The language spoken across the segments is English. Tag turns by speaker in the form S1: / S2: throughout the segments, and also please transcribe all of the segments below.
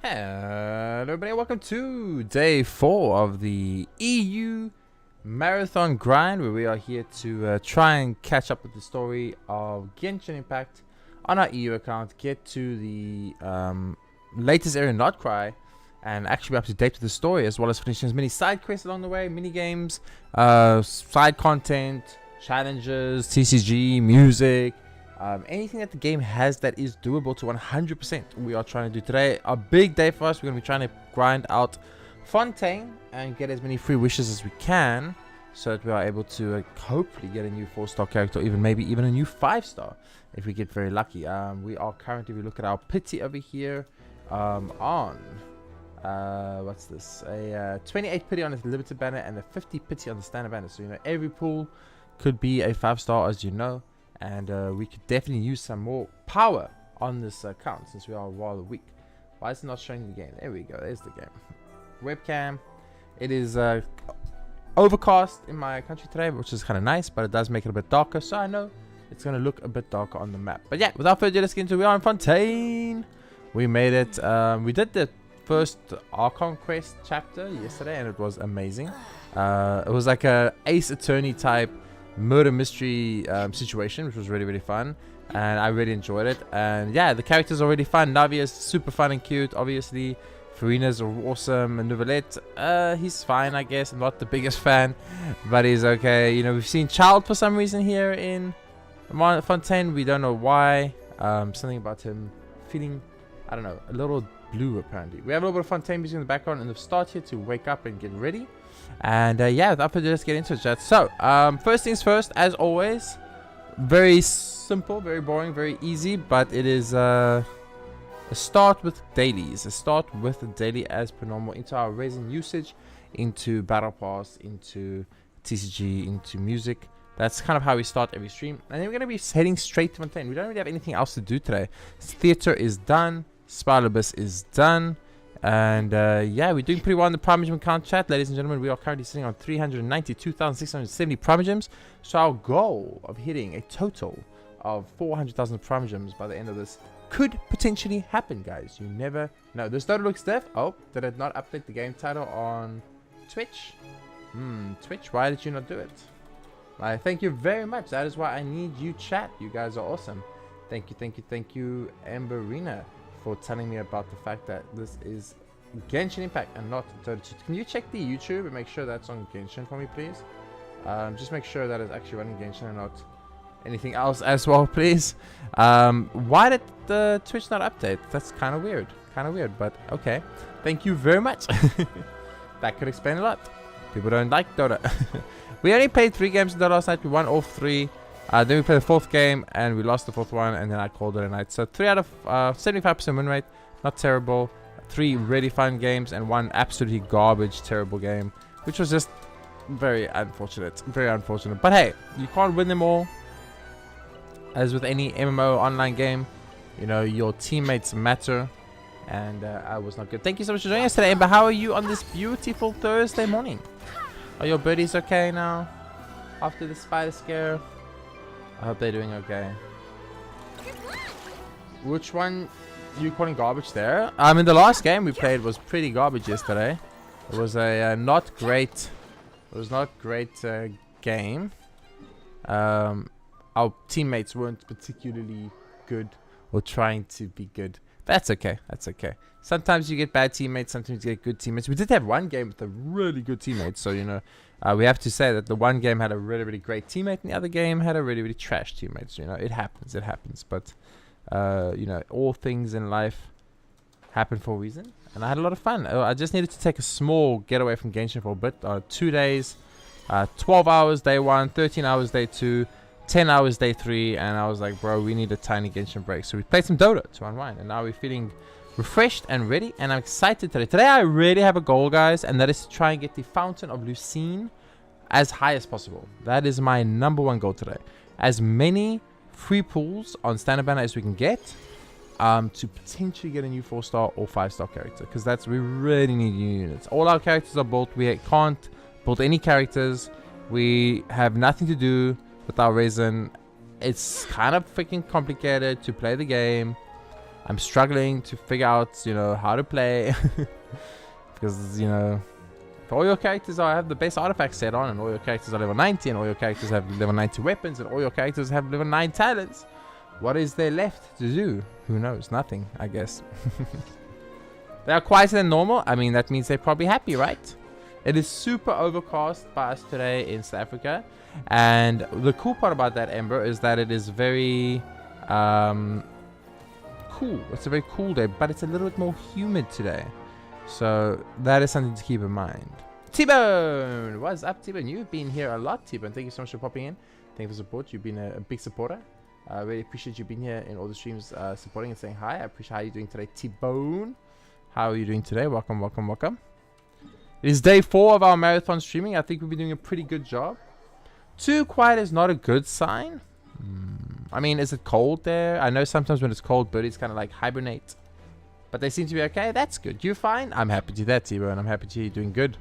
S1: Hello everybody, welcome to day 4 of the EU marathon grind, where we are here to try and catch up with the story of Genshin Impact on our EU account, get to the latest area Not Cry, and actually be up to date with the story, as well as finishing as many side quests along the way, mini games, side content, challenges, TCG, music, anything that the game has that is doable to 100%. We are trying to do today. A big day for us. We're going to be trying to grind out Fontaine and get as many free wishes as we can, so that we are able to hopefully get a new 4-star character, or maybe even a new 5-star if we get very lucky. We are currently, we look at our pity over here, on what's this, a 28 pity on the limited banner and a 50 pity on the standard banner. So every pool could be a 5-star, as you know. And we could definitely use some more power on this account, since we are rather weak. Why is it not showing the game? There we go. There's the game. Webcam. It is overcast in my country today, which is kind of nice, but it does make it a bit darker. So I know it's going to look a bit darker on the map. But yeah, without further ado, let's get into it. We are in Fontaine. We made it. We did the first Archon quest chapter yesterday, and it was amazing. It was like a Ace Attorney type murder mystery situation, which was really fun, and I really enjoyed it. And yeah, the characters are really fun. Navi is super fun and cute, obviously. Farina's awesome, and Novelette, he's fine, I guess. I'm not the biggest fan, but he's okay. We've seen Child for some reason here in Fontaine. We don't know why. Something about him feeling, I don't know, a little blue apparently. We have a little bit of Fontaine music in the background in the start here to wake up and get ready. And yeah, without further ado, let's get into it, chat. So, first things first, as always, very simple, very boring, very easy, but it is a start with dailies. A start with a daily as per normal into our resin usage, into Battle Pass, into TCG, into music. That's kind of how we start every stream. And then we're going to be heading straight to Fontaine. We don't really have anything else to do today. Theater is done. Spiral Abyss is done. And yeah, we're doing pretty well in the Primogem Count, chat. Ladies and gentlemen, we are currently sitting on 392,670 Primogems. So our goal of hitting a total of 400,000 Primogems by the end of this could potentially happen, guys. You never know. This total looks stiff. Oh, did it not update the game title on Twitch? Twitch, why did you not do it? Thank you very much. That is why I need you, chat. You guys are awesome. Thank you, Amberina, for telling me about the fact that this is Genshin Impact and not Dota 2. Can you check the YouTube and make sure that's on Genshin for me, please? Just make sure that it's actually running Genshin and not anything else as well, please. Why did the Twitch not update? That's kind of weird. But okay. Thank you very much. That could explain a lot. People don't like Dota. We only played 3 games in Dota last night. We won all 3. Then we played the 4th game and we lost the 4th one, and then I called it a night. So 3 out of 75% win rate, not terrible. 3 really fun games and 1 absolutely garbage, terrible game, which was just very unfortunate. But hey, you can't win them all. As with any MMO online game, your teammates matter, and I was not good. Thank you so much for joining us today, Amber. How are you on this beautiful Thursday morning? Are your birdies okay now after the spider scare? I hope they're doing okay. Which one you calling garbage there? The last game we played was pretty garbage yesterday. It was a not great game. Our teammates weren't particularly good or trying to be good. That's okay. Sometimes you get bad teammates, sometimes you get good teammates. We did have one game with a really good teammate, so we have to say that the one game had a really great teammate and the other game had a really trash teammate. So, it happens. But all things in life happen for a reason, and I had a lot of fun. I just needed to take a small getaway from Genshin for a bit. 2 days, 12 hours day 1, 13 hours day 2, 10 hours day 3, and I was like, bro, we need a tiny Genshin break. So we played some Dota to unwind, and now we're feeling refreshed and ready, and I'm excited today. Today I really have a goal, guys, and that is to try and get the Fountain of Lucine as high as possible. That is my #1 goal today. As many free pools on standard banner as we can get, to potentially get a new 4-star or 5-star character, because we really need new units. All our characters are built. We can't build any characters. We have nothing to do with our resin. It's kind of freaking complicated to play the game. I'm struggling to figure out, you know, how to play. Because, you know, if all your characters have the best artifacts set on, and all your characters are level 90, and all your characters have level 90 weapons, and all your characters have level 9 talents, what is there left to do? Who knows? Nothing, I guess. They are quieter than normal. I mean, that means they're probably happy, right? It is super overcast by us today in South Africa. And the cool part about that, Ember, is that it is very cool. It's a very cool day, but it's a little bit more humid today. So that is something to keep in mind. T-Bone! What's up, T-Bone? You've been here a lot, T-Bone. Thank you so much for popping in. Thank you for support. You've been a big supporter. I really appreciate you being here in all the streams, supporting and saying hi. I appreciate how you're doing today, T-Bone. How are you doing today? Welcome, welcome, welcome. It is day 4 of our marathon streaming. I think we've been doing a pretty good job. Too quiet is not a good sign. I mean, is it cold there? I know sometimes when it's cold, birdies kind of like hibernate. But they seem to be okay. That's good. You're fine? I'm happy to hear that, T-Bone. I'm happy to hear you doing good.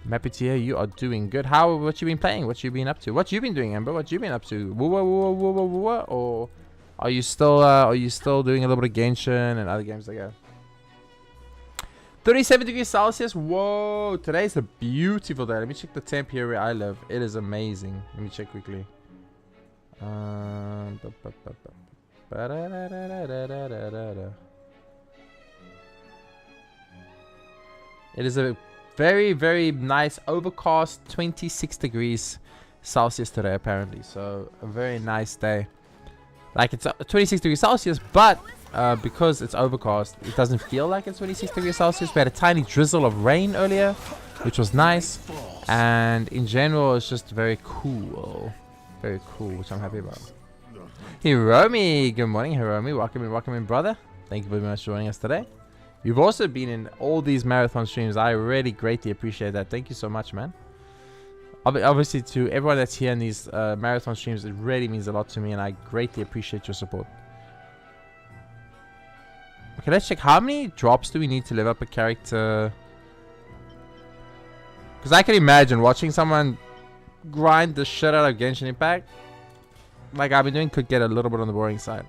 S1: I'm happy to hear you are doing good. What you been playing? What you been up to? What you been doing, Ember? What you been up to? Or are you still doing a little bit of Genshin and other games like that? 37 degrees Celsius. Whoa, today's a beautiful day. Let me check the temp here where I live. It is amazing. Let me check quickly. It is a very, very nice overcast 26 degrees Celsius today, apparently. So a very nice day. Like, it's 26 degrees Celsius, but because it's overcast, it doesn't feel like it's 26 degrees Celsius. We had a tiny drizzle of rain earlier, which was nice. And in general, it's just very cool. Very cool, which I'm happy about. Hiromi, good morning, Hiromi. Welcome in, brother. Thank you very much for joining us today. You've also been in all these marathon streams. I really greatly appreciate that. Thank you so much, man. Obviously, to everyone that's here in these marathon streams, it really means a lot to me, and I greatly appreciate your support. Okay, let's check. How many drops do we need to level up a character? Because I can imagine watching someone grind the shit out of Genshin Impact, like I've been doing, could get a little bit on the boring side.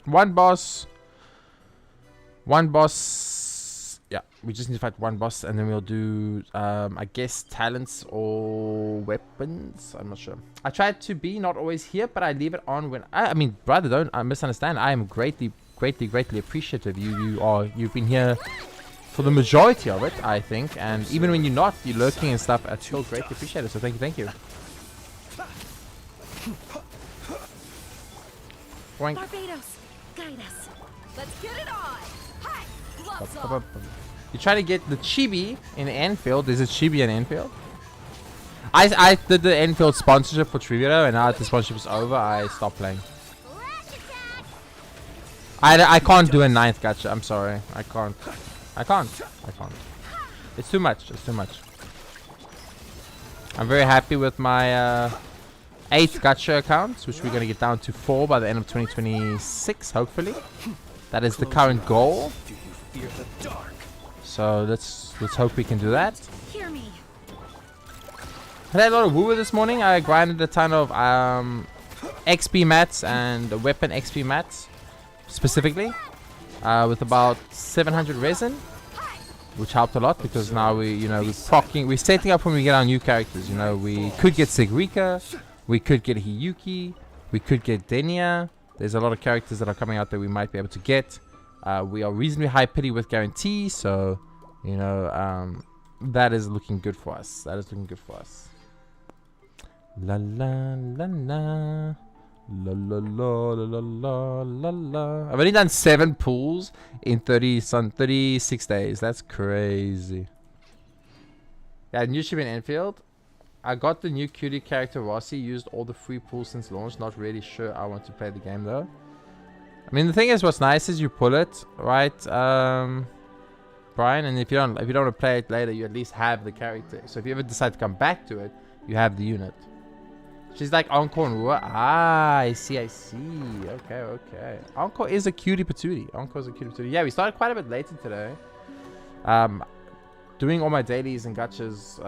S1: One boss. Yeah, we just need to fight one boss, and then we'll do, I guess, talents or weapons. I'm not sure. I try to be not always here, but I leave it on when I mean, brother, don't misunderstand. I am greatly appreciative. You've been here for the majority of it, I think, and even when you're not, you're lurking and stuff. I still greatly appreciate it. So thank you. Boink.
S2: Barbados, guide us. Let's get it on. Hi, gloves on.
S1: You try to get the chibi in Anfield. There's a chibi in Anfield. I did the Anfield sponsorship for Trivia, and now that the sponsorship is over, I stopped playing. I can't do a 9th gacha. I'm sorry. I can't. It's too much. I'm very happy with my 8 gacha accounts, which we're going to get down to 4 by the end of 2026, hopefully. That is the current goal. So let's hope we can do that.
S2: Hear me.
S1: I had a lot of woo this morning. I grinded a ton of XP mats and weapon XP mats, specifically, with about 700 resin, which helped a lot because now we're setting up when we get our new characters. You know, we could get Sigrika, we could get Hiyuki, we could get Denia. There's a lot of characters that are coming out that we might be able to get. We are reasonably high pity with guarantee, so you know that is looking good for us. La la la la la la la la la la. I've only done 7 pools in 36 days. That's crazy. Yeah, new ship in Enfield. I got the new cutie character Rossi. Used all the free pools since launch. Not really sure I want to play the game though. I mean, the thing is, what's nice is you pull it, right, Brian? And if you don't want to play it later, you at least have the character. So if you ever decide to come back to it, you have the unit. She's like Encore and Rua. Ah, I see. Okay. Encore is a cutie patootie. Yeah, we started quite a bit later today. Doing all my dailies and gachas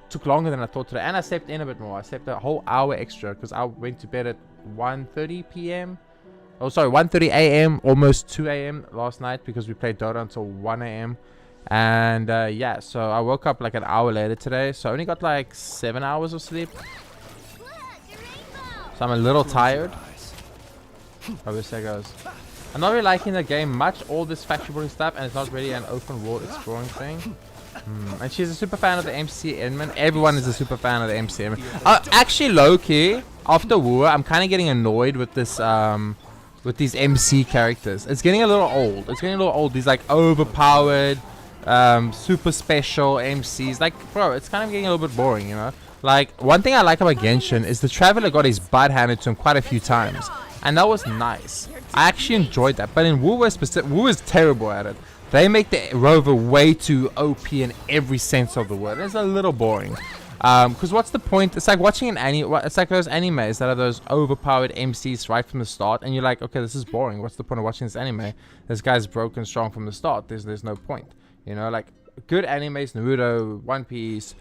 S1: took longer than I thought today. And I slept in a bit more. I slept a whole hour extra because I went to bed at 1:30 p.m. Oh, sorry, 1:30 a.m. almost 2 a.m. last night because we played Dota until 1 a.m. And yeah, so I woke up like an hour later today, so I only got like 7 hours of sleep. So I'm a little tired. How this goes. I'm not really liking the game much, all this factory building stuff, and it's not really an open world exploring thing. And she's a super fan of the MC Edmund. Everyone is a super fan of the MC Edmund. Actually, low-key, after War, I'm kind of getting annoyed with this, with these MC characters. It's getting a little old. It's getting a little old. These like overpowered, super special MCs. Like, bro, it's kind of getting a little bit boring, you know? Like, one thing I like about Genshin is the Traveler got his butt handed to him quite a few times. And that was nice. I actually enjoyed that. But in Wu is terrible at it. They make the Rover way too OP in every sense of the word. It's a little boring. Because what's the point? It's like watching an anime. It's like those animes that are those overpowered MCs right from the start. And you're like, okay, this is boring. What's the point of watching this anime? This guy's broken strong from the start. There's no point. You know, like good animes, Naruto, One Piece,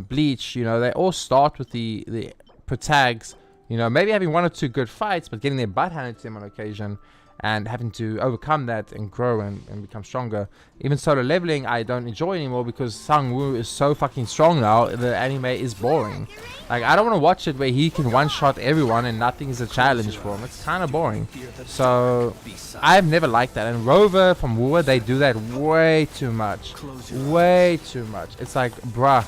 S1: Bleach, you know, they all start with the protags. You know, maybe having one or two good fights, but getting their butt handed to them on occasion and having to overcome that and grow and become stronger. Even solo leveling, I don't enjoy anymore because Sang-woo is so fucking strong now, the anime is boring. Like, I don't want to watch it where he can one-shot everyone and nothing is a challenge for him. It's kind of boring. So, I've never liked that. And Rover from Wu, they do that way too much. Way too much. It's like, bruh.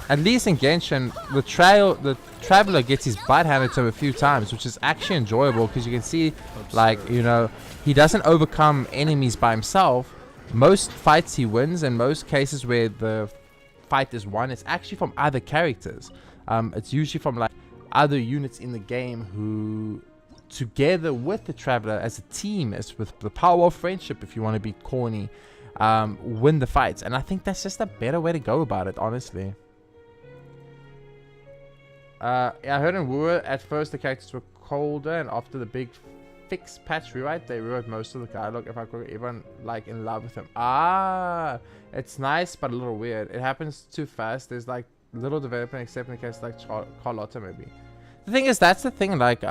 S1: At least in Genshin, the Traveler gets his butt handed to him a few times, which is actually enjoyable because you can see, like, you know, he doesn't overcome enemies by himself. Most fights he wins, and most cases where the fight is won, it's actually from other characters. It's usually from like other units in the game who, together with the Traveler as a team, as with the power of friendship, if you want to be corny, win the fights. And I think that's just a better way to go about it, honestly. Yeah, I heard in Wu, at first the characters were colder, and after the big fix patch rewrite, they rewrote most of the dialogue. If I could, everyone like in love with him. Ah, it's nice but a little weird. It happens too fast. There's like little development, except in the case like Carlotta maybe. The thing is, that's the thing. Like,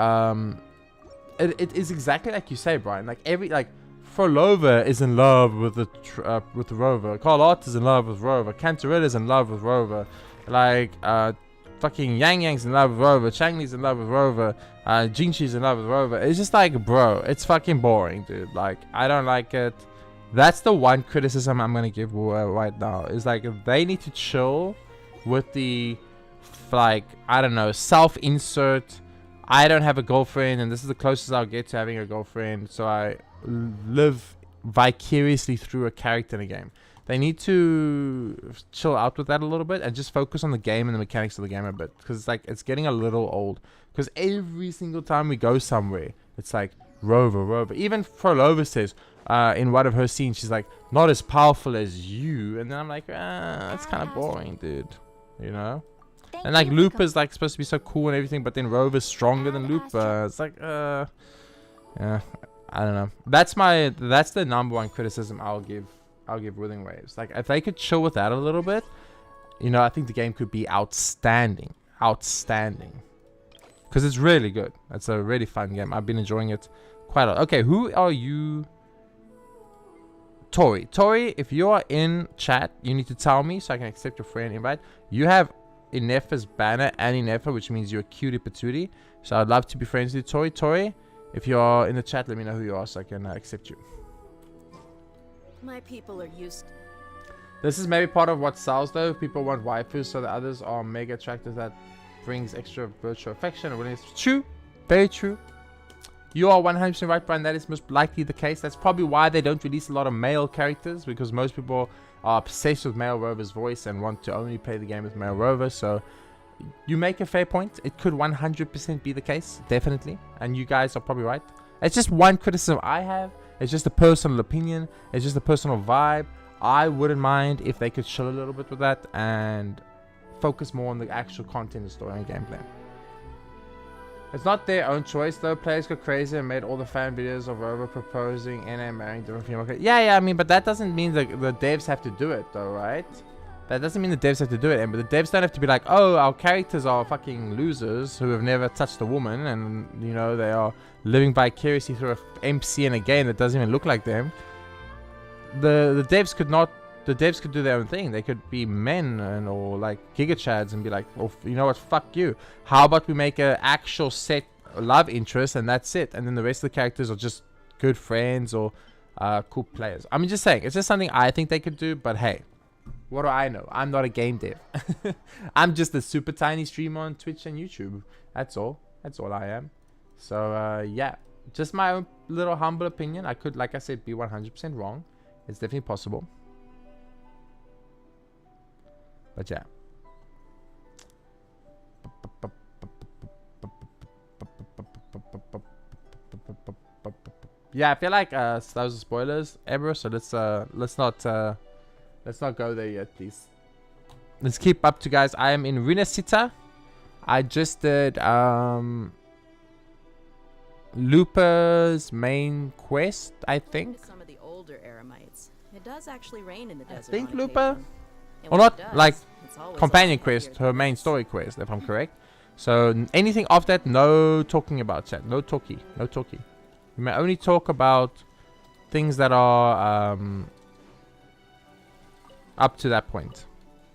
S1: it is exactly like you say, Brian. Like Frolova is in love with the Rover. Carlotta is in love with Rover. Cantarella is in love with Rover. Like, fucking Yang Yang's in love with Rover. Changli's in love with Rover. Jinshi's in love with Rover. It's just like, bro, it's fucking boring, dude. Like, I don't like it. That's the one criticism I'm gonna give right now. Is like, they need to chill with the, like, I don't know, self-insert. I don't have a girlfriend, and this is the closest I'll get to having a girlfriend. So I live vicariously through a character in a game. They need to chill out with that a little bit and just focus on the game and the mechanics of the game a bit, because it's like, it's getting a little old. Because every single time we go somewhere, it's like Rover. Even Frolova says in one of her scenes, she's like, not as powerful as you. And then I'm like, it's kind of boring, dude. You know? And like Looper's like supposed to be so cool and everything, but then Rover's stronger than Looper. It's like, yeah, I don't know. That's the number one criticism I'll give Withing Waves. Like, if they could chill with that a little bit, you know, I think the game could be outstanding. Because it's really good. It's a really fun game. I've been enjoying it quite a lot. Okay, who are you? Tori, if you are in chat, you need to tell me so I can accept your friend invite. You have Inefa's banner and Inefa, which means you're a cutie patootie. So I'd love to be friends with you, Tori. If you are in the chat, let me know who you are so I can accept you.
S2: My people are used.
S1: This is maybe part of what sells though. People want waifus, so the others are mega attractive. That brings extra virtual affection and willingness. True, very true. You are 100% right, Brian. That is most likely the case. That's probably why they don't release a lot of male characters, because most people are obsessed with male Rover's voice and want to only play the game with male Rover. So you make a fair point. It could 100% be the case, definitely. And you guys are probably right. It's just one criticism I have. It's just a personal opinion. It's just a personal vibe. I wouldn't mind if they could chill a little bit with that and focus more on the actual content, the story, and gameplay. It's not their own choice though. Players got crazy and made all the fan videos of Rover proposing and marrying different female characters. Yeah, I mean, but that doesn't mean that the devs have to do it though, right? That doesn't mean the devs have to do it, but the devs don't have to be like, oh, our characters are fucking losers who have never touched a woman, and you know they are living vicariously through a MC in a game that doesn't even look like them. The devs could not. The devs could do their own thing. They could be men and or like Giga Chads and be like, oh, you know what? Fuck you. How about we make an actual set love interest and that's it, and then the rest of the characters are just good friends or cool players. I'm just saying, it's just something I think they could do, but hey. What do I know? I'm not a game dev. I'm just a super tiny streamer on Twitch and YouTube. That's all. That's all I am. So, yeah. Just my own little humble opinion. I could, like I said, be 100% wrong. It's definitely possible. But yeah. Yeah, I feel like those are spoilers ever, so let's not go there yet, please. Let's keep up to, guys. I am in Rinasita. I just did Lupa's main quest, I think.
S2: Some of the older Eremites. It does actually rain in the desert.
S1: I think
S2: on
S1: Lupa,
S2: occasion. And
S1: or
S2: when
S1: not
S2: it does,
S1: like
S2: it's always
S1: companion
S2: awful
S1: quest,
S2: here.
S1: her main story quest, if I'm correct. So anything off that, no talking about, chat. No talkie. No talkie. We may only talk about things that are up to that point.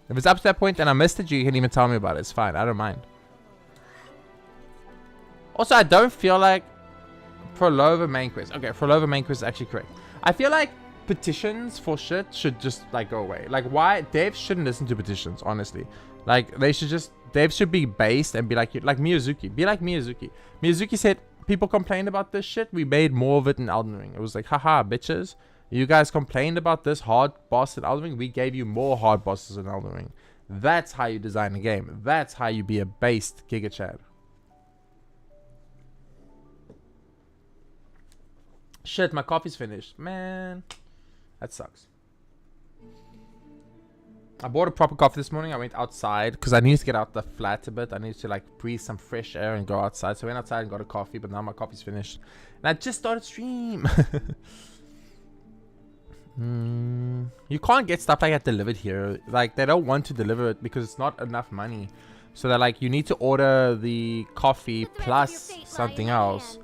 S1: If it's up to that point and I missed it, you can even tell me about it. It's fine. I don't mind. Also, I don't feel like Prolova main quest. Okay, Prolova main quest is actually correct. I feel like petitions for shit should just like go away. Like, why devs shouldn't listen to petitions, honestly. Like, they should just, devs should be based and be like Miyazuki. Be like Miyazuki. Miyazuki said, people complained about this shit, we made more of it in Elden Ring. It was like, haha, bitches. You guys complained about this hard boss in Elden Ring, we gave you more hard bosses in Elden Ring. That's how you design a game. That's how you be a based Giga Chad. Shit, my coffee's finished. Man, that sucks. I bought a proper coffee this morning. I went outside because I needed to get out the flat a bit. I needed to like breathe some fresh air and go outside. So I went outside and got a coffee, but now my coffee's finished. And I just started stream. You can't get stuff like that delivered here. Like, they don't want to deliver it because it's not enough money. So they're like, you need to order the coffee plus something else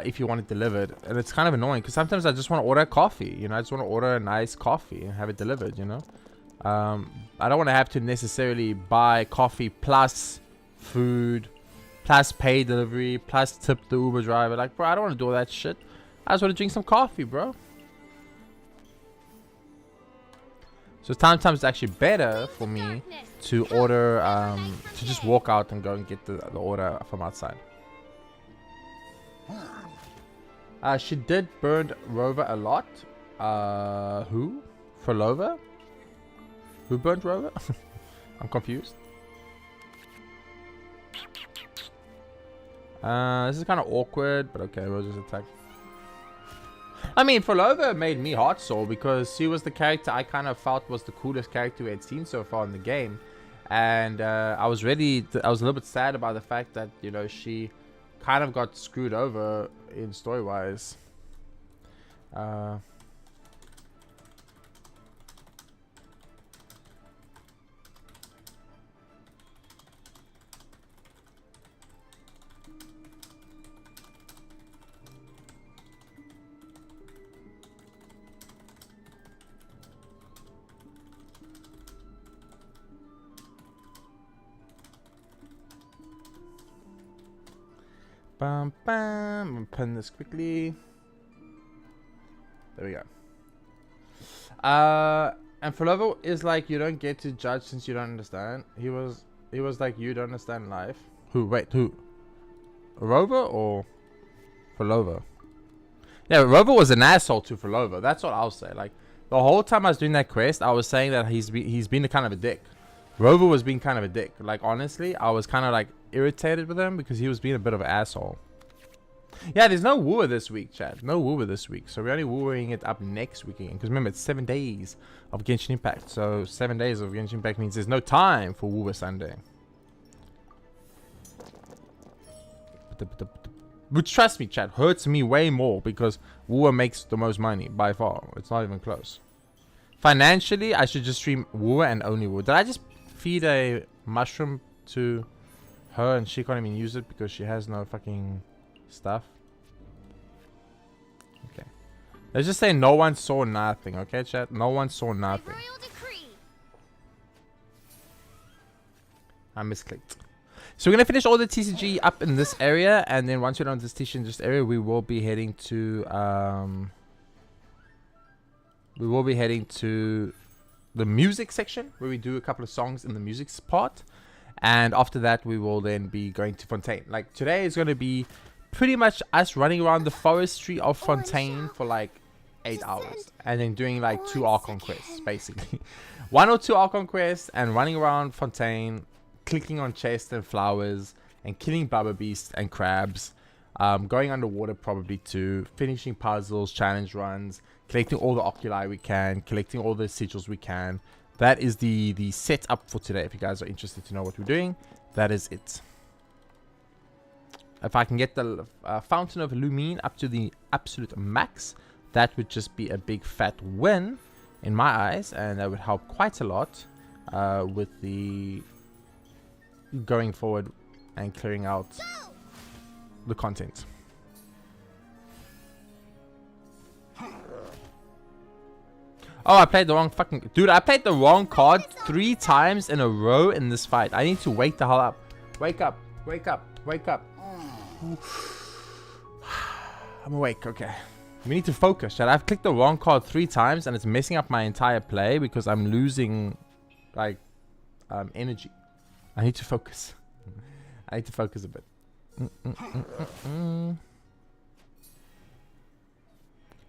S1: if you want it delivered. And it's kind of annoying because sometimes I just want to order a coffee. You know, I just want to order a nice coffee and have it delivered, you know. I don't want to have to necessarily buy coffee plus food plus pay delivery plus tip the Uber driver. Like, bro, I don't want to do all that shit. I just want to drink some coffee, bro. So sometimes it's actually better for me to order, to just walk out and go and get the order from outside. She did burn Rover a lot. Who? Frolova? Who burnt Rover? I'm confused. This is kind of awkward, but okay, we'll just attack. I mean, Frolova made me heart sore because she was the character I kind of felt was the coolest character we had seen so far in the game. And I was a little bit sad about the fact that, you know, she kind of got screwed over in story-wise. Bam, bam. I'm gonna pin this quickly. There we go. And Frolova is like, you don't get to judge since you don't understand. He was like, you don't understand life. Who? Wait, who? Rover or Frolova? Yeah, Rover was an asshole to Frolova. That's what I'll say. Like, the whole time I was doing that quest, I was saying that he's been a kind of a dick. Rover was being kind of a dick. Like, honestly, I was kind of like irritated with him because he was being a bit of an asshole. Yeah, there's no wooer this week, chat. No wooer this week. So we're only wooing it up next week again. Because remember, it's 7 days of Genshin Impact. So 7 days of Genshin Impact means there's no time for wooer Sunday. Which, trust me, chat, hurts me way more because wooer makes the most money by far. It's not even close. Financially, I should just stream Wu and only Wu. Did I just feed a mushroom to her and she can't even use it because she has no fucking stuff? Okay. Let's just say no one saw nothing, okay, chat? No one saw nothing. I misclicked. So we're gonna finish all the TCG up in this area, and then once we're done with this TCG in this area, we will be heading to the music section where we do a couple of songs in the music part, and after that we will then be going to Fontaine. Like today is gonna be pretty much us running around the forestry of Fontaine for like 8 hours, and then doing like 2 Archon quests basically. 1 or 2 Archon quests and running around Fontaine, clicking on chests and flowers and killing Baba Beasts and crabs, going underwater probably too, finishing puzzles, challenge runs, collecting all the oculi we can, collecting all the sigils we can. That is the setup for today. If you guys are interested to know what we're doing, that is it. If I can get the Fountain of Lumine up to the absolute max, that would just be a big fat win in my eyes, and that would help quite a lot with the going forward and clearing out the content. Oh, I played the wrong fucking... Dude, I played the wrong card 3 times in a row in this fight. I need to wake the hell up. Wake up. Wake up. Wake up. I'm awake. Okay. We need to focus, chat. I've clicked the wrong card 3 times and it's messing up my entire play because I'm losing, like, energy. I need to focus. I need to focus a bit.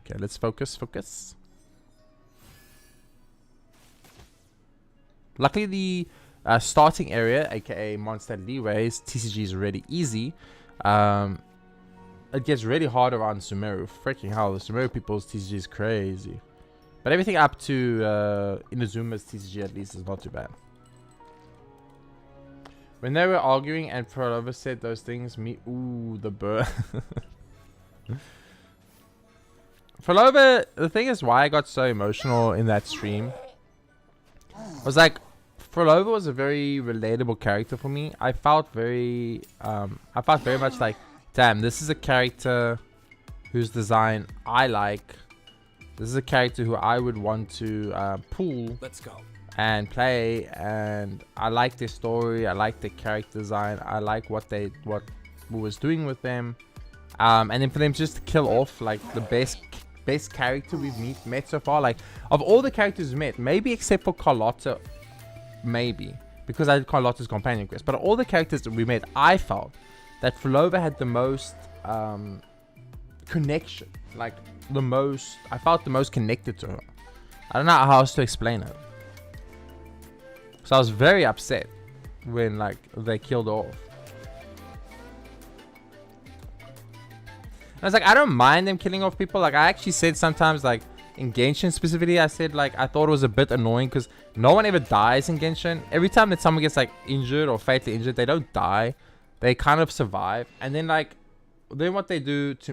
S1: Okay, let's focus. Focus. Luckily, the starting area, aka Mondstadt Leeway's TCG, is really easy. It gets really hard around Sumeru. Freaking hell, the Sumeru people's TCG is crazy. But everything up to Inazuma's TCG at least is not too bad. When they were arguing and Prolova said those things, me, ooh, the burr. Prolova, the thing is why I got so emotional in that stream was like, Prolova was a very relatable character for me. I felt very much like, damn, this is a character whose design I like. This is a character who I would want to pull. Let's go. And play, and I like their story, I like their character design, I like what was doing with them, and then for them just to kill off like the best character we've met so far. Like of all the characters we've met, maybe except for Carlotta, maybe because I did Carlotta's companion quest, but all the characters that we met, I felt that Prolova had the most connection, like I felt the most connected to her. I don't know how else to explain it. So I was very upset when like they killed her off. I was like, I don't mind them killing off people. Like I actually said sometimes, like in Genshin specifically, I said like I thought it was a bit annoying because no one ever dies in Genshin. Every time that someone gets like injured or fatally injured, they don't die. They kind of survive. And then like, then what they do to...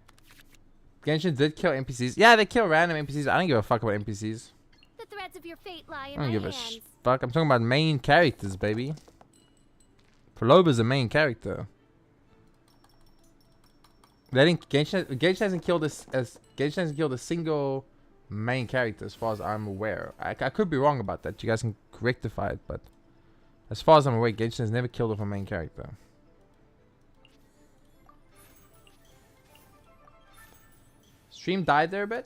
S1: Genshin did kill NPCs. Yeah, they kill random NPCs. I don't give a fuck about NPCs.
S2: The threads of your fate lie in
S1: I don't give a
S2: hands.
S1: fuck. I'm talking about main characters, baby. Prolova's a main character. Genshin hasn't killed Genshin hasn't killed a single main character as far as I'm aware. I could be wrong about that. You guys can rectify it, but as far as I'm aware, Genshin has never killed off a main character. Stream died there a bit.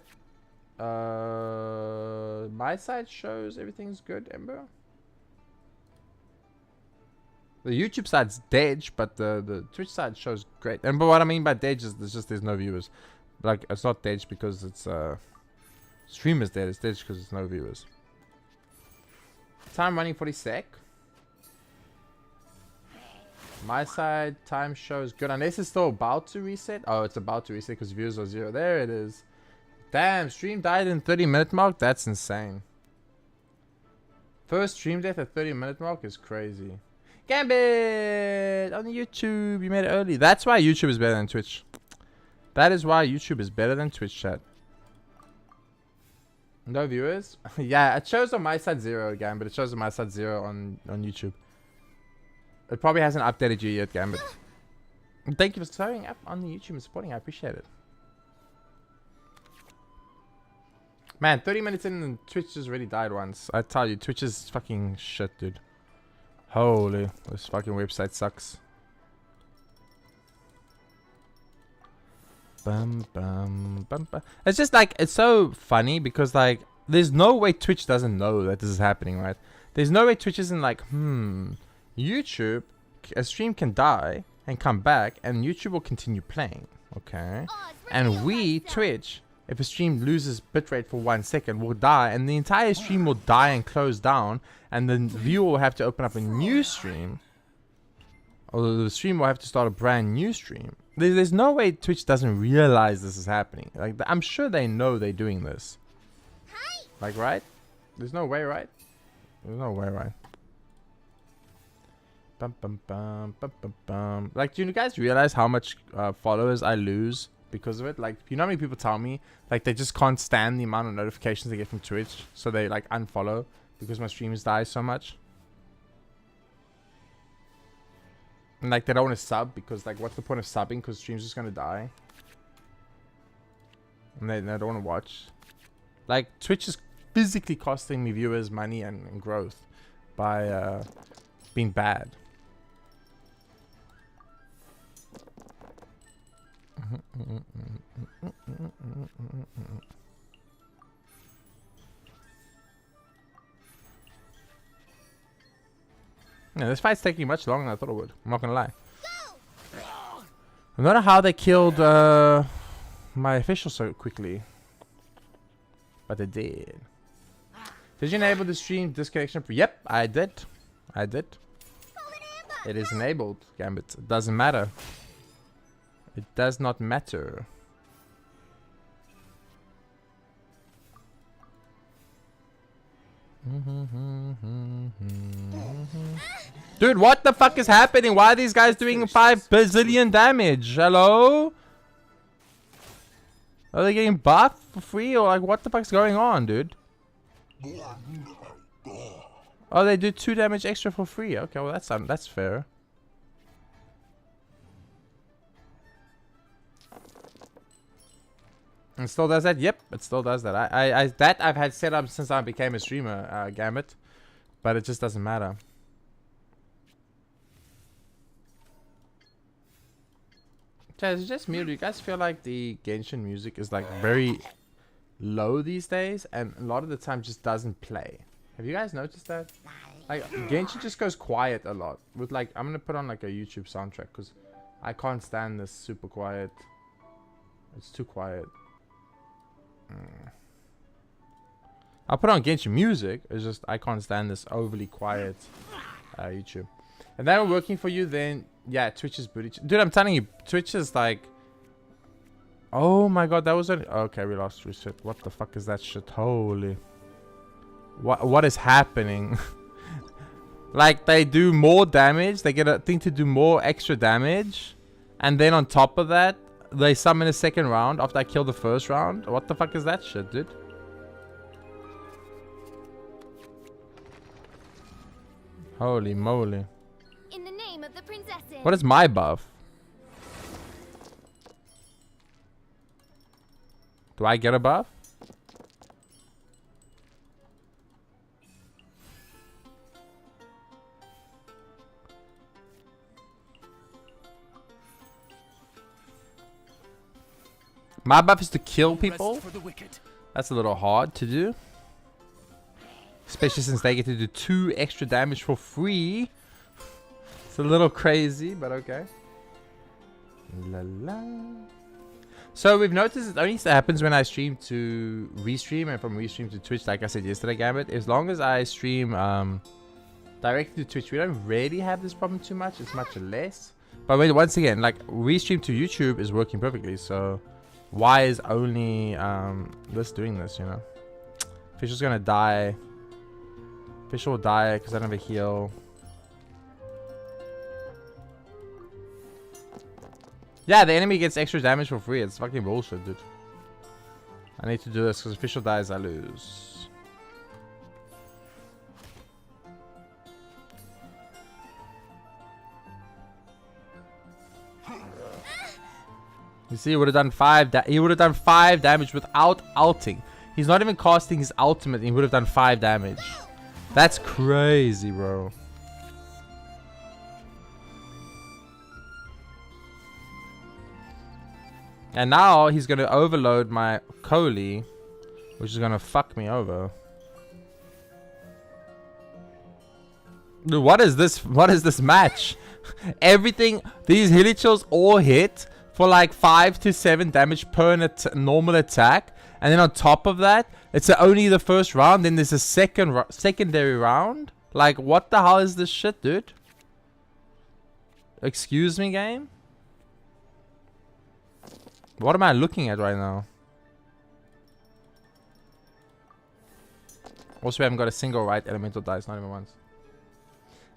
S1: My side shows everything's good, Ember. The YouTube side's dead, but the Twitch side shows great. And but what I mean by dead is there's no viewers. Like it's not dead because it's stream is dead. It's dead because it's no viewers. Time running 40 sec. My side time shows good unless it's still about to reset. Oh, it's about to reset because views are 0. There it is. Damn, stream died in 30-minute mark. That's insane. First stream death at 30-minute mark is crazy. Gambit on YouTube. You made it early. That's why YouTube is better than Twitch. That is why YouTube is better than Twitch, chat. No viewers? Yeah, it shows on my side 0 again, but it shows on my side 0 on YouTube. It probably hasn't updated you yet, Gambit. Thank you for showing up on the YouTube and supporting. I appreciate it. Man, 30 minutes in and Twitch just already died once. I tell you, Twitch is fucking shit, dude. Holy, this fucking website sucks. Bum, bum, bum, bum. It's just like, it's so funny because like, there's no way Twitch doesn't know that this is happening, right? There's no way Twitch isn't like, YouTube, a stream can die and come back and YouTube will continue playing, okay? And we, Twitch, if a stream loses bitrate for 1 second, will die and the entire stream will die and close down and the viewer will have to open up a new stream. Or the stream will have to start a brand new stream. There's no way Twitch doesn't realize this is happening. Like, I'm sure they know they're doing this. Like, right? There's no way, right? There's no way, right? Bum, bum, bum, bum, bum, bum. Like, do you guys realize how much followers I lose because of it? Like, you know how many people tell me, like, they just can't stand the amount of notifications they get from Twitch, so they, like, unfollow because my streams die so much? And, like, they don't want to sub because, like, what's the point of subbing? Because stream's just gonna die. And they don't want to watch. Like, Twitch is physically costing me viewers money and growth by being bad. Yeah, this fight's taking much longer than I thought it would. I'm not gonna lie. I don't know how they killed my official so quickly, but they did. Did you enable the stream disconnection? Yep, I did. I did. It is enabled, Gambit. It doesn't matter. It does not matter. Dude, what the fuck is happening? Why are these guys doing 5 bazillion damage? Hello? Are they getting buffed for free or like what the fuck's going on, dude? Oh, they do 2 damage extra for free. Okay, well that's fair. It still does that? Yep, it still does that. I've had set up since I became a streamer, Gambit, but it just doesn't matter. Is it just me, or do you guys feel like the Genshin music is like very low these days, and a lot of the time just doesn't play? Have you guys noticed that? Like Genshin just goes quiet a lot. With like, I'm gonna put on like a YouTube soundtrack because I can't stand this super quiet. It's too quiet. I'll put on Genshin music. It's just I can't stand this overly quiet YouTube. If that were working for you, then yeah, Twitch is booty. Dude, I'm telling you, Twitch is like. Oh my god, that was an. Okay, we lost reset. What the fuck is that shit? Holy. What is happening? Like they do more damage. They get a thing to do more extra damage, and then on top of that, they summon a second round after I kill the first round. What the fuck is that shit, dude? Holy moly.
S2: In the name of the princesses.
S1: What is my buff? Do I get a buff? My buff is to kill people. That's a little hard to do. Especially since they get to do 2 extra damage for free. It's a little crazy, but okay. La la. So we've noticed it only happens when I stream to restream and from restream to Twitch, like I said yesterday, Gambit. As long as I stream directly to Twitch, we don't really have this problem too much. It's much less. But once again, like restream to YouTube is working perfectly. So why is only this doing this, you know? Fisher's gonna die. Fisher will die because I don't have a heal. Yeah, the enemy gets extra damage for free. It's fucking bullshit, dude. I need to do this because official dies, I lose. You see, he would have done 5 damage without ulting. He's not even casting his ultimate and he would have done 5 damage. That's crazy, bro. And now he's going to overload my Coley, which is going to fuck me over. Dude, what is this? What is this match? Everything, these Hilichils all hit for like 5 to 7 damage per normal attack. And then on top of that, it's only the first round. Then there's a secondary round. Like, what the hell is this shit, dude? Excuse me, game? What am I looking at right now? Also, we haven't got a single right elemental dice, not even once.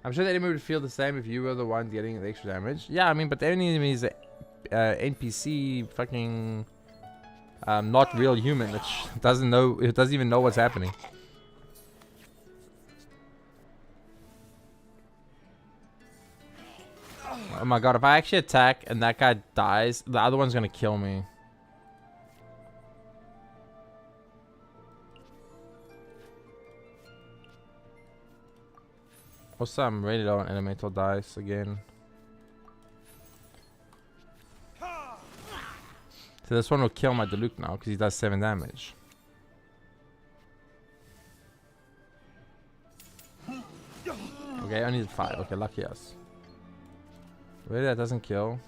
S1: I'm sure the enemy would feel the same if you were the one getting the extra damage. Yeah, I mean, but the enemy is a NPC, fucking not real human. It doesn't know. It doesn't even know what's happening. Oh my god, if I actually attack and that guy dies, the other one's gonna kill me. Also, I'm really low on elemental dice again. So this one will kill my Diluc now because he does 7 damage. Okay, I need 5. Okay, lucky us. Really, that doesn't kill.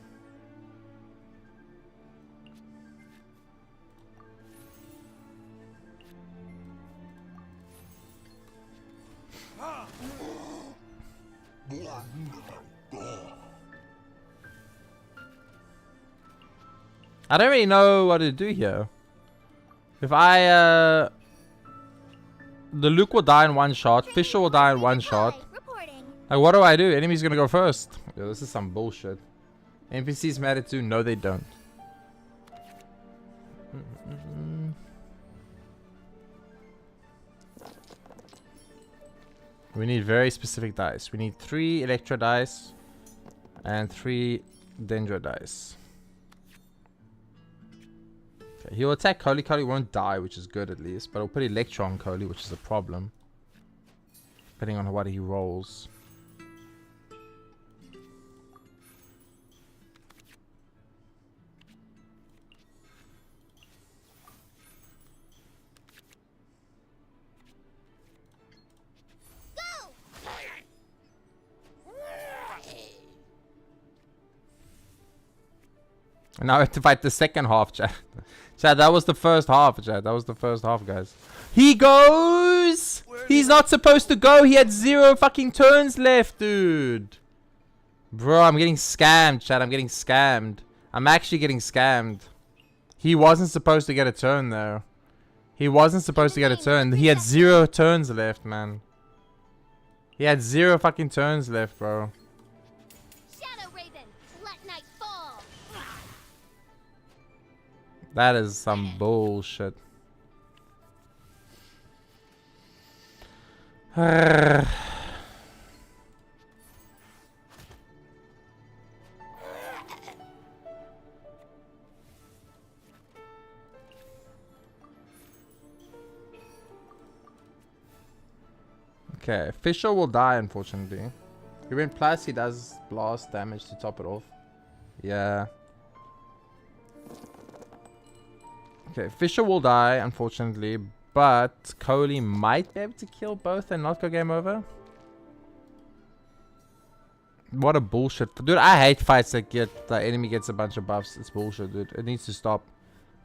S1: I don't really know what to do here. If I the Luke will die in 1 shot, Fisher will die in 1 shot. Like, what do I do? Enemy's gonna go first. Yo, this is some bullshit. NPCs matter too? No, they don't. We need very specific dice. We need 3 Electro dice and 3 Dendro dice. Okay, he'll attack Coley. Coley won't die, which is good at least. But I'll put Electro on Coley, which is a problem. Depending on what he rolls. And now I have to fight the second half, chat. Chat, that was the first half, chat. That was the first half, guys. He goes! He's not supposed to go. He had 0 fucking turns left, dude. Bro, I'm getting scammed, chat. I'm getting scammed. I'm actually getting scammed. He wasn't supposed to get a turn, though. He wasn't supposed to get a turn. He had 0 turns left, man. He had 0 fucking turns left, bro. That is some bullshit. Okay, Fisher will die, unfortunately. He went plus, he does blast damage to top it off. Yeah. Okay, Fisher will die, unfortunately, but Coley might be able to kill both and not go game over. What a bullshit. Dude, I hate fights that get the enemy gets a bunch of buffs. It's bullshit, dude. It needs to stop.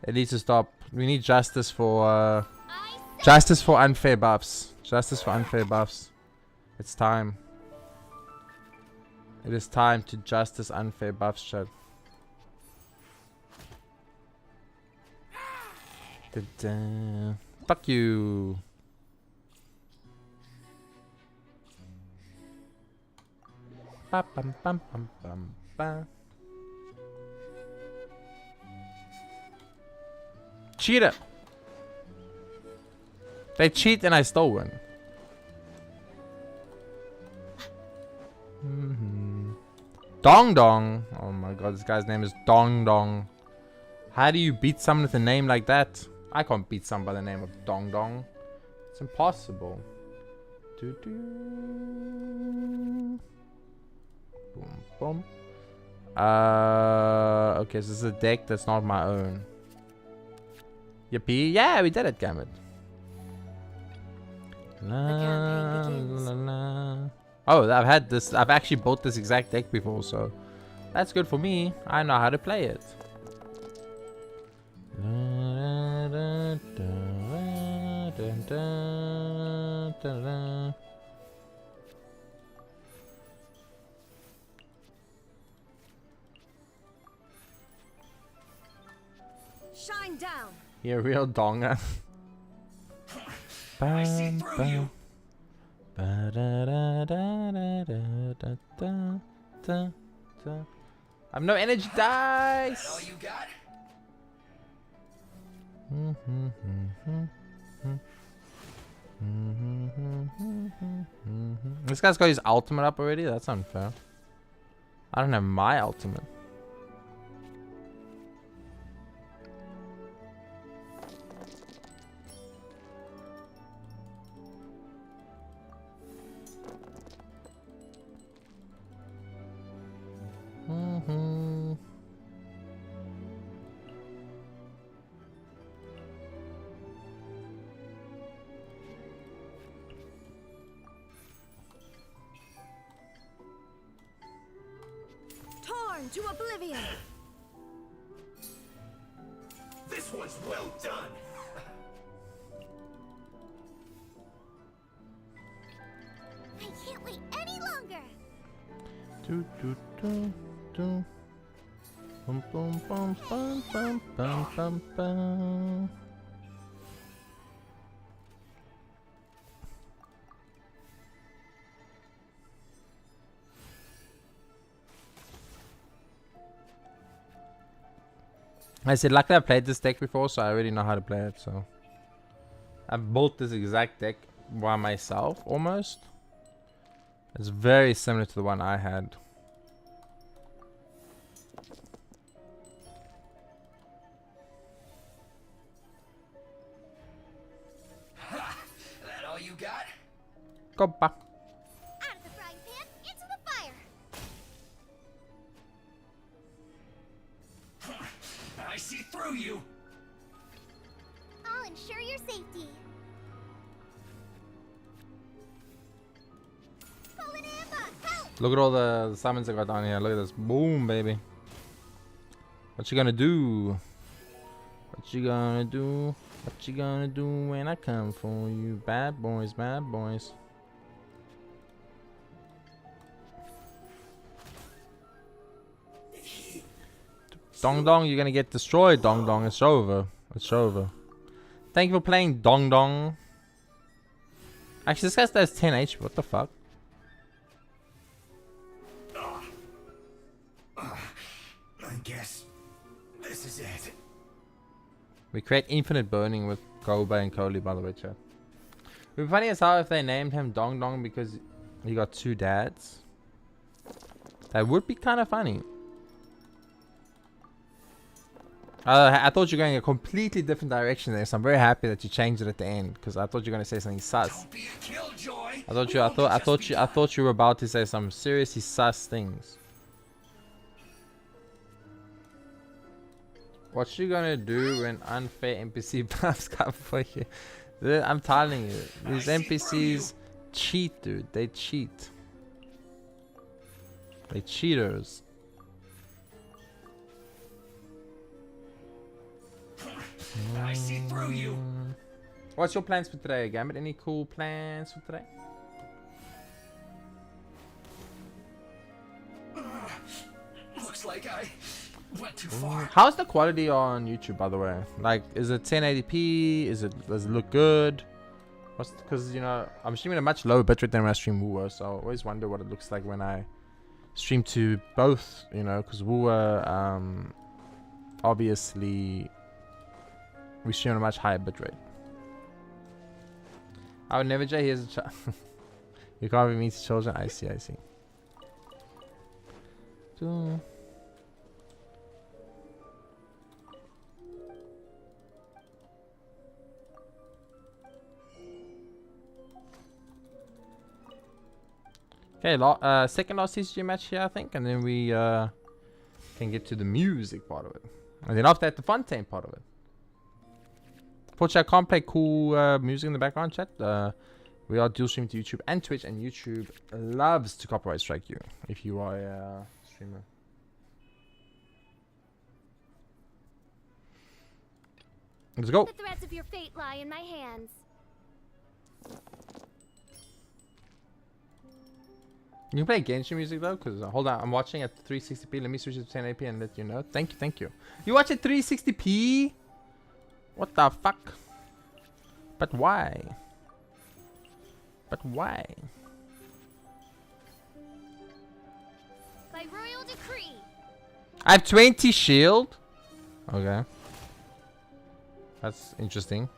S1: It needs to stop. We need justice for unfair buffs. Justice for unfair buffs. It's time. It is time to justice unfair buffs, chat. Fuck you. Ba bum bum bum bum ba. Cheetah. They cheat and I still win. Dong Dong. Oh my god, this guy's name is Dong Dong. How do you beat someone with a name like that? I can't beat someone by the name of Dong Dong. It's impossible. Doo -doo. Boom, boom. Okay, so this is a deck that's not my own. Yippee. Yeah, we did it, Gambit. La, la, la. Oh, I've had this. I've actually bought this exact deck before, so that's good for me. I know how to play it.
S2: Shine down.
S1: You're a real donger.
S3: I see through you.
S1: I'm no energy dice.
S3: That all you got?
S1: This guy's got his ultimate up already. That's unfair. I don't have my ultimate.
S2: Torn to oblivion.
S3: This one's well done.
S2: I can't wait any longer.
S1: Do do do do. Bum bum bum bum bum bum bum bum. I said, luckily I've played this deck before, so I already know how to play it. So I've built this exact deck by myself, almost. It's very similar to the one I had.
S3: That all you got?
S1: Go back.
S2: Out of the frying pan, into the fire.
S3: I see through you.
S2: I'll ensure your safety. Fallen Amber, help!
S1: Look at all the summons I got down here. Look at this. Boom, baby. What you gonna do? What you gonna do? What you gonna do when I come for you? Bad boys, bad boys. Dong Dong, you're gonna get destroyed, Dong Dong. It's over. It's over. Thank you for playing Dong Dong. Actually, this guy has 10 HP. What the fuck?
S3: I guess this is it.
S1: We create infinite burning with Koba and Coley, by the way, chat. It would be funny as how if they named him Dong Dong because he got 2 dads. That would be kind of funny. I thought you were going a completely different direction there, so I'm very happy that you changed it at the end because I thought you were going to say something sus.
S3: Don't be a killjoy.
S1: I thought you were about to say some seriously sus things. What you gonna do when unfair NPC buffs come for you? I'm telling you, these NPCs cheat, dude. They cheat. They cheaters.
S3: I see through you.
S1: What's your plans for today, Gambit? Any cool plans for today?
S3: Looks like I went too far.
S1: How's the quality on YouTube, by the way? Like, is it 1080p? Does it look good? Because you know, I'm streaming a much lower bitrate than when I stream Woowa, so I always wonder what it looks like when I stream to both. You know, because Woowa, obviously, we stream at a much higher bitrate. I would never Jay. Here's a child. You can't be mean to children. I see. I see. Okay, second last TCG match here, I think, and then we can get to the music part of it, and then after that, the FONTAINE part of it. Fortunately, I can't play cool music in the background, chat. We are dual streaming to YouTube and Twitch, and YouTube loves to copyright strike you if you are a streamer. Let's go.
S2: The threads of your fate lie in my hands.
S1: You can play Genshin music though, because hold on, I'm watching at 360p. Let me switch it to 1080p and let you know. Thank you, thank you. You watch at 360p? What the fuck? But why? But why?
S2: By royal decree.
S1: I have 20 shield. Okay. That's interesting.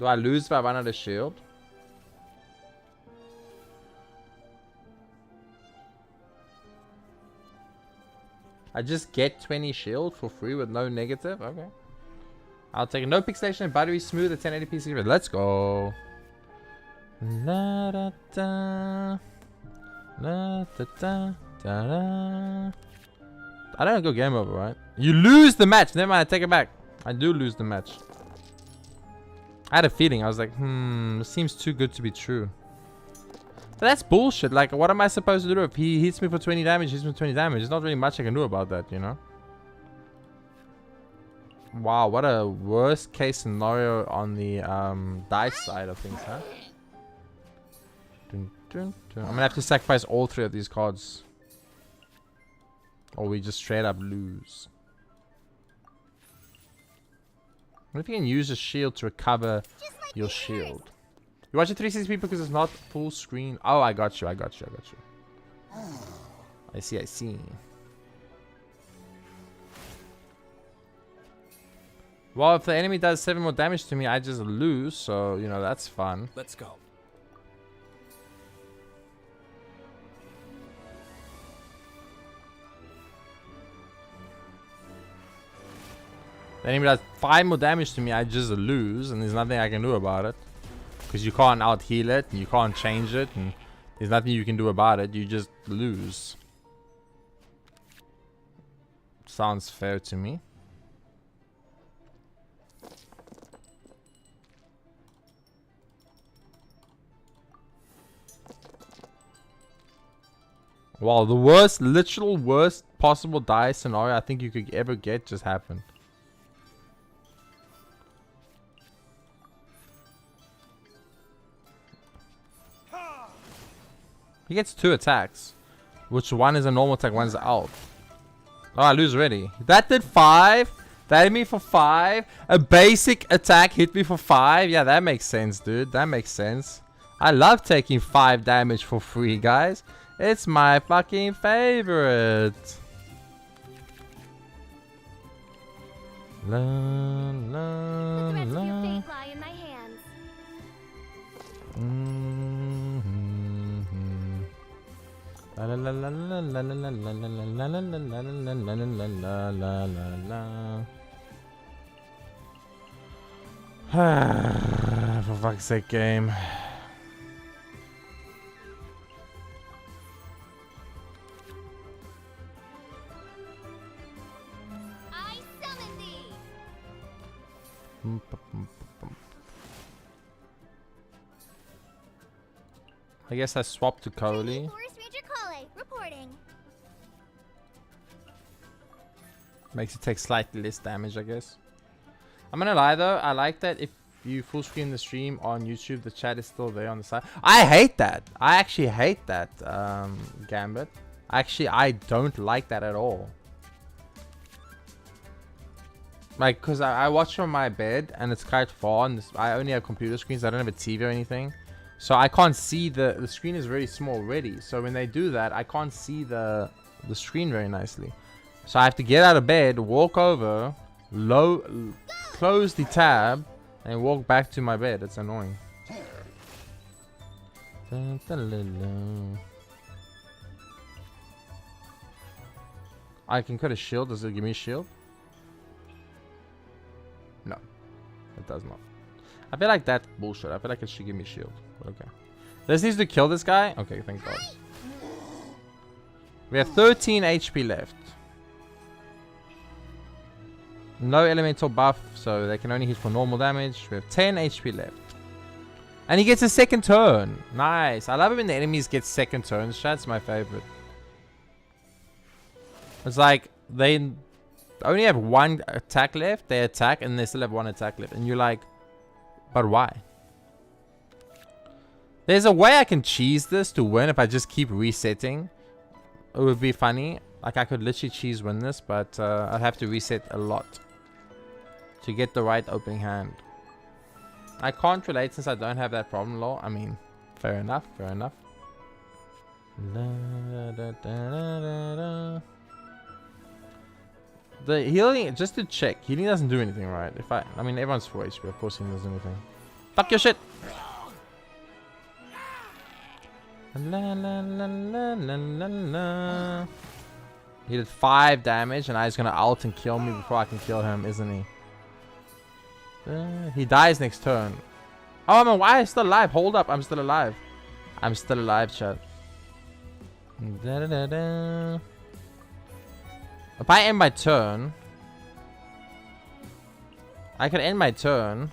S1: Do I lose if I run out of shield? I just get 20 shield for free with no negative? Okay. I'll take no pixelation, buttery smooth at 1080p secret. Let's go. La da da. La da da da. I don't go game over, right? You lose the match. Never mind, I take it back. I do lose the match. I had a feeling. I was like, this seems too good to be true. But that's bullshit. Like, what am I supposed to do? If he hits me for 20 damage, hits me for 20 damage. There's not really much I can do about that, you know? Wow, what a worst case scenario on the dice side of things, huh? Dun, dun, dun. I'm gonna have to sacrifice all three of these cards. Or we just straight up lose. What if you can use a shield to recover like your shield? You watch it 360p because it's not full screen. Oh, I got you. I got you. I got you. I see. I see. Well, if the enemy does 7 more damage to me, I just lose. So, you know, that's fun.
S3: Let's go.
S1: The enemy does 5 more damage to me, I just lose. And there's nothing I can do about it. Because you can't out heal it. And you can't change it. And there's nothing you can do about it. You just lose. Sounds fair to me. Wow, the worst, literal worst possible die scenario I think you could ever get just happened. He gets 2 attacks. Which one is a normal attack, one's out. Oh, I lose already. That did 5. That hit me for 5. A basic attack hit me for 5. Yeah, that makes sense, dude. That makes sense. I love taking 5 damage for free, guys. It's my fucking favorite. La, la,
S2: the threads
S1: la.
S2: of your fate lie in my hands.
S1: La la la la la la la la la la la la la la la. For fuck's sake, game.
S2: I summon thee.
S1: I guess I swapped to Coley.
S2: Forest Ranger Cole reporting.
S1: Makes it take slightly less damage, I guess. I'm gonna lie though, I like that if you full screen the stream on YouTube, the chat is still there on the side. I hate that. I actually hate that, Gambit. Actually, I don't like that at all. Like, cause I watch from my bed and it's quite far, and I only have computer screens. I don't have a TV or anything, so I can't see the screen is very small already. So when they do that, I can't see the screen very nicely. So I have to get out of bed, walk over, close the tab and walk back to my bed. It's annoying. Dun, dun, dun, dun. I can cut a shield. Does it give me a shield? No, it does not. I feel like that's bullshit. I feel like it should give me a shield. But okay. This needs to kill this guy. Okay, thank God. We have 13 HP left. No elemental buff, so they can only hit for normal damage. We have 10 HP left. And he gets a second turn. Nice. I love it when the enemies get second turns. That's my favorite. It's like they only have one attack left. They attack and they still have one attack left. And you're like, but why? There's a way I can cheese this to win if I just keep resetting. It would be funny. Like I could literally cheese win this, but I'd have to reset a lot to get the right opening hand. I can't relate since I don't have that problem, lol. I mean, fair enough, fair enough. The healing, just to check, healing doesn't do anything, right? If I mean, everyone's 4 HP, of course healing doesn't do anything. Fuck your shit! La, la, la, la, la, la, la. He did 5 damage, and now he's gonna ult and kill me before I can kill him, isn't he? He dies next turn. Oh, man, why am I still alive? Hold up, I'm still alive. I'm still alive, chat. Da, da, da, da. If I end my turn, I could end my turn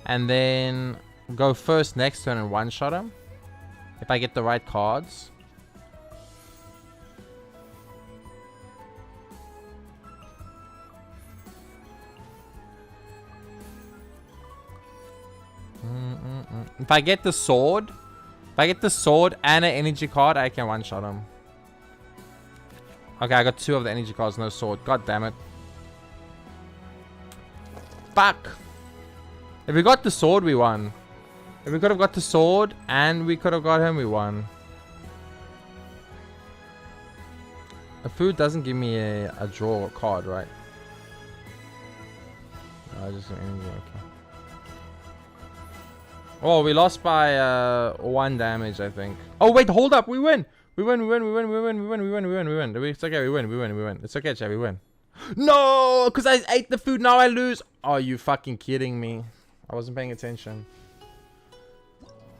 S1: and then go first next turn and one-shot him if I get the right cards. If I get the sword, and an energy card, I can one-shot him. Okay, I got 2 of the energy cards, no sword. God damn it. Fuck. If we got the sword, we won. If we could have got the sword and we could have got him, we won. A food doesn't give me a draw card, right? No, just an energy, okay. Oh, we lost by 1 damage, I think. Oh, wait, hold up. We win. We win. It's okay, we win. It's okay, chat, we win. No, because I ate the food, now I lose. Are you fucking kidding me? I wasn't paying attention.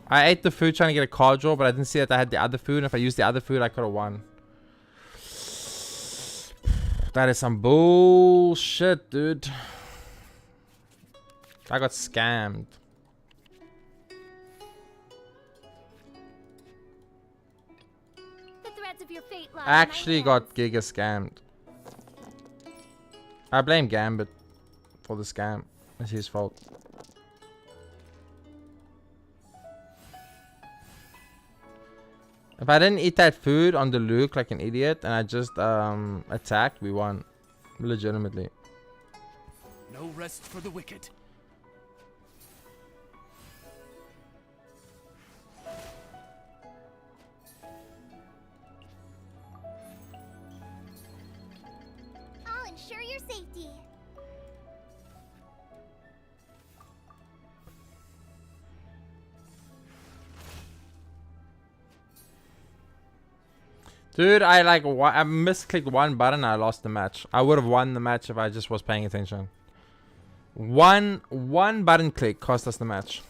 S1: I ate the food trying to get a card draw, but I didn't see that I had the other food. And if I used the other food, I could have won. That is some bullshit, dude. I got scammed.
S2: Of your fate lie
S1: I actually got giga scammed. I blame Gambit for the scam. It's his fault. If I didn't eat that food on the Luke like an idiot and I just attacked, we won. Legitimately.
S3: No rest for the wicked.
S2: Ensure your safety.
S1: Dude, I misclicked one button and I lost the match. I would have won the match if I just was paying attention. One button click cost us the match.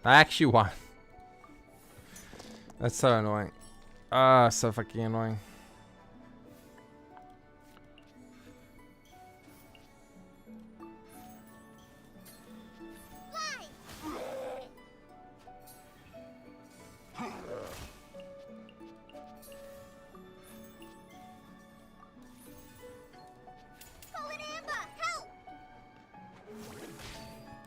S1: I actually won. That's so annoying. Ah, so fucking annoying.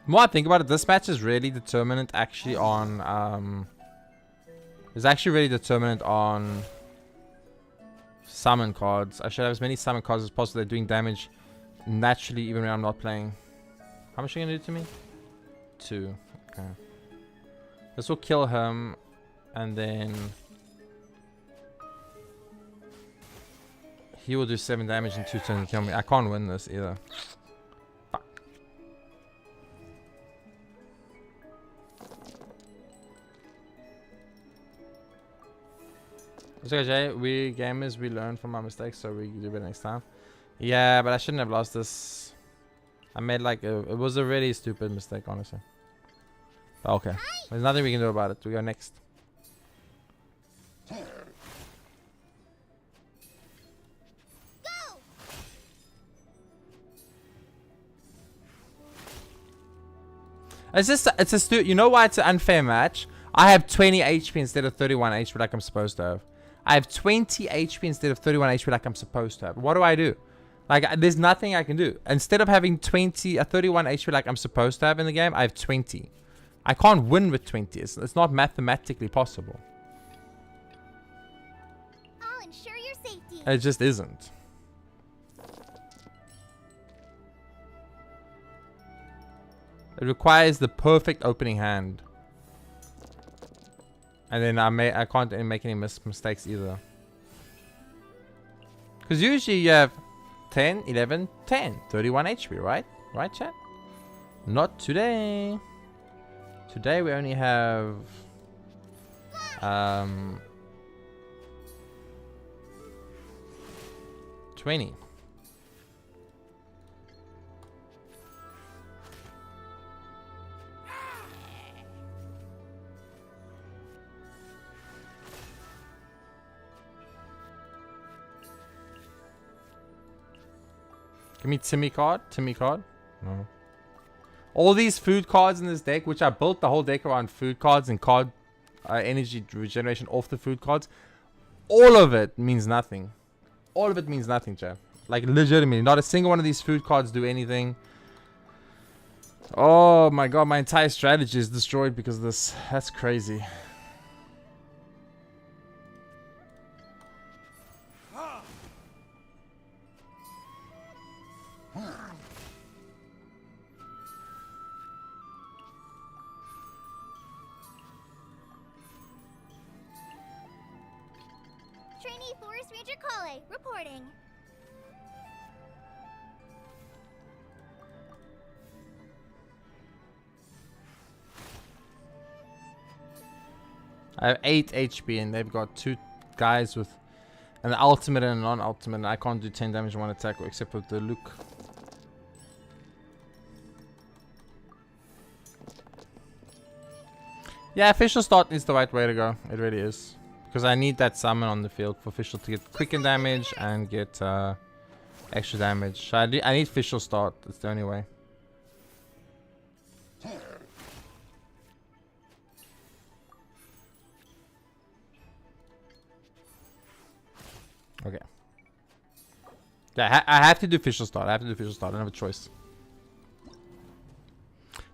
S1: The more I think about it, this match is really determinant actually on is actually really determinant on summon cards. I should have as many summon cards as possible. They're doing damage naturally even when I'm not playing. How much are you gonna do to me? 2. Okay. This will kill him and then He will do 7 damage in 2 turns and kill me. I can't win this either. Fuck. It's okay, Jay. We gamers, we learn from our mistakes, so we do better next time. Yeah, but I shouldn't have lost this. I made like it was a really stupid mistake, honestly. But okay, there's nothing we can do about it. We go next. It's a you know why it's an unfair match? I have 20 HP instead of 31 HP like I'm supposed to have. I have 20 HP instead of 31 HP like I'm supposed to have. What do? Like, there's nothing I can do. Instead of having 31 HP like I'm supposed to have in the game, I have 20. I can't win with 20. It's not mathematically possible.
S2: I'll ensure your safety.
S1: It just isn't. It requires the perfect opening hand. And then I can't make any mistakes either. Because usually you have 10, 11, 10. 31 HP, right? Right, chat? Not today. Today we only have... 20. Give me Timmy card. Timmy card. No. All these food cards in this deck, which I built the whole deck around food cards and card energy regeneration off the food cards. All of it means nothing. All of it means nothing, chat. Like, legitimately. Not a single one of these food cards do anything. Oh my god, my entire strategy is destroyed because of this. That's crazy.
S2: Trainee Forest Ranger Kale, reporting.
S1: I have 8 HP and they've got 2 guys with an ultimate and a non-ultimate, and I can't do 10 damage in one attack except with the Luke. Yeah, official start is the right way to go. It really is. Because I need that summon on the field for official to get quicken damage and get extra damage. So I need official start. That's the only way. Okay. Yeah, I have to do official start. I have to do official start. I don't have a choice.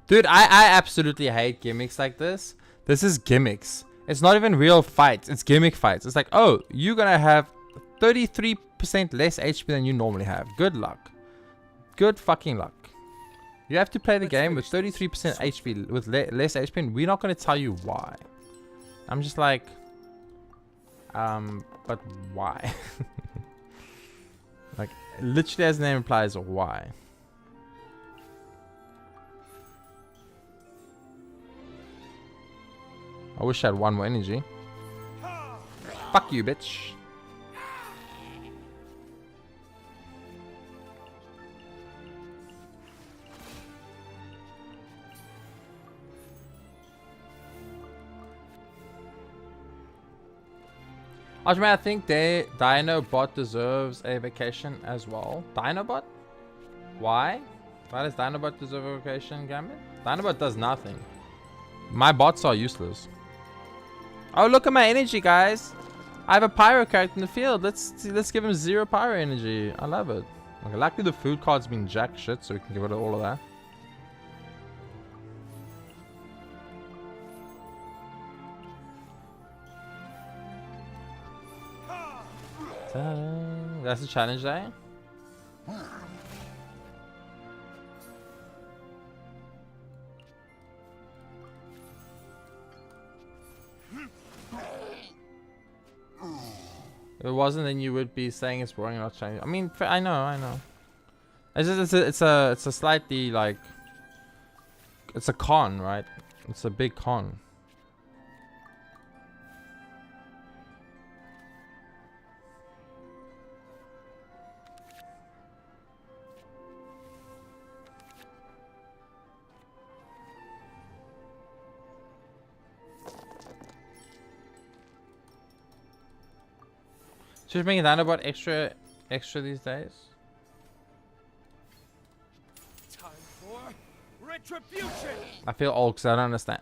S1: Dude, I absolutely hate gimmicks like this. This is gimmicks. It's not even real fights. It's gimmick fights. It's like, oh, you're going to have 33% less HP than you normally have. Good luck. Good fucking luck. You have to play the game with 33% HP, with less HP, and we're not going to tell you why. I'm just like, but why? Like, literally as the name implies, why? I wish I had one more energy. Fuck you, bitch. I think Dinobot deserves a vacation as well. Dinobot? Why? Why does Dinobot deserve a vacation, Gambit? Dinobot does nothing. My bots are useless. Oh, look at my energy, guys. I have a pyro character in the field. Let's give him 0 pyro energy. I love it. Okay, luckily the food card's been jack shit, so we can get rid of all of that. That's the challenge day. If it wasn't, then you would be saying it's boring and not shiny. I mean, I know. It's just it's a slightly like it's a con, right? It's a big con. Should we make it about extra these days?
S3: Time for retribution.
S1: I feel old because I don't understand.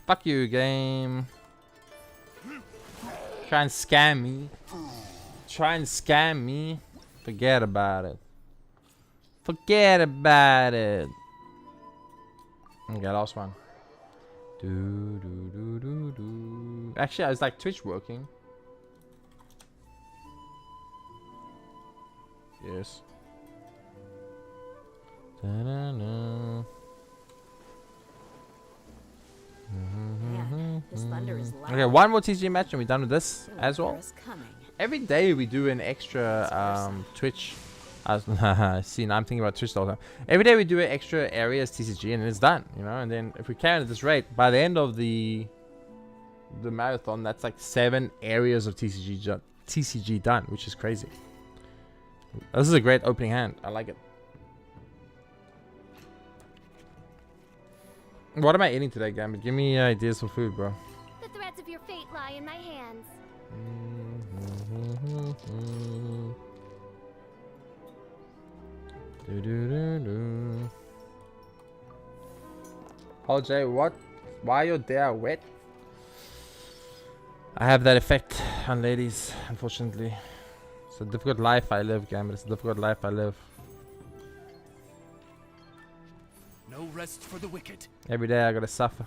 S1: Fuck you, game. Try and scam me. Try and scam me. Forget about it. Forget about it. Okay, last one. Actually, I was like Twitch working. Yes.
S2: Man, this thunder is loud.
S1: Okay, one more TCG match and we're done with this as well.
S2: Winter is coming.
S1: Every day we do an extra Twitch. See, now I'm thinking about Twitch all the time. Every day we do an extra areas TCG and it's done, you know. And then if we carry at this rate, by the end of the marathon, that's like 7 areas of TCG done, which is crazy. This is a great opening hand. I like it. What am I eating today, Gambit? Give me ideas for food, bro.
S4: The threads of your fate lie in my hands.
S1: Oh, Jay, what? Why your hair wet? I have that effect on ladies, unfortunately. It's a difficult life I live, Gambit. It's a difficult life I live.
S3: No rest for the wicked.
S1: Every day I gotta suffer.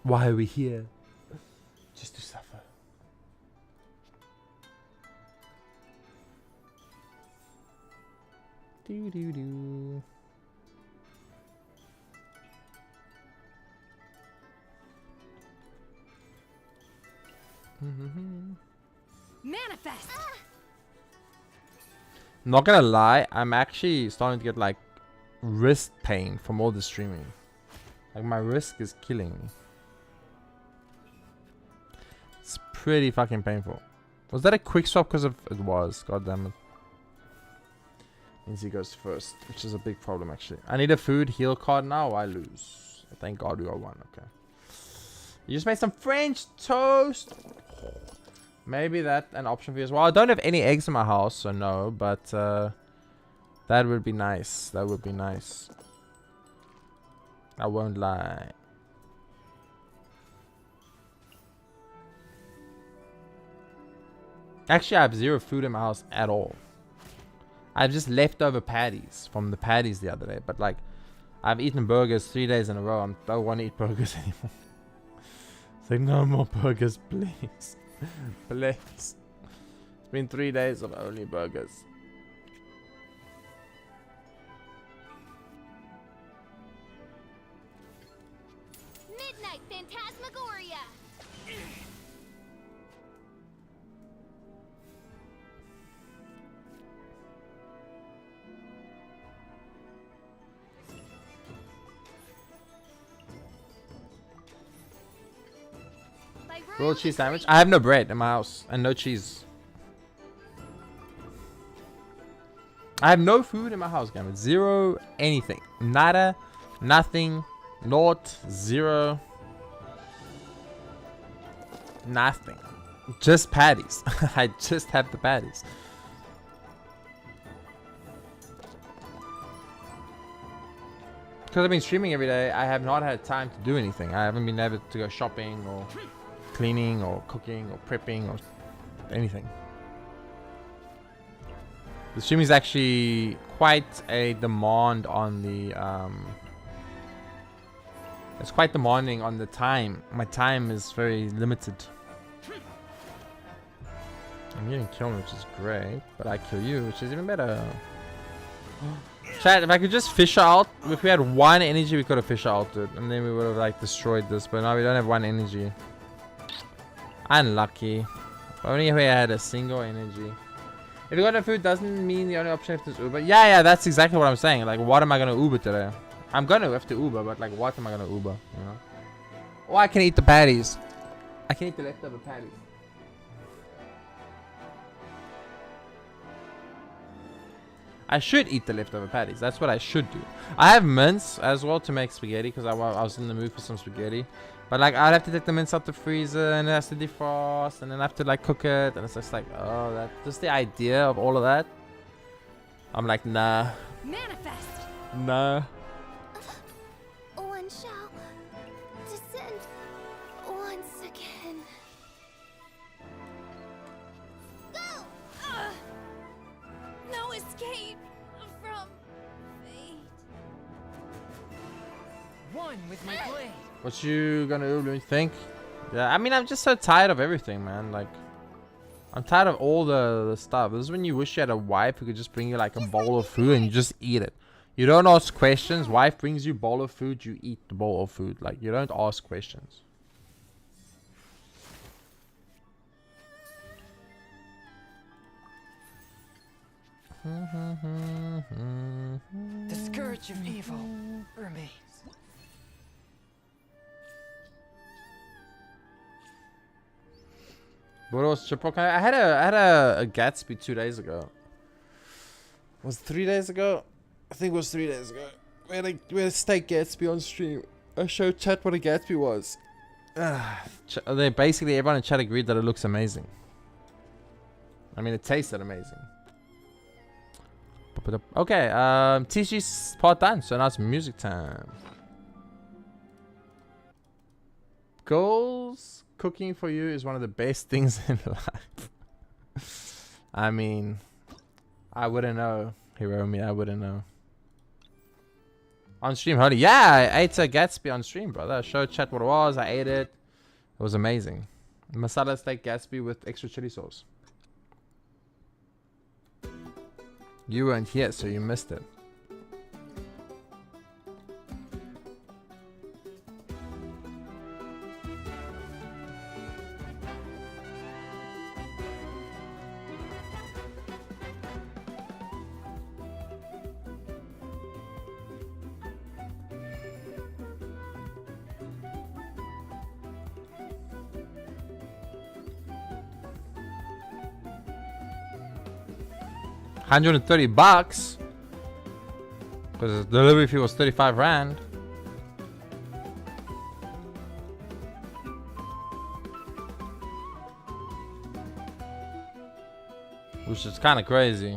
S1: Why are we here? Just to suffer. Do do do.
S2: Manifest.
S1: Not gonna lie, I'm actually starting to get like wrist pain from all the streaming. Like my wrist is killing me. It's pretty fucking painful. Was that a quick swap? Because of it was. God damn it. Means he goes first, which is a big problem actually. I need a food heal card now. I lose. Thank God we got one. Okay. You just made some French toast. Maybe that an option for you as well. I don't have any eggs in my house, so no. But that would be nice. That would be nice. I won't lie. Actually, I have 0 food in my house at all. I have just leftover patties from the patties the other day. But like, I've eaten burgers 3 days in a row. I don't want to eat burgers anymore. It's like, no more burgers, please. Please. It's been 3 days of only burgers.
S4: Midnight Phantasmagoria.
S1: Grilled cheese sandwich. I have no bread in my house and no cheese. I have no food in my house, Gambit. 0 anything. Nada. Nothing. Naught. 0. Nothing. Just patties. I just have the patties. Because I've been streaming every day, I have not had time to do anything. I haven't been able to go shopping or cleaning or cooking or prepping or anything. The stream is actually quite a demand on the it's quite demanding on the time. My time is very limited. I'm getting killed, which is great, but I kill you, which is even better. Chat, if I could just fish her out, if we had one energy, we could have fish her out, dude. And then we would have, like, destroyed this. But now we don't have one energy. Unlucky. Only if we had a single energy. If you got no food, doesn't mean the only option is Uber. Yeah, that's exactly what I'm saying. Like, what am I going to Uber today? I'm going to have to Uber, but, like, what am I going to Uber? You know? Or I can eat the patties. I can eat the leftover patties. I should eat the leftover patties. That's what I should do. I have mince as well to make spaghetti because I was in the mood for some spaghetti. But like I'd have to take the mince out the freezer and it has to defrost and then I have to like cook it and it's just like, oh, that just the idea of all of that. I'm like, nah.
S2: Manifest.
S1: Nah.
S4: One shall descend once again. Go!
S2: No escape from fate.
S3: One with my blade.
S1: What you gonna do, you think? Yeah, I mean, I'm just so tired of everything, man. Like, I'm tired of all the stuff. This is when you wish you had a wife who could just bring you like a bowl of food and you just eat it. You don't ask questions. Wife brings you a bowl of food, you eat the bowl of food. Like, you don't ask questions.
S3: The scourge of evil remains.
S1: What else? Chipotle? I had a Gatsby 2 days ago. Was it 3 days ago? I think it was 3 days ago. We had a steak Gatsby on stream. I showed chat what a Gatsby was. They basically everyone in chat agreed that it looks amazing. I mean, it tasted amazing. Okay, TG's part done, so now it's music time. Goals. Cooking for you is one of the best things in life. I mean, I wouldn't know, Hiromi. I wouldn't know. On stream, holy. Yeah, I ate a Gatsby on stream, brother. I showed chat what it was. I ate it. It was amazing. Masala steak Gatsby with extra chili sauce. You weren't here, so you missed it. $130 because the delivery fee was 35 rand. Which is kind of crazy.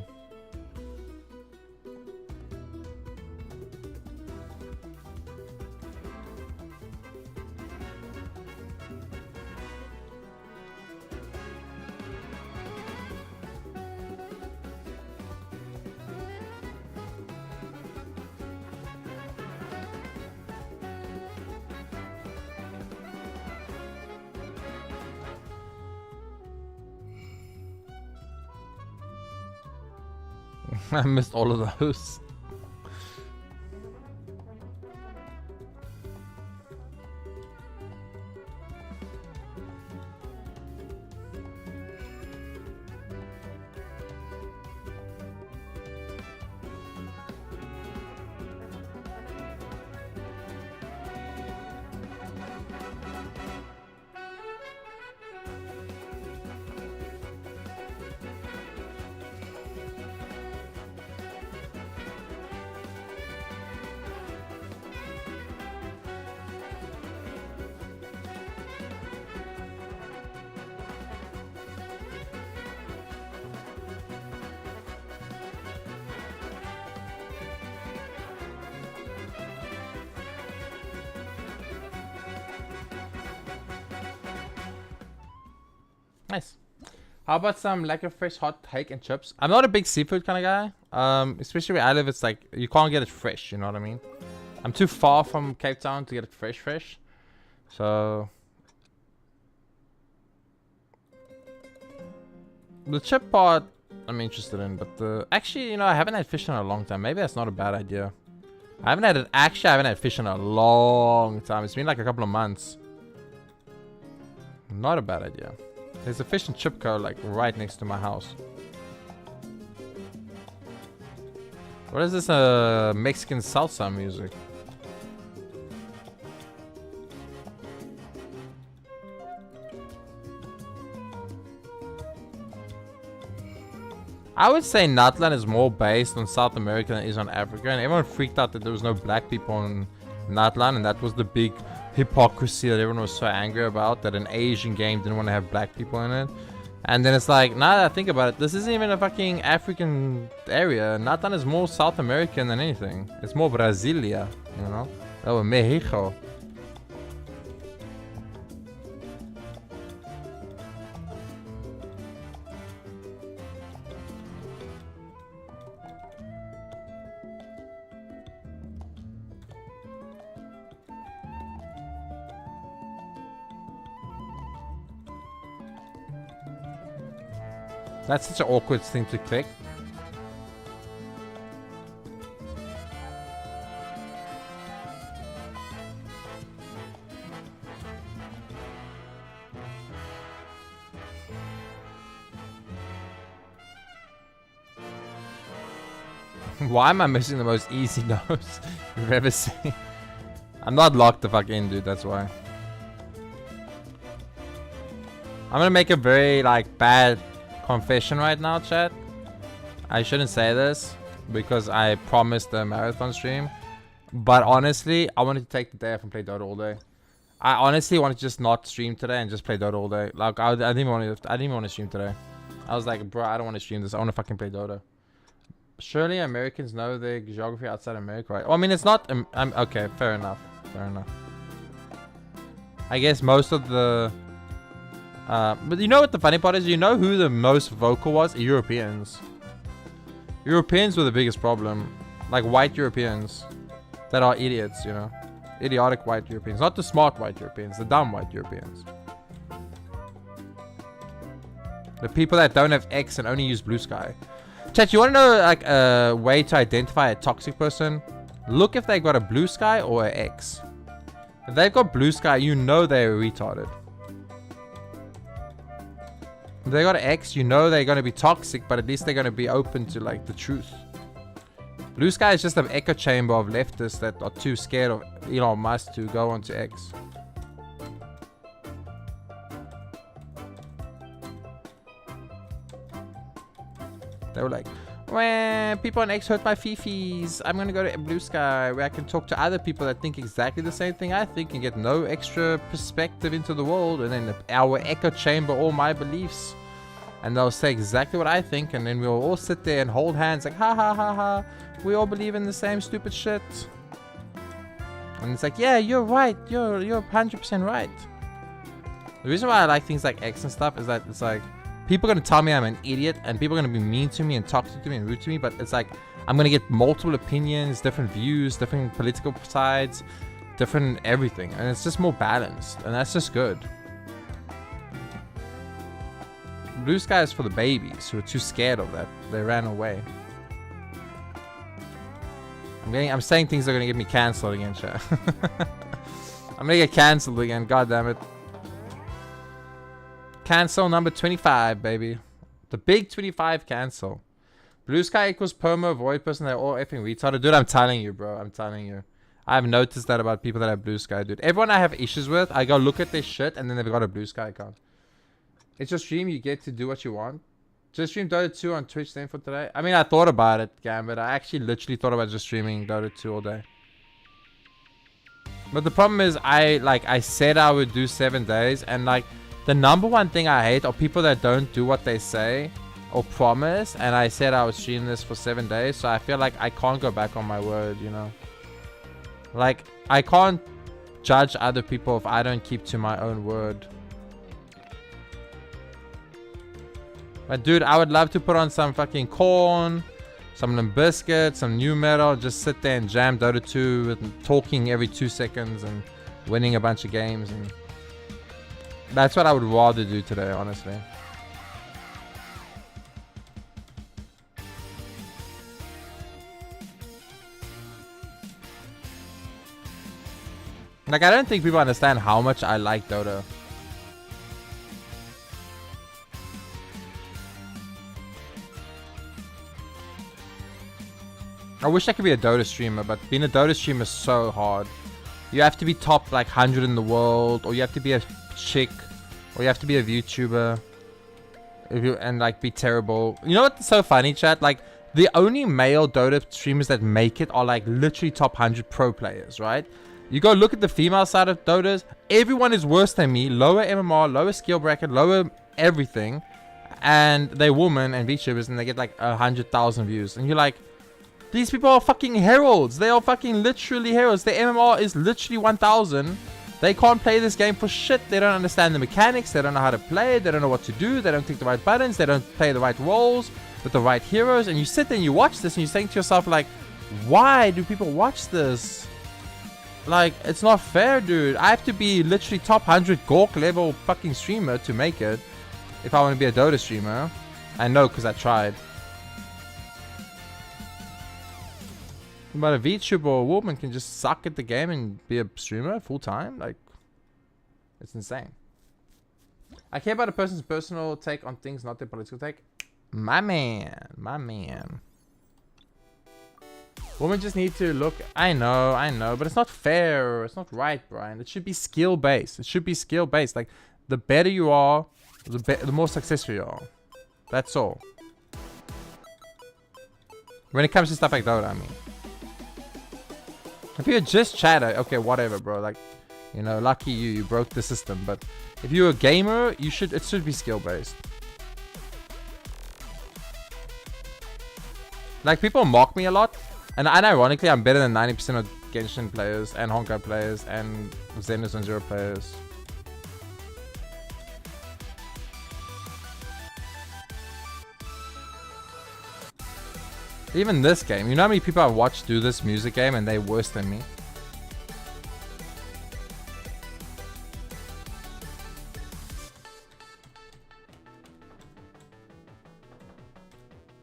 S1: I missed all of those. Nice. How about some like a fresh hot hake and chips? I'm not a big seafood kind of guy. Especially where I live, it's like you can't get it fresh. You know what I mean? I'm too far from Cape Town to get it fresh. So the chip part, I'm interested in. But actually, you know, I haven't had fish in a long time. Maybe that's not a bad idea. I haven't had fish in a long time. It's been like a couple of months. Not a bad idea. There's a fish and chip co like right next to my house. What is this Mexican salsa music? I would say Nutland is more based on South America than it is on Africa, and everyone freaked out that there was no black people in Nutland, and that was the big hypocrisy that everyone was so angry about, that an Asian game didn't want to have black people in it. And then it's like, now that I think about it, this isn't even a fucking African area. Nutland is more South American than anything. It's more Brasilia, you know? Oh, Mexico. That's such an awkward thing to click. Why am I missing the most easy nose you've ever seen? I'm not locked the fuck in, dude, that's why. I'm gonna make a very like bad confession right now, chat. I shouldn't say this because I promised a marathon stream, but honestly, I wanted to take the day off and play Dota all day. I honestly wanted to just not stream today and just play Dota all day. Like I didn't even want to stream today. I was like, bro, I don't want to stream this. I want to fucking play Dota. Surely Americans know their geography outside America, right? Well, I mean, it's not. I'm okay. Fair enough. Fair enough. I guess most of the. But you know what the funny part is? You know who the most vocal was? Europeans. Europeans were the biggest problem. Like white Europeans that are idiots, you know. Idiotic white Europeans. Not the smart white Europeans. The dumb white Europeans. The people that don't have X and only use blue sky. Chat, you want to know like a way to identify a toxic person? Look if they got a blue sky or an X. If they've got blue sky, you know they're retarded. If they got an X, you know they're going to be toxic, but at least they're going to be open to like the truth. Blue sky is just an echo chamber of leftists that are too scared of Elon Musk to go onto X. They were like, when people on X hurt my fifis, I'm going to go to blue sky where I can talk to other people that think exactly the same thing I think and get no extra perspective into the world, and then our echo chamber all my beliefs, and they'll say exactly what I think, and then we'll all sit there and hold hands like, ha ha ha ha, we all believe in the same stupid shit. And it's like, yeah, you're right, you're 100% right. The reason why I like things like X and stuff is that it's like, people are going to tell me I'm an idiot, and people are going to be mean to me and toxic to me and rude to me, but it's like, I'm going to get multiple opinions, different views, different political sides, different everything, and it's just more balanced, and that's just good. Blue sky is for the babies who are too scared of that. They ran away. I'm saying things that are going to get me cancelled again, chat. I'm going to get cancelled again, god damn it. Cancel number 25, baby. The big 25 cancel. Blue sky equals perma void person. They're all effing retarded. Dude, I'm telling you, bro. I'm telling you. I've noticed that about people that have blue sky, dude. Everyone I have issues with, I go look at their shit and then they've got a blue sky account. It's your stream. You get to do what you want. Just stream Dota 2 on Twitch then for today. I mean, I thought about it, Gambit. I actually literally thought about just streaming Dota 2 all day. But the problem is, I said I would do 7 days, and like, the number one thing I hate are people that don't do what they say or promise, and I said I would stream this for 7 days, so I feel like I can't go back on my word, you know? Like, I can't judge other people if I don't keep to my own word. But dude, I would love to put on some fucking corn, some Limp Bizkit, some new metal, just sit there and jam Dota 2 with talking every 2 seconds and winning a bunch of games, and that's what I would rather do today, honestly. Like, I don't think people understand how much I like Dota. I wish I could be a Dota streamer, but being a Dota streamer is so hard. You have to be top like 100 in the world, or you have to be a chick, or you have to be a VTuber, and like be terrible. You know what's so funny, chat? Like, the only male Dota streamers that make it are like literally top 100 pro players, right? You go look at the female side of Dotas, everyone is worse than me, lower MMR, lower skill bracket, lower everything, and they're women and VTubers, and they get like 100,000 views, and you're like, these people are fucking heralds. They are fucking literally heralds. Their MMR is literally 1,000. They can't play this game for shit. They don't understand the mechanics. They don't know how to play. They don't know what to do. They don't click the right buttons. They don't play the right roles with the right heroes. And you sit there and you watch this and you think to yourself, like, why do people watch this? Like, it's not fair, dude. I have to be literally top 100 Gork level fucking streamer to make it if I want to be a Dota streamer. I know, because I tried. But a VTuber or a woman can just suck at the game and be a streamer full time. Like, it's insane. I care about a person's personal take on things, not their political take. My man, my man. Women just need to look. I know, but it's not fair. It's not right, Brian. It should be skill based. It should be skill based. Like, the better you are, the more successful you are. That's all. When it comes to stuff like Dota, I mean. If you're just chatter, okay, whatever, bro. Like, you know, lucky you broke the system. But if you're a gamer, it should be skill based. Like, people mock me a lot, and ironically, I'm better than 90% of Genshin players and Honkai players and Zenith and Zero players. Even this game, you know how many people I've watched do this music game and they're worse than me?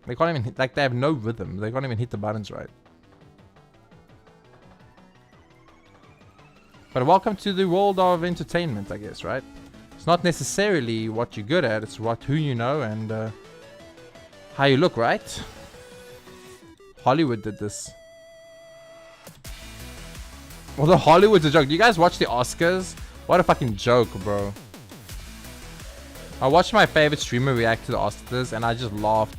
S1: They can't even hit, like, they have no rhythm. They can't even hit the buttons right. But welcome to the world of entertainment, I guess, right? It's not necessarily what you're good at, it's who you know and how you look, right? Hollywood did this. Although Hollywood's a joke. Do you guys watch the Oscars? What a fucking joke, bro. I watched my favorite streamer react to the Oscars and I just laughed.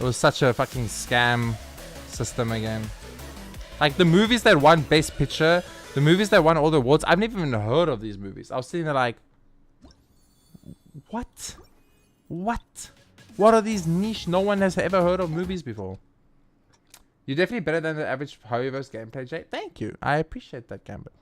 S1: It was such a fucking scam system again. Like, the movies that won Best Picture, the movies that won all the awards, I've never even heard of these movies. I was sitting there like, what? What? What are these niche, no one has ever heard of movies before? You're definitely better than the average Hurryverse gameplay, Jay. Thank you. I appreciate that, Gambit.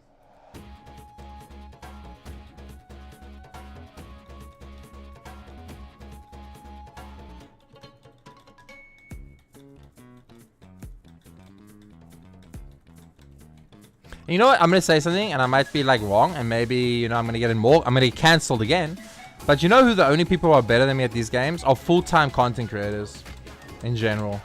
S1: And you know what? I'm going to say something and I might be like wrong and maybe, you know, I'm going to get I'm going to get cancelled again. But you know who the only people who are better than me at these games are? Full-time content creators in general.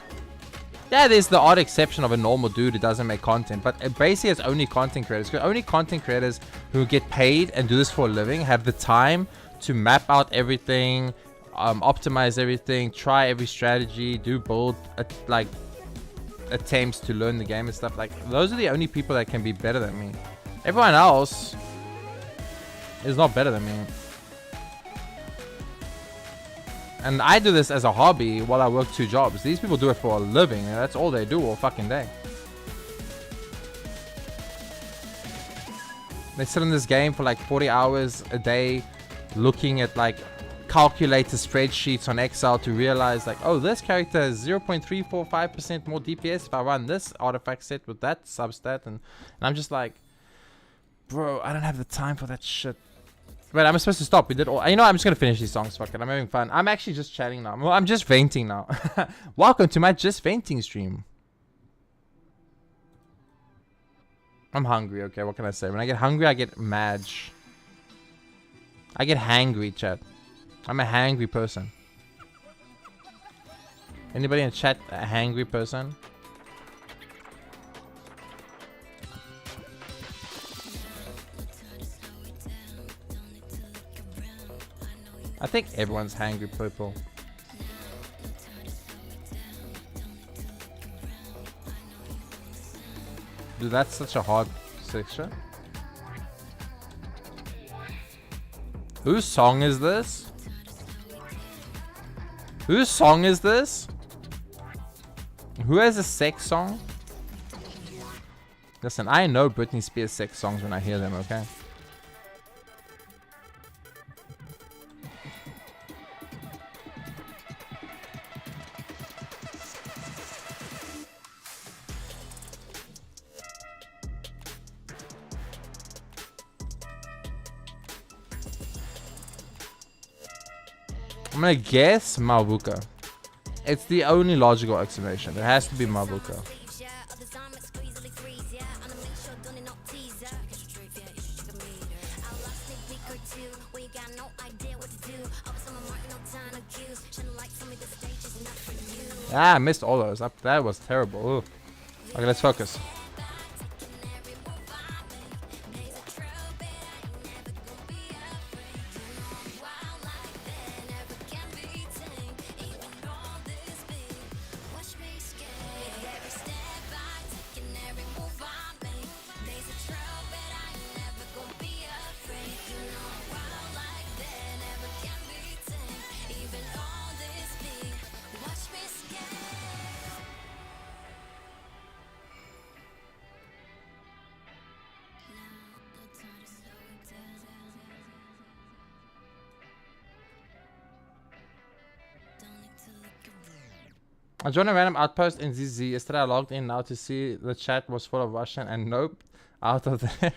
S1: Yeah, there's the odd exception of a normal dude who doesn't make content, but basically it's only content creators. Because only content creators who get paid and do this for a living have the time to map out everything, optimize everything, try every strategy, do build like attempts to learn the game and stuff. Like, those are the only people that can be better than me. Everyone else is not better than me. And I do this as a hobby while I work 2 jobs. These people do it for a living, and that's all they do all fucking day. They sit in this game for like 40 hours a day, looking at like calculator spreadsheets on Excel to realize like, oh, this character is 0.345% more DPS if I run this artifact set with that substat. And I'm just like, bro, I don't have the time for that shit. Wait, I'm supposed to stop. We did all. You know, I'm just gonna finish these songs. Fuck it. I'm having fun. I'm actually just chatting now. Well, I'm just venting now. Welcome to my just venting stream. I'm hungry. Okay, what can I say? When I get hungry, I get mad. I get hangry, chat. I'm a hangry person. Anybody in chat a hangry person? I think everyone's hangry purple. Dude, that's such a hard section. Whose song is this? Whose song is this? Who has a sex song? Listen, I know Britney Spears sex songs when I hear them, okay? I'm gonna guess Mabuka. It's the only logical explanation. It has to be Mabuka. Ah, I missed all those. That was terrible. Ooh. Okay, let's focus. I joined a random outpost in ZZ. Yesterday I logged in now to see the chat was full of Russian and nope, out of there.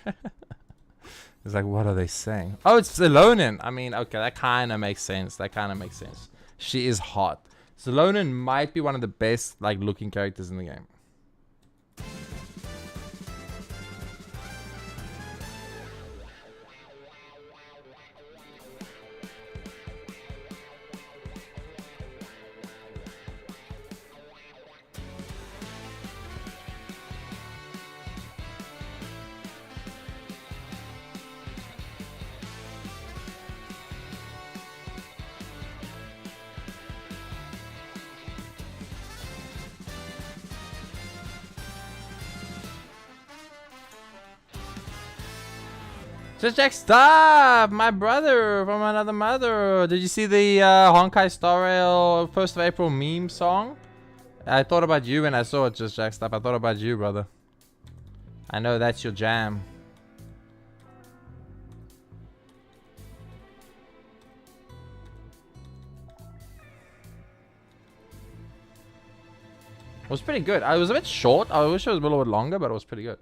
S1: It's like, what are they saying? Oh, it's Zelonin. I mean, okay, that kind of makes sense. That kind of makes sense. She is hot. Zelonin might be one of the best like looking characters in the game. Just Jack, stop! My brother from another mother. Did you see the Honkai Star Rail 1st of April meme song? I thought about you when I saw it, Just Jack, stop. I thought about you, brother. I know that's your jam. It was pretty good. I was a bit short. I wish it was a little bit longer, but it was pretty good.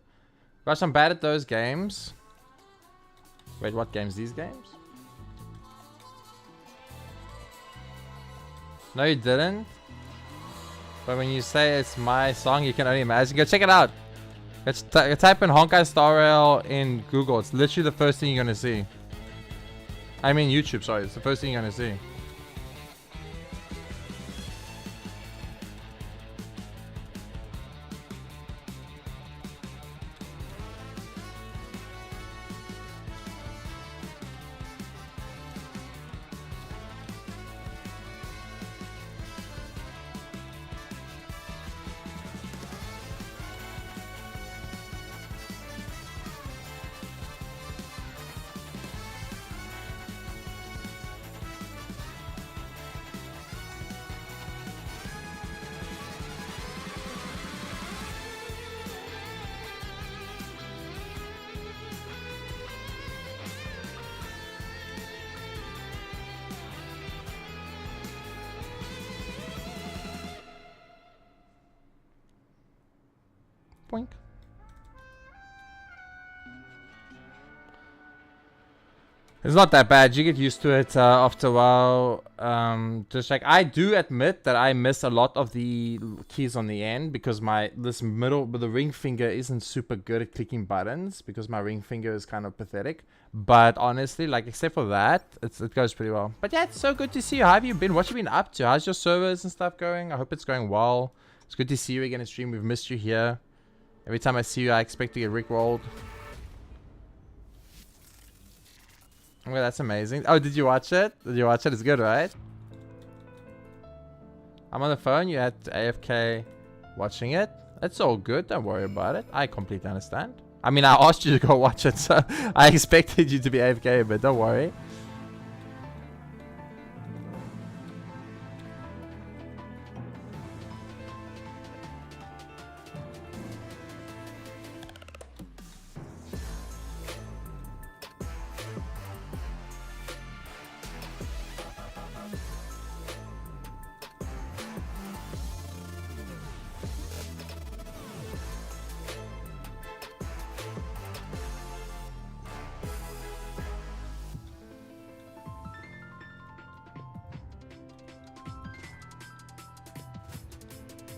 S1: Gosh, I'm bad at those games. Wait, what games? These games? No, you didn't. But when you say it's my song, you can only imagine. Go check it out. Let's type in Honkai Star Rail in Google. It's literally the first thing you're gonna see. I mean YouTube, sorry. It's the first thing you're gonna see. Boink. It's not that bad. You get used to it after a while. Just like I do admit that I miss a lot of the keys on the end because this middle, the ring finger isn't super good at clicking buttons because my ring finger is kind of pathetic. But honestly, like except for that, it goes pretty well. But yeah, it's so good to see you. How have you been? What have you been up to? How's your servers and stuff going? I hope it's going well. It's good to see you again in stream. We've missed you here. Every time I see you, I expect to get rickrolled. Okay, that's amazing. Oh, did you watch it? Did you watch it? It's good, right? I'm on the phone. You had AFK watching it. It's all good. Don't worry about it. I completely understand. I mean, I asked you to go watch it, so I expected you to be AFK, but don't worry.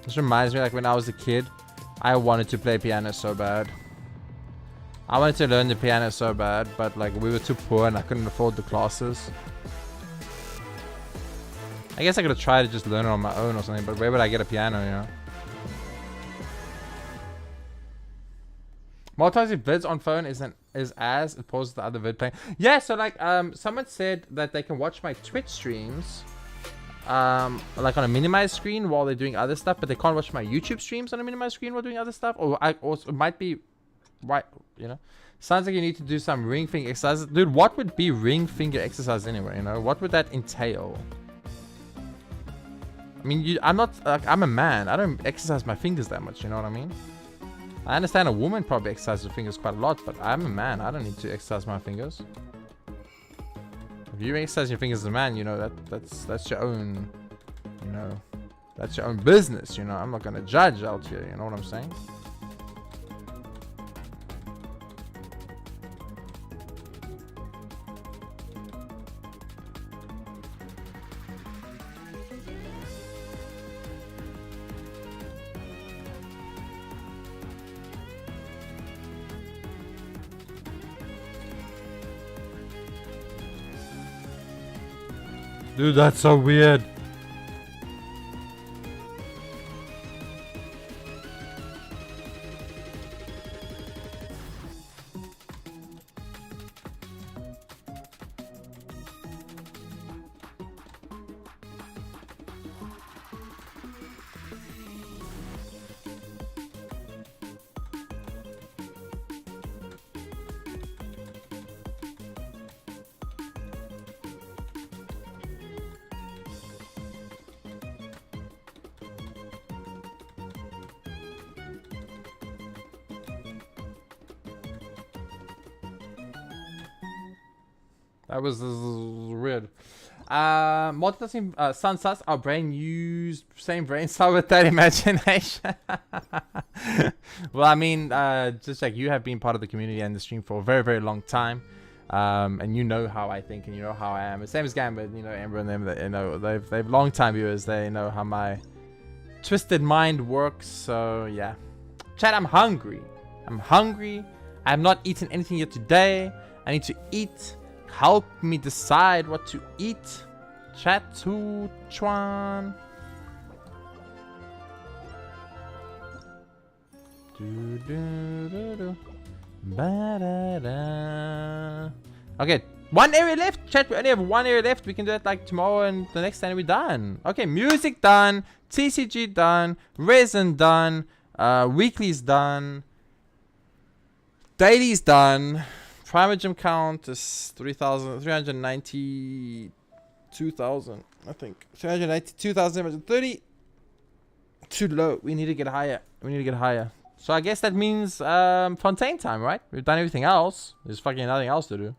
S1: This reminds me, like, when I was a kid, I wanted to play piano so bad. I wanted to learn the piano so bad, but, like, we were too poor and I couldn't afford the classes. I guess I could have tried to just learn it on my own or something, but where would I get a piano, you know? Multitasking vids on phone is as opposed to the other vid playing. Yeah, so, like, someone said that they can watch my Twitch streams like on a minimized screen while they're doing other stuff, but they can't watch my YouTube streams on a minimized screen while doing other stuff. Or it might be right, you know. Sounds like you need to do some ring finger exercises. Dude, what would be ring finger exercise anyway, you know? What would that entail? I mean, I'm not, like, I'm a man. I don't exercise my fingers that much, you know what I mean? I understand a woman probably exercises her fingers quite a lot, but I'm a man. I don't need to exercise my fingers. If you exercise your fingers as a man, you know, that's your own, you know, that's your own business, you know. I'm not gonna judge out here, you know what I'm saying? Dude, that's so weird. That was weird. Multitasking sunsets, our brain used same brain cell with that imagination. Well, I mean, just like you have been part of the community and the stream for a very, very long time. And you know how I think and you know how I am. The same as Gambit, you know, Amber and them, that, you know, they've long time viewers. They know how my twisted mind works. So yeah. Chat, I'm hungry. I'm hungry. I have not eaten anything yet today. I need to eat. Help me decide what to eat. Chat to Chuan. Okay, one area left. Chat, we only have one area left. We can do it like tomorrow and the next time we're done. Okay, music done. TCG done. Resin done. Weekly's done. Daily's done. Primogem count is 392,000, I think. 392,730. Too low. We need to get higher. We need to get higher. So I guess that means Fontaine time, right? We've done everything else. There's fucking nothing else to do.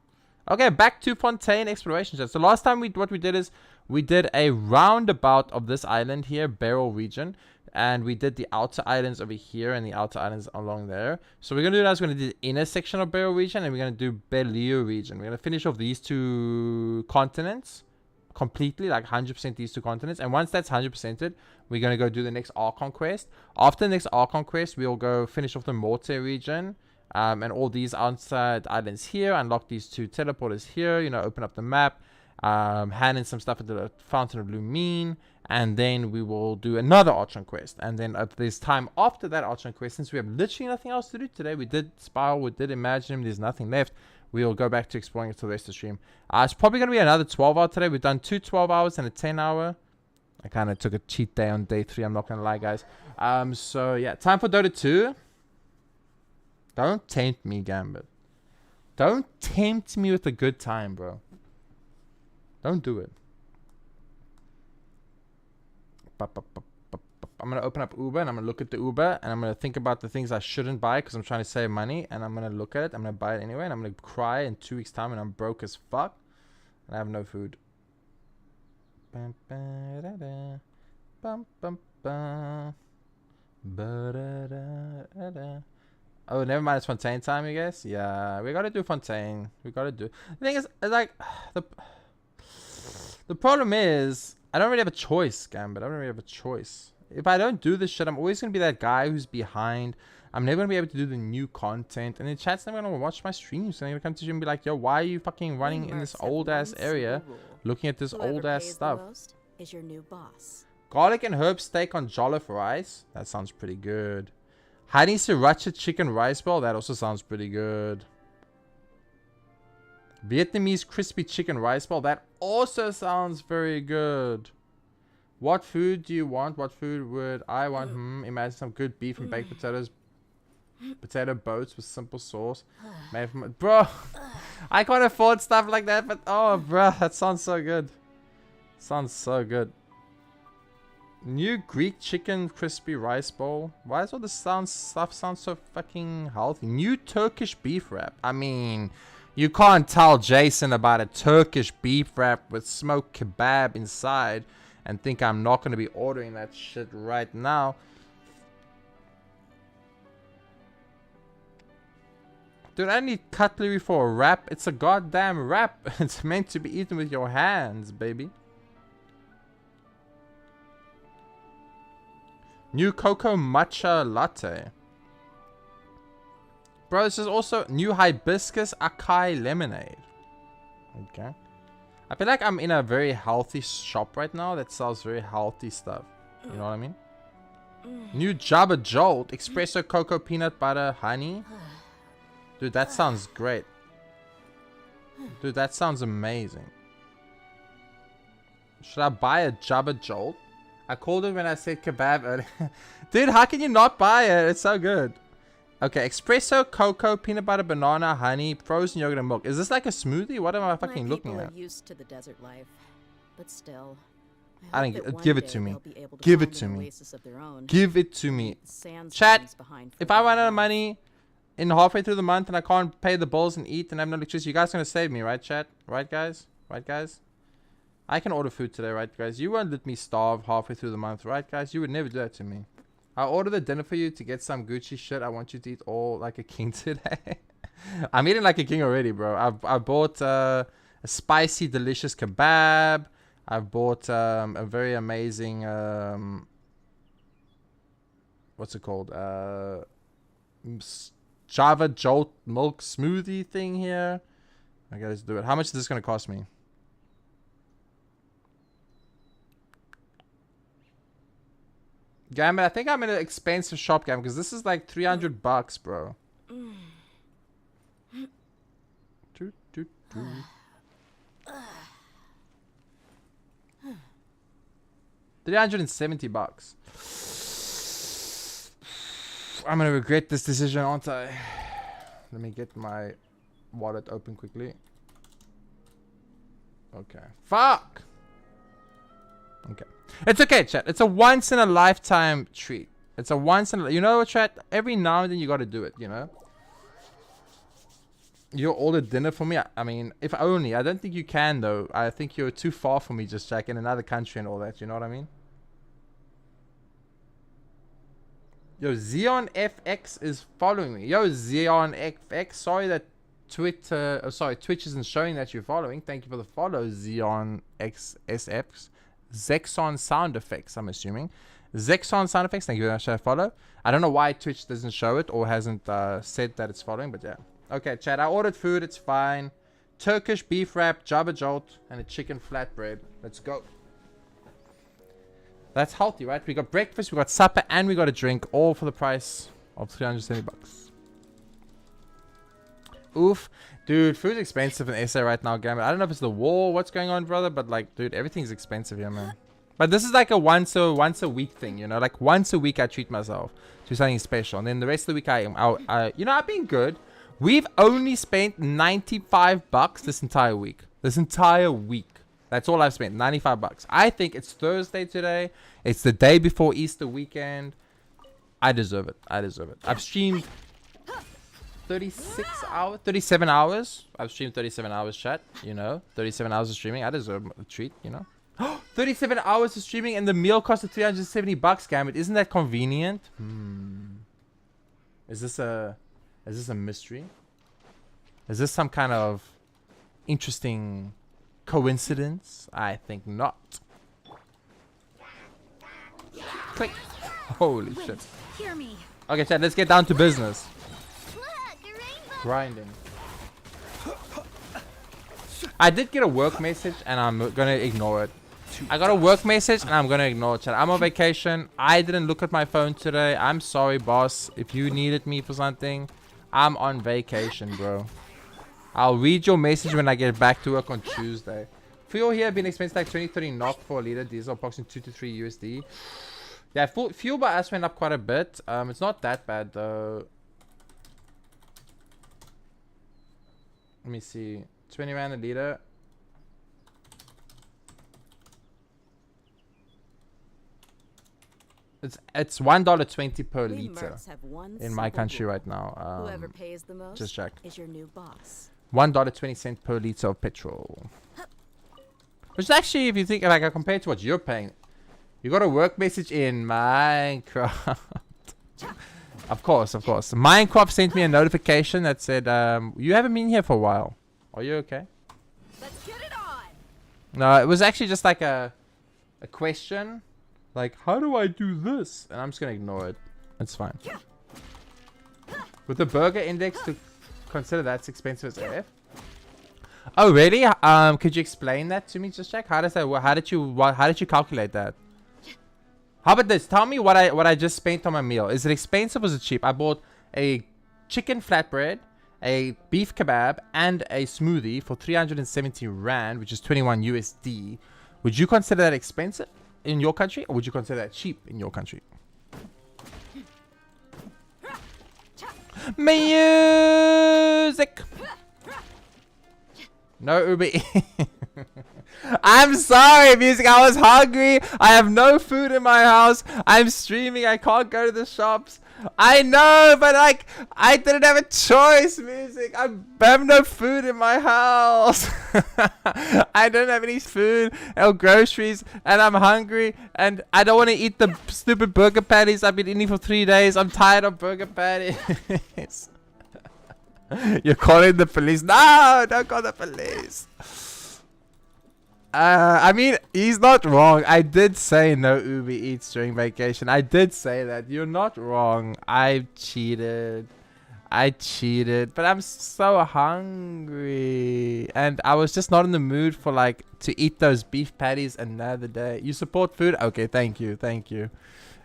S1: Okay, back to Fontaine exploration. So last time what we did is we did a roundabout of this island here, Barrel region. And we did the outer islands over here and the outer islands along there. So we're going to do now is we're going to do the inner section of Barrel region and we're going to do Bellio region. We're going to finish off these two continents completely, like 100% these two continents. And once that's 100%ed, we're going to go do the next Archon quest. After the next Archon quest, we'll go finish off the Morte region. And all these outside islands here. Unlock these two teleporters here. You know, open up the map. Hand in some stuff at the Fountain of Lumine. And then we will do another Archon quest. And then if there's time after that Archon quest, since we have literally nothing else to do today, we did Spiral, we did Imagine, there's nothing left. We'll go back to exploring it to the rest of the stream. It's probably going to be another 12 hour today. We've done 2 12 hours and a 10 hour. I kind of took a cheat day on day 3. I'm not going to lie, guys. So, yeah. Time for Dota 2. Don't tempt me, Gambit. Don't tempt me with a good time, bro. Don't do it. I'm going to open up Uber and I'm going to look at the Uber and I'm going to think about the things I shouldn't buy because I'm trying to save money, and I'm going to look at it. I'm going to buy it anyway, and I'm going to cry in 2 weeks time and I'm broke as fuck and I have no food. Oh, never mind, it's Fontaine time, you guys. Yeah, we got to do Fontaine. We got to do. The thing is, like, the problem is, I don't really have a choice, Gambit. I don't really have a choice. If I don't do this shit, I'm always going to be that guy who's behind. I'm never going to be able to do the new content. And the chat's never going to watch my streams. And they're going to come to you and be like, yo, why are you fucking running in this old-ass area looking at this old-ass stuff?
S2: Is your new boss.
S1: Garlic and herb steak on jollof rice. That sounds pretty good. Honey sriracha chicken rice bowl. That also sounds pretty good. Vietnamese crispy chicken rice bowl. That also sounds very good. What food do you want? What food would I want? Imagine some good beef and baked potatoes. Potato boats with simple sauce. Made from, bro, I can't afford stuff like that, but oh, bro, that sounds so good. Sounds so good. New Greek chicken crispy rice bowl. Why does all this stuff sound so fucking healthy? New Turkish beef wrap. I mean, you can't tell Jason about a Turkish beef wrap with smoked kebab inside and think I'm not going to be ordering that shit right now. Dude, I need cutlery for a wrap. It's a goddamn wrap. It's meant to be eaten with your hands, baby. New cocoa matcha latte. Bro, this is also new hibiscus acai lemonade. Okay. I feel like I'm in a very healthy shop right now that sells very healthy stuff. You know what I mean? New Jabba Jolt. Espresso, cocoa, peanut butter, honey. Dude, that sounds great. Dude, that sounds amazing. Should I buy a Jabba Jolt? I called it when I said kebab earlier. Dude, how can you not buy it? It's so good. Okay, espresso, cocoa, peanut butter, banana, honey, frozen yogurt, and milk. Is this like a smoothie? What am I fucking looking at?
S2: People are used to the desert life, but still.
S1: I don't give it to me. Give it to me. Give it to me. Chat, if I run out of money in halfway through the month and I can't pay the bills and eat and have no electricity, you guys are gonna save me, right, chat? Right, guys? Right, guys? I can order food today, right, guys? You won't let me starve halfway through the month, right, guys? You would never do that to me. I'll order the dinner for you to get some Gucci shit. I want you to eat all like a king today. I'm eating like a king already, bro. I bought a spicy, delicious kebab. I've bought a very amazing, what's it called? Java Jolt milk smoothie thing here. Okay, let's do it. How much is this going to cost me? Gambit, I think I'm in an expensive shop, Gambit, because this is like $300 bucks, bro. 370 bucks. I'm gonna regret this decision, aren't I? Let me get my wallet open quickly. Okay. Fuck! Okay. It's okay, chat. It's a once in a lifetime treat. It's a once in a... You know what, chat? Every now and then you gotta do it, you know? You'll order dinner for me? I mean, if only. I don't think you can, though. I think you're too far from me, just like in another country and all that. You know what I mean? Yo, Xeon FX is following me. Yo, Xeon FX. Sorry that Twitch isn't showing that you're following. Thank you for the follow, Xeon XSX. Zexon sound effects, I'm assuming. Zexon sound effects, thank you very much for follow. I don't know why Twitch doesn't show it or hasn't said that it's following, but yeah. Okay, chat, I ordered food, it's fine. Turkish beef wrap, Jabba Jolt, and a chicken flatbread. Let's go. That's healthy, right? We got breakfast, we got supper, and we got a drink, all for the price of 370 bucks. Oof. Dude, food's expensive in SA right now, Gambit. I don't know if it's the war, what's going on, brother, but like, dude, everything's expensive here, man. But this is like a once a week thing, you know? Like once a week I treat myself to something special. And then the rest of the week you know, I've been good. We've only spent 95 bucks this entire week. This entire week. That's all I've spent, 95 bucks. I think it's Thursday today. It's the day before Easter weekend. I deserve it. I deserve it. I've streamed 36 hours, 37 hours. I've streamed 37 hours, chat. You know, 37 hours of streaming. I deserve a treat, you know. 37 hours of streaming and the meal costed 370 bucks, Gambit. Isn't that convenient? Is this a mystery? Is this some kind of interesting coincidence? I think not. Click. Holy shit.
S2: Hear me.
S1: Okay, chat, let's get down to business.
S4: Look, a rainbow.
S1: Grinding. I did get a work message and I'm gonna ignore it. I got a work message and I'm gonna ignore it, chat. I'm on vacation. I didn't look at my phone today. I'm sorry, boss. If you needed me for something, I'm on vacation, bro. I'll read your message when I get back to work on Tuesday. Fuel here been expensive like 20-30 NOK for a liter. Diesel approximately 2 to 3 USD. Yeah, fuel by us went up quite a bit. It's not that bad though. Let me see. 20 rand a liter. It's $1.20 per liter in my country right now.
S2: Whoever pays the most
S1: just check.
S2: is your new boss.
S1: $1.20 per liter of petrol. Which is actually, if you think like compared to what you're paying, you got a work message in Minecraft. Of course. Minecraft sent me a notification that said, you haven't been here for a while. Are you okay?
S2: Let's get it on.
S1: No, it was actually just like a question. Like, how do I do this? And I'm just gonna ignore it. It's fine. With the burger index to consider that's expensive as AF. Oh really? Could you explain that to me? Just check. How does that work? How did you calculate that? How about this? Tell me what I just spent on my meal. Is it expensive or is it cheap? I bought a chicken flatbread, a beef kebab, and a smoothie for 370 rand, which is 21 USD. Would you consider that expensive in your country, or would you consider that cheap in your country? Music. No Uber. I'm sorry, music. I was hungry. I have no food in my house. I'm streaming. I can't go to the shops. I know, but like, I didn't have a choice, music. I have no food in my house. I don't have any food or groceries, and I'm hungry, and I don't want to eat the stupid burger patties I've been eating for 3 days. I'm tired of burger patties. You're calling the police? No, don't call the police. I mean, he's not wrong. I did say no Uber Eats during vacation. I did say that. You're not wrong. I cheated. But I'm so hungry. And I was just not in the mood for like to eat those beef patties another day. You support food? Okay, thank you.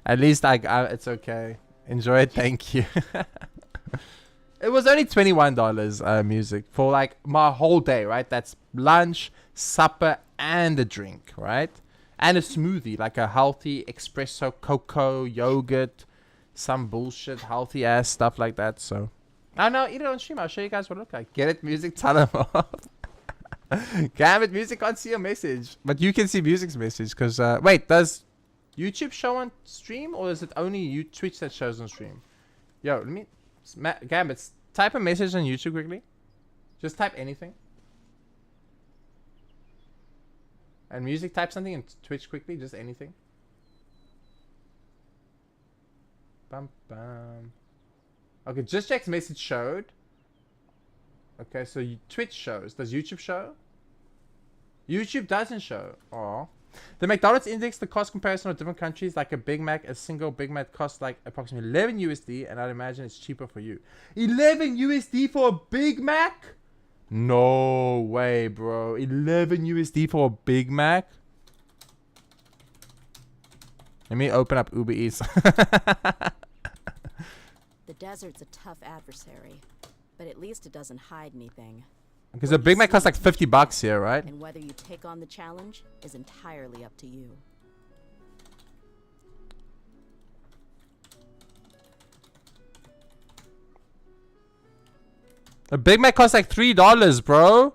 S1: At least it's okay. Enjoy it. Thank you. It was only $21 music for like my whole day, right? That's lunch, supper, and a drink, right? And a smoothie, like a healthy espresso, cocoa, yogurt, some bullshit, healthy ass stuff like that. So, no, eat it on stream. I'll show you guys what it looks like. Get it, music, tell them off. Damn it, music can't see your message, but you can see music's message. Because wait, does YouTube show on stream, or is it only Twitch that shows on stream? Yo, let me. Gambit, type a message on YouTube quickly. Just type anything. And music, type something in Twitch quickly. Just anything. Bum bum. Okay, just check's message showed. Okay, so Twitch shows. Does YouTube show? YouTube doesn't show. Oh. The McDonald's index the cost comparison of different countries, like a Big Mac. A single Big Mac costs like approximately 11 USD, and I'd imagine it's cheaper for you. 11 USD for a Big Mac? No way, bro. 11 USD for a Big Mac? Let me open up Uber Eats.
S5: The desert's a tough adversary, but at least it doesn't hide anything.
S1: Because a Big Mac costs like $50 here, right?
S5: And whether you take on the challenge is entirely up to you.
S1: A Big Mac costs like $3, bro.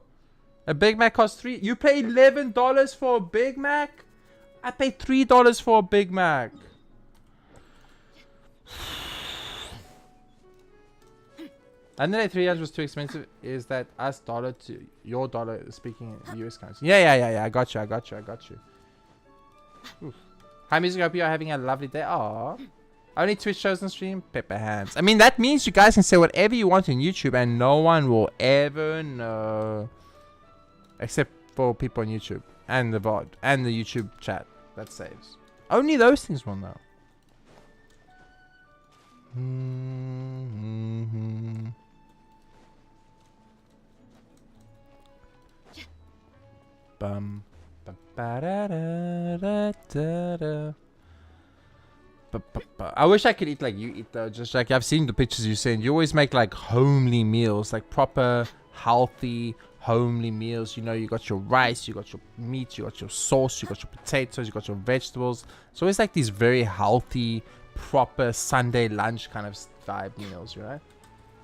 S1: A Big Mac costs $3. You pay $11 for a Big Mac? I paid $3 for a Big Mac. And then $3 was too expensive. Is that us dollar to your dollar speaking in US currency? Yeah. I got you. Oof. Hi, music. Hope you are having a lovely day. Aww. Only Twitch shows on stream. Pepper hands. I mean, that means you guys can say whatever you want on YouTube and no one will ever know. Except for people on YouTube and the VOD and the YouTube chat. That saves. Only those things will know. Bum. Ba-da-da-da-da-da. I wish I could eat like you eat though. Just like I've seen the pictures you send. You always make like homely meals, like proper healthy homely meals. You know, you got your rice, you got your meat, you got your sauce, you got your potatoes, you got your vegetables. It's always like these very healthy, proper Sunday lunch kind of vibe meals, right?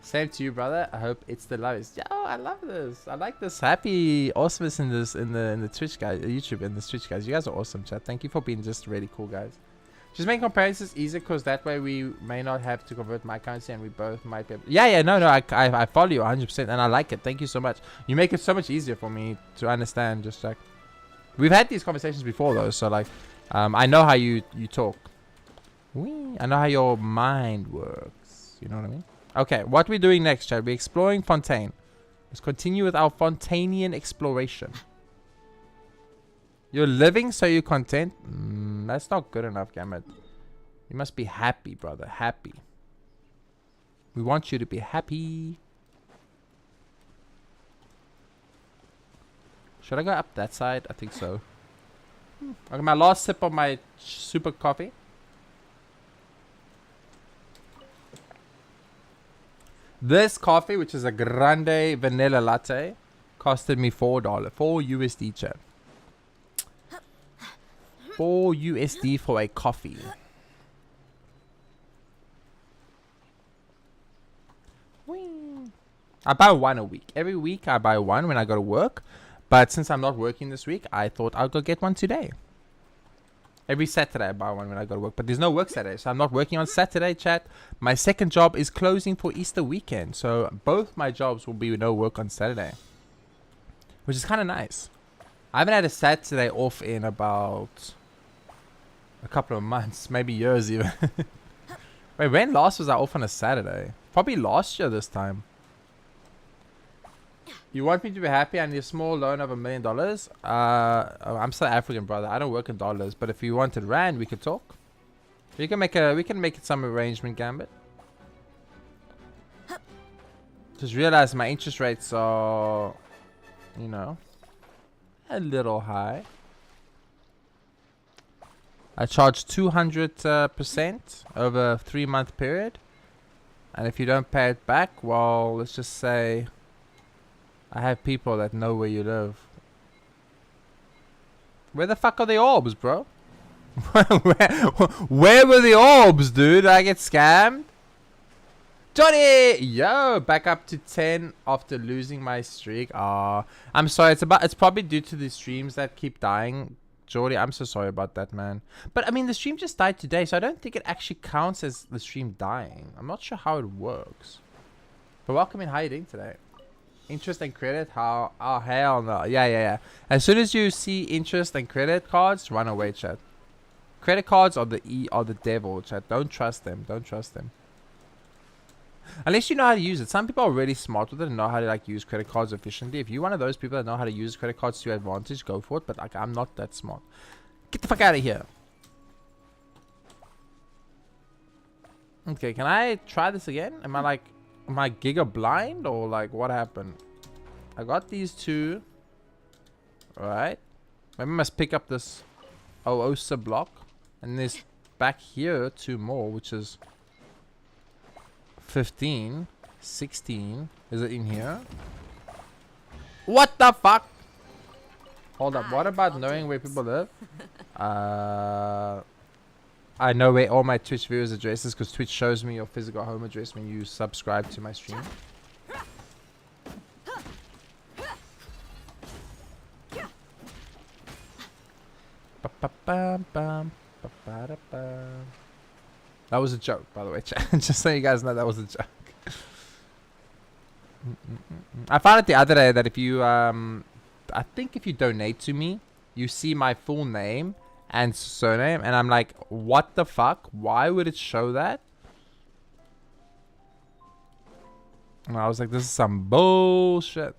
S1: Same to you, brother. I hope it's the lowest. Yo, I love this. I like this happy awesomeness in this in the Twitch guys, YouTube and the Twitch guys. You guys are awesome, chat. Thank you for being just really cool guys. Just make comparisons easier because that way we may not have to convert my currency and we both might be able. Yeah, no, I follow you 100% and I like it. Thank you so much. You make it so much easier for me to understand. Just like we've had these conversations before though, so like I know how you talk. I know how your mind works. You know what I mean? Okay, what we're doing next, chat? We're exploring Fontaine. Let's continue with our Fontainian exploration. You're living, so you're content. That's not good enough, Gamut. You must be happy, brother. Happy. We want you to be happy. Should I go up that side? I think so. Okay, my last sip of my super coffee. This coffee, which is a grande vanilla latte, costed me $4. 4 USD, chat. 4 USD for a coffee. I buy one a week. Every week I buy one when I go to work. But since I'm not working this week, I thought I'll go get one today. Every Saturday I buy one when I go to work. But there's no work Saturday, so I'm not working on Saturday, chat. My second job is closing for Easter weekend. So both my jobs will be no work on Saturday. Which is kind of nice. I haven't had a Saturday off in about a couple of months, maybe years even. Wait, when last was I off on a Saturday? Probably last year this time. You want me to be happy? I need a small loan of $1 million. I'm South African, brother. I don't work in dollars, but if you wanted rand, we could talk. We can make it some arrangement, Gambit. Just realize my interest rates are, you know, a little high. I charge 200% over a 3-month period, and if you don't pay it back, well, let's just say I have people that know where you live. Where the fuck are the orbs, bro? where were the orbs, dude? Did I get scammed? Johnny! Yo, back up to 10 after losing my streak. I'm sorry. It's probably due to the streams that keep dying. Jordy, I'm so sorry about that, man. But I mean, the stream just died today, so I don't think it actually counts as the stream dying. I'm not sure how it works. But welcome in. How are you doing today? Interest and credit? How? Oh, hell no. Yeah. As soon as you see interest and credit cards, run away, chat. Credit cards are the devil, chat. Don't trust them. Don't trust them. Unless you know how to use it. Some people are really smart with it and know how to like use credit cards efficiently. If you're one of those people that know how to use credit cards to your advantage, go for it. But like, I'm not that smart. Get the fuck out of here. Okay, can I try this again? Am I giga blind or like what happened? I got these two. Alright. Maybe I must pick up this Oosa block. And there's back here 2 more, which is 15, 16. Is it in here? What the fuck? Hold up. What about knowing where people live? I know where all my Twitch viewers' addresses because Twitch shows me your physical home address when you subscribe to my stream. That was a joke, by the way, chat. Just so you guys know, that was a joke. I found it the other day that if you, I think if you donate to me, you see my full name and surname, and I'm like, what the fuck? Why would it show that? And I was like, this is some bullshit.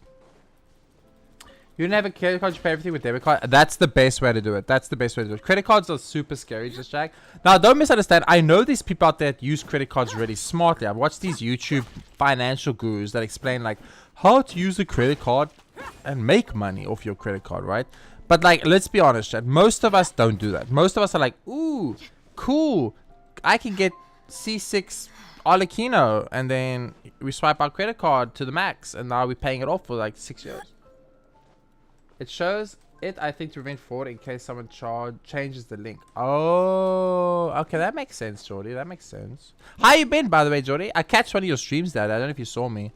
S1: You don't have a credit card, you pay everything with debit card. That's the best way to do it. That's the best way to do it. Credit cards are super scary, just Jack. Now, don't misunderstand. I know these people out there that use credit cards really smartly. I've watched these YouTube financial gurus that explain like how to use a credit card and make money off your credit card, right? But like, let's be honest, Chad. Most of us don't do that. Most of us are like, ooh, cool. I can get C6 Arlecchino, and then we swipe our credit card to the max, and now we're paying it off for like 6 years. It shows it, I think, to prevent fraud in case someone changes the link. Oh, okay, that makes sense, Jordy. That makes sense. How you been, by the way, Jordy? I catch one of your streams there. I don't know if you saw me.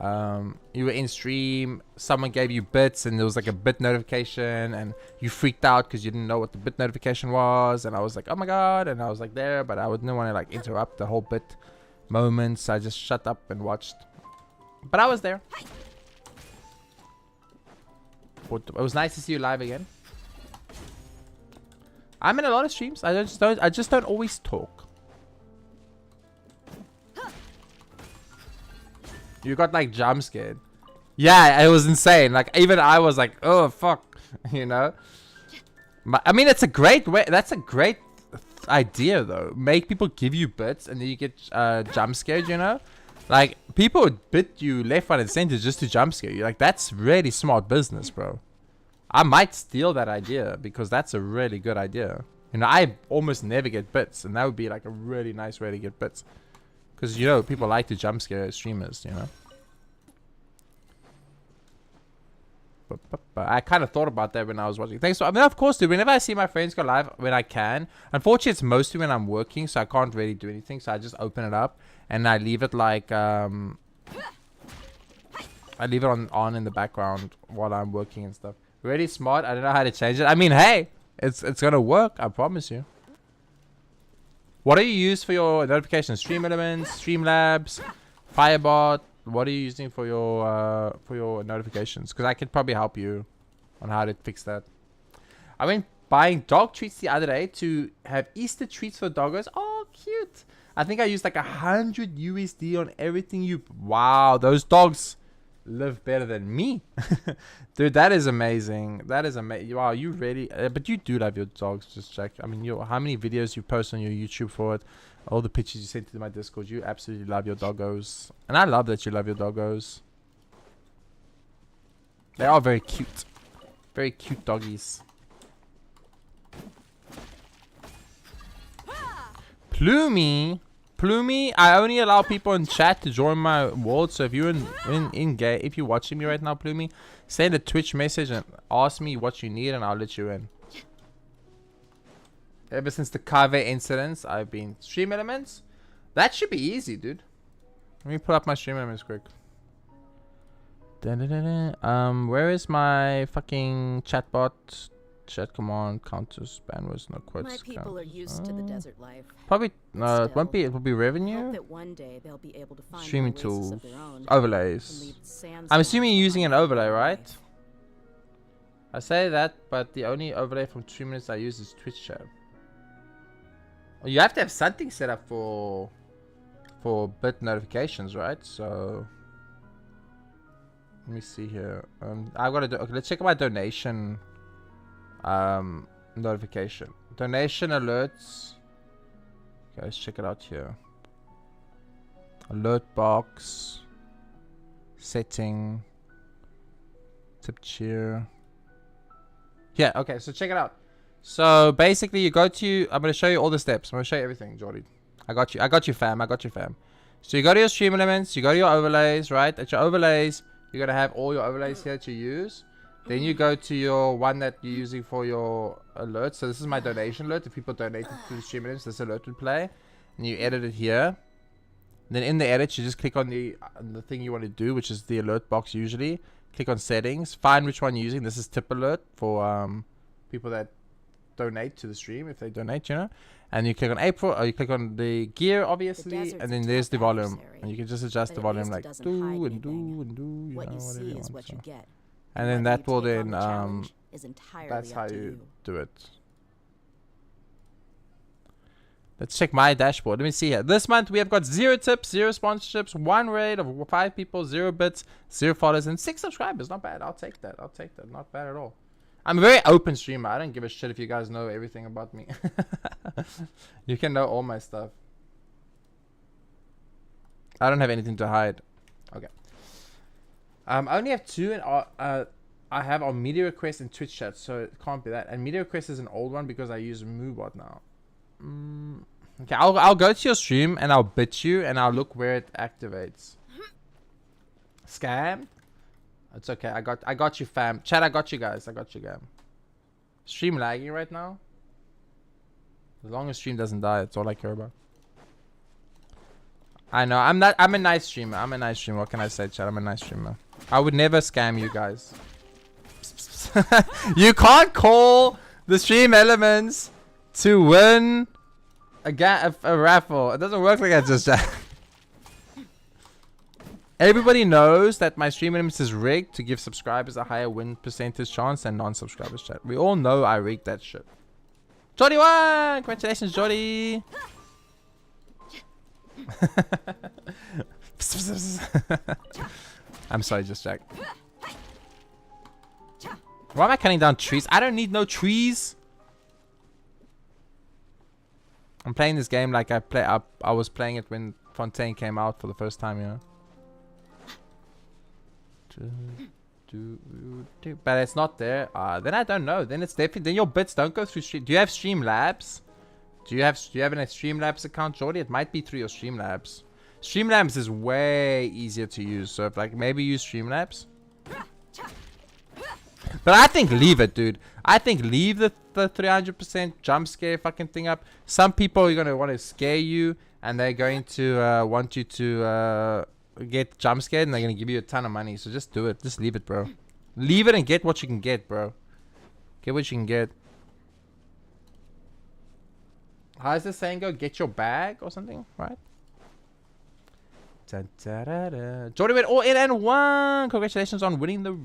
S1: You were in stream, someone gave you bits, and there was like a bit notification, and you freaked out because you didn't know what the bit notification was, and I was like, oh my god, and I was like there, but I didn't want to like interrupt the whole bit moment, so I just shut up and watched. But I was there. It was nice to see you live again. I'm in a lot of streams. I just don't always talk. You got like jump scared. Yeah, it was insane. Like even I was like, oh fuck, you know. But, I mean, it's a great way. That's a great idea though. Make people give you bits and then you get jump scared, you know. Like people would bit you left, right, and center just to jump scare you. Like that's really smart business, bro. I might steal that idea because that's a really good idea. You know, I almost never get bits, and that would be like a really nice way to get bits. Because, you know, people like to jump scare streamers, you know. But I kind of thought about that when I was watching. Thanks. I mean, of course, dude, whenever I see my friends go live, when I can. Unfortunately, it's mostly when I'm working, so I can't really do anything. So I just open it up, and I leave it like... I leave it on in the background while I'm working and stuff. Really smart. I don't know how to change it. I mean, hey, it's gonna work. I promise you. What do you use for your notifications? Stream Elements, Streamlabs, Firebot. What are you using for your notifications? Because I could probably help you on how to fix that. I went buying dog treats the other day to have Easter treats for doggos. Oh, cute. I think I used like 100 USD on everything you... Wow, those dogs live better than me. Dude, that is amazing. That is amazing. Wow, you really... but you do love your dogs, just check. I mean, how many videos you post on your YouTube for it. All the pictures you sent to my Discord. You absolutely love your doggos. And I love that you love your doggos. They are very cute. Very cute doggies. Plumie. Plumie, I only allow people in chat to join my world. So if you're in game, if you're watching me right now, Plumie, send a Twitch message and ask me what you need, and I'll let you in. Ever since the Cave incidents, I've been stream elements. That should be easy, dude. Let me pull up my stream elements quick. Where is my fucking chatbot? Chat command counters bandwidth no quotes.
S5: My people are used to the desert life.
S1: Probably
S5: Still,
S1: it won't be. It will be revenue.
S5: Hope that one day they'll be able to find
S1: Streaming
S5: oasis
S1: tools,
S5: of their own and
S1: overlays.
S5: leave Sam's
S1: I'm assuming you're using an
S5: behind
S1: overlay,
S5: their
S1: right?
S5: life.
S1: I say that, but the only overlay from 2 minutes I use is Twitch chat. You have to have something set up for bit notifications, right? So let me see here. I gotta do. Okay, let's check my donation. Notification. Donation alerts. Okay, let's check it out here. Alert box. Setting. Tip cheer. Yeah, okay, so check it out. So basically, you go to. I'm gonna show you all the steps. I'm gonna show you everything, Jordy. I got you. I got you, fam. I got you, fam. So you go to your stream elements. You go to your overlays, right? At your overlays, you're gonna have all your overlays here to use. Then you go to your one that you're using for your alerts. So this is my donation alert. If people donated to the stream elements, this alert will play, and you edit it here. And then in the edit, you just click on the thing you want to do, which is the alert box usually. Click on settings. Find which one you're using. This is tip alert for people that donate to the stream, if they donate, you know. And you click on April, or you click on the gear, obviously, and then there's the volume, and you can just adjust the volume like do and do and do. You
S5: What
S1: know,
S5: you see
S1: whatever you
S5: is
S1: want,
S5: what
S1: so.
S5: you get.
S1: And then
S5: Whether
S1: that
S5: you
S1: will
S5: take on
S1: then
S5: the challenge is entirely
S1: that's how
S5: up to
S1: you do it. Let's check my dashboard. Let me see here. This month we have got 0 tips, 0 sponsorships, 1 raid of 5 people, 0 bits, 0 followers, and 6 subscribers. Not bad. I'll take that. I'll take that. Not bad at all. I'm a very open streamer. I don't give a shit if you guys know everything about me. You can know all my stuff. I don't have anything to hide. Okay. I only have 2 and I have on media requests and Twitch chat, so it can't be that. And media request is an old one because I use Moobot now. Okay, I'll go to your stream and I'll bit you and I'll look where it activates. Scam? It's okay. I got you, fam. Chat, I got you guys. I got you, gam. Stream lagging right now. As long as stream doesn't die, that's all I care about. I know. I'm a nice streamer. I'm a nice streamer. What can I say, chat? I'm a nice streamer. I would never scam you guys. You can't call the stream elements to win a raffle. It doesn't work like that, just chat. Everybody knows that my stream elements is rigged to give subscribers a higher win percentage chance than non-subscribers, chat. We all know I rigged that shit. Jody won! Congratulations, Jody! I'm sorry, just Jack. Why am I cutting down trees? I don't need no trees. I'm playing this game like I was playing it when Fontaine came out for the first time, you know. But it's not there. Then I don't know. Then it's definitely. Then your bits don't go through stream. Do you have Streamlabs? Do you have an Streamlabs account, Jordy? It might be through your Streamlabs. Streamlabs is way easier to use. So if like maybe use Streamlabs. But I think leave it, dude. I think leave the 300% jump scare fucking thing up. Some people are gonna want to scare you, and they're going to want you to get jump scared, and they're gonna give you a ton of money. So just do it. Just leave it, bro. Leave it and get what you can get, bro. Get what you can get. How is this saying go? Get your bag or something, right? Jordy went all in and won. Congratulations on winning the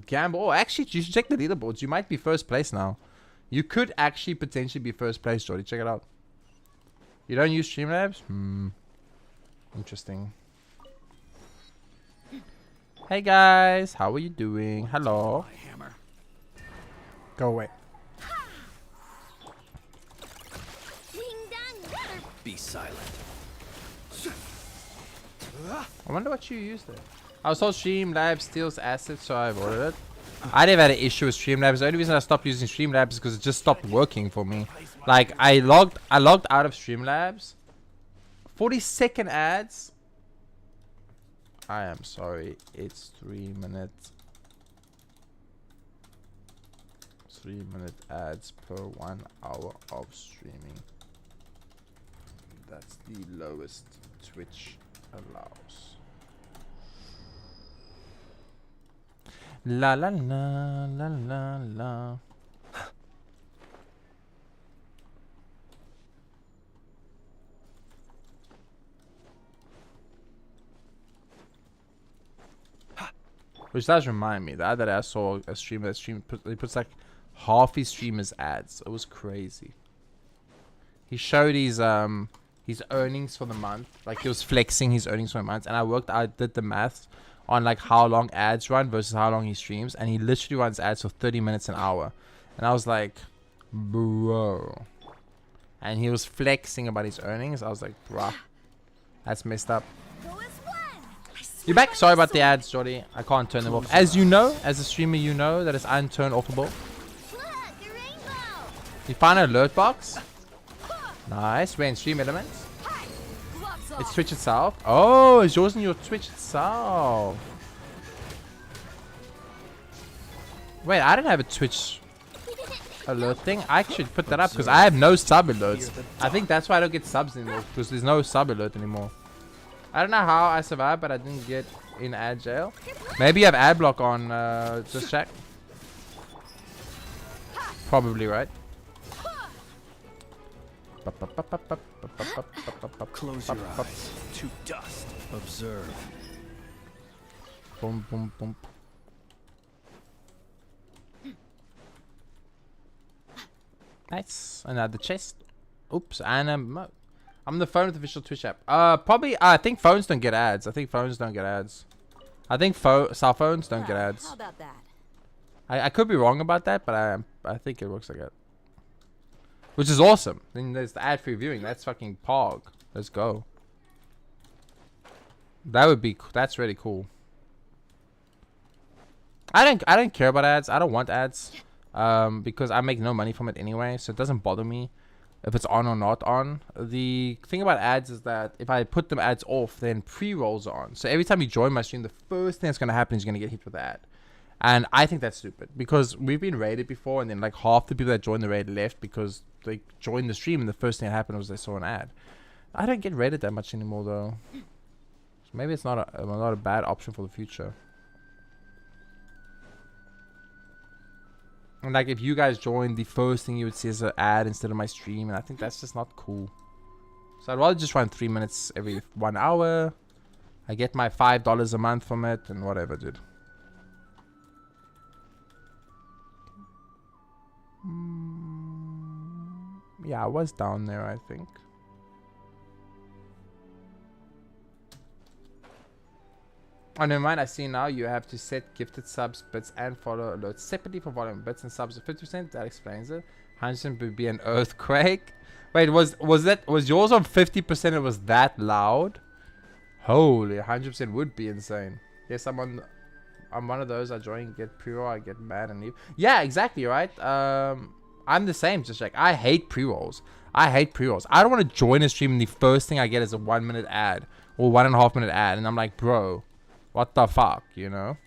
S1: gamble. Oh, actually, you should check the leaderboards. You might be first place now. You could actually potentially be first place, Jordy. Check it out. You don't use Streamlabs? Interesting. Hey guys, how are you doing? Hello. Go away.
S3: Be silent.
S1: I wonder what you use there. I was told Streamlabs steals assets, so I avoided it. I never had an issue with Streamlabs. The only reason I stopped using Streamlabs is because it just stopped working for me. Like I logged out of Streamlabs. 40-second ads. I am sorry. It's 3 minutes. 3-minute ads per 1 hour of streaming. That's the lowest Twitch allows. La la la la la la. Which does remind me, the other day I saw a streamer that he puts like half his streamers ads. It was crazy. He showed his earnings for the month. Like he was flexing his earnings for the month, and I did the math on like how long ads run versus how long he streams, and he literally runs ads for 30 minutes an hour. And I was like, bro. And he was flexing about his earnings. I was like, bruh, that's messed up. You back? Sorry about the ads, Jordy. I can't turn them off. As you know, as a streamer, you know that it's unturned offable. You find an alert box. Nice. We're in stream elements.
S2: Gloves
S1: It's
S2: off.
S1: Twitch itself. Oh, it's yours in your Twitch itself. Wait, I didn't have a Twitch alert thing. I should put that up because I have no sub alerts. I think that's why I don't get subs anymore, because there's no sub alert anymore. I don't know how I survived, but I didn't get in ad jail. Maybe you have ad block on, just check. Probably, right?
S3: Close your eyes. To dust. Observe.
S1: Boom, boom, boom. Nice. Another chest. Oops. And I'm on the phone with the official Twitch app. Probably. I think phones don't get ads. I think phones don't get ads. I think cell phones don't get
S5: Well,
S1: ads.
S5: How about that?
S1: I could be wrong about that, but I think it works like that. Which is awesome. Then there's the ad-free viewing. That's fucking pog. Let's go. That would be. That's really cool. I don't care about ads. I don't want ads. Because I make no money from it anyway, so it doesn't bother me if it's on or not on. The thing about ads is that if I put them ads off, then pre-rolls are on. So every time you join my stream, the first thing that's going to happen is you're going to get hit with the ad. And I think that's stupid, because we've been raided before, and then like half the people that joined the raid left because they joined the stream and the first thing that happened was they saw an ad. I don't get raided that much anymore though. So maybe it's not a bad option for the future. And like if you guys joined, the first thing you would see is an ad instead of my stream, and I think that's just not cool. So I'd rather just run 3 minutes every 1 hour. I get my $5 a month from it and whatever, dude. Yeah, I was down there, I think. Oh, never mind. I see now you have to set gifted subs, bits, and follow alerts separately for volume. Bits and subs of 50%. That explains it. 100% would be an earthquake. Wait, was yours on 50%? It was that loud? Holy, 100% would be insane. Yes, I'm one of those. I join, get pre-roll, I get mad and leave. Yeah, exactly, right? I'm the same, just like I hate pre-rolls. I hate pre-rolls. I don't want to join a stream and the first thing I get is a 1 minute ad or 1.5 minute ad, and I'm like, bro, what the fuck, you know?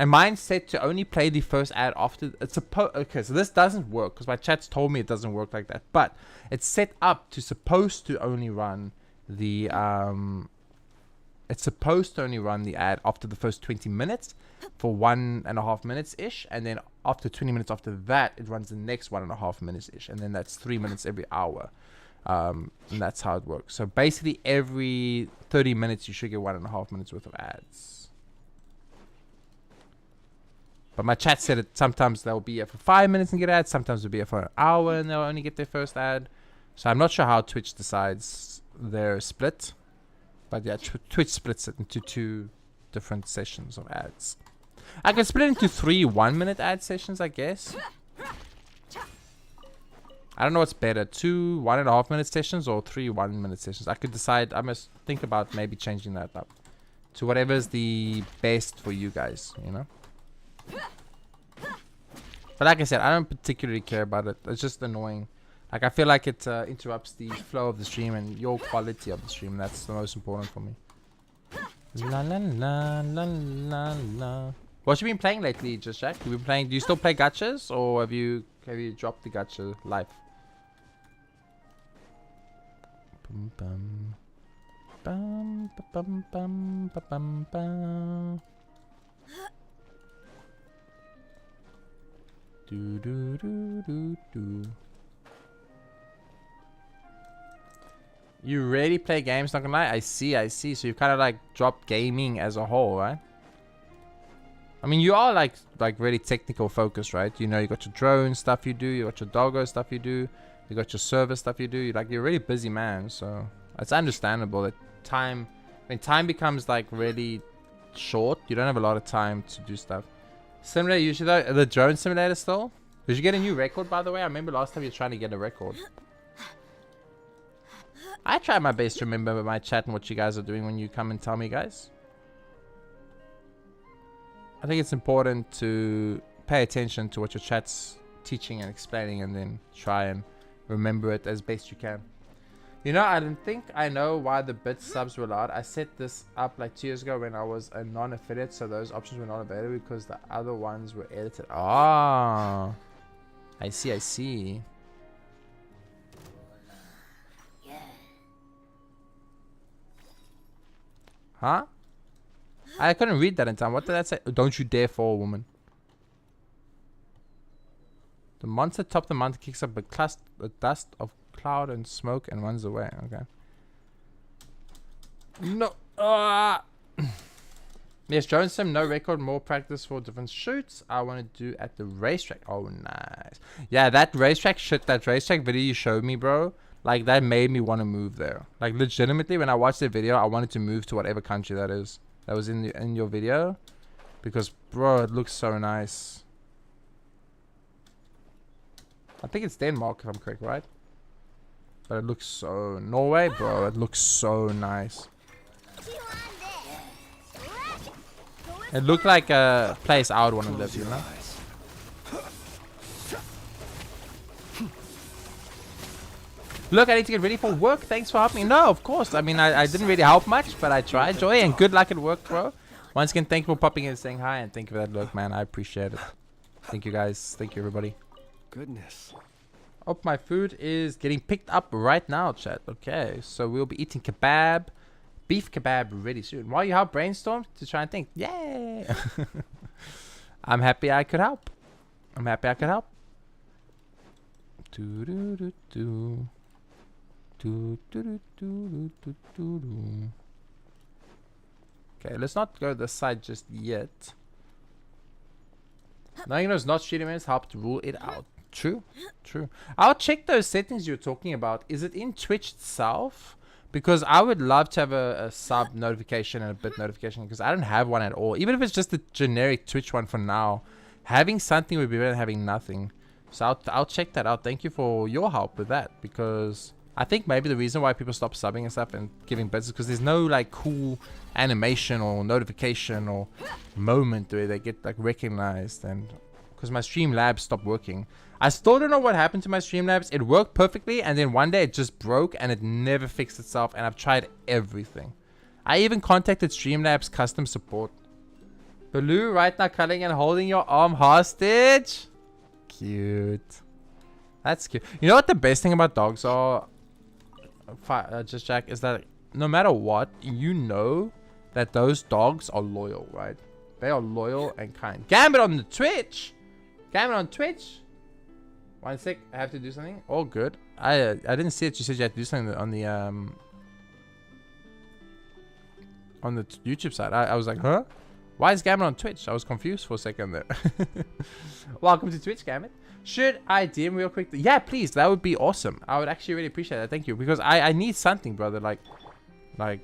S1: And mine's set to only play the first ad after. It's okay, so this doesn't work because my chat's told me it doesn't work like that. But it's set up to supposed to only run the It's supposed to only run the ad after the first 20 minutes for 1.5 minutes ish, and then after 20 minutes after that, it runs the next 1.5 minutes ish, and then that's 3 minutes every hour. And that's how it works. So basically, every 30 minutes, you should get 1.5 minutes worth of ads. But my chat said it. Sometimes they'll be here for 5 minutes and get ads. Sometimes they'll be here for an hour and they'll only get their first ad. So I'm not sure how Twitch decides their split. But yeah, Twitch splits it into 2 different sessions of ads. I can split it into 3 1-minute ad sessions, I guess. I don't know what's better, 2 1.5 minute sessions or 3 1-minute sessions. I could decide. I must think about maybe changing that up to whatever's the best for you guys, you know. But like I said, I don't particularly care about it. It's just annoying. Like I feel like it interrupts the flow of the stream and your quality of the stream. That's the most important for me. La la la la la la. What you been playing lately, Just Jack? You been playing? Do you still play gachas, or have you dropped the gacha life? Bum bum bum bum bum bum bum. Do do do do do. You really play games, not gonna lie? I see. So you kind of like dropped gaming as a whole, right? I mean, you are like really technical focused, right? You know, you got your drone stuff you do, you got your doggo stuff you do, you got your server stuff you do. You're a really busy man, so it's understandable that when time becomes like really short, you don't have a lot of time to do stuff. Simulator, usually the drone simulator still? Did you get a new record, by the way? I remember last time you were trying to get a record. I try my best to remember my chat and what you guys are doing when you come and tell me, guys. I think it's important to pay attention to what your chat's teaching and explaining, and then try and remember it as best you can. You know, I don't think I know why the bit subs were allowed. I set this up like 2 years ago when I was a non-affiliate, so those options were not available because the other ones were edited. Ah, I see, I see. Huh? I couldn't read that in time. What did that say? Don't you dare fall, woman. The monster top the mountain kicks up a dust of cloud and smoke and runs away. Okay. No. Yes, Jones Sim, no record, more practice for different shoots. I want to do at the racetrack. Oh, nice. Yeah, that racetrack shit, that racetrack video you showed me, bro. Like, that made me want to move there. Like, legitimately, when I watched the video, I wanted to move to whatever country that is. That was in your video. Because, bro, it looks so nice. I think it's Denmark, if I'm correct, right? But it looks so... Norway, bro, it looks so nice. It looked like a place I would want to live, you know? Look, I need to get ready for work. Thanks for helping me. No, of course. I mean, I didn't really help much, but I tried. Joy, and good luck at work, bro. Once again, thank you for popping in and saying hi, and thank you for that look, man. I appreciate it. Thank you, guys. Thank you, everybody.
S3: Goodness.
S1: Oh, my food is getting picked up right now, chat. Okay, so we'll be eating kebab. Beef kebab ready soon. While you help brainstorm to try and think. Yay! I'm happy I could help. I'm happy I could help. Do do do do. Do do do do do do do. Okay, let's not go this side just yet. Knowing those not shooting minutes helped rule it out. True, true. I'll check those settings you're talking about. Is it in Twitch itself? Because I would love to have a sub notification and a bit notification, because I don't have one at all. Even if it's just a generic Twitch one for now, having something would be better than having nothing. So I'll check that out. Thank you for your help with that, because I think maybe the reason why people stop subbing and stuff and giving bits is because there's no like cool animation or notification or moment where they get like recognized, and because my Streamlabs stopped working. I still don't know what happened to my Streamlabs. It worked perfectly, and then one day it just broke and it never fixed itself, and I've tried everything. I even contacted Streamlabs customer support. Baloo right now cuddling and holding your arm hostage. Cute. That's cute. You know what the best thing about dogs are, Just Jack, is that no matter what, you know that those dogs are loyal, right? They are loyal and kind. Gambit on the Twitch. Gambit on Twitch. 1 sec, I have to do something. All good. I didn't see it. You said you had to do something on the YouTube side. I was like, huh? Why is Gambit on Twitch? I was confused for a second there. Welcome to Twitch, Gambit. Should I DM real quick? Yeah, please. That would be awesome. I would actually really appreciate that. Thank you. Because I need something, brother. Like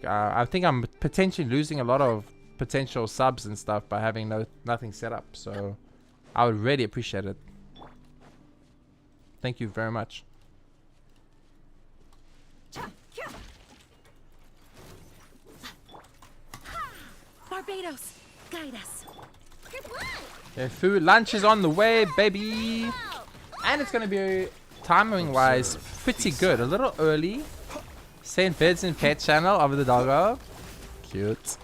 S1: I think I'm potentially losing a lot of potential subs and stuff by having nothing set up. So I would really appreciate it. Thank you very much.
S2: Barbados, guide us.
S1: Yeah, food lunch is on the way, baby, and it's gonna be timing wise pretty good. A little early. St. Beds and Pet channel of the doggo. Cute.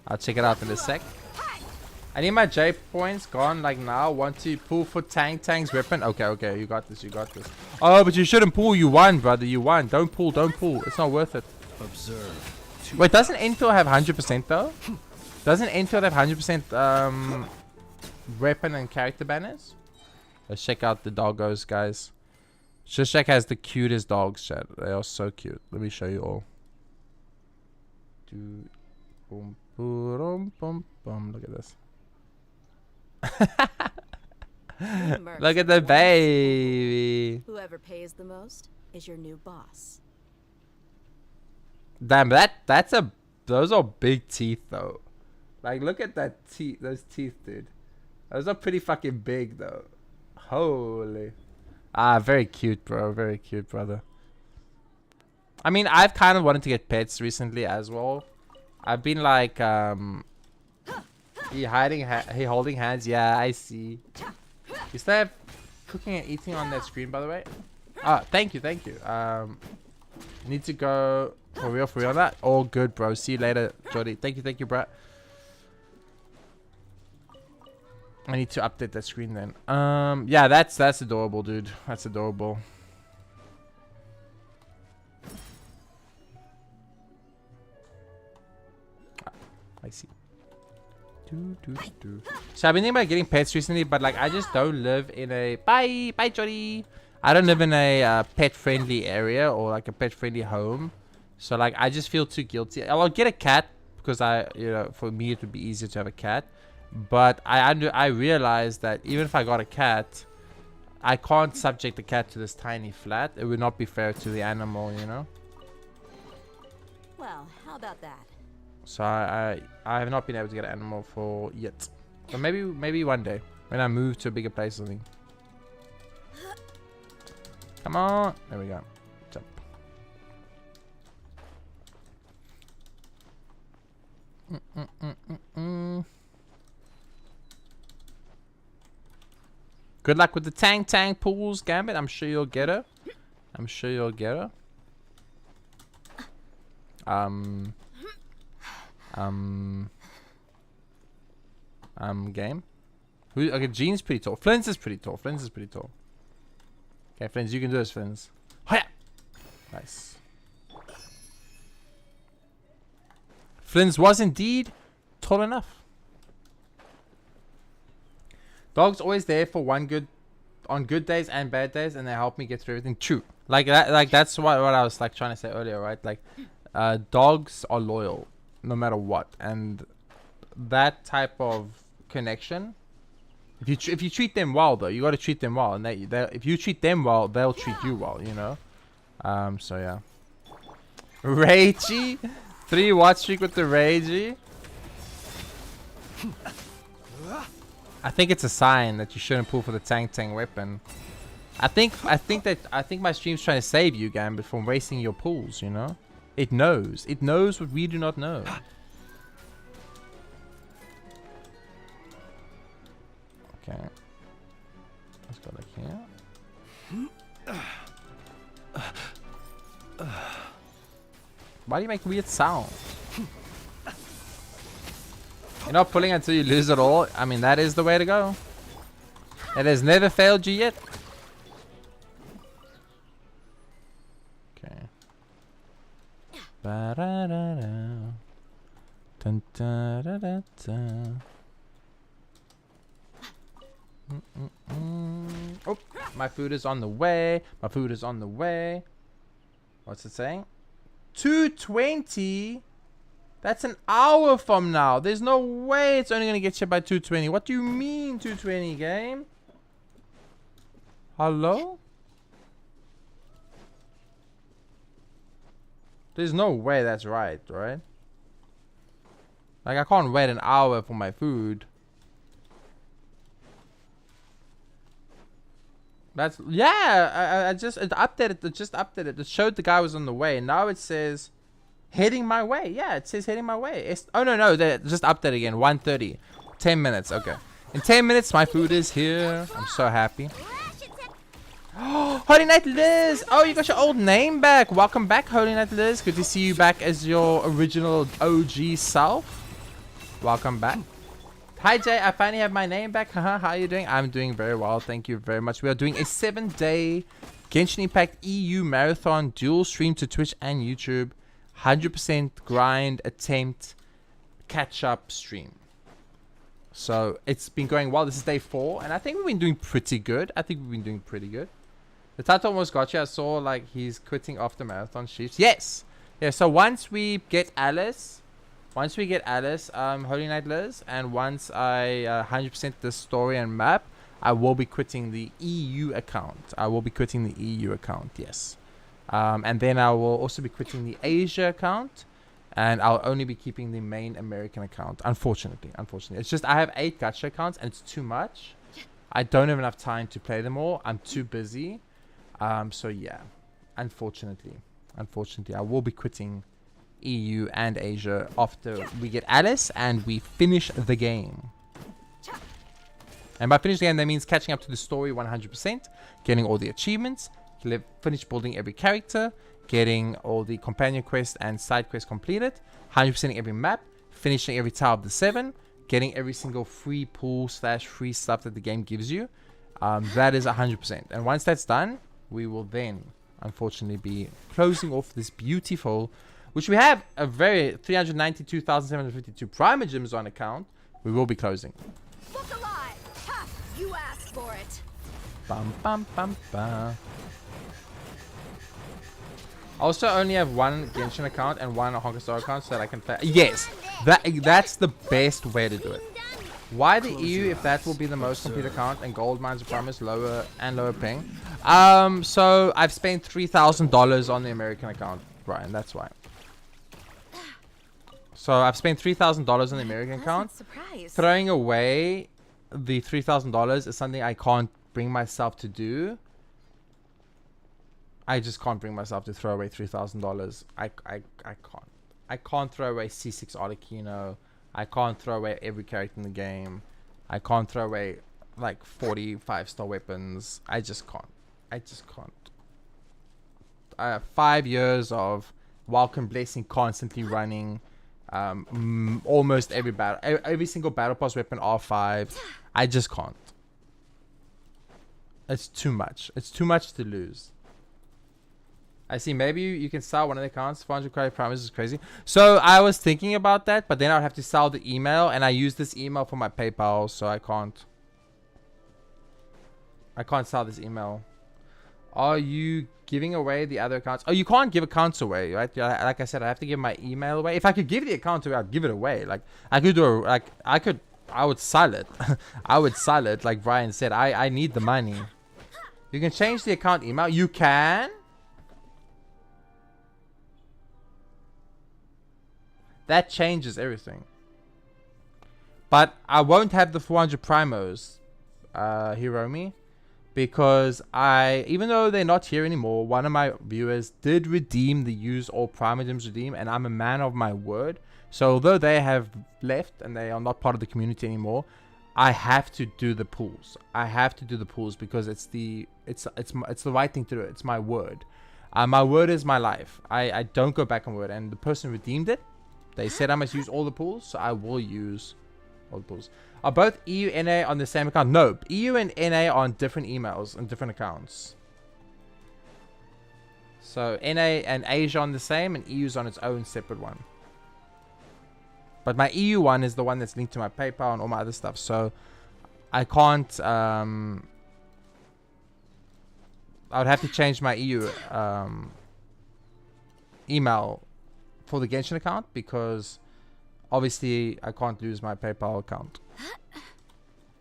S1: I'll check it out in a sec. I need my J points gone like now. Want to pull for Tang's weapon? Okay, you got this, you got this. Oh, but you shouldn't pull. You won, brother. You won. Don't pull. It's not worth it.
S3: Observe.
S1: Wait, doesn't Enfield have 100% though? Doesn't Enfield have 100% weapon and character banners? Let's check out the doggos, guys. Shishak has the cutest dogs, chat. They are so cute. Let me show you all. Look at this. Look at the baby.
S5: Whoever pays the most is your new boss.
S1: Damn, those are big teeth though. Like, look at that teeth, those teeth, dude. Those are pretty fucking big though. Holy. Very cute, bro. Very cute, brother. I mean, I've kind of wanted to get pets recently as well. I've been like, he holding hands. Yeah, I see. You still have cooking and eating on that screen, by the way? Ah, thank you, thank you. Need to go for real that. All good, bro. See you later, Jody. Thank you, bro. I need to update that screen then. Yeah, that's adorable, dude. That's adorable. I see. So I've been thinking about getting pets recently, but like I just don't live in a bye Jody. I don't live in a pet friendly area or like a pet friendly home. So like I just feel too guilty. I'll get a cat because for me it would be easier to have a cat. But I realized that even if I got a cat, I can't subject the cat to this tiny flat. It would not be fair to the animal, you know.
S5: Well, how about that?
S1: So I have not been able to get an animal for yet. But maybe one day when I move to a bigger place or something. Come on. There we go. Jump. Good luck with the Tang pools, Gambit. I'm sure you'll get her. Game. Okay, Jean's pretty tall. Flint's is pretty tall. Okay, Flint's, you can do this, Flint's. Hiya! Nice. Flint's was indeed tall enough. Dog's always there for on good days and bad days, and they help me get through everything. True. Like that. Like that's what I was like trying to say earlier, right? Like, dogs are loyal no matter what, and that type of connection. If you treat them well, though, you got to treat them well, and if you treat them well, they'll treat you well, you know. So yeah. Ragey, 3 watch streak with the Ragey. I think it's a sign that you shouldn't pull for the Tang weapon. I think my stream's trying to save you, Gambit, from wasting your pulls, you know. It knows what we do not know. Okay. Let's go like here. Why do you make weird sounds? You're not pulling until you lose it all. I mean, that is the way to go. It has never failed you yet. Okay. Ba-da-da-da. Dun-da-da-da-da. Oh, my food is on the way. What's it saying? 220? That's an hour from now. There's no way it's only going to get you by 220. What do you mean 220, game? Hello? There's no way that's right? Like, I can't wait an hour for my food. That's, yeah, I just updated. It just updated. It showed the guy was on the way. Now it says heading my way. Yeah, it says heading my way. Oh no, they just updated again. 1:30. 10 minutes. Okay. In 10 minutes, my food is here. I'm so happy. Oh, Holy Night Liz. Oh, you got your old name back. Welcome back, Holy Night Liz. Good to see you back as your original OG self. Welcome back. Hi Jay, I finally have my name back. How are you doing? I'm doing very well. Thank you very much. We are doing a 7-day Genshin Impact EU marathon dual stream to Twitch and YouTube. 100% grind attempt catch up stream. So it's been going well. This is day 4 and I think we've been doing pretty good. The title almost got you. I saw like he's quitting after marathon shifts. Yes. Yeah, so once we get Alice, Holy Night Liz, and once I 100% this story and map, I will be quitting the EU account. Yes. And then I will also be quitting the Asia account, and I'll only be keeping the main American account. Unfortunately. It's just I have 8 gacha accounts, and it's too much. I don't have enough time to play them all. I'm too busy. So yeah, unfortunately, I will be quitting EU and Asia after we get Alice and we finish the game. And by finish the game, that means catching up to the story 100%, getting all the achievements, finish building every character, getting all the companion quests and side quests completed, 100%ing every map, finishing every Tower of the Seven, getting every single free pool / free stuff that the game gives you. That is 100%. And once that's done, we will then, unfortunately, be closing off this beautiful, which we have a very 392,752 Primogems on account. We will be closing.
S2: Look alive! Ha! You asked for it.
S1: Bum, bum, bum, bum. I also only have one Genshin account and one Honkai Star account so that I can play. Yes, that's the best way to do it. Why the EU if that will be the most complete account and gold mines are promised lower ping? So I've spent $3,000 on the American account, Brian. That's why. So I've spent $3,000 on the American account. Throwing away the $3,000 is something I can't bring myself to do. I just can't bring myself to throw away $3,000. I can't. I can't throw away C6 Arlecchino. I can't throw away every character in the game. I can't throw away like 45-star weapons. I just can't. I just can't. I have 5 years of Welcome Blessing constantly running. Almost every single battle pass weapon R5. I just can't. It's too much. It's too much to lose. I see. Maybe you can sell one of the accounts. 400 credit promise is crazy. So I was thinking about that, but then I'd have to sell the email, and I use this email for my PayPal, so I can't. I can't sell this email. Are you giving away the other accounts? Oh, you can't give accounts away, right? Like I said, I have to give my email away. If I could give the account away, I'd give it away. Like I could do I would sell it. I would sell it, like Brian said. I need the money. You can change the account email. You can. That changes everything. But I won't have the 400 primos, Hiromi, because even though they're not here anymore, one of my viewers did redeem the use all Primogems redeem, and I'm a man of my word. So although they have left and they are not part of the community anymore, I have to do the pools. I have to do the pools because it's the right thing to do. It's my word. My word is my life. I don't go back on word, and the person redeemed it. They said I must use all the pools, so I will use all the pools. Are both EU and NA on the same account? No, EU and NA are on different emails and different accounts. So NA and Asia on the same, and EU's on its own separate one. But my EU one is the one that's linked to my PayPal and all my other stuff. So I can't. I would have to change my EU email for the Genshin account, because obviously I can't lose my PayPal account.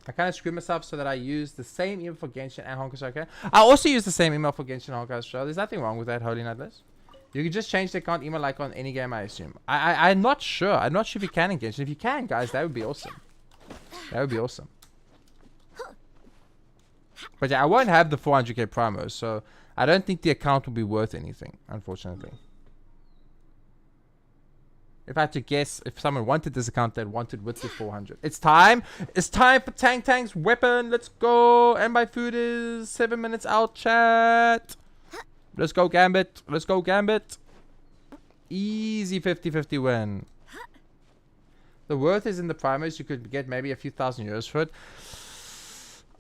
S1: I kind of screwed myself so that I use the same email for Genshin and Honkai Star. I also use the same email for Genshin and Honkai Star. There's nothing wrong with that, Holy Nightliss. You can just change the account email like on any game, I assume. I'm not sure. I'm not sure if you can in Genshin. If you can, guys, that would be awesome. That would be awesome. But yeah, I won't have the 400k promos, so I don't think the account will be worth anything, unfortunately. If I had to guess, if someone wanted this account, they'd want it with the 400. It's time. It's time for Tang's weapon. Let's go. And my food is 7 minutes out, chat. Let's go, Gambit. Let's go, Gambit. Easy 50-50 win. The worth is in the primers. You could get maybe a few €1,000 for it.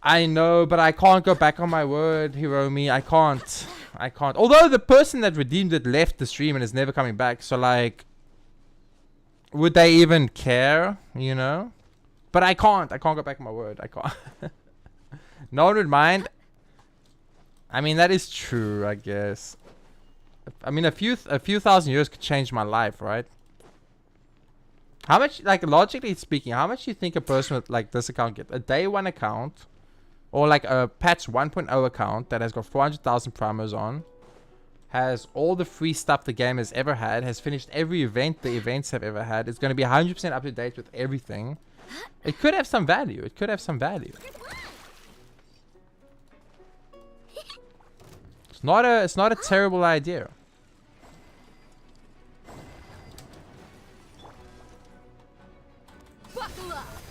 S1: I know, but I can't go back on my word, Hiromi. I can't. I can't. Although the person that redeemed it left the stream and is never coming back. So, like, would they even care, you know? But I can't. I can't go back on my word. I can't. No one would mind. I mean, that is true, I guess. I mean, a few €1,000 could change my life, right? How much, like, logically speaking, how much do you think a person with, like, this account get? A day one account, or like a patch 1.0 account that has got 400,000 promos on, has all the free stuff the game has ever had, has finished every event the events have ever had, is going to be 100% up to date with everything. It could have some value. It could have some value. It's not a terrible idea.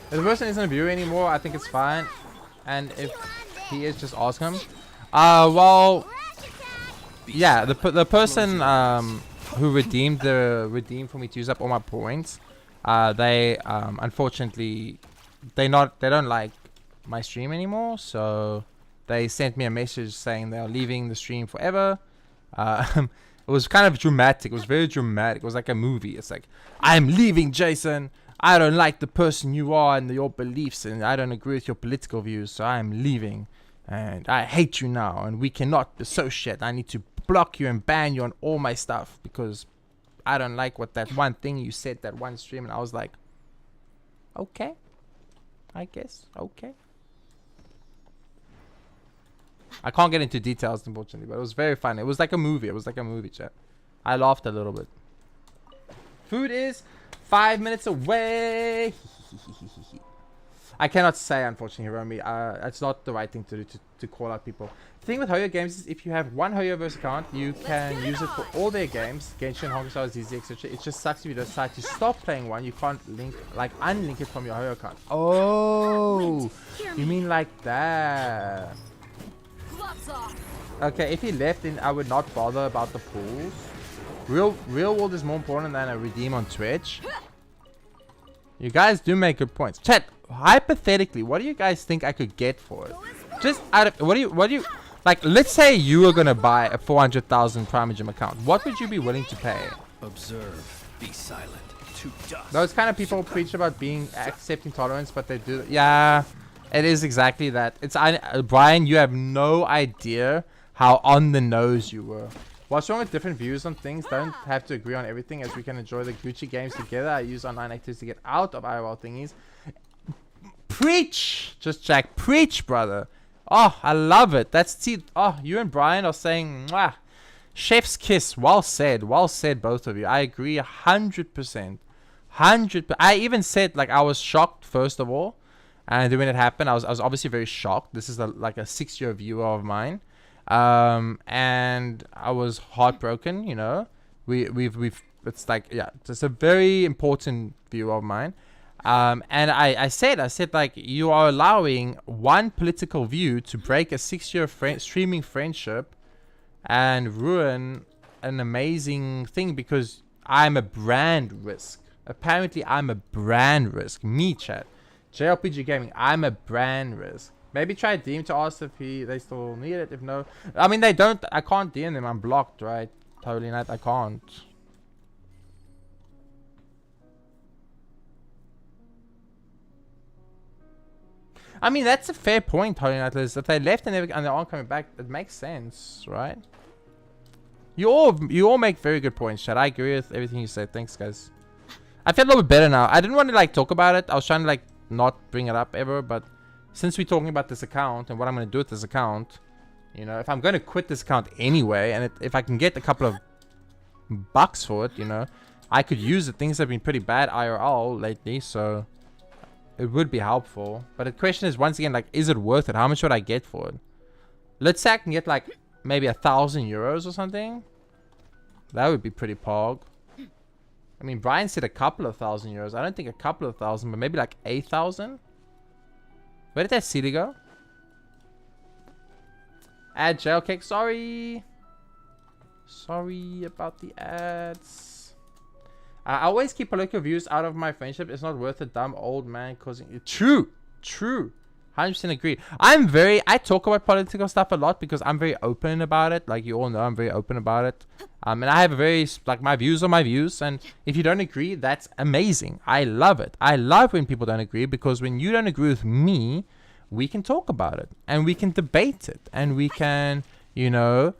S1: If the person isn't a viewer anymore, I think it's fine. And if he is, just ask him. Well, yeah, the person who redeemed for me to use up all my points, they unfortunately they don't like my stream anymore, so they sent me a message saying they're leaving the stream forever. It was kind of dramatic. It was very dramatic. It was like a movie. It's like, I'm leaving, Jason. I don't like the person you are and your beliefs, and I don't agree with your political views, so I'm leaving. And I hate you now, and we cannot associate. I need to block you and ban you on all my stuff because I don't like what that one thing you said that one stream. And I was like, okay, I guess, okay. I can't get into details, unfortunately, but it was very fun. It was like a movie. It was like a movie, chat. I laughed a little bit. Food is 5 minutes away. I cannot say, unfortunately, Hiromi. It's not the right thing to do to call out people. The thing with Hoyo games is if you have one Hoyoverse account, you can use it for all their games. Genshin, Honkai, ZZ, etc. It just sucks if you decide to stop playing one. You can't unlink it from your Hoyo account. Oh, you mean like that? Okay, if he left, then I would not bother about the pools. Real world is more important than a redeem on Twitch. You guys do make good points. Chat, hypothetically, what do you guys think I could get for it? Just out of what do you like? Let's say you were gonna buy a 400,000 Primogem account. What would you be willing to pay?
S3: Observe, be silent. To dust.
S1: Those kind of people preach about being accepting tolerance, but they do. Yeah, it is exactly that. It's Brian. You have no idea how on the nose you were. What's wrong with different views on things? Don't have to agree on everything, as we can enjoy the Gucci games together. I use online activities to get out of IRL thingies. Preach! Just Jack, preach, brother. Oh, I love it. Oh, you and Brian are saying, mwah. Chef's kiss. Well said, both of you. I agree 100%. 100%. I even said, like, I was shocked first of all, and then when it happened, I was obviously very shocked. This is like a 6-year viewer of mine. And I was heartbroken, you know. It's like, yeah, it's a very important view of mine. And I said like, you are allowing one political view to break a 6-year streaming friendship and ruin an amazing thing because I'm a brand risk. Apparently I'm a brand risk. Me, chat. JRPG Gaming, I'm a brand risk. Maybe try DM to ask if they still need it. If no, I mean, they don't. I can't DM them. I'm blocked, right? Totally not. I can't. I mean, that's a fair point, Holy Night Liz. If they left and they aren't coming back, it makes sense, right? You all make very good points, Chad. I agree with everything you said. Thanks, guys. I feel a little bit better now. I didn't want to like talk about it. I was trying to like not bring it up ever, but since we're talking about this account and what I'm going to do with this account, you know, if I'm going to quit this account anyway, and if I can get a couple of bucks for it, you know, I could use it. Things have been pretty bad IRL lately, so it would be helpful. But the question is, once again, like, is it worth it? How much would I get for it? Let's say I can get like maybe 1,000 euros or something. That would be pretty pog. I mean, Brian said a couple of 1,000 euros. I don't think a couple of 1,000, but maybe like 8,000. Where did that CD go? Ad jail cake. Sorry about the ads. I always keep political views out of my friendship. It's not worth a dumb old man causing it. True 100% agree. I talk about political stuff a lot because I'm very open about it. Like, you all know, I'm very open about it. And I have a very, like, my views are my views, and if you don't agree, that's amazing. I love it. I love when people don't agree, because when you don't agree with me, we can talk about it and we can debate it, and we can, you know,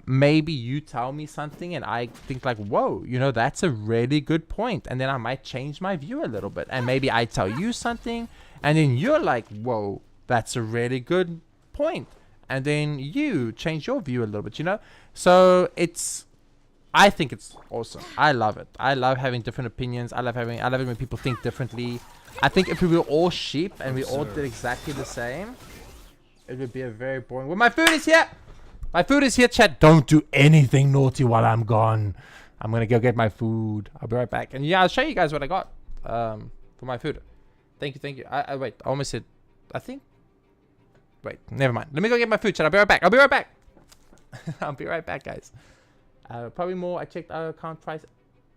S1: maybe you tell me something and I think like, whoa, you know, that's a really good point, and then I might change my view a little bit, and maybe I tell you something and then you're like, whoa, that's a really good point, and then you change your view a little bit, you know. So I think it's awesome. I love it. I love having different opinions. I love it when people think differently. I think if we were all sheep and we all did exactly the same, it would be a very boring. Well, my food is here. My food is here, chat. Don't do anything naughty while I'm gone. I'm gonna go get my food. I'll be right back. And yeah, I'll show you guys what I got for my food. Thank you. I wait. I almost said. I think wait. Never mind. Let me go get my food, chat. I'll be right back. I'll be right back. I'll be right back, guys. Probably more. I checked our account price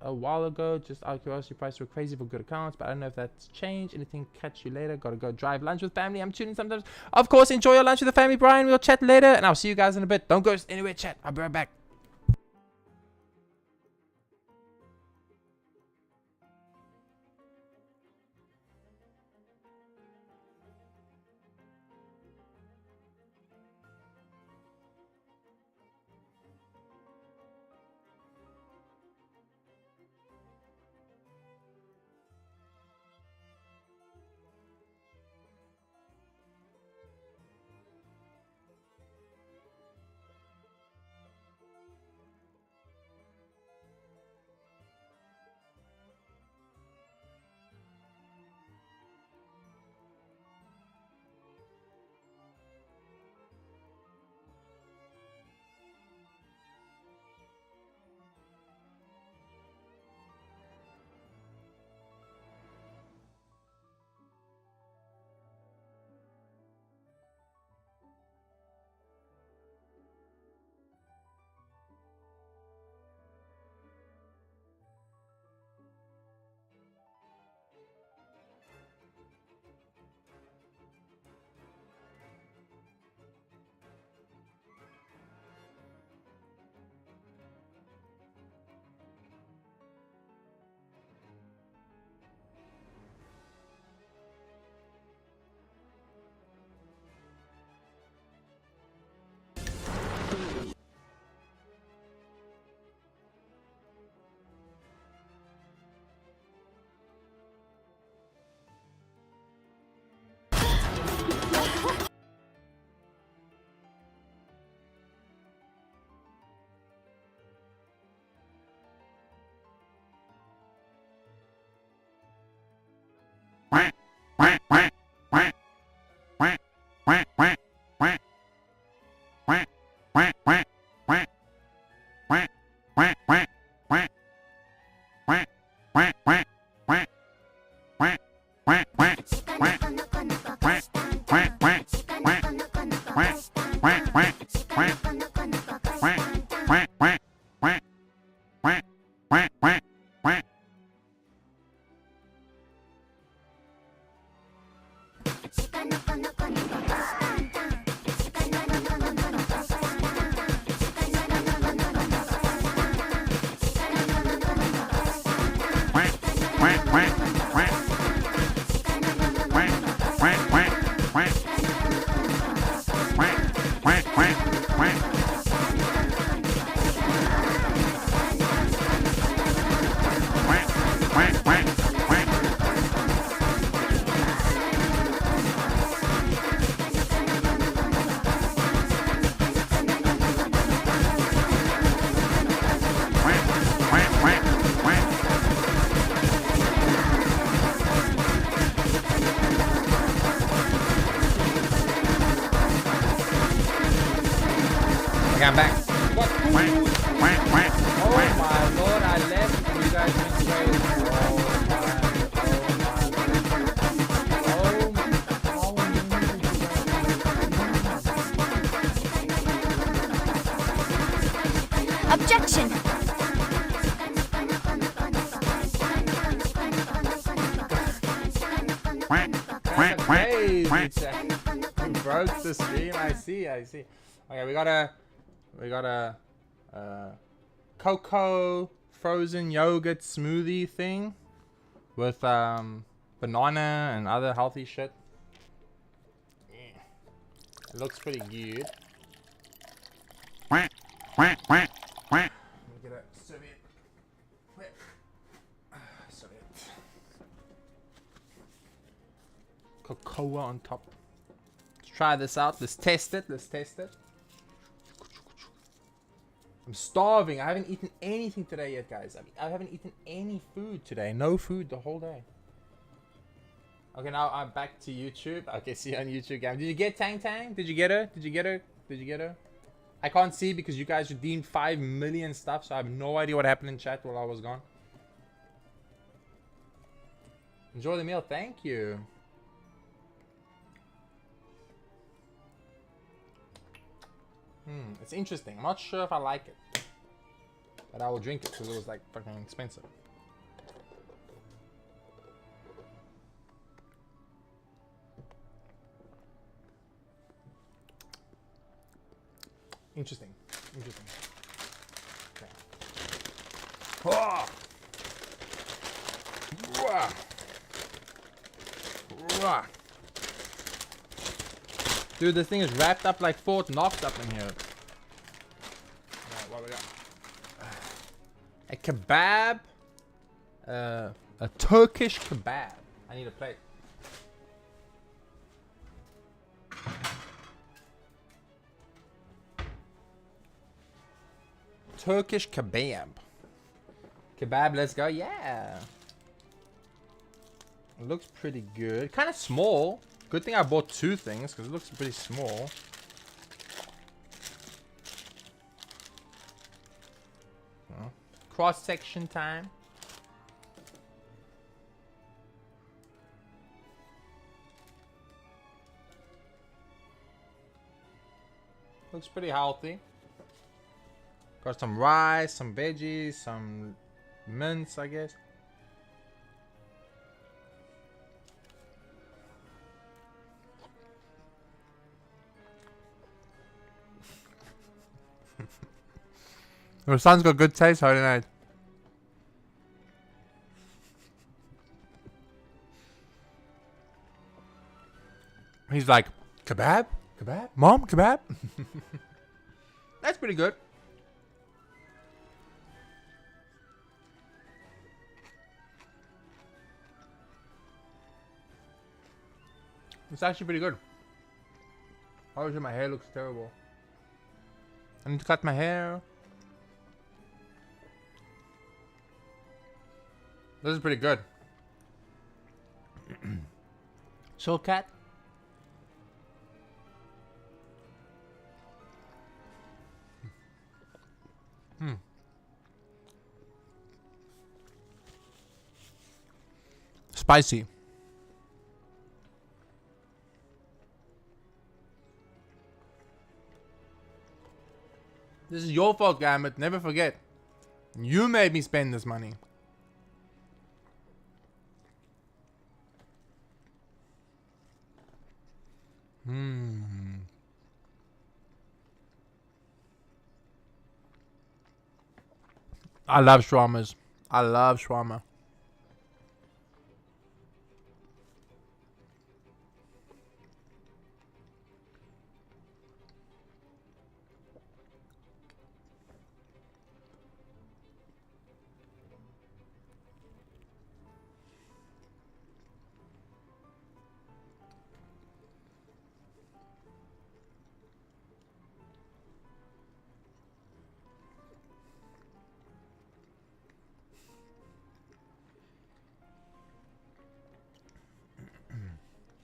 S1: a while ago. Just out of curiosity, prices were crazy for good accounts, but I don't know if that's changed. Anything? Catch you later. Gotta go drive lunch with family. I'm tuning sometimes. Of course, enjoy your lunch with the family, Brian. We'll chat later, and I'll see you guys in a bit. Don't go anywhere, chat. I'll be right back. Okay, I'm back. Oh my lord, I left. You guys went crazy.
S2: Objection!
S1: Broke the stream. I see. Okay, we got a cocoa frozen yogurt smoothie thing with banana and other healthy shit. It looks pretty good. Let me get a serviette. Serviette. Cocoa on top. Let's try this out. Let's test it. I'm starving. I haven't eaten anything today yet, guys. I haven't eaten any food today. No food the whole day. Okay, now I'm back to YouTube. Okay, see you on YouTube, guys. Did you get Tang Tang? Did you get her? I can't see because you guys redeemed 5 million stuff, so I have no idea what happened in chat while I was gone. Enjoy the meal. Thank you. It's interesting. I'm not sure if I like it, but I will drink it because it was like fucking expensive. Interesting. Interesting. Okay. Oh! Wah! Wah! Dude, this thing is wrapped up like Fort Knox up in here. Alright, what we got? A kebab. A Turkish kebab. I need a plate. Turkish kebab. Kebab, let's go. Yeah. It looks pretty good. Kind of small. Good thing I bought two things because it looks pretty small. Cross section time. Looks pretty healthy. Got some rice, some veggies, some mince, I guess. Your son's got good taste, Holy Night. He's like, kebab? Kebab? Mom, kebab? That's pretty good. It's actually pretty good. Obviously my hair looks terrible. I need to cut my hair. This is pretty good. Soul cat. Spicy. This is your fault, Gambit. Never forget. You made me spend this money. I love shawarmas. I love shawarma.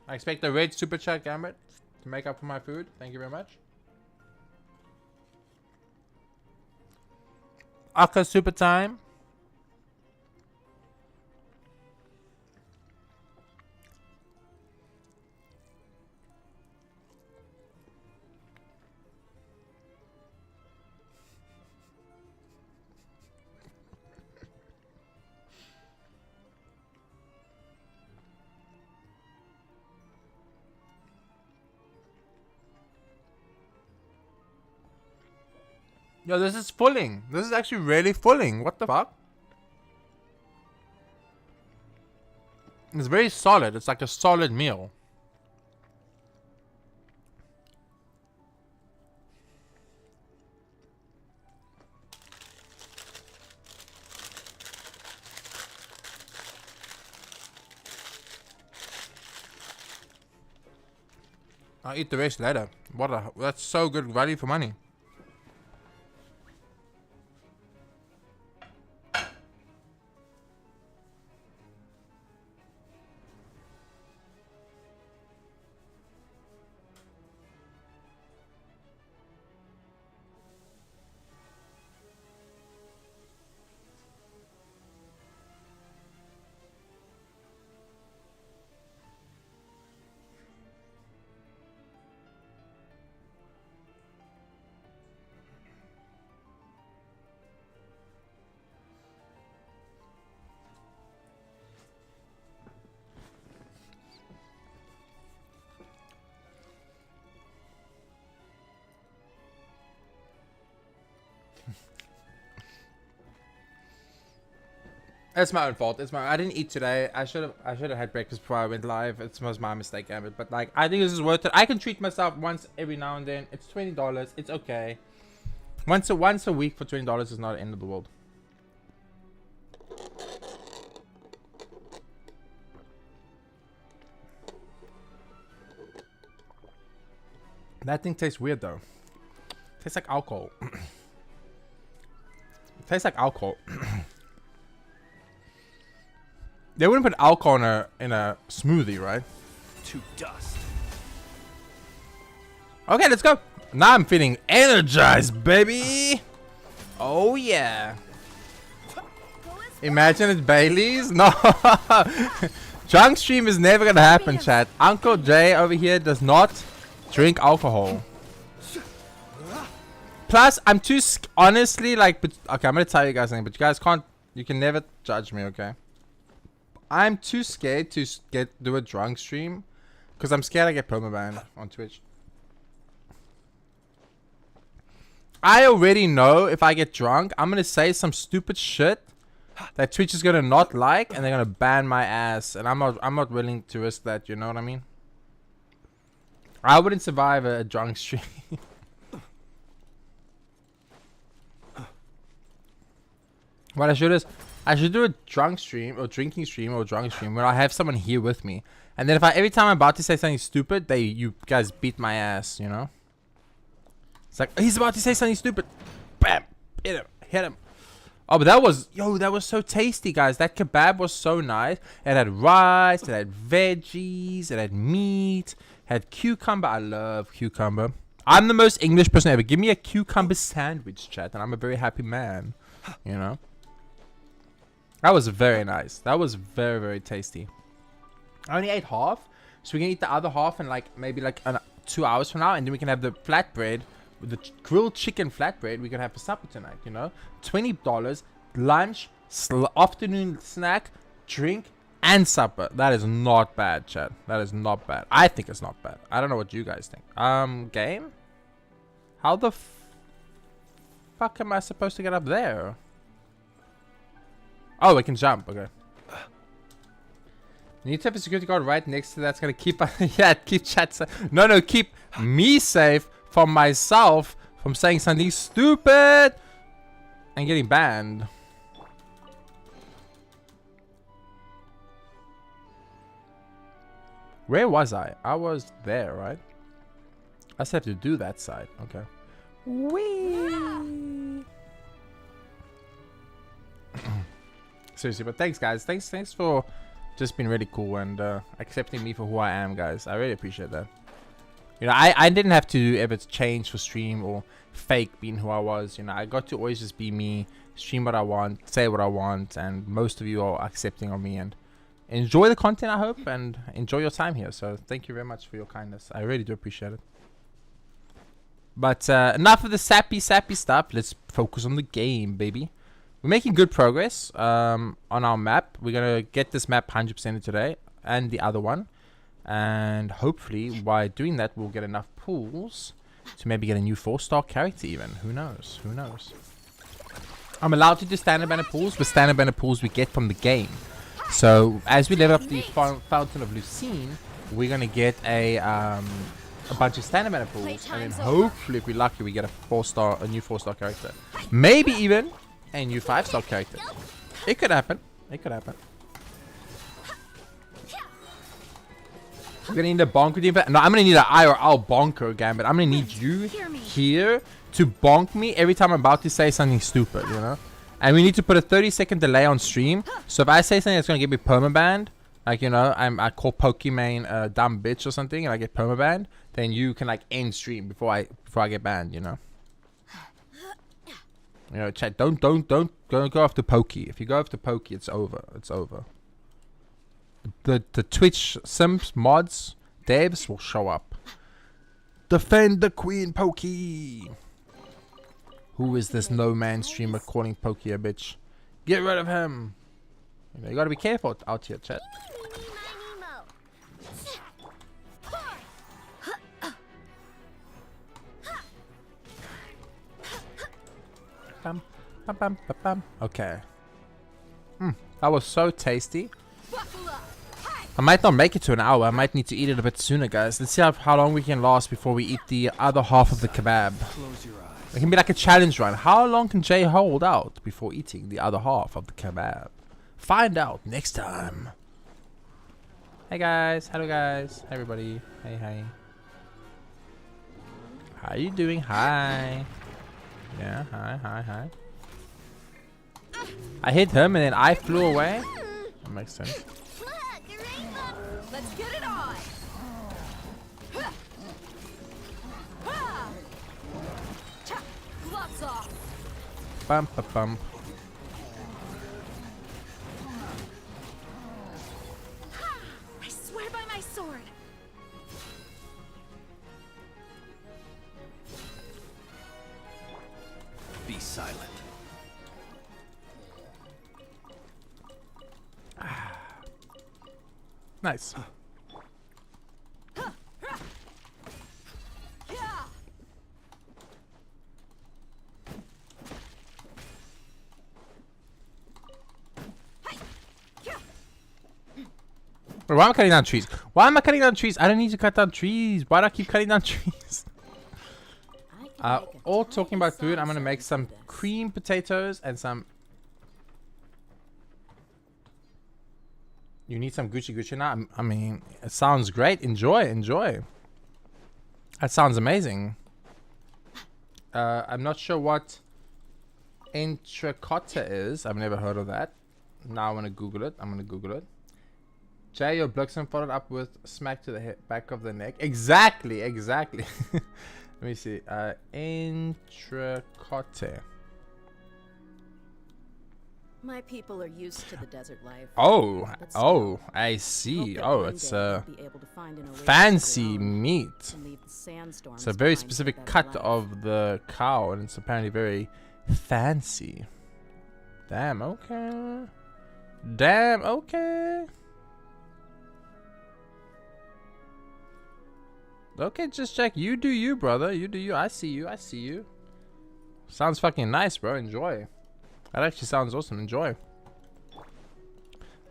S1: I expect a red super chat, Gambit, to make up for my food. Thank you very much. Aka super time. Yo, this is fulling. This is actually really fulling. What the fuck? It's very solid. It's like a solid meal. I'll eat the rest later. That's so good value for money. It's my own fault. I didn't eat today. I should have had breakfast before I went live. It was my mistake, Gambit. But like, I think this is worth it. I can treat myself once every now and then. It's $20. It's okay. Once a week for $20 is not the end of the world. That thing tastes weird though. It tastes like alcohol. It tastes like alcohol. They wouldn't put alcohol in a smoothie, right?
S3: To dust.
S1: Okay, let's go. Now I'm feeling energized, baby. Oh yeah. Imagine it's Bailey's. No. Drunk stream is never gonna happen, chat. Uncle Jay over here does not drink alcohol. Plus, I'm too honestly like. But, okay, I'm gonna tell you guys something, but you guys can't. You can never judge me, okay? I'm too scared to do a drunk stream because I'm scared I get permabanned on Twitch. I already know if I get drunk, I'm gonna say some stupid shit that Twitch is gonna not like, and they're gonna ban my ass, and I'm not willing to risk that. You know what I mean? I wouldn't survive a drunk stream. What I should do a drunk stream or drinking stream or drunk stream where I have someone here with me, and then if every time I'm about to say something stupid, you guys beat my ass, you know? It's like, he's about to say something stupid. Bam! Hit him. Oh, but that was so tasty, guys. That kebab was so nice. It had rice, it had veggies, it had meat, it had cucumber. I love cucumber. I'm the most English person ever. Give me a cucumber sandwich, chat, and I'm a very happy man, you know? That was very nice. That was very, very tasty. I only ate half, so we can eat the other half in like maybe like 2 hours from now, and then we can have the flatbread, with the grilled chicken flatbread we can have for supper tonight, you know? $20, lunch, afternoon snack, drink, and supper. That is not bad, chat. That is not bad. I think it's not bad. I don't know what you guys think. Game? How the fuck am I supposed to get up there? Oh, I can jump. Okay. You need to have a security guard right next to that's gonna keep yeah, keep chat safe. No, keep me safe from myself from saying something stupid and getting banned. Where was I? I was there, right? I just have to do that side. Okay. Whee! Seriously, but thanks, guys. Thanks for just being really cool and accepting me for who I am, guys. I really appreciate that. You know, I didn't have to ever change for stream or fake being who I was. You know, I got to always just be me, stream what I want, say what I want, and most of you are accepting of me and enjoy the content, I hope, and enjoy your time here. So thank you very much for your kindness. I really do appreciate it. But enough of the sappy stuff. Let's focus on the game, baby. We're making good progress on our map. We're going to get this map 100% today and the other one. And hopefully, by doing that, we'll get enough pools to maybe get a new 4-star character even. Who knows? Who knows? I'm allowed to do standard banner pools, but standard banner pools we get from the game. So, as we level up the Fountain of Lucine, we're going to get a bunch of standard banner pools. And then hopefully, if we're lucky, we get a new 4-star character. Maybe even a new 5-star character. It could happen. It could happen. We're gonna need a bonker team. No, I'm gonna need an IRL bonker gambit. I'm gonna need you here to bonk me every time I'm about to say something stupid, you know? And we need to put a 30-second delay on stream. So if I say something that's gonna get me permabanned, like, you know, I call Pokimane a dumb bitch or something and I get permabanned, then you can like end stream before I get banned, you know? You know, chat, don't go after Pokey. If you go after Pokey, it's over. It's over. The Twitch simps, mods, devs will show up. Defend the Queen Pokey. Who is this no-man streamer calling Pokey a bitch? Get rid of him. You gotta be careful out here, chat. Okay. That was so tasty.
S2: Buckle up. Hi.
S1: I might not make it to an hour. I might need to eat it a bit sooner, guys. Let's see how long we can last before we eat the other half of the kebab.
S3: Close your eyes.
S1: It can be like a challenge run. How long can Jay hold out before eating the other half of the kebab? Find out next time. Hey guys. Hello guys. Hi everybody. Hey, hey. How you doing? Hi. Yeah, hi, hi, hi. I hit him and then I flew away. That makes sense.
S4: Look, a rainbow.
S2: Let's get it on. Ha. Ha. Cha. Gloves off.
S1: Bump, bump, bump.
S2: I swear by my sword.
S3: Be silent.
S1: Nice.
S2: Yeah. Hi. Yeah.
S1: Wait, why am I cutting down trees? Why am I cutting down trees? I don't need to cut down trees. Why do I keep cutting down trees?
S5: I can make a
S1: All
S5: tiny
S1: talking about food, I'm gonna
S5: salsa
S1: make some
S5: with this.
S1: cream potatoes and some. You need some Gucci now? I mean, it sounds great. Enjoy, enjoy. That sounds amazing. I'm not sure what intricotta is. I've never heard of that. Now I want to Google it. I'm gonna Google it. Jay, your Bluxen followed up with smack to the head, back of the neck. Exactly, exactly. Let me see. Intricotta.
S5: My people are used to the desert life.
S1: Oh,
S5: But still,
S1: oh, I
S5: hope
S1: see.
S5: that
S1: Oh,
S5: one
S1: it's
S5: day I'll be able to find an oasis of
S1: fancy
S5: their own
S1: meat.
S5: and leave the sandstorms
S1: It's a very
S5: behind for
S1: specific
S5: better
S1: cut
S5: life.
S1: of the cow, and it's apparently very fancy. Damn, okay. Damn, okay. Okay, just check. You do you, brother. You do you. I see you. I see you. Sounds fucking nice, bro. Enjoy. That actually sounds awesome. Enjoy.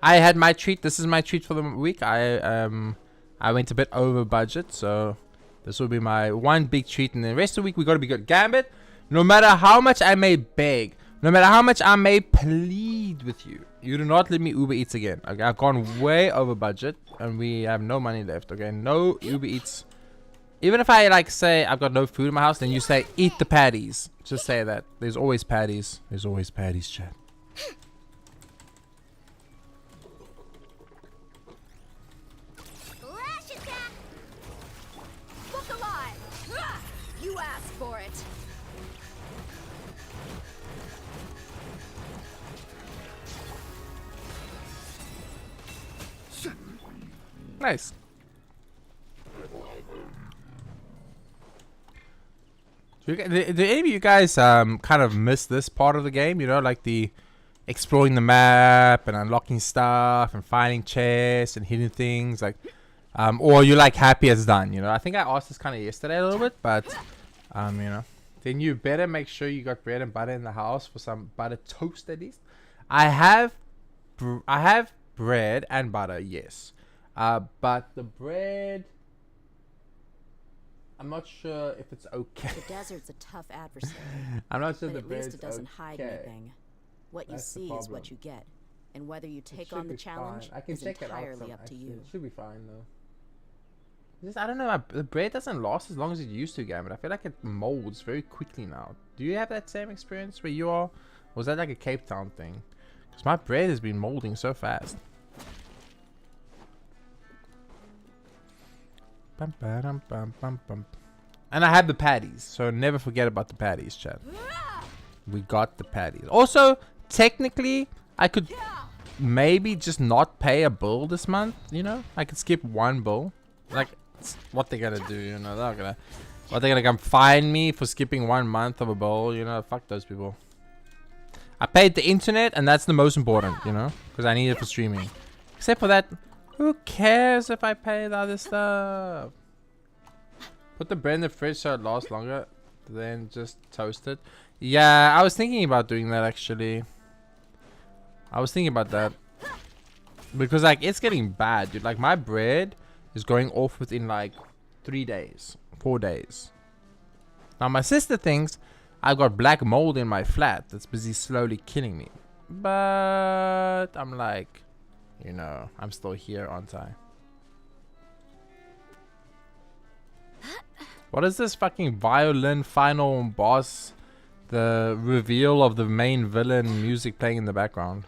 S1: I had my treat. This is my treat for the week. I went a bit over budget, so this will be my one big treat, and the rest of the week we gotta be good. Gambit, no matter how much I may beg, no matter how much I may plead with you, you do not let me Uber Eats again. Okay, I've gone way over budget, and we have no money left. Okay, no Uber Eats. Even if I like say I've got no food in my house, then you say eat the patties. Just say that. There's always patties. There's always patties, chat.
S4: Flash attack.
S2: Look alive. Ah, you asked for it.
S1: Nice. Do any of you guys kind of miss this part of the game? You know, like the exploring the map and unlocking stuff and finding chests and hidden things, like, or you like happy it's done. You know, I think I asked this kind of yesterday a little bit, but you know, then you better make sure you got bread and butter in the house for some butter toast at least. I have bread and butter, yes, but the bread, I'm not sure if it's okay.
S5: The desert's a tough adversary,
S1: I'm not sure
S5: but
S1: the
S5: at
S1: bread's
S5: least it doesn't hide
S1: okay.
S5: anything. What you
S1: That's the
S5: see is
S1: problem.
S5: what you get, and whether you
S1: It
S5: take
S1: should
S5: on the
S1: be
S5: challenge
S1: fine. I can
S5: is
S1: check it out
S5: entirely
S1: some,
S5: up to
S1: actually.
S5: you.
S1: It should be fine though. Just, I don't know. The bread doesn't last as long as it used to, Gambit. I feel like it molds very quickly now. Do you have that same experience where you are? Or was that like a Cape Town thing? Because my bread has been molding so fast. Bum, ba-dum, bum, bum, bum. And I have the patties, so never forget about the patties, chat. We got the patties. Also, technically, I could maybe just not pay a bill this month. You know, I could skip one bill. Like, what they gonna do? You know, they're gonna, what they gonna come fine me for skipping 1 month of a bill? You know, fuck those people. I paid the internet, and that's the most important. You know, because I need it for streaming. Except for that, who cares if I pay the other stuff? Put the bread in the fridge so it lasts longer, then just toast it. Yeah, I was thinking about doing that actually. I was thinking about that. Because like it's getting bad, dude. Like my bread is going off within like 3 days, 4 days. Now my sister thinks I've got black mold in my flat that's busy slowly killing me. But I'm like, you know, I'm still here, aren't I? What is this fucking violin final boss? The reveal of the main villain music playing in the background.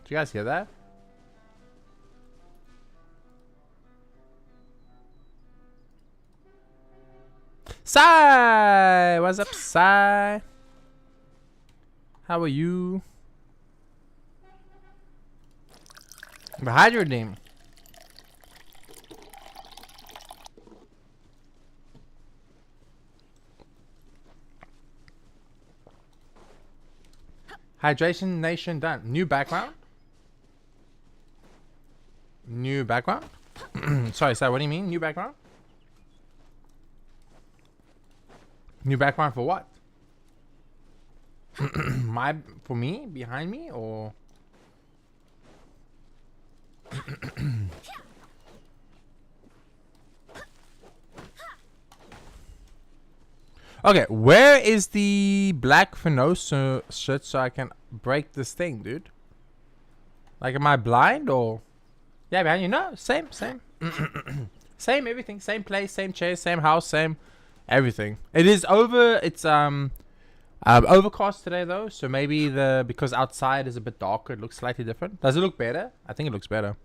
S1: Did you guys hear that? Sai! What's up, Sai? How are you? Behind your name. Hydration Nation done. New background? New background? Sorry, what do you mean? New background? New background for what? For me? Behind me? Or? Okay, where is the black Finosa shit so I can break this thing, dude? Like, am I blind or? Yeah, behind you. No, same. Same everything. Same place, same chair, same house, same everything. It is over. It's overcast today though, so maybe because outside is a bit darker, it looks slightly different. Does it look better? I think it looks better.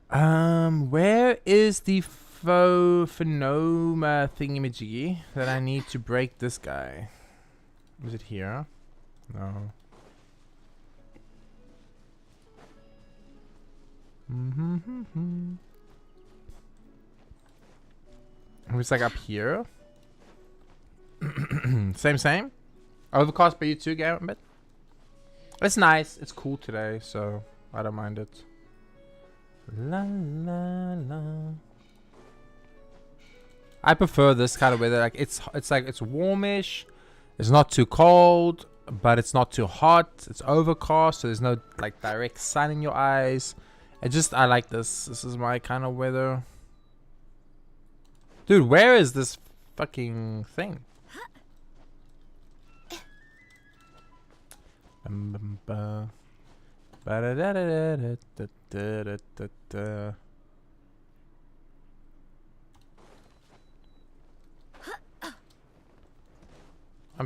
S1: Where is the phenoma thingamajiggy that I need to break this guy? Is it here? No. It's like up here. Same. Overcast by you too, Gambit. It's nice. It's cool today, so I don't mind it. La la la. I prefer this kind of weather. Like it's warmish. It's not too cold, but it's not too hot. It's overcast, so there's no like direct sun in your eyes. I like this. This is my kind of weather. Dude, where is this fucking thing? I'm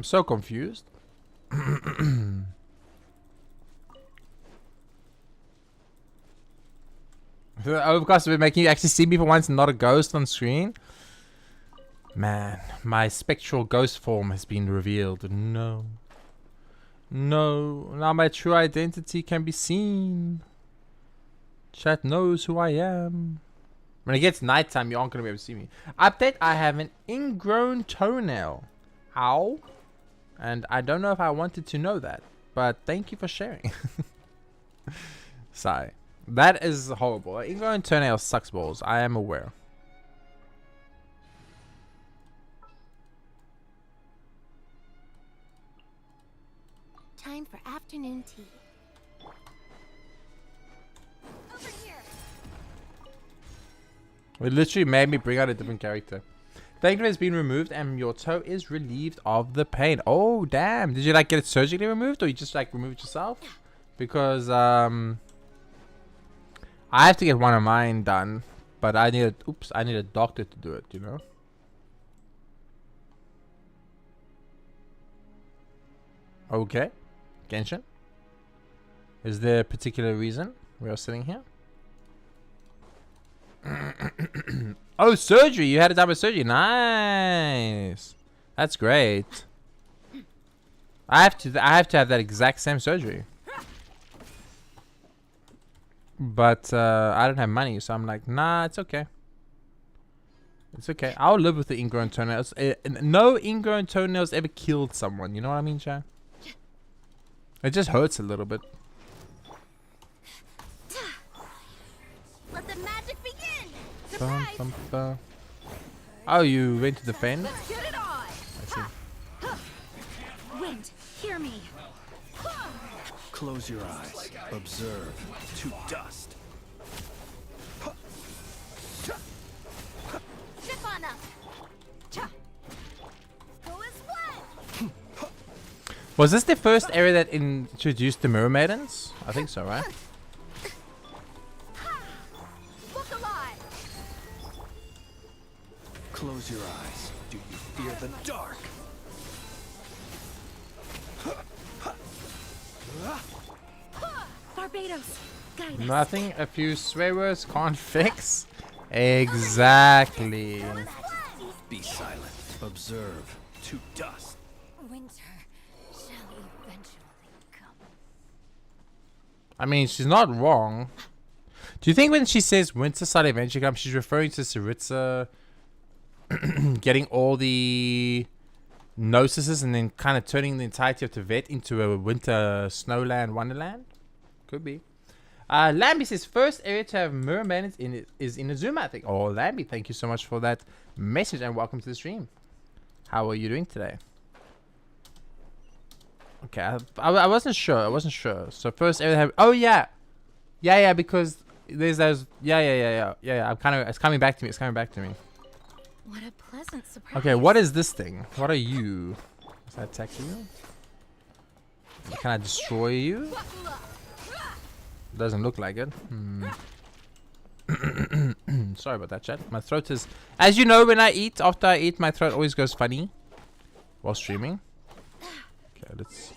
S1: so confused. The overcast will be making you actually see me for once and not a ghost on screen. Man, my spectral ghost form has been revealed. No. No, now my true identity can be seen. Chat knows who I am. When it gets nighttime, you aren't going to be able to see me. Update, I have an ingrown toenail. Ow. And I don't know if I wanted to know that. But thank you for sharing. Sigh. That is horrible. Ingrown toenail sucks balls. I am aware.
S4: Time for afternoon tea. Over here.
S1: It literally made me bring out a different character. The anklet has been removed and your toe is relieved of the pain. Oh, damn. Did you like get it surgically removed or you just like remove it yourself? Because I have to get one of mine done, but I need a doctor to do it, you know? Okay. Genshin? Is there a particular reason we are sitting here? Oh, surgery! You had a done with surgery. Nice. That's great. I have to have that exact same surgery. But I don't have money, so I'm like, nah, it's okay. It's okay. I'll live with the ingrown toenails. No ingrown toenails ever killed someone. You know what I mean, Chad? It just hurts a little bit.
S4: Let the magic begin.
S1: Bum, bum, bum. Oh, you went to defend?
S2: Let's get it on.
S1: I see.
S2: Wind, hear me.
S3: Close your eyes. Observe. To dust.
S4: Zip on up. Cha. Go as one.
S1: Was this the first area that introduced the Mirror Maidens? I think so, right?
S4: Look alive.
S3: Close your eyes. Do you fear the dark?
S2: Barbados, guide us.
S1: Nothing a few swear words can't fix. Exactly.
S3: Be silent. Observe. To dust.
S4: Winter shall eventually come.
S1: I mean, she's not wrong. Do you think when she says winter shall eventually come, she's referring to Saritsa getting all the gnosis and then kind of turning the entirety of Tibet into a winter snowland wonderland? Could be. Lambie says first area to have Mirror Maidens in it is in Azuma, I think. Oh, Lambie, thank you so much for that message and welcome to the stream. How are you doing today? Okay, I wasn't sure. So first area to have. Oh yeah, because there's those. Yeah. It's coming back to me.
S4: What a pleasant surprise.
S1: Okay, what is this thing? What are you? Is that attacking you? Can I destroy you? Doesn't look like it. Sorry about that, chat. My throat is... As you know, when I eat, after I eat, my throat always goes funny while streaming. Okay, let's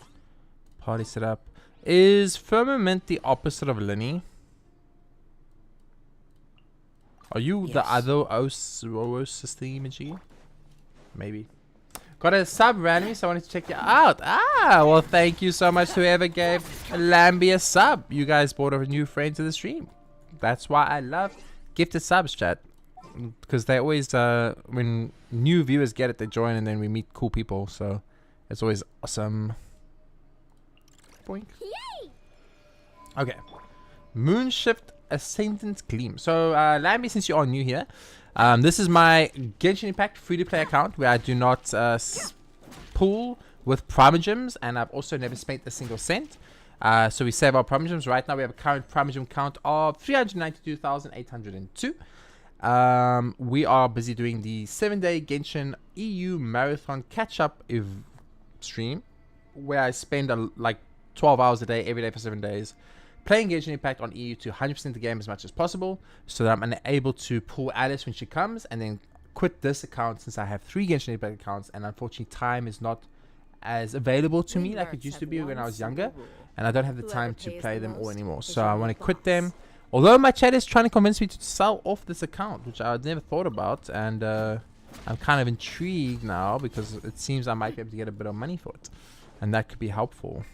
S1: party set up. Is Firmament the opposite of Linny? Are you the other Oasis thingy? Maybe. Got a sub randomly, so I wanted to check you out. Well, thank you so much to whoever gave Lambie a sub. You guys brought a new friend to the stream. That's why I love gifted subs, chat. Because they always, when new viewers get it, they join and then we meet cool people. So it's always awesome. Boink.
S4: Yay!
S1: Okay. Moonshift Ascendant Gleam. So, Lambie, since you are new here, this is my Genshin Impact free-to-play account where I do not pool with Primogems, and I've also never spent a single cent. So we save our Primogems. Right now we have a current Primogem count of 392,802. We are busy doing the 7-day Genshin EU Marathon catch-up stream where I spend like 12 hours a day, every day for 7 days, playing Genshin Impact on EU to 100% the game as much as possible so that I'm able to pull Alice when she comes and then quit this account since I have 3 Genshin Impact accounts and unfortunately time is not as available to me like it used to be when I was younger and I don't have the time to play them all anymore. So I want to quit them. Although my chat is trying to convince me to sell off this account, which I had never thought about, and I'm kind of intrigued now because it seems I might be able to get a bit of money for it and that could be helpful,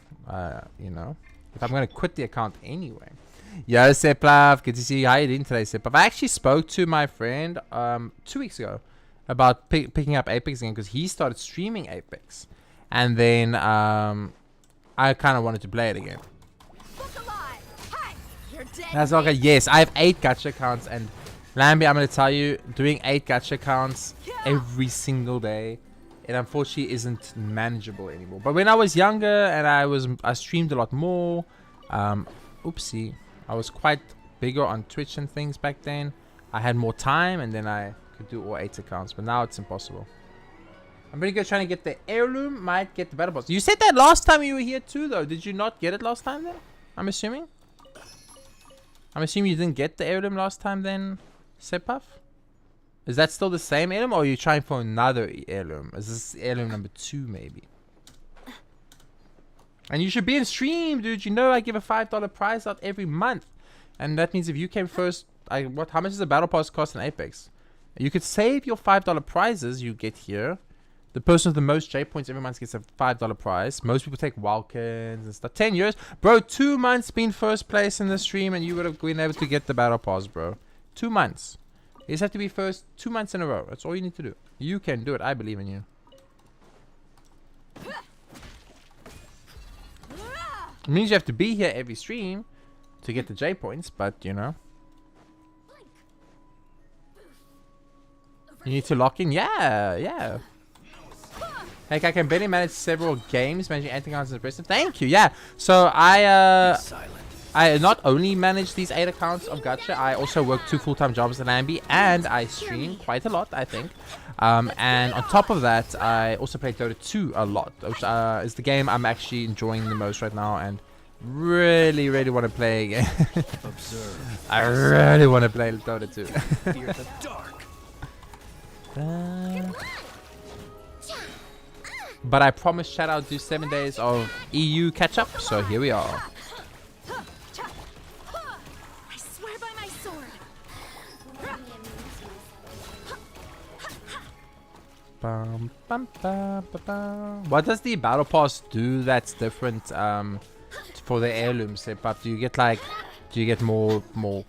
S1: you know. If I'm going to quit the account anyway. Yo, Seplav. Good to see you. How are you doing today, Seplav? I actually spoke to my friend 2 weeks ago about picking up Apex again because he started streaming Apex. And then I kind of wanted to play it again. That's okay. Yes, I have 8 gacha accounts. And Lambie, I'm going to tell you, doing 8 gacha accounts every single day, it unfortunately isn't manageable anymore. But when I was younger and I streamed a lot more, oopsie, I was quite bigger on Twitch and things back then. I had more time and then I could do all 8 accounts, but now it's impossible. I'm pretty good trying to get the heirloom, might get the battle pass. You said that last time you were here too though. Did you not get it last time then? I'm assuming you didn't get the heirloom last time then, Sepuff? Is that still the same heirloom or are you trying for another heirloom? Is this heirloom number 2 maybe? And you should be in stream, dude. You know I give a $5 prize out every month. And that means if you came first, how much does a battle pass cost in Apex? You could save your $5 prizes you get here. The person with the most J points every month gets a $5 prize. Most people take Wildcans and stuff. 10 years. Bro, 2 months being first place in the stream and you would have been able to get the battle pass, bro. 2 months. You just have to be first 2 months in a row. That's all you need to do. You can do it. I believe in you. It means you have to be here every stream to get the J points, but you know. You need to lock in. Yeah. Like I can barely manage several games, managing 8 accounts is impressive. Thank you. Yeah. So I not only manage these 8 accounts of Gacha, I also work 2 full-time jobs at Lambi, and I stream quite a lot, I think. And on top of that, I also play Dota 2 a lot, which is the game I'm actually enjoying the most right now, and really want to play again. I really want to play Dota 2.
S3: Fear the dark.
S1: But I promised Chad I'll do 7 days of EU catch-up, so here we are.
S4: I swear by my sword.
S1: Bum, bum, bum, bum, bum. What does the battle pass do that's different for the heirloom setup? Do you get like, do you get more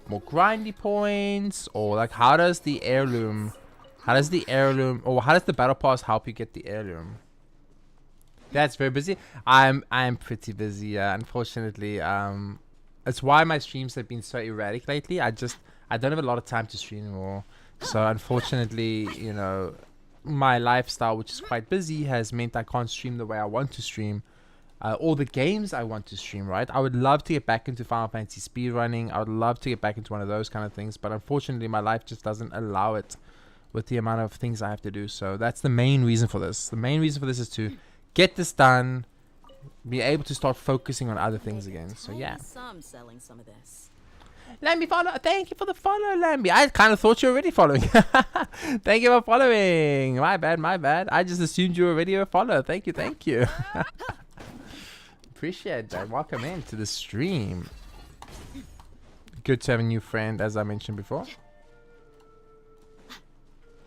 S1: grindy points, or like how does the heirloom, or how does the battle pass help you get the heirloom? That's very busy. I'm pretty busy, unfortunately. It's why my streams have been so erratic lately. I don't have a lot of time to stream anymore. So unfortunately, you know, my lifestyle, which is quite busy, has meant I can't stream the way I want to stream. All the games I want to stream, right? I would love to get back into Final Fantasy speedrunning. I would love to get back into one of those kind of things. But unfortunately, my life just doesn't allow it with the amount of things I have to do. So that's the main reason for this. The main reason for this is to get this done, be able to start focusing on other things again. So yeah.
S5: Some selling some of this.
S1: Lambi follow. Thank you for the follow, Lambi. I kind of thought you were already following. Thank you for following. My bad. I just assumed you were already a follower. Thank you. Appreciate that. Welcome in to the stream. Good to have a new friend, as I mentioned before.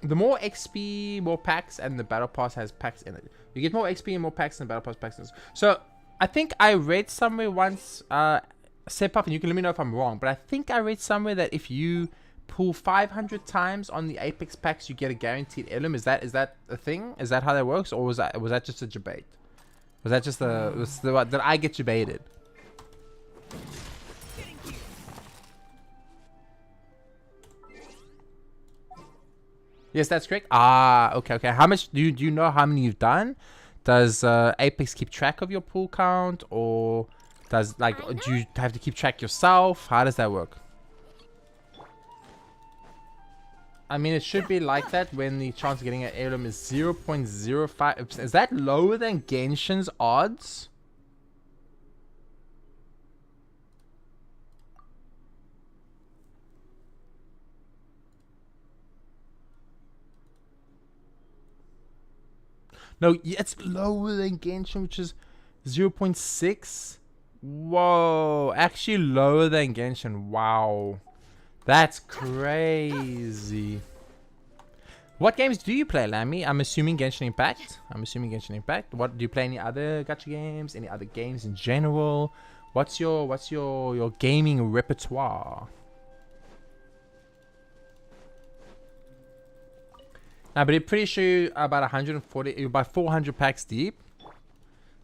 S1: The more XP, more packs, and the battle pass has packs in it. You get more XP and more packs than battle pass packs. So I think I read somewhere once, Sepaf, and you can let me know if I'm wrong, but I think I read somewhere that if you pull 500 times on the Apex packs, you get a guaranteed heirloom. Is that a thing? Is that how that works, or was that just a debate? Was that just did I get debated? Yes, that's correct. Okay. How much do you know how many you've done? Does Apex keep track of your pull count, or do you have to keep track yourself? How does that work? I mean, it should be like that when the chance of getting an heirloom is 0.05%. Is that lower than Genshin's odds? No, it's lower than Genshin, which is 0.6. Whoa, actually lower than Genshin. Wow. That's crazy. What games do you play, Lammy? I'm assuming Genshin Impact. What do you play? Any other gacha games? Any other games in general? What's your gaming repertoire? Nah, but I'm pretty sure you're about 140. You're about 400 packs deep.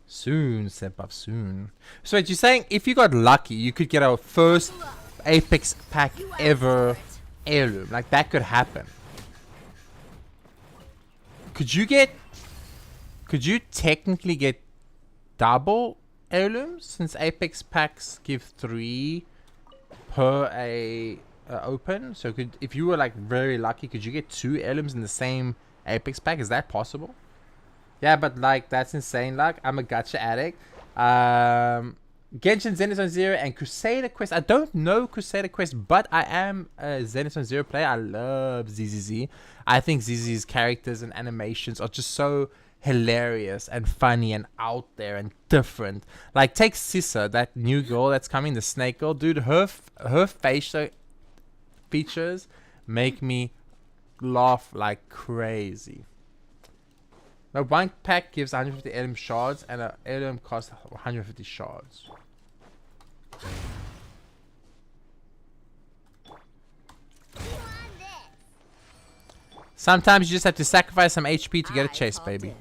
S1: Soon, step up soon. So wait, you're saying if you got lucky, you could get our first Apex pack ever heirloom? Like that could happen. Could you technically get double heirlooms, since Apex packs give 3 per a open? So if you were like very lucky, could you get 2 heirlooms in the same Apex pack? Is that possible? Yeah, but like that's insane. Like I'm a gacha addict. Genshin, Zenith's Zero, and Crusader Quest. I don't know Crusader Quest, but I am a Zenith's Zero player. I love ZZZ. I think ZZZ's characters and animations are just so hilarious and funny and out there and different. Like take Sissa, that new girl that's coming, the snake girl. Dude, her facial features make me laugh like crazy. Now, one pack gives 150 heirloom shards, and an heirloom costs 150 shards. Sometimes you just have to sacrifice some HP to get a chase, baby.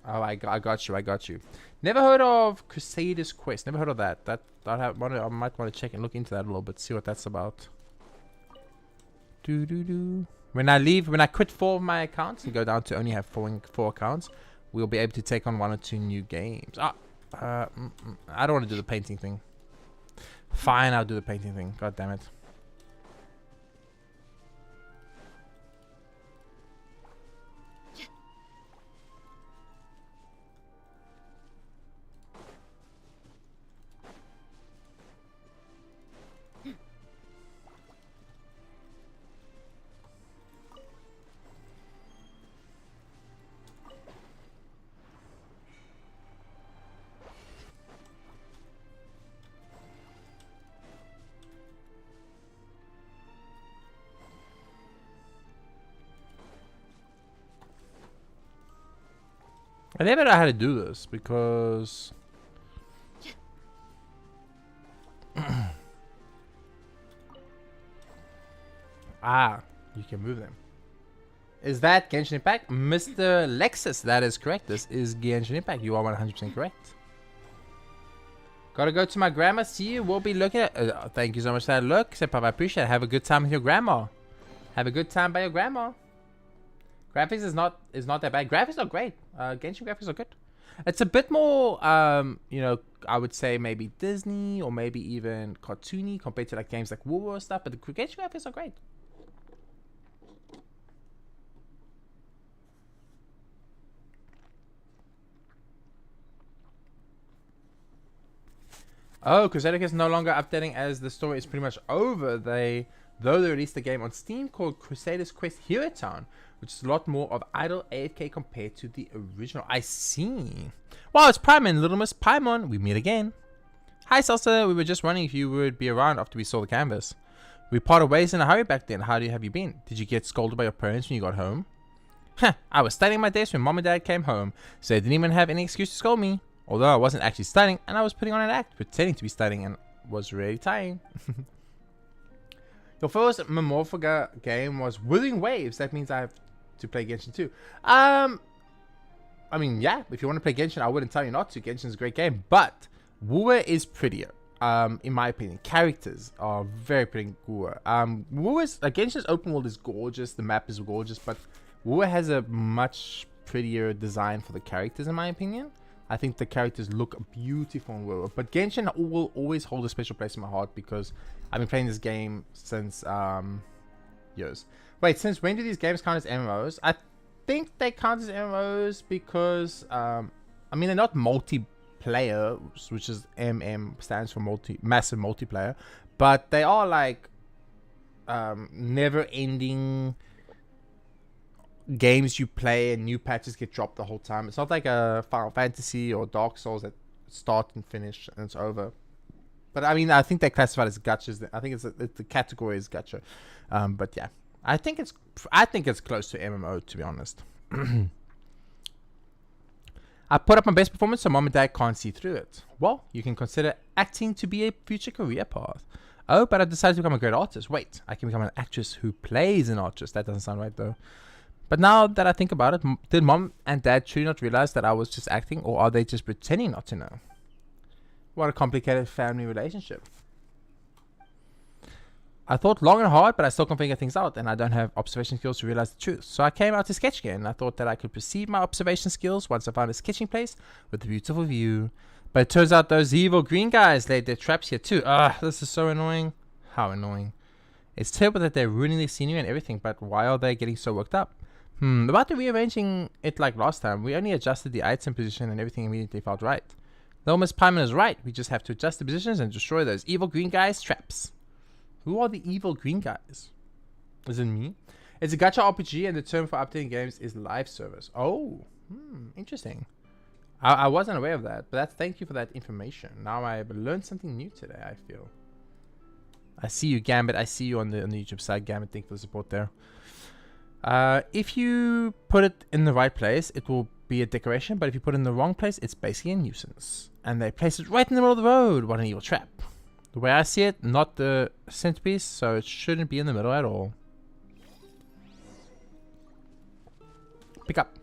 S1: Oh, I got you. Never heard of Crusader's Quest. Never heard of that. I might want to check and look into that a little bit, see what that's about. When I quit 4 of my accounts and go down to only have 4 accounts, we'll be able to take on 1 or 2 new games. I don't want to do the painting thing. Fine, I'll do the painting thing. God damn it. I never know how to do this because you can move them. Is that Genshin Impact? Mr. Lexus, that is correct. This is Genshin Impact. You are 100% correct. Gotta go to my grandma. See you. We'll be looking at... thank you so much for that look. Sepap, I appreciate it. Have a good time with your grandma. Have a good time by your grandma. Graphics is not that bad. Graphics are great. Genshin graphics are good. It's a bit more, you know, I would say maybe Disney or maybe even cartoony compared to like games like War or stuff. But the Genshin graphics are great. Oh, Crusader is no longer updating as the story is pretty much over. Though they released a game on Steam called Crusader's Quest Hero Town, which is a lot more of idle AFK compared to the original. I see. Wow, it's Paimon, Little Miss Paimon. We meet again. Hi, Salsa. We were just wondering if you would be around after we saw the canvas. We parted ways in a hurry back then. How have you been? Did you get scolded by your parents when you got home? Huh, I was studying my desk when Mom and Dad came home, so they didn't even have any excuse to scold me. Although I wasn't actually studying, and I was putting on an act, pretending to be studying, and was really tiring. Your first Memophega game was Withering Waves. That means I have to play Genshin too. I mean, yeah, if you want to play Genshin, I wouldn't tell you not to. Genshin's a great game, but Wuwa is prettier, in my opinion. Characters are very pretty in Wuwa. Genshin's open world is gorgeous, the map is gorgeous, but Wuwa has a much prettier design for the characters, in my opinion. I think the characters look beautiful in WoW, but Genshin will always hold a special place in my heart because I've been playing this game since years. Wait, since when do these games count as MMOs? I think they count as MMOs because I mean they're not multiplayer, which is stands for massive multiplayer, but they are like never-ending games you play and new patches get dropped the whole time. It's not like a Final Fantasy or Dark Souls that start and finish and it's over. But I mean, I think they're classified as gachas. I think the category is gacha. But yeah, I think it's close to MMO, to be honest. I put up my best performance so Mom and Dad can't see through it. Well, you can consider acting to be a future career path. Oh, but I decided to become a great artist. Wait, I can become an actress who plays an artist. That doesn't sound right though. But now that I think about it, did Mom and Dad truly not realize that I was just acting, or are they just pretending not to know? What a complicated family relationship. I thought long and hard, but I still can't figure things out, and I don't have observation skills to realize the truth. So I came out to sketch again. I thought that I could perceive my observation skills once I found a sketching place with a beautiful view. But it turns out those evil green guys laid their traps here too. Ugh, this is so annoying. How annoying. It's terrible that they're ruining the scenery and everything, but why are they getting so worked up? About the rearranging it like last time, we only adjusted the item position and everything immediately felt right. Though Miss Paimon is right, we just have to adjust the positions and destroy those evil green guys' traps. Who are the evil green guys? Is it me? It's a gacha RPG and the term for updating games is live service. Oh, interesting. I wasn't aware of that, but thank you for that information. Now I've learned something new today, I feel. I see you, Gambit. I see you on the YouTube side, Gambit. Thank you for the support there. If you put it in the right place, it will be a decoration, but if you put it in the wrong place, it's basically a nuisance. And they place it right in the middle of the road. What an evil trap. The way I see it, not the centerpiece, so it shouldn't be in the middle at all. Pick up.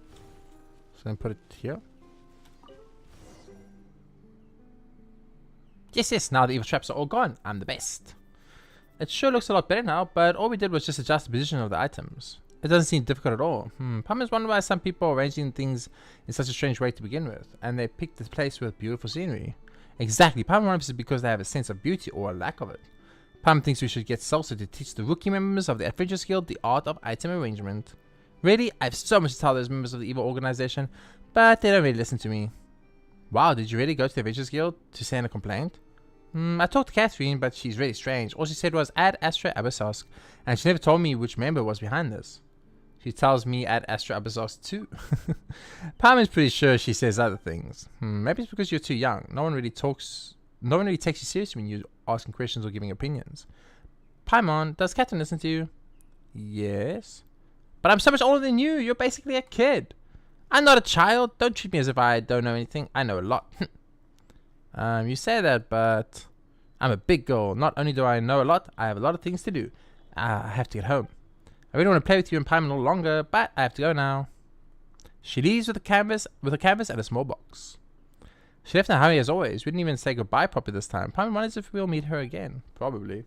S1: So then put it here. Yes, now the evil traps are all gone. I'm the best. It sure looks a lot better now, but all we did was just adjust the position of the items. It doesn't seem difficult at all. Palmer's wonder why some people are arranging things in such a strange way to begin with, and they picked this place with beautiful scenery. Exactly, Palmer wonders is because they have a sense of beauty or a lack of it. Palmer thinks we should get Salsa to teach the rookie members of the Adventurers Guild the art of item arrangement. Really? I have so much to tell those members of the evil organization, but they don't really listen to me. Wow, did you really go to the Adventurers Guild to send a complaint? I talked to Catherine, but she's really strange. All she said was add Astra Abyssosque, and she never told me which member was behind this. She tells me add Astra Abyssosque too. Palmer's pretty sure she says other things. Maybe it's because you're too young. No one really takes you seriously when you're asking questions or giving opinions. Paimon, does Catherine listen to you? Yes. But I'm so much older than you. You're basically a kid. I'm not a child. Don't treat me as if I don't know anything. I know a lot. You say that, but I'm a big girl. Not only do I know a lot, I have a lot of things to do. I have to get home. I really want to play with you and Paimon a little longer, but I have to go now. She leaves with a canvas and a small box. She left in a hurry as always. We didn't even say goodbye properly this time. Paimon wonders if we'll meet her again. Probably.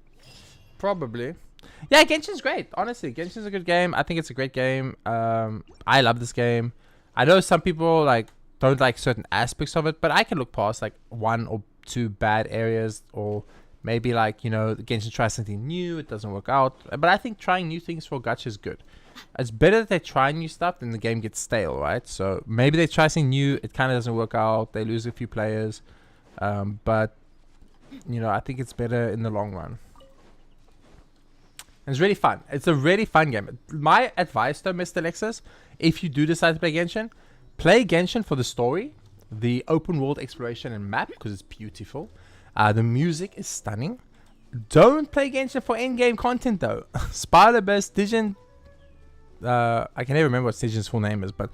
S1: Yeah, Genshin's great. Honestly, Genshin's a good game. I think it's a great game. I love this game. I know some people don't like certain aspects of it, but I can look past like 1 or 2 bad areas, or maybe Genshin tries something new, it doesn't work out. But I think trying new things for gacha is good. It's better that they try new stuff than the game gets stale, right? So maybe they try something new, it kind of doesn't work out, they lose a few players, but I think it's better in the long run. It's really fun. It's a really fun game. My advice though, Mr. Lexus, if you do decide to play Genshin for the story, the open world exploration and map, because it's beautiful. The music is stunning. Don't play Genshin for endgame content though. Spider-Burst, Stygian, I can never remember what Stygian's full name is, but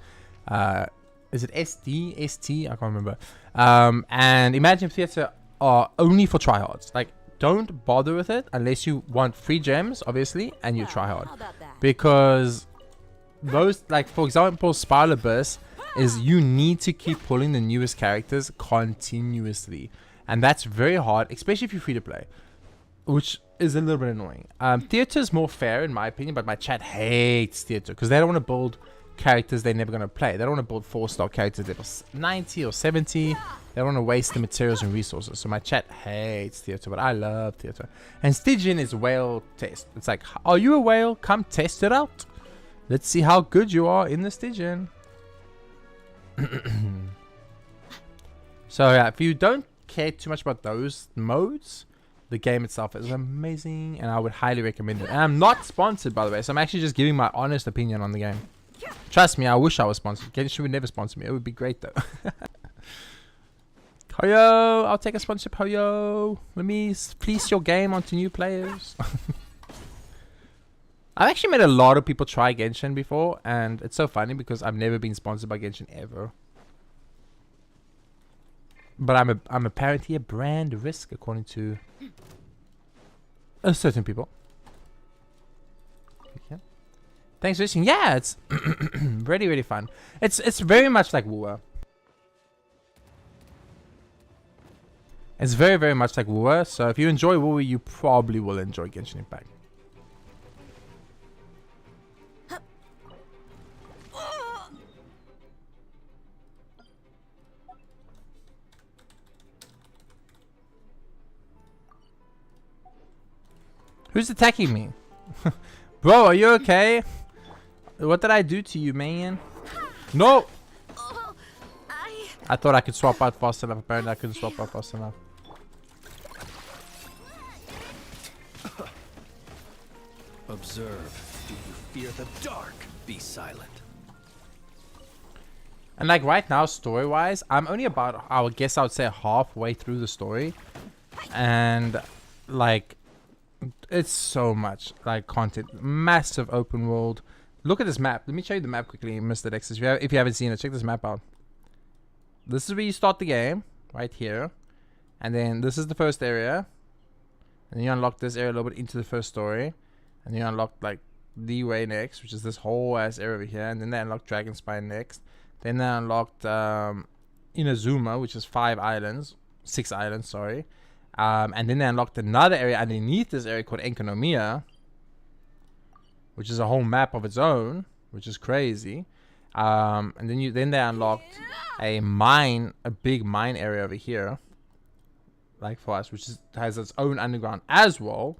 S1: is it SD? ST? I can't remember. And Imagine Theater are only for tryhards. Don't bother with it unless you want free gems, obviously, and you try hard. Because those, for example, Spider-Burst is you need to keep pulling the newest characters continuously. And that's very hard, especially if you're free to play, which is a little bit annoying. Theater is more fair in my opinion, but my chat hates Theater because they don't want to build characters they're never going to play. They don't want to build 4-star characters level 90 or 70. They don't want to waste the materials and resources. So my chat hates Theater, but I love Theater. And Stygian is whale test. It's like, are you a whale? Come test it out. Let's see how good you are in the Stygian. So yeah, if you don't care too much about those modes, the game itself is amazing and I would highly recommend it. And I'm not sponsored, by the way, so I'm actually just giving my honest opinion on the game. Trust me, I wish I was sponsored. Genshin would never sponsor me. It would be great though. Hoyo, I'll take a sponsorship. Hoyo, let me fleece your game onto new players. I've actually made a lot of people try Genshin before, and it's so funny because I've never been sponsored by Genshin ever. But I'm apparently a brand risk according to certain people. Okay. Thanks for listening. Yeah, it's really, really fun. It's very much like WoW. It's very, very much like WoW. So if you enjoy WoW, you probably will enjoy Genshin Impact. Who's attacking me? Bro, are you okay? What did I do to you, man? No! I thought I could swap out fast enough. Apparently I couldn't swap out fast enough.
S3: Observe. Do you fear the dark? Be silent.
S1: And right now, story-wise, I'm only about, I guess I would say halfway through the story. And it's so much content, massive open world. Look at this map. Let me show you the map quickly, Mr. Dexter. If you haven't seen it, check this map out. This is where you start the game, right here, and then this is the first area, and then you unlock this area a little bit into the first story, and you unlock the way next, which is this whole ass area over here, and then they unlocked Dragon Spine next. Then they unlocked Inazuma, which is 6 islands, sorry. And then they unlocked another area underneath this area called Enkonomia, which is a whole map of its own, which is crazy. And then they unlocked a big mine area over here, like for us, which has its own underground as well,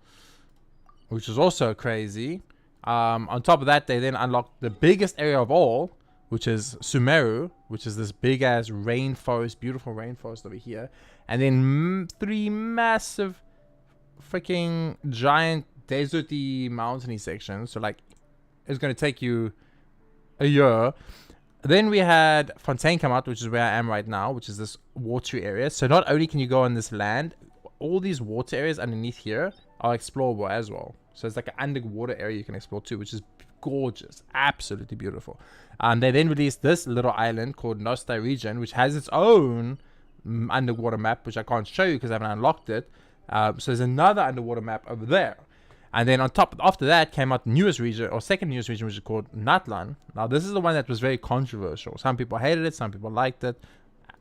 S1: which is also crazy. On top of that, they then unlocked the biggest area of all, which is Sumeru, which is this big ass rainforest, beautiful rainforest over here. And then 3 massive freaking giant deserty mountainy sections. So like it's going to take you a year. Then we had Fontaine come out, which is where I am right now, which is this water area. So not only can you go on this land, all these water areas underneath here are explorable as well. So it's like an underwater area you can explore too, which is gorgeous, absolutely beautiful. They then released this little island called Nostai region, which has its own underwater map, which I can't show you because I haven't unlocked it. So there's another underwater map over there. And then on top, after that came out the newest region, or second newest region, which is called Natlan. Now this is the one that was very controversial. Some people hated it, some people liked it,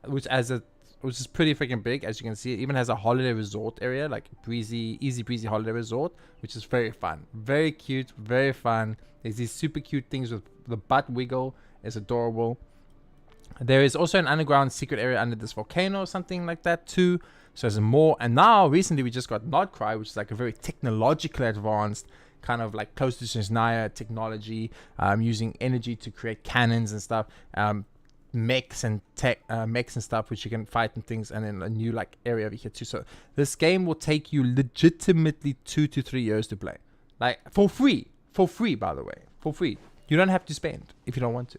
S1: which is pretty freaking big. As you can see, it even has a holiday resort area, like easy breezy holiday resort, which is very fun, very cute, very fun. There's these super cute things with the butt wiggle. It's adorable. There is also an underground secret area under this volcano or something like that too. So there's more. And now recently we just got Notcry, which is like a very technologically advanced kind of like close to Shizniya technology, using energy to create cannons and stuff, mechs and stuff which you can fight and things, and then a new like area over here too. So this game will take you legitimately 2 to 3 years to play, like for free, by the way, for free. You don't have to spend if you don't want to.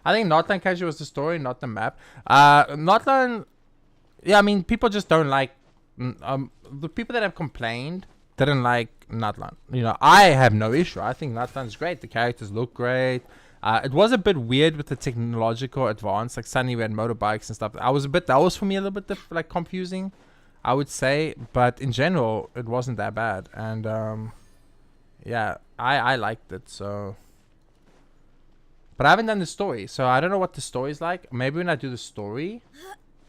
S1: I think Notland Casual was the story, not the map. Notland, yeah, I mean, people just don't like, the people that have complained didn't like Notland. You know, I have no issue. I think Notland's great. The characters look great. It was a bit weird with the technological advance. Like suddenly we had motorbikes and stuff. That was for me a little bit like confusing, I would say. But in general, it wasn't that bad. And yeah, I liked it. So, but I haven't done the story, so I don't know what the story's like. Maybe when I do the story,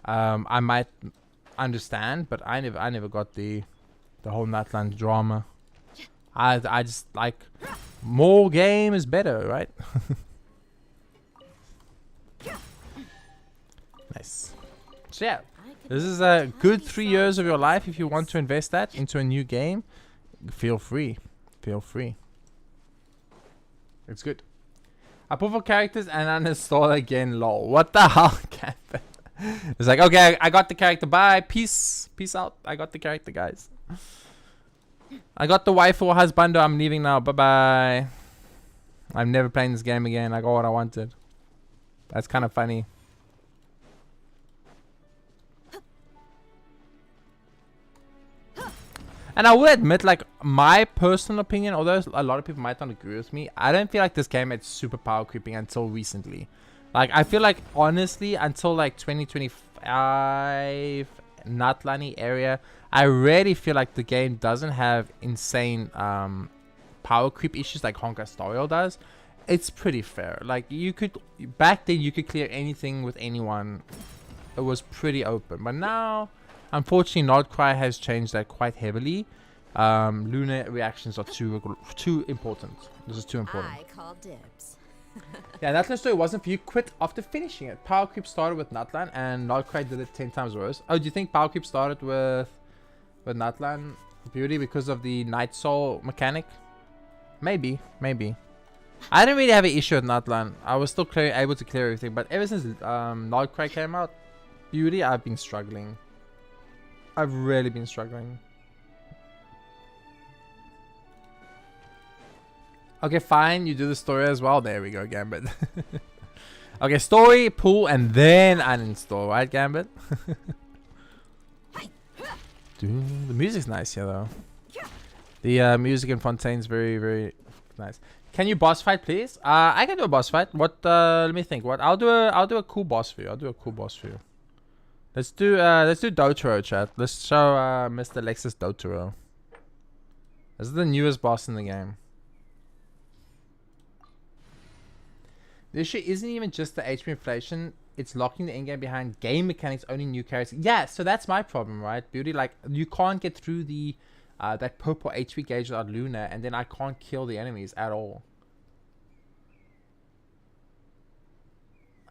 S1: I might understand. But I never got the whole Natland drama. I just like more game is better, right? Nice. So yeah, this is a good 3 years of your life. If you want to invest that into a new game, feel free. Feel free. It's good. I put for characters and uninstall again. Lol. What the hell, Gambit? It's like, okay, I got the character. Bye. Peace out. I got the character, guys. I got the wife or husband. I'm leaving now. Bye bye. I'm never playing this game again. I got what I wanted. That's kind of funny. And I will admit, like, my personal opinion, although a lot of people might not agree with me, I don't feel like this game had super power creeping until recently. Like, I feel like, honestly, until like 2025 Natlani area, I really feel like the game doesn't have insane power creep issues like Honkai Star Rail does. It's pretty fair. Like, you could, back then you could clear anything with anyone. It was pretty open. But now, unfortunately, Nordcry has changed that quite heavily. Lunar reactions are too important. This is too important.
S5: I call dibs.
S1: Yeah, Natlan story wasn't for you. Quit after finishing it. Power creep started with Natlan, and Nordcry did it 10 times worse. Oh, do you think power creep started with Natlan Beauty because of the Night Soul mechanic? Maybe. I didn't really have an issue with Natlan. I was still able to clear everything, but ever since Nordcry came out, Beauty, I've been struggling. I've really been struggling. Okay, fine. You do the story as well. There we go, Gambit. Okay, story, pull, and then uninstall, right, Gambit? Dude, the music's nice here, though. The music in Fontaine's very, very nice. Can you boss fight, please? I can do a boss fight. What? Let me think. What? I'll do a cool boss for you. Let's do Dotaro, chat. Let's show Mr. Lexus Dotaro. This is the newest boss in the game. The issue isn't even just the HP inflation. it's locking the endgame behind game mechanics, only new characters. Yeah, so that's my problem, right, Beauty? Like, you can't get through the that purple HP gauge without Luna, and then I can't kill the enemies at all.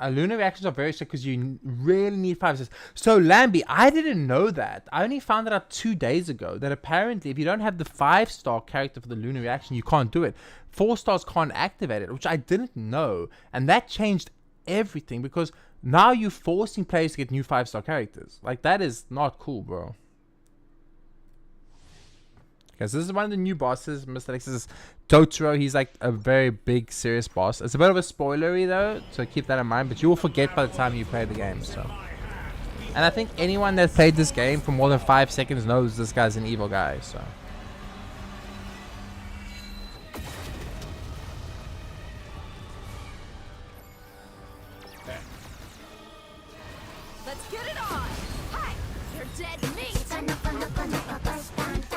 S1: Luna reactions are very strict because you really need 5 stars. So, Lambie, I didn't know that. I only found that out 2 days ago. That apparently, if you don't have the 5-star character for the Luna reaction, you can't do it. 4 stars can't activate it, which I didn't know. And that changed everything because now you're forcing players to get new 5-star characters. Like, that is not cool, bro. Because this is one of the new bosses, Mr. Alexis Totoro. He's like a very big, serious boss. It's a bit of a spoilery though, so keep that in mind. But you will forget by the time you play the game. So, and I think anyone that played this game for more than 5 seconds knows this guy's an evil guy. So,
S2: Let's get it on. Hi, you're dead meat.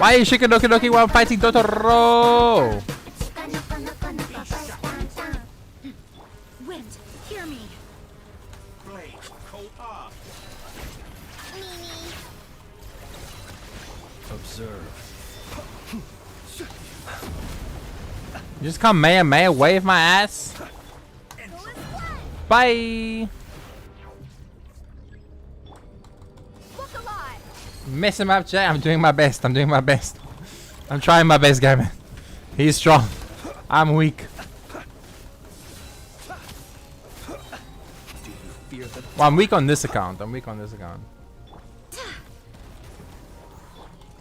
S1: why are you shaking Doki while I'm fighting Totoro?
S2: Wind, hear me.
S3: Observe.
S1: You just come Maya wave my ass. Bye.
S2: Look alive.
S1: Mess him up, Jay. I'm doing my best. I'm doing my best. I'm trying my best, Gamer. He's strong. I'm weak. Well, I'm weak on this account.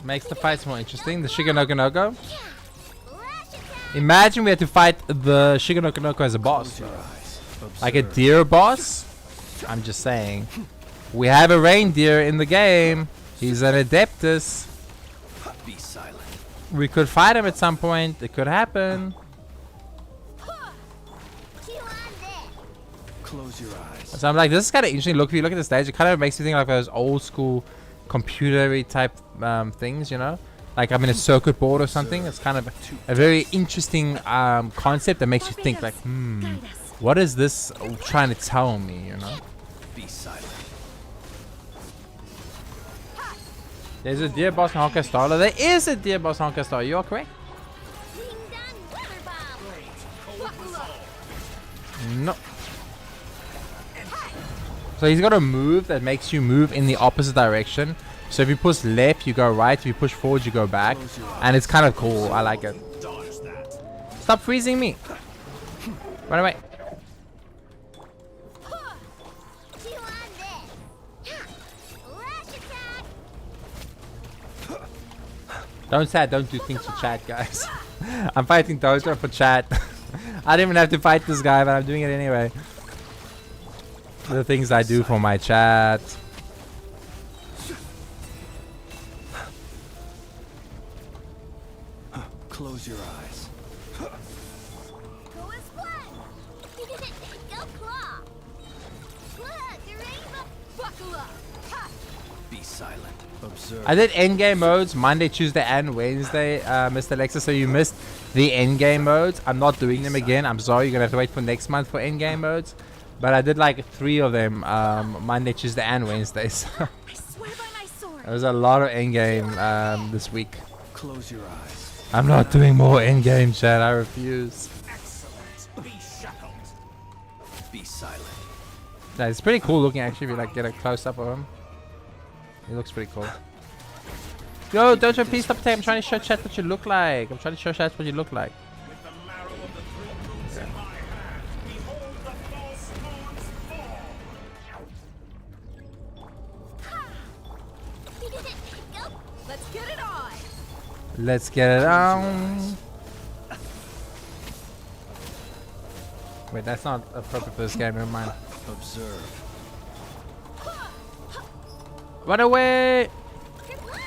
S1: Makes the fights more interesting. The Shiganoko. Imagine we had to fight the Shiganoko as a boss. Like a deer boss. I'm just saying. We have a reindeer in the game. He's an Adeptus.
S3: Be silent.
S1: We could fight him at some point. It could happen.
S3: Close your eyes.
S1: So I'm like, this is kind of interesting. Look, if you look at the stage, it kind of makes me think like those old school computery type things, you know? Like I'm in a circuit board or something. It's kind of a very interesting concept that makes you think like, what is this trying to tell me, you know?
S3: Be silent.
S1: There's a deer boss in Honkai Star. There is a deer boss in Honkai Star. You are correct. No. So he's got a move that makes you move in the opposite direction. So if you push left, you go right. If you push forward, you go back. And it's kind of cool. I like it. Stop freezing me. Run away. Don't do things for chat, guys. I'm fighting Dojo for chat. I didn't even have to fight this guy, but I'm doing it anyway. The things I do for my chat.
S3: Close your eyes.
S4: Go as one. Go claw. Look, the rainbow.
S2: Buckle up. Ha!
S3: Be silent. Observe.
S1: I did endgame modes Monday, Tuesday, and Wednesday, Mr. Alexa. So you missed the endgame modes. I'm not doing them again. I'm sorry. You're gonna have to wait for next month for endgame modes. But I did like 3 of them Monday, Tuesday, and Wednesday. So
S2: I swear by my sword.
S1: there was a lot of endgame this week.
S3: Close your eyes.
S1: I'm not doing more endgame, chat. I refuse.
S3: Excellent. Be shackled. Be silent.
S1: Yeah, it's pretty cool looking actually. If you like get a close up of him, he looks pretty cool. Yo, Dojo, please stop attacking. I'm trying to show chat what you look like. I'm trying to show chat what you look like.
S3: With the marrow of the three roots in my hand, behold the false lords fall.
S4: Go.
S2: Let's get it on.
S1: Let's get it on. Wait, that's not appropriate for this game. Never mind.
S3: Observe.
S1: Run away!
S4: Good luck.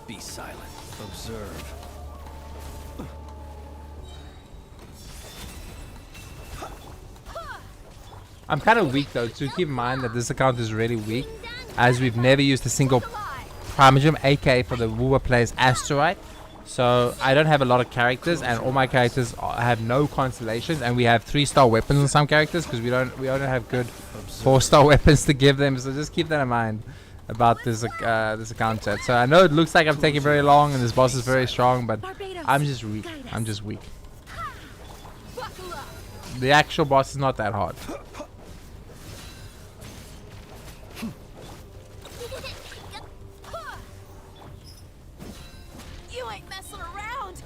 S3: Be silent. Observe.
S1: I'm kind of weak though, so keep in mind that this account is really weak, as we've never used a single Primogem, aka for the viewer plays Asteroid. So I don't have a lot of characters, and all my characters have no constellations, and we have 3-star weapons on some characters because we don't have good 4-star weapons to give them. So just keep that in mind about this this account chat. So I know it looks like I'm taking very long, and this boss is very strong, but I'm just weak. I'm just weak. The actual boss is not that hard.
S2: You ain't messing around.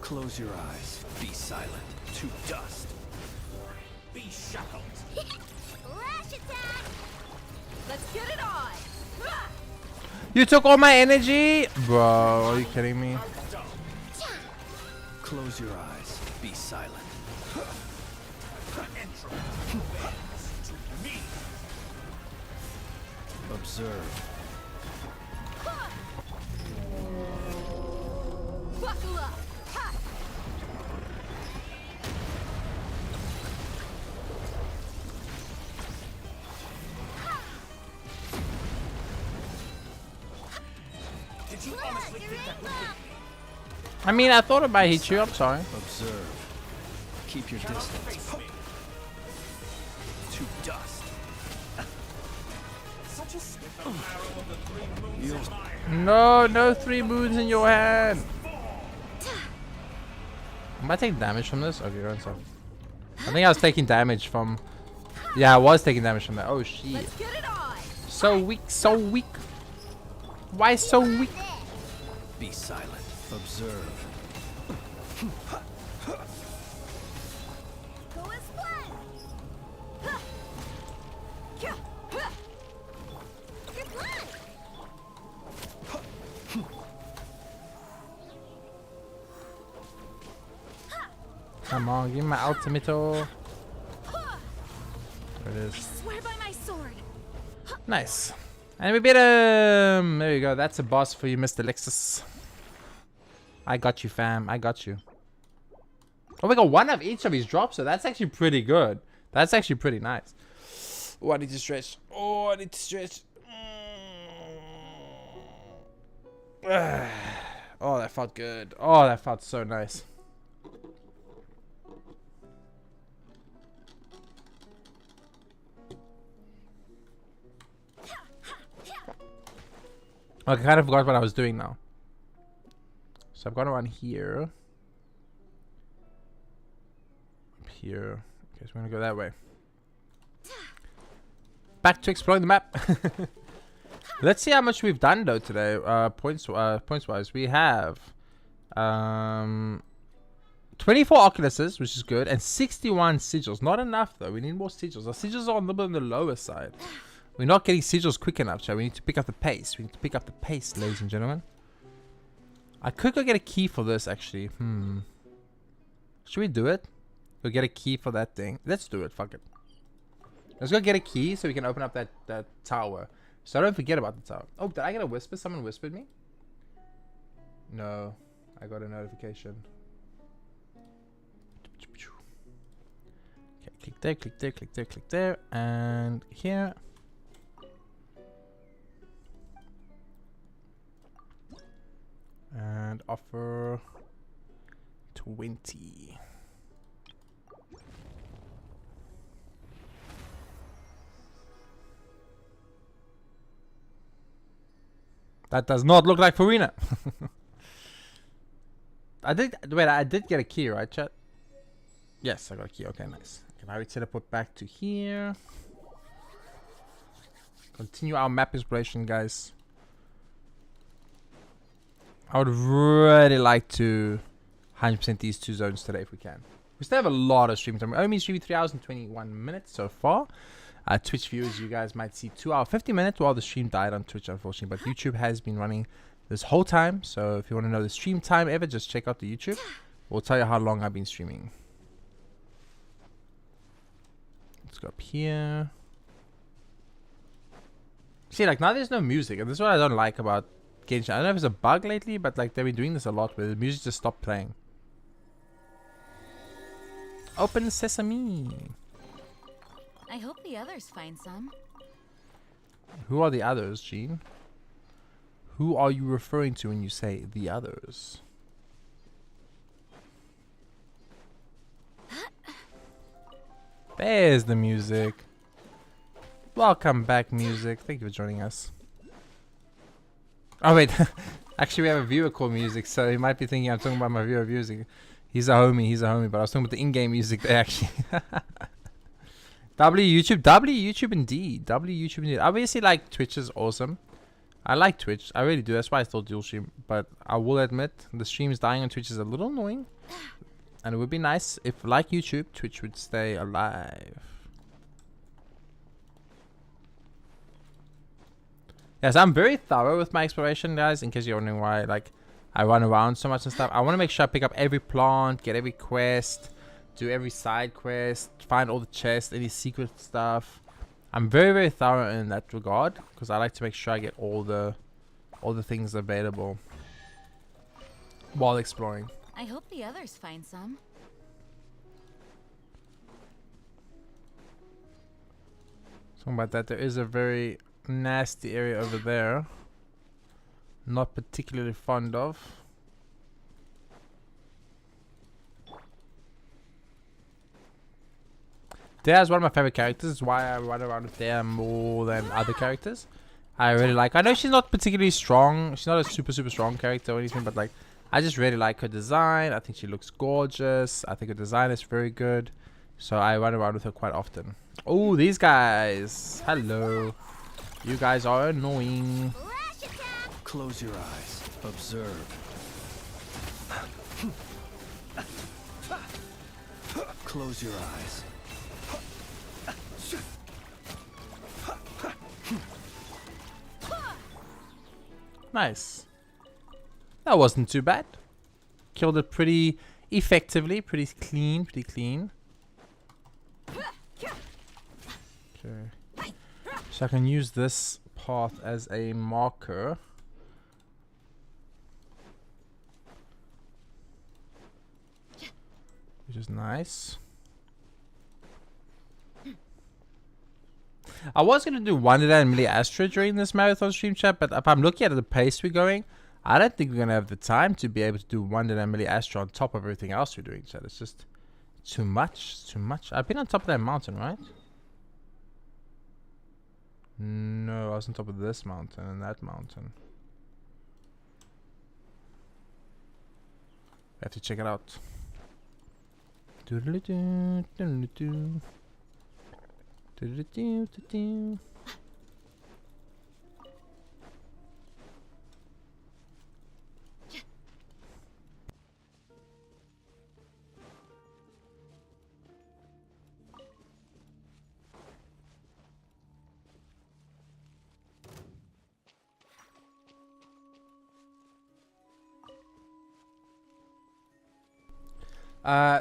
S3: Close your eyes. Be silent. To dust. Be shackled.
S4: Lash attack!
S2: Let's get it on.
S1: You took all my energy, bro. Are you kidding me?
S3: Close your eyes. Be silent. Observe.
S2: Buckle up. Ha!
S3: Did you honestly think that would hit me?
S1: I mean, I thought it might hit you. I'm sorry.
S3: Observe. Keep your distance.
S2: Face me.
S3: To dust. Such a slip of arrow of the three moons in my hand.
S1: No, no 3 moons in your hand. Am I taking damage from this? Okay, run so. I think I was taking damage from. Yeah, I was taking damage from that. Oh shit.
S2: Let's get it on.
S1: So weak, so weak. Why so weak?
S3: Be silent. Observe.
S4: Go as planned!
S2: Kya. Ha.
S4: Your plan!
S1: Come on, give me my ultimato.
S2: Ha.
S1: There it is.
S2: Swear by my sword.
S1: Nice. And we beat him. There you go. That's a boss for you, Mr. Lexus. I got you, fam. I got you. Oh, we got 1 of each of his drops, so that's actually pretty good. That's actually pretty nice. Oh, I need to stretch. Oh, I need to stretch. Oh, that felt good. Oh, that felt so nice. I kind of forgot what I was doing now. So I've got around here. Up here. Okay, so we're gonna go that way. Back to exploring the map. Let's see how much we've done though today. Points wise, we have 24 Oculuses, which is good, and 61 sigils. Not enough though. We need more sigils. Our sigils are a little bit on the lower side. We're not getting sigils quick enough, so we need to pick up the pace. We need to pick up the pace, ladies and gentlemen. I could go get a key for this, actually. Should we do it? Go get a key for that thing. Let's do it. Fuck it. Let's go get a key so we can open up that tower. So I don't forget about the tower. Oh, did I get a whisper? Someone whispered me? No. I got a notification. Okay, click there, click there, click there, click there. And here. And offer 20. That does not look like Farina. I did get a key, right, chat? Yes, I got a key. Okay, nice. Okay, now we teleport back to here. Continue our map exploration, guys. I would really like to 100% these 2 zones today if we can. We still have a lot of stream time. We only streamed 3 hours and 21 minutes so far. Twitch viewers, you guys might see 2 hours 50 minutes while the stream died on Twitch, unfortunately. But YouTube has been running this whole time. So if you want to know the stream time ever, just check out the YouTube. We'll tell you how long I've been streaming. Let's go up here. See, like now there's no music. And this is what I don't like about Genshin. I don't know if it's a bug lately, but like they've been doing this a lot where the music just stopped playing. Open sesame.
S5: I hope the others find some.
S1: Who are the others, Gene? Who are you referring to when you say the others? There's the music. Welcome back, music. Thank you for joining us. Oh wait, actually we have a viewer called music, so he might be thinking I'm talking about my viewer music. He's a homie, but I was talking about the in-game music there actually. W YouTube indeed. Obviously, like, Twitch is awesome. I like Twitch, I really do. That's why I still dual stream. But I will admit, the streams dying on Twitch is a little annoying. And it would be nice if, like YouTube, Twitch would stay alive. Yes, I'm very thorough with my exploration, guys. In case you're wondering why, like, I run around so much and stuff. I want to make sure I pick up every plant, get every quest, do every side quest, find all the chests, any secret stuff. I'm very, very thorough in that regard because I like to make sure I get all the things available while exploring.
S5: I hope the others find some.
S1: Something about that. There is a very nasty area over there. Not particularly fond of. Dea is one of my favorite characters. Why I run around with Dea more than other characters. I really like. I know she's not particularly strong. She's not a super strong character or anything, but like, I just really like her design. I think she looks gorgeous. I think her design is very good. So I run around with her quite often. Oh, these guys. Hello. You guys are annoying.
S6: Close your eyes. Observe. Close your eyes.
S1: Nice. That wasn't too bad. Killed it pretty effectively, pretty clean. Okay. So I can use this path as a marker. Which is nice. I was going to do Wonderland and Millie Astra during this marathon stream chat, but if I'm looking at the pace we're going, I don't think we're going to have the time to be able to do Wonderland and Millie Astra on top of everything else we're doing, chat. It's just too much. I've been on top of that mountain, right? No, I was on top of this mountain and that mountain. I have to check it out. Doodle-doo, doodle-doo. Do-do-do-do-do.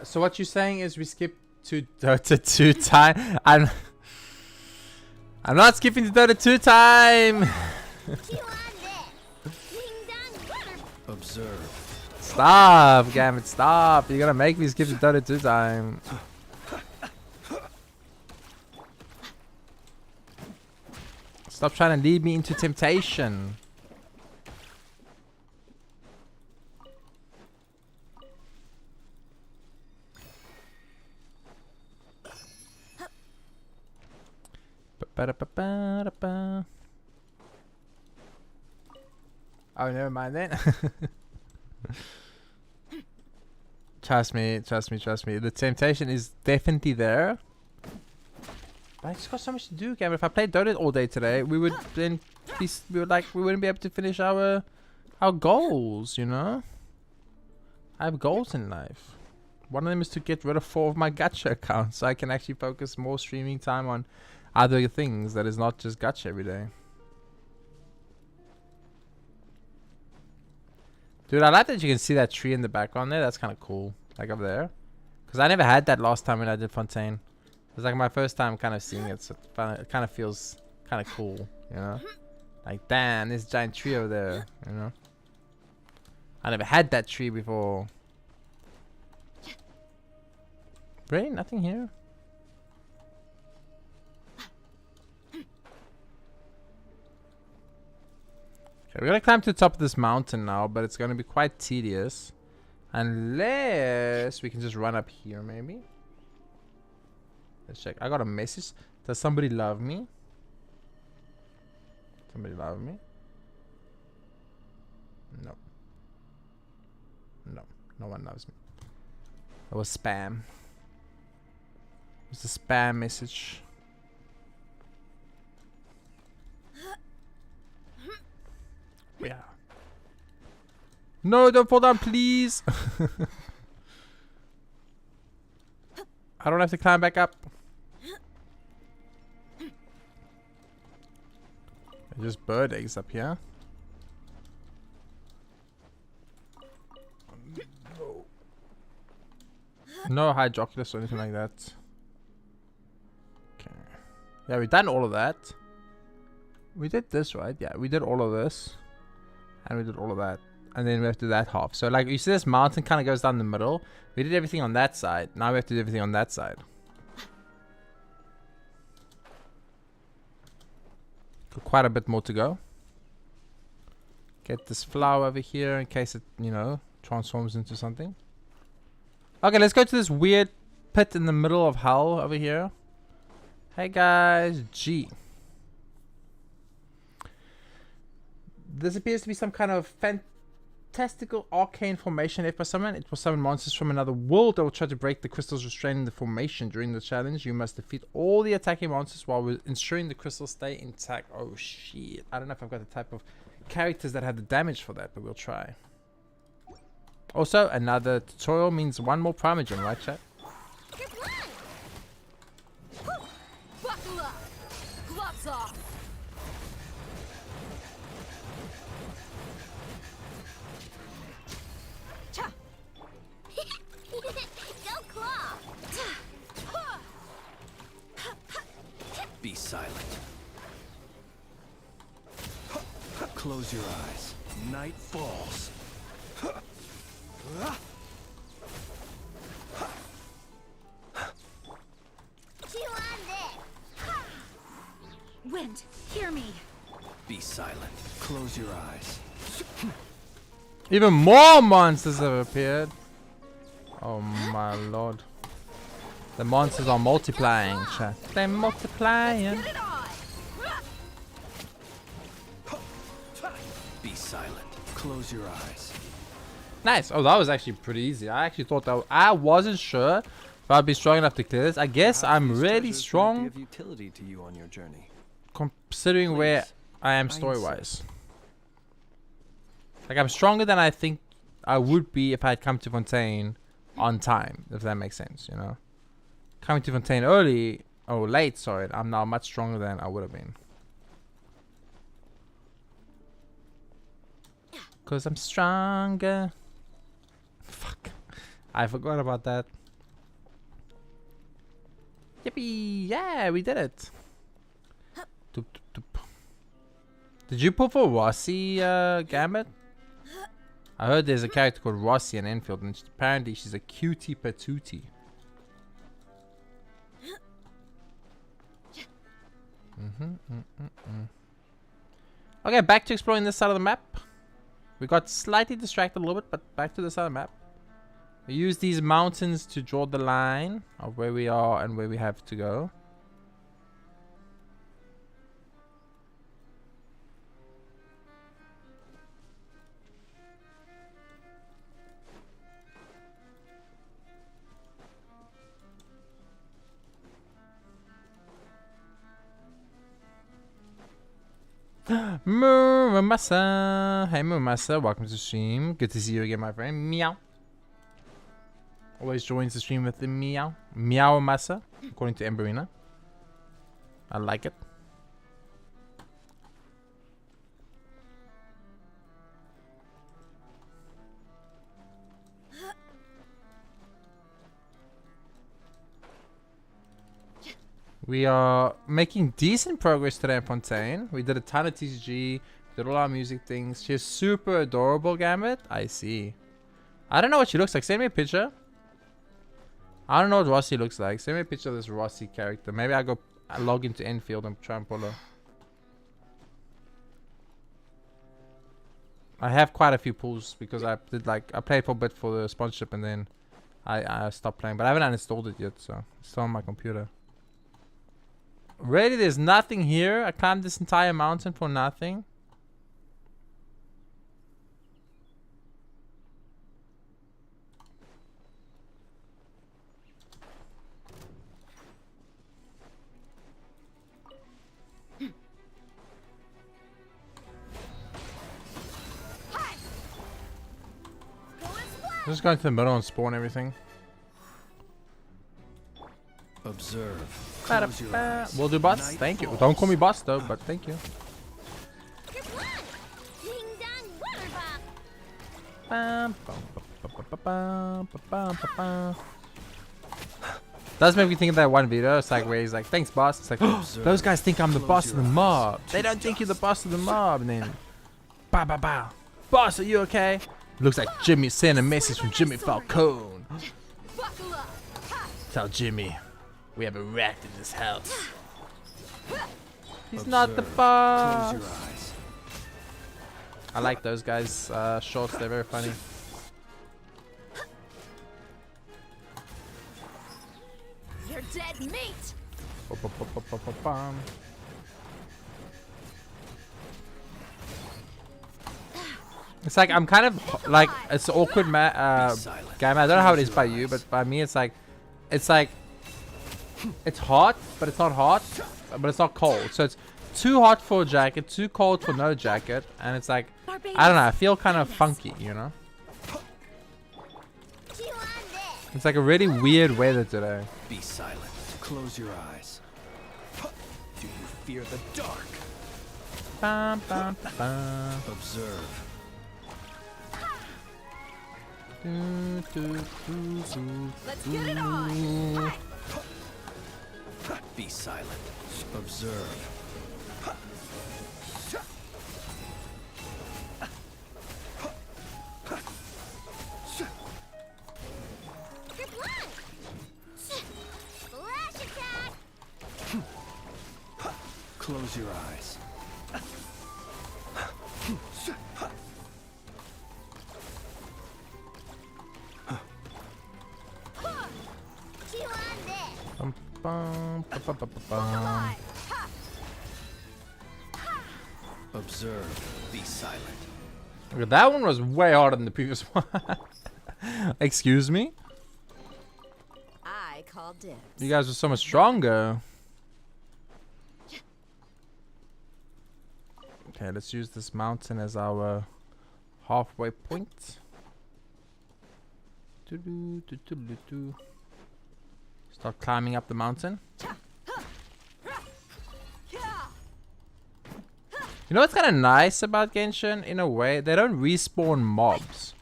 S1: So what you're saying is we skip to Dota 2 time. I'm not skipping to Dota 2 time.
S6: Observe.
S1: Stop, Gambit, stop. You're gonna make me skip to Dota 2 time. Stop trying to lead me into temptation. Ba-da-ba-ba-da-ba. Oh, never mind then. Trust me. The temptation is definitely there. But I just got so much to do, Gambit. If I played Dota all day today, we would then be, we wouldn't be able to finish our goals, you know? I have goals in life. One of them is to get rid of 4 of my gacha accounts so I can actually focus more streaming time on other things that is not just gacha every day. Dude, I like that you can see that tree in the background there. That's kind of cool. Like up there. Because I never had that last time when I did Fontaine. It's like my first time kind of seeing it. So it kind of feels kind of cool, you know? Like, damn, this giant tree over there, you know? I never had that tree before. Really? Nothing here? Okay, we're gonna climb to the top of this mountain now, but it's gonna be quite tedious. Unless we can just run up here, maybe. Let's check. I got a message. Does somebody love me? Somebody love me? No. No. No one loves me. That was spam. It's a spam message. Yeah. No, don't fall down, please. I don't have to climb back up. Just bird eggs up here. No hydroculus or anything like that. Okay. Yeah, we've done all of that. We did this, right? Yeah, we did all of this. And we did all of that. And then we have to do that half. So, like, you see this mountain kind of goes down the middle. We did everything on that side. Now we have to do everything on that side. Got quite a bit more to go. Get this flower over here in case it, you know, transforms into something. Okay, let's go to this weird pit in the middle of hell over here. Hey guys, G. This appears to be some kind of fantastical arcane formation left by someone. It will summon monsters from another world that will try to break the crystals restraining the formation. During the challenge, you must defeat all the attacking monsters while ensuring the crystals stay intact. Oh shit. I don't know if I've got the type of characters that have the damage for that, but we'll try. Also, another tutorial means one more Primogem, right chat?
S2: Buckle up. Gloves off.
S4: Go claw!
S6: Be silent. Close your eyes. Night falls.
S4: Chew on this!
S2: Wind, hear me.
S6: Be silent. Close your eyes.
S1: Even more monsters have appeared. Oh my lord. The monsters are multiplying, chat. They're multiplying.
S2: Get it on.
S6: Be silent. Close your eyes.
S1: Nice. Oh, that was actually pretty easy. I actually thought that I wasn't sure if I'd be strong enough to clear this. I guess I'm really strong
S6: Give utility to you on your journey.
S1: considering where I am story-wise. Like, I'm stronger than I think I would be if I had come to Fontaine on time, if that makes sense, you know. Coming to Fontaine early, or late, sorry, I'm now much stronger than I would have been. Because I'm stronger. Fuck. I forgot about that. Yippee! Yeah, we did it. Doop, doop, doop. Did you pull for Rossi, Gambit? I heard there's a character called Rossi in Enfield, and apparently she's a cutie patootie. Okay, back to exploring this side of the map. We got slightly distracted a little bit, but back to the side of the map. We use these mountains to draw the line of where we are and where we have to go. Muramasa. Hey Muramasa, welcome to the stream. Good to see you again, my friend. Meow. Always joins the stream with the meow. Meow Masa, according to Emberina. I like it. We are making decent progress today in Fontaine. We did a ton of TCG, did all our music things. She's super adorable, Gambit. I see. I don't know what she looks like. Send me a picture. I don't know what Rossi looks like. Send me a picture of this Rossi character. Maybe I log into Enfield and try and pull her. I have quite a few pools because I played for a bit for the sponsorship and then I stopped playing, but I haven't uninstalled it yet, so it's still on my computer. Really, there's nothing here. I climbed this entire mountain for nothing. Just going to the middle and spawn everything.
S6: Observe. Close your eyes.
S1: We'll do boss.
S6: Night
S1: Thank you.
S6: falls.
S1: Don't call me boss though, but thank you.
S4: Your blood! Ding dong water bomb!
S1: Bam, bum, bum, bum, bum, bum, bum. Does make me think of that one video. It's like where he's like, "Thanks, boss." It's like, those guys think I'm the boss of the mob. They don't think you're the boss of the mob. And then, bow, bow, bow. Boss, are you okay? Looks like Jimmy sent a message from Jimmy Falcone.
S2: Buckle up. Ha!
S1: Tell Jimmy, we have a rat in this house. He's not the boss.
S6: Close your eyes.
S1: I like those guys' shorts. They're very funny.
S2: You're dead meat.
S1: Ba-ba-ba-ba-ba-bam. It's like I'm kind of like it's awkward, game. I don't know how it is by you, but by me, it's like it's hot, but it's not hot, but it's not cold. So it's too hot for a jacket, too cold for no jacket, and it's like I don't know. I feel kind of funky, you know.
S4: Chew on this!
S1: It's like a really weird weather today.
S6: Be silent. Close your eyes. Do you fear the dark?
S1: Bam, bam, bam.
S6: Observe.
S2: Let's get it on.
S6: Be silent. Observe.
S4: Your blood! Flash attack!
S6: Close your eyes.
S4: Chew on this!
S1: Bum, bum, ba, ba, ba, ba,
S2: Come
S1: bum.
S2: on. Ha!
S6: Observe. Be silent.
S1: Okay, that one was way harder than the previous one. Excuse me?
S5: I call dibs.
S1: You guys are so much stronger. Okay, let's use this mountain as our halfway point. Doo-doo-doo-doo-doo-doo. Start climbing up the mountain. You know what's kind of nice about Genshin? In a way, they don't respawn mobs.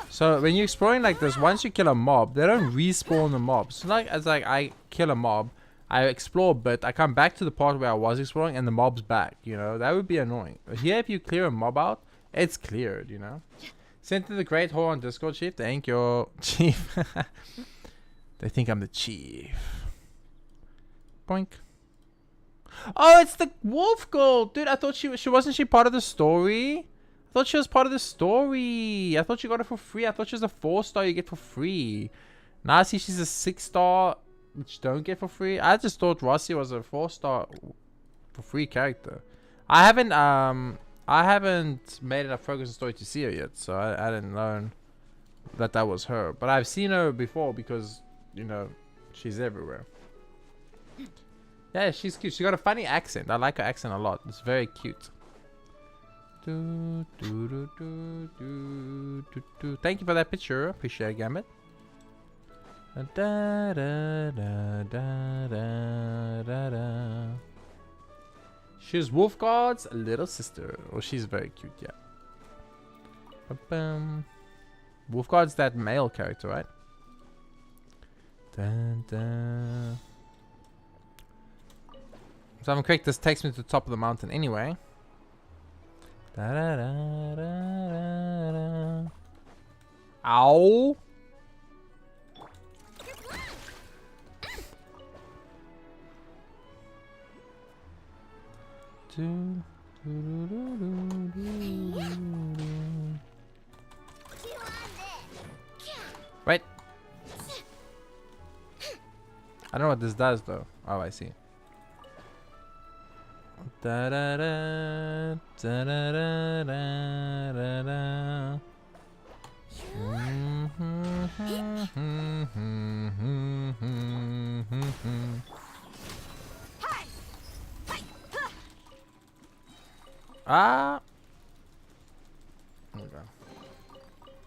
S1: So when you're exploring like this, once you kill a mob, they don't respawn the mobs. So like, it's like I kill a mob, I explore a bit, I come back to the part where I was exploring, and the mob's back. You know, that would be annoying. But here, if you clear a mob out, it's cleared. You know. Sent to the Great Hall on Discord, Chief. Thank you, Chief. They think I'm the chief. Boink. Oh, it's the wolf girl, dude. I thought she wasn't she part of the story? I thought she was part of the story. I thought you got it for free. I thought she was a 4-star you get for free. Now I see she's a 6-star which you don't get for free. I just thought Rossi was a 4-star for free character. I haven't made enough progress in the story to see her yet, so I didn't learn that was her. But I've seen her before because, you know, she's everywhere. Yeah, she's cute. She got a funny accent. I like her accent a lot. It's very cute. Thank you for that picture. Appreciate it, Gambit. She's Wolfguard's little sister. Oh, she's very cute, yeah. Wolfguard's that male character, right? Dun, dun. So I'm correct, this takes me to the top of the mountain anyway. Da, da, da, da, da, da. Ow! Do, do, do, do, do, do, do. I don't know what this does though. Oh, I see. Da da da da da da da da. Ah. There we go.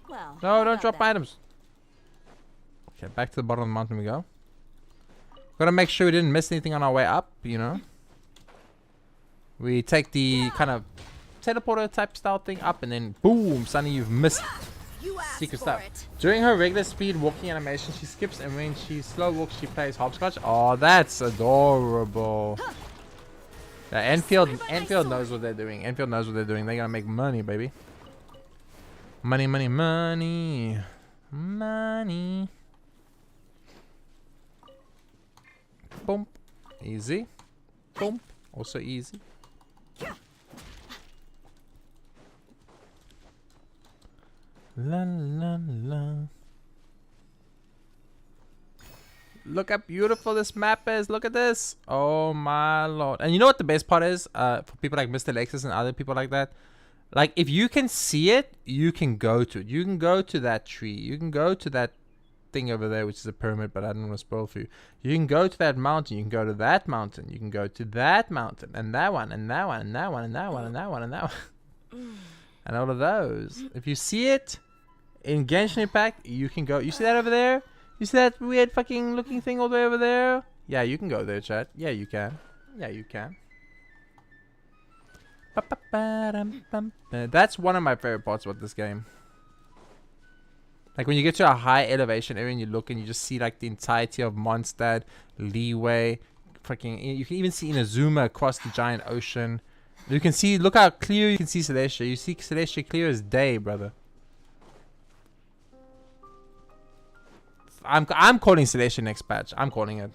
S5: Well,
S1: No,
S5: how
S1: don't
S5: about
S1: drop
S5: that?
S1: items. Okay, back to the bottom of the mountain we go. Gotta make sure we didn't miss anything on our way up, you know. We take the kind of teleporter type style thing up and then boom, suddenly you've missed
S2: You asked
S1: secret
S2: for
S1: stuff.
S2: it.
S1: During her regular speed walking animation, she skips, and when she slow walks, she plays hopscotch. Oh, that's adorable. Yeah, Enfield knows what they're doing. Enfield knows what they're doing. They're gonna make money, baby. Money, money, money. Money. Boom. Easy. Boom. Also easy. La la la. Look how beautiful this map is. Look at this. Oh my lord. And you know what the best part is? For people like Mr. Lexus and other people like that. Like, if you can see it, you can go to it. You can go to that tree. You can go to that thing over there, which is a pyramid, but I don't want to spoil for you. You can go to that mountain. You can go to that mountain. You can go to that mountain. And that one. And that one. And that one. And that one. And that one. And that one. And all of those. If you see it in Genshin Impact, you can go. You see that over there? You see that weird fucking looking thing all the way over there? Yeah, you can go there, chat. Yeah, you can. Yeah, you can. That's one of my favorite parts about this game. Like when you get to a high elevation area and you look and you just see like the entirety of Mondstadt, Leeway, fucking. You can even see Inazuma across the giant ocean. You can see. Look how clear you can see Celestia. You see Celestia clear as day, brother. I'm calling Celestia next patch. I'm calling it.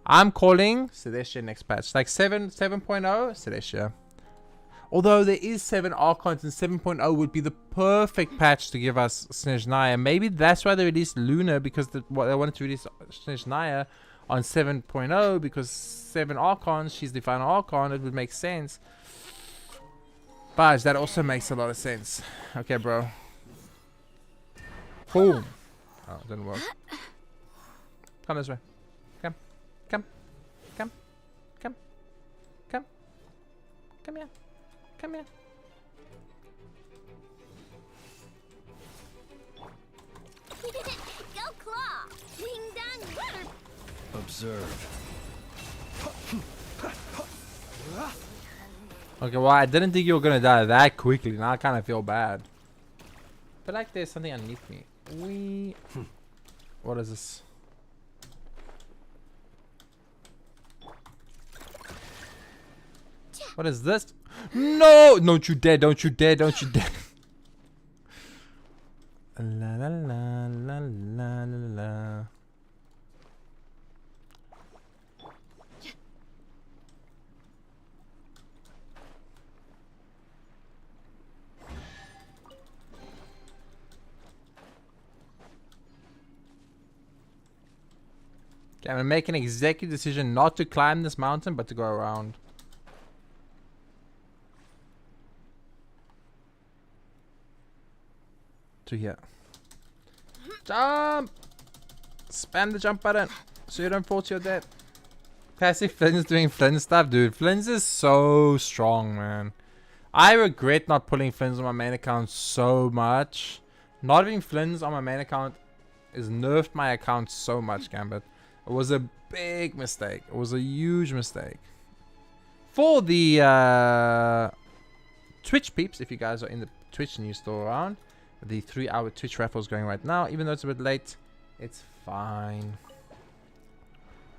S1: I'm calling Celestia next patch. Like 7.0 Celestia. Although there is 7 Archons and 7.0 would be the perfect patch to give us Snezhnaya. Maybe that's why they released Luna, because they wanted to release Snezhnaya on 7.0 because 7 Archons, she's the final Archon. It would make sense. But that also makes a lot of sense. Okay, bro. Boom. Oh, it didn't work. Come this way. Come. Come. Come. Come. Come. Come here. Come here.
S4: Go claw! Ding dong rubber!
S6: Observe.
S1: Okay, well, I didn't think you were gonna die that quickly. Now I kind of feel bad. But like, there's something underneath me. What is this? What is this? No! Don't you dare! Don't you dare! Don't you dare! La la la la la la la. Okay, I'm gonna make an executive decision not to climb this mountain, but to go around. To here. Jump! Spam the jump button so you don't fall to your death. Passive Flynn's doing Flynn stuff, dude. Flynn's is so strong, man. I regret not pulling Flynn's on my main account so much. Not having Flynn's on my main account has nerfed my account so much, Gambit. It was a big mistake. It was a huge mistake. For the Twitch peeps, if you guys are in the Twitch and you're still around, the 3-hour Twitch raffle is going right now. Even though it's a bit late, it's fine.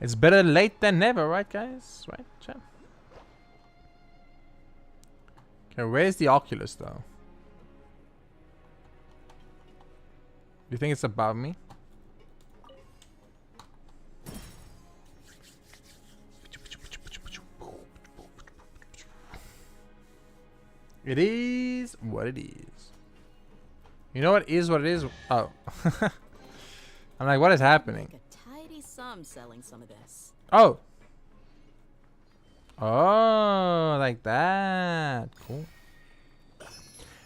S1: It's better late than never, right, guys? Right, chat? Okay, where's the Oculus, though? You think it's above me? It is what it is. You know what is what it is? Oh. I'm like, what is happening?
S5: Make a tidy sum I'm selling some of this.
S1: Oh. Oh, like that. Cool.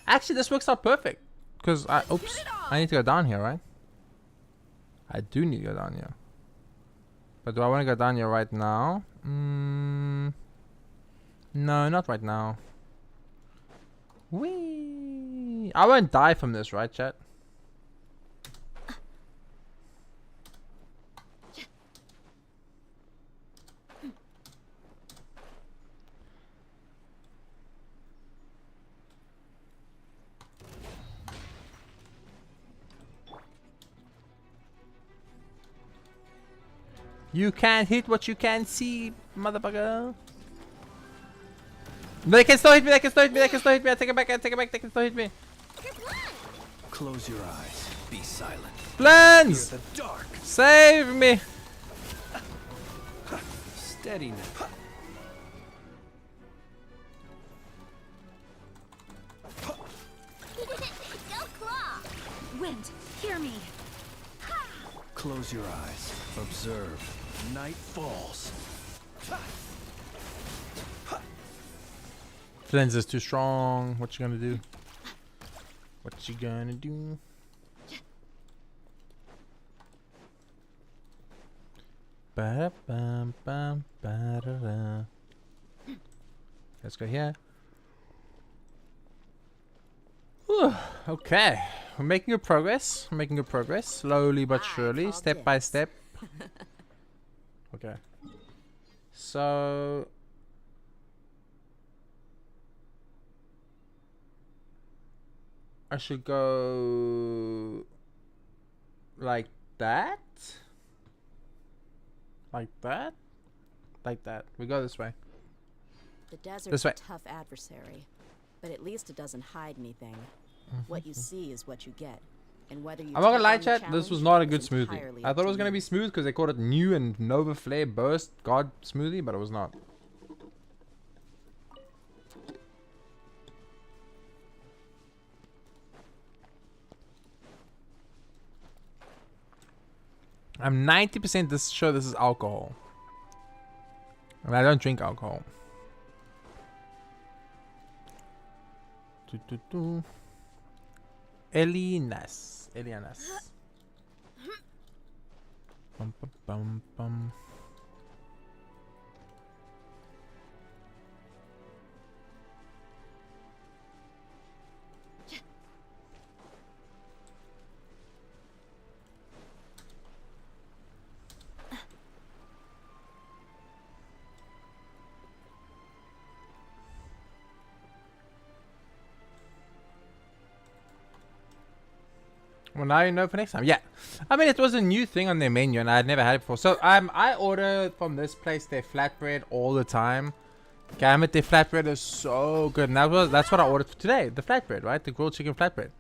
S1: Actually, this works out perfect. Because oops, I need to go down here, right? I do need to go down here. But do I want to go down here right now? No, not right now. Whee! I won't die from this, right, chat? You can't hit what you can't see, motherfucker. They can still hit me, they can still hit me, they can still hit me. I take it back, I take it back, they can still hit me.
S6: Close your eyes. Be silent.
S1: Blends!
S6: Fear the dark.
S1: Save me!
S6: Steady now.
S4: Go claw.
S2: Wind, hear me.
S6: Close your eyes. Observe. Night falls.
S1: Blends is too strong. What you gonna do? What you gonna do? Ba-da-bum, bum, ba-da-da. Let's go here. Whew, okay, we're making good progress. We're making good progress, slowly but surely, step by step. Okay. So I should go like that. Like that? Like that. We go this way.
S5: The desert's
S1: This way.
S5: a tough adversary, but at least it doesn't hide anything. What you see is what you get. And whether you
S1: I'm not gonna
S5: take
S1: lie,
S5: on the
S1: chat. This was
S5: challenge
S1: not a
S5: is
S1: good smoothie.
S5: entirely
S1: I
S5: up
S1: thought it
S5: to
S1: was gonna
S5: you.
S1: be smooth because they called it new and Nova Flare Burst God smoothie, but it was not. I'm 90% sure this is alcohol. I mean, I don't drink alcohol. Elianas. Bum, bum, bum, bum. Well, now you know for next time. Yeah, I mean, it was a new thing on their menu, and I had never had it before. So I order from this place their flatbread all the time. Damn it, their flatbread is so good, and that's what I ordered for today. The flatbread, right? The grilled chicken flatbread.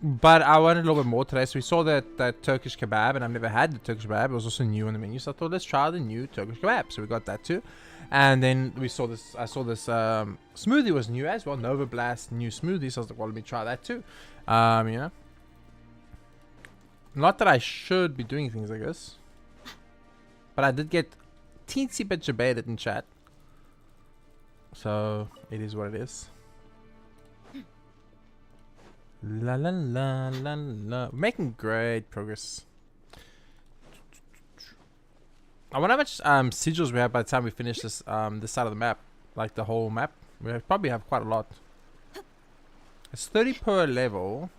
S1: But I wanted a little bit more today, so we saw that Turkish kebab, and I've never had the Turkish kebab. It was also new on the menu, so I thought let's try the new Turkish kebab. So we got that too, and then we saw this. I saw this smoothie was new as well, Nova Blast new smoothie. So I was like, well, let me try that too. You know, not that I should be doing things like this, but I did get teensy bit debated in chat, so it is what it is. La la la la la. Making great progress. I wonder how much sigils we have by the time we finish this this side of the map, like the whole map. We probably have quite a lot. It's 30 per level,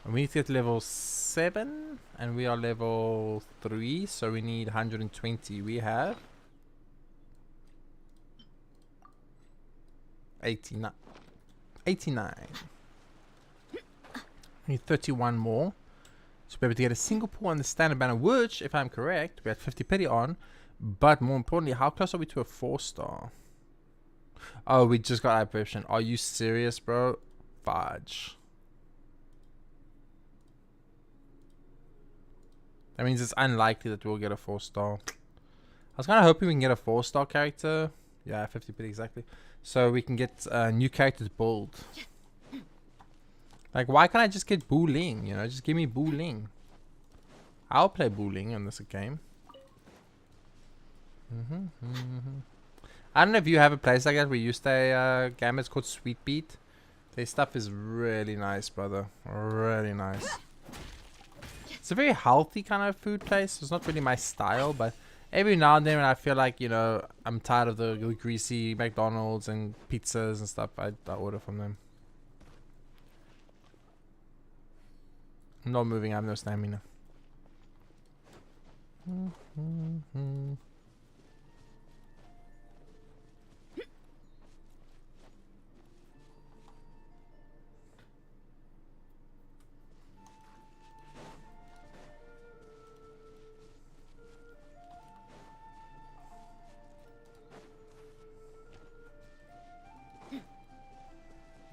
S1: and we need to get to level 7, and we are level 3, so we need 120. We have 89. 89. We need 31 more to be able to get a single pull on the standard banner, which, if I'm correct, we had 50 pity on. But more importantly, how close are we to a 4-star? Oh, we just got apparition. Are you serious, bro? Fudge. That means it's unlikely that we'll get a 4-star. I was kind of hoping we can get a 4-star character. Yeah, 50 pity exactly. So we can get new characters build. Like, why can't I just get Boo Ling? You know, just give me Boo Ling. I'll play bowling in this game. I don't know if you have a place like that where you stay, game. It's called Sweet Beat. Their stuff is really nice, brother. Really nice. It's a very healthy kind of food place. It's not really my style, but every now and then when I feel like, you know, I'm tired of the greasy McDonald's and pizzas and stuff, I order from them. I'm not moving, I have no stamina.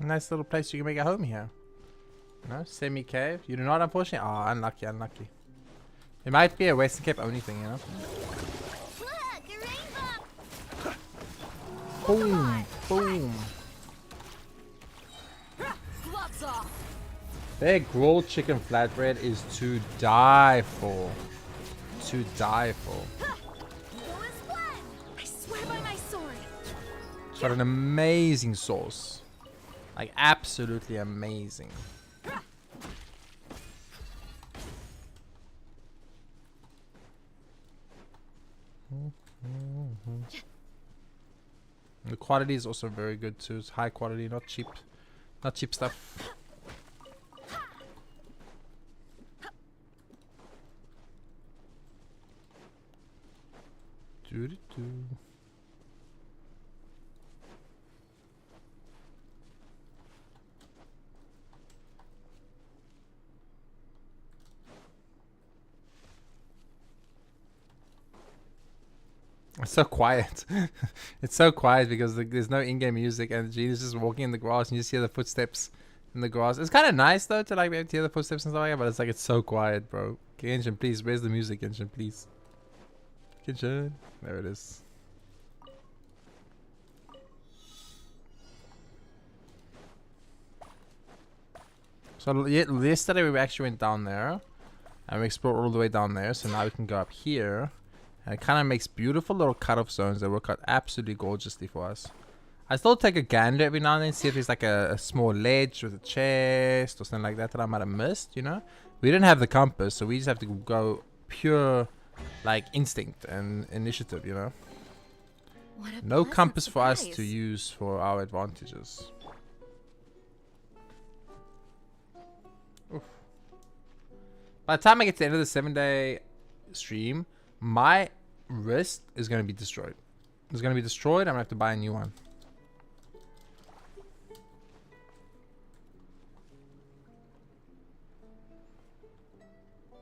S1: Nice little place you can make a home here. No, semi-cave. You do not, unfortunately. Oh, unlucky, unlucky. It might be a Western Cape only thing, you know.
S4: Look, a rainbow.
S1: Boom, boom.
S2: Gloves off.
S1: Their grilled chicken flatbread is to die for. To die for.
S2: Go as planned. I swear by my sword.
S1: It's got an amazing sauce. Like, absolutely amazing. The quality is also very good too. It's high quality, not cheap. Not cheap stuff. Doo-doo-doo. It's so quiet. It's so quiet because there's no in-game music and Gene is just walking in the grass and you just hear the footsteps in the grass. It's kind of nice though to like be able to hear the footsteps and stuff like that, but it's like it's so quiet, bro. Genshin, please, where's the music, Genshin, please? Genshin, there it is. So yesterday we actually went down there and we explored all the way down there. So now we can go up here. And it kind of makes beautiful little cut-off zones that work out absolutely gorgeously for us. I still take a gander every now and then, see if there's like a small ledge with a chest or something like that that I might have missed, you know? We didn't have the compass, so we just have to go pure, like, instinct and initiative, you know? No compass for us to use for our advantages. Oof. By the time I get to the end of the 7-day stream, my wrist is going to be destroyed. It's going to be destroyed. I'm going to have to buy a new one.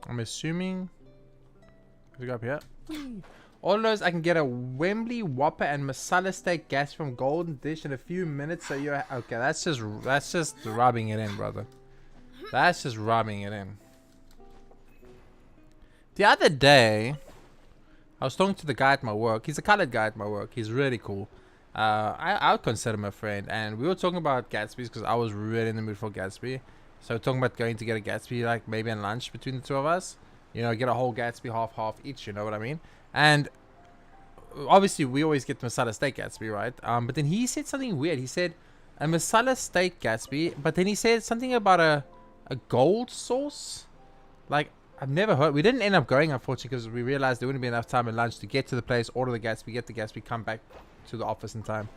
S1: I'm assuming. Let's go up here. All those I can get a Wembley Whopper and masala steak gas from Golden Dish in a few minutes. So you're okay. That's just rubbing it in, brother. That's just rubbing it in. The other day, I was talking to the guy at my work. He's a colored guy at my work. He's really cool. I would consider him a friend. And we were talking about Gatsby's because I was really in the mood for Gatsby. So we're talking about going to get a Gatsby, like maybe in lunch between the two of us. You know, get a whole Gatsby, half each. You know what I mean? And obviously, we always get masala steak Gatsby, right? But then he said something weird. He said a masala steak Gatsby, but then he said something about a gold sauce. Like, I've never heard. We didn't end up going, unfortunately, because we realized there wouldn't be enough time at lunch to get to the place, order the Gatsby, get the Gatsby, come back to the office in time.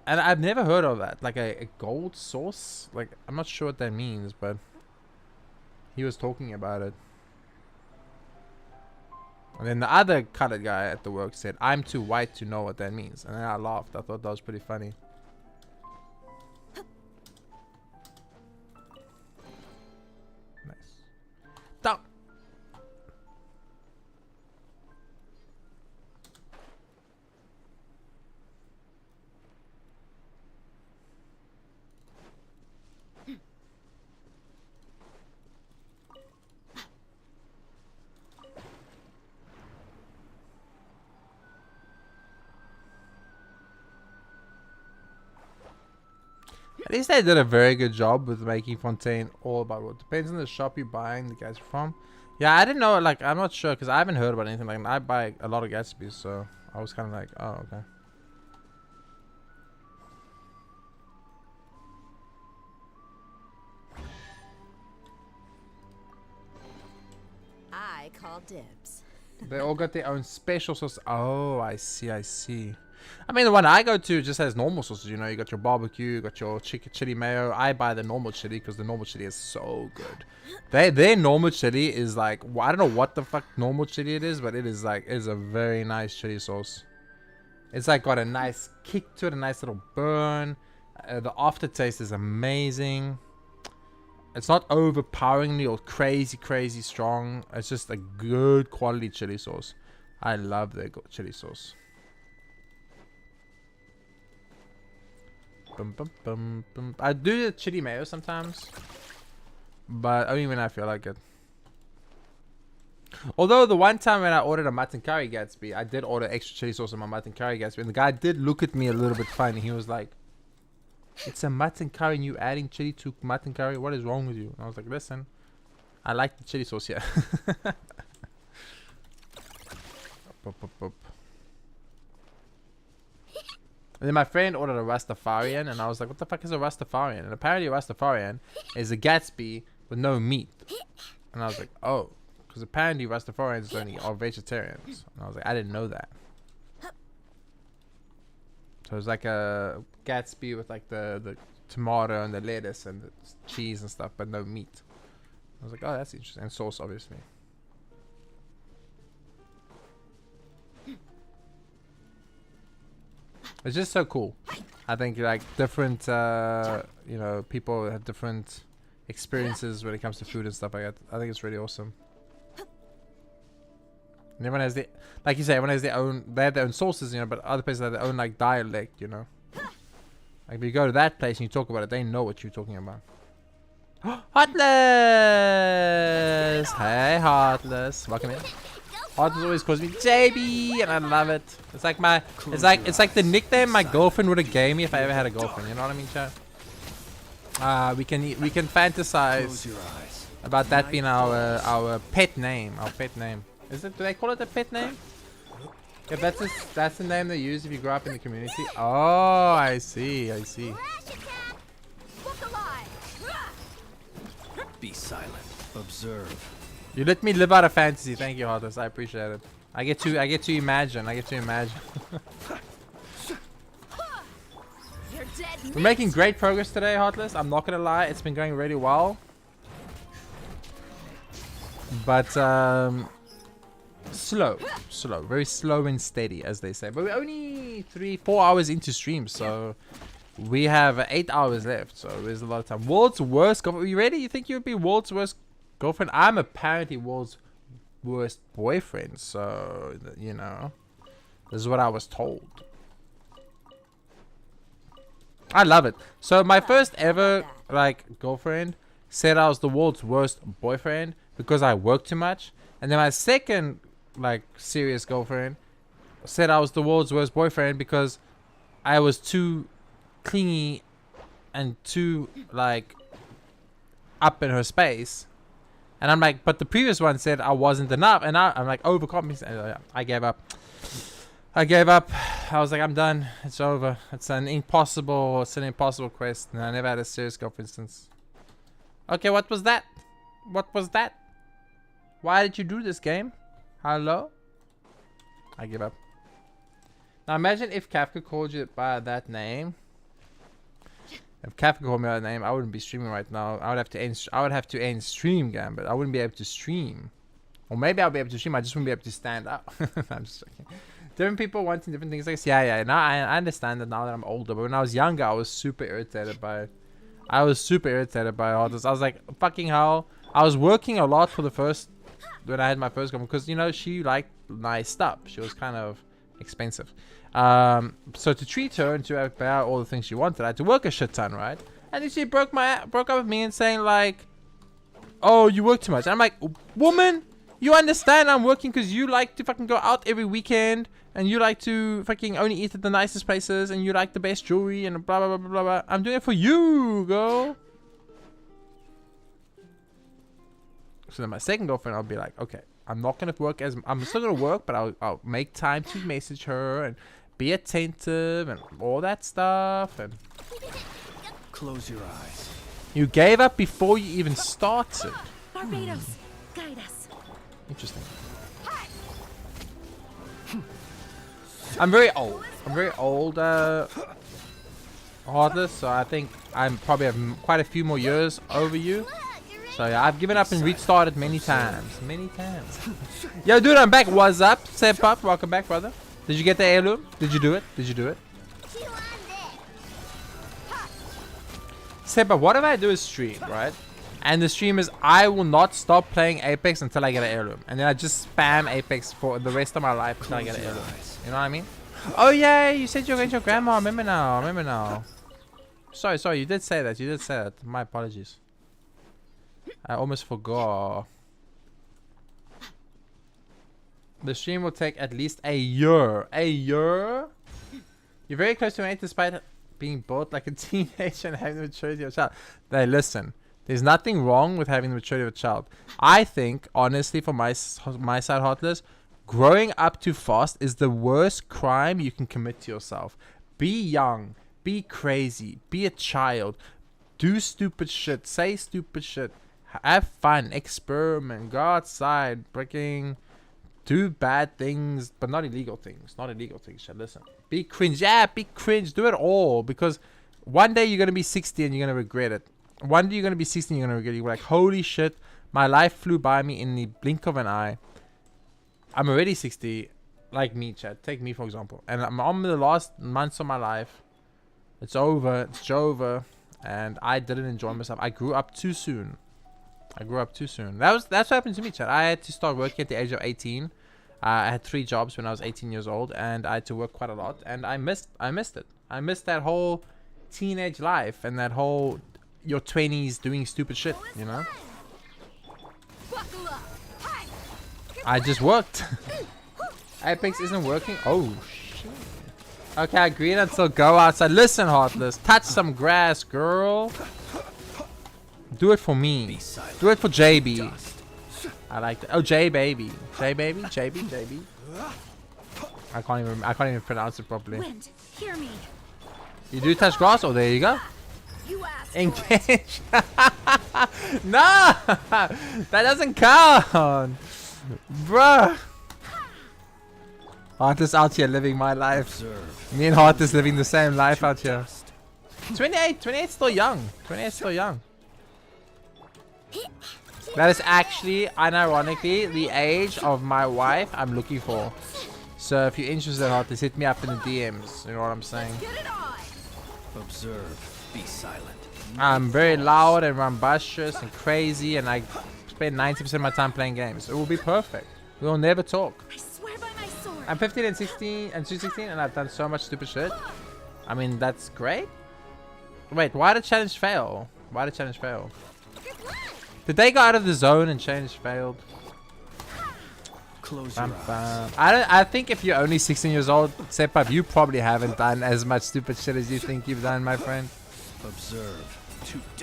S1: And I've never heard of that. Like a gold sauce? Like, I'm not sure what that means, but he was talking about it. And then the other colored guy at the work said, I'm too white to know what that means. And then I laughed. I thought that was pretty funny. Nice. Down. At least they did a very good job with making Fontaine all about what depends on the shop you're buying the guys from. Yeah, I didn't know. Like, I'm not sure because I haven't heard about anything. Like, I buy a lot of Gatsby's, so I was kind of like, oh, okay.
S5: I call dibs.
S1: They all got their own special sauce. Oh, I see, I see. I mean, the one I go to just has normal sauces. You know, you got your barbecue, you got your chicken chili mayo. I buy the normal chili because the normal chili is so good. Their normal chili is like, I don't know what the fuck normal chili it is, but it is like, it's a very nice chili sauce. It's like got a nice kick to it, a nice little burn. The aftertaste is amazing. It's not overpoweringly or crazy strong. It's just a good quality chili sauce. I love their chili sauce. Bum, bum, bum, bum. I do the chili mayo sometimes, but only when I feel like it. Although the one time when I ordered a mutton curry Gatsby, I did order extra chili sauce on my mutton curry Gatsby, and the guy did look at me a little bit funny. He was like, "It's a mutton curry and you adding chili to mutton curry? What is wrong with you?" And I was like, "Listen, I like the chili sauce here." And then my friend ordered a Rastafarian, and I was like, "What the fuck is a Rastafarian?" And apparently a Rastafarian is a Gatsby with no meat. And I was like, "Oh, because apparently Rastafarians only are vegetarians." And I was like, "I didn't know that." So it's like a Gatsby with like the tomato and the lettuce and the cheese and stuff, but no meat. I was like, "Oh, that's interesting." And sauce, obviously. It's just so cool. I think like different, you know, people have different experiences when it comes to food and stuff like that. I think it's really awesome. And everyone has their, like you say, everyone has their own, they have their own sauces, you know, but other places have their own like dialect, you know. Like if you go to that place and you talk about it, they know what you're talking about. Heartless! Hey, Heartless. Welcome in. Heartless always calls me JB, and I love it. It's like my, it's like the nickname my girlfriend would have gave me if I ever had a girlfriend. You know what I mean, chat? We can fantasize about that being our pet name. Our pet name. Is it? Do they call it a pet name? Yeah, that's the name they use if you grow up in the community. Oh, I see. I see.
S6: Be silent. Observe.
S1: You let me live out a fantasy. Thank you, Heartless. I appreciate it. I get to imagine. I get to imagine. We're making great progress today, Heartless. I'm not gonna lie. It's been going really well. But slow, very slow and steady, as they say. But we're only 3-4 hours into stream, so we have 8 hours left. So there's a lot of time. World's worst girlfriend. Are you ready? You think you would be world's worst girlfriend? I'm apparently world's worst boyfriend. So you know, this is what I was told. I love it. So my first ever like girlfriend said I was the world's worst boyfriend because I work too much. And then my second like serious girlfriend said I was the world's worst boyfriend because I was too clingy and too like up in her space. And I'm like, but the previous one said I wasn't enough, and I'm like overcompensating. I gave up. I was like, I'm done. It's over. It's an impossible quest. And I never had a serious girlfriend since. Okay, what was that? What was that? Why did you do this, game? Hello? I give up. Now imagine if Kafka called you by that name. If Kafka called me by that name, I wouldn't be streaming right now. I would have to end stream, Gambit. I wouldn't be able to stream. Or maybe I'll be able to stream, I just wouldn't be able to stand up. I'm just joking. Different people wanting different things. Like, yeah. Now I understand that now that I'm older. But when I was younger, I was super irritated by it. all this. I was like, fucking hell. I was working a lot for the first, when I had my first girlfriend, because, you know, she liked nice stuff. She was kind of expensive. So to treat her and to buy all the things she wanted, I had to work a shit ton, right? And then she broke up with me and saying like, oh, you work too much. And I'm like, woman, you understand I'm working because you like to fucking go out every weekend and you like to fucking only eat at the nicest places and you like the best jewelry and blah, blah, blah, blah, blah. I'm doing it for you, girl. So then my second girlfriend, I'll be like, okay, I'm not gonna work as I'm still gonna work, but I'll make time to message her and be attentive and all that stuff. And
S6: Close your eyes.
S1: you gave up before you even started.
S2: Barbados, guide us.
S1: Interesting. I'm very old. I'm very old, Heartless. So I think I'm probably have quite a few more years over you. So yeah, I've given up and restarted many times. Many times. Yo, dude, I'm back. What's up? Step up. Welcome back, brother. Did you get the heirloom? Did you do it? Did you do it? Step up. What if I do a stream, right? And the stream is I will not stop playing Apex until I get an heirloom. And then I just spam Apex for the rest of my life until I get an heirloom. You know what I mean? Oh yeah, you said you're going to your grandma. Remember now. Remember now. Sorry. You did say that. You did say that. My apologies. I almost forgot. The stream will take at least a year. A year? You're very close to an 8 despite being both like a teenager and having the maturity of a child. Hey, listen. There's nothing wrong with having the maturity of a child. I think, honestly, from my side, Heartless, growing up too fast is the worst crime you can commit to yourself. Be young. Be crazy. Be a child. Do stupid shit. Say stupid shit. Have fun. Experiment. Go outside. Freaking do bad things, but not illegal things. Not illegal things. Shit. Listen. Be cringe. Yeah, be cringe. Do it all. Because one day you're going to be 60 and you're going to regret it. One day you're going to be 60 and you're going to regret it. You're like, holy shit. My life flew by me in the blink of an eye. I'm already 60. Like me, chat. Take me, for example. And I'm on the last months of my life. It's over. It's over. And I didn't enjoy myself. I grew up too soon. That's what happened to me, chat. I had to start working at the age of 18. I had 3 jobs when I was 18 years old, and I had to work quite a lot. And I missed it. I missed that whole teenage life and that whole your 20s doing stupid shit. You know. I just worked. Apex isn't working. Oh shit. Okay, I agreed until go outside. Listen, Heartless. Touch some grass, girl. Do it for me. Do it for JB. I like that. Oh, J baby. J baby. JB. I can't even pronounce it properly.
S2: Wind, hear me.
S1: You do touch grass? Oh, there you go.
S2: You asked
S1: Engage. No, that doesn't count, bruh. Heartless out here living my life. Me and Heartless living the same life out here. 28 still young. 28 still young. That is actually, unironically, the age of my wife I'm looking for. So if you're interested, Heartless, hit me up in the DMs. You know what I'm saying?
S2: Get it on.
S6: Observe. Be silent.
S1: I'm very loud and rambunctious and crazy, and I spend 90% of my time playing games. It will be perfect. We will never talk.
S2: I swear by my sword.
S1: I'm 15 and 16 and 16, and I've done so much stupid shit. I mean, that's great. Wait, why did challenge fail? Why did challenge fail? Did they go out of the zone and challenge failed?
S6: Close your eyes.
S1: I think if you're only 16 years old, step up, you probably haven't done as much stupid shit as you think you've done, my friend.
S6: Observe.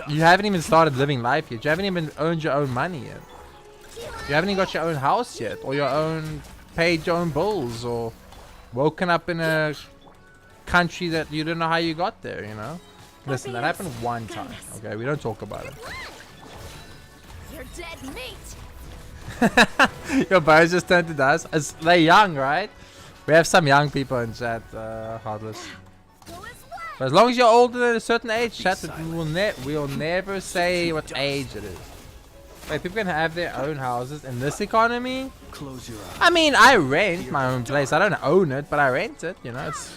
S1: You haven't even started living life yet. You haven't even earned your own money yet. You haven't even got your own house yet, or your own paid your own bills, or woken up in a country that you don't know how you got there. You know. Listen, that happened one time. Okay, we don't talk about it.
S2: You're dead meat.
S1: Your boys just turned to dust. They're young, right? We have some young people in chat, Heartless. But as long as you're older than a certain age, chat, we'll never say what age it is. Wait, people can have their own houses in this economy?
S6: Close your eyes.
S1: I mean, I rent my own place. I don't own it, but I rent it. You know, it's.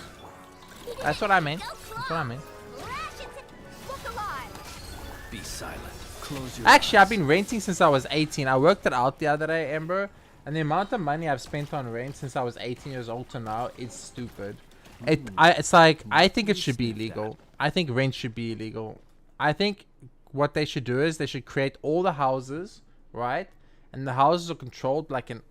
S1: That's what I mean. That's what I mean.
S2: Look alive.
S6: Be silent. Close your
S1: Actually,
S6: eyes.
S1: I've been renting since I was 18. I worked it out the other day, Ember, and the amount of money I've spent on rent since I was 18 years old to now, it's stupid. It's like, I think it should be illegal. I think rent should be illegal. I think what they should do is they should create all the houses, right? And the houses are controlled like an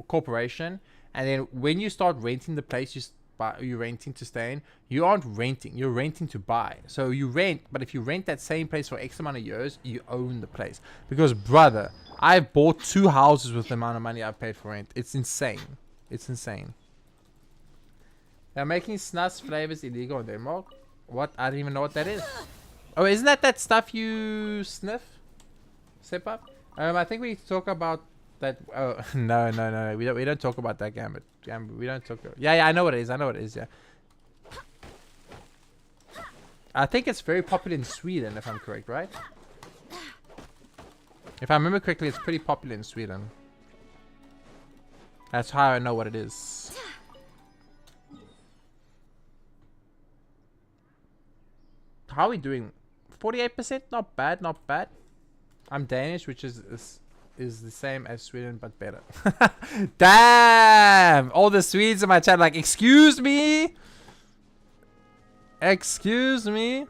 S1: corporation. And then when you start renting the place, buy, you're renting to stay in. You aren't renting, you're renting to buy. So you rent, but if you rent that same place for X amount of years, you own the place. Because brother, I've bought 2 houses with the amount of money I've paid for rent. It's insane. It's insane. They're making snus flavors illegal in Denmark. What? I don't even know what that is. Oh, isn't that stuff you sniff? Sip up? I think we need to talk about that. Oh, no. We don't talk about that Gambit. We don't talk. Yeah, I know what it is. I know what it is. Yeah. I think it's very popular in Sweden, if I'm correct, right? If I remember correctly, it's pretty popular in Sweden. That's how I know what it is. How are we doing? 48%? Not bad, not bad. I'm Danish, which is the same as Sweden, but better. Damn! All the Swedes in my chat like, excuse me? Excuse me?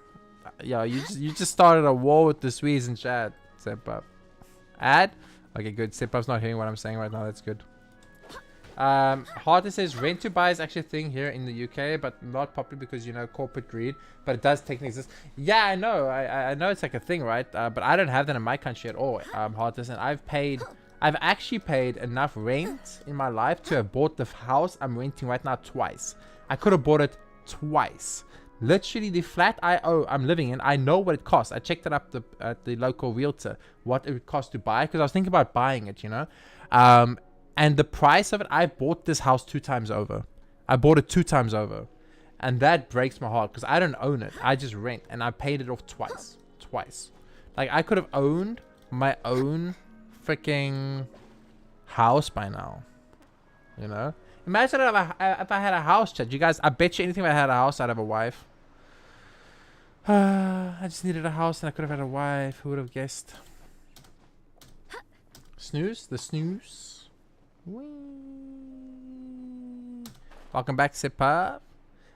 S1: Yo, you just started a war with the Swedes in chat. Step Ad? Okay, good. Step not hearing what I'm saying right now. That's good. Harder says rent to buy is actually a thing here in the UK, but not popular because, you know, corporate greed. But it does technically exist. Yeah, I know. I know it's like a thing, right? But I don't have that in my country at all. Harder, and I've actually paid enough rent in my life to have bought the house I'm renting right now twice. I could have bought it twice. Literally, the flat I'm living in, I know what it costs. I checked it up at the local realtor, what it would cost to buy, because I was thinking about buying it, you know. And the price of it, I bought this house 2 times over. I bought it 2 times over. And that breaks my heart because I don't own it. I just rent. And I paid it off twice. Like, I could have owned my own freaking house by now. You know? Imagine if I had a house, chat. You guys, I bet you anything if I had a house, I'd have a wife. I just needed a house and I could have had a wife. Who would have guessed? Snooze? The snooze? Whee. Welcome back, Sipa.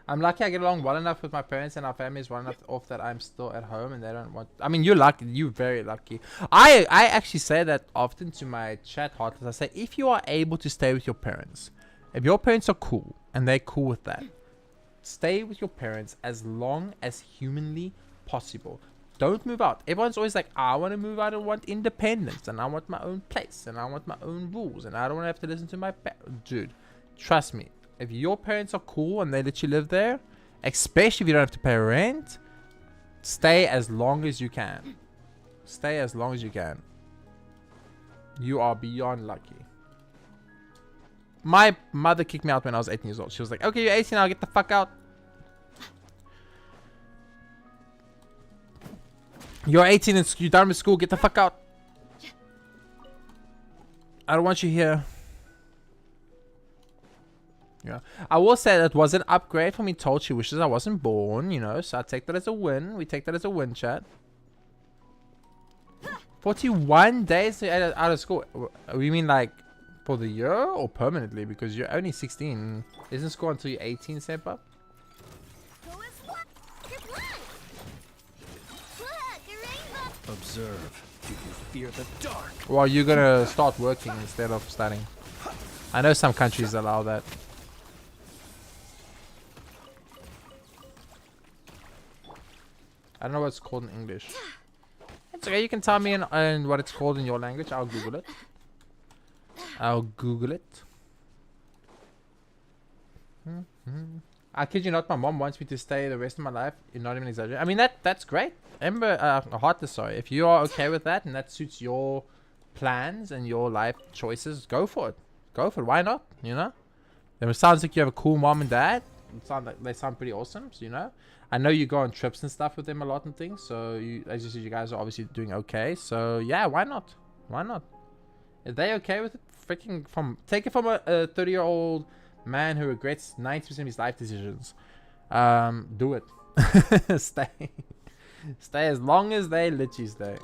S1: I'm lucky I get along well enough with my parents and our family is well enough off that I'm still at home and they don't want. I mean, you're lucky. You're very lucky. I actually say that often to my chat heartless. I say, if you are able to stay with your parents, if your parents are cool and they're cool with that, stay with your parents as long as humanly possible. Don't move out. Everyone's always like, I want to move out and want independence and I want my own place and I want my own rules and I don't want to have to listen to my dude, trust me. If your parents are cool and they let you live there, especially if you don't have to pay rent, stay as long as you can. Stay as long as you can. You are beyond lucky. My mother kicked me out when I was 18 years old. She was like, okay, you're 18 now, get the fuck out. You're 18 and you're done with school. Get the fuck out. I don't want you here. Yeah. I will say that was an upgrade for me. Told she wishes I wasn't born, you know. So I take that as a win. We take that as a win, chat. 41 days out of school. We mean like for the year or permanently? Because you're only 16. Isn't school until you're 18, Sepa?
S6: Observe. Do you fear the dark?
S1: Well, you're gonna start working instead of studying. I know some countries allow that. I don't know what it's called in English. It's okay, you can tell me in what it's called in your language. I'll Google it. I'll Google it. I kid you not, my mom wants me to stay the rest of my life. You're not even exaggerating. I mean, that's great. Ember, Heartless, sorry. If you are okay with that and that suits your plans and your life choices, go for it. Go for it. Why not? You know? It sounds like you have a cool mom and dad. They sound pretty awesome, so, you know? I know you go on trips and stuff with them a lot and things. So, as you said, you guys are obviously doing okay. So, yeah, why not? Why not? If they okay with it, freaking take it from a 30-year-old man who regrets 90% of his life decisions. Do it. Stay as long as they let you stay.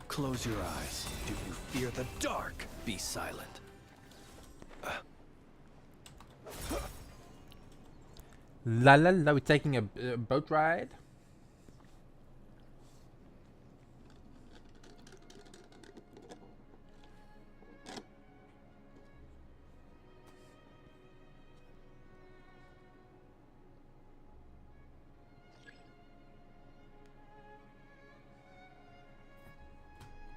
S6: Close your eyes. Do you fear the dark? Be silent.
S1: La la la, we're taking a boat ride.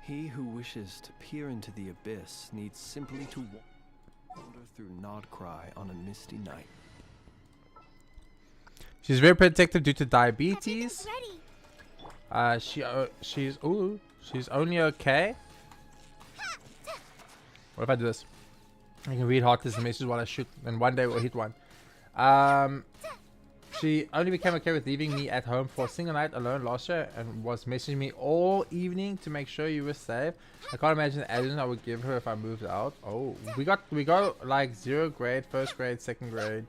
S6: He who wishes to peer into the abyss needs simply to wander through Nodcry on a misty night.
S1: She's very protective due to diabetes.
S4: Ready.
S1: She's only okay. What if I do this? I can read Heartless messages while I shoot, and one day we'll hit one. She only became okay with leaving me at home for a single night alone last year, and was messaging me all evening to make sure you were safe. I can't imagine the attention I would give her if I moved out. Oh, we go like 0th grade, 1st grade, 2nd grade.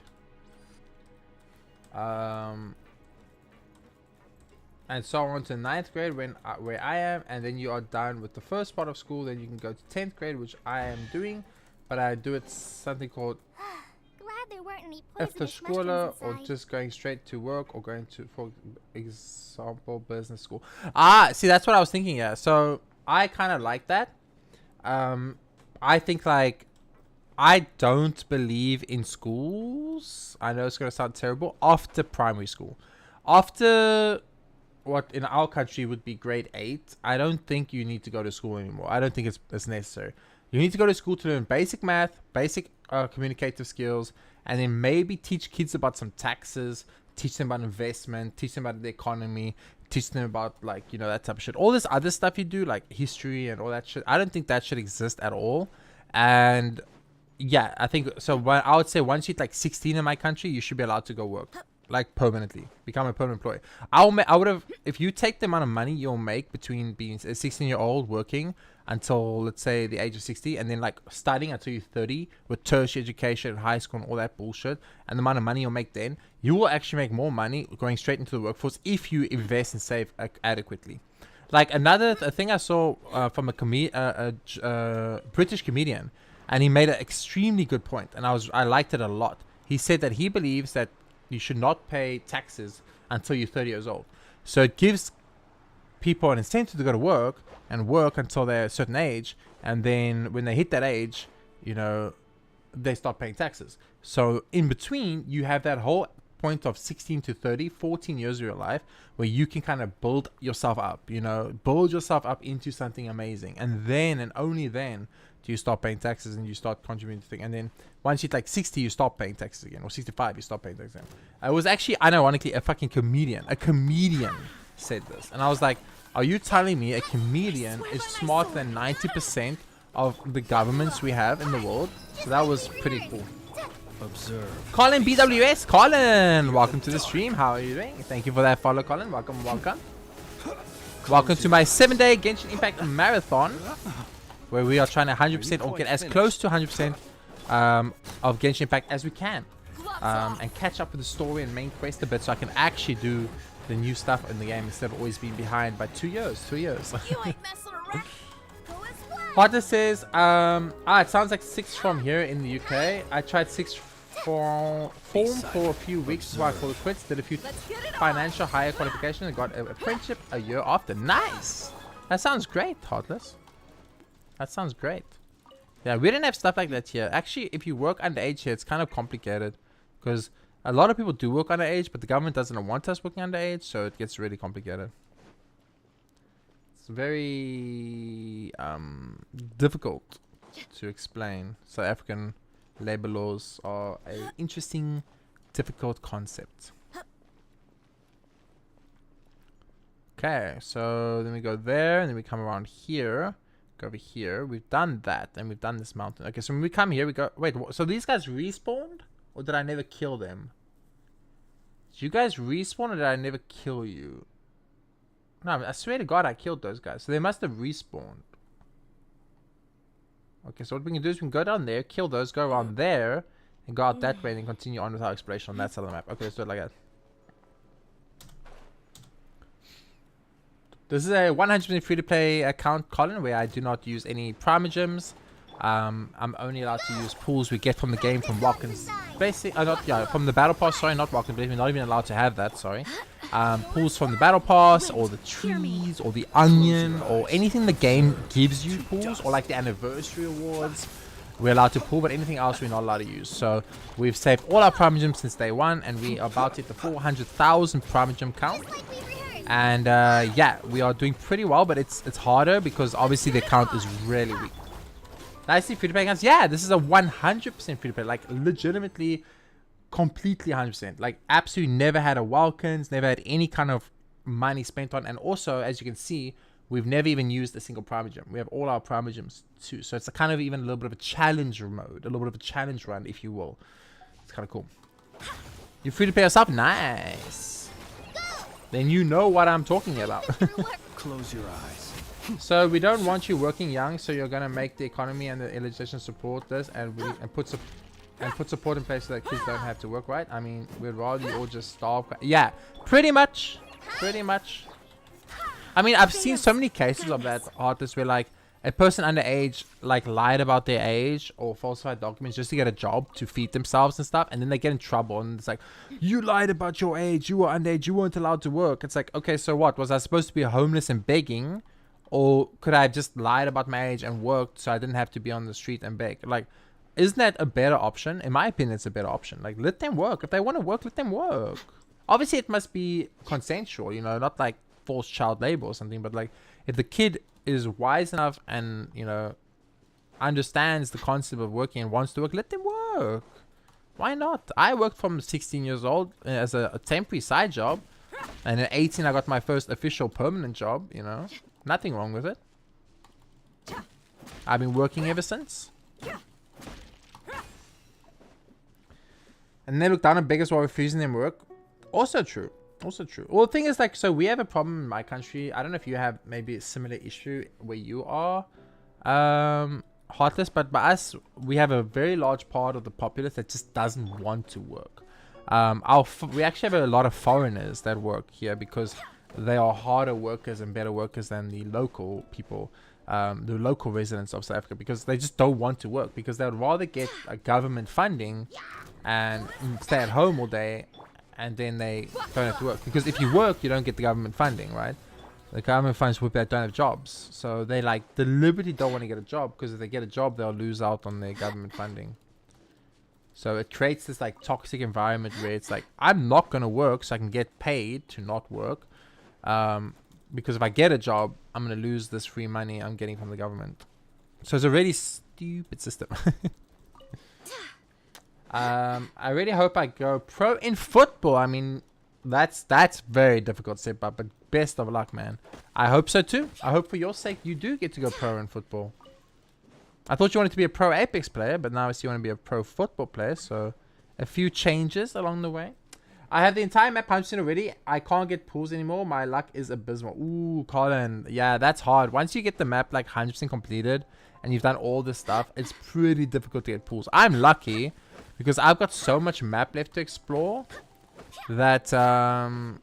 S1: And so on to 9th grade where I am, and then you are done with the first part of school. Then you can go to 10th grade, which I am doing, but I do it something called
S4: Glad there weren't any
S1: after
S4: poisonous
S1: school,
S4: mushrooms
S1: or
S4: inside.
S1: just going straight to work, or going to, for example, business school. Ah, see, that's what I was thinking. Yeah, so I kind of like that. I think like I don't believe in schools. I know it's gonna sound terrible. After primary school, after what in our country would be grade 8, I don't think you need to go to school anymore. I don't think it's necessary. You need to go to school to learn basic math, basic communicative skills, and then maybe teach kids about some taxes, teach them about investment, teach them about the economy, teach them about, like, you know, that type of shit. All this other stuff you do, like history and all that shit, I don't think that should exist at all. And yeah, I think so. I would say once you're like 16 in my country, you should be allowed to go work, like permanently, become a permanent employee. I would have, if you take the amount of money you'll make between being a 16-year-old working until, let's say, the age of 60, and then like studying until you're 30 with tertiary education, high school, and all that bullshit, and the amount of money you'll make then, you will actually make more money going straight into the workforce if you invest and save adequately. Like another thing I saw from a British comedian, and he made an extremely good point, and I liked it a lot. He said that he believes that you should not pay taxes until you're 30 years old. So it gives people an incentive to go to work and work until they're a certain age, and then when they hit that age, you know, they start paying taxes. So in between, you have that whole point of 16 to 30, 14 years of your life where you can kind of build yourself up, you know, build yourself up into something amazing. And then, and only then, do you start paying taxes and you start contributing to things. And then once you're like 60, you stop paying taxes again, or 65, you stop paying taxes again. It was actually, unironically, a fucking comedian. A comedian said this. And I was like, are you telling me a comedian is smarter than 90% of the governments we have in the world? So that was pretty cool.
S6: Observe.
S1: Colin BWS, Colin, welcome to the stream. How are you doing? Thank you for that follow, Colin. Welcome, welcome. Welcome to my 7-day Genshin Impact Marathon, where we are trying to 100% or get as close to 100% of Genshin Impact as we can, and catch up with the story and main quest a bit, so I can actually do the new stuff in the game instead of always being behind by 2 years. 2 years.
S4: You ain't messing around. Go as one.
S1: Potter says, it sounds like 6th from here in the UK. I tried 6th form for a few weeks before I called it quits. Did a few financial higher qualifications and got a apprenticeship a year after. Nice! That sounds great, Heartless. That sounds great. Yeah, we didn't have stuff like that here. Actually, if you work underage here, it's kind of complicated, because a lot of people do work underage, but the government doesn't want us working underage, so it gets really complicated. It's very difficult to explain. South African labor laws are an interesting, difficult concept. Okay, so then we go there, and then we come around here. Go over here. We've done that, and we've done this mountain. Okay, so when we come here, we go... Wait, so these guys respawned? Or did I never kill them? Did you guys respawn, or did I never kill you? No, I swear to God, I killed those guys. So they must have respawned. Okay, so what we can do is we can go down there, kill those, go around there, and go out that way, and then continue on with our exploration on that side of the map. Okay, let's do it like that. This is a 100% free-to-play account, Colin, where I do not use any Primogems. I'm only allowed to use pools we get from the game from Walken's from the battle pass. Sorry, not Walken's. We're not even allowed to have that. Sorry, pools from the battle pass, or the trees, or the onion, or anything the game gives you pools, or like the anniversary awards. We're allowed to pull, but anything else we're not allowed to use. So we've saved all our Primogems since day one, and we are about to hit the 400,000 Primogem count. And yeah, we are doing pretty well, but it's harder because obviously the count is really weak. Nicely free-to-play accounts. Yeah, this is a 100% free-to-play. Like, legitimately, completely 100%. Like, absolutely never had a Welkins, never had any kind of money spent on. And also, as you can see, we've never even used a single Primogem. We have all our Primogems too. So it's a kind of even a little bit of a challenge mode, a little bit of a challenge run, if you will. It's kind of cool. You're free to play yourself? Nice. Then you know what I'm talking about.
S6: Close your eyes.
S1: So we don't want you working young, so you're gonna make the economy and the legislation support this, and put support in place so that kids don't have to work, right? I mean, we'd rather you all just starve. Yeah, pretty much. I mean, I've seen so many cases of that artists where like a person underage like lied about their age or falsified documents just to get a job to feed themselves and stuff, and then they get in trouble and it's like, you lied about your age, you were underage, you weren't allowed to work. It's like, okay, so what? Was I supposed to be homeless and begging? Or could I have just lied about my age and worked so I didn't have to be on the street and beg? Like, isn't that a better option? In my opinion, it's a better option. Like, let them work. If they want to work, let them work. Obviously, it must be consensual, you know, not like forced child labor or something. But like, if the kid is wise enough and, you know, understands the concept of working and wants to work, let them work. Why not? I worked from 16 years old as a temporary side job. And at 18, I got my first official permanent job, you know. Nothing wrong with it. I've been working ever since. And they look down on beggars while refusing them work. Also true. Also true. Well, the thing is, like, so we have a problem in my country. I don't know if you have maybe a similar issue where you are, Heartless, but by us, we have a very large part of the populace that just doesn't want to work. We actually have a lot of foreigners that work here because they are harder workers and better workers than the local people, the local residents of South Africa, because they just don't want to work, because they would rather get a government funding and stay at home all day, and then they don't have to work. Because if you work, you don't get the government funding, right? The government funds people that don't have jobs, so they like deliberately don't want to get a job, because if they get a job, they'll lose out on their government funding. So it creates this like toxic environment where it's like, I'm not gonna work so I can get paid to not work. Because if I get a job, I'm going to lose this free money I'm getting from the government. So it's a really stupid system. I really hope I go pro in football. I mean, that's very difficult to step up, but best of luck, man. I hope so too. I hope for your sake you do get to go pro in football. I thought you wanted to be a pro Apex player, but now I see you want to be a pro football player. So a few changes along the way. I have the entire map punched in already. I can't get pulls anymore. My luck is abysmal. Ooh, Colin. Yeah, that's hard. Once you get the map like 100% completed and you've done all this stuff, it's pretty difficult to get pulls. I'm lucky because I've got so much map left to explore that I'm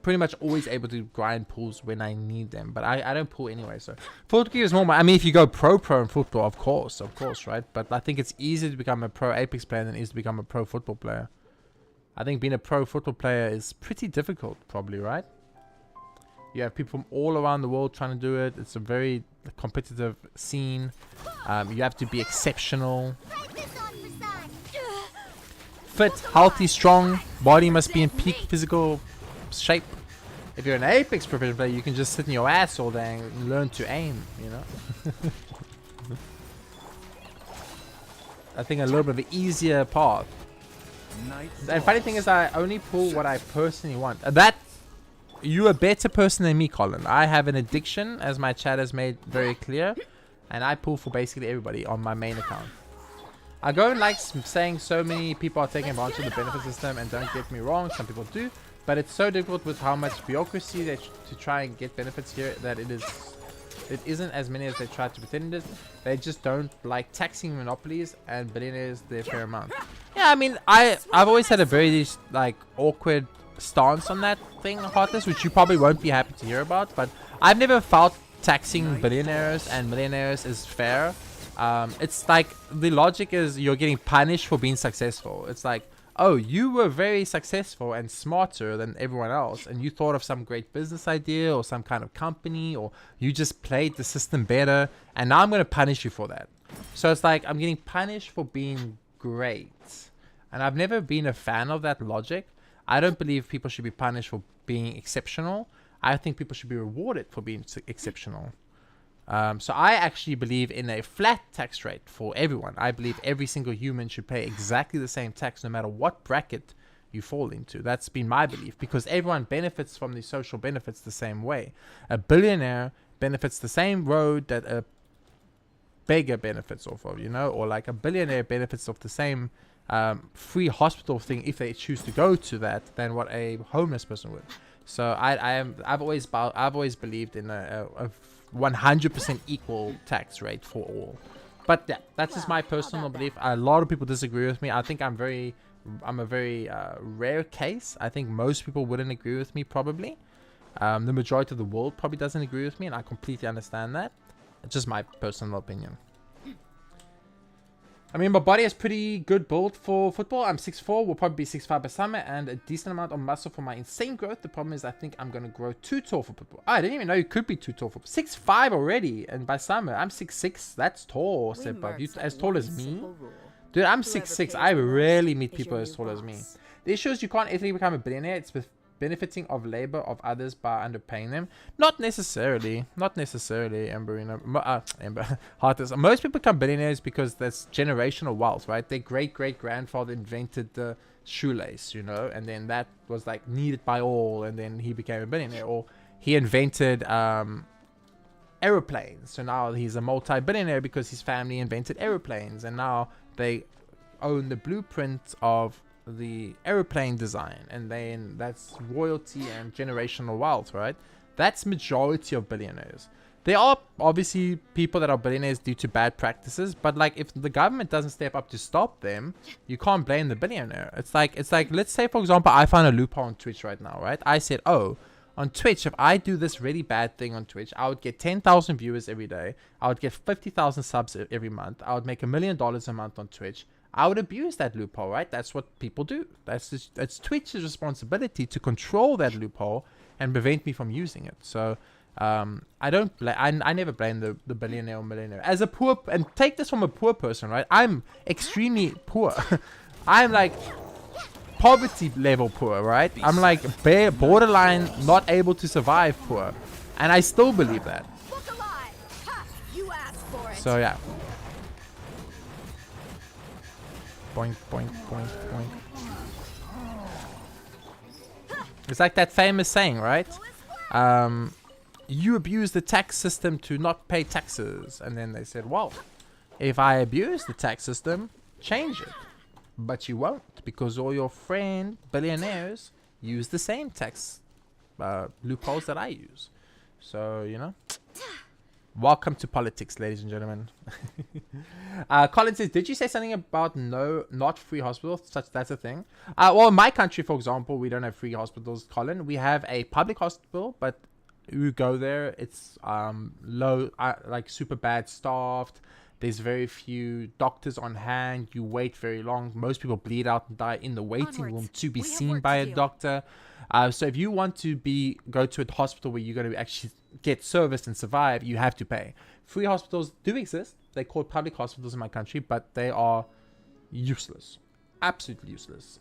S1: pretty much always able to grind pulls when I need them. But I don't pull anyway, so football is normal. I mean, if you go pro in football, of course, right? But I think it's easier to become a pro Apex player than it is to become a pro football player. I think being a pro football player is pretty difficult, probably, right? You have people from all around the world trying to do it. It's a very competitive scene. You have to be exceptional. Fit, healthy, strong. Body must be in peak physical shape. If you're an Apex professional player, you can just sit in your ass all day and learn to aim, you know. I think a little bit of an easier path. And funny thing is, I only pull what I personally want. That you're a better person than me, Colin. I have an addiction, as my chat has made very clear, and I pull for basically everybody on my main account. I go and like saying so many people are taking advantage of the benefit system, and don't get me wrong, some people do. But it's so difficult with how much bureaucracy they to try and get benefits here that it isn't as many as they try to pretend it is. They just don't like taxing monopolies and billionaires their fair amount. Yeah, I mean, I've always had a very like awkward stance on that thing, Heartless, which you probably won't be happy to hear about. But I've never felt taxing billionaires and millionaires is fair. It's like the logic is you're getting punished for being successful. It's like, oh, you were very successful and smarter than everyone else, and you thought of some great business idea or some kind of company, or you just played the system better, and now I'm going to punish you for that. So it's like I'm getting punished for being great, and I've never been a fan of that logic. I don't believe people should be punished for being exceptional. I think people should be rewarded for being exceptional. So I actually believe in a flat tax rate for everyone. I believe every single human should pay exactly the same tax no matter what bracket you fall into. That's been my belief, because everyone benefits from the social benefits the same way. A billionaire benefits the same road that a beggar benefits off of, you know, or like a billionaire benefits off the same free hospital thing if they choose to go to that than what a homeless person would. So I've always believed in a 100% equal tax rate for all. But yeah, that's just my personal belief. A lot of people disagree with me. I think I'm a very rare case. I think most people wouldn't agree with me, probably. The majority of the world probably doesn't agree with me, and I completely understand that. It's just my personal opinion. I mean, my body is pretty good build for football. I'm 6'4", will probably be 6'5" by summer, and a decent amount of muscle for my insane growth. The problem is I think I'm going to grow too tall for football. Oh, I didn't even know you could be too tall for 6'5" already, and by summer, I'm 6'6". That's tall, Sebab. You as tall as me? Dude, I'm 6'6". I rarely meet people as tall as me. The issue is you can't easily become a billionaire. It's with benefiting of labor of others by underpaying them. Not necessarily, Amberina. Amber, Heartless. Most people become billionaires because that's generational wealth, right? Their great-great-grandfather invented the shoelace, you know, and then that was like needed by all, and then he became a billionaire. Or he invented aeroplanes, so now he's a multi-billionaire because his family invented aeroplanes, and now they own the blueprint of the aeroplane design, and then that's royalty and generational wealth, right? That's majority of billionaires. There are obviously people that are billionaires due to bad practices, but like if the government doesn't step up to stop them, you can't blame the billionaire. It's like let's say for example I found a loophole on Twitch right now, right? I said, oh, on Twitch, if I do this really bad thing on Twitch, I would get 10,000 viewers every day. I would get 50,000 subs every month. I would make $1 million a month on Twitch. I would abuse that loophole, right? That's what people do. That's Twitch's responsibility to control that loophole and prevent me from using it. So I don't blame. I never blame the billionaire or millionaire. As a poor, and take this from a poor person, right? I'm extremely poor. I'm like poverty level poor, right? I'm like borderline not able to survive poor, and I still believe that.
S2: Look alive! Ha! You asked for it.
S1: So yeah. Boink, boink, boink, boink. It's like that famous saying, right? You abuse the tax system to not pay taxes. And then they said, well, if I abuse the tax system, change it. But you won't, because all your friend billionaires use the same tax loopholes that I use. So, you know. Welcome to politics, ladies and gentlemen. Colin says, did you say something about not free hospitals? That's a thing. Well, in my country, for example, we don't have free hospitals, Colin. We have a public hospital, but you go there, it's low, like super bad staffed. There's very few doctors on hand. You wait very long. Most people bleed out and die in the waiting room to be seen by a doctor. So if you want to go to a hospital where you're going to actually get service and survive, you have to pay. Free hospitals do exist. They're called public hospitals in my country, but they are useless. Absolutely useless.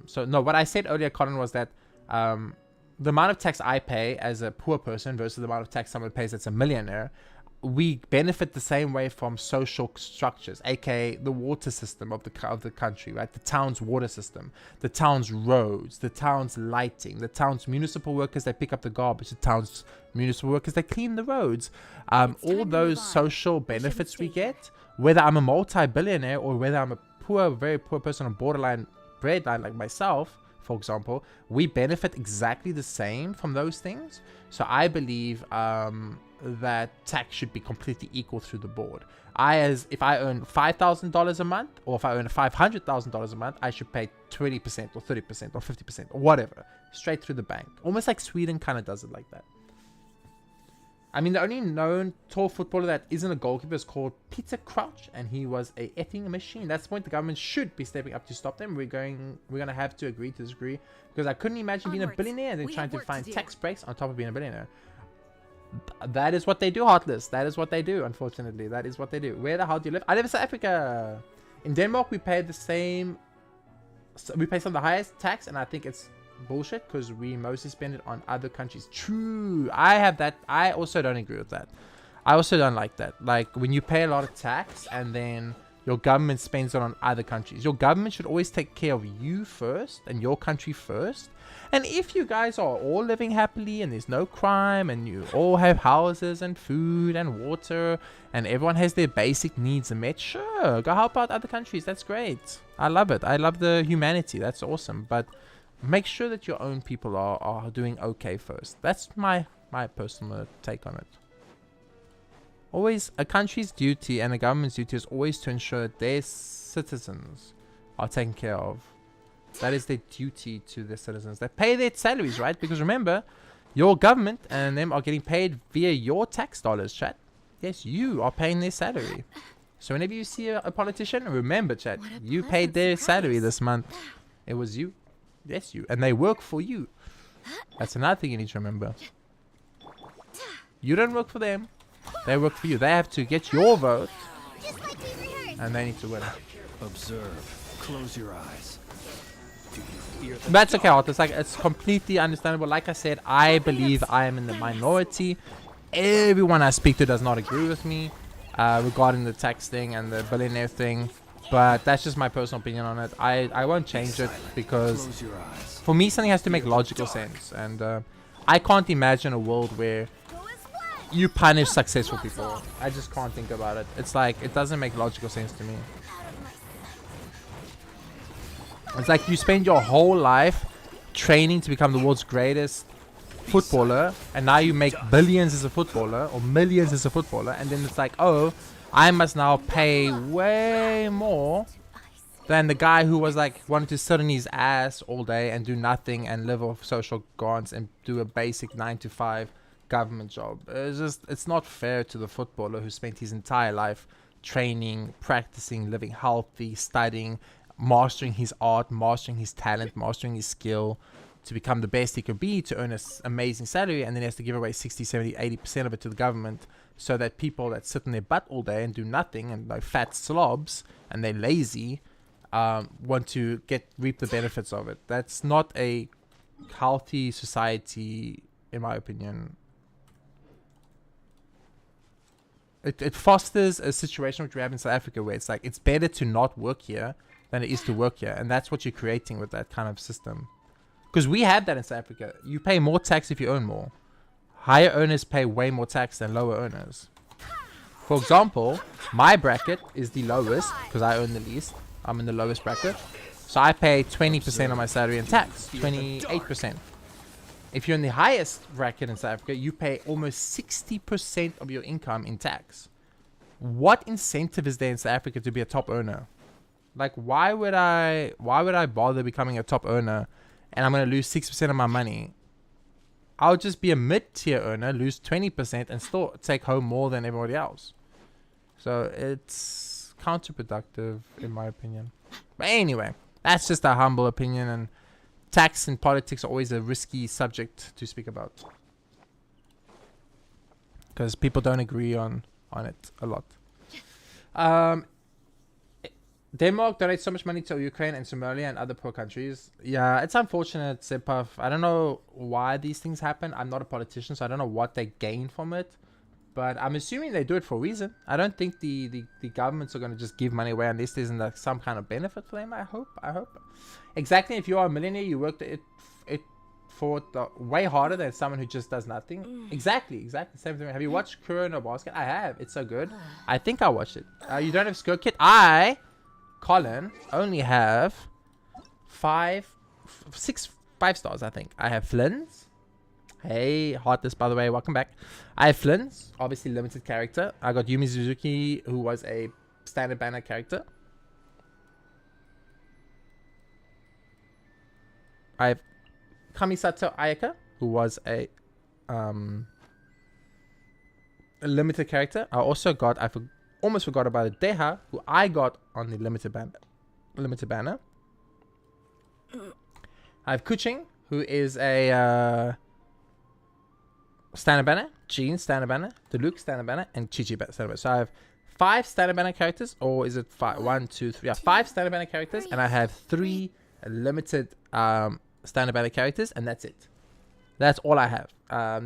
S1: So no, what I said earlier, Colin, was that the amount of tax I pay as a poor person versus the amount of tax someone pays that's a millionaire, we benefit the same way from social structures, aka the water system of the country, right? The town's water system, the town's roads, the town's lighting, the town's municipal workers that pick up the garbage, the town's municipal workers that clean the roads. All those social benefits we get, whether I'm a multi-billionaire or whether I'm a poor, very poor person on borderline breadline like myself, for example, we benefit exactly the same from those things. So I believe that tax should be completely equal through the board. If I earn $5,000 a month, or if I earn $500,000 a month, I should pay 20% or 30% or 50% or whatever, straight through the bank. Almost like Sweden kind of does it like that. I mean, the only known tall footballer that isn't a goalkeeper is called Peter Crouch, and he was a effing machine. That's the point. The government should be stepping up to stop them. We're gonna have to agree to disagree, because I couldn't imagine being a billionaire and then trying to find tax breaks on top of being a billionaire. That is what they do, Heartless. That is what they do, unfortunately. That is what they do. Where the hell do you live? I live in South Africa. In Denmark, we pay the same. We pay some of the highest tax, and I think it's bullshit because we mostly spend it on other countries. True. I have that. I also don't agree with that. I also don't like that. Like when you pay a lot of tax and then your government spends it on other countries. Your government should always take care of you first and your country first. And if you guys are all living happily and there's no crime and you all have houses and food and water and everyone has their basic needs met, sure, go help out other countries. That's great. I love it. I love the humanity. That's awesome. But make sure that your own people are doing okay first. That's my personal take on it. Always, a country's duty and a government's duty is always to ensure that their citizens are taken care of. That is their duty to their citizens. They pay their salaries, right? Because remember, your government and them are getting paid via your tax dollars, chat. Yes, you are paying their salary. So whenever you see a politician, remember, chat, you paid their salary this month. It was you. Yes, you. And they work for you. That's another thing you need to remember. You don't work for them. They work for you. They have to get your vote.
S4: Just like we rehearsed.
S1: And they need to win.
S6: Observe. Close your eyes. Do you fear the
S1: That's okay, Arthur. It's completely understandable. Like I said, I believe I am in the minority. Everyone I speak to does not agree with me regarding the tax thing and the billionaire thing. But that's just my personal opinion on it. I won't change it because
S6: Close your eyes.
S1: for me something has to make logical sense. And I can't imagine a world where you punish successful people. I just can't think about it. It's like, it doesn't make logical sense to me. It's like you spend your whole life training to become the world's greatest footballer, and now you make billions as a footballer or millions as a footballer, and then it's like, oh, I must now pay way more than the guy who was like wanted to sit on his ass all day and do nothing and live off social grants and do a basic 9-to-5 government job. It's not fair to the footballer who spent his entire life training, practicing, living healthy, studying, mastering his art, mastering his talent, mastering his skill to become the best he could be, to earn an amazing salary, and then he has to give away 60, 70, 80% of it to the government so that people that sit in their butt all day and do nothing and like fat slobs and they're lazy want to reap the benefits of it. That's not a healthy society, in my opinion. It fosters a situation which we have in South Africa where it's like it's better to not work here than it is to work here, and that's what you're creating with that kind of system. Because we have that in South Africa. You pay more tax if you earn more. Higher earners pay way more tax than lower earners. For example, my bracket is the lowest because I earn the least. I'm in the lowest bracket, so I pay 20% of my salary in tax, 28%. If you're in the highest bracket in South Africa, you pay almost 60% of your income in tax. What incentive is there in South Africa to be a top earner? Like, why would I bother becoming a top earner and I'm going to lose 6% of my money? I'll just be a mid-tier earner, lose 20% and still take home more than everybody else. So it's counterproductive in my opinion. But anyway, that's just a humble opinion, and tax and politics are always a risky subject to speak about because people don't agree on it a lot. Denmark donates so much money to Ukraine and Somalia and other poor countries. Yeah, it's unfortunate, Sepuff. I don't know why these things happen. I'm not a politician, so I don't know what they gain from it. But I'm assuming they do it for a reason. I don't think the governments are going to just give money away unless there's like some kind of benefit for them. I hope. Exactly. If you are a millionaire, you worked it for way harder than someone who just does nothing. Exactly. Same thing. Have you watched Kuro no Basket? I have. It's so good. I think I watched it. You don't have Skirt Kit? Colin, only have 5 stars, I think. I have Flynn's. Hey, Heartless, by the way, welcome back. I have Flynn's, obviously limited character. I got Yumi Suzuki, who was a standard banner character. I have Kamisato Ayaka, who was a limited character. I also got, almost forgot about it, Deha, who I got on the limited banner. I have Kuching, who is a standard banner, Jean standard banner, Deluxe standard banner, and Chichi standard banner. So I have 5 standard banner characters, or is it 5? 1, 2, 3. Yeah, 5 standard banner characters, and I have 3 limited standard banner characters, and that's it. That's all I have.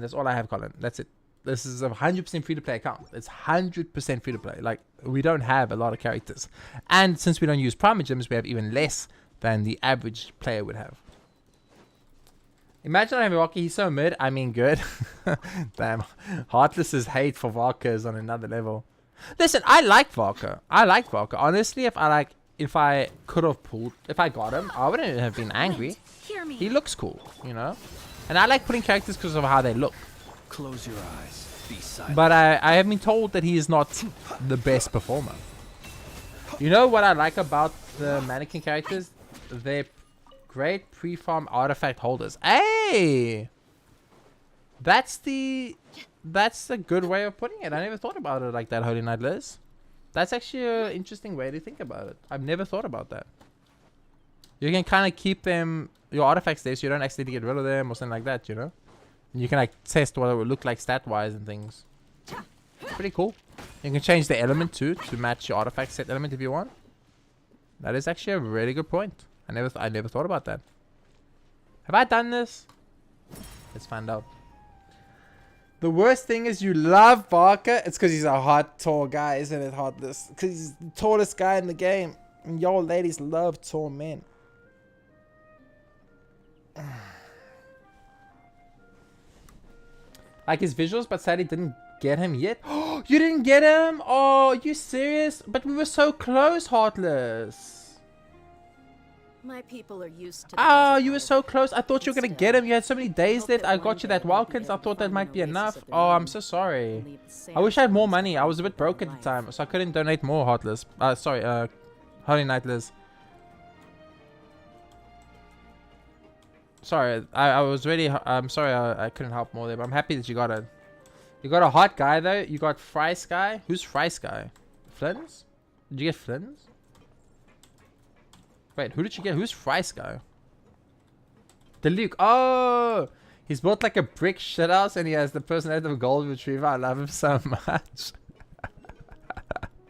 S1: That's all I have, Colin. That's it. This is a 100% free-to-play account. It's 100% free-to-play. Like, we don't have a lot of characters. And since we don't use Primogems, we have even less than the average player would have. Imagine having Valka. He's so mid. I mean, good. Damn. Heartless's hate for Valka is on another level. Listen, I like Valka. I like Valka. Honestly, if I could have pulled, if I got him, I wouldn't have been angry.
S2: Hear me.
S1: He looks cool, you know? And I like putting characters because of how they look.
S6: Close your eyes. Be silent.
S1: But I have been told that he is not the best performer. You know what I like about the mannequin characters? They're great pre-farm artifact holders. Hey! That's a good way of putting it. I never thought about it like that, Holy Knight Liz. That's actually an interesting way to think about it. I've never thought about that. You can kind of keep them, your artifacts there, so you don't accidentally get rid of them or something like that, you know? You can like test what it would look like stat-wise and things. Pretty cool. You can change the element too to match your artifact set element if you want. That is actually a really good point. I never thought about that. Have I done this? Let's find out. The worst thing is you love Barker. It's because he's a hot, tall guy, isn't it, Heartless? Because he's the tallest guy in the game. And y'all ladies love tall men. Like his visuals, but sadly didn't get him yet. Oh, you didn't get him? Oh, are you serious? But we were so close, Heartless.
S5: My people are used to.
S1: Oh, you were so close. I thought you were gonna get him. You had so many days left. I got you that Wildcats. I thought that might be enough. Oh, I'm so sorry. I wish I had more money. I was a bit broke at the time, so I couldn't donate more, Heartless. Sorry, Holy Knight Liz. Sorry, I was really. I'm sorry I couldn't help more there, but I'm happy that you got it. You got a hot guy though. You got Fry Sky. Who's Fry Sky? Flins? Did you get Flins? Wait, who did you get? Who's Fry Sky? The Luke. Oh, he's built like a brick shithouse, and he has the personality of a golden retriever. I love him so much.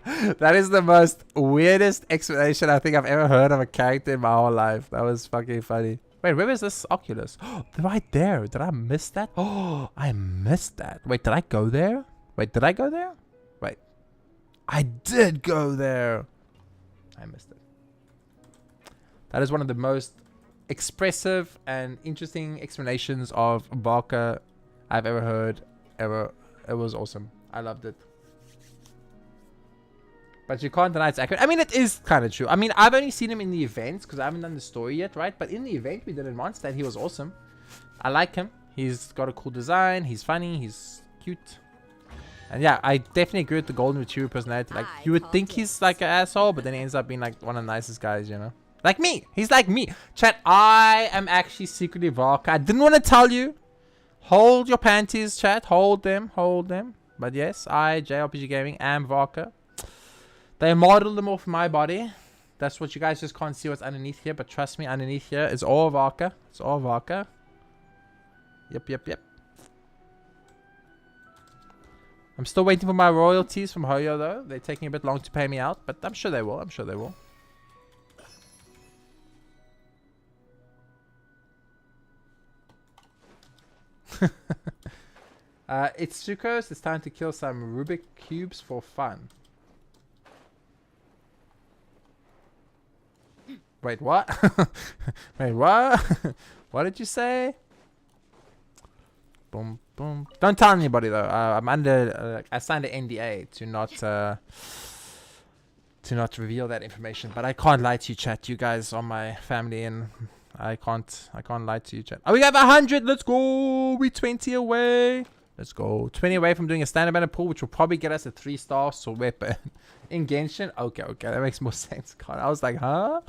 S1: That is the most weirdest explanation I think I've ever heard of a character in my whole life. That was fucking funny. Wait, where is this Oculus? Oh, right there. Did I miss that? Oh, I missed that. Wait, did I go there? Wait, did I go there? Wait. I did go there. I missed it. That is one of the most expressive and interesting explanations of Barker I've ever heard. Ever. It was awesome. I loved it. But you can't deny it's accurate. I mean, it is kind of true. I mean, I've only seen him in the events because I haven't done the story yet, right? But in the event we did in Mondstadt, he was awesome. I like him. He's got a cool design. He's funny. He's cute. And yeah, I definitely agree with the golden retriever personality. Like, you would think he's like an asshole, but then he ends up being like one of the nicest guys, you know? Like me. He's like me. Chat, I am actually secretly Valka. I didn't want to tell you. Hold your panties, chat. Hold them. Hold them. But yes, I, JRPG Gaming, am Valka. They modeled them off my body. That's what you guys just can't see what's underneath here. But trust me, underneath here is all Valka. It's all Valka. Yep, yep, yep. I'm still waiting for my royalties from Hoyo though. They're taking a bit long to pay me out. But I'm sure they will. I'm sure they will. It's Sucrose. It's time to kill some Rubik cubes for fun. Wait, what? Wait, what? What did you say? Boom, boom. Don't tell anybody though. I'm under. I signed an NDA to not reveal that information. But I can't lie to you, chat. You guys are my family, and I can't lie to you, chat. Oh, we got 100. Let's go. We 20 away. Let's go. 20 away from doing a standard banner pull, which will probably get us a 3-star soul weapon in Genshin. Okay, that makes more sense. God, I was like, huh?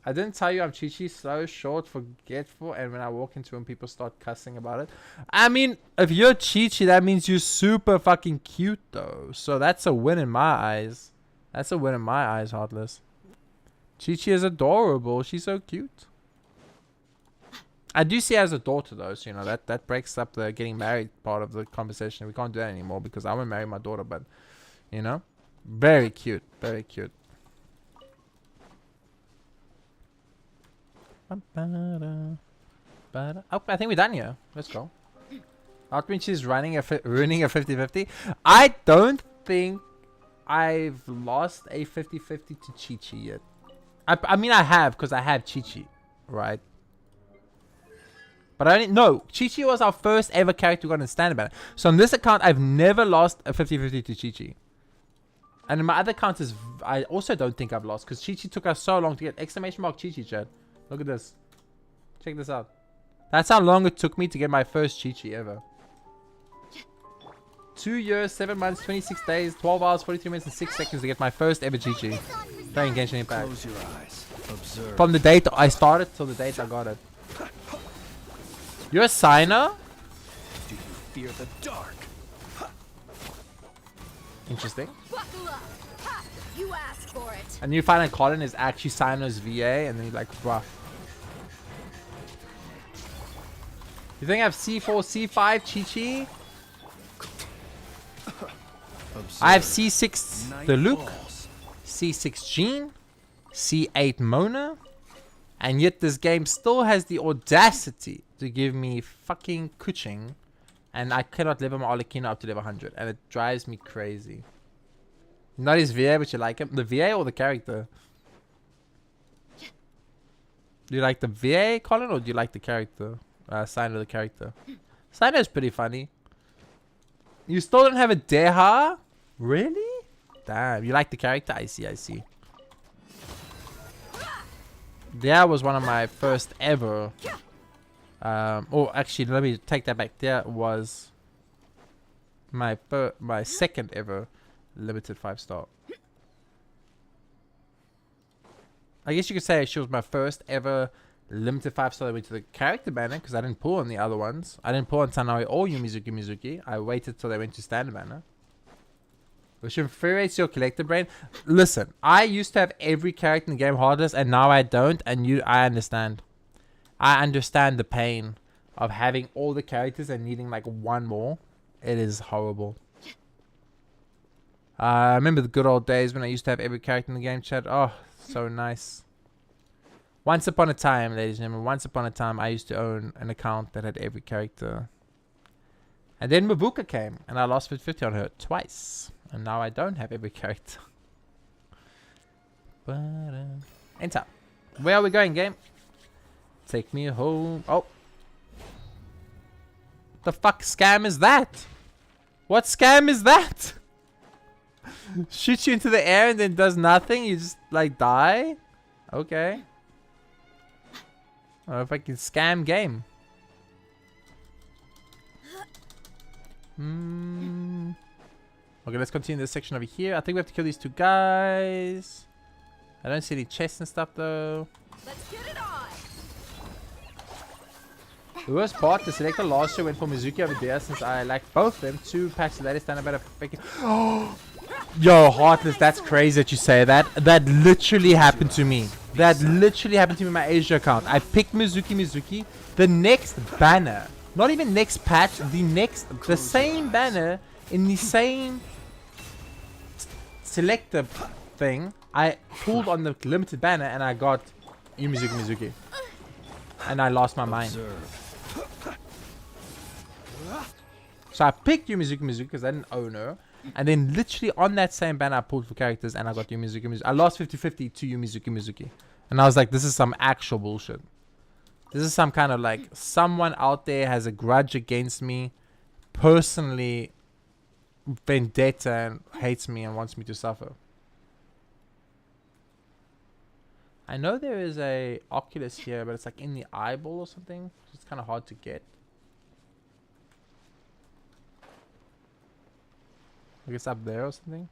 S1: I didn't tell you I'm Chi-Chi, slow, short, forgetful, and when I walk into room, people start cussing about it. I mean, if you're Chi-Chi, that means you're super fucking cute, though. So that's a win in my eyes. That's a win in my eyes, Heartless. Chi-Chi is adorable. She's so cute. I do see her as a daughter, though, so, you know, that breaks up the getting married part of the conversation. We can't do that anymore because I won't marry my daughter, but, you know, very cute. Very cute. Oh, I think we're done here. Let's go. Outreach is ruining a 50-50. I don't think I've lost a 50-50 to Chi-Chi yet. I mean, I have, because I have Chi-Chi, right? But I didn't know. Chi-Chi was our first ever character we got in standard banner. So on this account, I've never lost a 50-50 to Chi-Chi. And in my other accounts, I also don't think I've lost, because Chi-Chi took us so long to get exclamation mark Chi-Chi, Chad. Look at this. Check this out. That's how long it took me to get my first Chi-Chi ever. 2 years, 7 months, 26 days, 12 hours, 43 minutes, and 6 seconds to get my first ever Chi-Chi. Playing Genshin Impact.
S6: Close your eyes. Observe.
S1: From the date I started till the date I got it. You're a signer?
S6: Do you fear the dark?
S1: Interesting.
S2: Buckle up. Ha! You asked for it.
S1: And you find out Colin is actually Signer's VA, and then you're like, bruh. You think I have C4, C5, Chi-Chi? I have C6
S6: Night
S1: the Luke,
S6: falls.
S1: C6 Jean, C8 Mona, and yet this game still has the audacity to give me fucking Kuching, and I cannot level my Arlecchino up to level 100, and it drives me crazy. Not his VA, but you like him? The VA or the character? Do you like the VA, Colin, or do you like the character? Signer, the character. Signer is pretty funny. You still don't have a Deha? Really? Damn, you like the character? I see, I see. Deha was one of my first ever... oh, actually, let me take that back. Deha was my second ever limited 5-star. I guess you could say she was my first ever limited 5-star that went to the character banner, because I didn't pull on the other ones. I didn't pull on Tanawi or Yumizuki. I waited till they went to standard banner. Which infuriates your collector brain. Listen, I used to have every character in the game hardest, and now I don't, and I understand. I understand the pain of having all the characters and needing like one more. It is horrible. I remember the good old days when I used to have every character in the game, chat. Oh, so nice. Once upon a time, ladies and gentlemen, once upon a time, I used to own an account that had every character. And then Mabuka came, and I lost 50 on her twice. And now I don't have every character. Enter. Where are we going, game? Take me home. Oh. The fuck scam is that? What scam is that? Shoots you into the air and then does nothing? You just, like, die? Okay. Oh, fucking scam game. Okay, let's continue this section over here. I think we have to kill these two guys. I don't see any chests and stuff though.
S2: Let's get it on.
S1: The worst part, the selector last year went for Mizuki over there since I like both them. 2 packs later stand about a freaking... Yo, Heartless, that's crazy that you say that. That literally happened to me. That literally happened to me in my Asia account. I picked Mizuki. The next banner, not even next patch, the same banner in the same selector thing. I pulled on the limited banner and I got Mizuki. And I lost my mind. So I picked Mizuki because I didn't own her. And then literally on that same banner I pulled for characters and I got Mizuki. I lost 50-50 to Mizuki. And I was like, this is some actual bullshit. This is some kind of like, someone out there has a grudge against me. Personally vendetta and hates me and wants me to suffer. I know there is a Oculus here, but it's like in the eyeball or something. It's kind of hard to get. I guess up there or something.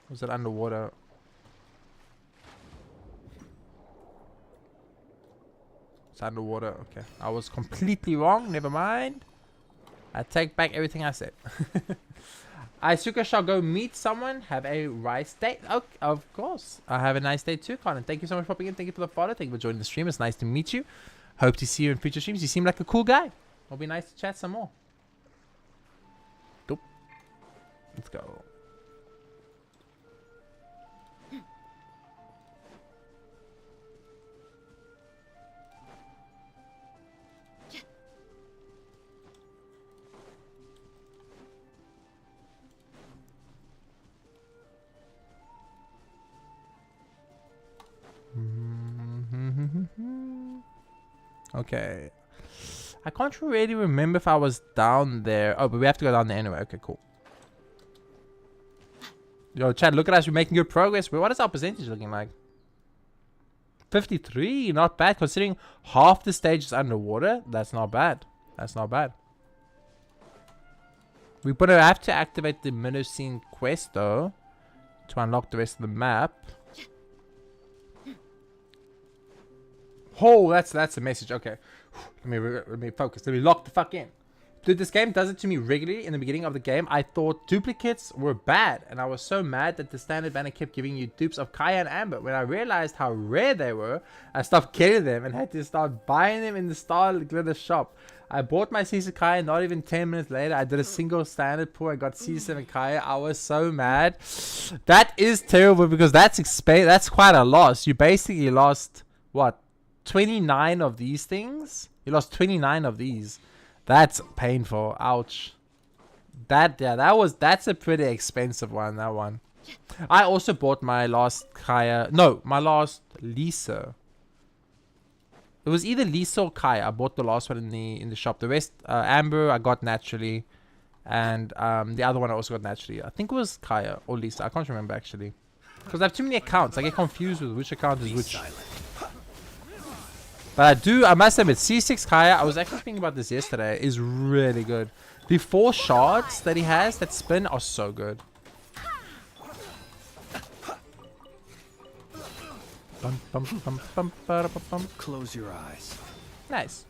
S1: Or is it underwater? It's underwater. Okay. I was completely wrong. Never mind. I take back everything I said. Isuka shall go meet someone. Have a nice day. Oh, of course. I have a nice day too, Colin. Thank you so much for popping in. Thank you for the follow. Thank you for joining the stream. It's nice to meet you. Hope to see you in future streams. You seem like a cool guy. It'll be nice to chat some more. Dope. Let's go. Okay. I can't really remember if I was down there. Oh, but we have to go down there anyway. Okay, cool. Yo, Chad, look at us. We're making good progress. But what is our percentage looking like? 53. Not bad. Considering half the stage is underwater, that's not bad. That's not bad. We're going to have to activate the Minoscene quest, though, to unlock the rest of the map. Oh, that's a message. Okay. Let me focus. Let me lock the fuck in. Dude, this game does it to me regularly. In the beginning of the game, I thought duplicates were bad, and I was so mad that the standard banner kept giving you dupes of Kaya and Amber. When I realized how rare they were, I stopped getting them and had to start buying them in the Star Glitter shop. I bought my C6 Kaya, not even 10 minutes later, I did a single standard pull. I got C7 Kaya. I was so mad. That is terrible because that's quite a loss. You basically lost, what, 29 of these things? You lost 29 of these. That's painful. Ouch. That's a pretty expensive one, that one. I also bought my last Kaya. No, my last Lisa. It was either Lisa or Kaya. I bought the last one in the shop. The rest, Amber, I got naturally. And the other one I also got naturally. I think it was Kaya or Lisa. I can't remember actually. Because I have too many accounts. I get confused with which account is which. But I must admit, C6 Kaya, I was actually thinking about this yesterday, is really good. The 4 shards that he has that spin are so good. Bum, bum, bum, bum, ba, bum, bum.
S6: Close your eyes.
S1: Nice.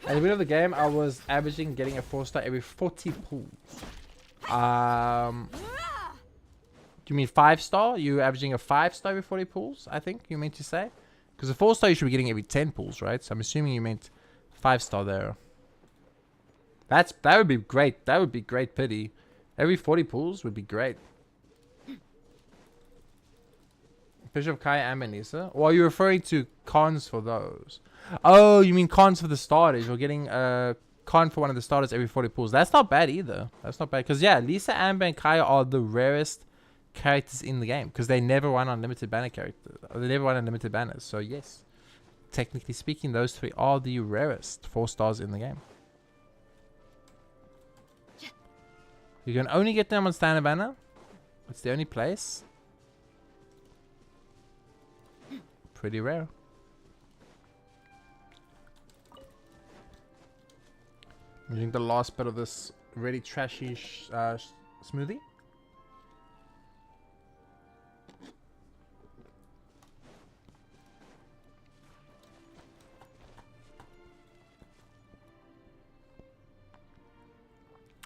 S1: At the beginning of the game, I was averaging getting a 4-star every 40 pulls. Do you mean 5-star? You averaging a 5-star every 40 pulls? I think you meant to say. Because a 4-star you should be getting every 10 pulls, right? So I'm assuming you meant 5-star there. That would be great. That would be great pity. Every 40 pulls would be great. Fish of Kai and Manisa. Or are you referring to cons for those? Oh, you mean cons for the starters. You're getting a con for one of the starters every 40 pulls. That's not bad either. That's not bad. Because, yeah, Lisa, Amber, and Kaya are the rarest characters in the game. Because they never run unlimited banner characters. They never run unlimited banners. So, yes. Technically speaking, those 3 are the rarest 4 stars in the game. You can only get them on standard banner. It's the only place. Pretty rare. I'm using the last bit of this really trashy smoothie.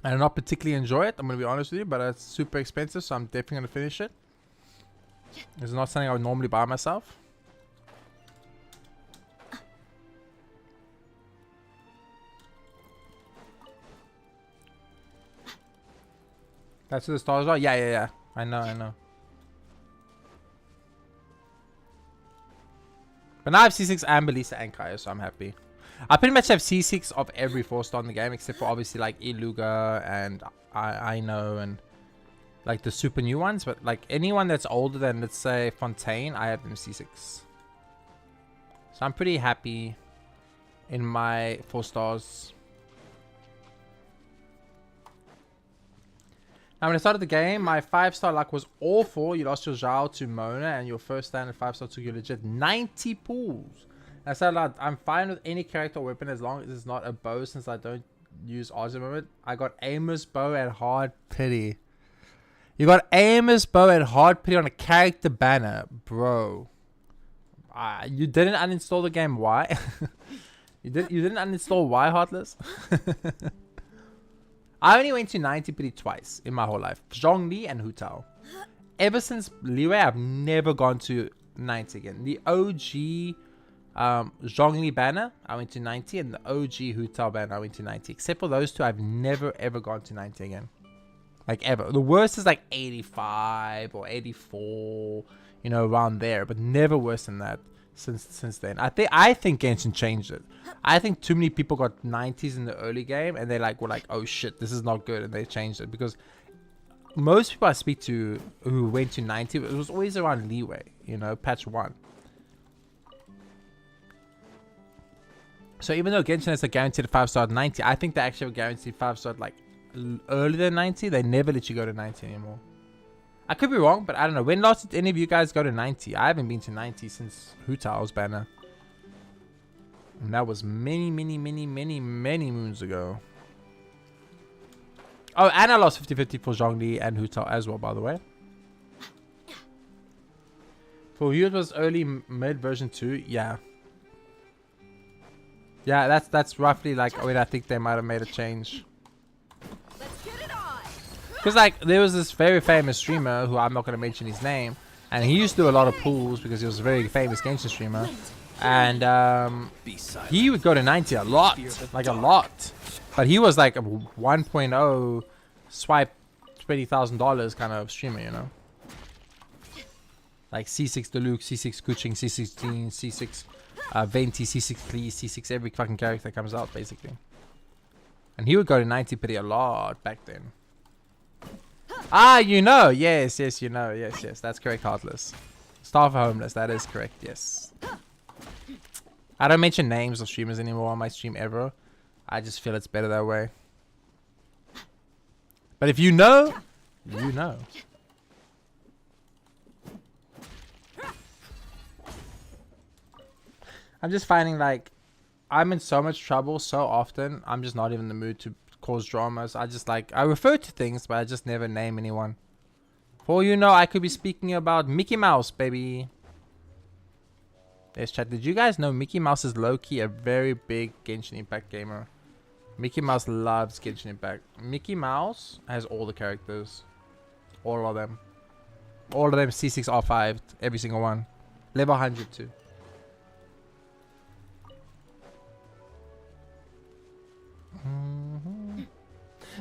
S1: I do not particularly enjoy it, I'm going to be honest with you, but it's super expensive, so I'm definitely going to finish it. It's not something I would normally buy myself. That's where the stars are? Yeah. I know. But now I have C6 and Belisa and Kaya, so I'm happy. I pretty much have C6 of every 4-star in the game, except for obviously like Iluga and I know and like the super new ones. But like anyone that's older than, let's say, Fontaine, I have them C6. So I'm pretty happy in my 4 stars. Now, when I started the game, my 5-star luck was awful. You lost your Zhao to Mona, and your first standard 5-star took you legit 90 pulls. I said, like, I'm fine with any character or weapon as long as it's not a bow, since I don't use odds at the moment. I got Amos bow at hard pity. You got Amos bow at hard pity on a character banner, bro. You didn't uninstall the game. Why? You didn't uninstall why, Heartless? I only went to 90 pity twice in my whole life. Zhongli and Hu Tao. Ever since Liwei, I've never gone to 90 again. The OG Zhongli banner, I went to 90. And the OG Hu Tao banner, I went to 90. Except for those 2, I've never ever gone to 90 again. Like ever. The worst is like 85 or 84. You know, around there. But never worse than that. since then. I think Genshin changed it. I think too many people got 90s in the early game and they were like, oh shit, this is not good, and they changed it, because most people I speak to who went to 90, it was always around leeway, you know, patch 1. So even though Genshin has a guaranteed 5-star at 90, I think they actually have a guaranteed 5-star like earlier than 90. They never let you go to 90 anymore. I could be wrong, but I don't know. When last did any of you guys go to 90? I haven't been to 90 since Hu Tao's banner. And that was many moons ago. Oh, and I lost 50-50 for Zhongli and Hu Tao as well, by the way. For you, it was early mid version 2. Yeah. Yeah, that's roughly like when I think they might have made a change.
S2: Let's get it on.
S1: Because like there was this very famous streamer who I'm not going to mention his name, and he used to do a lot of pulls because he was a very famous Genshin streamer, and he would go to 90 a lot, like a lot, but he was like a 1.0 swipe $20,000 kind of streamer, you know, like C6 Deluxe, C6 Kuching, C16, C6 Venti, C6 Klee, C6 every fucking character that comes out basically, and he would go to 90 pretty a lot back then. Ah, you know, yes, you know, yes, that's correct, Heartless. Staff Homeless, that is correct, yes. I don't mention names of streamers anymore on my stream ever. I just feel it's better that way. But if you know, you know. I'm just finding like I'm in so much trouble so often. I'm just not even in the mood to cause dramas. I just like, I refer to things, but I just never name anyone. For all you know, I could be speaking about Mickey Mouse, baby. Yes, chat. Did you guys know Mickey Mouse is low-key a very big Genshin Impact gamer? Mickey Mouse loves Genshin Impact. Mickey Mouse has all the characters. All of them. All of them C6 R5. Every single one. Level 100 too.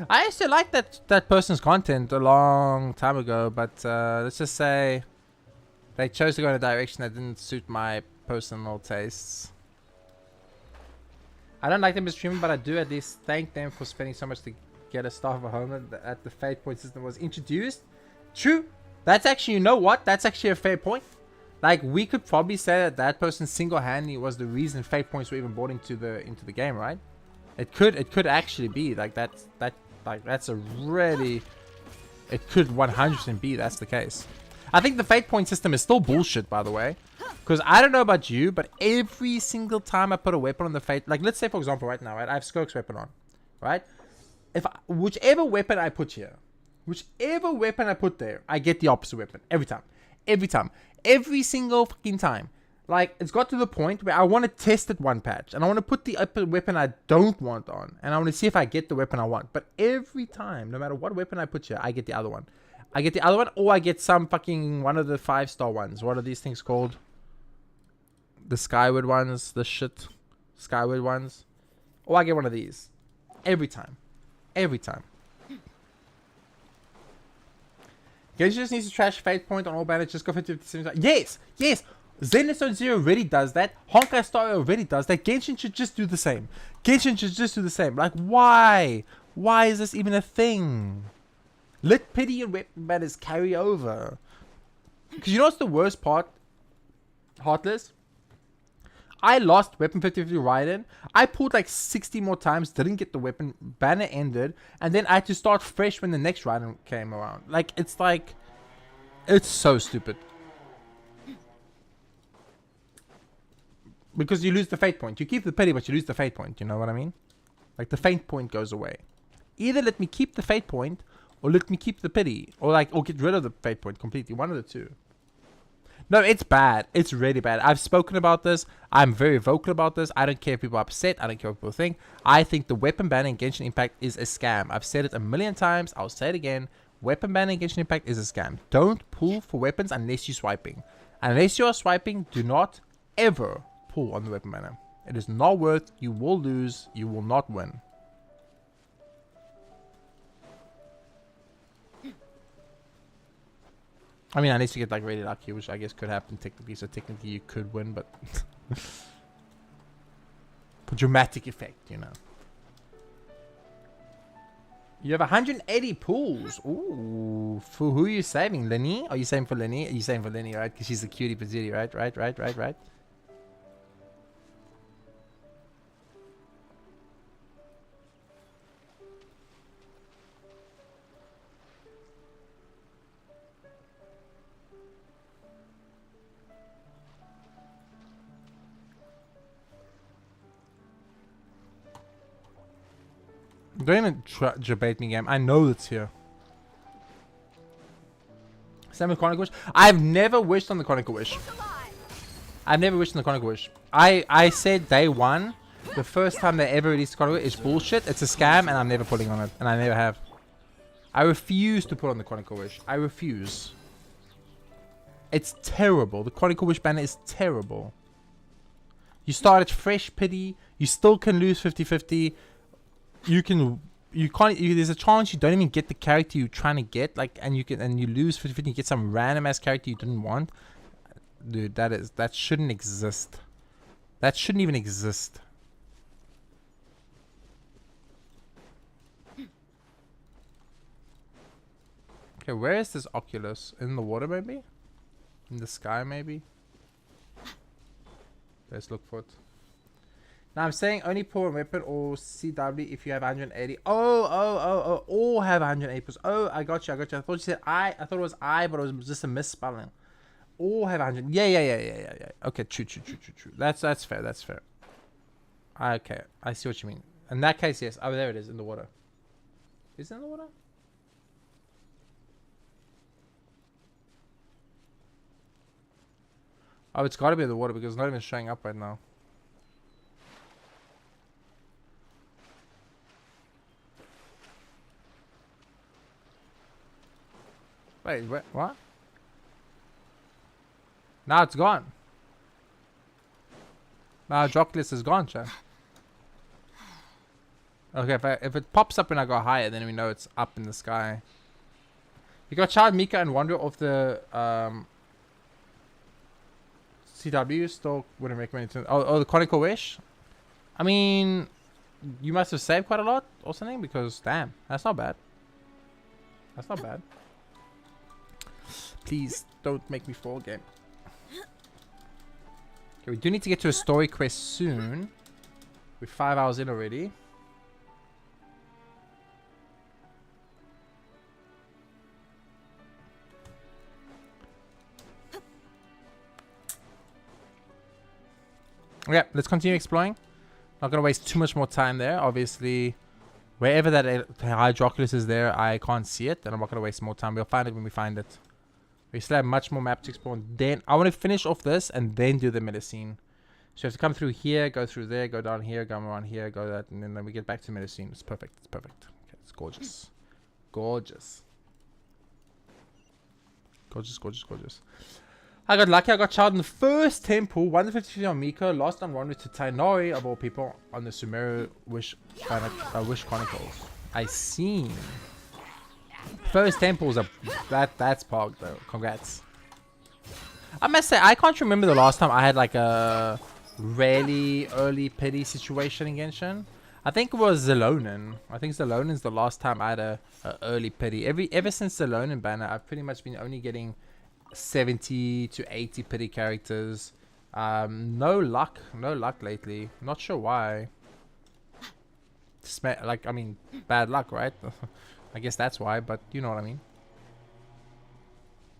S1: I used to like that person's content a long time ago, but let's just say they chose to go in a direction that didn't suit my personal tastes. I don't like them as streaming, but I do at least thank them for spending so much to get a Staff of Home at the fate point system was introduced. True. That's actually, you know what? That's actually a fair point. Like, we could probably say that person single-handedly was the reason fate points were even brought into the game, right? It could actually be like that's a really, it could 100% be that's the case. I think the fate point system is still bullshit, by the way, because I don't know about you, but every single time I put a weapon on the fate, like let's say for example right now, right, I have Skirk's weapon on, right? Whichever weapon I put here, whichever weapon I put there, I get the opposite weapon every time, every single fucking time. Like, it's got to the point where I want to test it one patch, and I want to put the weapon I don't want on, and I want to see if I get the weapon I want. But every time, no matter what weapon I put here, I get the other one. I get the other one, or I get some fucking one of the 5-star ones. What are these things called? The Skyward ones, the shit Skyward ones. Or I get one of these. Every time. Every time. Genshin just needs to trash fate point on all banners. Just go for 50%. Yes! Zenithstone Zero already does that. Honkai Star already does that. Genshin should just do the same. Like, why? Why is this even a thing? Let pity and weapon banners carry over. Because you know what's the worst part? Heartless? I lost weapon 50-50 Raiden. I pulled like 60 more times, didn't get the weapon, banner ended, and then I had to start fresh when the next Raiden came around. Like, it's so stupid. Because you lose the fate point. You keep the pity, but you lose the fate point. You know what I mean? Like, the fate point goes away. Either let me keep the fate point, or let me keep the pity. Or get rid of the fate point completely. One of the two. No, it's bad. It's really bad. I've spoken about this. I'm very vocal about this. I don't care if people are upset. I don't care what people think. I think the weapon ban in Genshin Impact is a scam. I've said it a million times. I'll say it again. Weapon ban in Genshin Impact is a scam. Don't pull for weapons unless you're swiping. Unless you are swiping, do not ever pull on the weapon banner. It is not worth. You will lose. You will not win. I mean, unless you get like really lucky, which I guess could happen technically. So technically you could win, but for dramatic effect, you know. You have 180 pools. Ooh, for who are you saving? Lenny? Are you saving for Lenny? Are you saving for Lenny, right? Because she's a cutie patootie, right? Right. Don't even debate me, game. I know it's here. Same with Chronicle Wish. I've never wished on the Chronicle Wish. I've never wished on the Chronicle Wish. I said day one, the first time they ever released Chronicle Wish, it's bullshit. It's a scam, and I'm never putting on it, and I never have. I refuse to put on the Chronicle Wish. I refuse. It's terrible. The Chronicle Wish banner is terrible. You start at fresh pity. You still can lose 50-50. You can't, there's a chance you don't even get the character you're trying to get, like, and you lose 50-50, you get some random ass character you didn't want. Dude, that shouldn't exist. That shouldn't even exist. Okay, where is this Oculus? In the water, maybe? In the sky, maybe? Let's look for it. Now I'm saying only pull a weapon or CW if you have 180. Oh, all have 180 plus. Oh, I got you. I thought you said I thought it was I, but it was just a misspelling. All have 100. Yeah. Okay, true. That's fair. Okay, I see what you mean. In that case, yes. Oh, there it is in the water. Is it in the water? Oh, it's got to be in the water because it's not even showing up right now. Wait, what? Now it's gone. Now Droculus is gone, chat. Okay, if it pops up when I go higher, then we know it's up in the sky. You got Child, Mika, and Wander off the CW. Still wouldn't recommend it. Oh, the Chronicle Wish. I mean, you must have saved quite a lot or something because damn, that's not bad. That's not bad. Please don't make me fall game. Okay, we do need to get to a story quest soon. We're 5 hours in already. Okay, let's continue exploring. Not gonna waste too much more time there. Obviously, wherever that Hydroculus is there, I can't see it, and I'm not gonna waste more time. We'll find it when we find it. We still have much more map to explore. And then I want to finish off this and then do the medicine. So you have to come through here, go through there, go down here, go around here, go that, and then we get back to medicine. It's perfect. It's perfect. Okay, it's gorgeous. Gorgeous. Gorgeous. I got lucky. I got child in the first temple. 150 on Miko. Lost on Wanderer to Tainori, of all people, on the Sumeru Wish Chronicles. I seen. First temples are that's pog though. Congrats. I must say I can't remember the last time I had like a really early pity situation in Genshin. I think it was Zelonin. I think Zelonin's the last time I had a early pity. Ever since Zelonin banner, I've pretty much been only getting 70 to 80 pity characters. No luck lately. Not sure why. Like, I mean, bad luck, right? I guess that's why, but you know what I mean.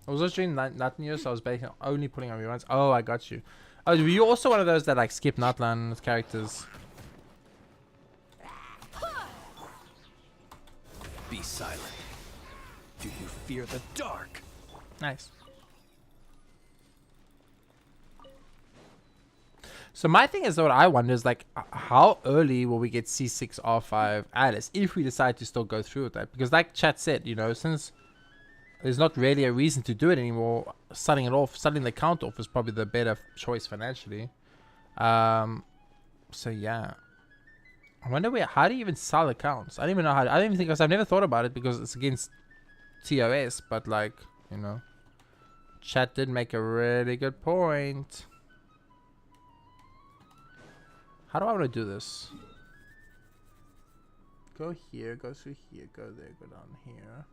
S1: I was also doing Nutlan, so I was basically only putting on reruns. Oh, I got you. Oh, were you also one of those that like skip Nutlan characters?
S6: Be silent. Do you fear the dark?
S1: Nice. So my thing is, what I wonder is like, how early will we get C6 R5 Alice if we decide to still go through with that? Because like chat said, you know, since there's not really a reason to do it anymore, starting the count off is probably the better choice financially. So yeah, I wonder how do you even sell accounts? I don't even know how. I've never thought about it because it's against TOS, but like, you know, Chat did make a really good point. How do I want to do this? Go here, go through here, go there, go down here.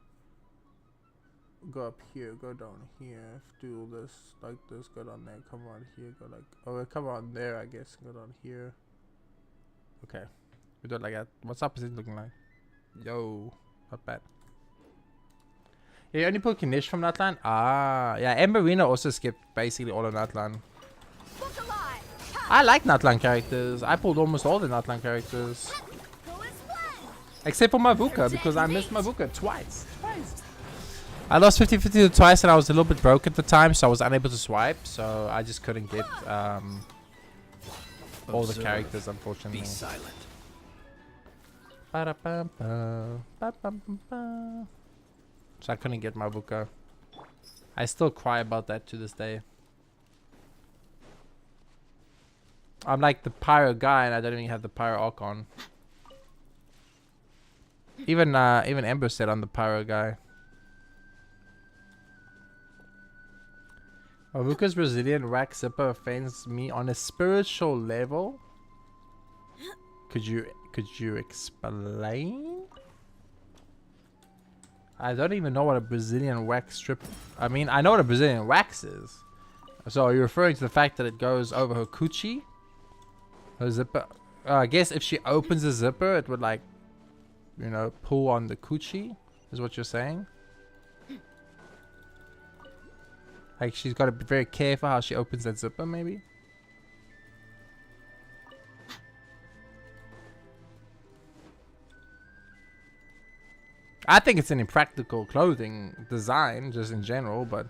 S1: Go up here, go down here. Do this like this, go down there, come on here, go like, oh, come on there, I guess. Go down here. Okay. We do it like that. What's opposite looking like? Yo, not bad. Yeah, you only pull Kanish from Natlan? Ah, yeah, Emberina also skipped basically all of Natlan. I like Natlan characters. I pulled almost all the Natlan characters. Except for Mavuka, because I missed Mavuka twice. I lost 50-50 twice and I was a little bit broke at the time, so I was unable to swipe. So I just couldn't get all the characters, unfortunately.
S6: Be silent.
S1: So I couldn't get Mavuka. I still cry about that to this day. I'm like the pyro guy and I don't even have the pyro arc on. Even Ember said I'm the pyro guy. Mavuka's Brazilian rack zipper offends me on a spiritual level. Could you explain? I don't even know what a Brazilian wax strip. I mean, I know what a Brazilian wax is. So are you referring to the fact that it goes over her coochie? Her zipper. I guess if she opens the zipper, it would like, you know, pull on the coochie. Is what you're saying? Like she's got to be very careful how she opens that zipper, maybe. I think it's an impractical clothing design, just in general, but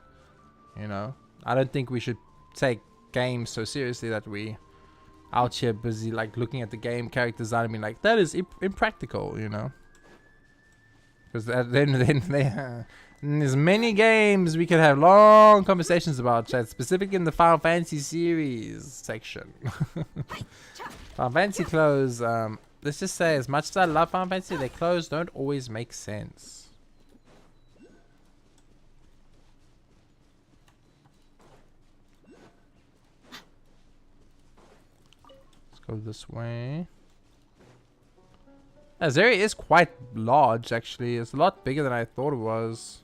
S1: you know, I don't think we should take games so seriously that we out here busy like looking at the game character design and being like, that is impractical, you know. Because then there's many games we could have long conversations about, chat, specifically in the Final Fantasy series section. Final Fantasy clothes, let's just say, as much as I love Final Fantasy, their clothes don't always make sense. Let's go this way. This area is quite large, actually. It's a lot bigger than I thought it was.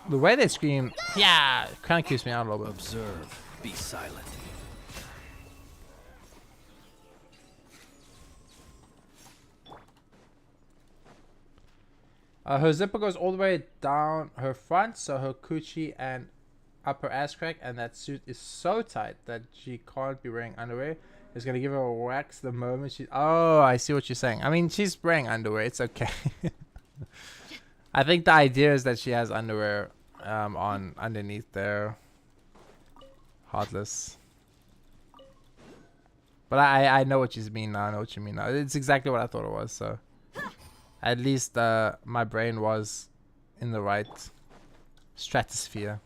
S1: The way they scream, yeah, kind of keeps me out a little bit.
S6: Observe. Be silent.
S1: Her zipper goes all the way down her front, so her coochie and upper ass crack, and that suit is so tight that she can't be wearing underwear. It's gonna give her a wax the moment she. Oh, I see what you're saying. I mean, she's wearing underwear. It's okay. I think the idea is that she has underwear on underneath there. Heartless. But I know what you mean now. I know what you mean now. It's exactly what I thought it was. So at least my brain was in the right stratosphere.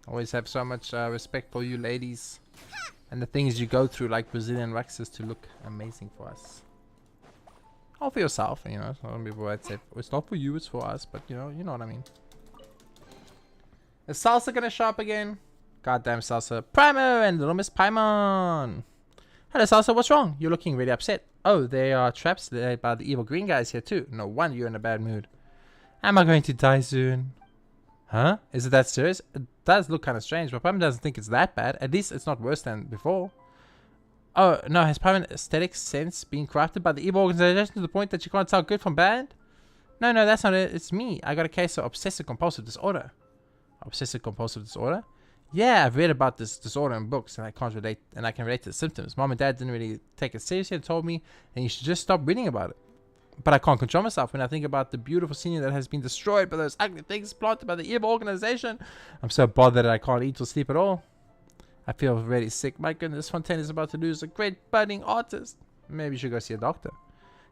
S1: Always have so much respect for you ladies and the things you go through, like Brazilian waxes, to look amazing for us. All for yourself, you know. Some people might say it's not for you, it's for us, but you know what I mean. Is Salsa gonna show up again? Goddamn Salsa. Primo and Little Miss Paimon. Hello Salsa, what's wrong? You're looking really upset. Oh, there are traps laid by the evil green guys here too. No wonder you're in a bad mood. Am I going to die soon? Huh? Is it that serious? It does look kind of strange, but Paimon doesn't think it's that bad. At least it's not worse than before. Oh, no, has Paimon's aesthetic sense been corrupted by the evil organization to the point that you can't tell good from bad? No, that's not it. It's me. I got a case of obsessive-compulsive disorder. Obsessive-compulsive disorder? Yeah, I've read about this disorder in books, and I can relate to the symptoms. Mom and Dad didn't really take it seriously and told me, and you should just stop reading about it. But I can't control myself when I think about the beautiful scenery that has been destroyed by those ugly things planted by the evil organization. I'm so bothered that I can't eat or sleep at all. I feel really sick. My goodness, Fontaine is about to lose a great budding artist. Maybe you should go see a doctor.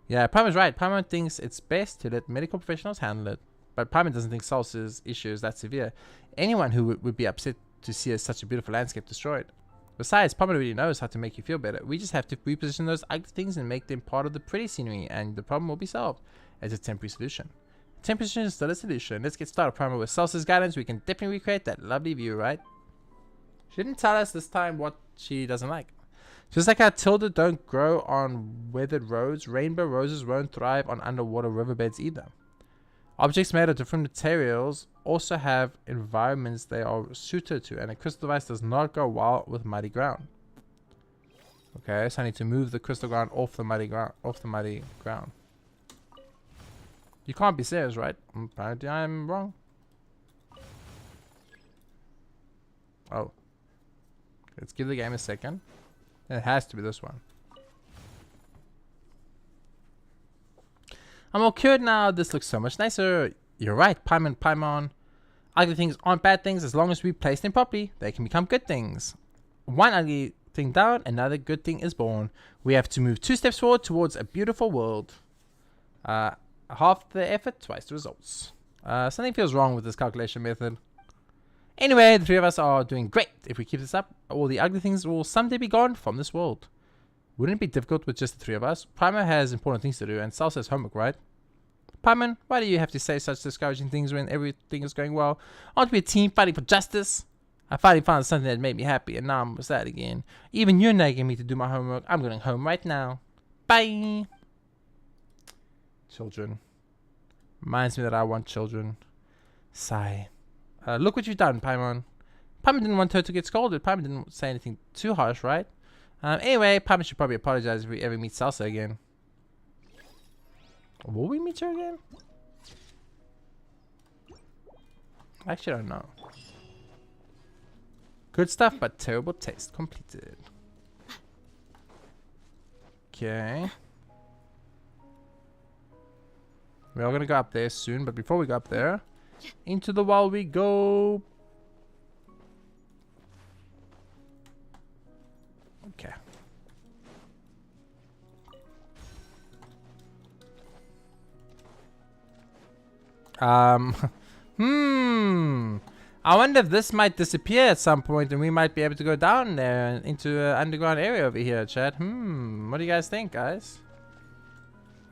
S1: Yeah, Paimon's right. Paimon thinks it's best to let medical professionals handle it. But Paimon doesn't think Salsa's issue is that severe. Anyone who would be upset to see such a beautiful landscape destroyed. Besides, Palmer really knows how to make you feel better. We just have to reposition those ugly things and make them part of the pretty scenery, and the problem will be solved as a temporary solution. Temporary solution is still a solution. Let's get started, Primer. With Salsa's guidance, we can definitely recreate that lovely view, right? She didn't tell us this time what she doesn't like. Just like how Tilda don't grow on weathered roads, rainbow roses won't thrive on underwater riverbeds either. Objects made of different materials also have environments they are suited to, and a crystal device does not go well with muddy ground. Okay, so I need to move the crystal ground off the muddy ground. You can't be serious, right? Apparently I'm wrong. Oh. Let's give the game a second. It has to be this one. I'm all cured now. This looks so much nicer. You're right, Paimon. Ugly things aren't bad things as long as we place them properly. They can become good things. One ugly thing down, another good thing is born. We have to move 2 steps forward towards a beautiful world. Half the effort, twice the results. Something feels wrong with this calculation method. Anyway, the 3 of us are doing great. If we keep this up, all the ugly things will someday be gone from this world. Wouldn't it be difficult with just the 3 of us? Primer has important things to do, and Salsa has homework, right? Paimon, why do you have to say such discouraging things when everything is going well? Aren't we a team fighting for justice? I finally found something that made me happy, and now I'm sad again. Even you're nagging me to do my homework. I'm going home right now. Bye! Children. Reminds me that I want children. Sigh. Look what you've done, Paimon. Paimon didn't want her to get scolded. Paimon didn't say anything too harsh, right? Anyway, Paimon should probably apologize if we ever meet Salsa again. Will we meet her again? Actually, I don't know. Good stuff, but terrible taste. Completed. Okay. We are gonna go up there soon, but before we go up there, into the wall we go. Okay. I wonder if this might disappear at some point and we might be able to go down there into an underground area over here, chat. What do you guys think, guys?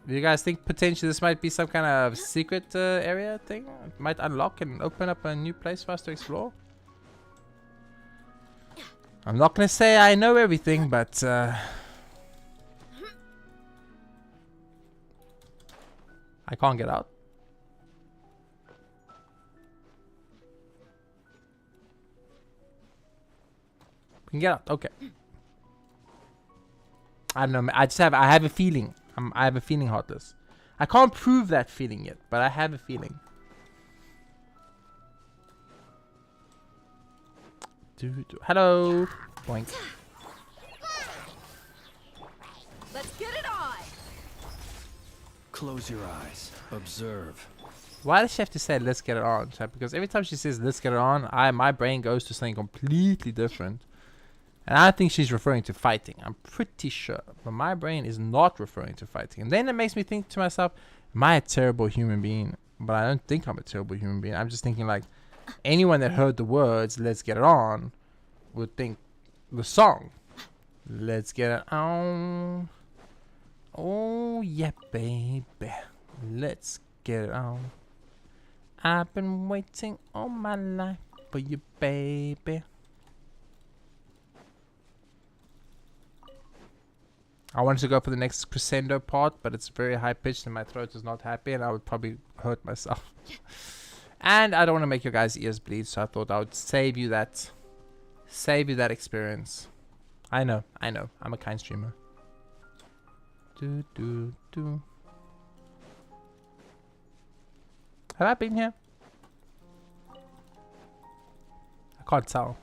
S1: Do you guys think potentially this might be some kind of secret area thing? It might unlock and open up a new place for us to explore? I'm not gonna say I know everything, but I can't get out. We can get out. Okay. I don't know. I have a feeling. I have a feeling, Heartless. I can't prove that feeling yet, but I have a feeling. Hello. Boink.
S2: Let's get it on.
S6: Close your eyes. Observe.
S1: Why does she have to say let's get it on, chat? Because every time she says let's get it on, my brain goes to something completely different. And I think she's referring to fighting. I'm pretty sure. But my brain is not referring to fighting. And then it makes me think to myself, am I a terrible human being? But I don't think I'm a terrible human being. I'm just thinking like, anyone that heard the words, let's get it on, would think the song. Let's get it on. Oh, yeah, baby. Let's get it on. I've been waiting all my life for you, baby. I wanted to go for the next crescendo part, but it's very high pitched and my throat is not happy and I would probably hurt myself. And I don't want to make your guys' ears bleed, so I thought I would save you that experience. I know. I'm a kind streamer. Have I been here? I can't tell.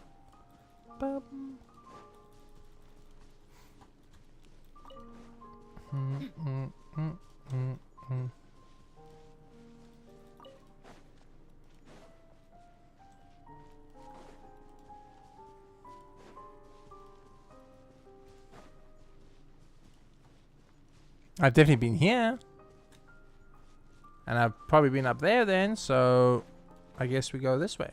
S1: I've definitely been here. And I've probably been up there then, so I guess we go this way.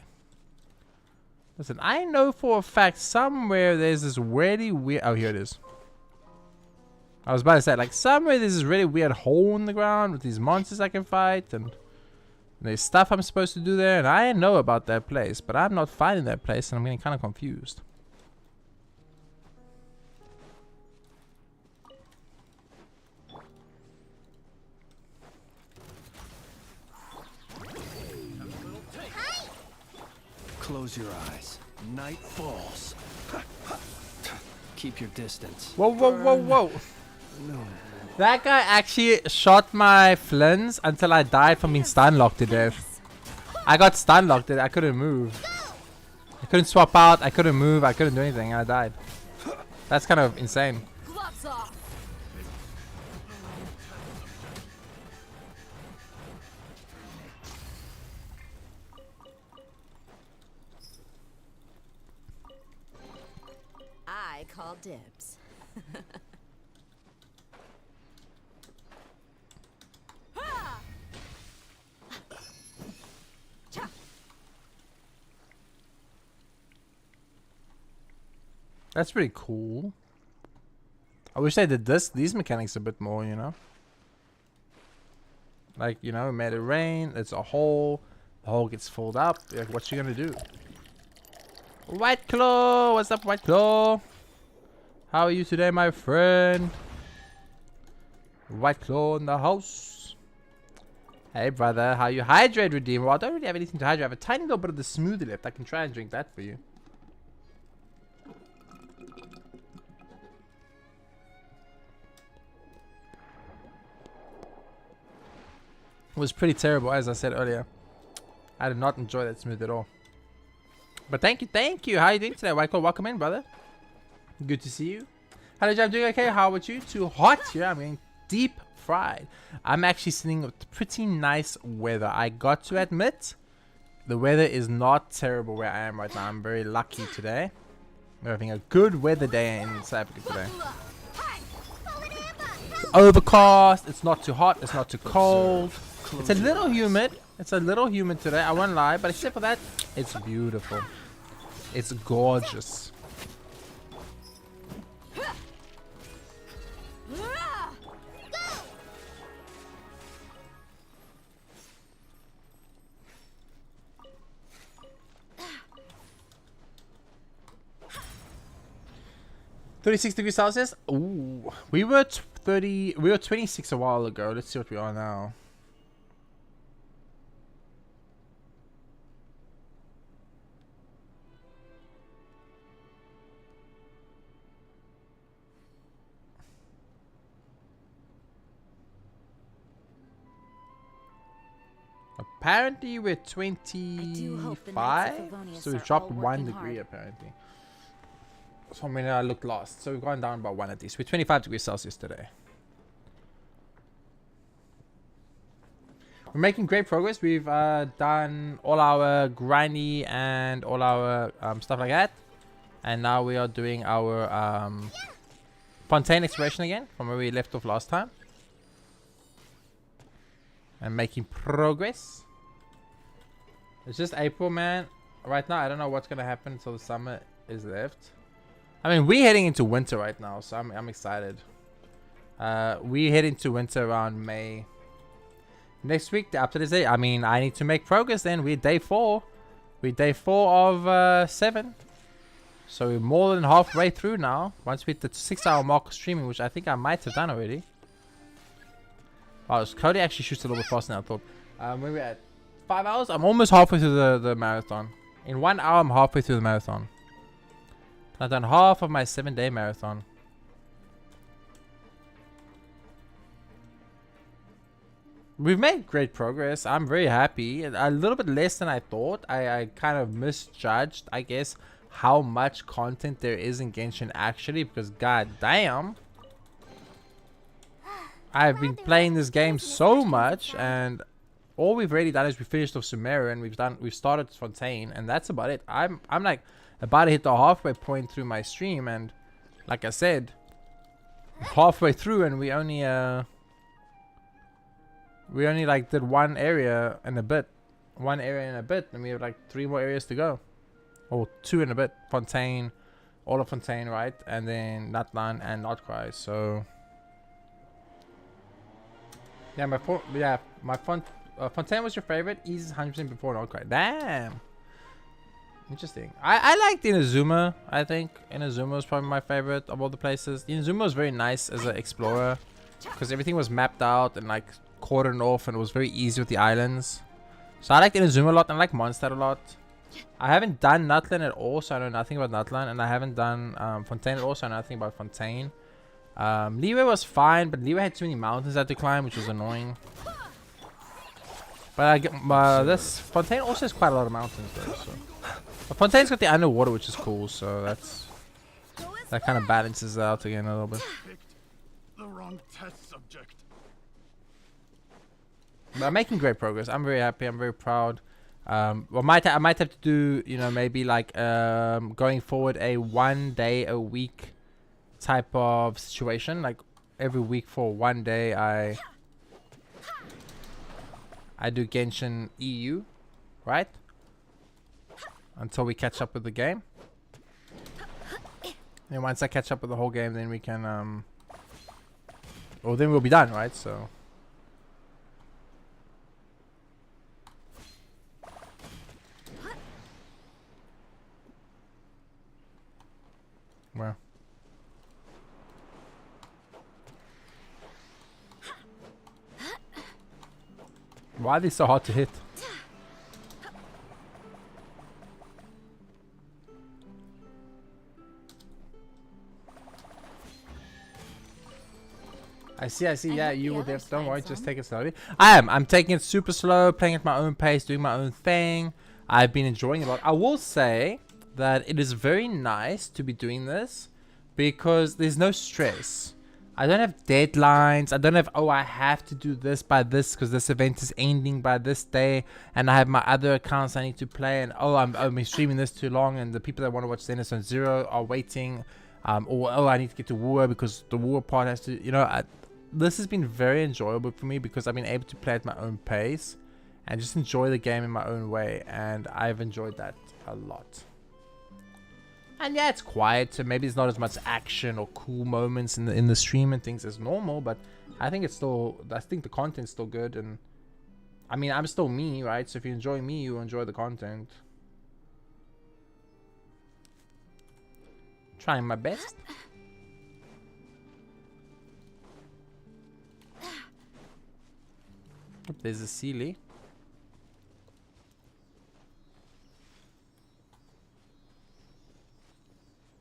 S1: Listen, I know for a fact somewhere there's this really weird... Oh, here it is. I was about to say, like, somewhere there's this really weird hole in the ground with these monsters I can fight, and there's stuff I'm supposed to do there, and I know about that place, but I'm not finding that place, and I'm getting kind of confused.
S6: Close your eyes. Night falls. Keep your distance.
S1: Whoa, whoa, whoa, whoa.
S6: No.
S1: That guy actually shot my flins until I died from being stun locked to death. I got stun locked. I couldn't move. I couldn't swap out. I couldn't move. I couldn't do anything. I died. That's kind of insane.
S2: Gloves off.
S5: I call dibs.
S1: That's pretty cool. I wish they did these mechanics a bit more, you know? Like, you know, made it rain, it's a hole, the hole gets filled up. Like, what's she gonna do? White Claw! What's up, White Claw? How are you today, my friend? White Claw in the house. Hey, brother, how you? Hydrate, Redeemer. Well, I don't really have anything to hydrate. I have a tiny little bit of the smoothie left. I can try and drink that for you. It was pretty terrible, as I said earlier. I did not enjoy that smoothie at all. But thank you, thank you. How are you doing today, White Claw? Welcome in, brother. Good to see you. Hello, Jam. Doing okay? How about you? Too hot? Yeah, I'm getting deep fried. I'm actually sitting with pretty nice weather. I got to admit, the weather is not terrible where I am right now. I'm very lucky today. We're having a good weather day in South Africa today. It's overcast. It's not too hot. It's not too cold. It's a little humid. It's a little humid today. I won't lie. But except for that, it's beautiful. It's gorgeous. $36°C. Ooh, we were 30. We were 26 a while ago. Let's see what we are now. Apparently we're 25, so we've dropped 1 degree apparently. So I mean, I looked lost. So we've gone down by 1 at least. We're 25°C today. We're making great progress. We've done all our grindy and all our stuff like that. And now we are doing our Fontaine exploration again from where we left off last time. And making progress. It's just April, man. Right now, I don't know what's going to happen until the summer is left. I mean, we're heading into winter right now, so I'm excited. We head into winter around May. Next week, after this day, I mean, I need to make progress then. We're day 4. We're day 4 of 7. So we're more than halfway through now. Once we hit the 6-hour mark of streaming, which I think I might have done already. Wow, Cody actually shoots a little bit faster than I thought. When we're at 5 hours, I'm almost halfway through the marathon. In 1 hour, I'm halfway through the marathon. I've done half of my 7-day marathon. We've made great progress. I'm very happy. A little bit less than I thought. I kind of misjudged, I guess, how much content there is in Genshin actually, because god damn, I've been playing this game so much, and all we've really done is we finished off Sumeru and we've started Fontaine, and that's about it. I'm like about to hit the halfway point through my stream, and like I said, halfway through, and we only like did one area and a bit, and we have like 3 more areas to go. or 2 and a bit. Fontaine, all of Fontaine, right? And then Nutline and Notcry. So yeah, Fontaine was your favorite. Ease 100% before Notcry. Damn. Interesting. I liked Inazuma. I think Inazuma was probably my favorite of all the places. Inazuma was very nice as an explorer because everything was mapped out and like cordoned off, and it was very easy with the islands. So I liked Inazuma a lot, and I like Mondstadt a lot. I haven't done Nutland at all, so I know nothing about Nutland, and I haven't done Fontaine at all, so I know nothing about Fontaine. Leeway was fine, but Leeway had too many mountains I had to climb, which was annoying. But I get this Fontaine also has quite a lot of mountains though. So. But Fontaine's got the underwater, which is cool, so that kind of balances it out again a little bit.
S3: Picked the wrong test subject.
S1: But I'm making great progress. I'm very happy. I'm very proud. Well, I might have to do, you know, maybe like going forward a 1 day a week type of situation. Like every week for 1 day, I do GENSHIN EU, right? Until we catch up with the game. And once I catch up with the whole game, then we can well, then we'll be done, right? So well, why are they so hard to hit? I see. Yeah, you will don't worry, just take it slowly. I'm taking it super slow, playing at my own pace, doing my own thing. I've been enjoying it a lot. I will say that it is very nice to be doing this because there's no stress. I don't have deadlines. I don't have, oh, I have to do this by this because this event is ending by this day, and I have my other accounts I need to play, and oh, I've been streaming this too long, and the people that want to watch Zenith on Zero are waiting, or oh, I need to get to War because the War part has to, you know. This has been very enjoyable for me because I've been able to play at my own pace and just enjoy the game in my own way, and I've enjoyed that a lot. And yeah, it's quiet, so maybe there's not as much action or cool moments in the stream and things as normal, but I think the content's still good, and I mean, I'm still me, right? So if you enjoy me, you enjoy the content. Trying my best. There's a Sealy.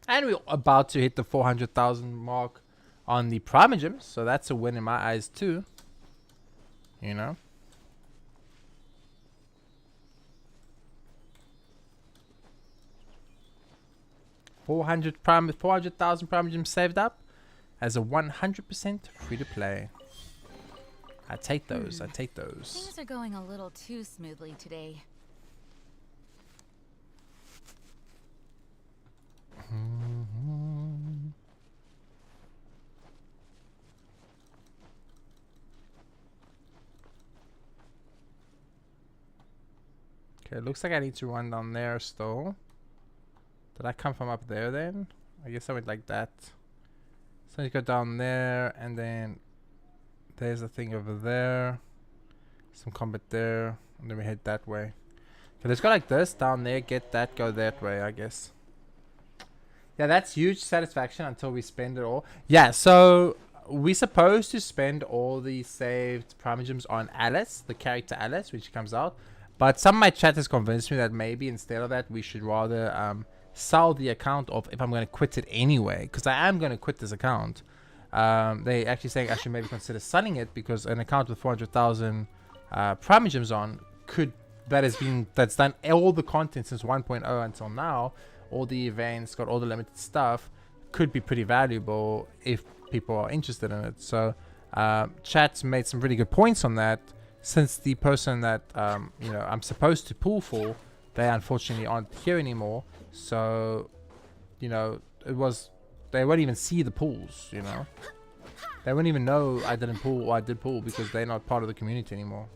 S1: And we're about to hit the 400,000 mark on the Primogem, so that's a win in my eyes too. You know? $400,000 Primogem saved up as a 100% free to play. I take those. I take those.
S2: Things are going a little too smoothly today.
S1: Okay, looks like I need to run down there still. Did I come from up there then? I guess I went like that. So I go down there, and then there's a thing over there. Some combat there. And then we head that way. Okay, let's go like this. Down there, get that, go that way, I guess. Yeah, that's huge satisfaction until we spend it all. Yeah, so we're supposed to spend all the saved Primogems on Alice, the character Alice, which comes out. But some of my chat has convinced me that maybe instead of that, we should rather sell the account off if I'm going to quit it anyway. Because I am going to quit this account. They actually saying I should maybe consider selling it because an account with 400,000 Primogems on that's done all the content since 1.0 until now, all the events, got all the limited stuff, could be pretty valuable if people are interested in it. So chat's made some really good points on that, since the person that you know, I'm supposed to pull for, they unfortunately aren't here anymore. So you know, they won't even see the pulls, you know. They won't even know I didn't pull or I did pull because they're not part of the community anymore.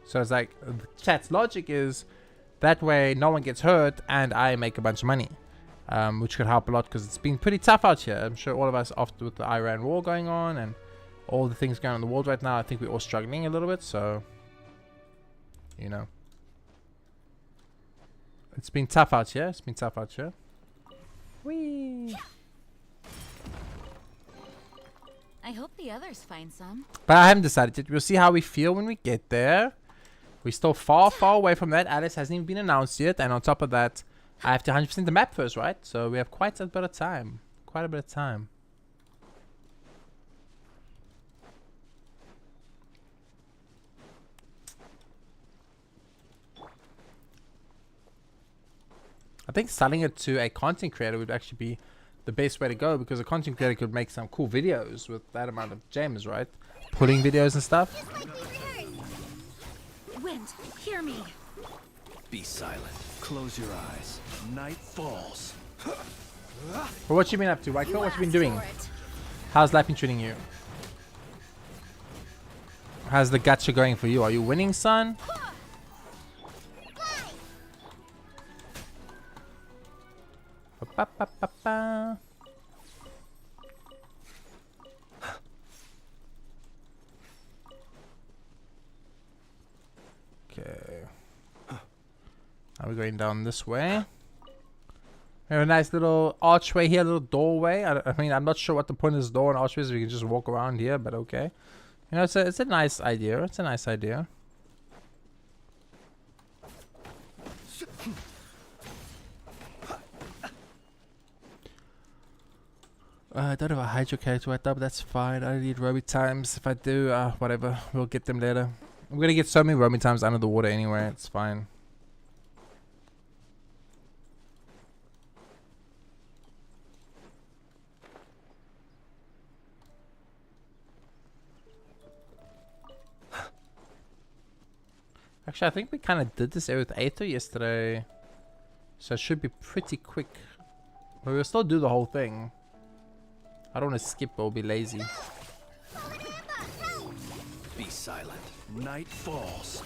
S1: So it's like chat's logic is that way no one gets hurt and I make a bunch of money, which could help a lot because it's been pretty tough out here. I'm sure all of us, after with the Iran war going on and all the things going on in the world right now, I think we're all struggling a little bit. So, you know, it's been tough out here. It's been tough out here. Whee!
S2: I hope the others find some.
S1: But I haven't decided yet. We'll see how we feel when we get there. We're still far, far away from that. Alice hasn't even been announced yet. And on top of that, I have to 100% the map first, right? So we have quite a bit of time. Quite a bit of time. I think selling it to a content creator would actually be the best way to go, because a content creator could make some cool videos with that amount of gems, right? Pulling videos and stuff.
S2: Wind, hear me.
S6: Be silent. Close your eyes. Night falls.
S1: Well, what you been up to, White Girl? What you been doing?
S2: For it.
S1: How's life been treating you? How's the gacha going for you? Are you winning, son? Ba-ba-ba-ba. Okay. Now we're going down this way. We have a nice little archway here, a little doorway. I mean, I'm not sure what the point of this door and archway is. We can just walk around here, but okay. You know, it's a nice idea. It's a nice idea. I don't have a hydro character right now, but that's fine. I need roaming times. If I do, whatever. We'll get them later. I'm gonna get so many roaming times under the water anyway. It's fine. Actually, I think we kind of did this area with Aether yesterday. So it should be pretty quick. But we'll still do the whole thing. I don't want to skip or be lazy.
S6: Be silent. Night falls.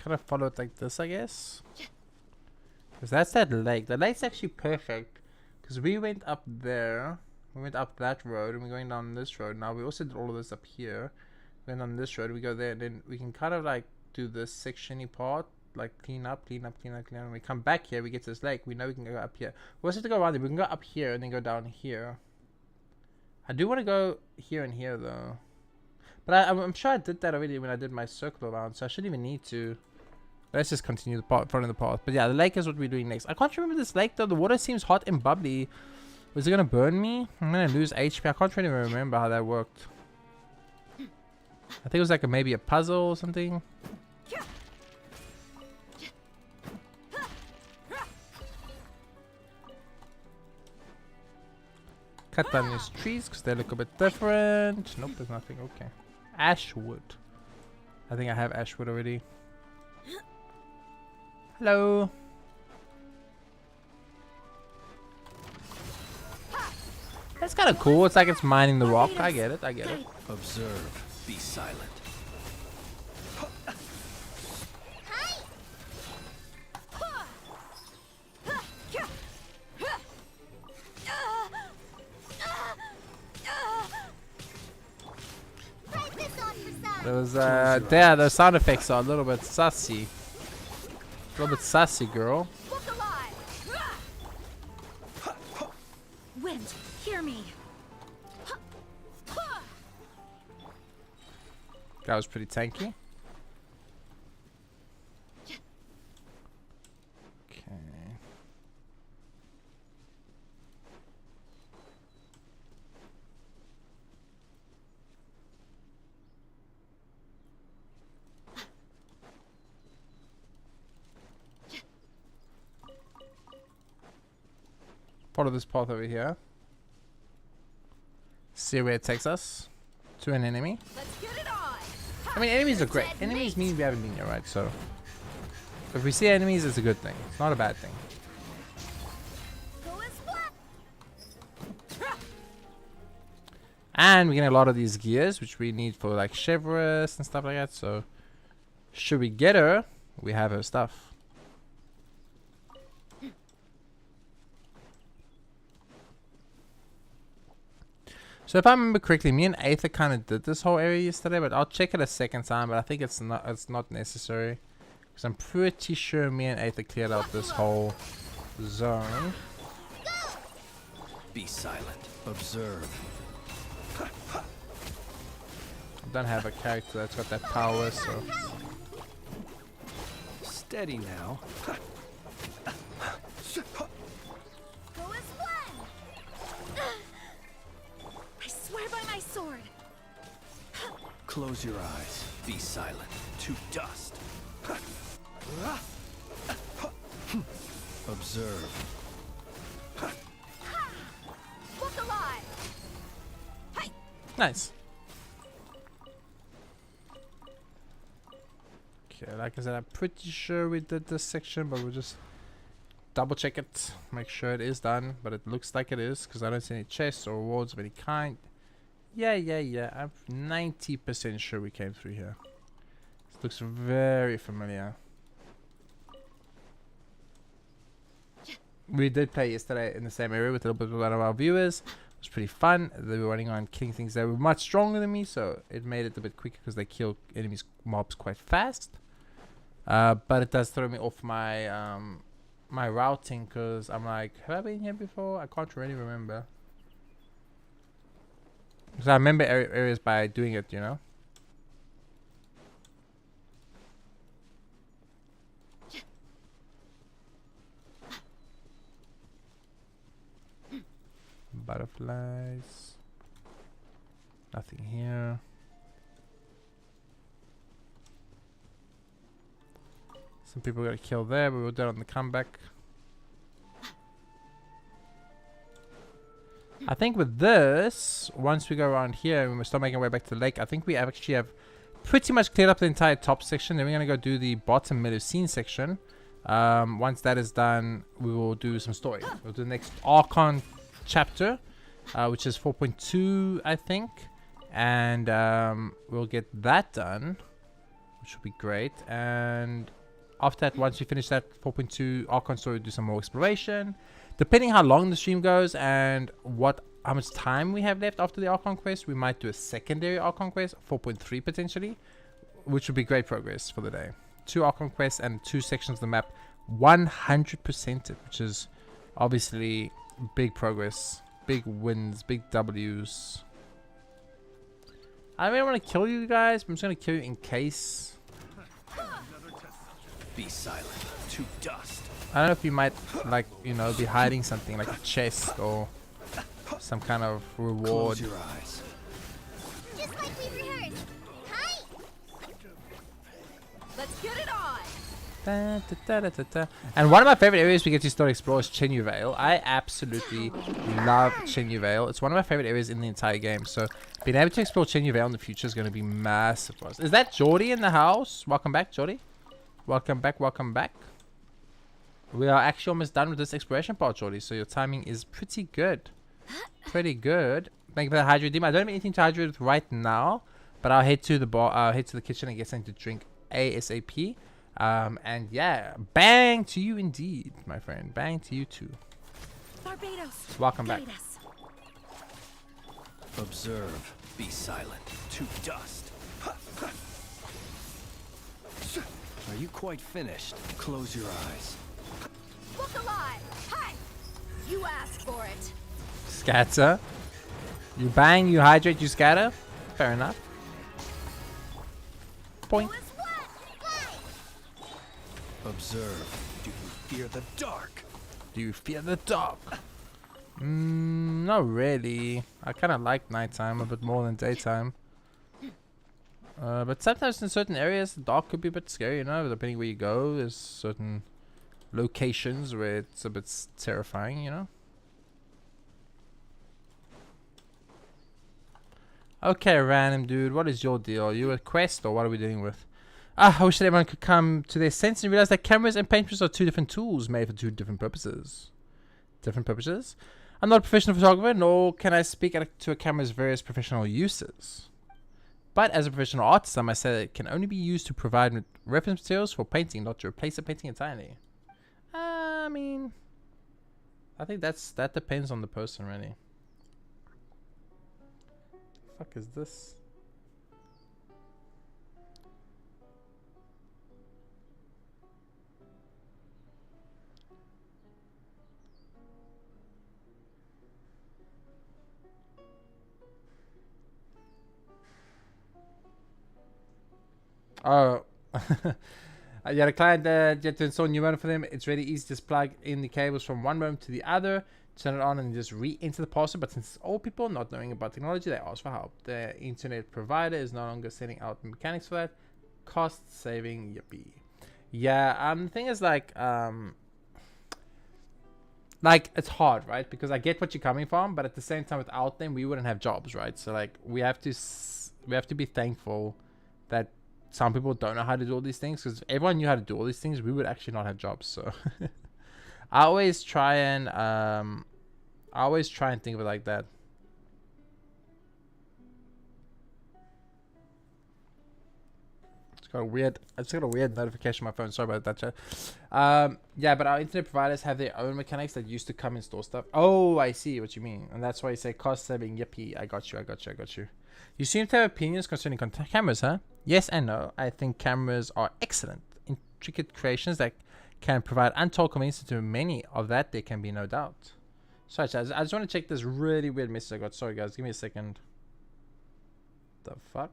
S1: Kind of follow it like this, I guess. Because that's that lake. The lake's actually perfect. Because we went up there. We went up that road and we're going down this road. Now we also did all of this up here. Then on this road we go there and then we can kind of like do this sectiony part. Like clean up, clean up, clean up, clean up. When we come back here, we get to this lake. We know we can go up here. We also have to go around there. We can go up here and then go down here. I do want to go here and here though. But I'm sure I did that already when I did my circle around. So I shouldn't even need to. Let's just continue the path, following the path. But yeah, the lake is what we're doing next. I can't remember this lake though. The water seems hot and bubbly. Was it gonna burn me? I'm gonna lose HP. I can't really remember how that worked. I think it was like maybe a puzzle or something. Cut down these trees because they look a bit different. Nope, there's nothing. Okay. Ashwood. I think I have ashwood already. Hello. That's kind of cool. It's like it's mining the rock. I get it. I get it.
S6: Observe. Be silent.
S1: There was there. The sound effects are a little bit sassy. A little bit sassy, girl.
S2: Wind, hear me.
S1: That was pretty tanky. Okay. Follow this path over here. See where it takes us. To an enemy.
S2: Let's get it on.
S1: I mean, enemies are great. Enemies mean we haven't been here, right? So, if we see enemies, it's a good thing. It's not a bad thing.
S4: Go and splat.
S1: And we get a lot of these gears, which we need for like Chevrolet and stuff like that. So, should we get her, we have her stuff. So if I remember correctly, me and Aether kind of did this whole area yesterday, but I'll check it a second time. But I think it's not necessary, because I'm pretty sure me and Aether cleared out this whole zone.
S6: Be silent. Observe.
S1: I don't have a character that's got that power, so
S6: Steady now.
S4: Go and splat.
S2: I swear by my sword.
S6: Close your eyes. Be silent. To dust. Observe.
S2: Look alive. Hey.
S1: nice. Okay, like I said, I'm pretty sure we did this section, but we'll just double check it, make sure it is done. But it looks like it is, because I don't see any chests or rewards of any kind. Yeah. I'm 90% sure we came through here. This looks very familiar. We did play yesterday in the same area with a little bit of one of our viewers. It was pretty fun. They were running on killing things that were much stronger than me, so it made it a bit quicker because they kill enemies, mobs quite fast. But it does throw me off my my routing, because I'm like, have I been here before? I can't really remember. Because I remember areas by doing it, you know. Butterflies. Nothing here. Some people got killed there, but we were dead on the comeback. I think with this, once we go around here and we start making our way back to the lake, I think we actually have pretty much cleared up the entire top section. Then we're going to go do the bottom middle scene section. Once that is done, we will do some story. We'll do the next Archon chapter, which is 4.2, I think. And we'll get that done, which will be great. And after that, once we finish that 4.2 Archon story, we'll do some more exploration. Depending how long the stream goes and how much time we have left after the Archon quest, we might do a secondary Archon quest, 4.3 potentially, which would be great progress for the day. 2 Archon quests and 2 sections of the map, 100%, which is obviously big progress, big wins, big W's. I don't really want to kill you guys, but I'm just going to kill you in case.
S6: Be silent. To dust.
S1: I don't know if you might, like, you know, be hiding something like a chest or some kind of reward.
S6: Close your eyes.
S4: Just like we rehearsed. Hi.
S2: Let's get it on.
S1: Da, da, da, da, da, da. And one of my favorite areas we get to start explore is Chen Yu Vale. I absolutely love Chen Yu Vale. It's one of my favorite areas in the entire game. So being able to explore Chen Yu Vale in the future is going to be massive for us. Is that Jordy in the house? Welcome back, Jordy. Welcome back, welcome back. We are actually almost done with this exploration part, Jordy. So your timing is pretty good. Pretty good. Thank you for the hydrate, Dim. I don't have anything to hydrate with right now, but I'll head to the bar, head to the kitchen and get something to drink ASAP. And yeah, bang to you indeed, my friend. Bang to you too.
S2: Barbados.
S1: Welcome back.
S2: guide us.
S6: Observe. Be silent. To dust. Are you quite finished? Close your eyes.
S2: Look alive. Hi. You asked for it.
S1: Scatter. You bang, you hydrate, you scatter. Fair enough. Point.
S4: Go and splat. Fly.
S6: Observe. Do you fear the dark?
S1: Do you fear the dark? Not really. I kind of like nighttime a bit more than daytime. But sometimes in certain areas, the dark could be a bit scary, you know, depending where you go. There's certain locations where it's a bit terrifying, you know. Okay, random dude, what is your deal? Are you a quest or what are we dealing with? Ah, I wish that everyone could come to their senses and realize that cameras and paintbrushes are two different tools made for two different purposes. Different purposes? I'm not a professional photographer, nor can I speak to a camera's various professional uses. But as a professional artist, I must say that it can only be used to provide reference materials for painting, not to replace a painting entirely. I mean, I think that depends on the person, really. The fuck is this? Oh, you had a client that you had to install a new modem for them. It's really easy. Just plug in the cables from one modem to the other, turn it on, and just re-enter the password. But since it's old people not knowing about technology, they ask for help. The internet provider is no longer sending out mechanics for that. Cost saving, yippee. Yeah. The thing is like it's hard, right? Because I get what you're coming from, but at the same time, without them, we wouldn't have jobs, right? So like we have to be thankful that some people don't know how to do all these things, because if everyone knew how to do all these things, we would actually not have jobs. So I always try and think of it like that. I just got a weird notification on my phone. Sorry about that, chat. Yeah, but our internet providers have their own mechanics that used to come and store stuff. Oh, I see what you mean, and that's why you say cost saving. Yippee! I got you. You seem to have opinions concerning cameras, huh? Yes and no. I think cameras are excellent, intricate creations that can provide untold convenience. To many of that, there can be no doubt. Sorry, chat. I just want to check this really weird message I got. Sorry, guys. Give me a second. The fuck?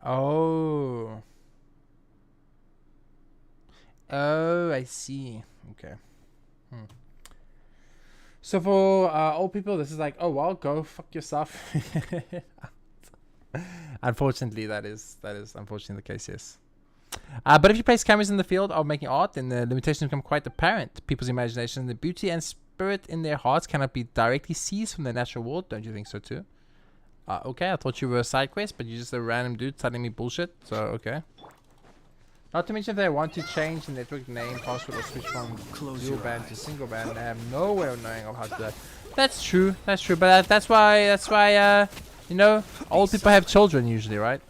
S1: Oh, I see. Okay. So for old people, this is like, oh well, go fuck yourself. Unfortunately, that is unfortunately the case. Yes. But if you place cameras in the field of making art, then the limitations become quite apparent. People's imagination, the beauty and spirit in their hearts cannot be directly seized from the natural world. Don't you think so too? Okay, I thought you were a side quest, but you're just a random dude telling me bullshit, so okay. Not to mention if they want to change the network name, password, or switch from dual band to single band, they have no way of knowing how to do that. That's true, but that's why, you know, old people have children usually, right?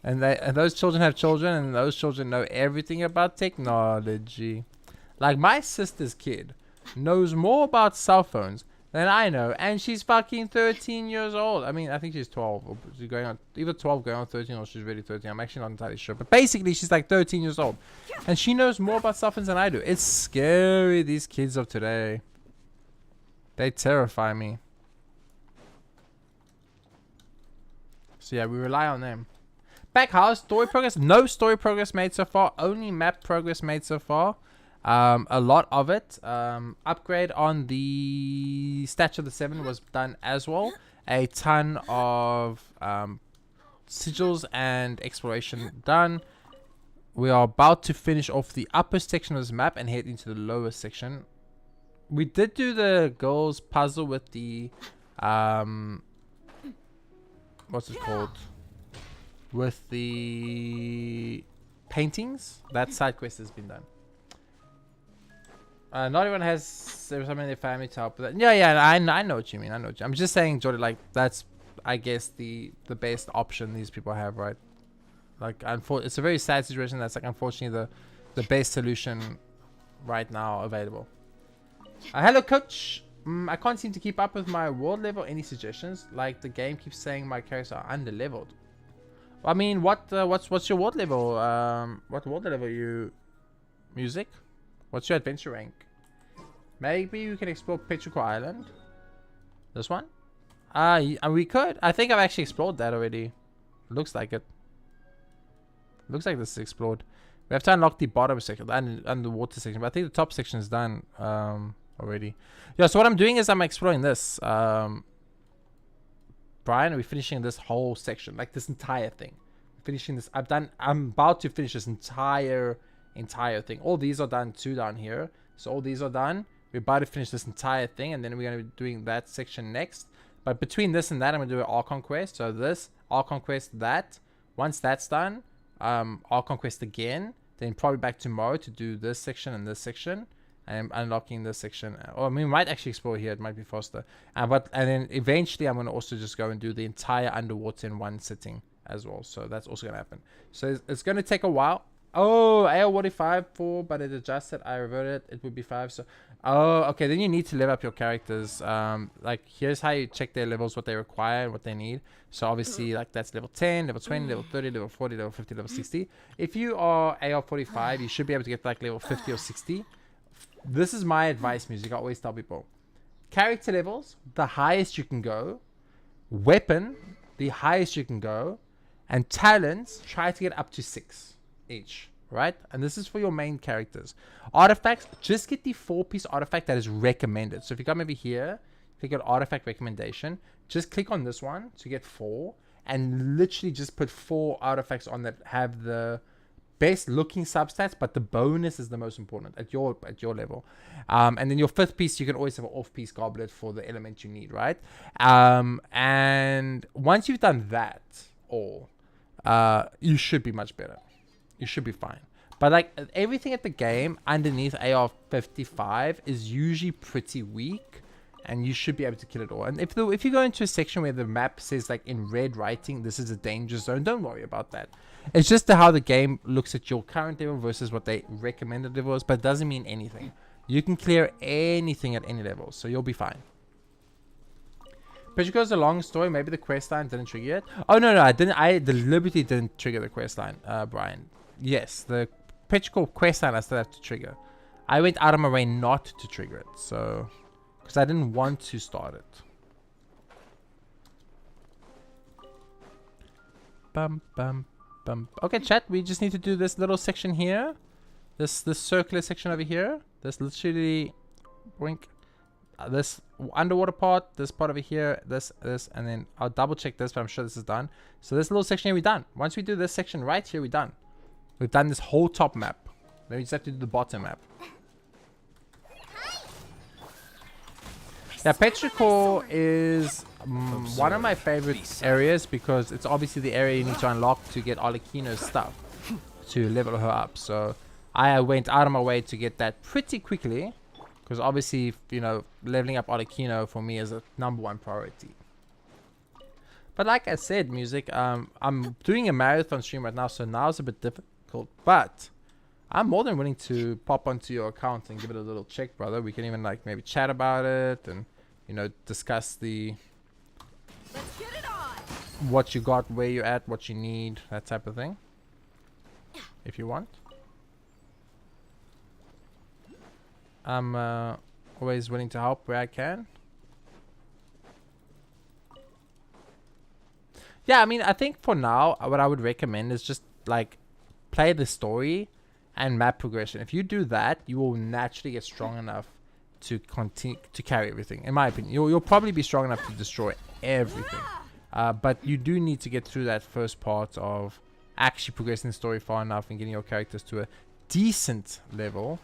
S1: and those children have children, and those children know everything about technology. Like my sister's kid knows more about cell phones than I know, and she's fucking 13 years old. I mean, I think she's 12, or she's going on either 12 going on 13, or she's really 13. I'm actually not entirely sure, but basically she's like 13 years old, and she knows more about cell phones than I do. It's scary, these kids of today. They terrify me. So yeah, we rely on them. Back house, story progress. No story progress made so far, only map progress made so far. A lot of it. Upgrade on the Statue of the Seven was done as well. A ton of sigils and exploration done. We are about to finish off the upper section of this map and head into the lower section. We did do the girls puzzle with the what's it called? With the paintings. That side quest has been done. Not everyone has someone in their family to help with that. Yeah, I know what you mean. I'm just saying, Jordan, like, that's, I guess, the best option these people have, right? Like, it's a very sad situation. That's, like, unfortunately the best solution right now available. Hello, coach. I can't seem to keep up with my world level. Any suggestions? Like, the game keeps saying my characters are under-leveled. I mean, what's your world level? What world level are you? Music? What's your adventure rank? Maybe you can explore Petrichor Island. This one? We could. I think I've actually explored that already. Looks like it. Looks like this is explored. We have to unlock the bottom section, the underwater section, but I think the top section is done already. Yeah, so what I'm doing is I'm exploring this. Brian, we're finishing this whole section, like this entire thing. Finishing this. I'm about to finish this entire thing. All these are done too down here. So all these are done. We're about to finish this entire thing, and then we're going to be doing that section next. But between this and that, I'm going to do an Archon quest. So this, Archon quest, that. Once that's done, Archon quest again. Then probably back tomorrow to do this section and this section. And I'm unlocking this section. Or I mean, we might actually explore here. It might be faster. And then eventually, I'm going to also just go and do the entire underwater in one sitting as well. So that's also going to happen. So it's going to take a while. Oh, AL45 4, but it adjusted. I reverted. It would be 5. So, oh, okay. Then you need to level up your characters. Like here's how you check their levels, what they require, and what they need. So obviously, like that's level 10, level 20, level 30, level 40, level 50, level 60. If you are AL45, you should be able to get like level 50 or 60. This is my advice, music. I always tell people, character levels, the highest you can go. Weapon, the highest you can go. And talents, try to get up to 6 each, right? And this is for your main characters. Artifacts, just get the 4-piece artifact that is recommended. So if you come over here, click on artifact recommendation, just click on this one to get 4, and literally just put 4 artifacts on that have the best looking substats, but the bonus is the most important at your level. And then your 5th piece, you can always have an off-piece goblet for the element you need, right? And once you've done that all, you should be much better. You should be fine. But like everything at the game underneath AR55 is usually pretty weak, and you should be able to kill it all. And if you go into a section where the map says like in red writing, this is a danger zone, don't worry about that. It's just how the game looks at your current level versus what they recommended level is, but it doesn't mean anything. You can clear anything at any level, so you'll be fine. But because the long story, maybe the quest line didn't trigger it. Oh no, I didn't. I deliberately didn't trigger the quest line, Brian. Yes, the Petrichor quest line I still have to trigger. I went out of my way not to trigger it, so because I didn't want to start it. Bum bum bum. Okay, chat. We just need to do this little section here, this circular section over here. This literally, wink. This underwater part, this part over here, this, and then I'll double check this, but I'm sure this is done. So this little section here, we're done. Once we do this section right here, we're done. We've done this whole top map. Then we just have to do the bottom map. Yeah, Petrichor is one of my favorite areas because it's obviously the area you need to unlock to get Arlecchino's stuff to level her up. So I went out of my way to get that pretty quickly. Because obviously, you know, leveling up Arlecchino for me is a #1 priority. But like I said, music, I'm doing a marathon stream right now, so now it's a bit difficult. But I'm more than willing to pop onto your account and give it a little check, brother. We can even like maybe chat about it and, you know, discuss the
S2: Let's get it on.
S1: what you got, where you're at, what you need, that type of thing. If you want. I'm always willing to help where I can. Yeah, I mean, I think for now, what I would recommend is just like play the story and map progression. If you do that, you will naturally get strong enough to continue to carry everything. In my opinion, you'll probably be strong enough to destroy everything. But you do need to get through that first part of actually progressing the story far enough and getting your characters to a decent level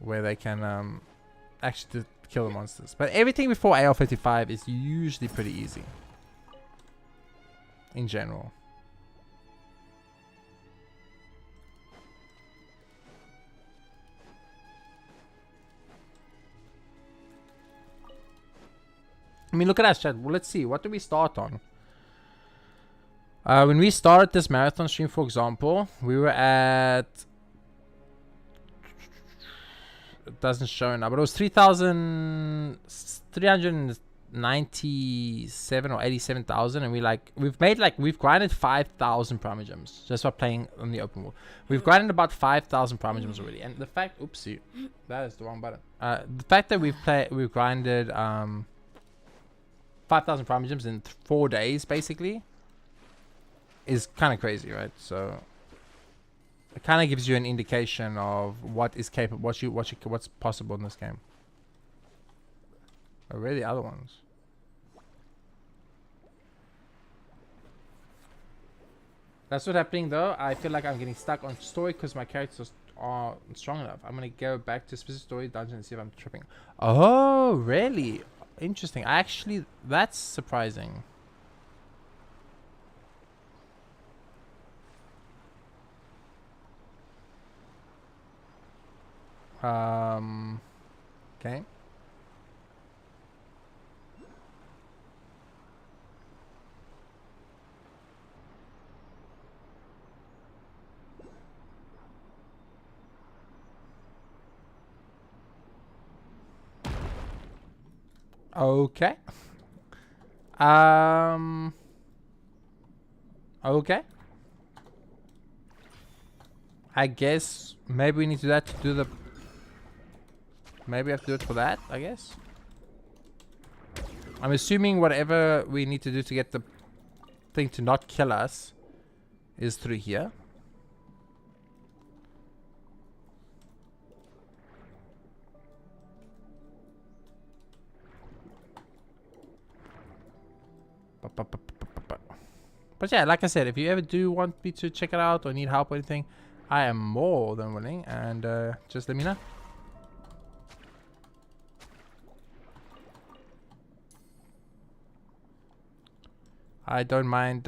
S1: where they can actually kill the monsters. But everything before AL55 is usually pretty easy in general. I mean, look at us, chat. Well, let's see. What do we start on? When we started this marathon stream, for example, we were at... It doesn't show now, but it was 3,397 or 87,000, and we've grinded 5,000 Primogems just by playing on the open world. We've grinded about 5,000 Primogems already, and the fact, oopsie, that is the wrong button. The fact that we've grinded 5,000 Primogems in 4 days, basically, is kind of crazy, right? So it kind of gives you an indication of what is capable, what's possible in this game. Oh, where are the other ones? That's what's happening though. I feel like I'm getting stuck on story because my characters aren't strong enough. I'm gonna go back to specific story dungeon and see if I'm tripping. Oh, really? Interesting. Actually, that's surprising. Okay. Okay. Okay. I guess maybe we need to do that to do the. Maybe I have to do it for that, I guess. I'm assuming whatever we need to do to get the thing to not kill us is through here. But yeah, like I said, if you ever do want me to check it out or need help or anything, I am more than willing, and just let me know. I don't mind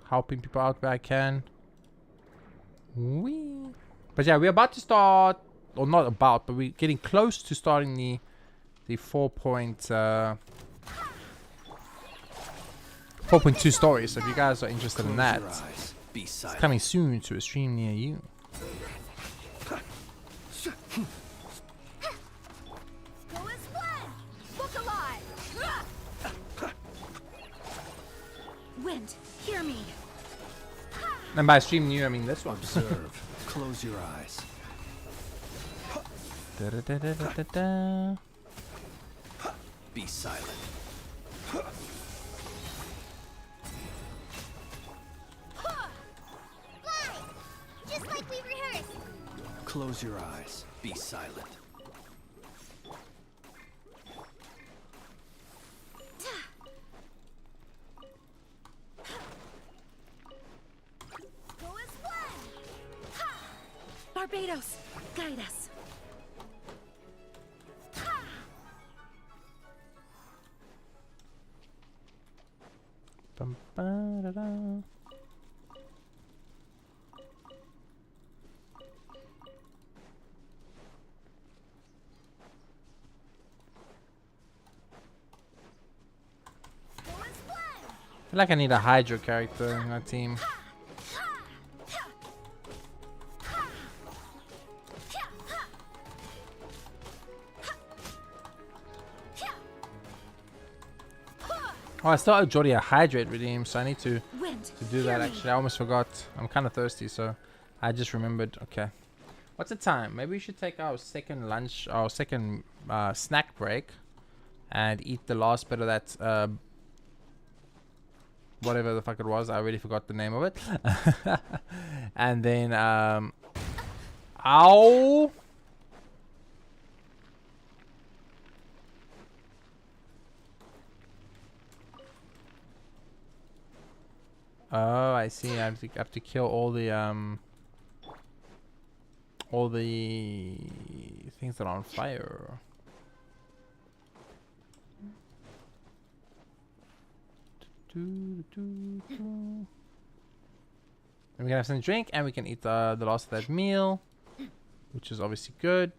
S1: helping people out where I can. Whee. But yeah, we're about to start, or not about, but we're getting close to starting the 4.2 stories. So if you guys are interested in that, it's coming soon to a stream near you.
S2: Wind, hear me.
S1: And by stream new, I mean this one.
S6: Observe. Close your eyes.
S1: Da, da, da, da, da, da.
S6: Be silent.
S4: Fly! Just like we rehearsed.
S6: Close your eyes. Be silent.
S4: Go as one.
S2: Barbados, guide us.
S1: Bum, ba, da, da.
S4: Go as one.
S1: I feel like I need a Hydro character in our team. Oh, I started Jordy a Hydrate redeem, so I need to
S2: Wind,
S1: do that actually. I almost forgot. I'm kind of thirsty, so I just remembered. Okay. What's the time? Maybe we should take our second lunch, our second snack break, and eat the last bit of that, whatever the fuck it was. I already forgot the name of it. And then, ow! Oh, I see. I have to kill all the things that are on fire. And we can have some drink, and we can eat the last of that meal, which is obviously good.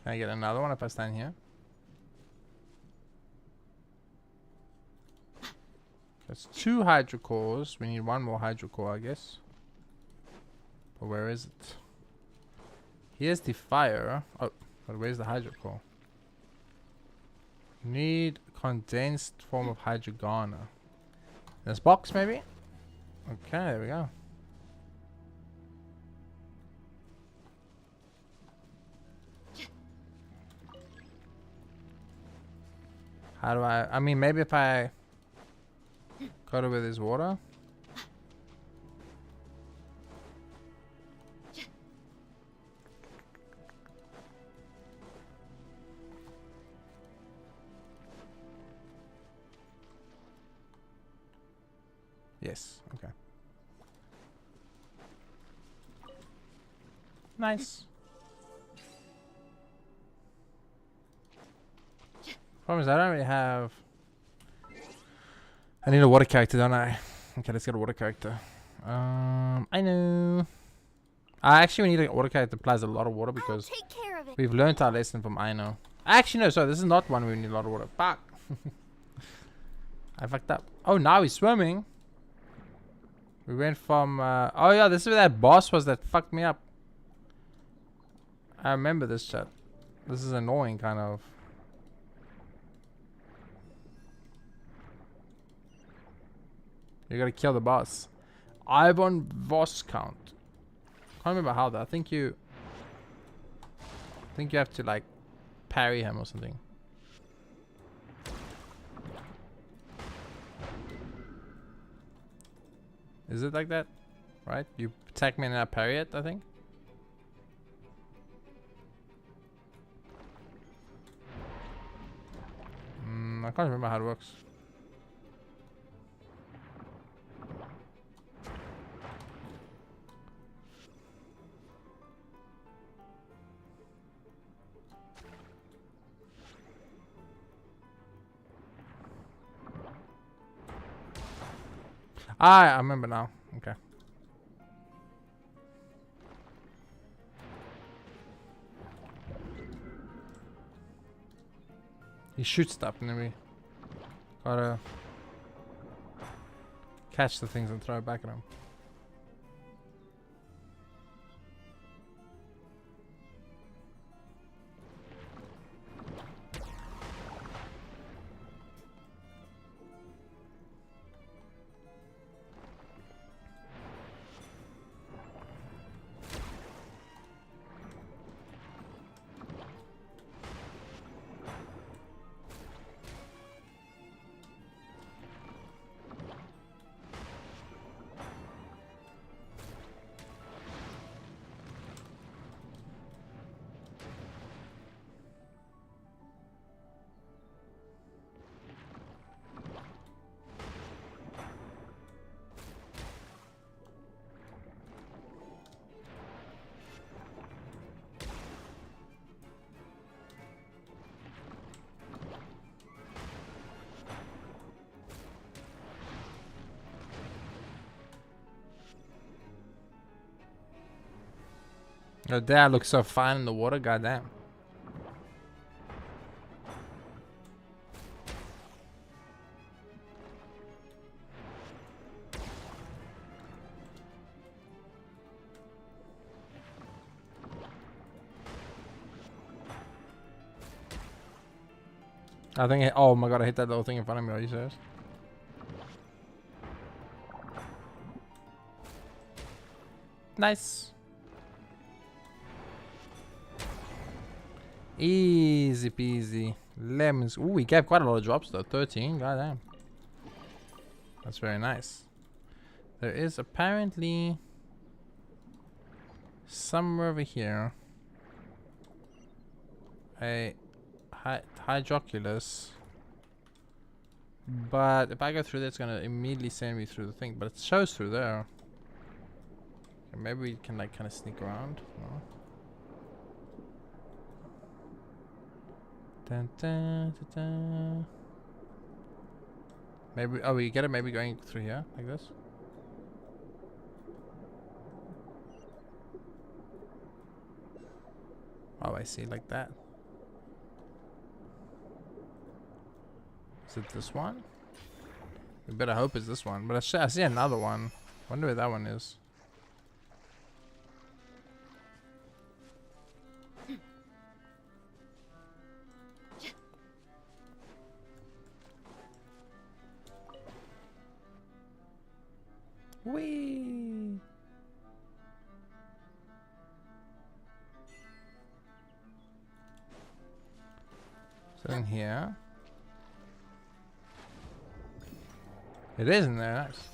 S1: Can I get another one if I stand here? That's 2 hydro cores. We need 1 more hydro core, I guess. But where is it? Here's the fire. Oh, but where's the hydro core? Need condensed form of hydrogana. This box, maybe? Okay, there we go. How do I mean, maybe if I coat it with this water. Yes, okay. Nice. Problem is I don't really have... I need a water character, don't I? Okay, let's get a water character. I know. Actually, we need a water character that applies a lot of water because
S4: Take care of it.
S1: we've learned our lesson from I know. Actually, no, sorry, this is not one where we need a lot of water. Fuck. I fucked up. Oh, now he's swimming. We went from... oh, yeah, this is where that boss was that fucked me up. I remember this chat. This is annoying, kind of. You gotta kill the boss. Primogem Count. Can't remember how that. I think you have to like parry him or something. Is it like that? Right? You attack me and I parry it, I think. I can't remember how it works. I remember now. Okay. He shoots stuff and then we gotta catch the things and throw it back at him. Your dad looks so fine in the water, goddamn. I think, oh my god, I hit that little thing in front of me, are you serious? Nice. Easy peasy. Lemons. Ooh, we gave quite a lot of drops though. 13, goddamn. That's very nice. There is apparently somewhere over here a hydroculus, but if I go through there, it's gonna immediately send me through the thing. But it shows through there. Okay, maybe we can like kind of sneak around. No? Dun, dun, dun, dun. Maybe, oh, we get it maybe going through here, like this. Oh, I see, like that. Is it this one? We better hope it's this one, but I see another one. Wonder where that one is. Whee! Is it in here? It is in there, nice.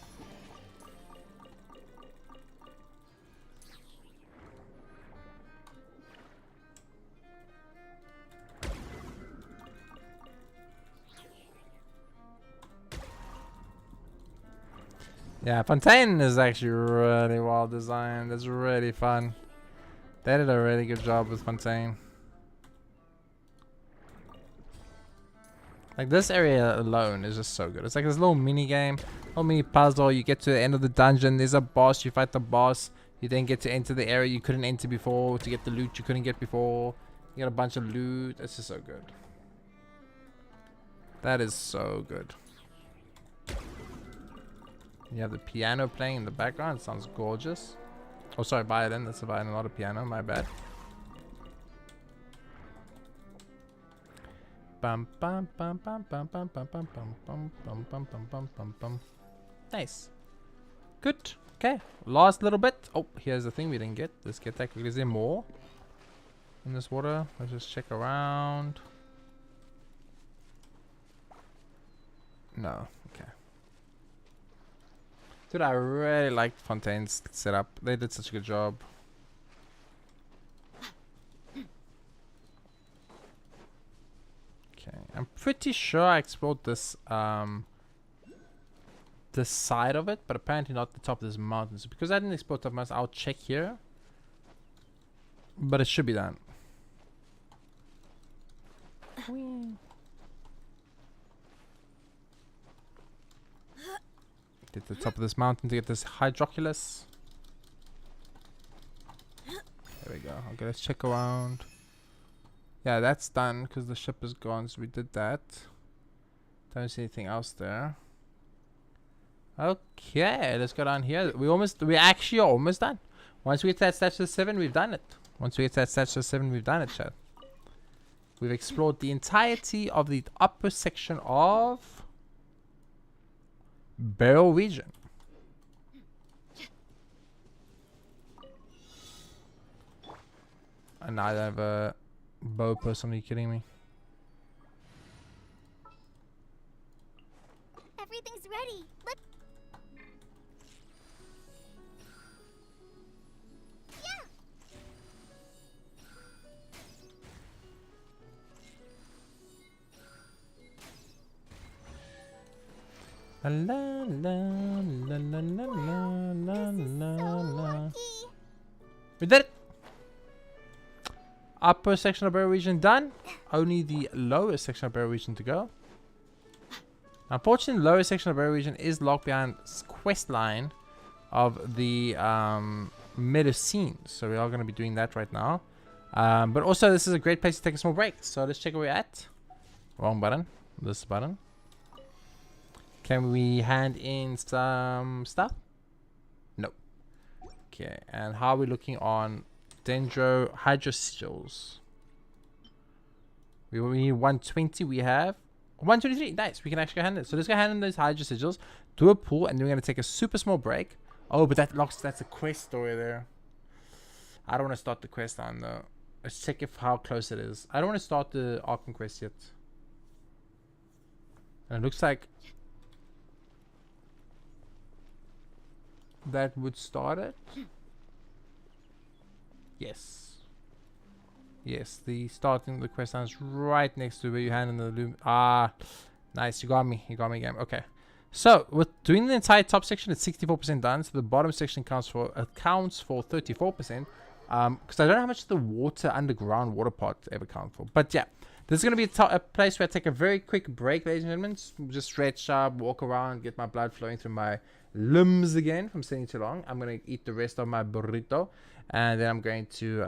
S1: Yeah, Fontaine is actually really well designed. It's really fun. They did a really good job with Fontaine. Like this area alone is just so good. It's like this little mini game, little mini puzzle. You get to the end of the dungeon. There's a boss. You fight the boss. You then get to enter the area you couldn't enter before to get the loot you couldn't get before. You get a bunch of loot. It's just so good. That is so good. You have the piano playing in the background. It sounds gorgeous. Oh, sorry, violin. That's a violin, not a piano. My bad. Bum bum bum bum bum bum bum bum bum bum bum bum bum bum bum bum. Nice. Good. Okay. Last little bit. Oh, here's the thing we didn't get. Let's get that quickly. Is there more in this water? Let's just check around. No. Okay. Dude, I really liked Fontaine's setup. They did such a good job. Okay, I'm pretty sure I explored this this side of it, but apparently not the top of this mountain. So because I didn't explore top mountain, I'll check here. But it should be done. Get to the top of this mountain to get this hydroculus. There we go. Okay, let's check around. Yeah, that's done because the ship is gone, so we did that. Don't see anything else there. Okay, let's go down here. We actually are almost done. Once we get to that stature 7, we've done it. Once we get to that stature 7, we've done it, chat. We've explored the entirety of the upper section of Barrel region. And now I have a bow person. Are you kidding me?
S4: Everything's ready. Let's... Yeah!
S1: La la la la la la la la. We did it! Upper section of Barrel region done. Only the lower section of Barrel region to go. Unfortunately, the lower section of Barrel region is locked behind quest line of the meta scene. So we are going to be doing that right now. But also, this is a great place to take a small break. So let's check where we're at. Wrong button. This button. Can we hand in some stuff? No. Okay, and how are we looking on Dendro Hydro Sigils? We need 120. We have 123. Nice. We can actually hand it. So let's go hand in those Hydro Sigils, do a pull, and then we're going to take a super small break. Oh, but that's a quest story there. I don't want to start the quest on though. Let's check how close it is. I don't want to start the Arkham quest yet. And it looks like that would start it. Yes. Yes, the starting the quest line is right next to where you hand in the loom. Ah, nice. You got me. You got me, game. Okay. So with doing the entire top section, it's 64% done. So the bottom section accounts for 34%. Because I don't know how much the underground water part ever count for. But yeah, this is going to be a place where I take a very quick break, ladies and gentlemen. Just stretch up, walk around, get my blood flowing through my limbs again from sitting too long. I'm going to eat the rest of my burrito. And then I'm going to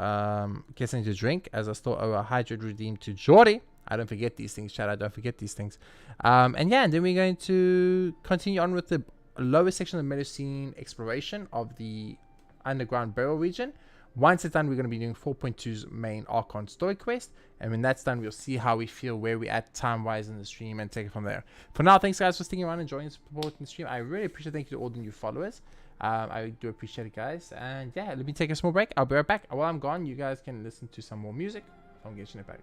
S1: get something to drink, as I still owe a hydrate redeem to Jordy. I don't forget these things, chat. I don't forget these things. And yeah, and then we're going to continue on with the lower section of the meta scene exploration of the underground barrel region. Once it's done, we're going to be doing 4.2's main Archon story quest. And when that's done, we'll see how we feel, where we're at time-wise in the stream, and take it from there. For now, thanks guys for sticking around and joining, supporting the stream. I really appreciate it. Thank you to all the new followers. I do appreciate it, guys. And yeah, let me take a small break. I'll be right back. While I'm gone, you guys can listen to some more music from GENSHIN EU.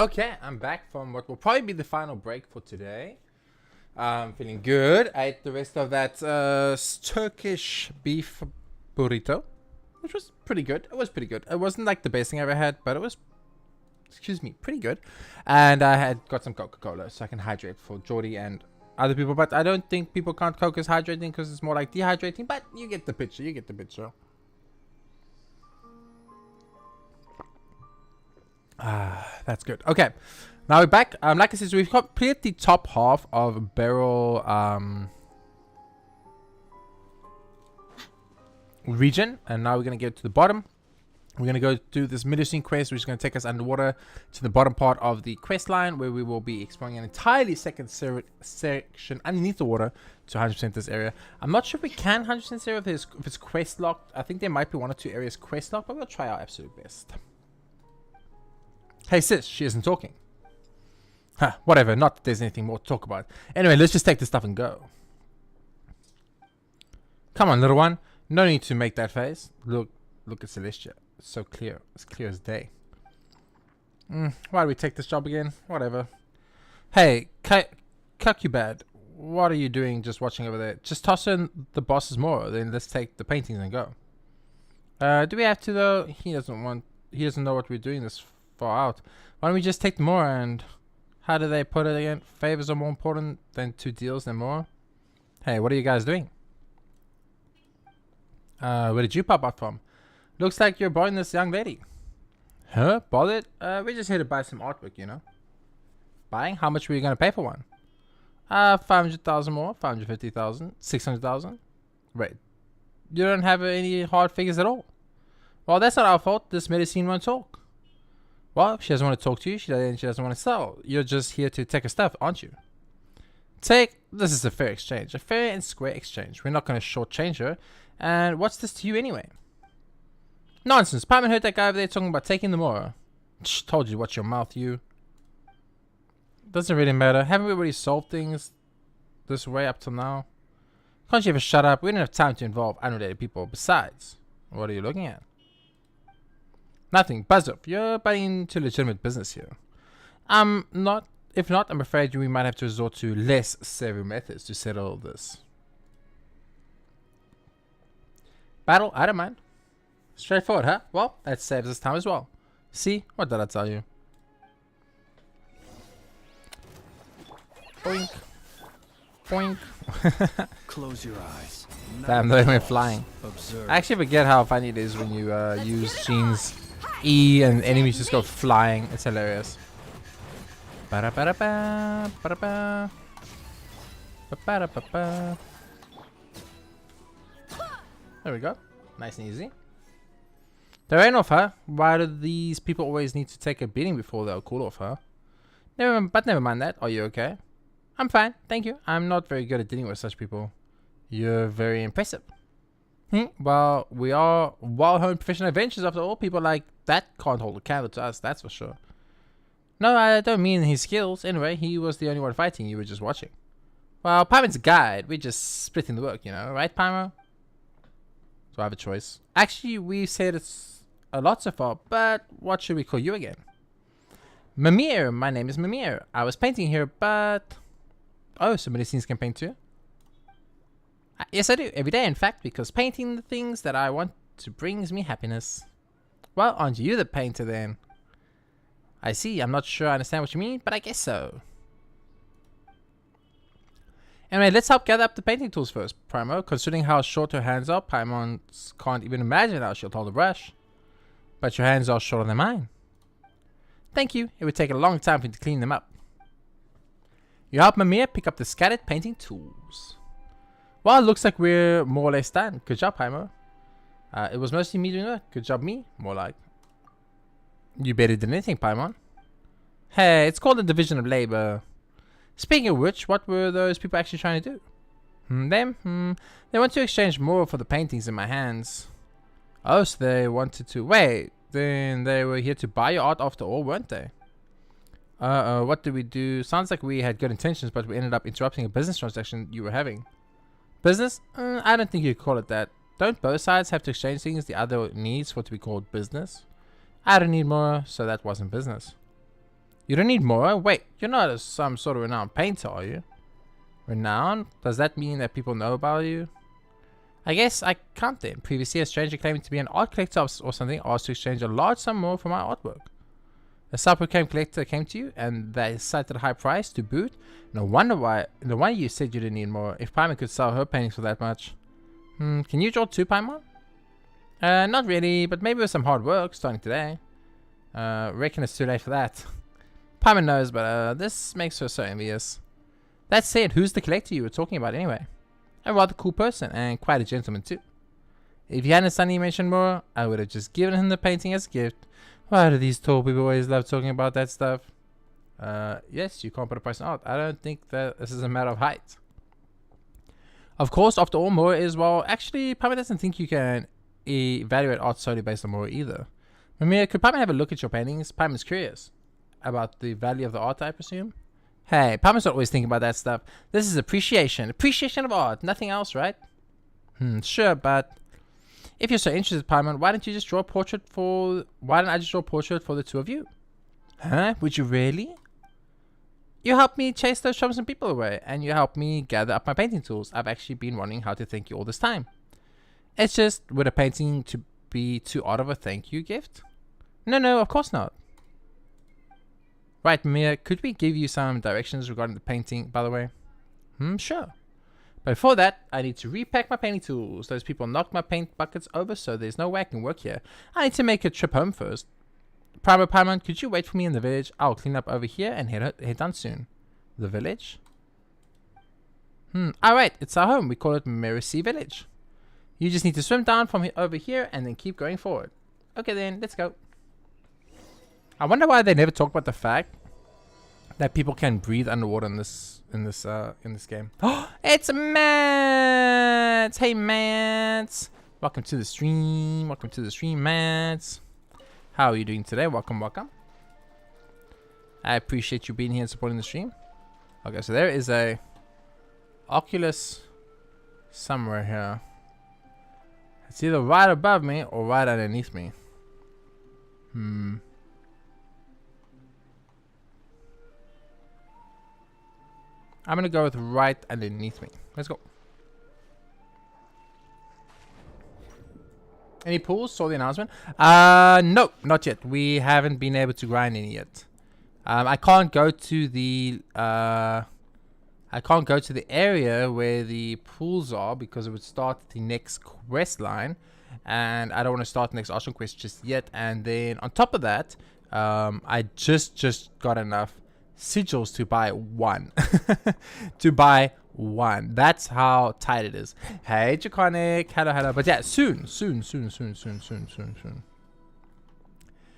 S1: Okay, I'm back from what will probably be the final break for today. I'm feeling good. I ate the rest of that Turkish beef burrito, which was pretty good. It was pretty good. It wasn't like the best thing I ever had, but it was, excuse me, pretty good. And I had got some Coca-Cola so I can hydrate for Jordy and other people. But I don't think people count Coke as hydrating because it's more like dehydrating. But you get the picture. You get the picture. That's good. Okay, now we're back. Like I said, so we've completed the top half of Barrel region, and now we're gonna get to the bottom. We're gonna go do this Medicine quest, which is gonna take us underwater to the bottom part of the quest line, where we will be exploring an entirely second section underneath the water to 100% this area. I'm not sure if we can 100% this area if it's quest locked. I think there might be 1 or 2 areas quest locked, but we'll try our absolute best. Hey sis, she isn't talking. Huh, whatever, not that there's anything more to talk about. Anyway, let's just take this stuff and go. Come on, little one. No need to make that face. Look at Celestia. It's so clear. It's clear as day. Why do we take this job again? Whatever. Hey, Cucubad, what are you doing just watching over there? Just toss in the boss's more, then let's take the paintings and go. Do we have to though? He doesn't know what we're doing this far out. Why don't we just take more? And how do they put it again? Favors are more important than 2 deals and more. Hey, what are you guys doing? Where did you pop up from? Looks like you're borrowing this young lady. Huh? Bought it? We're just here to buy some artwork, you know. Buying? How much were you gonna pay for one? 500,000 more, 550,000, 600,000. Wait, you don't have any hard figures at all. Well, that's not our fault. This medicine won't talk. Well, she doesn't want to talk to you. She doesn't want to sell. You're just here to take her stuff, aren't you? This is a fair exchange. A fair and square exchange. We're not going to shortchange her. And what's this to you anyway? Nonsense. Piman heard that guy over there talking about taking the more. Shh, told you, watch your mouth, you. Doesn't really matter. Haven't we already solved things this way up till now? Can't you ever shut up? We don't have time to involve unrelated people. Besides, what are you looking at? Nothing. Buzz up. You're butting into legitimate business here. Not. If not, I'm afraid we might have to resort to less savvy methods to settle this. Battle? I don't mind. Straightforward, huh? Well, that saves us time as well. See? What did I tell you? Boink. Boink.
S6: Close your eyes.
S1: Damn, they went flying.
S6: Observe.
S1: I actually forget how funny it is when you use Jean's E and enemies just go flying. It's hilarious. Ba-da-ba-da-ba, ba-da-ba. Ba-ba-da-ba-ba. There we go. Nice and easy. There ain't off, huh? Why do these people always need to take a beating before they'll cool off, huh? Never mind that. Are you okay? I'm fine, thank you. I'm not very good at dealing with such people. You're very impressive. Well, we are well-honed professional adventurers after all. People like that can't hold a candle to us, that's for sure. No, I don't mean his skills. Anyway, he was the only one fighting. You were just watching. Well, Pyman's a guide. We're just splitting the work, you know, right, Pymo? So I have a choice. Actually, we said it's a lot so far, but what should we call you again? Mimir. My name is Mimir. I was painting here, but... Oh, so Medicines can paint too? Yes, I do. Every day, in fact, because painting the things that I want to brings me happiness. Well, aren't you the painter then? I see. I'm not sure I understand what you mean, but I guess so. Anyway, let's help gather up the painting tools first, Primo. Considering how short her hands are, Paimon can't even imagine how she'll hold a brush. But your hands are shorter than mine. Thank you. It would take a long time for you to clean them up. You help Mimir pick up the scattered painting tools. Well, it looks like we're more or less done. Good job, Paimo. It was mostly me doing that. Good job, me. More like. You better than anything, Paimon. Hey, it's called a division of labor. Speaking of which, what were those people actually trying to do? They want to exchange more for the paintings in my hands. Oh, so they wanted to... Wait, then they were here to buy your art after all, weren't they? What did we do? Sounds like we had good intentions, but we ended up interrupting a business transaction you were having. Business? I don't think you'd call it that. Don't both sides have to exchange things the other needs for it to be called business? I don't need more, so that wasn't business. You don't need more? Wait, you're not some sort of renowned painter, are you? Renowned? Does that mean that people know about you? I guess I can't then. Previously, a stranger claiming to be an art collector or something asked to exchange a large sum more for my artwork. A self-proclaimed collector came to you, and they cited a high price to boot. No wonder you said you didn't need more. If Paimon could sell her paintings for that much. Can you draw too, Paimon? Not really, but maybe with some hard work starting today. Reckon it's too late for that. Paimon knows, but this makes her so envious. That said, who's the collector you were talking about anyway? A rather cool person, and quite a gentleman too. If you hadn't suddenly mentioned more, I would have just given him the painting as a gift. Why do these tall people always love talking about that stuff? Yes, you can't put a price on art. I don't think that this is a matter of height. Of course, after all, Mora is, well, actually, Paimon doesn't think you can evaluate art solely based on Mora either. Mimir, could Paimon have a look at your paintings? Paimon's curious about the value of the art, I presume. Hey, Paimon's not always thinking about that stuff. This is appreciation. Appreciation of art. Nothing else, right? Sure, but if you're so interested, Paimon, why don't I just draw a portrait for the two of you? Huh? Would you really? You helped me chase those troublesome people away, and you helped me gather up my painting tools. I've actually been wondering how to thank you all this time. It's just, would a painting to be too odd of a thank you gift? No, of course not. Right, Mia, could we give you some directions regarding the painting, by the way? Sure. But before that, I need to repack my painting tools. Those people knocked my paint buckets over, so there's no way I can work here. I need to make a trip home first. Paimon, could you wait for me in the village? I'll clean up over here and head down soon. The village? Alright, it's our home. We call it Mercy Village. You just need to swim down from over here and then keep going forward. Okay then, let's go. I wonder why they never talk about the fact that people can breathe underwater in this game. Oh, it's Mats! Hey Mats! Welcome to the stream. Welcome to the stream, Mats. How are you doing today? Welcome. I appreciate you being here and supporting the stream. Okay, so there is a Oculus somewhere here. It's either right above me or right underneath me. I'm gonna go with right underneath me. Let's go. Any pools? Saw the announcement. No, not yet. We haven't been able to grind any yet. I can't go to the area where the pools are because it would start the next quest line, and I don't want to start the next Ocean quest just yet. And then on top of that, I just got enough sigils to buy one. That's how tight it is. Hey Draconic, hello. But yeah, soon.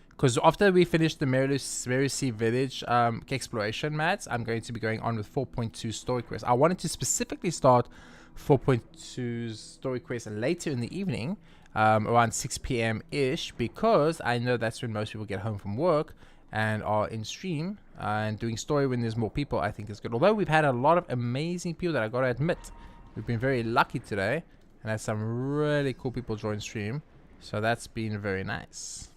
S1: Because after we finish the Mercy Village exploration mats, I'm going to be going on with 4.2 story quest. I wanted to specifically start 4.2 story quest later in the evening, around 6 p.m. ish, because I know that's when most people get home from work and are in stream, and doing story when there's more people I think is good. Although we've had a lot of amazing people that I gotta admit, we've been very lucky today and had some really cool people join stream, so that's been very nice.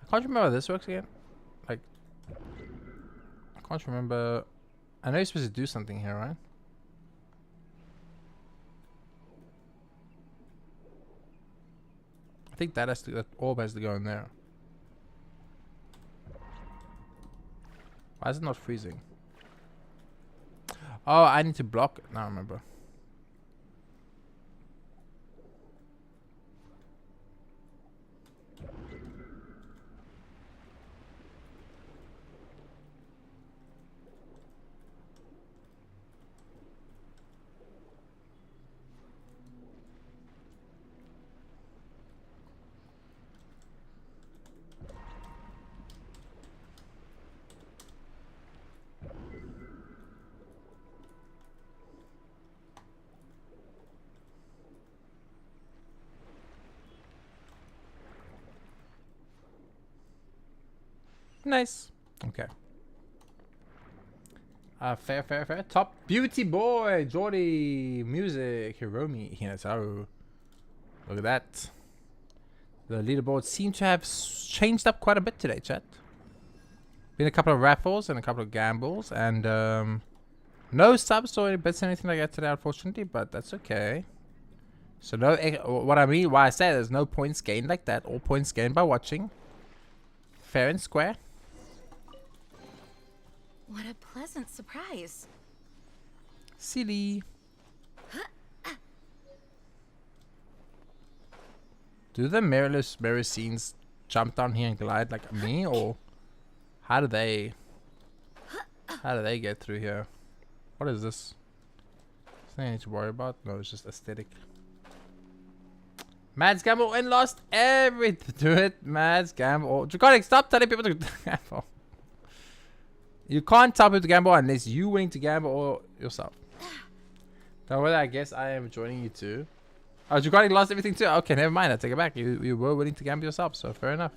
S1: I can't remember how this works again. Like, I can't remember. I know you're supposed to do something here, right? I think that orb has to go in there. Why is it not freezing? Oh, I need to block it. Now I remember. Nice. Okay. Fair. Top beauty boy, Jordy, music, Hiromi, Hinataru. Look at that. The leaderboard seem to have changed up quite a bit today, chat. Been a couple of raffles and a couple of gambles, and no subs or any bits or anything like that today, unfortunately, but that's okay. So no, what I mean, why I say there's no points gained like that. All points gained by watching. Fair and square.
S2: What a pleasant surprise.
S1: Silly. Do the mirrorless mirror scenes jump down here and glide like me, or how do they get through here? What is this? Something I need to worry about? No, it's just aesthetic. Mads gamble and lost everything to it. Mads gamble. Draconic, stop telling people to gamble. You can't tell people to gamble unless you're willing to gamble or yourself. Don't worry, I guess I am joining you too. Oh, Draconic lost everything too. Okay, never mind. I take it back. You were willing to gamble yourself, so fair enough.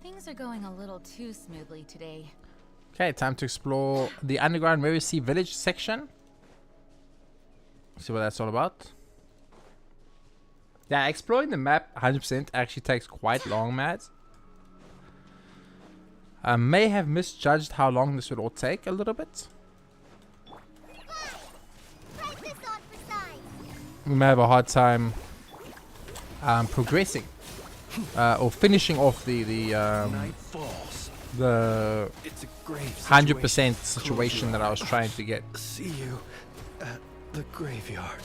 S2: Things are going a little too smoothly today.
S1: Okay, time to explore the underground Mirror Sea village section. See what that's all about. Yeah, exploring the map 100% actually takes quite long, Matt. I may have misjudged how long this would all take a little bit.
S4: Write this on for size.
S1: We may have a hard time progressing or finishing off the
S6: Night falls. It's a grave
S1: 100% situation that I was trying to get.
S6: See you at the graveyard.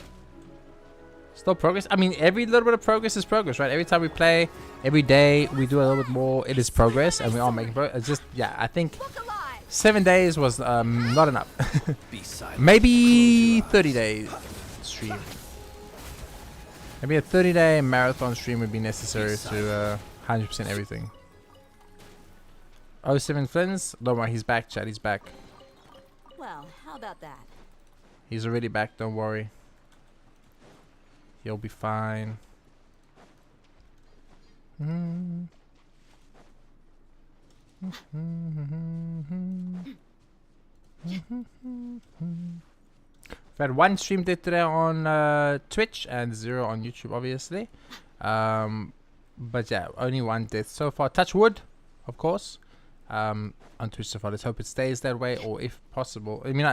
S1: Still progress. I mean, every little bit of progress is progress, right? Every time we play, every day we do a little bit more. It is progress, and we are making progress. It's just, yeah, I think 7 days was not enough. Maybe 30 days stream. Maybe a 30-day marathon stream would be necessary to 100% everything. 07 Flins, don't worry, he's back, Chad. He's back.
S5: Well, how about that?
S1: He's already back. Don't worry. He'll be fine. We've had 1 stream death today on Twitch and 0 on YouTube, obviously. But yeah, only 1 death so far. Touch wood, of course. On Twitch so far. Let's hope it stays that way, or if possible. I mean,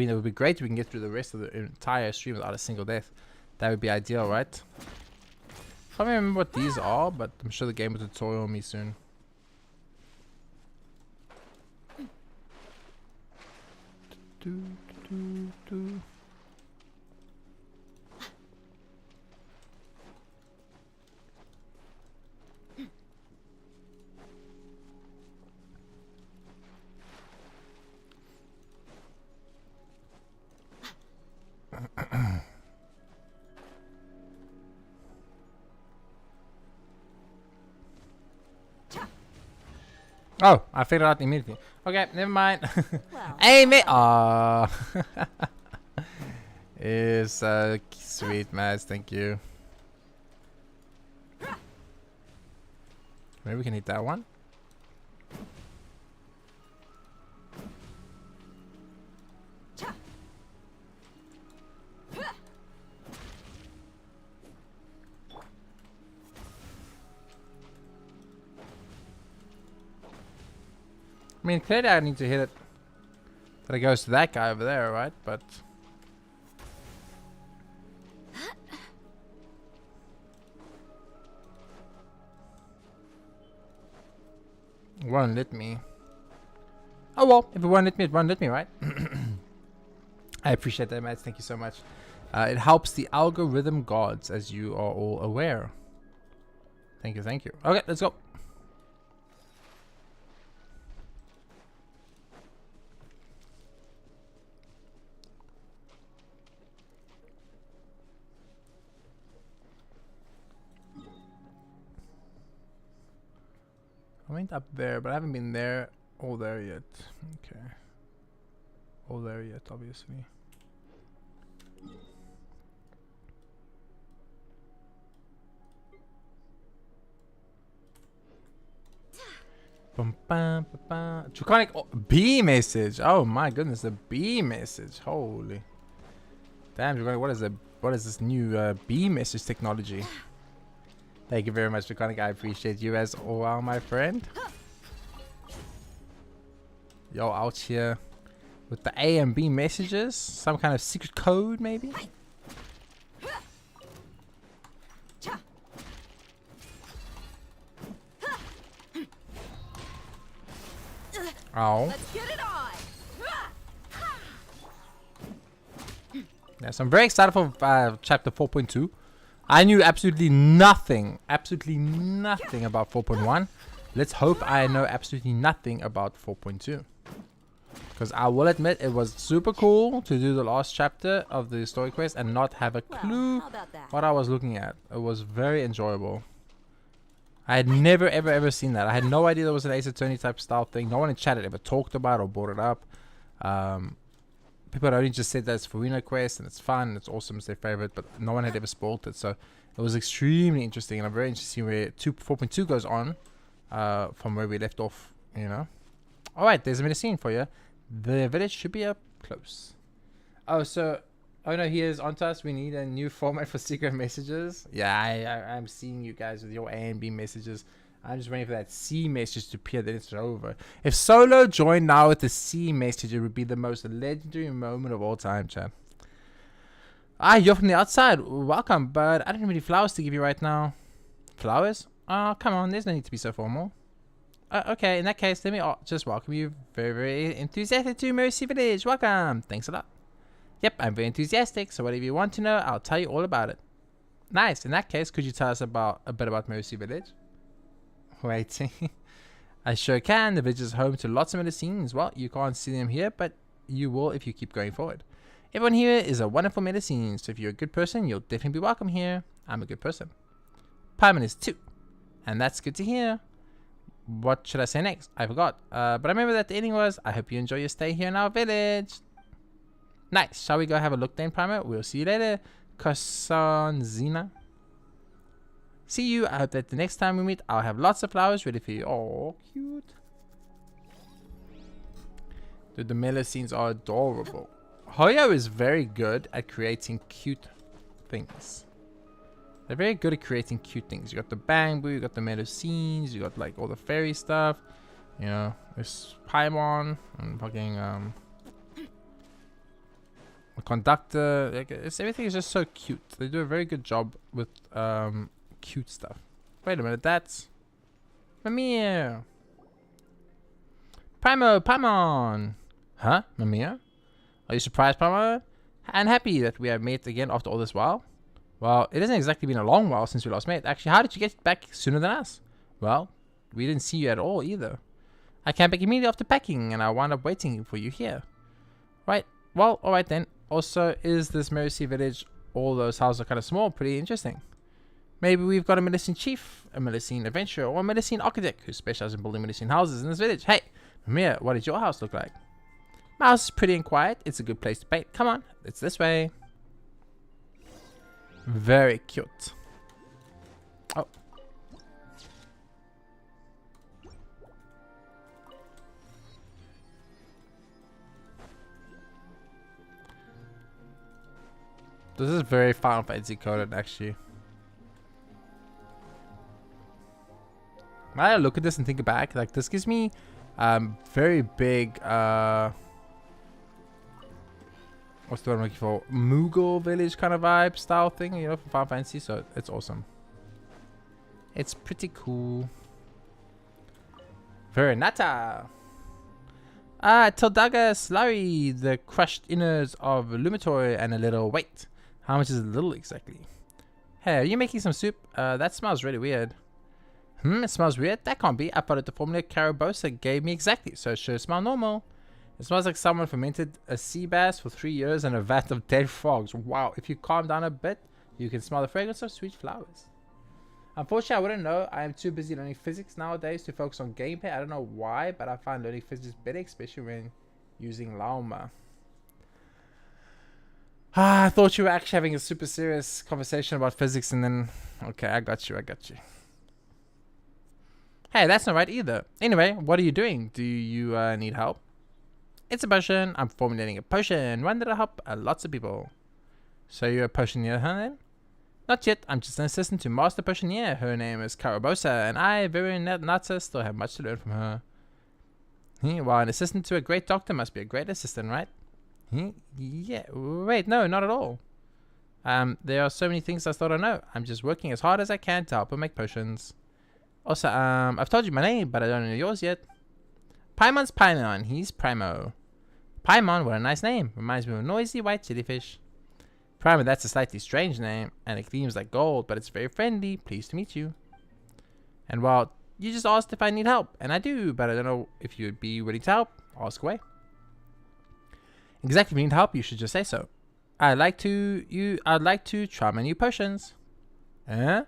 S1: it would be great if we can get through the rest of the entire stream without a single death. That would be ideal, right? I can't remember what these are, but I'm sure the game will tutorial me soon. Oh, I figured out immediately. Okay, never mind.
S5: Well,
S1: Aim it. Aww. It's sweet, Mads. Thank you. Maybe we can hit that one. I mean, clearly I need to hit it that it goes to that guy over there, right? But it won't let me. Oh well, if it won't let me, it won't let me, right? I appreciate that, Matt. Thank you so much. It helps the algorithm gods, as you are all aware. Thank you, thank you. Okay, let's go. I went up there, but I haven't been there all there yet. Okay. All there yet, obviously. Bum, bum, bum, bum. Draconic B message. Oh my goodness, the B message. Holy. Damn, Draconic, what is a what is this new B message technology? Thank you very much, Draconic. I appreciate you as well, my friend. Yo, out here with the A and B messages. Some kind of secret code, maybe? Oh.
S2: Let's get it on.
S1: Yes, I'm very excited for chapter 4.2. I knew absolutely nothing about 4.1. Let's hope I know absolutely nothing about 4.2. Because I will admit it was super cool to do the last chapter of the story quest and not have a clue
S5: how about that?
S1: what I was looking at. It was very enjoyable. I had never ever seen that. I had no idea there was an Ace Attorney type style thing. No one in chat had ever talked about or brought it up. People had only just said that it's Farina quest and it's fun and it's awesome, it's their favorite, but no one had ever spoiled it. So it was extremely interesting, and I'm very interested to see where 4.2 goes on from where we left off, you know. Alright, there's a medicine for you. The village should be up close. Oh, so oh no, here's onto us. We need a new format for secret messages. Yeah, I'm seeing you guys with your A and B messages. I'm just waiting for that C message to appear, then it's over. If Solo joined now with the C message, it would be the most legendary moment of all time, chat. Ah, you're from the outside. Welcome, but I don't have any flowers to give you right now. Flowers? Oh, come on. There's no need to be so formal. Okay, in that case, let me just welcome you very enthusiastic to Mercy Village. Welcome. Thanks a lot. Yep, I'm very enthusiastic, so whatever you want to know, I'll tell you all about it. Nice. In that case, could you tell us a bit about Mercy Village? Waiting. I sure can. The village is home to lots of medicines. Well, you can't see them here, but you will if you keep going forward. Everyone here is a wonderful medicine, so if you're a good person, you'll definitely be welcome here. I'm a good person. Paimon is too, and that's good to hear. What should I say next? I forgot. But I remember that the ending was, I hope you enjoy your stay here in our village. Nice. Shall we go have a look then, Paimon? We'll see you later. Kosanzina. See you. I hope that the next time we meet, I'll have lots of flowers ready for you. Oh, cute. Dude, the melusines are adorable. Hoyo is very good at creating cute things. They're very good at creating cute things. You got the bamboo, you got the melusines, you got like all the fairy stuff. You know, there's Paimon and fucking the conductor. Like, everything is just so cute. They do a very good job with cute stuff. Wait a minute, that's Mimir. Paimon. Huh? Mimir? Are you surprised, Paimon? And happy that we have met again after all this while? Well, it hasn't exactly been a long while since we last met. Actually, how did you get back sooner than us? Well, we didn't see you at all either. I came back immediately after packing and I wound up waiting for you here. Right, well, alright then. Also, is this Mercy Village, all those houses are kind of small, pretty interesting. Maybe we've got a medicine chief, a medicine adventurer, or a medicine architect who specializes in building medicine houses in this village. Hey, Mimir, what did your house look like? My house is pretty and quiet. It's a good place to bait. Come on, it's this way. Very cute. Oh. This is very Final Fantasy coded, actually. When I look at this and think back, like this gives me very big what's the word I'm looking for? Moogle village kind of vibe style thing, you know, from Final Fantasy, so it's awesome. It's pretty cool. Very nata. Tildaga Slurry, the crushed innards of Lumitory and a little weight. How much is a little exactly? Hey, are you making some soup? That smells really weird. It smells weird? That can't be. I followed the formula Carabosa gave me exactly, so it should smell normal. It smells like someone fermented a sea bass for 3 years in a vat of dead frogs. Wow, if you calm down a bit, you can smell the fragrance of sweet flowers. Unfortunately, I wouldn't know. I am too busy learning physics nowadays to focus on gameplay. I don't know why, but I find learning physics better, especially when using Lauma. I thought you were actually having a super serious conversation about physics and then... Okay, I got you. Hey, that's not right either. Anyway, what are you doing? Do you need help? It's a potion. I'm formulating a potion. One that'll help lots of people. So you're a potioneer, huh then? Not yet. I'm just an assistant to Master Potioneer. Her name is Karabosa, and I, very Natsa, still have much to learn from her. While an assistant to a great doctor must be a great assistant, right? Yeah. Wait, no, not at all. There are so many things I still don't know. I'm just working as hard as I can to help her make potions. Also, I've told you my name, but I don't know yours yet. Paimon's Paimon. He's Primo. Paimon, what a nice name. Reminds me of a noisy white jellyfish. Primo, that's a slightly strange name, and it gleams like gold, but it's very friendly. Pleased to meet you. And well, you just asked if I need help, and I do, but I don't know if you'd be willing to help. Ask away. Exactly, if you need help, you should just say so. I'd like to try my new potions. I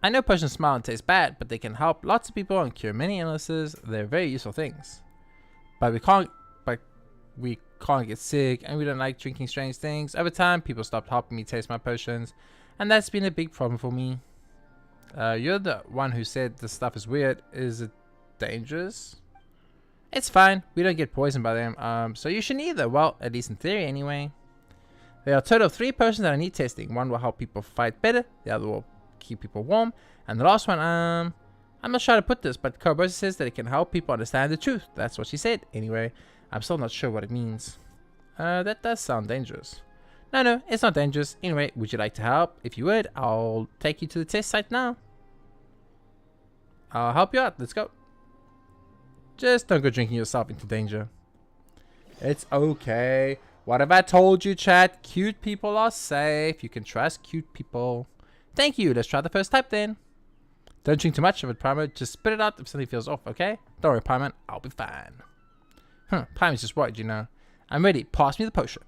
S1: know potions smell and taste bad, but they can help lots of people and cure many illnesses. They're very useful things. But we can't get sick, and we don't like drinking strange things. Over time, people stopped helping me taste my potions, and that's been a big problem for me. You're the one who said this stuff is weird. Is it dangerous? It's fine. We don't get poisoned by them, so you shouldn't either. Well, at least in theory anyway. There are a total of 3 potions that I need testing. One will help people fight better, the other will keep people warm, and the last one, I'm not sure how to put this, but Karabosa says that it can help people understand the truth. That's what she said. Anyway, I'm still not sure what it means. That does sound dangerous. No, it's not dangerous. Anyway, would you like to help? If you would, I'll take you to the test site now. I'll help you out. Let's go. Just don't go drinking yourself into danger. It's okay. What have I told you, chat? Cute people are safe. You can trust cute people. Thank you. Let's try the first type then. Don't drink too much of it, Primo. Just spit it out if something feels off, okay? Don't worry, Primo. I'll be fine. Primo's just worried, you know. I'm ready. Pass me the potion.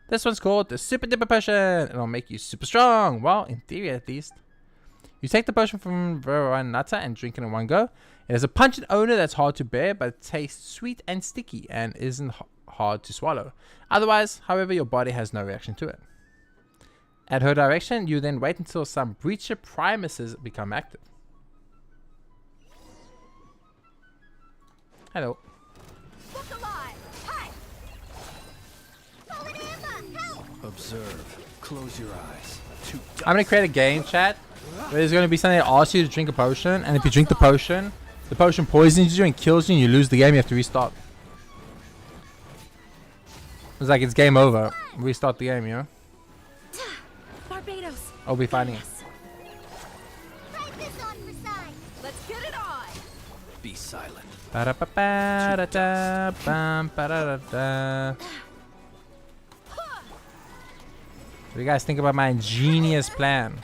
S1: This one's called the Super Dipper Potion. It'll make you super strong. Well, in theory at least. You take the potion from Veronata and drink it in one go. It has a pungent odor that's hard to bear, but it tastes sweet and sticky and isn't hard to swallow. Otherwise, however, your body has no reaction to it. At her direction, you then wait until some breacher primuses become active. Hello.
S2: Look alive! Hi!
S4: Fallen Amber, help!
S6: Observe. Close your eyes.
S1: I'm gonna create a game, chat, where there's gonna be something that asks you to drink a potion, and if you drink the potion poisons you and kills you, and you lose the game. You have to restart. It's like it's game over. Restart the game, you know.
S2: Barbados!
S1: I'll be fighting it.
S4: Try this on for size.
S2: Let's get it on!
S6: Be silent.
S1: Ba-da-ba-ba-da-da, bam, ba-da-da-da. What do you guys think about my ingenious plan?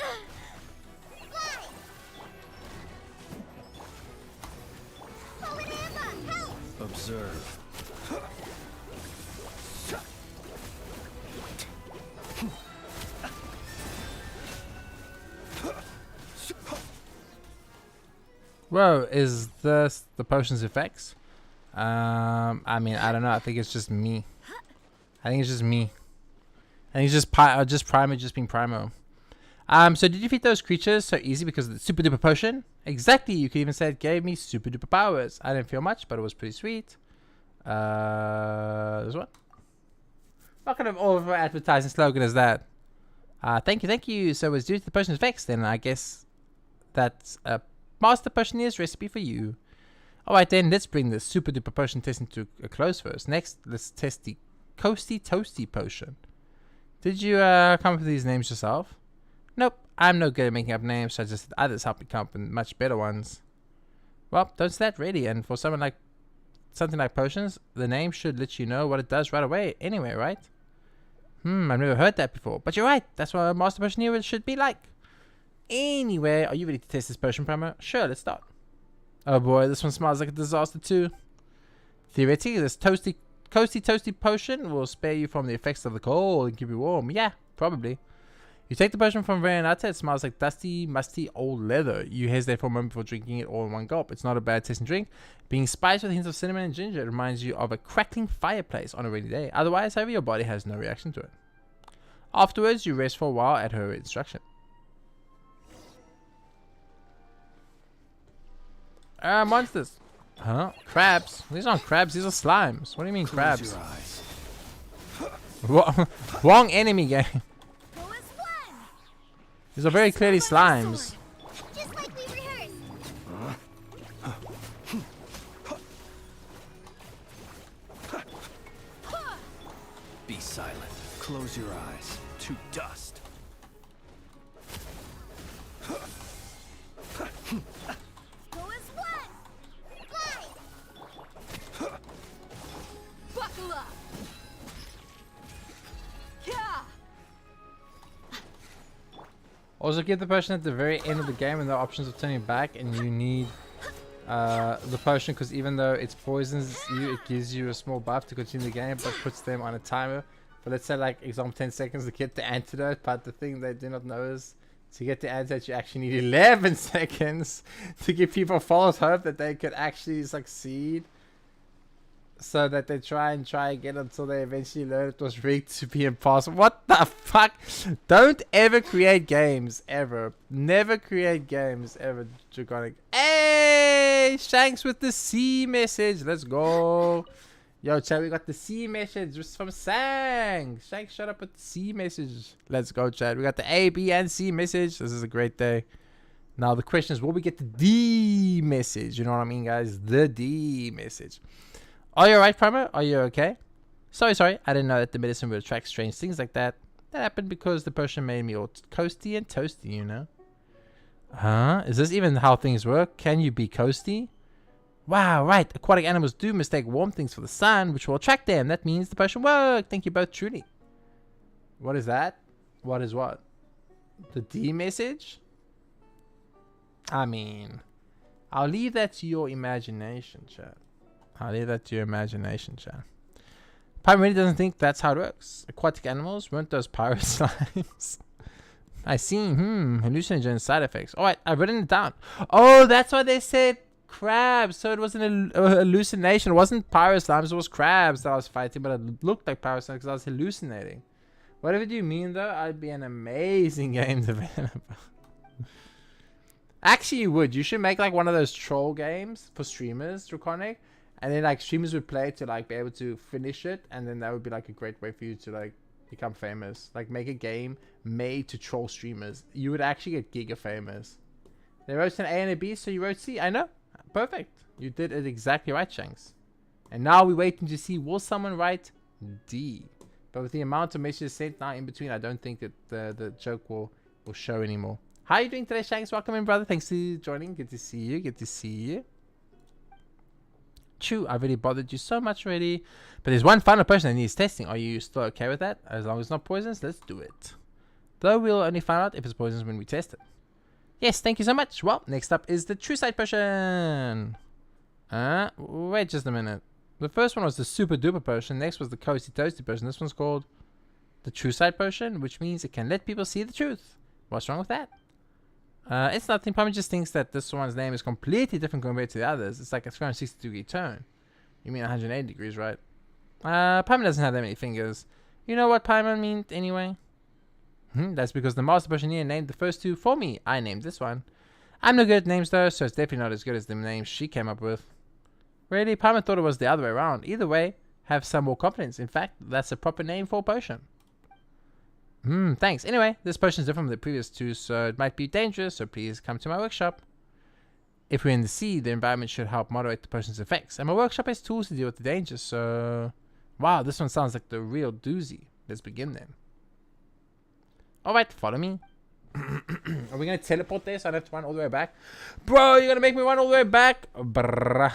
S4: Fallen Amber, help!
S6: Observe.
S1: Whoa, is this the potion's effects? I mean, I don't know. I think it's just me. I think it's just Primo just being Primo. So did you defeat those creatures so easy because of the super duper potion? Exactly. You could even say it gave me super duper powers. I didn't feel much, but it was pretty sweet. This one. What kind of over advertising slogan is that? Thank you. So it's due to the potion's effects. Then I guess that's a Master Potioneer's recipe for you. Alright then, let's bring the super duper potion testing to a close first. Next, let's test the Coasty Toasty potion. Did you come up with these names yourself? Nope, I'm no good at making up names, so I just others help me come up with much better ones. Well, don't say that really, and for something like potions, the name should let you know what it does right away anyway, right? I've never heard that before, but you're right, that's what a Master Potioneer should be like. Anyway, are you ready to test this potion, Primo? Sure, let's start. Oh boy, this one smells like a disaster too. Theoretically, this Coasty Toasty potion will spare you from the effects of the cold and keep you warm. Yeah, probably. You take the potion from Veronata, it smells like dusty, musty old leather. You hesitate for a moment before drinking it all in one gulp. It's not a bad tasting drink. Being spiced with hints of cinnamon and ginger, it reminds you of a crackling fireplace on a rainy day. Otherwise, however, your body has no reaction to it. Afterwards, you rest for a while at her instruction. Monsters. Huh? Crabs? These aren't crabs, these are slimes. What do you mean crabs?
S6: Close your eyes.
S1: Wrong enemy game.
S4: Go as one.
S1: These are very clearly slimes.
S4: Just like we rehearsed.
S6: Be silent. Close your eyes. To dust.
S4: Go as one. Fly.
S2: Buckle up. Yeah.
S1: Also, give the potion at the very end of the game and the options of turning back, and you need the potion because even though it poisons you, it gives you a small buff to continue the game, but puts them on a timer. But let's say, like, example, 10 seconds to get the antidote. But the thing they do not know is to get the antidote, you actually need 11 seconds to give people false hope that they could actually succeed. So that they try again until they eventually learn it was rigged to be impossible. What the fuck? Don't ever create games, ever. Never create games, ever, Draconic. Hey! Shanks with the C message. Let's go. Yo, chat, we got the C message just from Sang. Shanks, shut up with the C message. Let's go, chat. We got the A, B, and C message. This is a great day. Now, the question is, will we get the D message? You know what I mean, guys? The D message. Are you alright, Primo? Are you okay? Sorry. I didn't know that the medicine would attract strange things like that. That happened because the potion made me all coasty and toasty, you know? Huh? Is this even how things work? Can you be coasty? Wow, right. Aquatic animals do mistake warm things for the sun, which will attract them. That means the potion worked. Thank you both, truly. What is that? What is what? The D message? I mean, I'll leave that to your imagination, chat. I'll leave that to your imagination, chat. Pyro really doesn't think that's how it works. Aquatic animals weren't those pyro slimes. I see. Hallucinogen side effects. Alright, I've written it down. Oh, that's why they said crabs. So it wasn't a hallucination. It wasn't pyro slimes. It was crabs that I was fighting, but it looked like pyro slimes because I was hallucinating. Whatever do you mean, though? I'd be an amazing game developer. Actually, you would. You should make like one of those troll games for streamers, Draconic. And then like streamers would play to like be able to finish it, and then that would be like a great way for you to like become famous. Like make a game made to troll streamers. You would actually get giga famous. They wrote an A and a B, so you wrote C. I know. Perfect. You did it exactly right, Shanks. And now we're waiting to see, will someone write D? But with the amount of messages sent now in between, I don't think that the joke will show anymore. How are you doing today, Shanks? Welcome in, brother. Thanks for joining. Good to see you. Good to see you. True, I've really bothered you so much already. But there's one final person that needs testing. Are you still okay with that? As long as it's not poisonous, let's do it. Though we'll only find out if it's poisonous when we test it. Yes, thank you so much. Well, next up is the True Sight potion. Wait just a minute. The first one was the Super Duper potion. Next was the Coasty Toasty potion. This one's called the True Sight potion, which means it can let people see the truth. What's wrong with that? It's nothing. Probably just thinks that this one's name is completely different compared to the others. It's like a 360-degree turn. You mean 180 degrees, right? Paimon doesn't have that many fingers. You know what Paimon means anyway? That's because the Master Potioneer named the first two for me. I named this one. I'm no good at names though, so it's definitely not as good as the names she came up with. Really? Paimon thought it was the other way around. Either way, have some more confidence. In fact, that's a proper name for a potion. Thanks. Anyway, this potion is different from the previous two, so it might be dangerous, so please come to my workshop. If we're in the sea, the environment should help moderate the potion's effects, and my workshop has tools to deal with the dangers, so... Wow, this one sounds like the real doozy. Let's begin then. Alright, follow me. Are we going to teleport there so I don't have to run all the way back? Bro, you're going to make me run all the way back? Bruh.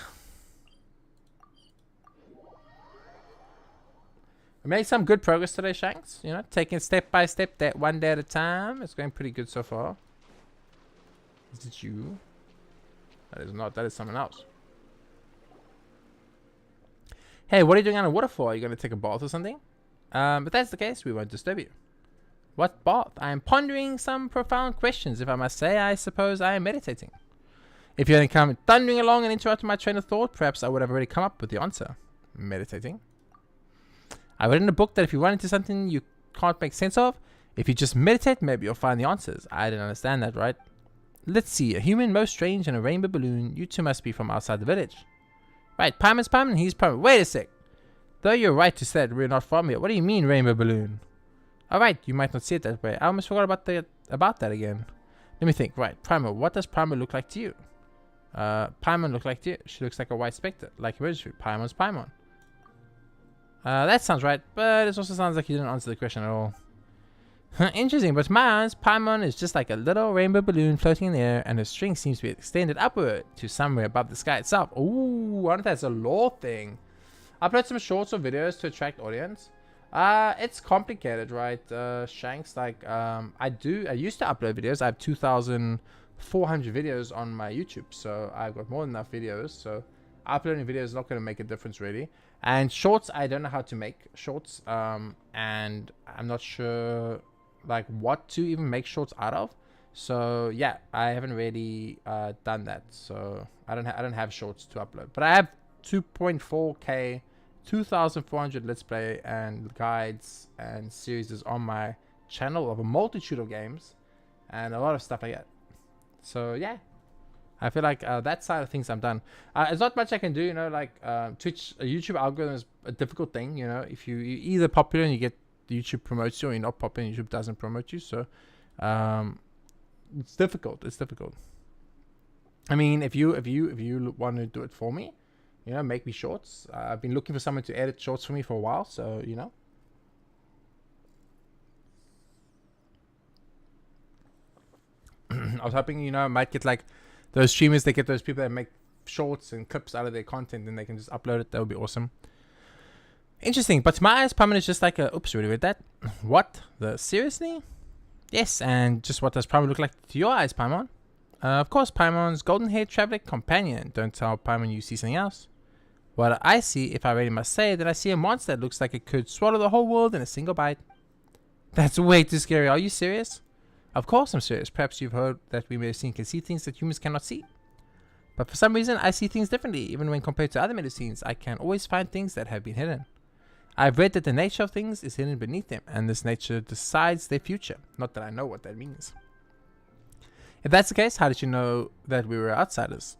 S1: We made some good progress today, Shanks. You know, taking step by step, that one day at a time. It's going pretty good so far. Is it you? That is not. That is someone else. Hey, what are you doing on a waterfall? Are you going to take a bath or something? If that's the case, we won't disturb you. What bath? I am pondering some profound questions. If I must say, I suppose I am meditating. If you hadn't come thundering along and interrupted my train of thought, perhaps I would have already come up with the answer. Meditating. I read in a book that if you run into something you can't make sense of, if you just meditate, maybe you'll find the answers. I didn't understand that, right? Let's see. A human most strange and a rainbow balloon. You two must be from outside the village. Right, Paimon's Paimon, he's Paimon. Wait a sec. Though you're right to say that we're not from here. What do you mean, rainbow balloon? Alright, you might not see it that way. I almost forgot about that again. Let me think. Right, Primo. What does Primo look like to you? Paimon look like to you? She looks like a white spectre. Like Emergency. Paimon's Paimon. That sounds right, but it also sounds like you didn't answer the question at all. Interesting, but Maya's Paimon is just like a little rainbow balloon floating in the air, and her string seems to be extended upward to somewhere above the sky itself. Ooh, I wonder if that's a lore thing. Upload some shorts or videos to attract audience. It's complicated, right? Shanks, like, I used to upload videos. I have 2,400 videos on my YouTube, so I've got more than enough videos. So uploading videos is not going to make a difference really. And shorts, I don't know how to make shorts, and I'm not sure like what to even make shorts out of. So yeah, I haven't really done that. So I don't have shorts to upload, but I have 2.4K 2,400 let's play and guides and series on my channel of a multitude of games and a lot of stuff like that. So yeah, I feel like that side of things I'm done. There's not much I can do, you know, like Twitch, YouTube algorithm is a difficult thing, you know. If you're either popular and you get YouTube promotes you, or you're not popular and YouTube doesn't promote you. So it's difficult. It's difficult. I mean, if you want to do it for me, you know, make me shorts. I've been looking for someone to edit shorts for me for a while, so you know. I was hoping, you know, I might get like those streamers, they get those people that make shorts and clips out of their content and they can just upload it. That would be awesome. Interesting, but to my eyes, Paimon is just like a, oops, already read that. What? Seriously? Yes, and just what does Paimon look like to your eyes, Paimon? Of course, Paimon's golden-haired traveling companion. Don't tell Paimon you see something else. What I see, if I really must say, that I see a monster that looks like it could swallow the whole world in a single bite. That's way too scary. Are you serious? Of course I'm serious. Perhaps you've heard that we medicine can see things that humans cannot see. But for some reason, I see things differently. Even when compared to other medicines, I can always find things that have been hidden. I've read that the nature of things is hidden beneath them, and this nature decides their future. Not that I know what that means. If that's the case, how did you know that we were outsiders?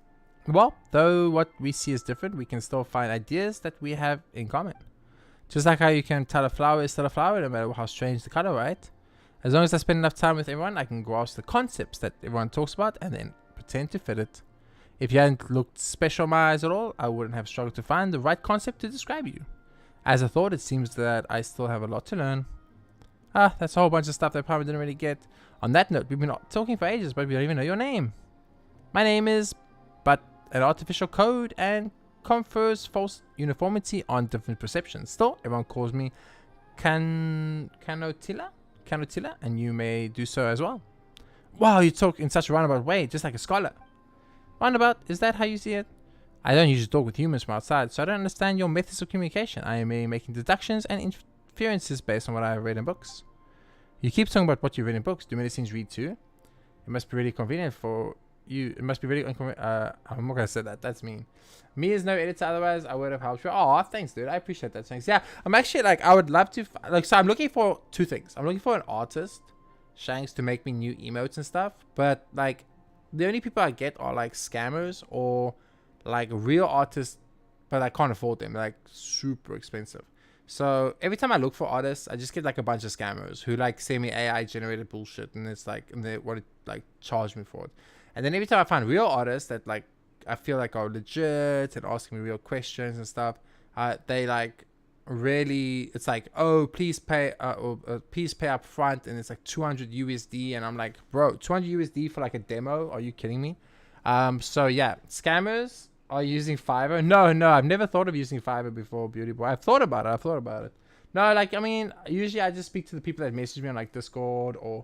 S1: Well, though what we see is different, we can still find ideas that we have in common. Just like how you can tell a flower is still a flower, no matter how strange the color, right? As long as I spend enough time with everyone, I can grasp the concepts that everyone talks about and then pretend to fit it. If you hadn't looked special in my eyes at all, I wouldn't have struggled to find the right concept to describe you. As I thought, it seems that I still have a lot to learn. That's a whole bunch of stuff that I probably didn't really get. On that note, we've been talking for ages, but we don't even know your name. My name is, but an artificial code and confers false uniformity on different perceptions. Still, everyone calls me Canotilla, and you may do so as well. Wow, you talk in such a roundabout way, just like a scholar. Roundabout, is that how you see it? I don't usually talk with humans from outside, so I don't understand your methods of communication. I am making deductions and inferences based on what I have read in books. You keep talking about what you read in books. Do medicines read too? It must be really convenient for you. It must be really inconvenient. I'm not gonna say that. That's mean. Me is no editor. Otherwise, I would have helped you. Oh, thanks, dude. I appreciate that. Thanks. Yeah, I'm actually like, I would love to like. So I'm looking for two things. I'm looking for an artist, Shanks, to make me new emotes and stuff. But like, the only people I get are like scammers or like real artists, but I can't afford them. They're like super expensive. So every time I look for artists, I just get like a bunch of scammers who like send me AI generated bullshit, and it's like, and they want to like charge me for it. And then every time I find real artists that like I feel like are legit and asking me real questions and stuff, they like really, it's like, oh, please pay up front, and it's like 200 USD, and I'm like, bro, 200 USD for like a demo? Are you kidding me? So yeah, scammers are using Fiverr. No, I've never thought of using Fiverr before, Beauty Boy. I've thought about it. No, like, I mean, usually I just speak to the people that message me on like Discord or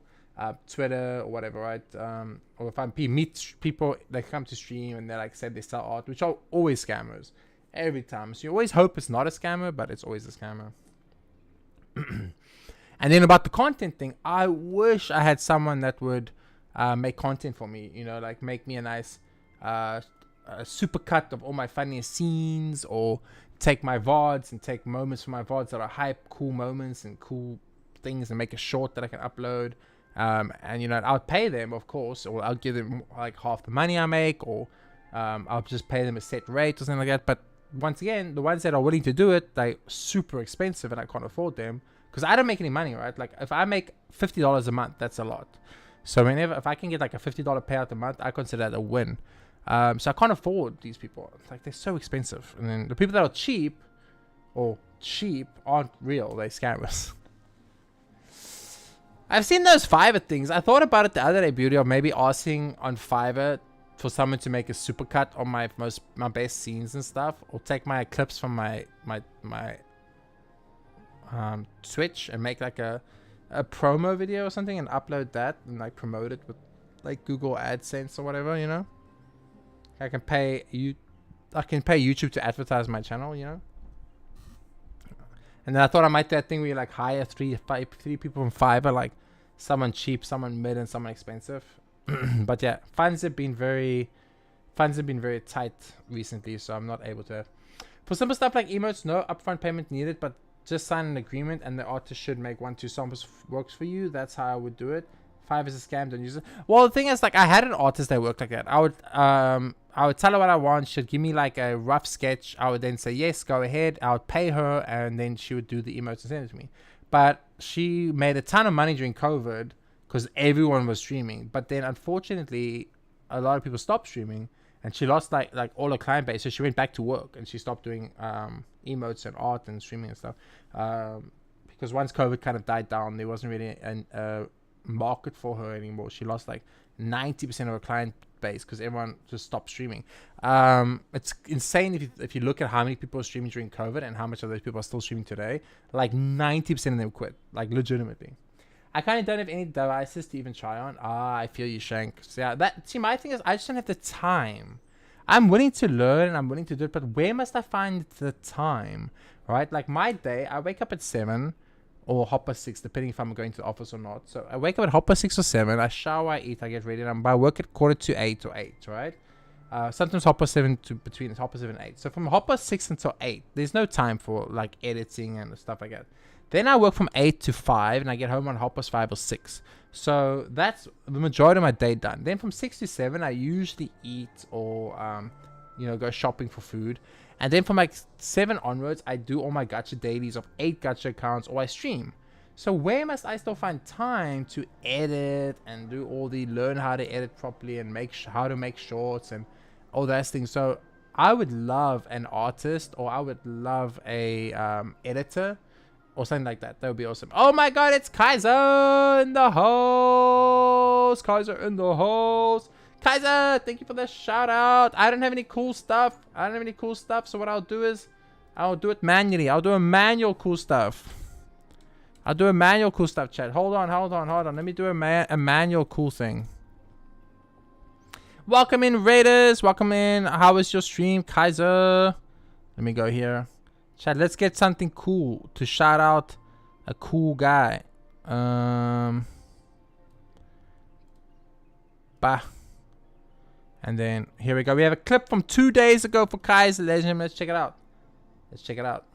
S1: Twitter or whatever, right? Or if I meet people that come to stream and they like said they sell art, which are always scammers every time. So you always hope it's not a scammer, but it's always a scammer. And then about the content thing, I wish I had someone that would make content for me, you know, like make me a nice a super cut of all my funniest scenes, or take my VODs and take moments from my VODs that are hype, cool moments and cool things, and make a short that I can upload. And you know, I'll pay them, of course, or I'll give them like half the money I make, or I'll just pay them a set rate or something like that. But once again, the ones that are willing to do it, they're super expensive and I can't afford them because I don't make any money, right? Like if I make $50 a month, that's a lot. So if I can get like a $50 payout a month, I consider that a win. So I can't afford these people. Like they're so expensive. And then the people that are cheap aren't real. They scammers. I've seen those Fiverr things. I thought about it the other day, Beauty, of maybe asking on Fiverr for someone to make a supercut on my best scenes and stuff, or take my clips from my Twitch and make like a promo video or something and upload that and like promote it with like Google AdSense or whatever, you know. I can pay YouTube to advertise my channel, you know. And then I thought I might do that thing where you like hire three people from Fiverr, like someone cheap, someone mid, and someone expensive. But yeah, funds have been very tight recently, so I'm not able to. For simple stuff like emotes, no upfront payment needed, but just sign an agreement and the artist should make 1-2 samples works for you. That's how I would do it. Fiverr is a scam, don't use it. Well, the thing is, like, I had an artist that worked like that. I would tell her what I want. She'd give me like a rough sketch. I would then say yes, go ahead. I would pay her, and then she would do the emotes and send it to me. But she made a ton of money during COVID because everyone was streaming. But then unfortunately, a lot of people stopped streaming, and she lost like all her client base. So she went back to work and she stopped doing emotes and art and streaming and stuff. Because once COVID kind of died down, there wasn't really a market for her anymore. She lost like 90% of her client base because everyone just stopped streaming. It's insane if you look at how many people are streaming during COVID and how much of those people are still streaming today. Like 90% of them quit, like legitimately. I kind of don't have any devices to even try on. I feel you, Shank. So yeah, my thing is I just don't have the time. I'm willing to learn and I'm willing to do it, but where must I find the time, right? Like my day, I wake up at 7 or 6:30, depending if I'm going to the office or not. So I wake up at 6:30 or 7, I shower, I eat, I get ready, and I work at 7:45 or 8, right? Sometimes 7:30 to between 7:30 and 8. So from 6:30 until 8, there's no time for like editing and stuff like that. Then I work from 8 to 5, and I get home on 5:30 or 6. So that's the majority of my day done. Then from 6 to 7, I usually eat or go shopping for food. And then from like 7 onwards, I do all my gacha dailies of 8 gacha accounts, or I stream. So where must I still find time to edit and do all the learn how to edit properly and how to make shorts and all those things? So I would love an artist, or I would love a editor or something like that. That would be awesome. Oh my god, it's Kaiser in the house. Kaiser in the house. Kaiser, thank you for the shout out. I don't have any cool stuff. So what I'll do is I'll do it manually. I'll do a manual cool stuff. Chat. Hold on. Let me do a manual cool thing. Welcome in, Raiders. Welcome in. How was your stream, Kaiser? Let me go here. Chat, let's get something cool to shout out a cool guy. Bah. And then here we go. We have a clip from 2 days ago for Kaiser, ladies and gentlemen. Let's check it out.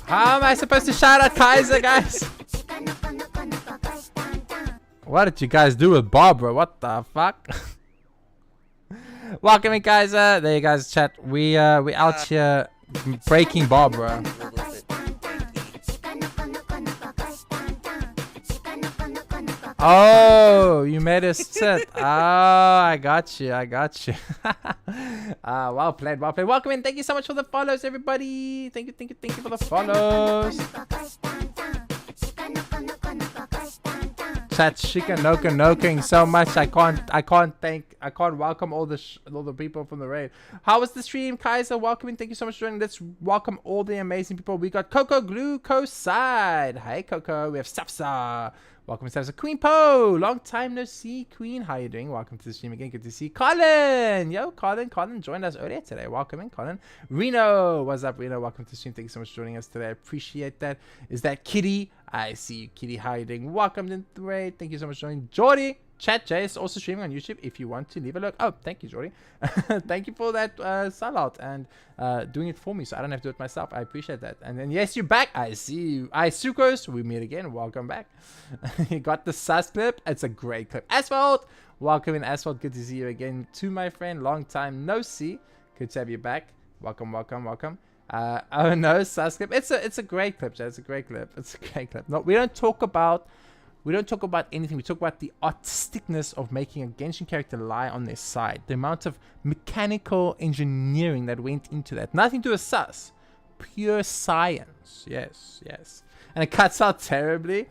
S1: How am I supposed to shout out Kaiser, guys? What did you guys do with Barbara? What the fuck? Welcome in, Kaiser. There you guys, chat. We out here breaking Barbara. Oh, you made us sit. Oh, I got you. Well played. Welcome in. Thank you so much for the follows, everybody. Thank you for the follows. Chat noking so much. I can't welcome all the people from the raid. How was the stream, Kaiser? Welcome in. Thank you so much for joining. Let's welcome all the amazing people. We got Coco Glucoside. Hey Coco. We have Safsa. Welcome to Queen Po. Long time no see, Queen. How you doing? Welcome to the stream again. Good to see Colin. Yo, Colin joined us earlier today. Welcome in, Colin. Reno. What's up, Reno? Welcome to the stream. Thank you so much for joining us today. I appreciate that. Is that Kitty? I see you, Kitty. How you doing? Welcome to the raid. Thank you so much for joining. Jordy. chat. Jay is also streaming on YouTube if you want to leave a look. Oh, thank you, Jordy. Thank you for that sellout and doing it for me so I don't have to do it myself. I appreciate that. And then, yes, you're back. I see you. Sucrose, we meet again. Welcome back. You got the sus clip. It's a great clip. Asphalt, welcome in, Asphalt. Good to see you again too, my friend. Long time no see. Good to have you back. Welcome, welcome, welcome. Oh no, sus clip. It's a great clip, Jay. It's a great clip. It's a great clip. No, we don't talk about anything. We talk about the artisticness of making a Genshin character lie on their side. The amount of mechanical engineering that went into that. Nothing to do with sus. Pure science. Yes, yes. And it cuts out terribly.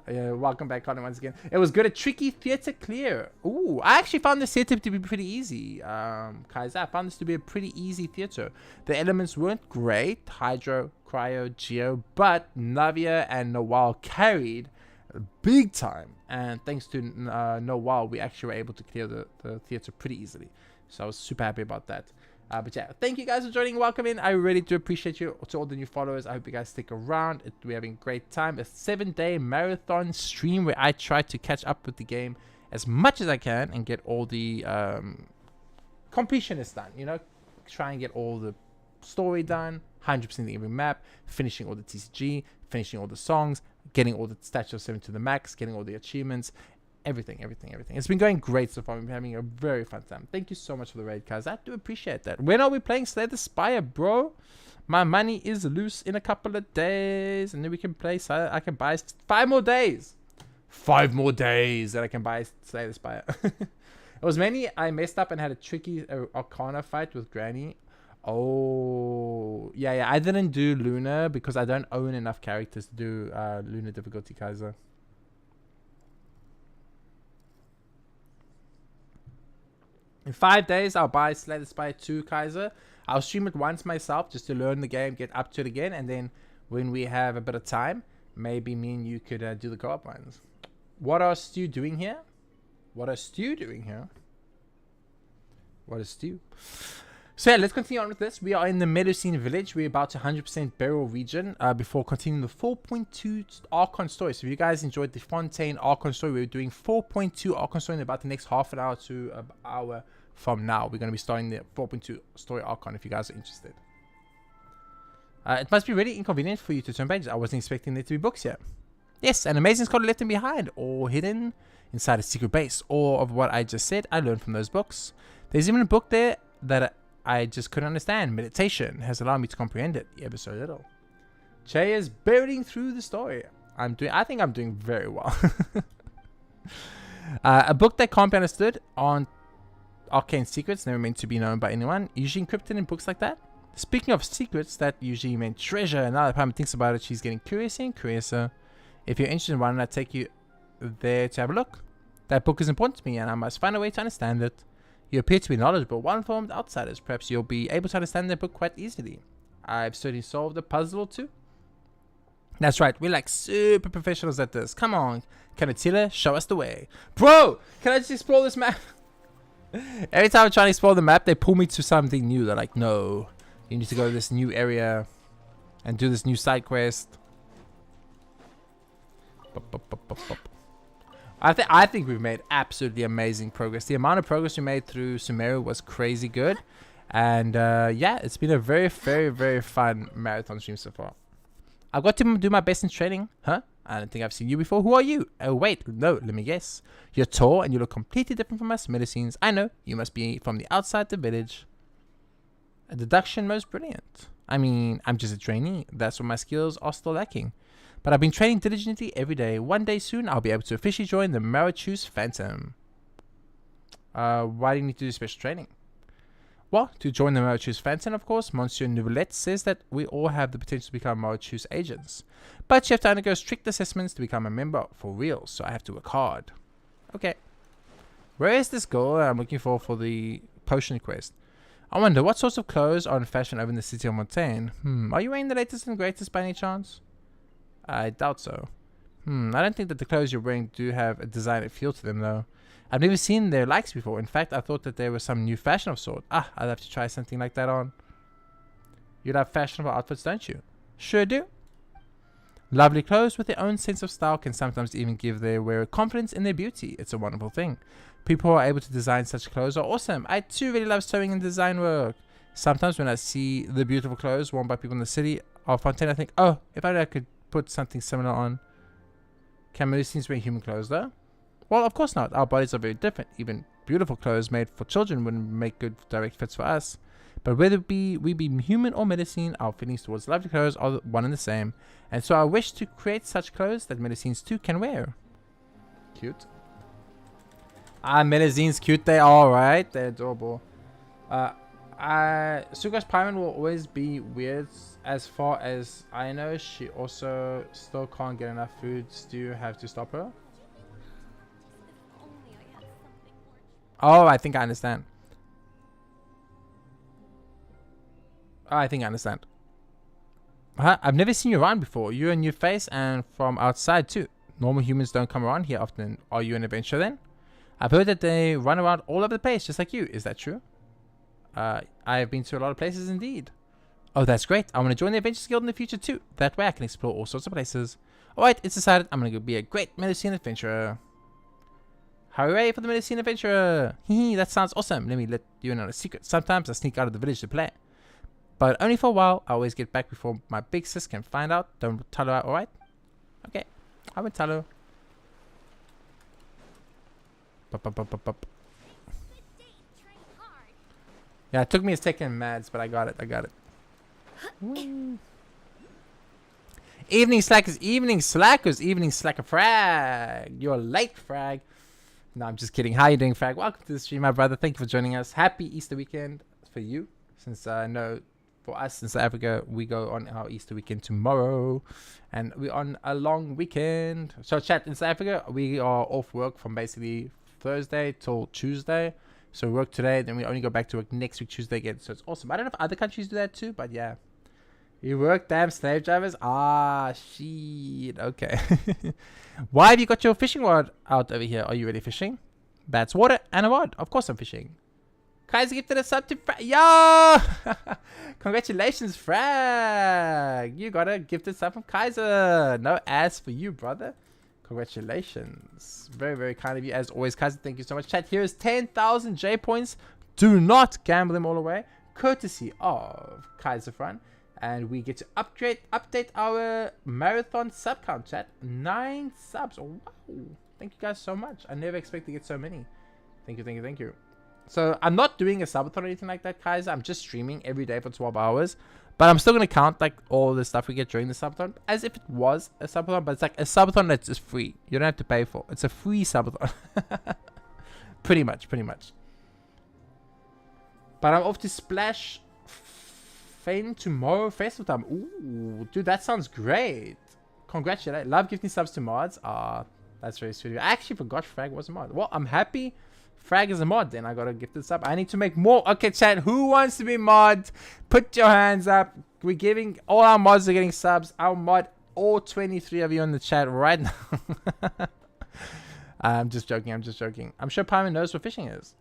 S1: Welcome back, Colin, once again. It was good. A tricky theater clear. Ooh, I actually found this theater to be pretty easy. Kaiser, I found this to be a pretty easy theater. The elements weren't great. Hydro, Cryo, Geo, but Navia and Noel carried big time. And thanks to Noel, we actually were able to clear the theater pretty easily. So I was super happy about that. But yeah, thank you guys for joining. Welcome in. I really do appreciate you. To all the new followers, I hope you guys stick around. We're having a great time. A 7-day marathon stream where I try to catch up with the game as much as I can and get all the completionists done. You know, try and get all the story done, 100% in every map, finishing all the TCG, finishing all the songs, getting all the Statue of 7 to the max, getting all the achievements. Everything. It's been going great so far. We've been having a very fun time. Thank you so much for the raid, guys. I do appreciate that. When are we playing Slay the Spire, bro? My money is loose in a couple of days. And then we can play. So I can buy 5 more days. 5 more days that I can buy Slay the Spire. It was mainly I messed up and had a tricky Arcana fight with Granny. Oh. Yeah. I didn't do Luna because I don't own enough characters to do Luna difficulty, Kaiser. In 5 days, I'll buy Slay the Spire 2, Kaiser. I'll stream it once myself just to learn the game, get up to it again. And then when we have a bit of time, maybe me and you could do the co-op ones. What are Stu doing here? What is Stu? So yeah, let's continue on with this. We are in the Medicine Village. We're about to 100% Beryl region before continuing the 4.2 Archon story. So if you guys enjoyed the Fontaine Archon story, we're doing 4.2 Archon story in about the next half an hour to an hour from now. We're going to be starting the 4.2 story Archon if you guys are interested. It must be really inconvenient for you to turn pages. I wasn't expecting there to be books here. Yes, an amazing scholar left them behind or hidden inside a secret base. All of what I just said, I learned from those books. There's even a book there that I just couldn't understand. Meditation has allowed me to comprehend it ever so little. Che is barreling through the story. I think I'm doing very well. A book that can't be understood on arcane secrets, never meant to be known by anyone, usually encrypted in books like that. Speaking of secrets, that usually meant treasure, and now that Pam thinks about it, she's getting curiouser and curiouser. If you're interested in one, I'll take you there to have a look. That book is important to me, and I must find a way to understand it. You appear to be knowledgeable, well-informed outsiders. Perhaps you'll be able to understand the book quite easily. I've certainly solved the puzzle too. That's right, we're like super professionals at this. Come on, Kanatila, show us the way. Bro, can I just explore this map? Every time I'm trying to explore the map, they pull me to something new. They're like, no, you need to go to this new area and do this new side quest. I think we've made absolutely amazing progress. The amount of progress we made through Sumeru was crazy good. And yeah, it's been a very, very, very fun marathon stream so far. I've got to do my best in training. Huh? I don't think I've seen you before. Who are you? Oh, wait. No, let me guess. You're tall and you look completely different from us medicines. I know. You must be from the outside the village. A deduction most brilliant. I mean, I'm just a trainee. That's where my skills are still lacking. But I've been training diligently every day. One day soon, I'll be able to officially join the Marichu's Phantom. Why do you need to do special training? Well, to join the Marichu's Phantom, of course, Monsieur Nouvelette says that we all have the potential to become Marichu's agents. But you have to undergo strict assessments to become a member for real, so I have to work hard. Okay. Where is this girl I'm looking for the potion quest? I wonder, what sorts of clothes are in fashion over in the city of Fontaine? Are you wearing the latest and greatest by any chance? I doubt so. I don't think that the clothes you're wearing do have a designer feel to them, though. I've never seen their likes before. In fact, I thought that there was some new fashion of sort. I'd have to try something like that on. You love fashionable outfits, don't you? Sure do. Lovely clothes with their own sense of style can sometimes even give their wearer confidence in their beauty. It's a wonderful thing. People who are able to design such clothes are awesome. I too really love sewing and design work. Sometimes when I see the beautiful clothes worn by people in the city of Fontaine, I think, oh, if I could put something similar on. Can Melusines wear human clothes though? Well, of course not. Our bodies are very different. Even beautiful clothes made for children wouldn't make good direct fits for us. But whether we be human or Melusine, our feelings towards lovely clothes are one and the same. And so I wish to create such clothes that Melusines too can wear. Cute. Ah, Melusines cute they are, right? They're adorable. Suga's Pyman will always be weird. As far as I know, she also still can't get enough food. Do you have to stop her? Oh, I think I understand. I think I understand. Huh? I've never seen you around before. You're a new face and from outside too. Normal humans don't come around here often. Are you an adventurer then? I've heard that they run around all over the place just like you. Is that true? I've been to a lot of places indeed. Oh, that's great. I want to join the Adventures Guild in the future too. That way I can explore all sorts of places. Alright, it's decided. I'm going to be a great Melusine adventurer. Hooray for the Melusine adventurer. Hee, that sounds awesome. Let me let you in on a secret. Sometimes I sneak out of the village to play. But only for a while. I always get back before my big sis can find out. Don't tell her, alright? Okay. I won't tell her. Yeah, it took me a second, Mads, but I got it. I got it. Evening slackers, evening slackers, evening slacker frag. You're late, frag. No, I'm just kidding. How are you doing, frag? Welcome to the stream, my brother. Thank you for joining us. Happy Easter weekend for you. Since I know for us in South Africa, we go on our Easter weekend tomorrow. And we're on a long weekend. So, chat, in South Africa, we are off work from basically Thursday till Tuesday. So we work today, then we only go back to work next week, Tuesday again. So it's awesome. I don't know if other countries do that too, but yeah. You work, damn slave drivers? Ah, shit. Okay. Why have you got your fishing rod out over here? Are you really fishing? That's water and a rod. Of course I'm fishing. Kaiser gifted a sub to Frag. Yo! Congratulations, Frag. You got a gifted sub from Kaiser. No ass for you, brother. Congratulations. Very, very kind of you. As always, Kaiser, thank you so much. Chat, here is 10,000 J points. Do not gamble them all away. Courtesy of Kaiser Fran. And we get to update our marathon sub count, chat. 9 subs. Oh, wow. Thank you guys so much. I never expected to get so many. Thank you, thank you, thank you. So I'm not doing a subathon or anything like that, Kaiser. I'm just streaming every day for 12 hours. But I'm still going to count like all the stuff we get during the subathon as if it was a subathon. But it's like a subathon that's just free. You don't have to pay for. It's a free subathon. Pretty much, pretty much. But I'm off to Splash Fane tomorrow festival time. Ooh, dude, that sounds great. Congratulations. Love gifting subs to mods. Ah, that's very sweet. I actually forgot Frag was a mod. Well, I'm happy Frag is a mod, then I got to gift this up. I need to make more. Okay, chat, who wants to be mod? Put your hands up. We're giving, all our mods are getting subs. I'll mod all 23 of you in the chat right now. I'm just joking, I'm just joking. I'm sure Pyman knows what fishing is.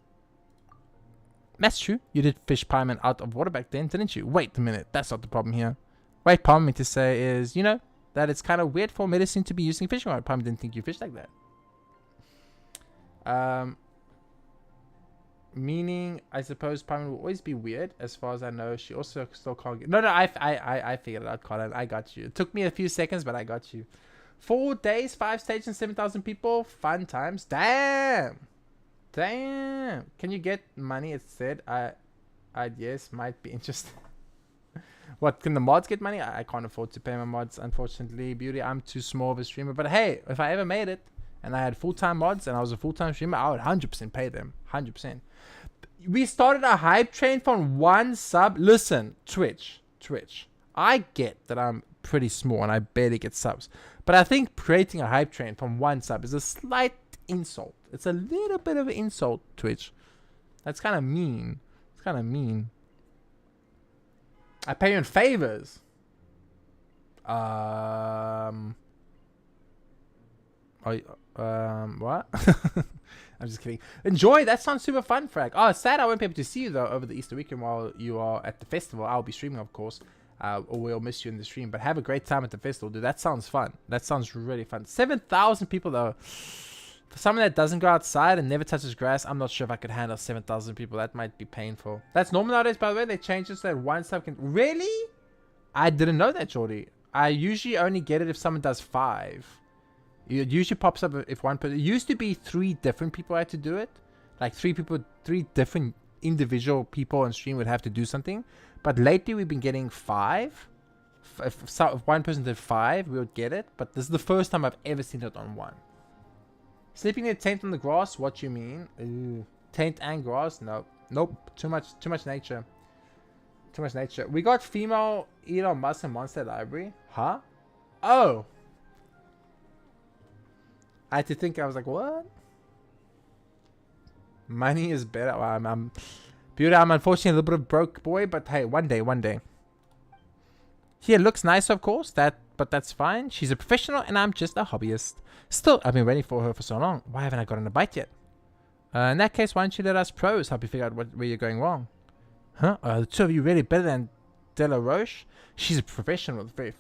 S1: That's true. You did fish Pyman out of water back then, didn't you? Wait a minute, that's not the problem here. Wait, Pyman meant to say is, you know, that it's kind of weird for medicine to be using fishing rod. Pyman didn't think you fished like that. Meaning, I suppose Pyman will always be weird. As far as I know, she also still can't get... No, I figured it out, Colin. I got you. It took me a few seconds, but I got you. 4 days, 5 stages, 7,000 people. Fun times. Damn. Damn. Can you get money? It said. Yes, might be interesting. What, can the mods get money? I can't afford to pay my mods, unfortunately. Beauty, I'm too small of a streamer. But hey, if I ever made it, and I had full-time mods, and I was a full-time streamer, I would 100% pay them. 100%. We started a hype train from 1 sub. Listen, Twitch. I get that I'm pretty small and I barely get subs. But I think creating a hype train from 1 sub is a slight insult. It's a little bit of an insult, Twitch. That's kind of mean. It's kind of mean. I pay you in favors. What? I'm just kidding. Enjoy. That sounds super fun, Frag. Oh, it's sad I won't be able to see you though over the Easter weekend while you are at the festival. I'll be streaming, of course. or we'll miss you in the stream. But have a great time at the festival, dude. That sounds fun. That sounds really fun. 7,000 people though. For someone that doesn't go outside and never touches grass, I'm not sure if I could handle 7,000 people. That might be painful. That's normal nowadays, by the way. They changed it so that one sub can... Really? I didn't know that, Jordy. I usually only get it if someone does 5. It usually pops up if one person... It used to be 3 different people had to do it. Like 3 different individual people on stream would have to do something. But lately we've been getting 5. If one person did 5, we would get it. But this is the first time I've ever seen it on 1. Sleeping in a tent on the grass? What you mean? Ooh. Tent and grass? No. Nope. Too much nature. Too much nature. We got female Elon Musk and Monster Library. Huh? Oh. I had to think. I was like, what? Money is better. Well, I'm unfortunately a little bit of broke boy, but hey, one day. Here looks nice, of course. But that's fine. She's a professional, and I'm just a hobbyist. Still, I've been waiting for her for so long. Why haven't I gotten a bite yet? In that case, why don't you let us pros help you figure out where you're going wrong? Huh? Are the two of you really better than De La Roche? She's a professional with a very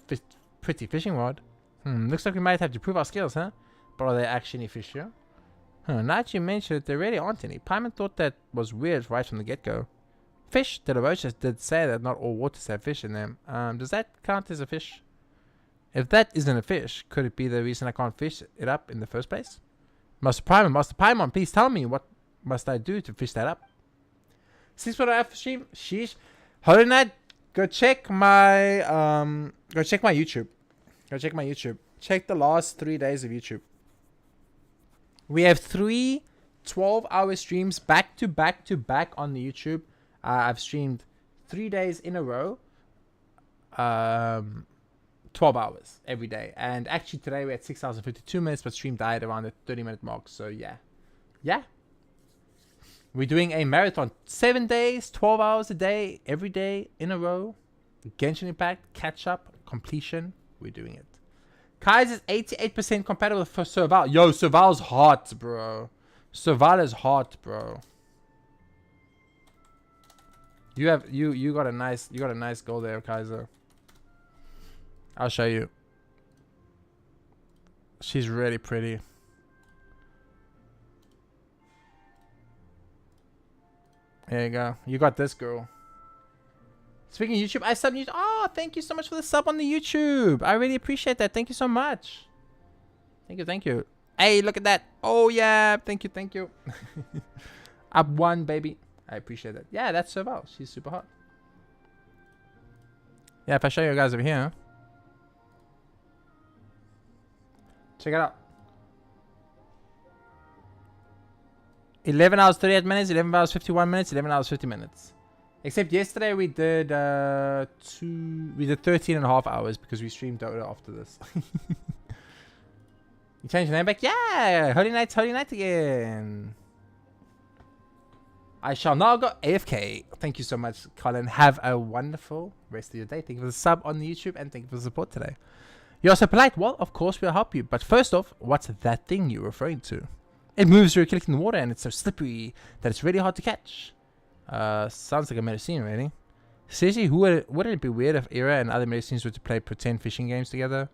S1: pretty fishing rod. Looks like we might have to prove our skills, huh? But are there actually any fish here? Now that you mentioned it, there really aren't any. Paimon thought that was weird right from the get-go. Fish? De La Roche did say that not all waters have fish in them. Does that count as a fish? If that isn't a fish, could it be the reason I can't fish it up in the first place? Master Paimon, please tell me, what must I do to fish that up? Since what I have to stream, sheesh. Holy Night, go check my YouTube. Check the last 3 days of YouTube. We have 3 12-hour streams back to back to back on the YouTube. I've streamed 3 days in a row. 12 hours every day. And actually today we had 6 hours and 52 minutes, but stream died around the 30-minute mark. So yeah. We're doing a marathon. 7 days, 12 hours a day, every day in a row. Genshin Impact, catch up, completion. We're doing it. Kai's is 88% compatible for Serval. Yo, Serval's hot, bro. Serval is hot, bro. You got a nice goal there, Kaiser. I'll show you. She's really pretty. There you go. You got this girl. Speaking of YouTube, I subbed YouTube. Oh, thank you so much for the sub on the YouTube. I really appreciate that. Thank you so much. Thank you. Hey, look at that. Oh, yeah. Thank you. Up 1, baby. I appreciate that. Yeah, that's Serval. She's super hot. Yeah, if I show you guys over here. Check it out. 11 hours 38 minutes, 11 hours 51 minutes, 11 hours 50 minutes. Except yesterday we did 13 and a half hours because we streamed Dota after this. You changed your name back? Yeah! Holy Night again. I shall now go AFK. Thank you so much, Colin. Have a wonderful rest of your day. Thank you for the sub on the YouTube and thank you for the support today. You're so polite. Well, of course we'll help you. But first off, what's that thing you're referring to? It moves through collecting water and it's so slippery that it's really hard to catch. Sounds like a medicine, really. Seriously, wouldn't it be weird if Era and other medicines were to play pretend fishing games together?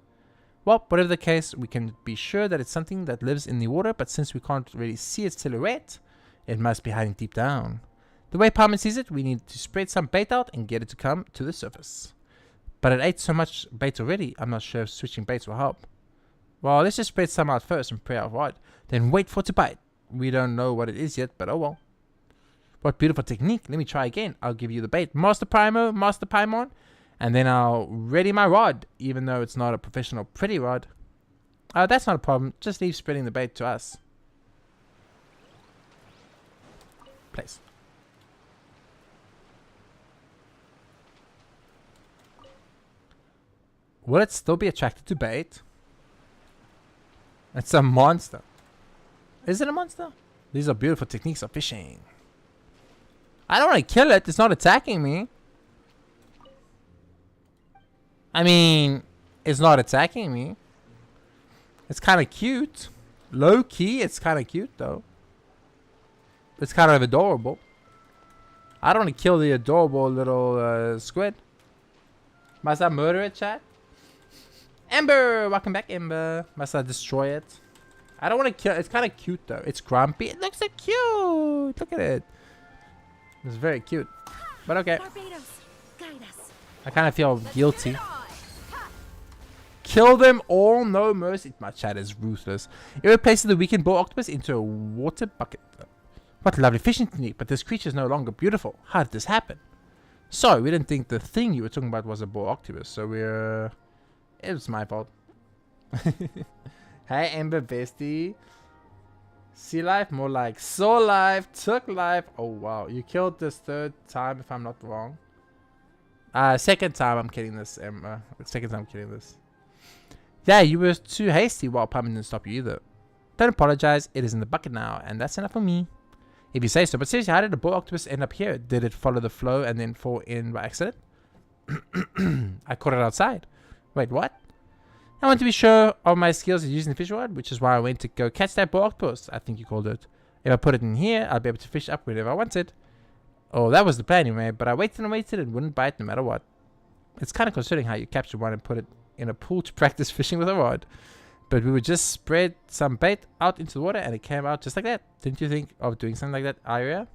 S1: Well, whatever the case, we can be sure that it's something that lives in the water, but since we can't really see its silhouette, it must be hiding deep down. The way Paimon sees it, we need to spread some bait out and get it to come to the surface. But it ate so much bait already, I'm not sure if switching baits will help. Well, let's just spread some out first and pray out right, then wait for it to bite. We don't know what it is yet, but oh well. What beautiful technique. Let me try again. I'll give you the bait. Master Paimon. And then I'll ready my rod, even though it's not a professional pretty rod. That's not a problem. Just leave spreading the bait to us. Place. Will it still be attracted to bait? It's a monster. Is it a monster? These are beautiful techniques of fishing. I don't want to kill it. It's not attacking me. I mean, it's not attacking me. It's kind of cute. Low key, it's kind of cute though. It's kind of adorable. I don't want to kill the adorable little squid. Must I murder it, chat? Ember! Welcome back, Ember. Must I destroy it? I don't want to kill. It's kind of cute though. It's grumpy. It looks so cute. Look at it. It's very cute. But okay.
S2: Barbados, guide us.
S1: I kind of feel guilty.
S2: Get it on. Ha!
S1: Kill them all, no mercy. My chat is ruthless. It replaces the weakened bull octopus into a water bucket. What lovely fishing technique, but this creature is no longer beautiful. How did this happen? Sorry, we didn't think the thing you were talking about was a bull octopus, so we're... It was my fault. Hey, Ember bestie. Sea life? More like soul life. Took life. Oh, wow. You killed this third time, if I'm not wrong. Second time I'm killing this, Ember. Second time I'm killing this. Yeah, you were too hasty while pumping didn't stop you either. Don't apologize. It is in the bucket now, and that's enough for me. If you say so. But seriously, how did the bull octopus end up here? Did it follow the flow and then fall in by accident? I caught it outside. Wait, what? I want to be sure of my skills at using the fish rod, which is why I went to go catch that bull octopus, I think you called it. If I put it in here, I'll be able to fish up whenever I wanted. Oh, that was the plan anyway, but I waited and waited and wouldn't bite no matter what. It's kind of concerning how you captured one and put it in a pool to practice fishing with a rod. But we would just spread some bait out into the water and it came out just like that. Didn't you think of doing something like that, Aria?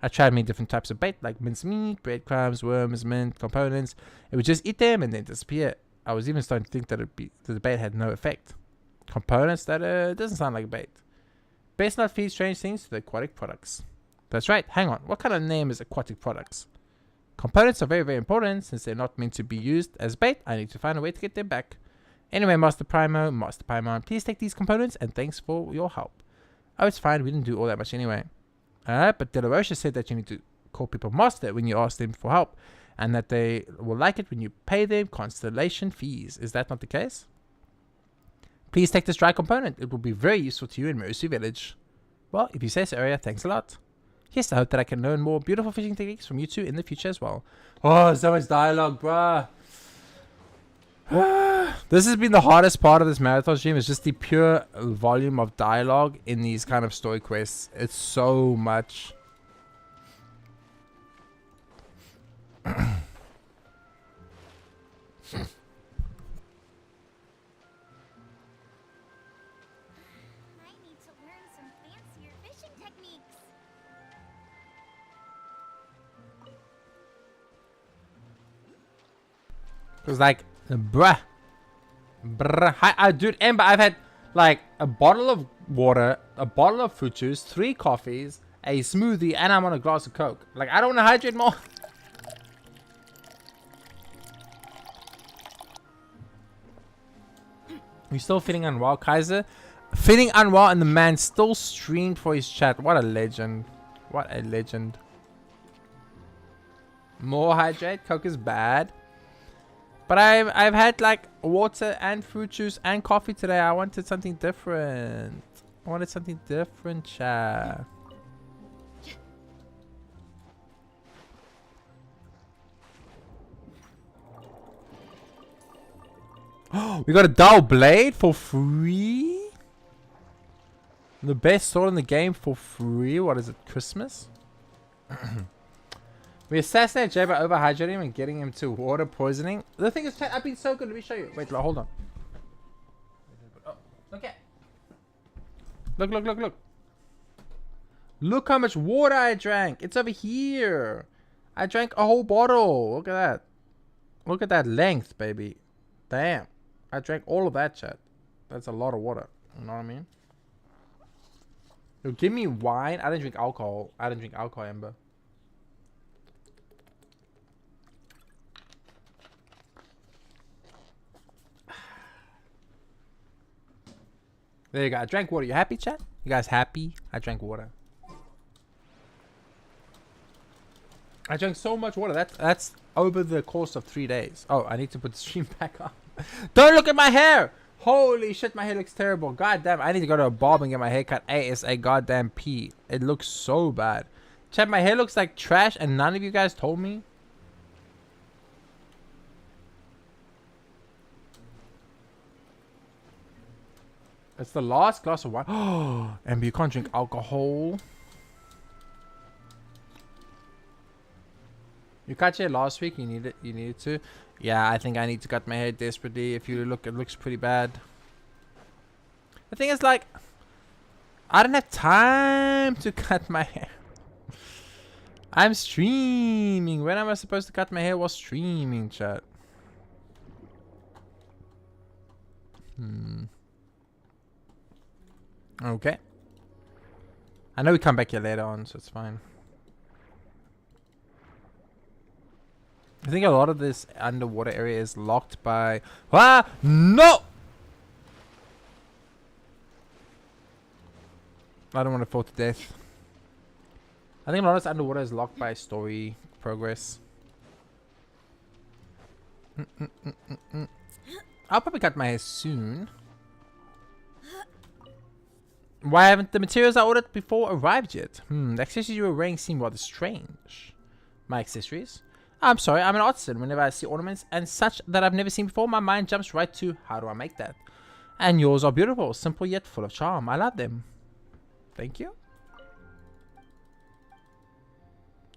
S1: I tried many different types of bait, like mincemeat, breadcrumbs, worms, mint, components. It would just eat them and then disappear. I was even starting to think that the bait had no effect. Components? That doesn't sound like bait. Best not feed strange things to the aquatic products. That's right. Hang on. What kind of name is aquatic products? Components are very, very important. Since they're not meant to be used as bait, I need to find a way to get them back. Anyway, Master Paimon, please take these components and thanks for your help. Oh, it's fine. We didn't do all that much anyway. But Delarosha said that you need to call people Master when you ask them for help, and that they will like it when you pay them constellation fees. Is that not the case? Please take this dry component. It will be very useful to you in Mercy Village. Well, if you say so, Area, thanks a lot. Yes, I hope that I can learn more beautiful fishing techniques from you two in the future as well. Oh, so much dialogue, bruh. This has been the hardest part of this marathon stream. Is just the pure volume of dialogue in these kind of story quests. It's so much.
S4: I need to learn some fancier fishing techniques.
S1: Cause like, bruh. Hi, dude, Ember, I've had like a bottle of water, a bottle of fruit juice, 3 coffees, a smoothie, and I'm on a glass of Coke. Like, I don't want to hydrate more. You still feeling unwell, Kaiser? Feeling unwell, and the man still streamed for his chat. What a legend. What a legend. More hydrate. Coke is bad. But I've had like water and fruit juice and coffee today. I wanted something different. I wanted something different, chat. Oh, we got a dull blade for free. The best sword in the game for free. What is it? Christmas? We assassinate Jay by overhydrating him and getting him to water poisoning. The thing is, I've been so good. Let me show you. Wait, hold on. Oh, okay. Look, look, look, look. Look how much water I drank. It's over here. I drank a whole bottle. Look at that. Look at that length, baby. Damn. I drank all of that, chat. That's a lot of water. You know what I mean? Yo, give me wine. I didn't drink alcohol. I didn't drink alcohol, Ember. There you go. I drank water. You happy, chat? You guys happy? I drank water. I drank so much water. That's over the course of 3 days. Oh, I need to put the stream back on. Don't look at my hair. Holy shit, my hair looks terrible. God damn, I need to go to a barber and get my hair cut ASA goddamn P. It looks so bad. Chat, my hair looks like trash and none of you guys told me. It's the last glass of wine. Oh, and you can't drink alcohol. You cut your hair last week. You needed to. Yeah, I think I need to cut my hair desperately. If you look, it looks pretty bad. The thing is, like, I don't have time to cut my hair. I'm streaming. When am I supposed to cut my hair while streaming, chat? Okay. I know we come back here later on, so it's fine. I think a lot of this underwater area is locked by... Ah! No! I don't want to fall to death. I think a lot of this underwater is locked by story progress. I'll probably cut my hair soon. Why haven't the materials I ordered before arrived yet? The accessories you were wearing seem rather strange. My accessories? I'm sorry, I'm an artisan. Whenever I see ornaments and such that I've never seen before, my mind jumps right to, how do I make that? And yours are beautiful, simple yet full of charm. I love them. Thank you.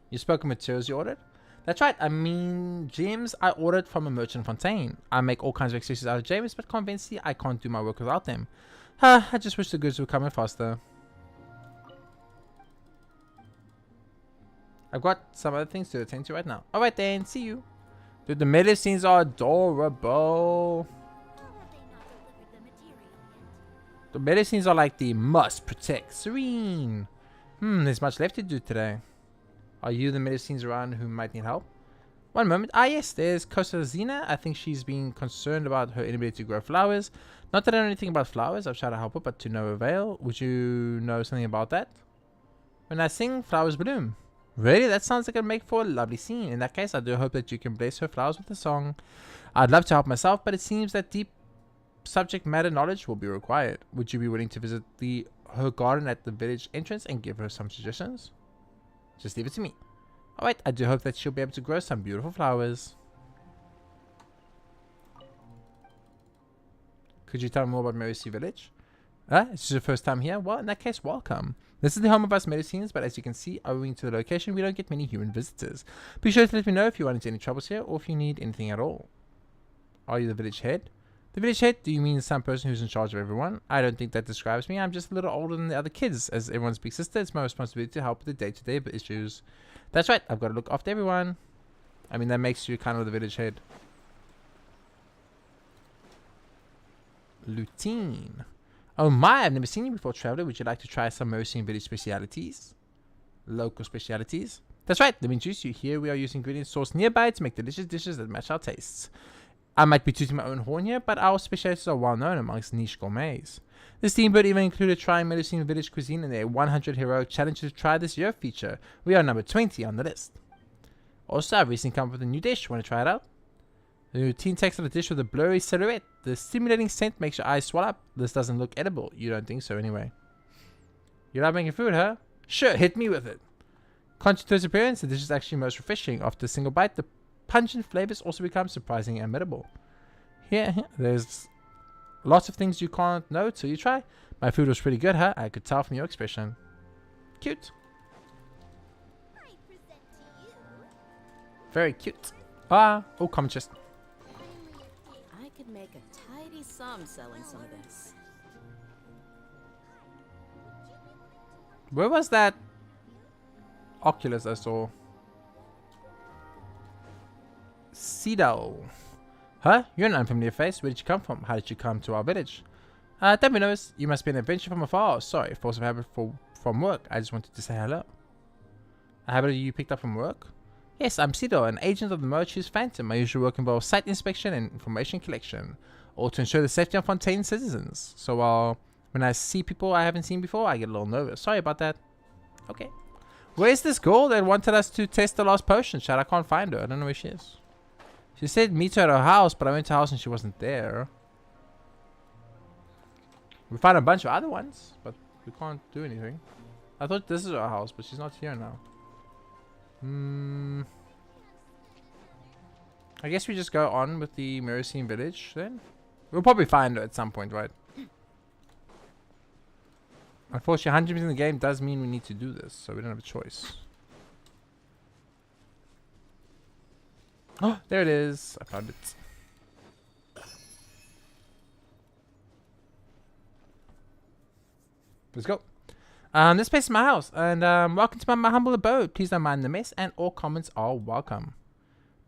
S1: You spoke of materials you ordered? That's right, I mean, gems I ordered from a merchant Fontaine. I make all kinds of accessories out of gems, but conversely, I can't do my work without them. I just wish the goods would come in faster. I've got some other things to attend to right now. Alright then, see you. Dude, the melee scenes are adorable. The melee scenes are like the must protect serene. There's much left to do today. Are you the melee scenes around who might need help? One moment. Ah yes, there's Kosazina. I think she's been concerned about her inability to grow flowers. Not that I know anything about flowers. I've tried to help her, but to no avail. Would you know something about that? When I sing, flowers bloom. Really? That sounds like it'd make for a lovely scene. In that case, I do hope that you can bless her flowers with a song. I'd love to help myself, but it seems that deep subject matter knowledge will be required. Would you be willing to visit her garden at the village entrance and give her some suggestions? Just leave it to me. Alright, I do hope that she'll be able to grow some beautiful flowers. Could you tell me more about Mercy Village? It's your first time here? Well, in that case, welcome. This is the home of us medicines, but as you can see, owing to the location, we don't get many human visitors. Be sure to let me know if you run into any troubles here, or if you need anything at all. Are you the village head? The village head? Do you mean some person who's in charge of everyone? I don't think that describes me. I'm just a little older than the other kids. As everyone's big sister, it's my responsibility to help with the day-to-day issues. That's right, I've got to look after everyone. I mean, that makes you kind of the village head. Lutein. Oh my, I've never seen you before, traveler. Would you like to try some Mercian village specialities? Local specialities? That's right, let me introduce you. Here we are using ingredients sourced nearby to make delicious dishes that match our tastes. I might be tooting my own horn here, but our specialities are well known amongst niche gourmets. This teamboat even included trying Medicine village cuisine in their 100 heroic challenge to try this year feature. We are number 20 on the list. Also, I've recently come up with a new dish. Want to try it out? The routine takes on a dish with a blurry silhouette. The stimulating scent makes your eyes swell up. This doesn't look edible. You don't think so anyway. You love making food, huh? Sure, hit me with it. Contrary to its appearance, the dish is actually most refreshing. After a single bite, the pungent flavors also become surprisingly admirable. Here, there's lots of things you can't know till you try. My food was pretty good, huh? I could tell from your expression. Cute.
S4: I present to you
S1: Very cute. Oh, comment chest.
S5: I could make a tidy sum selling some of this.
S1: Where was that Oculus I saw? Cedal. Huh? You're an unfamiliar face. Where did you come from? How did you come to our village? Don't be nervous. You must be an adventure from afar. Sorry, force of habit from work. I just wanted to say hello. A habit you picked up from work? Yes, I'm Cedal, an agent of the Mochi's Phantom. My usual work involves site inspection and information collection, all to ensure the safety of Fontaine citizens. So when I see people I haven't seen before, I get a little nervous. Sorry about that. Okay. Where's this girl that wanted us to test the last potion? Chat, I can't find her. I don't know where she is. She said meet her at her house, but I went to her house and she wasn't there. We found a bunch of other ones, but we can't do anything. I thought this is her house, but she's not here now. I guess we just go on with the Mercine village then. We'll probably find her at some point, right? Unfortunately, 100% in the game does mean we need to do this, so we don't have a choice. Oh, there it is. I found it. Let's go. This place is my house, and welcome to my humble abode. Please don't mind the mess, and all comments are welcome.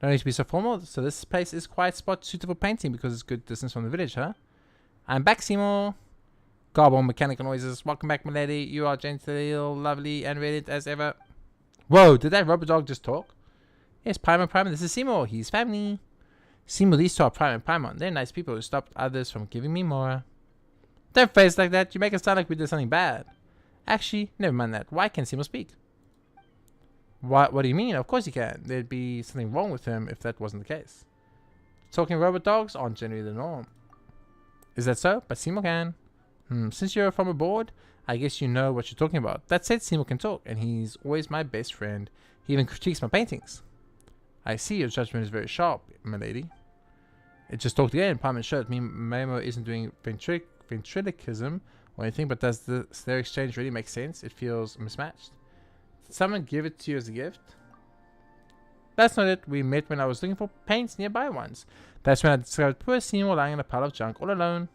S1: Don't need to be so formal, so this place is quite spot suitable for painting because it's good distance from the village, huh? I'm back, Seymour. Garble mechanical noises. Welcome back, my lady. You are gentle, lovely, and radiant as ever. Whoa, did that rubber dog just talk? Yes, Primo, this is Seymour. He's family. Seymour, these two are Primo. They're nice people who stopped others from giving me more. Don't face like that. You make it sound like we did something bad. Actually, never mind that. Why can't Seymour speak? What do you mean? Of course he can. There'd be something wrong with him if that wasn't the case. Talking robot dogs aren't generally the norm. Is that so? But Seymour can. Since you're from aboard, I guess you know what you're talking about. That said, Seymour can talk, and he's always my best friend. He even critiques my paintings. I see your judgment is very sharp, my lady. It just talked again. Parliament showed me Memo isn't doing ventriloquism or anything, but does their exchange really make sense? It feels mismatched. Did someone give it to you as a gift? That's not it. We met when I was looking for paints nearby once. That's when I discovered poor Seymour lying in a pile of junk all alone.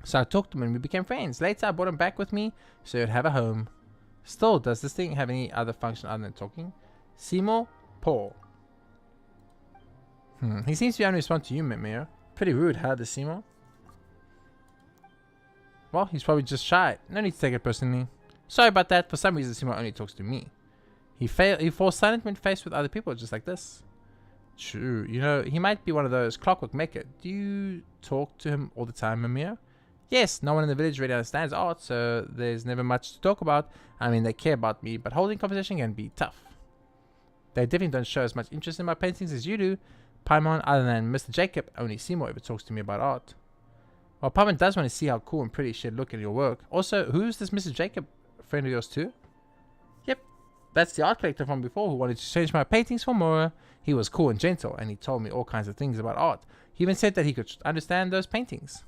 S1: So I talked to him and we became friends. Later I brought him back with me so he'd have a home. Still, does this thing have any other function other than talking? Seymour, Paul. He seems to be only respond to you, Mayor. Pretty rude, huh, this Seymour? Well, he's probably just shy. No need to take it personally. Sorry about that. For some reason, Seymour only talks to me. He falls silent when faced with other people, just like this. True. You know, he might be one of those clockwork maker. Do you talk to him all the time, Mimir? Yes, no one in the village really understands art, so there's never much to talk about. I mean, they care about me, but holding conversation can be tough. They definitely don't show as much interest in my paintings as you do. Paimon, other than Mr. Jacob, only Seymour ever talks to me about art. Well, Paimon does want to see how cool and pretty she'd look in your work. Also, who's this Mr. Jacob? A friend of yours too? Yep, that's the art collector from before who wanted to change my paintings for more. He was cool and gentle, and he told me all kinds of things about art. He even said that he could understand those paintings.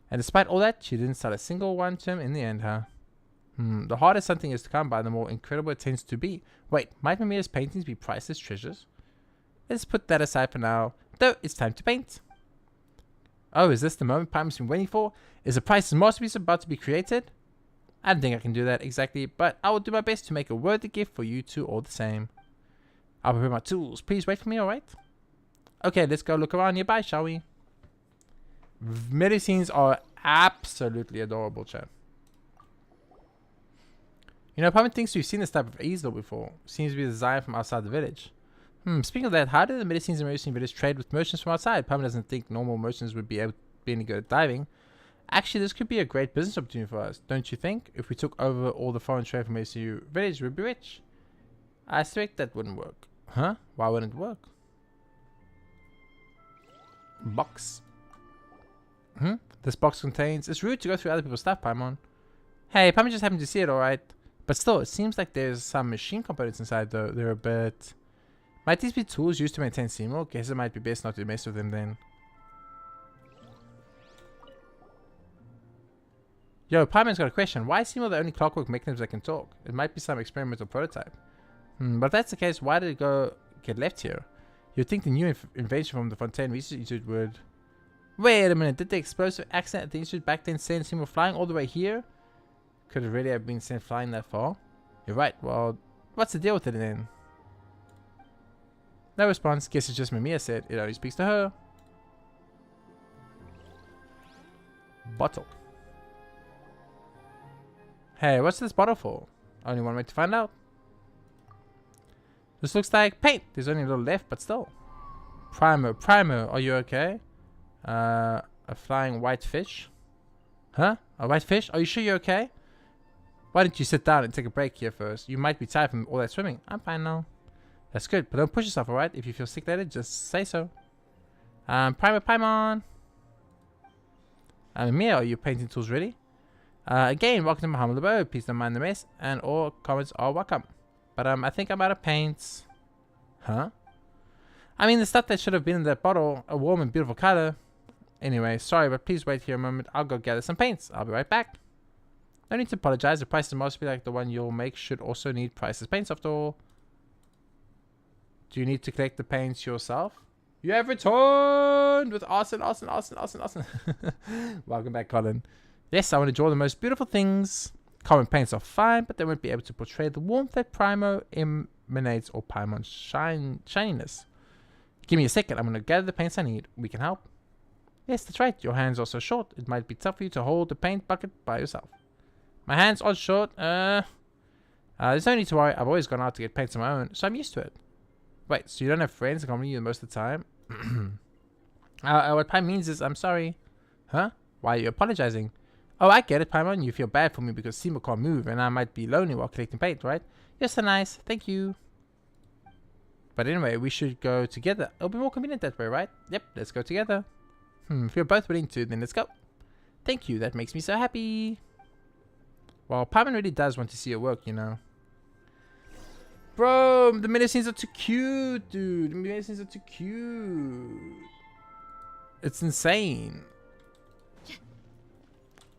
S1: And despite all that, she didn't sell a single one to him in the end, huh? The harder something is to come by, the more incredible it tends to be. Wait, might Mimir's paintings be priceless treasures? Let's put that aside for now, though it's time to paint. Oh, is this the moment Paimon's been waiting for? Is a priceless masterpiece about to be created? I don't think I can do that exactly, but I will do my best to make a worthy gift for you two all the same. I'll prepare my tools. Please wait for me, alright? Okay, let's go look around nearby, shall we? Medicines are absolutely adorable, chat. You know, Paimon thinks we've seen this type of easel before. Seems to be designed from outside the village. Speaking of that, how do the medicines in Medicine Village trade with merchants from outside? Paimon doesn't think normal merchants would be able to be any good at diving. Actually, this could be a great business opportunity for us, don't you think? If we took over all the foreign trade from ACU Village, we'd be rich. I suspect that wouldn't work. Huh? Why wouldn't it work? Box. This box contains... It's rude to go through other people's stuff, Paimon. Hey, Paimon just happened to see it, alright. But still, it seems like there's some machine components inside, though. They're a bit... Might these be tools used to maintain Seymour? Guess it might be best not to mess with them then. Yo, Paimon's got a question. Why is Seymour the only clockwork mechanism that can talk? It might be some experimental prototype. But if that's the case, why did it get left here? You'd think the new invention from the Fontaine Research Institute would... Wait a minute, did the explosive accident at the institute back then send Seymour flying all the way here? Could it really have been sent flying that far? You're right, well, what's the deal with it then? No response, guess it's just Mimir said, it only speaks to her. Bottle. Hey, what's this bottle for? Only one way to find out. This looks like paint. There's only a little left, but still. Primo, are you okay? A flying white fish? Huh? A white fish? Are you sure you're okay? Why don't you sit down and take a break here first? You might be tired from all that swimming. I'm fine now. That's good, but don't push yourself, alright? If you feel sick later, just say so. Paimon. Mia, are your painting tools ready? Again, welcome to my humble abode. Please don't mind the mess, and all comments are welcome. But I think I'm out of paints. Huh? I mean, the stuff that should have been in that bottle, a warm and beautiful color. Anyway, sorry, but please wait here a moment. I'll go gather some paints. I'll be right back. No need to apologize. The price must be like the one you'll make should also need priceless paints after all. Do you need to collect the paints yourself? You have returned with arson. Welcome back, Colin. Yes, I want to draw the most beautiful things. Common paints are fine, but they won't be able to portray the warmth that Primo emanates or Paimon's shininess. Give me a second. I'm going to gather the paints I need. We can help. Yes, that's right. Your hands are so short. It might be tough for you to hold the paint bucket by yourself. My hands are short. There's no need to worry. I've always gone out to get paints on my own, so I'm used to it. Wait, so you don't have friends that accompany you most of the time? What Paimon means is, I'm sorry. Huh? Why are you apologizing? Oh, I get it, Paimon. You feel bad for me because Simo can't move and I might be lonely while collecting paint, right? You're so nice. Thank you. But anyway, we should go together. It'll be more convenient that way, right? Yep, let's go together. If you're both willing to, then let's go. Thank you. That makes me so happy. Well, Paimon really does want to see your work, you know. Bro, the medicines are too cute, dude. The medicines are too cute. It's insane.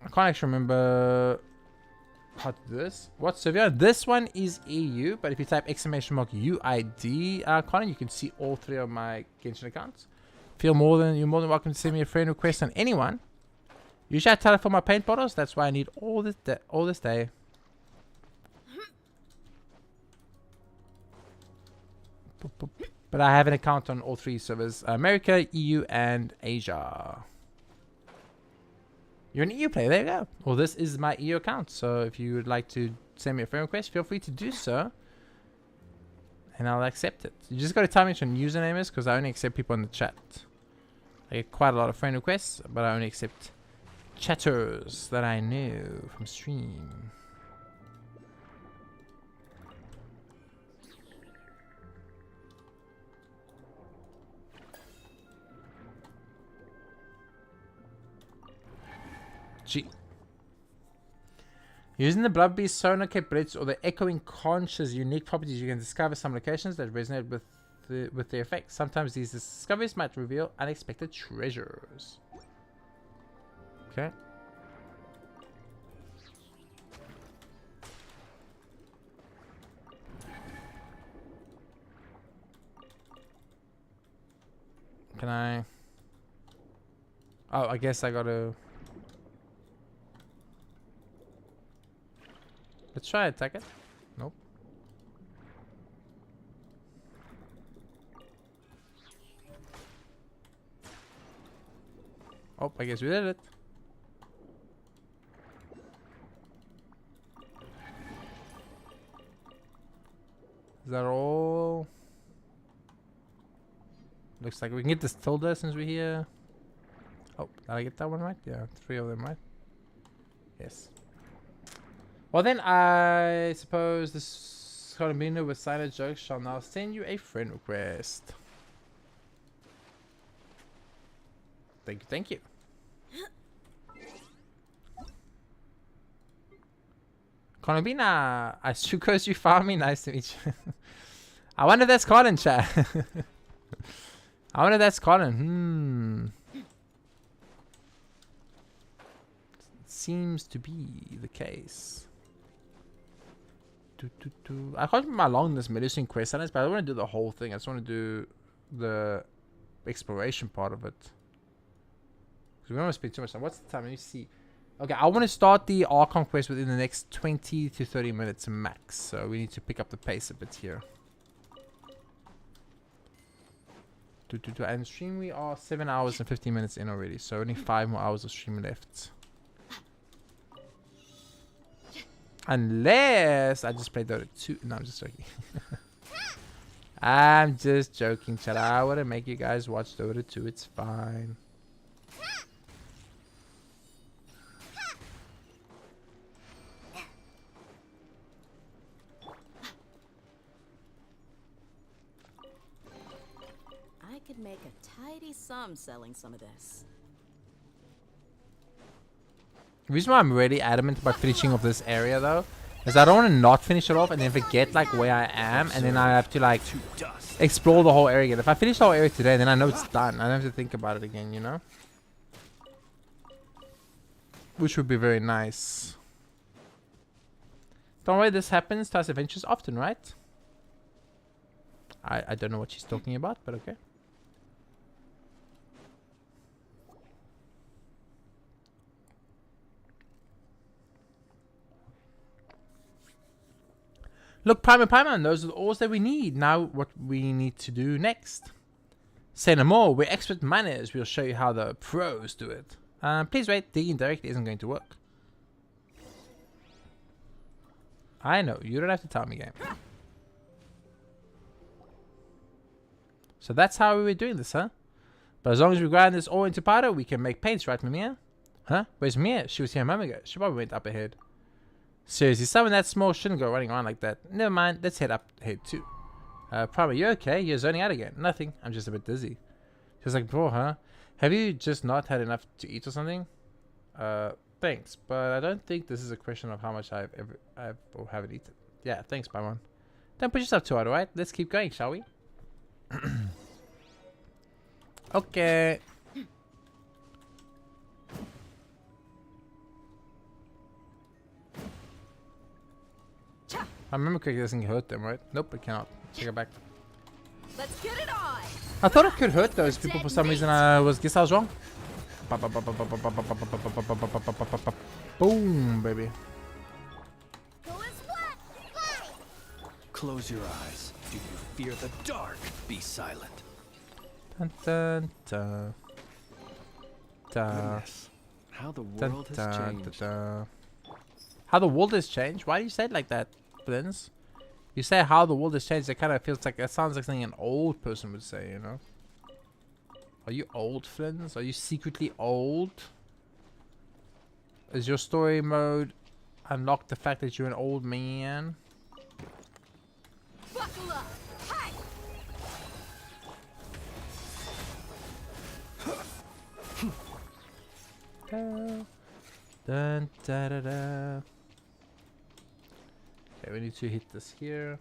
S1: I can't actually remember how to do this. What server? This one is EU, but if you type !UID, Colin, you can see all 3 of my Genshin accounts. You're more than welcome to send me a friend request on anyone. Usually I tell it for my paint bottles. That's why I need all this day. But I have an account on all 3 servers: America, EU, and Asia. You're an EU player. There you go. Well, this is my EU account. So if you would like to send me a friend request, feel free to do so, and I'll accept it. You just got to tell me what your username is, because I only accept people in the chat. I get quite a lot of friend requests, but I only accept chatters that I know from stream. Gee. Using the Blood Beast sonar capabilities or the echoing conch's unique properties, you can discover some locations that resonate with their effects. Sometimes these discoveries might reveal unexpected treasures. Okay. Can I? Oh, I guess I gotta. Let's try attack it. Nope. Oh, I guess we did it. Is that all? Looks like we can get this Tilda since we're here. Oh, did I get that one right? Yeah, 3 of them right? Yes. Well then, I suppose this Colombino with silent jokes shall now send you a friend request. Thank you. Colombina, I suppose you found me. Nice to meet you. I wonder if that's Colin, chat. I wonder if that's Colin. Seems to be the case. I can't remember how long this medicine quest is, but I don't want to do the whole thing. I just want to do the exploration part of it. Because we don't want to spend too much time. What's the time? Let me see. Okay, I want to start the Archon quest within the next 20 to 30 minutes max. So we need to pick up the pace a bit here. And stream, we are 7 hours and 15 minutes in already. So only 5 more hours of stream left. Unless I just played Dota 2. No, I'm just joking. I'm just joking, chat. I want to make you guys watch Dota 2. It's fine.
S5: I could make a tidy sum selling some of this.
S1: The reason why I'm really adamant about finishing off this area though is I don't want to not finish it off and then forget like where I am, and then I have to like explore the whole area again. If I finish the whole area today, then I know it's done. I don't have to think about it again, you know? Which would be very nice. Don't worry, this happens to us adventures often, right? I don't know what she's talking about, but okay. Look, Primer, those are all that we need. Now, what we need to do next. Say no more. We're expert manners. We'll show you how the pros do it. Please wait. Digging directly isn't going to work. I know. You don't have to tell me, game. So that's how we were doing this, huh? But as long as we grind this all into powder, we can make paints, right, Mimir? Huh? Where's Mia? She was here a moment ago. She probably went up ahead. Seriously, someone that small shouldn't go running around like that. Never mind, let's head up ahead too. Primer, you okay? You're zoning out again. Nothing, I'm just a bit dizzy. She was like before, huh? Have you just not had enough to eat or something? Thanks, but I don't think this is a question of how much I've or haven't eaten. Yeah, thanks, Paimon. Don't push yourself too hard, alright? Let's keep going, shall we? Okay. I remember quickly doesn't hurt them, right? Nope, it cannot. Take it back.
S2: Let's get it on.
S1: I thought it could hurt those people for some reason. I was wrong. Boom, baby.
S6: Close your eyes. Do you fear the dark? Be silent.
S1: Dun, dun, dun. Dun.
S6: Goodness, how the
S1: Dun,
S6: world has
S1: dun,
S6: changed.
S1: dun, dun. How the world has changed? Why do you say it like that, Blins? You say how the world has changed, it kind of feels like, it sounds like something an old person would say, you know? Are you old, Flins? Are you secretly old? Is your story mode unlock the fact that you're an old man?
S2: Buckle up. Hi.
S1: Dun, da, da, da. Okay, we need to hit this here.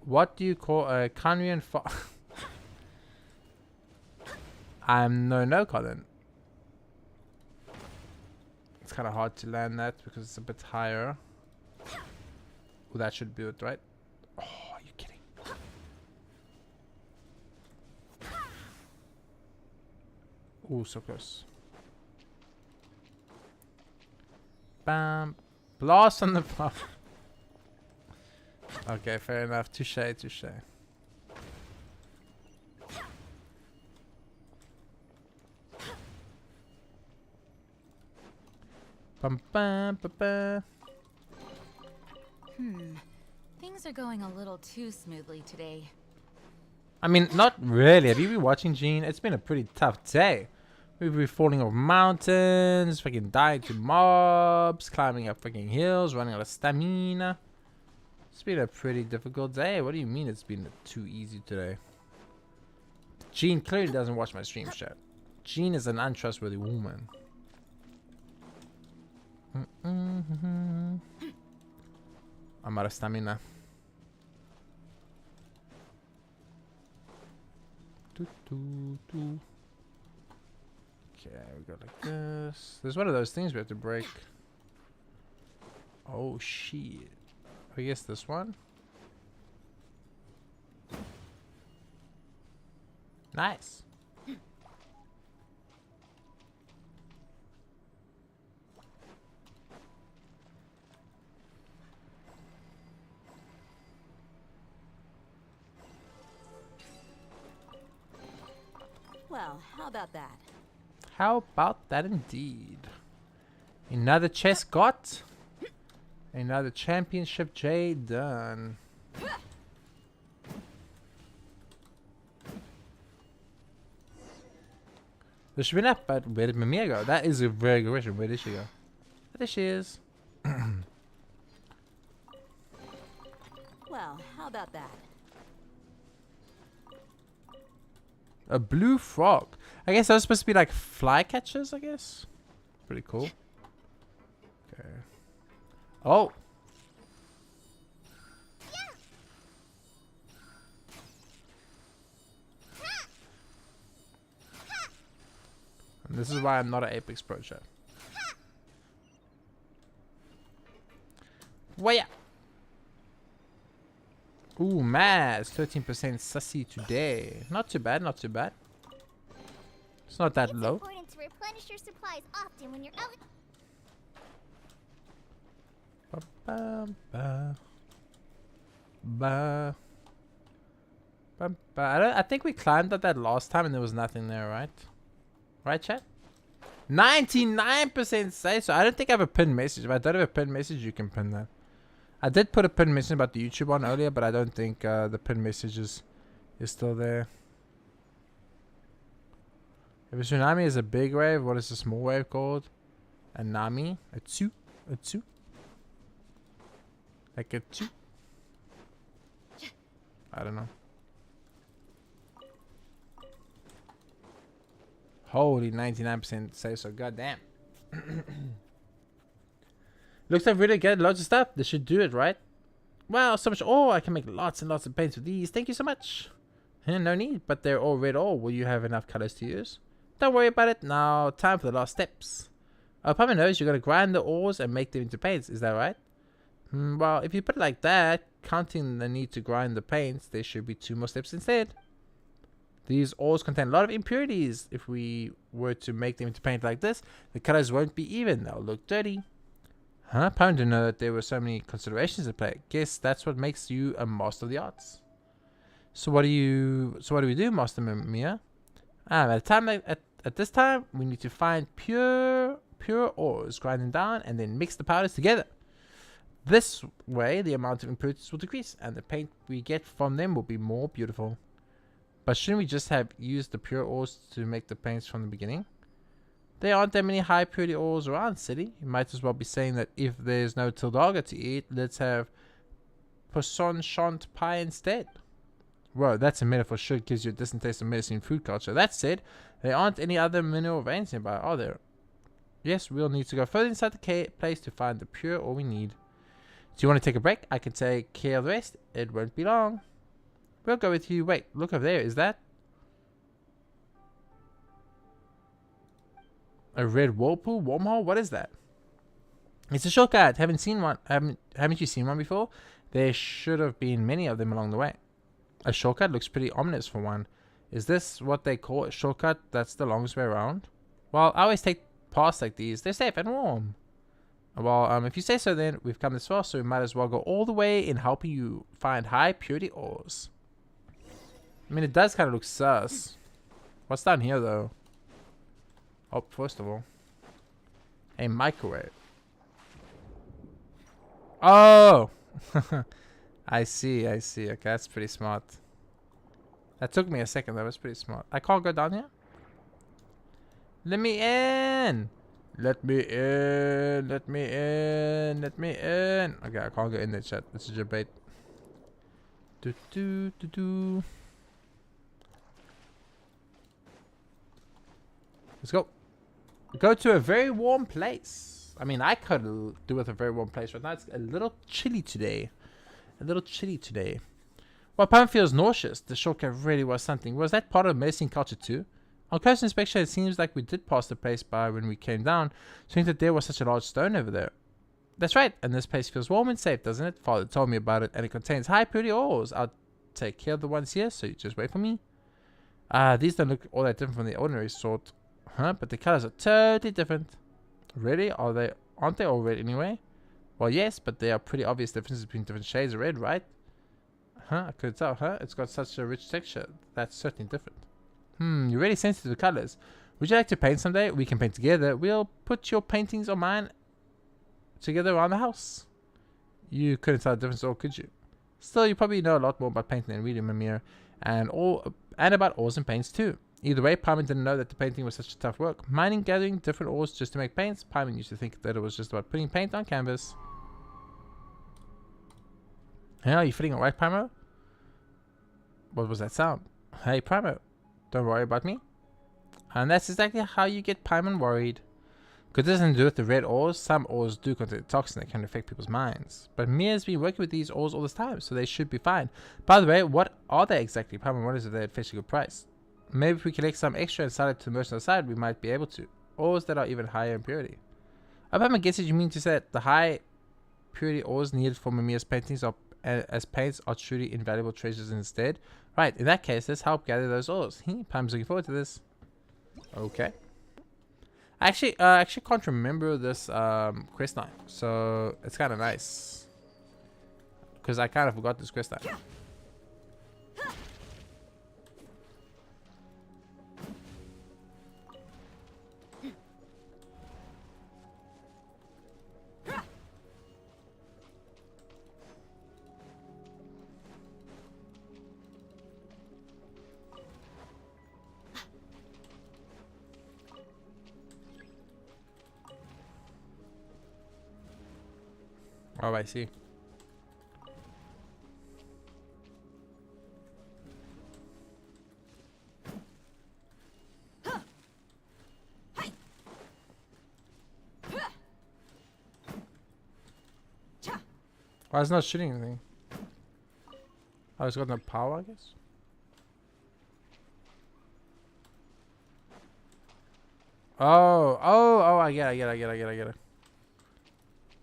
S1: What do you call a Canrian fo- I'm no, Colin. It's kind of hard to land that because it's a bit higher. Well, that should do it, right? Oh, are you kidding? Ooh, so close. Bam. Blast on the puff. Okay, fair enough. Touche, touche. Bum, bum, ba, ba.
S2: Things are going a little too smoothly today.
S1: I mean, not really. Have you been watching, Gene? It's been a pretty tough day. We've been falling over mountains, fucking dying to mobs, climbing up fucking hills, running out of stamina. It's been a pretty difficult day. What do you mean it's been too easy today? Gene clearly doesn't watch my stream, chat. Gene is an untrustworthy woman. I'm out of stamina. Okay, we go like this. There's one of those things we have to break. Oh shit. I guess this one. Nice.
S5: Well, how about that?
S1: How about that indeed? Another chest got. Another championship J done. There should be enough, but where did Mimir go? That is a very good question. Where did she go? There she is.
S5: Well, how about that?
S1: A blue frog. I guess those supposed to be like fly catchers, I guess. Pretty cool. Okay. Oh. And this is why I'm not an Apex Pro chat. Well, yeah. Ooh, Maz, 13% sussy today. Not too bad, not too bad. It's not that
S4: It's
S1: low.
S4: important to replenish your supplies often when you're out.
S1: Ba-ba-ba. Ba. Ba-ba. I think we climbed up that last time and there was nothing there, right? Right, chat? 99% say so. I don't think I have a pinned message. If I don't have a pinned message, you can pin that. I did put a pinned message about the YouTube one earlier, but I don't think the pinned message is still there. If a tsunami is a big wave, what is a small wave called? A nami? A tsu? A tsu? Like a tsu? I don't know. Holy 99% say so. Goddamn. Looks like we really get loads of stuff. This should do it, right? Wow, so much. Oh, I can make lots and lots of paints with these. Thank you so much. No need, but they're all red ore. Will you have enough colors to use? Don't worry about it. Now, time for the last steps. Papa knows you're going to grind the ores and make them into paints. Is that right? Well, if you put it like that, counting the need to grind the paints, there should be 2 more steps instead. These ores contain a lot of impurities. If we were to make them into paint like this, the colors won't be even. They'll look dirty. Huh? Papa didn't know that there were so many considerations at play. Guess that's what makes you a master of the arts. So what do we do, Master Mia? At this time, we need to find pure ores, grind them down, and then mix the powders together. This way, the amount of impurities will decrease, and the paint we get from them will be more beautiful. But shouldn't we just have used the pure ores to make the paints from the beginning? There aren't that many high purity ores around, silly. You might as well be saying that if there's no tildaga to eat, let's have poisson chant pie instead. Whoa, that's a metaphor. Sure gives you a distant taste of medicine and food culture. That said, there aren't any other mineral veins nearby, are there? Yes, we'll need to go further inside the place to find the pure ore we need. Do you want to take a break? I can take care of the rest. It won't be long. We'll go with you. Wait, look over there. Is that a red whirlpool wormhole? What is that? It's a shortcut. Haven't you seen one before? There should have been many of them along the way. A shortcut looks pretty ominous for one. Is this what they call a shortcut that's the longest way around? Well, I always take paths like these. They're safe and warm. Well, if you say so, then we've come this far, so we might as well go all the way in helping you find high purity ores. I mean, it does kind of look sus. What's down here, though? Oh, first of all, a microwave. Oh! I see. Okay, that's pretty smart. That took me a second, that was pretty smart. I can't go down here? Let me in! Let me in! Let me in! Let me in! Okay, I can't go in there, chat. This is your bait. Let's go. Go to a very warm place. I mean, I could do with a very warm place right now. It's a little chilly today. Well, Pam feels nauseous. The shortcut really was something. Was that part of medicine culture too? On close inspection, it seems like we did pass the place by when we came down, seeing that there was such a large stone over there. That's right, and this place feels warm and safe, doesn't it? Father told me about it, and it contains high purity ores. I'll take care of the ones here, so you just wait for me. These don't look all that different from the ordinary sort. Huh? But the colors are totally different. Really? Aren't they all red anyway? Well, yes, but there are pretty obvious differences between different shades of red, right? Huh? I couldn't tell, huh? It's got such a rich texture. That's certainly different. You're really sensitive to colors. Would you like to paint someday? We can paint together. We'll put your paintings or mine together around the house. You couldn't tell the difference at all, could you? Still, you probably know a lot more about painting than we do, Mimir, and about ores and paints too. Either way, Paimon didn't know that the painting was such tough work. Mining, gathering different ores just to make paints. Paimon used to think that it was just about putting paint on canvas. Hey, are you feeling alright, Primo? What was that sound? Hey, Primo, don't worry about me. And that's exactly how you get Paimon worried. Because it doesn't do with the red ores. Some ores do contain a toxin that can affect people's minds. But Mia's been working with these ores all this time, so they should be fine. By the way, what are they exactly? Paimon wonders if they'd fetch a good price. Maybe if we collect some extra and sell it to the merchant outside, we might be able to. Ores that are even higher in purity. Paimon guesses you mean to say that the high purity ores needed for Mimia's paintings are as paints are truly invaluable treasures instead. Right, in that case, let's help gather those ores. Pam's looking forward to this. Okay. I actually can't remember this quest line, so it's kind of nice because I kind of forgot this quest line. Oh, I see. Why is it not shooting anything? Oh, it's got no power, I guess. Oh, I get it.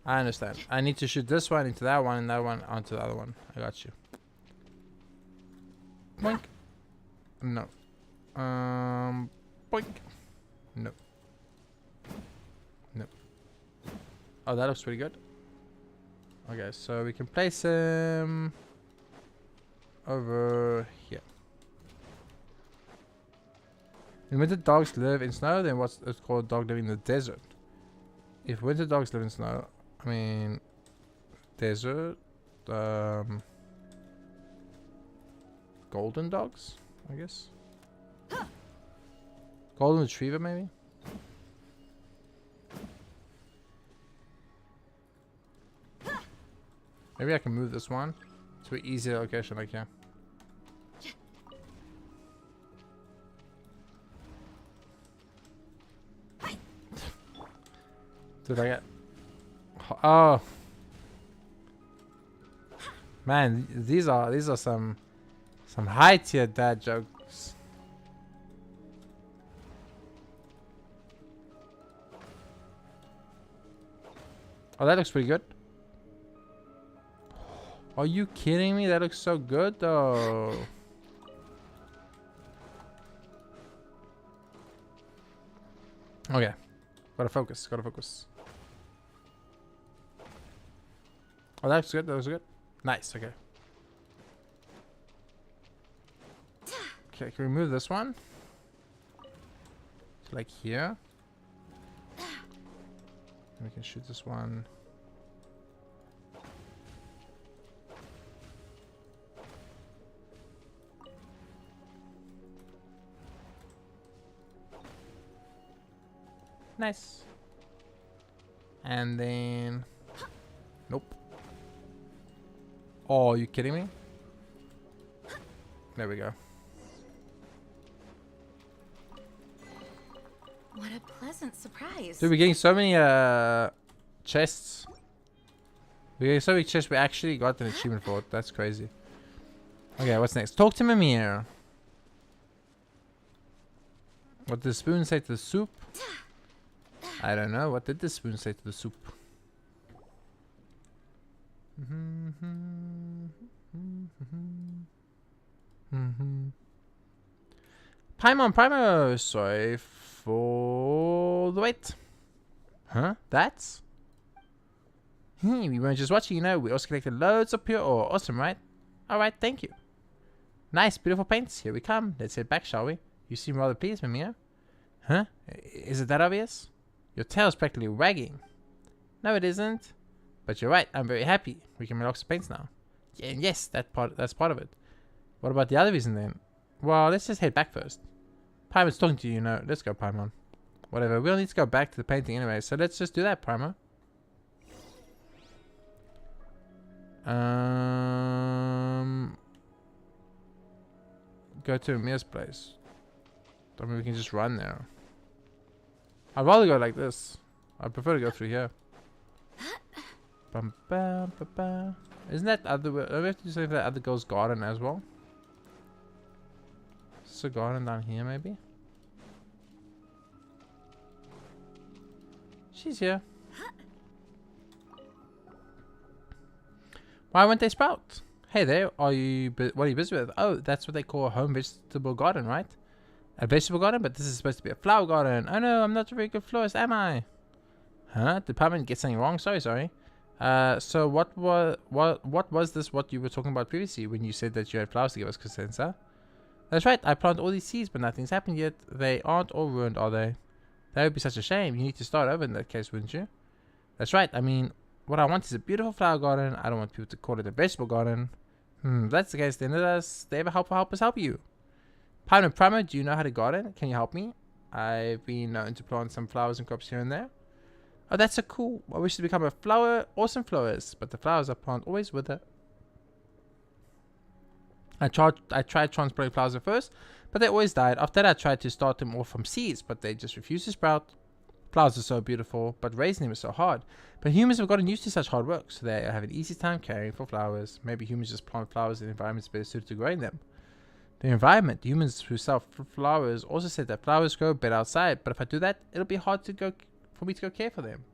S1: I understand. I need to shoot this one into that one and that one onto the other one. I got you. Boink. No. Boink. No. No. Oh, that looks pretty good. Okay, so we can place him over here. If winter dogs live in snow, then what's it called a dog living in the desert? If winter dogs live in snow, I mean desert, golden dogs, I guess. Golden retriever, maybe. Maybe I can move this one to an easier location, like here. Did I get? Oh, man, these are some high tier dad jokes. Oh, that looks pretty good. Are you kidding me? That looks so good though. Okay. Gotta focus. Oh, that's good. That was good. Nice. Okay. Okay, can we move this one? To like here. And we can shoot this one. Nice. And then... Nope. Oh, are you kidding me? There we go.
S2: What a pleasant surprise.
S1: Dude, we're getting so many chests. We're getting so many chests we actually got an achievement for it. That's crazy. Okay, what's next? Talk to Mimir. What did the spoon say to the soup? I don't know. What did the spoon say to the soup? Primo, sorry for the wait. Huh? That's? We weren't just watching, you know. We also collected loads of pure ore. Awesome, right? Alright, thank you. Nice, beautiful paints. Here we come. Let's head back, shall we? You seem rather pleased, Mimir. Huh? Is it that obvious? Your tail's practically wagging. No, it isn't. But you're right. I'm very happy. We can relax the paints now. Yeah, yes, that's part of it. What about the other reason then? Well, let's just head back first. Paimon's talking to you, you know. Let's go, Paimon. Whatever. We'll need to go back to the painting anyway, so let's just do that, Primo. Go to Amir's place. I mean, we can just run there. I'd rather go like this. I prefer to go through here. Bum, bum, bum, bum. Isn't that other? Do we have to do something for that other girl's garden as well? Is this a garden down here, maybe? She's here. Why won't they sprout? Hey there, what are you busy with? Oh, that's what they call a home vegetable garden, right? A vegetable garden, but this is supposed to be a flower garden. Oh no, I'm not a very good florist, am I? Huh? Did Parliament get something wrong? Sorry. So what was this? What you were talking about previously when you said that you had flowers to give us, Cosenza? That's right. I planted all these seeds, but nothing's happened yet. They aren't all ruined, are they? That would be such a shame. You need to start over in that case, wouldn't you? That's right. I mean, what I want is a beautiful flower garden. I don't want people to call it a vegetable garden. If that's the case, then let us. They ever help us help you. Primer, do you know how to garden? Can you help me? I've been known to plant some flowers and crops here and there. Oh, that's so cool. I wish to become a awesome florist, but the flowers I plant always wither. I tried transplanting flowers at first, but they always died. After that, I tried to start them off from seeds, but they just refused to sprout. Flowers are so beautiful, but raising them is so hard. But humans have gotten used to such hard work, so they have an easy time caring for flowers. Maybe humans just plant flowers in environments better suited to growing them. The environment. Humans who sell flowers also said that flowers grow better outside, but if I do that, it'll be hard for me to go care for them.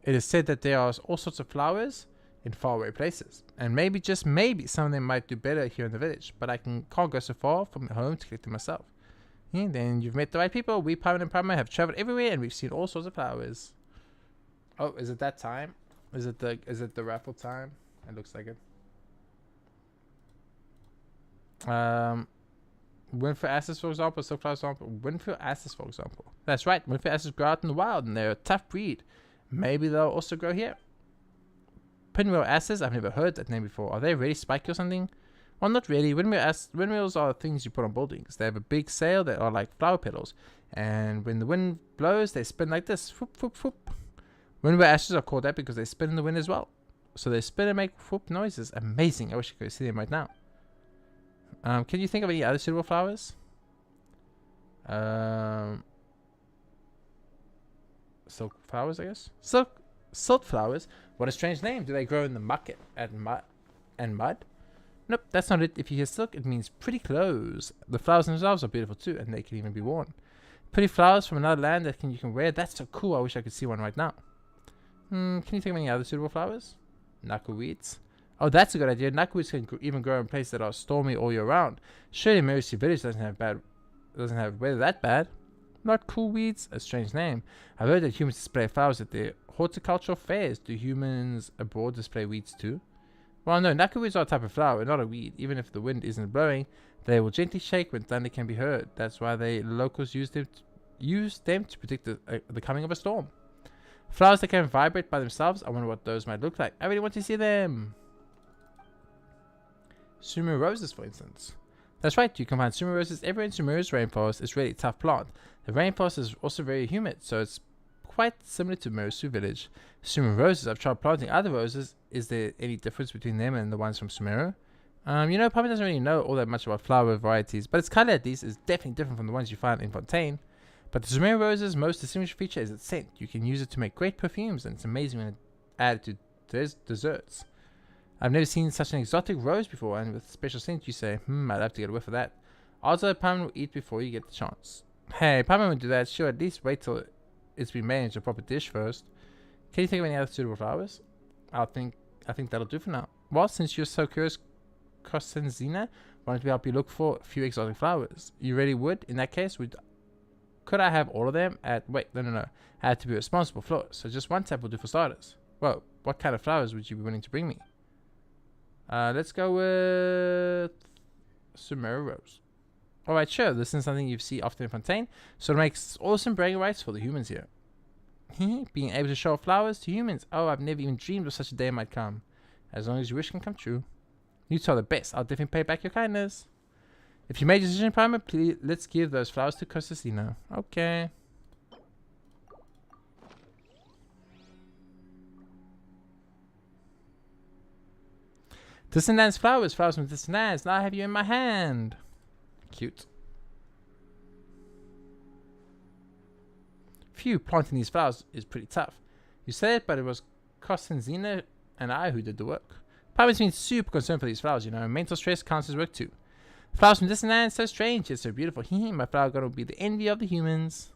S1: It is said that there are all sorts of flowers in faraway places, and maybe, just maybe, some of them might do better here in the village, but I can't go so far from home to collect them myself. Then you've met the right people. We, Parliament and Primer, have traveled everywhere, and we've seen all sorts of flowers. Oh, is it that time? Is it the raffle time? It looks like it. Winfield asses, for example, silk flowers, for example. Winfield asses, for example. That's right. Winfield asses grow out in the wild, and they're a tough breed. Maybe they'll also grow here. Pinwheel asses, I've never heard that name before. Are they really spiky or something? Well, not really. Windmills are things you put on buildings. They have a big sail that are like flower petals, and when the wind blows, they spin like this. Whoop, whoop, whoop. Windmill ashes are called that because they spin in the wind as well. So they spin and make whoop noises. Amazing. I wish I could see them right now. Can you think of any other suitable flowers? Silk flowers, I guess. Silk flowers. What a strange name. Do they grow in the muck and mud? Nope, that's not it. If you hear silk, it means pretty clothes. The flowers themselves are beautiful too, and they can even be worn. Pretty flowers from another land that you can wear. That's so cool. I wish I could see one right now. Can you think of any other suitable flowers? Knuckleweeds. Oh, that's a good idea. Knuckleweeds can even grow in places that are stormy all year round. Surely Mercy Village doesn't have weather that bad. Not cool weeds, a strange name. I've heard that humans display flowers at their horticultural fairs. Do humans abroad display weeds too? Well, no, knuckleweeds are a type of flower, not a weed. Even if the wind isn't blowing, they will gently shake when thunder can be heard. That's why the locals use them to predict the coming of a storm. Flowers that can vibrate by themselves. I wonder what those might look like. I really want to see them. Sumaru roses, for instance. That's right, you can find Sumaru roses everywhere in Sumaru's rainforest. It's really a tough plant. The rainforest is also very humid, so it's quite similar to Mersu village. Sumaru roses, I've tried planting other roses. Is there any difference between them and the ones from Sumeru? Probably doesn't really know all that much about flower varieties, but its color at least is definitely different from the ones you find in Fontaine. But the Sumeru rose's most distinguishing feature is its scent. You can use it to make great perfumes, and it's amazing when added to desserts. I've never seen such an exotic rose before, and with special scent you say, I'd have to get a whiff of that. Also, Parliament will eat before you get the chance. Hey, Parliament will do that. Sure, at least wait till it's been made into a proper dish first. Can you think of any other suitable flowers? I think that'll do for now. Well, since you're so curious, Costenzina, why don't we help you look for a few exotic flowers? You really would? In that case, could I have all of them at... Wait, no. I have to be a responsible florist, so just one type will do for starters. Well, what kind of flowers would you be willing to bring me? Let's go with Sumeru rose. Alright, sure. This is something you see often in Fontaine, so it makes awesome bragging rights for the humans here. Being able to show flowers to humans. Oh, I've never even dreamed of such a day might come. As long as your wish can come true. You two are the best. I'll definitely pay back your kindness. If you made a decision, Primer, please let's give those flowers to Costacina. Okay. Distant lands flowers from distant lands. Now I have you in my hand. Cute. Phew, planting these flowers is pretty tough. You said it, but it was Costenzina and I who did the work. Primer's been super concerned for these flowers, Mental stress counts as work too. Flowers from distant lands, so strange, yet so beautiful. My flower god will be the envy of the humans.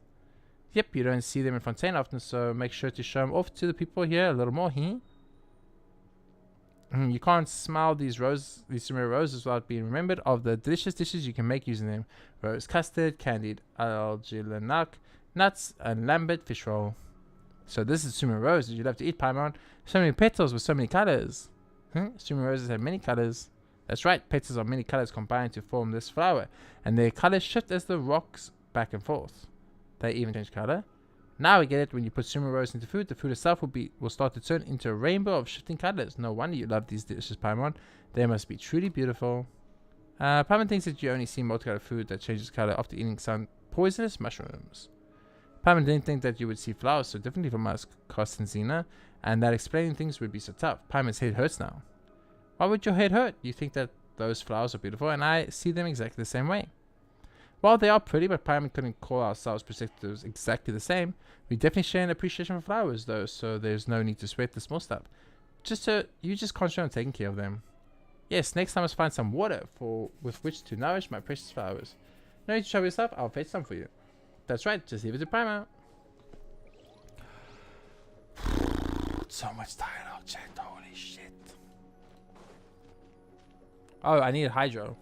S1: Yep, you don't see them in Fontaine often, so make sure to show them off to the people here a little more. You can't smell these summer roses without being remembered of the delicious dishes you can make using them. Rose custard, candied algilanak, nuts, and lambert fish roll. So this is sumo roses you love to eat, Paimon. So many petals with so many colors. Sumo roses have many colors. That's right, petals of many colors combine to form this flower, and their colors shift as the rocks back and forth. They even change color. Now we get it. When you put sumo rose into food, the food itself will start to turn into a rainbow of shifting colors. No wonder you love these dishes, Paimon. They must be truly beautiful. Paimon thinks that you only see multicolored food that changes color after eating some poisonous mushrooms. Paimon didn't think that you would see flowers so differently from us, Constantina, and that explaining things would be so tough. Paimon's head hurts now. Why would your head hurt? You think that those flowers are beautiful, and I see them exactly the same way. Well, they are pretty, but Paimon couldn't call ourselves perspectives exactly the same. We definitely share an appreciation for flowers, though, so there's no need to sweat the small stuff. You just concentrate on taking care of them. Yes, next time I must find some water with which to nourish my precious flowers. No need to trouble yourself, I'll fetch some for you. That's right, just leave it to Paimon. So much dialogue, chat, holy shit. Oh, I need hydro.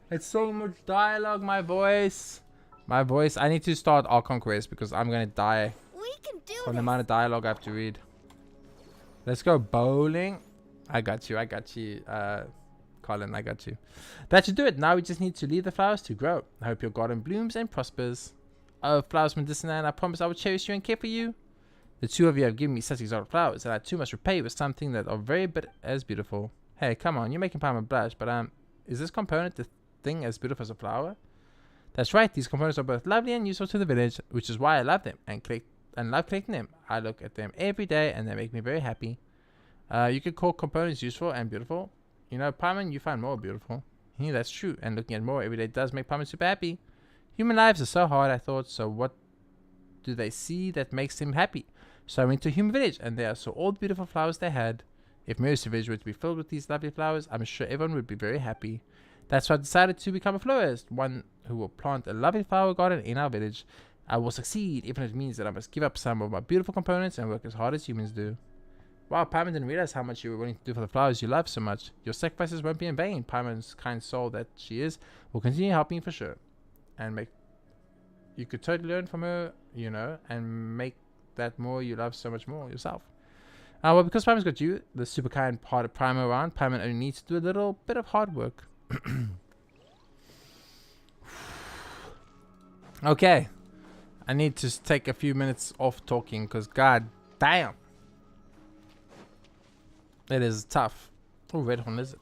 S1: It's so much dialogue, my voice. My voice. I need to start Archon Quest because I'm gonna die
S4: We can do
S1: from the
S4: this.
S1: amount of dialogue I have to read. Let's go bowling. I got you, Colin, I got you. That should do it. Now we just need to leave the flowers to grow. I hope your garden blooms and prospers. Oh, flowers medicinal, and I promise I will cherish you and care for you. The two of you have given me such exotic flowers, and I too must repay you with something that are very bit as beautiful. Hey, come on, you're making Paimon blush, but is this component the thing as beautiful as a flower? That's right, these components are both lovely and useful to the village, which is why I love them and love collecting them. I look at them every day and they make me very happy. You could call components useful and beautiful. You know, Paimon, you find more beautiful. Yeah, that's true, and looking at more every day does make Paimon super happy. Human lives are so hard, I thought, so what do they see that makes them happy? So I went to a human village, and there I saw all the beautiful flowers they had. If Mirror's village were to be filled with these lovely flowers, I'm sure everyone would be very happy. That's why I decided to become a florist, one who will plant a lovely flower garden in our village. I will succeed, even if it means that I must give up some of my beautiful components and work as hard as humans do. Wow, Paimon didn't realize how much you were willing to do for the flowers you love so much. Your sacrifices won't be in vain. Paimon's kind soul that she is will continue helping for sure. And you could totally learn from her, you know, and make that more you love so much more yourself. Well, because Paimon's got you, the super kind part of Primo around, Paimon only needs to do a little bit of hard work. Okay. I need to take a few minutes off talking because god damn. It is tough. Oh, red horn lizard.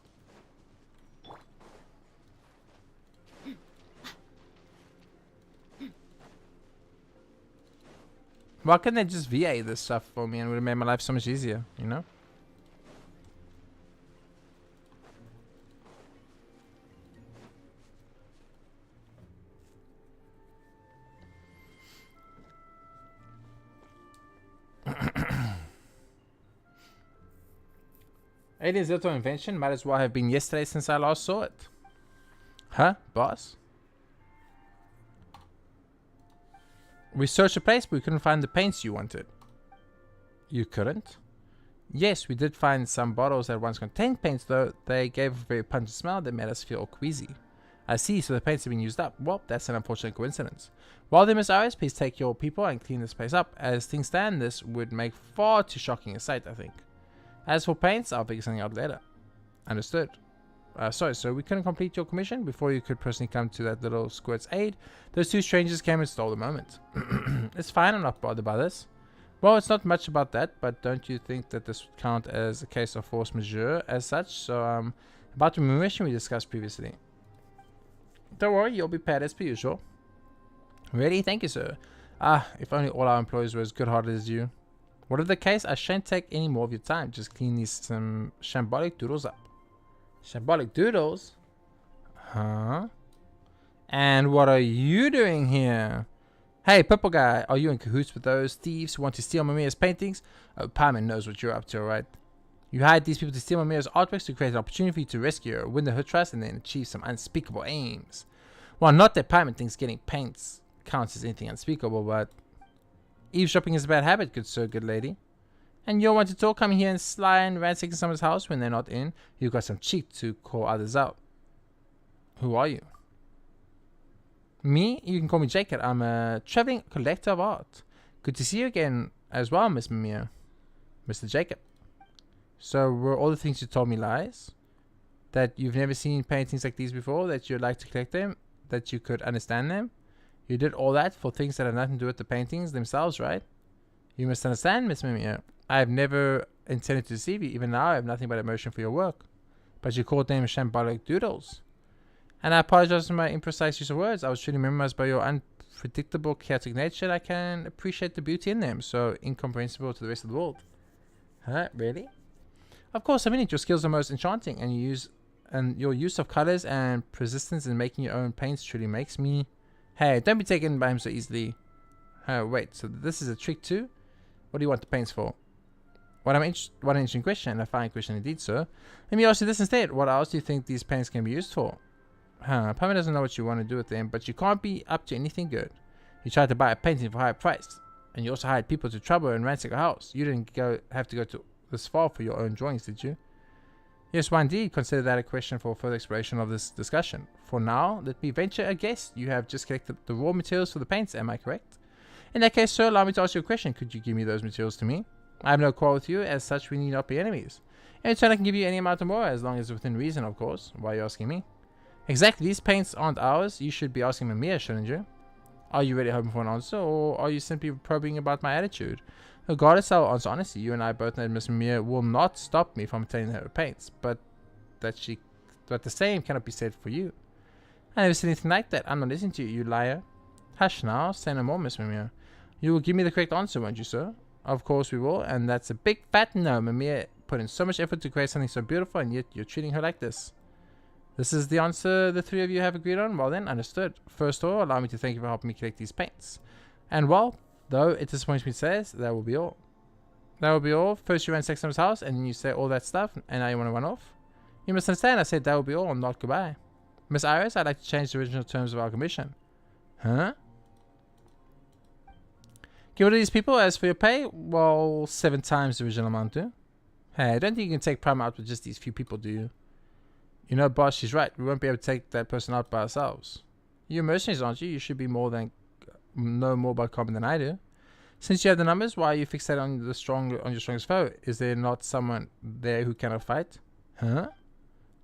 S1: Why can't they just VA this stuff for me and it would have made my life so much easier, you know? Alien Zilto invention might as well have been yesterday since I last saw it. Huh, boss? We searched the place, but we couldn't find the paints you wanted. You couldn't? Yes, we did find some bottles that once contained paints, though. They gave a very pungent smell that made us feel all queasy. I see, so the paints have been used up. Well, that's an unfortunate coincidence. While there, Miss Iris, please take your people and clean this place up. As things stand, this would make far too shocking a sight, I think. As for paints, I'll figure something out later. Understood. Sorry, so we couldn't complete your commission before you could personally come to that little squirt's aid. Those two strangers came and stole the moment. It's fine, I'm not bothered by this. Well, it's not much about that, but don't you think that this would count as a case of force majeure as such? So, about the mission we discussed previously. Don't worry, you'll be paid as per usual. Really? Thank you, sir. If only all our employees were as good-hearted as you. Whatever the case, I shan't take any more of your time. Just clean these some shambolic doodles up. Shambolic doodles? Huh? And what are you doing here? Hey, purple guy, are you in cahoots with those thieves who want to steal Mamiya's paintings? Oh, Paimon knows what you're up to, right? You hired these people to steal Mamiya's artworks to create an opportunity for you to rescue her, win the her trust, and then achieve some unspeakable aims. Well, not that Paimon thinks getting paints counts as anything unspeakable, but eavesdropping is a bad habit, good sir, good lady. And you want to talk, come here and sly and ransacking someone's house when they're not in. You've got some cheek to call others out. Who are you? Me? You can call me Jacob. I'm a traveling collector of art. Good to see you again as well, Miss Mia. Mr. Jacob. So were all the things you told me lies? That you've never seen paintings like these before? That you'd like to collect them? That you could understand them? You did all that for things that have nothing to do with the paintings themselves, right? You must understand, Miss Mimia. I have never intended to deceive you. Even now, I have nothing but emotion for your work. But you called them shambolic doodles. And I apologize for my imprecise use of words. I was truly memorized by your unpredictable, chaotic nature, and I can appreciate the beauty in them, so incomprehensible to the rest of the world. Huh? Really? Of course, I mean it. Your skills are most enchanting, and your use of colors and persistence in making your own paints truly makes me... Hey, don't be taken by him so easily. Wait, so this is a trick too? What do you want the paints for? What an interesting question. A fine question indeed, sir. Let me ask you this instead. What else do you think these paints can be used for? Pamela doesn't know what you want to do with them, but you can't be up to anything good. You tried to buy a painting for a high price, and you also hired people to trouble and ransack a house. You didn't have to go to this far for your own drawings, did you? Yes, why indeed. Consider that a question for further exploration of this discussion. For now, let me venture a guess. You have just collected the raw materials for the paints, am I correct? In that case, sir, allow me to ask you a question. Could you give me those materials to me? I have no quarrel with you. As such, we need not be enemies. In return, I can give you any amount or more, as long as within reason, of course. Why are you asking me? Exactly. These paints aren't ours. You should be asking Mamiya, shouldn't you? Are you really hoping for an answer, or are you simply probing about my attitude? Regardless, I'll answer honestly. You and I both know that Miss Mamiya will not stop me from obtaining her paints, but the same cannot be said for you. I never said anything like that. I'm not listening to you, you liar. Hush now. Say no more, Miss Mamiya. You will give me the correct answer, won't you, sir? Of course we will, and that's a big fat no. Mamiya put in so much effort to create something so beautiful, and yet you're treating her like this. This is the answer the three of you have agreed on? Well then, understood. First of all, allow me to thank you for helping me collect these paints. And well, though it disappoints me to say this, that will be all. That will be all. First you ransack someone's house, and then you say all that stuff, and now you want to run off? You must understand, I said that will be all, not goodbye. Miss Iris, I'd like to change the original terms of our commission. Huh? Give it to these people. As for your pay, well, 7 times the original amount, too. Hey, I don't think you can take Prime out with just these few people, do you? You know, boss, she's right. We won't be able to take that person out by ourselves. You're mercenaries, aren't you? You should be know more about combat than I do. Since you have the numbers, why are you fixated on your strongest foe? Is there not someone there who cannot fight? Huh?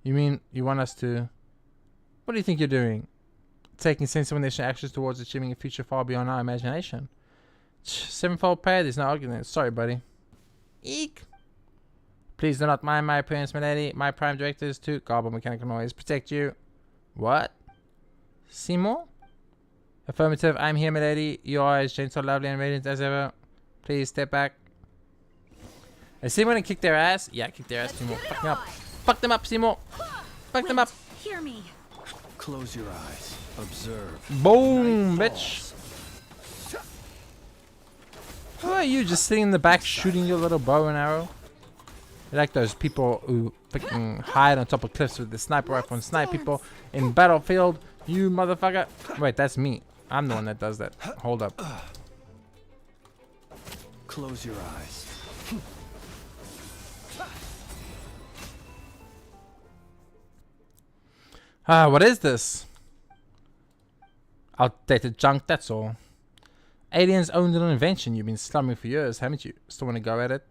S1: You mean you want us to... What do you think you're doing? Taking sensible national actions towards achieving a future far beyond our imagination. 7-fold pay, there's no argument. Sorry, buddy. Eek! Please do not mind my appearance, my lady. My prime directive is to garble mechanical noise. Protect you. What? Seymour? Affirmative. I'm here, my lady. You are as gentle, lovely, and radiant as ever. Please step back. Is Seymour gonna kick their ass? Yeah, kick their ass, Seymour. Fuck them up. Fuck them up, Seymour. Fuck them up.
S2: Hear me.
S6: Close your eyes. Observe.
S1: Boom, bitch. Who are you just sitting in the back shooting your little bow and arrow? You're like those people who freaking hide on top of cliffs with the sniper rifle and snipe people in Battlefield. You motherfucker. Wait, that's me. I'm the one that does that. Hold up.
S6: Close your eyes.
S1: What is this? Outdated junk, that's all. Aliens own little invention. You've been slumming for years, haven't you? Still want to go at it?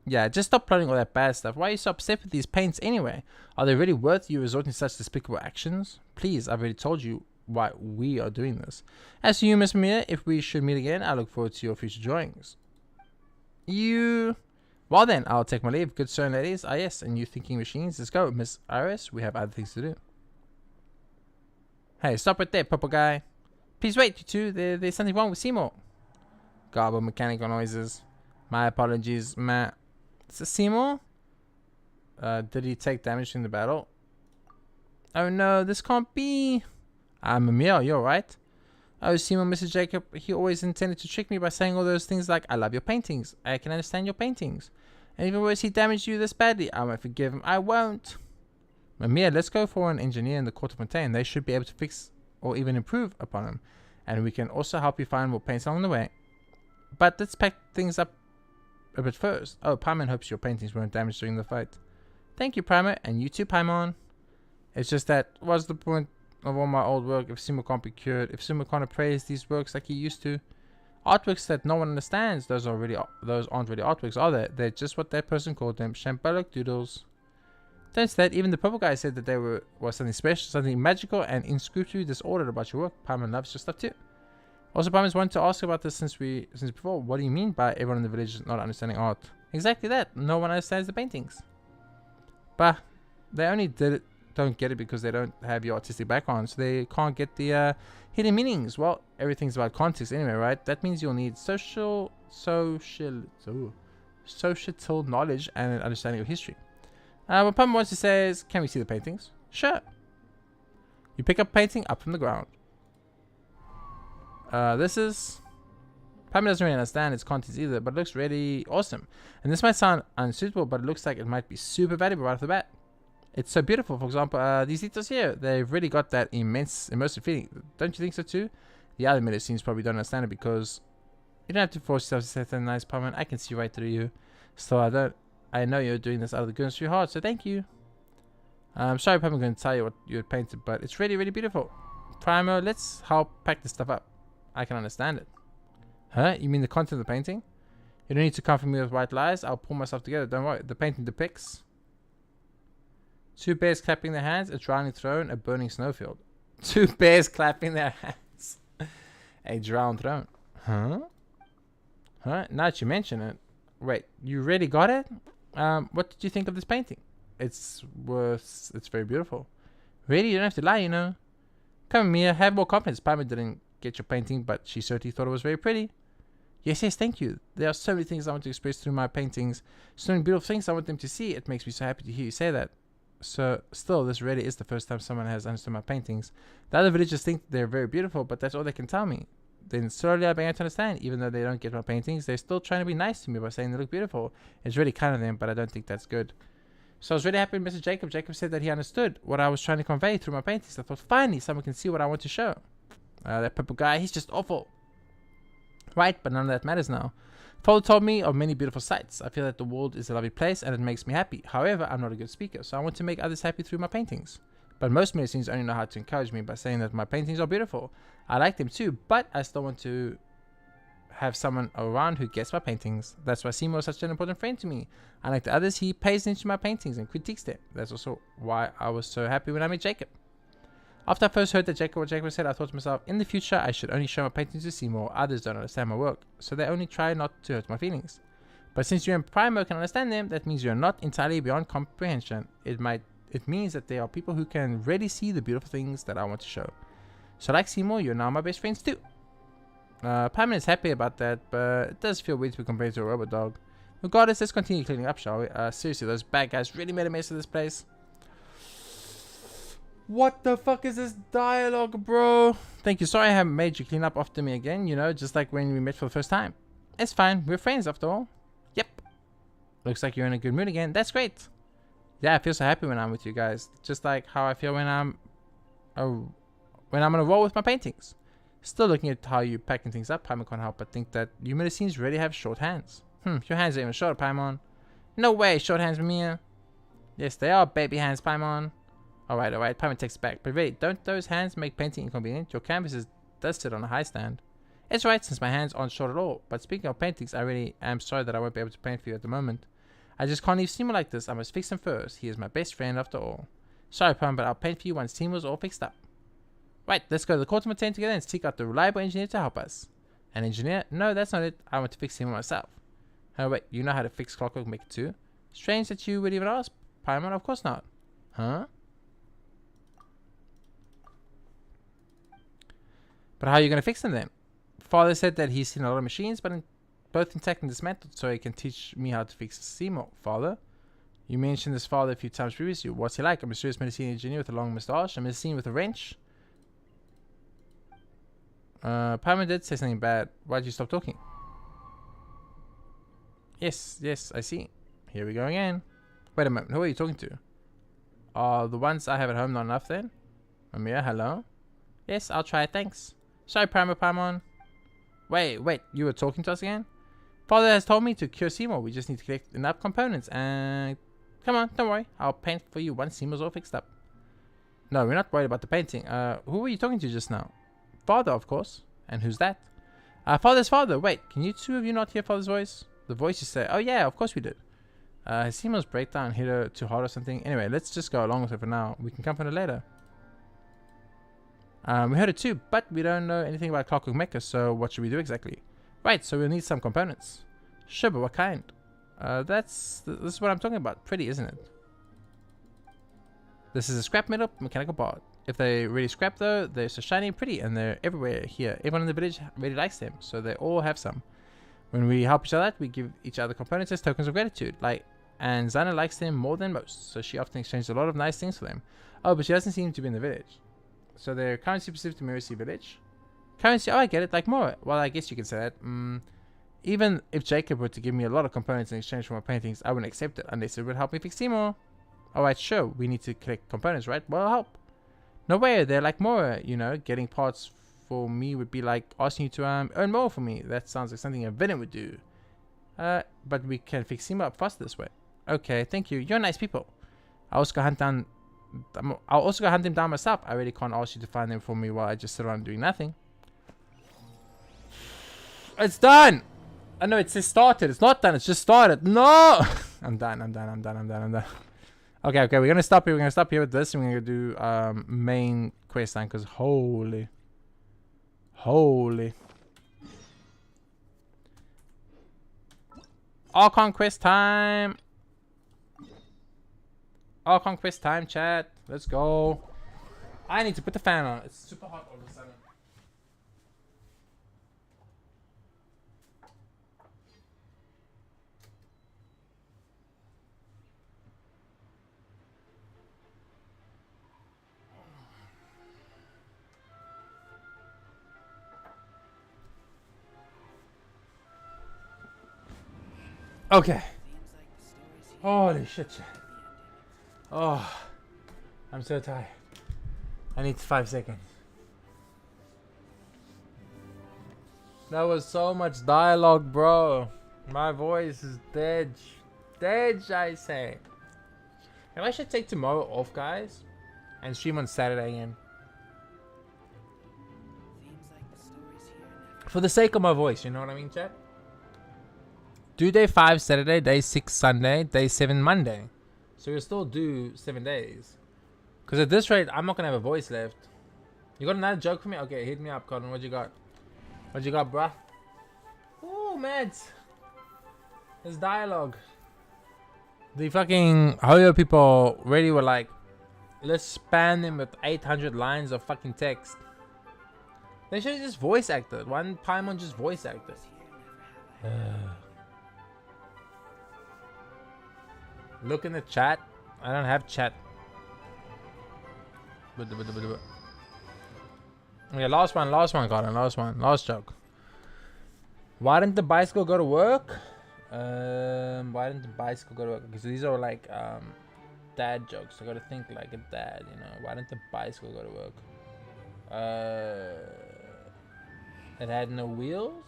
S1: Yeah, just stop plotting all that bad stuff. Why are you so upset with these paints anyway? Are they really worth you resorting to such despicable actions? Please, I've already told you why we are doing this. As for you, Miss Mia, if we should meet again, I look forward to your future drawings. You... Well then, I'll take my leave. Good sir and ladies. Ah yes, and you thinking machines. Let's go, Miss Iris. We have other things to do. Hey, stop right there, purple guy. Please wait, you two. There's something wrong with Seymour. Garble mechanical noises. My apologies, Matt. Is this Seymour? Did he take damage in the battle? Oh no, this can't be. I'm Emil, you're right. Oh, Seymour, Mrs. Jacob, he always intended to trick me by saying all those things like, I love your paintings. I can understand your paintings. And even worse, he damaged you this badly. I won't forgive him. I won't. Mamiya, let's go for an engineer in the court of Fontaine. They should be able to fix or even improve upon him. And we can also help you find more paints along the way. But let's pack things up a bit first. Oh, Paimon hopes your paintings weren't damaged during the fight. Thank you, Primer, and you too, Paimon. It's just that, what's the point of all my old work if Seymour can't be cured? If Seymour can't appraise these works like he used to? Artworks that no one understands, those aren't really artworks, are they? They're just what that person called them, shambolic doodles. Don't say that, even the purple guy said that they was something special, something magical and inscrutably disordered about your work. Paimon loves your stuff too. Also, Paimon's wanted to ask about this since before. What do you mean by everyone in the village not understanding art? Exactly that. No one understands the paintings. But they only don't get it because they don't have your artistic background, so they can't get the hidden meanings. Well, everything's about context anyway, right? That means you'll need societal knowledge and an understanding of history. What Paimon wants to say is, can we see the paintings? Sure. You pick up painting up from the ground. This is... Paimon doesn't really understand its contents either, but it looks really awesome. And this might sound unsuitable, but it looks like it might be super valuable right off the bat. It's so beautiful. For example, these details here, they've really got that immense immersive feeling. Don't you think so too? The other minute scenes probably don't understand it because you don't have to force yourself to say something nice, Paimon. I can see right through you. So I know you're doing this out of the goodness of your heart, so thank you. I'm sorry Paimon couldn't tell you what you had painted, but it's really, really beautiful. Primo, let's help pack this stuff up. I can understand it. Huh? You mean the content of the painting? You don't need to comfort me with white lies. I'll pull myself together. Don't worry. The painting depicts 2 bears clapping their hands, a drowning throne, a burning snowfield. 2 bears clapping their hands. A drowned throne. Huh? Huh? Now that you mention it. Wait, you really got it? What did you think of this painting? It's very beautiful. Really? You don't have to lie, you know. Come Mia, have more confidence. Paimon didn't get your painting, but she certainly thought it was very pretty. Yes, thank you. There are so many things I want to express through my paintings. So many beautiful things I want them to see. It makes me so happy to hear you say that. So, still, this really is the first time someone has understood my paintings. The other villagers think they're very beautiful, but that's all they can tell me. Then slowly I began to understand. Even though they don't get my paintings, they're still trying to be nice to me by saying they look beautiful. It's really kind of them, but I don't think that's good. So I was really happy with Mr. Jacob. Jacob said that he understood what I was trying to convey through my paintings. I thought, finally, someone can see what I want to show. That purple guy, he's just awful. Right, but none of that matters now. Father told me of many beautiful sights. I feel that the world is a lovely place and it makes me happy. However, I'm not a good speaker, so I want to make others happy through my paintings. But most medicines only know how to encourage me by saying that my paintings are beautiful. I like them too, but I still want to have someone around who gets my paintings. That's why Seymour is such an important friend to me. Unlike the others, he pays attention to my paintings and critiques them. That's also why I was so happy when I met Jacob. After I first heard that what Jacob said, I thought to myself, in the future, I should only show my paintings to Seymour. Others don't understand my work, so they only try not to hurt my feelings. But since you and Primo can understand them, that means you're not entirely beyond comprehension. It means that there are people who can really see the beautiful things that I want to show. So like Seymour, you're now my best friends too. Paimon is happy about that, but it does feel weird to be compared to a robot dog. Regardless, let's continue cleaning up, shall we? Seriously, those bad guys really made a mess of this place. What the fuck is this dialogue, bro? Thank you. Sorry I haven't made you clean up after me again, you know, just like when we met for the first time. It's fine. We're friends after all. Yep. Looks like you're in a good mood again. That's great. Yeah, I feel so happy when I'm with you guys. Just like how I feel when I'm on a roll with my paintings. Still looking at how you're packing things up, Paimon can't help but think that you Medicines really have short hands. Your hands are even shorter, Paimon. No way, short hands, Mia. Yes, they are baby hands, Paimon. Alright, Paimon takes it back. But really, don't those hands make painting inconvenient? Your canvas does sit on a high stand. It's right, since my hands aren't short at all. But speaking of paintings, I really am sorry that I won't be able to paint for you at the moment. I just can't leave Seymour like this. I must fix him first. He is my best friend after all. Sorry, Paimon, but I'll paint for you once Seymour's all fixed up. Right, let's go to the court of Fontaine together and seek out the reliable engineer to help us. An engineer? No, that's not it. I want to fix Seymour myself. Oh wait, you know how to fix Clockwork Maker too? Strange that you would even ask, Paimon. Of course not. Huh? But how are you going to fix them then? Father said that he's seen a lot of machines, but both intact and dismantled, so he can teach me how to fix Seymour. Father? You mentioned this father a few times previously. What's he like? A mysterious medicine engineer with a long moustache? A medicine with a wrench? Paimon did say something bad. Why'd you stop talking? Yes, I see. Here we go again. Wait a moment, who are you talking to? The ones I have at home not enough then? Amir, hello? Yes, I'll try it, thanks. Sorry, Paimon. Wait, you were talking to us again? Father has told me to cure Seymour. We just need to collect enough components and... Come on, don't worry. I'll paint for you once Seymour's all fixed up. No, we're not worried about the painting. Who were you talking to just now? Father, of course. And who's that? Father's father. Wait, can you two of you not hear Father's voice? The voice you say, oh yeah, of course we did. Seymour's breakdown hit her too hard or something. Anyway, let's just go along with it for now. We can comfort her later. We heard it too, but we don't know anything about Clockwork Mecha, so what should we do exactly? Right, so we'll need some components. Sure, but what kind? This is what I'm talking about. Pretty, isn't it? This is a scrap metal mechanical part. If they really scrap though, they're so shiny and pretty, and they're everywhere here. Everyone in the village really likes them, so they all have some. When we help each other out, we give each other components as tokens of gratitude. And Zana likes them more than most, so she often exchanges a lot of nice things for them. Oh, but she doesn't seem to be in the village. So they're currency specific to Mirror Sea Village. Currency, oh I get it, like more. Well, I guess you could say that. Even if Jacob were to give me a lot of components in exchange for my paintings, I wouldn't accept it unless it would help me fix Seymour. Alright, sure, we need to collect components, right? Well, I'll help. No way, they're like more, you know, getting parts for me would be like asking you to earn more for me. That sounds like something a villain would do. But we can fix Seymour up faster this way. Okay, thank you. You're nice people. I'll also go hunt him down myself. I really can't ask you to find them for me while I just sit around doing nothing. It's done! I know it says started. It's not done. It's just started. No! I'm done. Okay, we're gonna stop here. We're gonna stop here with this, and we're gonna do main quest line, because holy. Archon quest time. Archon quest time, chat. Let's go. I need to put the fan on. It's super hot all of a sudden. Okay. Holy shit. Oh, I'm so tired. I need 5 seconds. That was so much dialogue, bro. My voice is dead. Dead, I say. Maybe I should take tomorrow off, guys, and stream on Saturday again. For the sake of my voice, you know what I mean, chat? Do day 5 Saturday, day 6 Sunday, day 7 Monday. So we'll still do 7 days. Because at this rate, I'm not going to have a voice left. You got another joke for me? Okay, hit me up, Colin. What you got? What you got, bruh? Ooh, meds. There's dialogue. The fucking Hoyo people really were like, let's spam them with 800 lines of fucking text. They should have just voice acted. One Paimon just voice acted. Look in the chat. I don't have chat. Okay, last one, Colin. Last joke. Why didn't the bicycle go to work? Why didn't the bicycle go to work? Because these are like dad jokes. I gotta think like a dad, you know. Why didn't the bicycle go to work? It had no wheels?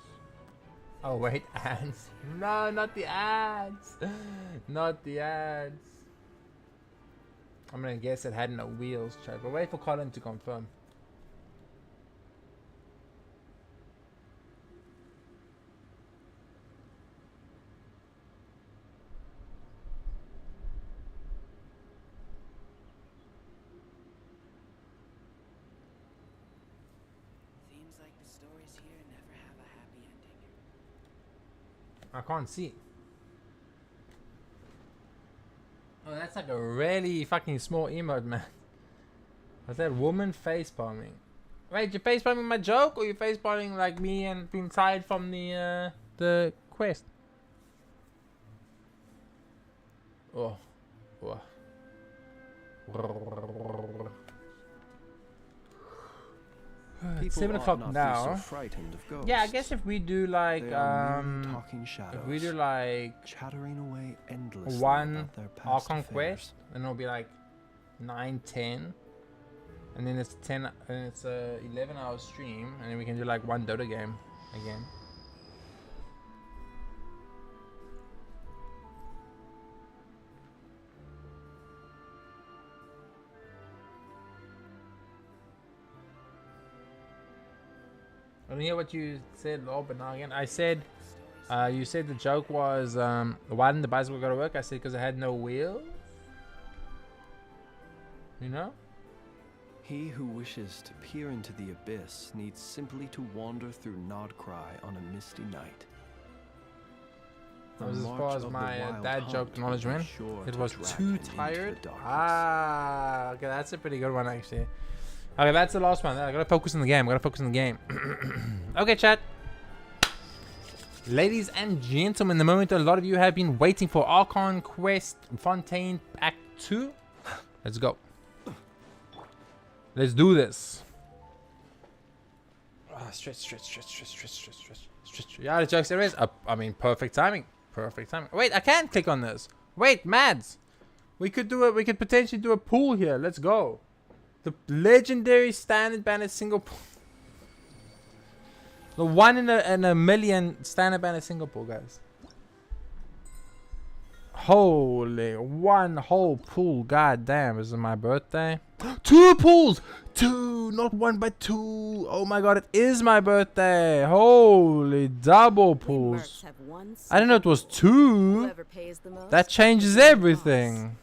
S1: Oh wait, ads. No, not the ads. Not the ads. I'm gonna guess it had no wheels, chat. But wait for Colin to confirm.
S7: Seems like the stories here never have a happy ending.
S1: I can't see. Oh, that's like a really fucking small emote, man. Was that woman face palming? Wait, you face palming my joke, or you face palming like me and being tired from the quest? Oh, It's 7 o'clock now.
S6: So
S1: Yeah, I guess if we do like
S6: talking shadows,
S1: if we do like
S6: chattering away endlessly
S1: one
S6: about their past
S1: Archon
S6: affairs.
S1: quest, then it'll be like 9, 10, and then it's 10, and it's a 11-hour stream, and then we can do like one Dota game again. I don't hear what you said, Lord, but now again. I said, you said the joke was, why didn't the bicycle go to work? I said, because it had no wheels. You know?
S6: He who wishes to peer into the abyss needs simply to wander through Nodcry on a misty night.
S1: That was as
S6: march
S1: far as
S6: of the
S1: my
S6: wild
S1: dad
S6: hunt
S1: joke
S6: will
S1: knowledge
S6: be
S1: went.
S6: sure
S1: It
S6: to
S1: was
S6: drag
S1: too
S6: him into the
S1: tired.
S6: darkness.
S1: Ah, okay, that's a pretty good one actually. Okay, that's the last one. I gotta focus on the game. Okay, chat. Ladies and gentlemen, the moment a lot of you have been waiting for, Archon Quest Fontaine Act 2. Let's go. Let's do this. Stretch. Yeah, the joke series. I mean, perfect timing. Wait, I can't click on this. Wait, Mads. We could do it. We could potentially do a pool here. Let's go. The legendary standard banner single pool. The one in a million standard banner single pool, guys. Holy, one whole pool. God damn, is it my birthday? 2 pools! 2, not 1 but 2. Oh my god, it is my birthday. Holy, double pools. I didn't know it was 2.
S5: Whoever pays the most,
S1: That changes everything.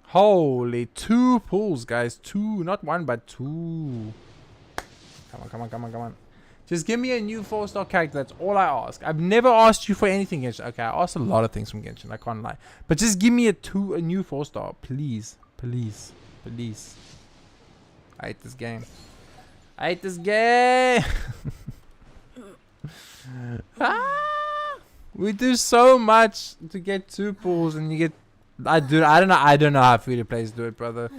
S1: Holy, 2 pools, guys. 2, not 1 but 2. Come on. Just give me a new 4-star character. That's all I ask. I've never asked you for anything, Genshin. Okay, I asked a lot of things from Genshin. I can't lie. But just give me a new 4-star. Please. I hate this game. We do so much to get 2 pools and you get... I don't know how free-to-plays do it, brother.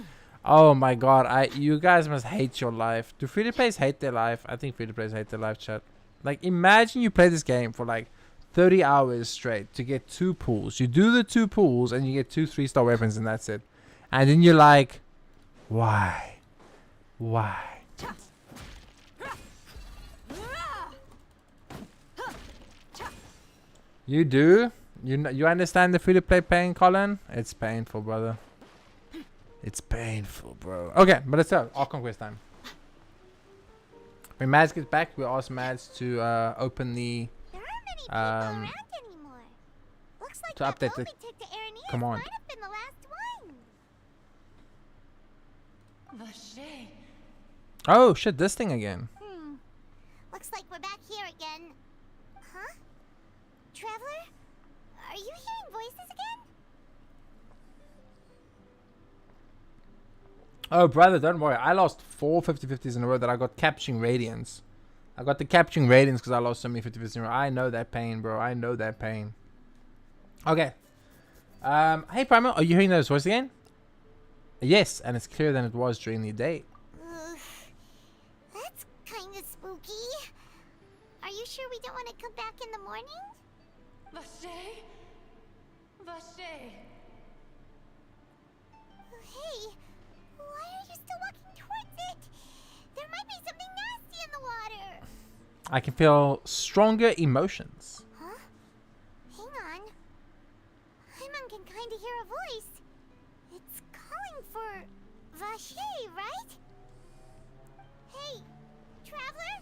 S1: Oh my god, you guys must hate your life. Do free-to-plays hate their life? I think free-to-plays hate their life, chat. Like, imagine you play this game for like 30 hours straight to get 2 pools. You do the 2 pools and you get 2 3-star weapons and that's it. And then you're like, why? You do? You understand the free-to-play pain, Colin? It's painful, brother. It's painful, bro. Okay, but let's go. Archon Quest time. When Mads gets back, we'll ask Mads to open the...
S4: There aren't many people around anymore. Looks like
S1: to
S4: that
S1: update the
S4: boat we took to Araneas
S1: command.
S4: might have been the last one.
S2: Vache.
S1: Oh, shit, this thing again.
S4: Looks like we're back here again. Huh? Traveler? Are you hearing voices again?
S1: Oh, brother, don't worry. I lost 4 50-50s in a row that I got capturing radiance. I got the capturing radiance because I lost so many 50-50s in a row. I know that pain, bro. I know that pain. Okay. Hey, Primo, are you hearing those voices again? Yes, and it's clearer than it was during the day.
S4: That's kind of spooky. Are you sure we don't want to come back in the morning?
S2: Vache.
S4: Hey, why are you still walking towards it? There might be something nasty in the water.
S1: I can feel stronger emotions.
S4: Huh? Hang on. Hyman can kind of hear a voice. It's calling for Vache, right? Hey, traveler?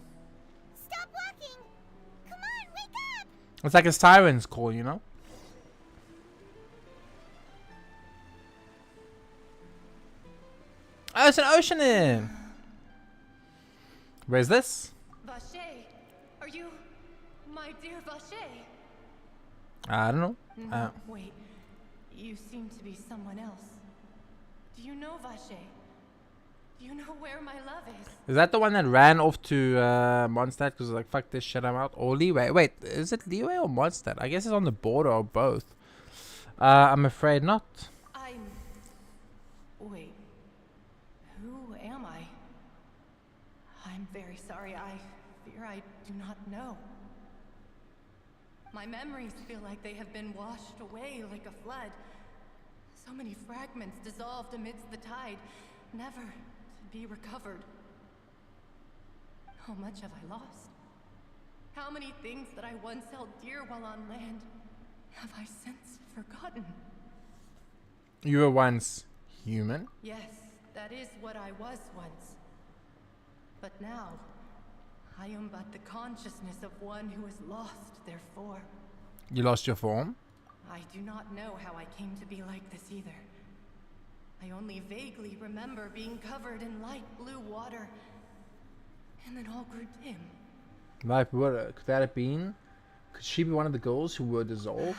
S4: Stop walking. Come on, wake up.
S1: It's like a siren's call, you know? Oh, it's an ocean in. Where's this?
S2: Vache. Are you my dear Vache?
S1: I don't know.
S2: No, wait. You seem to be someone else. Do you know Vache? Do you know where my love is?
S1: Is that the one that ran off to Mondstadt because like, fuck this shit, I'm out? Or Leeway? Wait, is it Leeway or Mondstadt? I guess it's on the border or both. I'm afraid not.
S2: Wait. Who am I? I'm very sorry. I fear I do not know. My memories feel like they have been washed away like a flood. So many fragments dissolved amidst the tide, never to be recovered. How much have I lost? How many things that I once held dear while on land have I since forgotten?
S1: You were once human?
S2: Yes, that is what I was once. But now, I am but the consciousness of one who has lost their form.
S1: You lost your form?
S2: I do not know how I came to be like this either. I only vaguely remember being covered in light blue water, and then all grew dim.
S1: Like, what could that have been? Could she be one of the girls who were dissolved?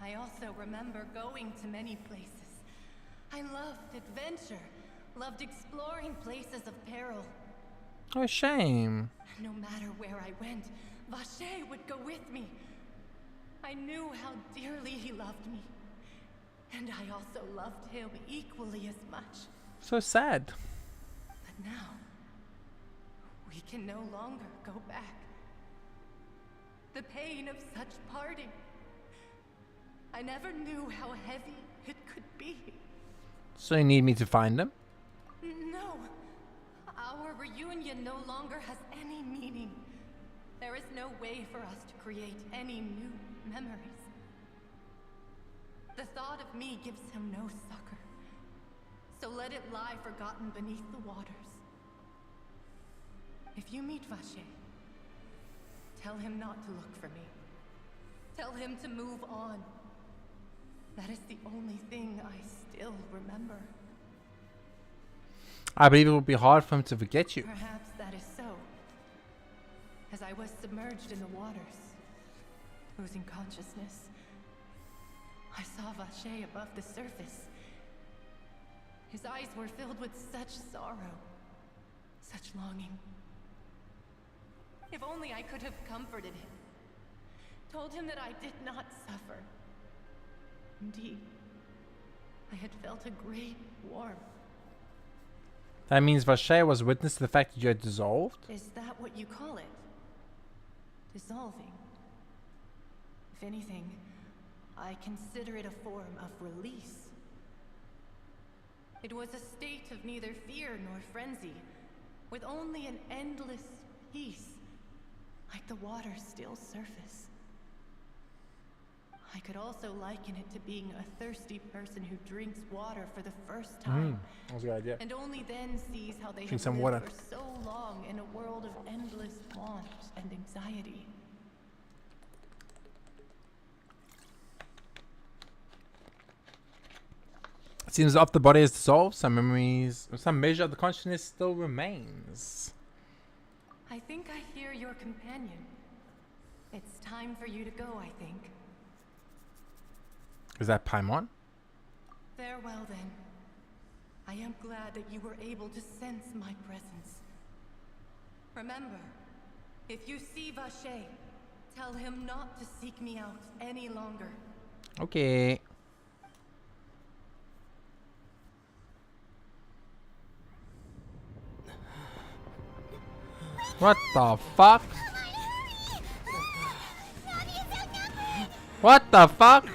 S2: I also remember going to many places. I loved adventure, loved exploring places of peril.
S1: Oh, shame.
S2: No matter where I went, Vacher would go with me. I knew how dearly he loved me. And I also loved him equally as much.
S1: So sad.
S2: But now, we can no longer go back. The pain of such parting. I never knew how heavy it could be.
S1: So you need me to find them?
S2: No. Our reunion no longer has any meaning. There is no way for us to create any new memories. The thought of me gives him no succor. So let it lie forgotten beneath the waters. If you meet Vacher, tell him not to look for me. Tell him to move on. That is the only thing I still remember.
S1: I believe it would be hard for him to forget you.
S2: Perhaps that is so. As I was submerged in the waters, losing consciousness, I saw Vacher above the surface. His eyes were filled with such sorrow, such longing. If only I could have comforted him, told him that I did not suffer. Indeed, I had felt a great warmth.
S1: That means Vacher was witness to the fact that you had dissolved?
S2: Is that what you call it? Dissolving? If anything, I consider it a form of release. It was a state of neither fear nor frenzy, with only an endless peace, like the water's still surface. I could also liken it to being a thirsty person who drinks water for the first time.
S1: That was a good idea.
S2: And only then sees how they
S1: Drink
S2: have
S1: some
S2: lived
S1: water.
S2: for so long in a world of endless want and anxiety.
S1: It seems after the body is dissolved, some memories, some measure of the consciousness still remains.
S2: I think I hear your companion. It's time for you to go, I think.
S1: Is that Paimon?
S2: Farewell, then. I am glad that you were able to sense my presence. Remember, if you see Vacher, tell him not to seek me out any longer.
S1: Okay. What the fuck? What the fuck?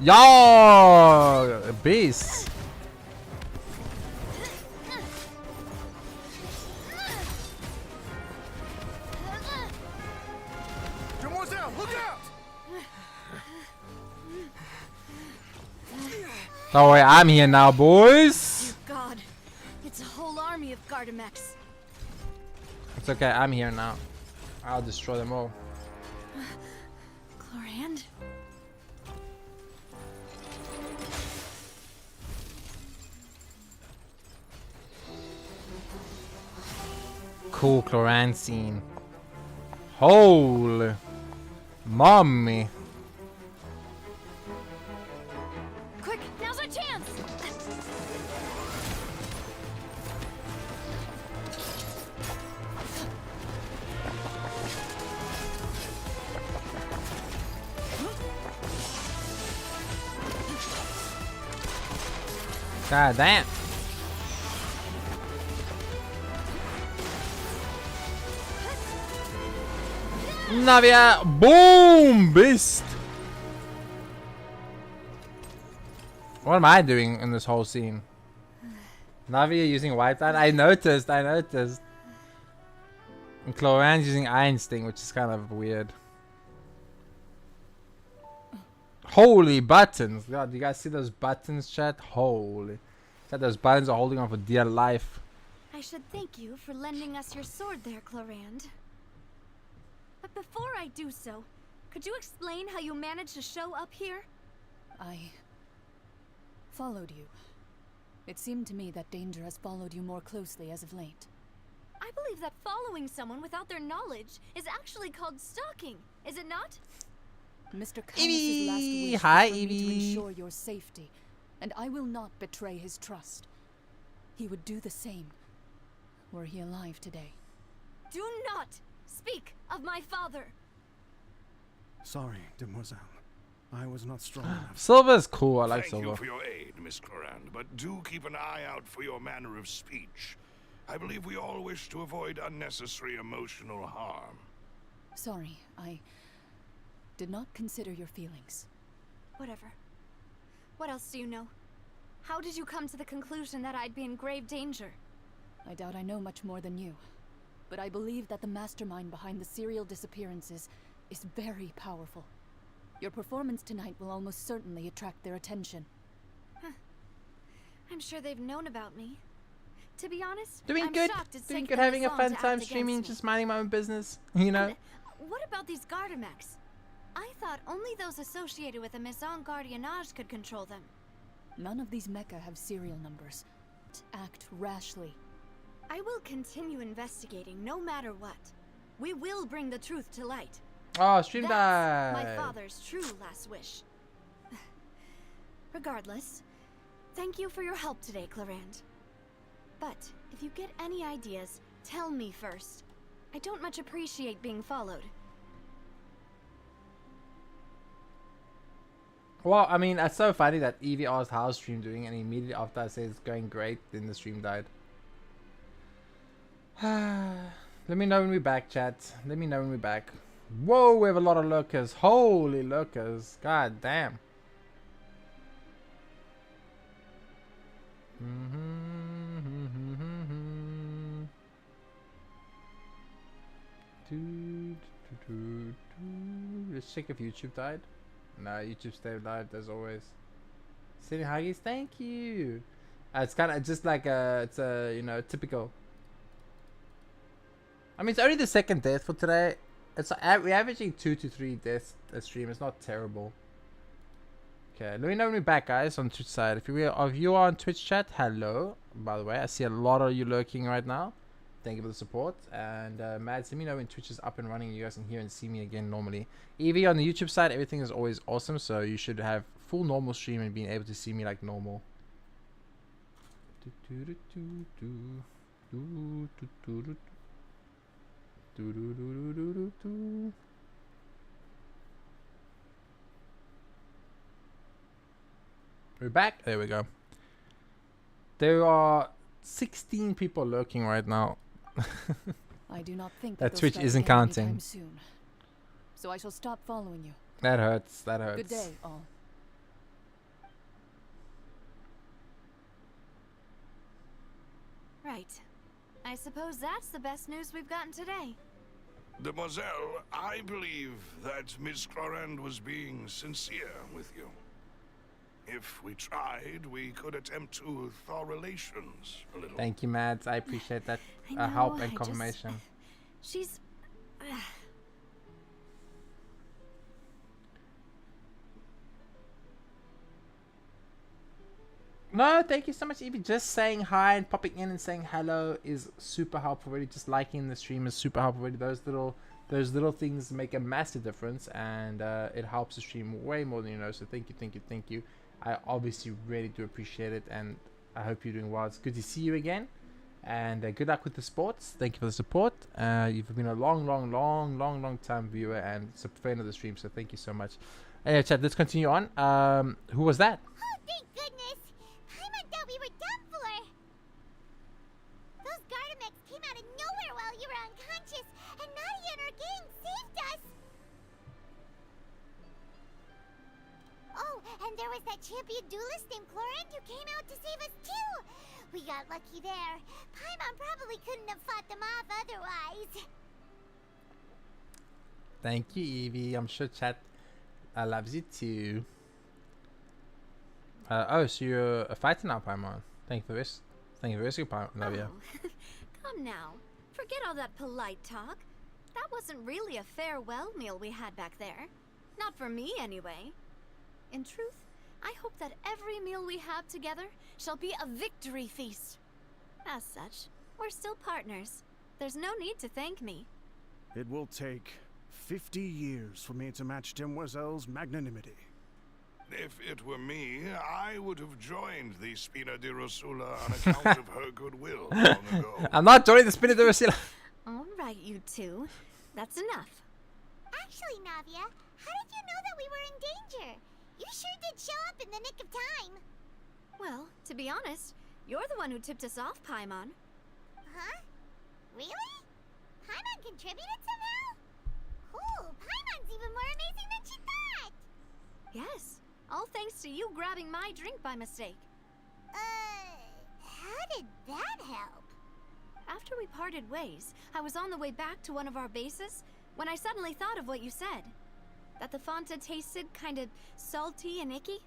S1: Yo, beast.
S3: Demoiselle, look out!
S1: Don't worry, I'm here now, boys.
S5: God, it's a whole army of Gardamex.
S1: It's okay, I'm here now. I'll destroy them all.
S5: Chlorand?
S1: Cool Cloran scene. Holy mommy.
S5: Quick, now's our chance!
S1: God damn. Navia, boom, beast. What am I doing in this whole scene? Navia using white line. I noticed. And Cloran's using Iron Sting, which is kind of weird. Holy buttons. God, you guys see those buttons, chat? Holy. That those buttons are holding on for dear life.
S8: I should thank you for lending us your sword there, Clarand. But before I do so, could you explain how you managed to show up here?
S9: I followed you. It seemed to me that danger has followed you more closely as of late.
S8: I believe that following someone without their knowledge is actually called stalking, is it not?
S9: Mr. Camus's last wish
S1: Hi,
S9: was for me to
S1: Evie.
S9: ensure your safety, and I will not betray his trust. He would do the same, were he alive today.
S8: Do not speak of my father.
S10: Sorry, demoiselle. I was not strong enough.
S1: Silver's cool. I like
S3: Thank you
S1: Silver.
S3: for your aid, Miss Clorand, but do keep an eye out for your manner of speech. I believe we all wish to avoid unnecessary emotional harm.
S9: Sorry, I did not consider your feelings.
S8: Whatever. What else do you know? How did you come to the conclusion that I'd be in grave danger?
S9: I doubt I know much more than you, but I believe that the mastermind behind the serial disappearances is very powerful. Your performance tonight will almost certainly attract their attention.
S8: I'm sure they've known about me. To be honest,
S1: Doing
S8: I'm
S1: good.
S8: shocked it's
S1: Doing
S8: taken
S1: good. Having a
S8: this long
S1: fun
S8: to
S1: time
S8: act
S1: streaming,
S8: against me.
S1: just minding my own business. You know.
S8: And what about these Gardamex? I thought only those associated with the Maison Gardiennage could control them.
S9: None of these mecha have serial numbers. Act rashly.
S8: I will continue investigating no matter what. We will bring the truth to light.
S1: Oh, stream
S8: That's
S1: died.
S8: my father's true last wish. Regardless, thank you for your help today, Clorand. But if you get any ideas, tell me first. I don't much appreciate being followed.
S1: Well, I mean, it's so funny that Evie asked how's stream doing, and immediately after I said it's going great, then the stream died. Let me know when we're back, chat. Let me know when we're back. Whoa, we have a lot of lurkers. Holy lurkers. God damn. Let's check if YouTube died. No, YouTube stayed live as always. Sitting Huggies, thank you. It's kind of just like it's a you know typical. I mean, it's only the second death for today. It's we're averaging 2 to 3 deaths a stream. It's not terrible. Okay, let me know when we're back, guys, on Twitch side. If you are on Twitch chat, hello. By the way, I see a lot of you lurking right now. Thank you for the support. And Mads, let me know when Twitch is up and running. You guys can hear and see me again normally. Evie, on the YouTube side, everything is always awesome. So you should have full normal stream and being able to see me like normal. We're back. There we go. There are 16 people lurking right now.
S9: I do not think
S1: That
S9: they'll
S1: Twitch
S9: strike
S1: isn't
S9: again anytime
S1: counting.
S9: soon. So I shall stop following you.
S1: That hurts. That hurts.
S9: Good day, all.
S8: Right. I suppose that's the best news we've gotten today.
S3: Demoiselle, I believe that Miss Clorand was being sincere with you. If we tried, we could attempt to thaw relations a little.
S1: Thank you, Mads. I appreciate that
S8: I know,
S1: help
S8: I
S1: and
S8: just-
S1: confirmation.
S8: She's...
S1: No, thank you so much, Evie. Just saying hi and popping in and saying hello is super helpful. Really, just liking the stream is super helpful. Really, those little things make a massive difference, and it helps the stream way more than you know. So thank you, thank you, thank you. I obviously really do appreciate it, and I hope you're doing well. It's good to see you again, and good luck with the sports. Thank you for the support. You've been a long time viewer and a fan of the stream, so thank you so much. Anyway, chat, let's continue on. Who was that?
S4: Oh, thank goodness! Paimon thought we were done for! Those Gardamex came out of nowhere while you were unconscious, and Nadia and her gang saved us! Oh, and there was that champion duelist named Clorand who came out to save us too! We got lucky there. Paimon probably couldn't have fought them off otherwise.
S1: Thank you, Evie. I'm sure chat loves you too. Oh, so you're a fighter now, Paimon. Thank you for this. Thank you for rescue, Navia.
S8: Oh, come now. Forget all that polite talk. That wasn't really a farewell meal we had back there. Not for me, anyway. In truth, I hope that every meal we have together shall be a victory feast. As such, we're still partners. There's no need to thank me.
S10: It will take 50 years for me to match Demoiselle's magnanimity.
S3: If it were me, I would have joined the Spina di Rosula on account of her goodwill long ago.
S1: I'm not joining the Spina di Rosula.
S8: All right, you two. That's enough.
S4: Actually, Navia, how did you know that we were in danger? You sure did show up in the nick of time.
S8: Well, to be honest, you're the one who tipped us off, Paimon.
S4: Huh? Really? Paimon contributed somehow? Cool, Paimon's even more amazing than she thought!
S8: Yes, all thanks to you grabbing my drink by mistake.
S4: How did that help?
S8: After we parted ways, I was on the way back to one of our bases when I suddenly thought of what you said. That the Fanta tasted kind of salty and icky.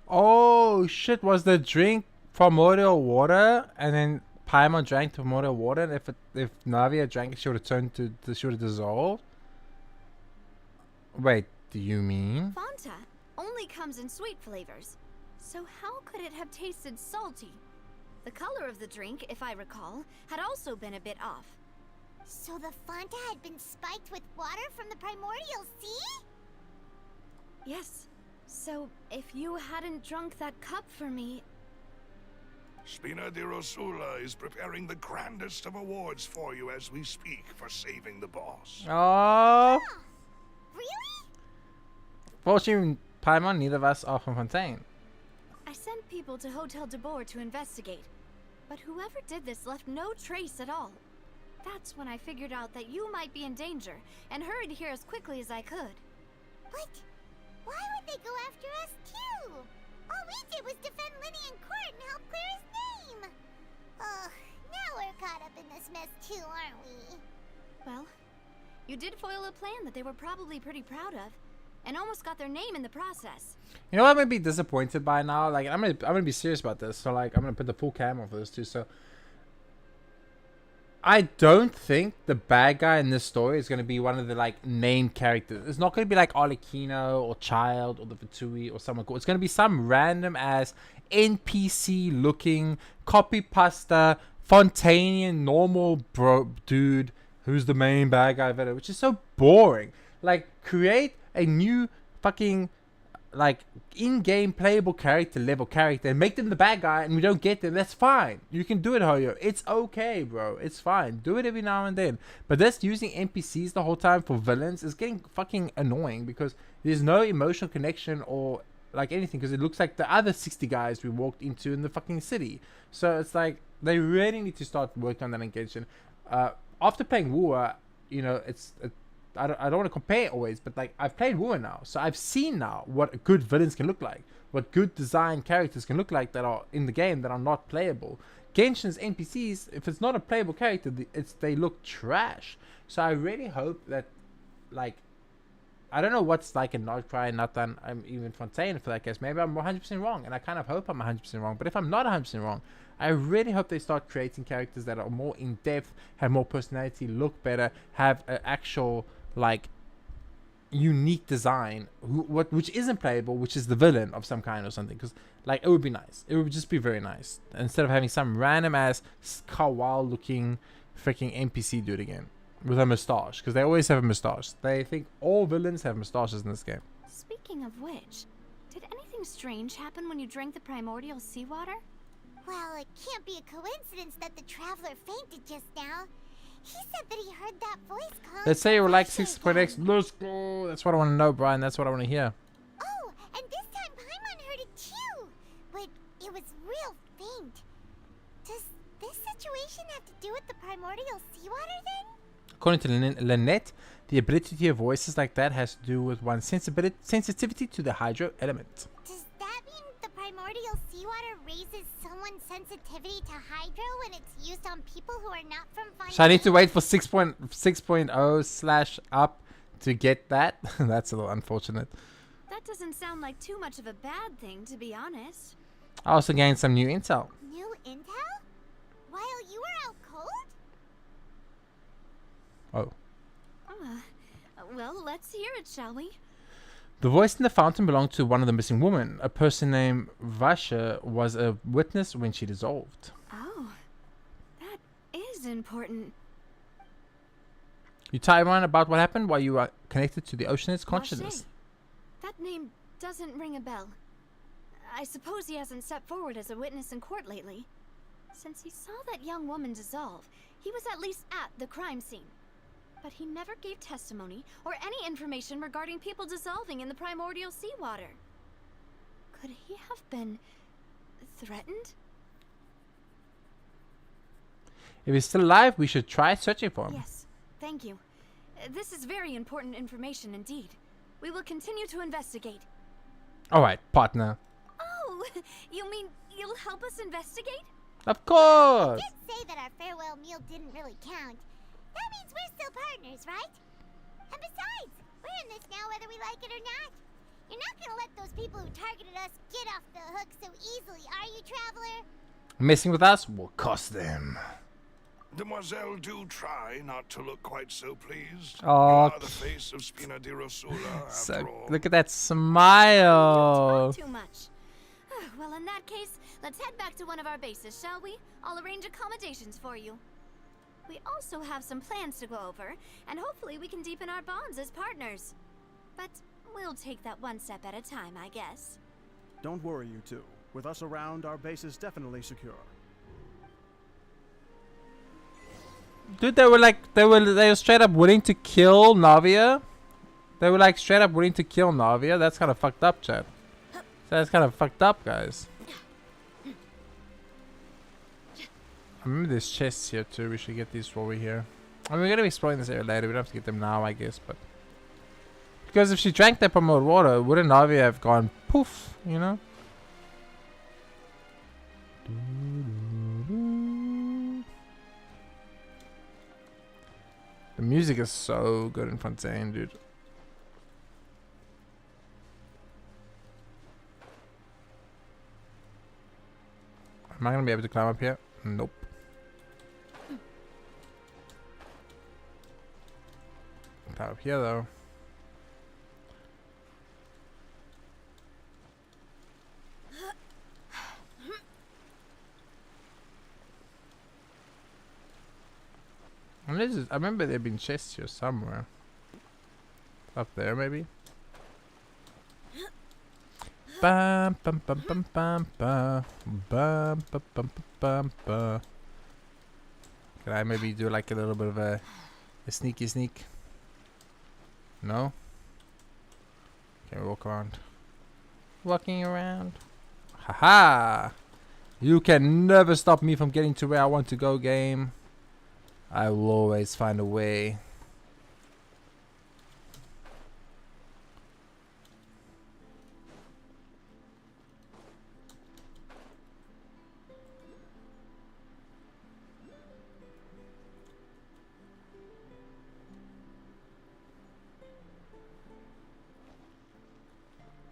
S1: Oh shit! Was the drink primordial water, and then Paimon drank primordial water, and if Navia drank it, she would have turned to she would have dissolved. Wait, do you mean?
S8: Fanta only comes in sweet flavors, so how could it have tasted salty? The color of the drink, if I recall, had also been a bit off.
S4: So the Fanta had been spiked with water from the primordial sea?
S8: Yes. So, if you hadn't drunk that cup for me...
S3: Spina di Rosula is preparing the grandest of awards for you as we speak for saving the boss.
S1: Oh.
S4: Really?
S1: Fortunately, Paimon, neither of us are from Fontaine.
S8: I sent people to Hotel de Boer to investigate, but whoever did this left no trace at all. That's when I figured out that you might be in danger and hurried here as quickly as I could.
S4: But why would they go after us too? All we did was defend Linny in court and help clear his name. Ugh, now we're caught up in this mess too, aren't we?
S8: Well, you did foil a plan that they were probably pretty proud of, and almost got their name in the process.
S1: You know what? I'm gonna be disappointed by now. Like I'm gonna be serious about this. So like I'm gonna put the full cam on for this too. So I don't think the bad guy in this story is gonna be one of the like named characters. It's not gonna be like Arlecchino or Child or the Fatui or someone cool. It's gonna be some random ass NPC looking copy pasta Fontainian normal bro dude who's the main bad guy of it, which is so boring. Like create a new fucking like in-game playable character level character and make them the bad guy, and we don't get them. That's fine. You can do it, Hoyo. It's okay, bro. It's fine. Do it every now and then. But this using NPCs the whole time for villains is getting fucking annoying because there's no emotional connection or like anything, because it looks like the other 60 guys we walked into in the fucking city. So it's like they really need to start working on that engagement. After playing War, you know, I don't want to compare always, but like I've played War now, so I've seen now what good villains can look like, what good design characters can look like that are in the game that are not playable. Genshin's NPCs, if it's not a playable character, they look trash. So I really hope that, like, I don't know what's like in Nordcry, not done. I'm even Fontaine for that case. Maybe I'm 100% wrong, and I kind of hope I'm 100% wrong. But if I'm not 100% wrong, I really hope they start creating characters that are more in depth, have more personality, look better, have an actual like unique design which isn't playable, which is the villain of some kind or something, because like it would be nice. It would just be very nice instead of having some random ass kawaii looking freaking NPC dude again with a mustache, because they always have a mustache. They think all villains have mustaches in this game.
S8: Speaking of which, did anything strange happen when you drank the primordial seawater?
S4: Well, it can't be a coincidence that the traveler fainted just now. He said that he heard that voice calling.
S1: Let's say you were like 6.x. Let's go. That's what I want to know, Brian. That's what I want to hear.
S4: Oh, and this time Paimon heard it too. But it was real faint. Does this situation have to do with the primordial seawater then?
S1: According to Lynette, the ability to hear voices like that has to do with one's sensitivity to the hydro element.
S4: Does that mean the primordial seawater raises someone's sensitivity to hydro when it's used on people who are not from Fontaine?
S1: So I need to wait for 6.0 / up to get that? That's a little unfortunate.
S8: That doesn't sound like too much of a bad thing, to be honest.
S1: I also gained some new intel.
S4: New intel? While you were out cold?
S1: Oh.
S8: Well, let's hear it, shall we?
S1: The voice in the fountain belonged to one of the missing women. A person named Vasha was a witness when she dissolved.
S8: Oh, that is important.
S1: You tell everyone about what happened while you were connected to the Oceanid's consciousness.
S8: Vache. That name doesn't ring a bell. I suppose he hasn't stepped forward as a witness in court lately. Since he saw that young woman dissolve, he was at least at the crime scene. But he never gave testimony or any information regarding people dissolving in the primordial seawater. Could he have been threatened?
S1: If he's still alive, we should try searching for him.
S8: Yes, thank you. This is very important information indeed. We will continue to investigate.
S1: Alright, partner.
S8: Oh, you mean you'll help us investigate?
S1: Of course!
S4: You did say that our farewell meal didn't really count. That means we're still partners, right? And besides, we're in this now whether we like it or not. You're not gonna let those people who targeted us get off the hook so easily, are you, Traveler?
S1: Messing with us will cost them.
S3: Demoiselle, do try not to look quite so pleased.
S1: Oh,
S3: You are the face of Spina di Rosula, after
S1: So,
S3: all.
S1: look at that smile.
S8: Talk too much. Well, in that case, let's head back to one of our bases, shall we? I'll arrange accommodations for you. We also have some plans to go over, and hopefully we can deepen our bonds as partners. But we'll take that one step at a time, I guess.
S10: Don't worry, you two. With us around, our base is definitely secure.
S1: Dude, they were straight up willing to kill Navia. They were like straight up willing to kill Navia. That's kind of fucked up, chat. That's kind of fucked up, guys. I remember there's chests here too. We should get these while we're here. I mean, we're gonna be exploring this area later. We don't have to get them now, I guess. But because if she drank that promoted water, wouldn't Navia have gone poof? You know. The music is so good in Fontaine, dude. Am I gonna be able to climb up here? Nope. Climb up here though. I remember there been chests here somewhere. Up there, maybe. Bum bum bum bum bum bum bum bum bum bum bum. Can I maybe do like a little bit of a sneaky sneak? No. Can we walk around? Walking around. Haha! You can never stop me from getting to where I want to go, game. I will always find a way.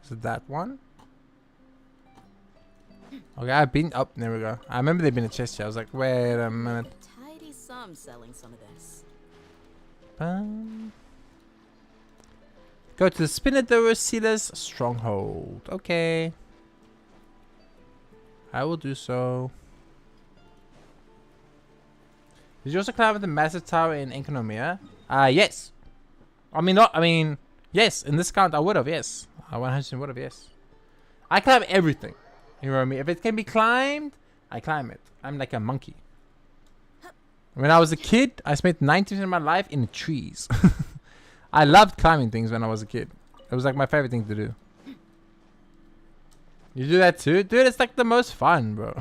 S1: Is it that one? Okay, I've been up. There we go. I remember there'd been a chest here. I was like, wait a minute.
S5: Tidy some selling some of this.
S1: Go to the Spinadorosila's stronghold. Okay. I will do so. Did you also climb the massive tower in Enkonomia? Yes. Yes. In this count, I would have, yes. I 100% would have, yes. I climb everything. You know what I mean? If it can be climbed, I climb it. I'm like a monkey. When I was a kid, I spent 90% of my life in the trees. I loved climbing things when I was a kid. It was like my favorite thing to do. You do that too? Dude, it's like the most fun, bro.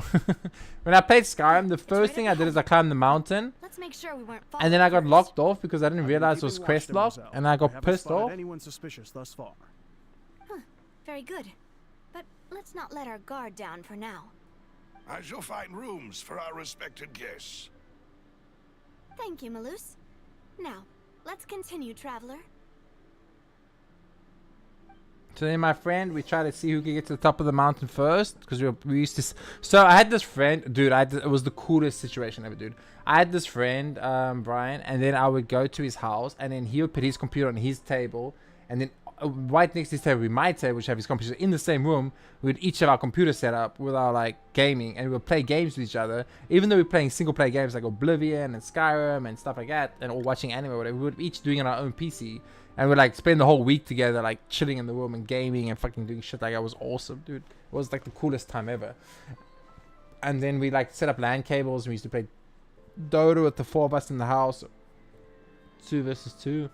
S1: When I played Skyrim, the first thing I did is I climbed the mountain.
S8: Let's make sure we weren't
S1: And then I got
S8: first.
S1: locked off because I didn't realize it was quest locked. And I got pissed off.
S10: Anyone suspicious thus far?
S8: Very good. But let's not let our guard down for now.
S3: I shall find rooms for our respected guests.
S8: Thank you, Malus. Now, let's continue, Traveler.
S1: So then my friend, we tried to see who could get to the top of the mountain first, because we used to. So I had this friend, dude. It was the coolest situation ever, dude. I had this friend, Brian, and then I would go to his house, and then he would put his computer on his table, and then right next to his table would be my table, which have his computer in the same room. We'd each have our computer set up with our like gaming, and we would play games with each other. Even though we're playing single player games like Oblivion and Skyrim and stuff like that, and or watching anime or whatever, we would each doing it on our own PC. And we'd like spend the whole week together, like chilling in the room and gaming and fucking doing shit. Like, it was awesome, dude. It was like the coolest time ever. And then we like set up LAN cables, and we used to play Dota with the 4 of us in the house, 2 versus 2.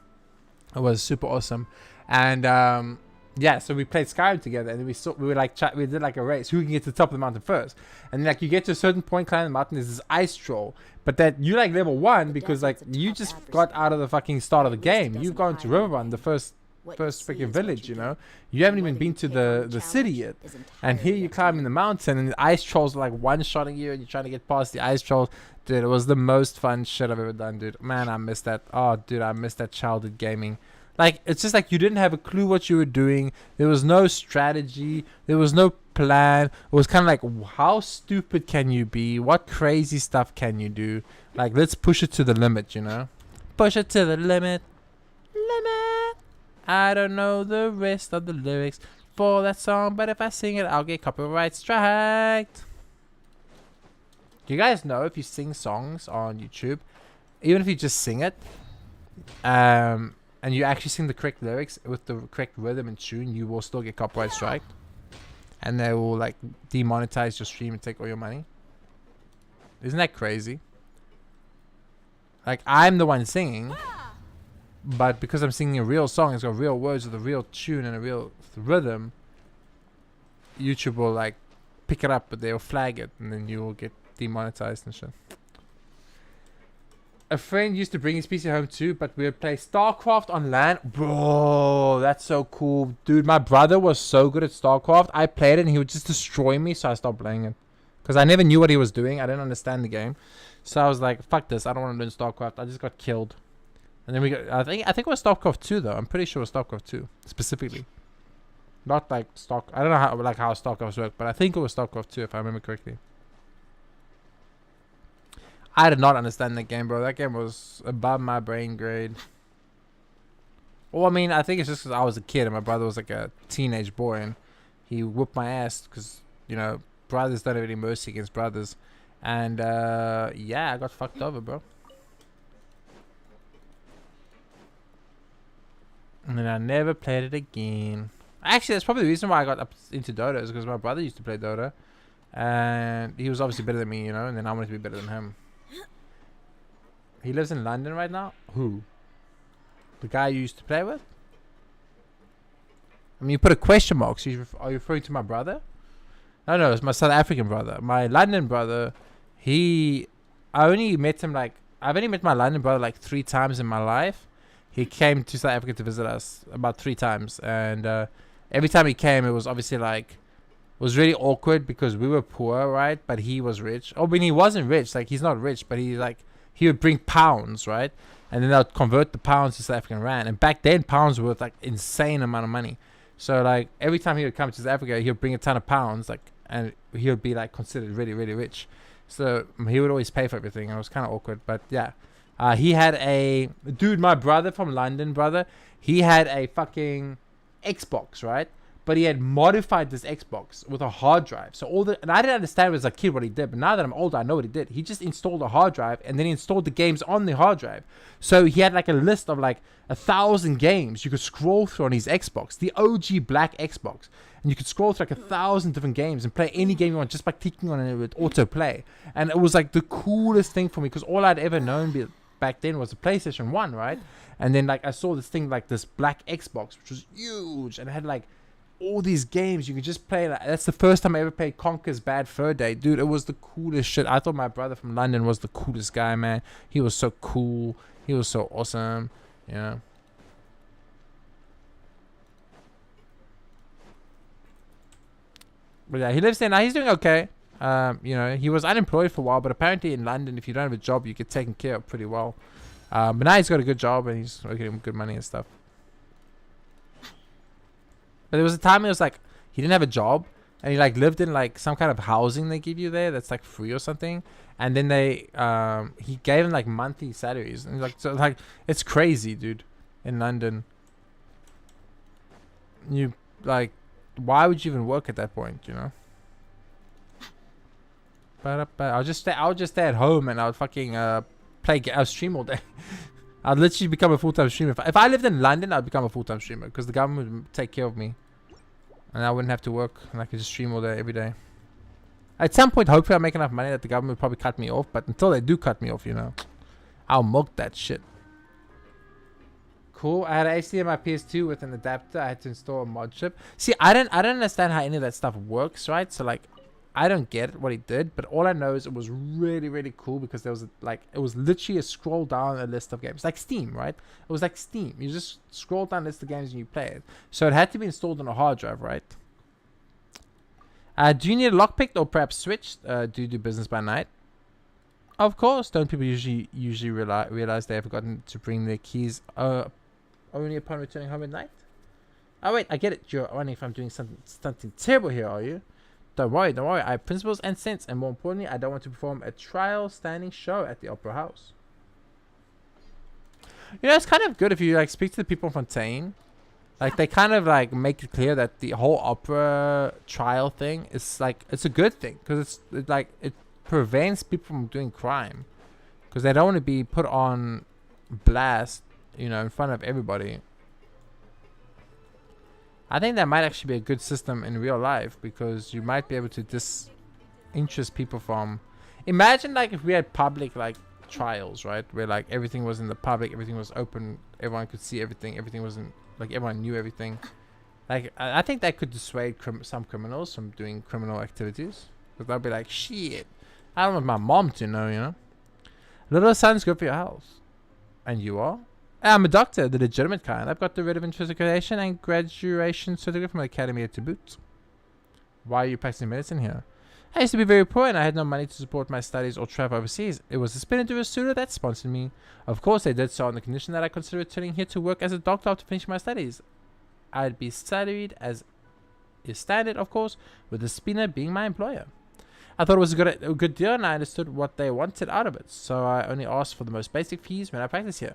S1: It was super awesome. And yeah, so we played Skyrim together, and then we did like a race, who can get to the top of the mountain first. And then, like, you get to a certain point climbing the mountain, there's this ice troll, but that you like level 1 because like you just got out of the fucking start of the game. You've gone to Riverrun, the first freaking village, you know. You haven't even been to the city yet, and here you climbing the mountain, and the ice trolls are like one-shotting you, and you're trying to get past the ice trolls. Dude, it was the most fun shit I've ever done, dude. Man, I miss that. Oh, dude, I miss that childhood gaming. Like, it's just like you didn't have a clue what you were doing. There was no strategy. There was no plan. It was kind of like, how stupid can you be? What crazy stuff can you do? Like, let's push it to the limit, you know? Push it to the limit. Limit. I don't know the rest of the lyrics for that song, but if I sing it, I'll get copyright striked. Do you guys know if you sing songs on YouTube, even if you just sing it, and you actually sing the correct lyrics with the correct rhythm and tune, you will still get copyright striked, and they will like demonetize your stream and take all your money? Isn't that crazy? Like, I'm the one singing, but because I'm singing a real song, it's got real words with a real tune and a real rhythm, YouTube will like pick it up, but they'll flag it, and then you will get demonetized and shit. A friend used to bring his PC home too, but we would play StarCraft on LAN. Bro, that's so cool. Dude, my brother was so good at StarCraft. I played it and he would just destroy me, so I stopped playing it. Because I never knew what he was doing. I didn't understand the game. So I was like, fuck this. I don't want to learn StarCraft. I just got killed. And then we got, I think it was StarCraft 2 though. I'm pretty sure it was StarCraft 2 specifically. Not like I don't know how StarCraft work, but I think it was StarCraft 2 if I remember correctly. I did not understand that game, bro. That game was above my brain grade. Well, I mean, I think it's just because I was a kid and my brother was like a teenage boy, and he whooped my ass because, you know, brothers don't have any mercy against brothers. And, yeah, I got fucked over, bro. And then I never played it again. Actually, that's probably the reason why I got up into Dota, is because my brother used to play Dota. And he was obviously better than me, you know, and then I wanted to be better than him. He lives in London right now? Who? The guy you used to play with? I mean, you put a question mark. So are you referring to my brother? No, it's my South African brother. My London brother, I've only met my London brother like 3 times in my life. He came to South Africa to visit us about 3 times. And every time he came, it was obviously like, it was really awkward because we were poor, right? But he was rich. I mean, he wasn't rich. Like, he's not rich, but he would bring pounds, right? And then they'll convert the pounds to South African rand. And back then, pounds were worth like insane amount of money. So like every time he would come to South Africa, he would bring a ton of pounds, like, and he would be like considered really, really rich. So he would always pay for everything. And it was kind of awkward, but yeah. He had my brother from London, he had a fucking Xbox, right? But he had modified this Xbox with a hard drive. So and I didn't understand as a kid what he did, but now that I'm older, I know what he did. He just installed a hard drive, and then he installed the games on the hard drive. So he had like a list of like 1,000 games you could scroll through on his Xbox, the OG black Xbox. And you could scroll through like 1,000 different games and play any game you want just by clicking on it with autoplay. And it was like the coolest thing for me, because all I'd ever known back then was the PlayStation 1, right? And then like I saw this thing like this black Xbox, which was huge, and it had like all these games you could just play. Like, that's the first time I ever played Conker's Bad Fur Day. Dude, it was the coolest shit. I thought my brother from London was the coolest guy, man. He was so cool. He was so awesome. Yeah. But yeah, he lives there now. He's doing okay. You know, he was unemployed for a while, but apparently in London, if you don't have a job, you get taken care of pretty well. But now he's got a good job and he's getting good money and stuff. But there was a time he was like, he didn't have a job, and he like lived in like some kind of housing they give you there that's like free or something. And then they he gave him like monthly salaries, and like, so like, it's crazy, dude. In London, you like, why would you even work at that point, you know? But I'll just stay at home, and I'll fucking I'll stream all day. I'd literally become a full-time streamer. If I lived in London, I'd become a full-time streamer, because the government would take care of me, and I wouldn't have to work, and I could just stream all day every day. At some point, hopefully, I'll make enough money that the government would probably cut me off. But until they do cut me off, you know, I'll milk that shit. Cool. I had an HDMI PS2 with an adapter. I had to install a mod chip. See, I don't understand how any of that stuff works, right? So like, I don't get what he did, but all I know is it was really, really cool, because there was it was literally a scroll down a list of games, like Steam, right? It was like Steam. You just scroll down a list of games and you play it. So it had to be installed on a hard drive, right? Do you need a lockpick or perhaps switched? Do you do business by night? Of course. Don't people usually realize they have forgotten to bring their keys only upon returning home at night? Oh wait, I get it. You're wondering if I'm doing something terrible here, are you? Don't worry. I have principles and sense, and more importantly, I don't want to perform a trial standing show at the Opera House. You know, it's kind of good if you like speak to the people in Fontaine. Like, they kind of like make it clear that the whole opera trial thing is like, it's a good thing, because it prevents people from doing crime, because they don't want to be put on blast, you know, in front of everybody. I think that might actually be a good system in real life, because you might be able to disinterest people from. Imagine like if we had public like trials, right, where like everything was in the public, everything was open, everyone could see everything, everything wasn't like everyone knew everything. Like I think that could dissuade some criminals from doing criminal activities, because they'll be like, shit, I don't want my mom to know, you know. Little son's good for your health. And you are? I'm a doctor, the legitimate kind. I've got the relevant certification and graduation certificate from the academy to boot. Why are you practicing medicine here? I used to be very poor, and I had no money to support my studies or travel overseas. It was the Spinner Studio that sponsored me. Of course, they did so on the condition that I consider returning here to work as a doctor after finishing my studies. I'd be salaried as is standard, of course, with the Spinner being my employer. I thought it was a good deal, and I understood what they wanted out of it, so I only asked for the most basic fees when I practice here.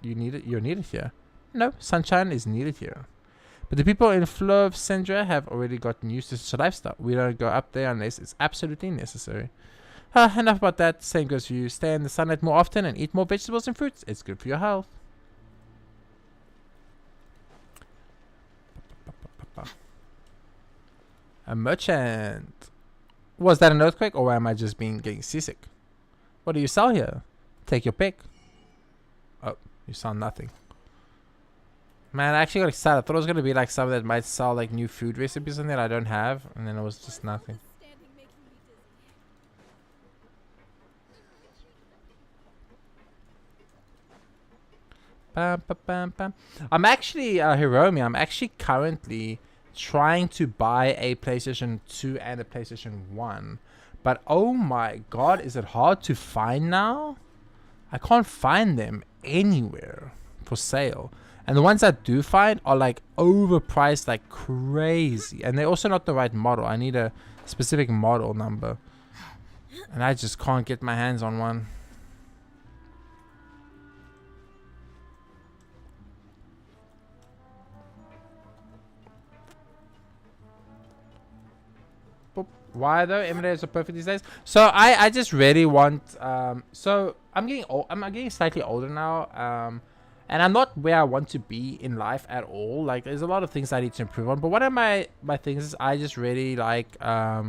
S1: You're needed here. No, sunshine is needed here. But the people in Fleuve Cendra have already gotten used to such a lifestyle. We don't go up there unless it's absolutely necessary. Enough about that. Same goes for you. Stay in the sunlight more often and eat more vegetables and fruits. It's good for your health. A merchant. Was that an earthquake, or am I just getting seasick? What do you sell here? Take your pick. Oh, you sell nothing. Man, I actually got excited. I thought it was going to be like something that might sell like new food recipes and that I don't have. And then it was just nothing. Bam, bam, bam, bam. I'm actually, Hiromi, I'm actually currently trying to buy a PlayStation 2 and a PlayStation 1. But oh my god, is it hard to find now? I can't find them anywhere for sale. And the ones I do find are like overpriced like crazy. And they're also not the right model. I need a specific model number. And I just can't get my hands on one. Why though? Emulators are perfect these days. So I just really want so I'm getting old. I'm getting slightly older now. And I'm not where I want to be in life at all. Like, there's a lot of things I need to improve on. But one of my things is I just really like, I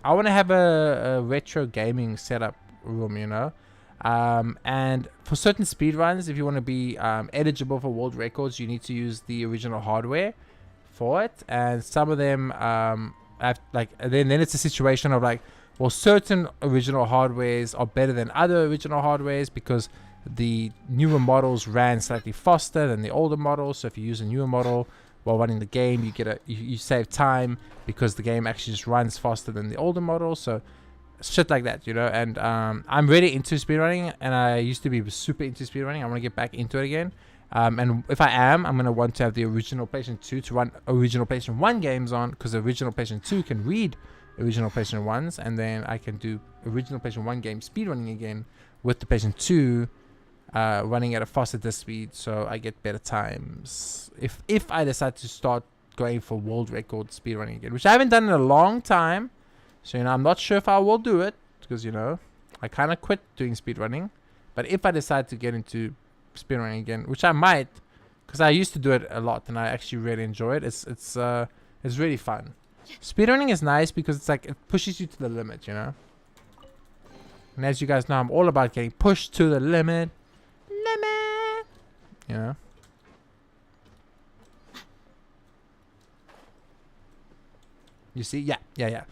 S1: want to have a retro gaming setup room, you know. And for certain speedruns, if you want to be eligible for world records, you need to use the original hardware for it. And some of them, then it's a situation of like, well, certain original hardwares are better than other original hardwares because the newer models ran slightly faster than the older models. So if you use a newer model while running the game, you get you save time because the game actually just runs faster than the older model. So shit like that, you know. And I'm really into speedrunning, and I used to be super into speedrunning. I want to get back into it again. And if I am, I'm gonna want to have the original PlayStation 2 to run original PlayStation 1 games on, because the original PlayStation 2 can read original PlayStation 1s, and then I can do original PlayStation 1 games speedrunning again with the PlayStation 2 running at a faster disk speed, so I get better times. If I decide to start going for world record speedrunning again, which I haven't done in a long time, so I'm not sure if I will do it, because I kind of quit doing speedrunning. But if I decide to get into speedrunning again, which I might, because I used to do it a lot and I actually really enjoy it. It's really fun. Speedrunning is nice because it's like it pushes you to the limit, And as you guys know, I'm all about getting pushed to the limit. You see? Yeah.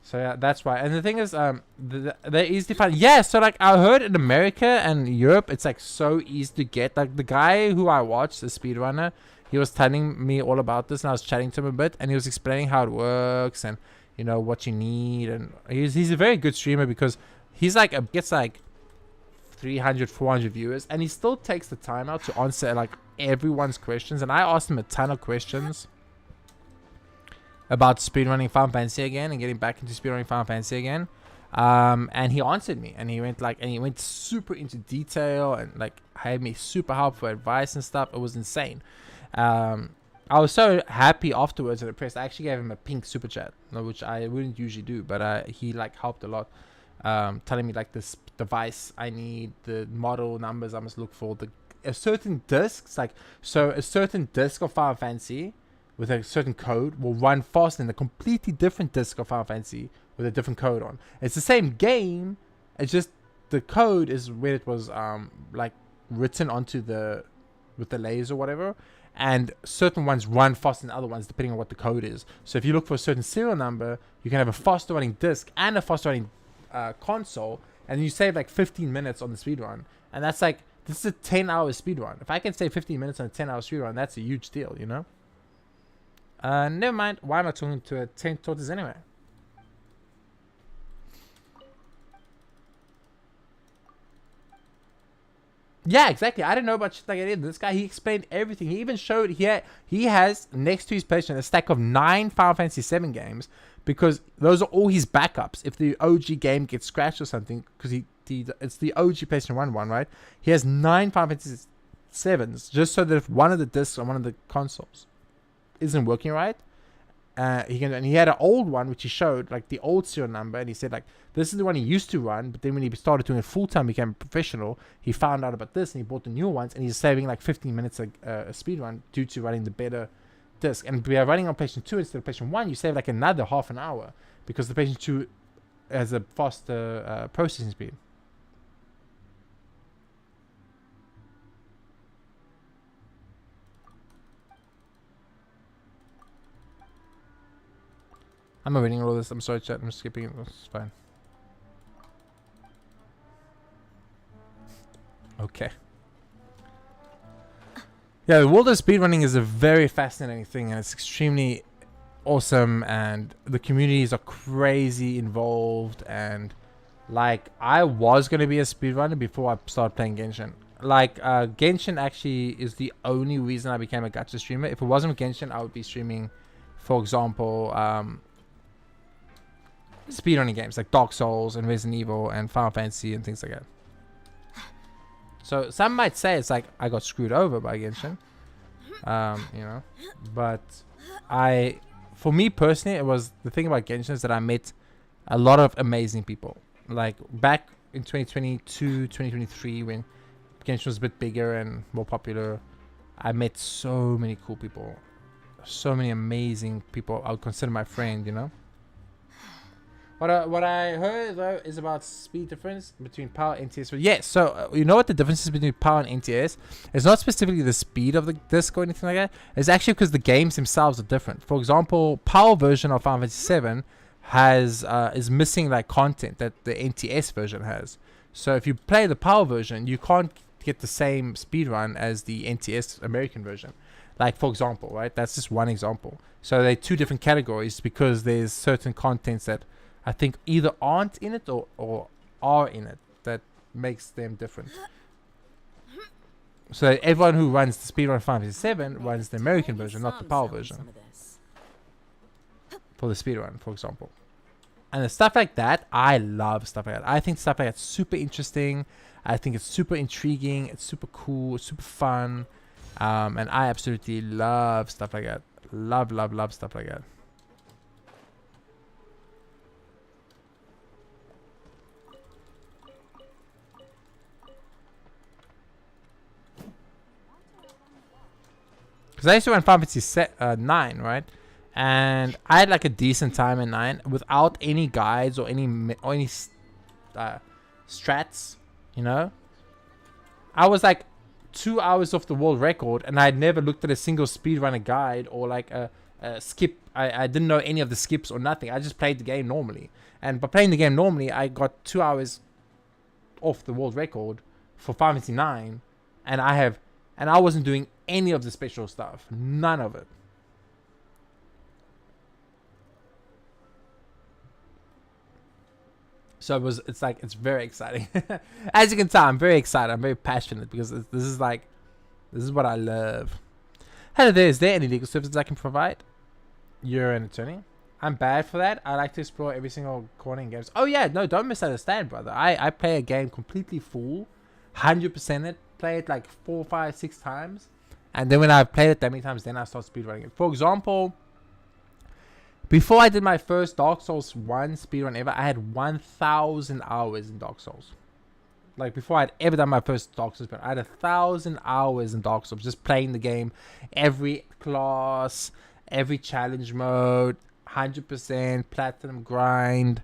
S1: So yeah, that's why. And the thing is, they're easy to find. Yeah, so like I heard in America and Europe, it's like so easy to get. Like the guy who I watched, the speedrunner, he was telling me all about this, and I was chatting to him a bit, and he was explaining how it works and what you need. And he's a very good streamer because he's like gets like 300, 400 viewers, and he still takes the time out to answer like everyone's questions. And I asked him a ton of questions about speedrunning Final Fantasy again and getting back into speedrunning Final Fantasy again, and he answered me, and he went super into detail and like had me super helpful advice and stuff. It was insane. I was so happy afterwards and impressed. I actually gave him a pink super chat, which I wouldn't usually do, but he like helped a lot, telling me like this device I need, the model numbers I must look for, a certain discs, like so a certain disc of Final Fantasy with a certain code will run faster than a completely different disc of Final Fantasy with a different code on. It's the same game, it's just the code is where it was like written onto with the layers or whatever, and certain ones run faster than other ones depending on what the code is. So if you look for a certain serial number, you can have a faster running disc and a faster running console, and you save like 15 minutes on the speed run. And that's like, this is a 10-hour speed run. If I can save 15 minutes on a 10-hour speed run, that's a huge deal, Never mind. Why am I talking to a 10 tortoise anyway? Yeah, exactly. I didn't know about shit like that either. This guy, he explained everything. He even showed he has next to his PlayStation a stack of 9 Final Fantasy 7 games, because those are all his backups. If the OG game gets scratched or something, because it's the OG PlayStation 1 right? He has 9 Final Fantasy 7s, just so that if one of the discs on one of the consoles isn't working right, he had an old one which he showed, like the old serial number, and he said like this is the one he used to run, but then when he started doing it full time, became professional, he found out about this and he bought the new ones, and he's saving like 15 minutes a speed run due to running the better disc. And we are running on PlayStation 2 instead of PlayStation 1, you save like another half an hour because the PlayStation 2 has a faster processing speed. I'm not reading all this. I'm sorry, chat. I'm skipping it. It's fine. Okay. Yeah, the world of speedrunning is a very fascinating thing, and it's extremely awesome, and the communities are crazy involved, and like I was going to be a speedrunner before I started playing Genshin. Like Genshin actually is the only reason I became a gacha streamer. If it wasn't Genshin, I would be streaming, for example, speedrunning games like Dark Souls and Resident Evil and Final Fantasy and things like that. So some might say it's like I got screwed over by Genshin, but for me personally, it was the thing about Genshin is that I met a lot of amazing people. Like back in 2022, 2023, when Genshin was a bit bigger and more popular, I met so many cool people, so many amazing people I would consider my friend, What I heard though is about speed difference between PAL and NTS. Yeah, so you know what the difference is between PAL and NTS? It's not specifically the speed of the disc or anything like that. It's actually because the games themselves are different. For example, PAL version of Final Fantasy 7 is missing like content that the NTS version has. So if you play the PAL version, you can't get the same speed run as the NTS American version. Like for example, right? That's just one example. So they're two different categories because there's certain contents that I think either aren't in it or are in it that makes them different. So everyone who runs the speedrun 557 runs the American version, not the PAL version. For the speedrun, for example. And the stuff like that, I love stuff like that. I think stuff like that's super interesting. I think it's super intriguing. It's super cool. It's super fun. And I absolutely love stuff like that. Love, love, love stuff like that. Because I used to run Final Fantasy 9, right? And I had like a decent time in 9 without any guides or any strats, you know? I was like 2 hours off the world record, and I had never looked at a single speedrunner guide or like a skip. I didn't know any of the skips or nothing. I just played the game normally. And by playing the game normally, I got 2 hours off the world record for Final Fantasy 9, and I wasn't doing any of the special stuff. None of it. So it's very exciting. As you can tell, I'm very excited. I'm very passionate because this is what I love. Hello there. Is there any legal services I can provide? You're an attorney. I'm bad for that. I like to explore every single corner in games. Oh yeah, no, don't misunderstand, brother. I play a game completely full, 100% it. Play it like 4, 5, 6 times, and then when I've played it that many times, then I start speedrunning it. For example, before I did my first Dark Souls 1 speedrun ever, I had 1,000 hours in Dark Souls. Like before I'd ever done my first Dark Souls speedrun, I had 1,000 hours in Dark Souls just playing the game, every class, every challenge mode, 100% platinum grind,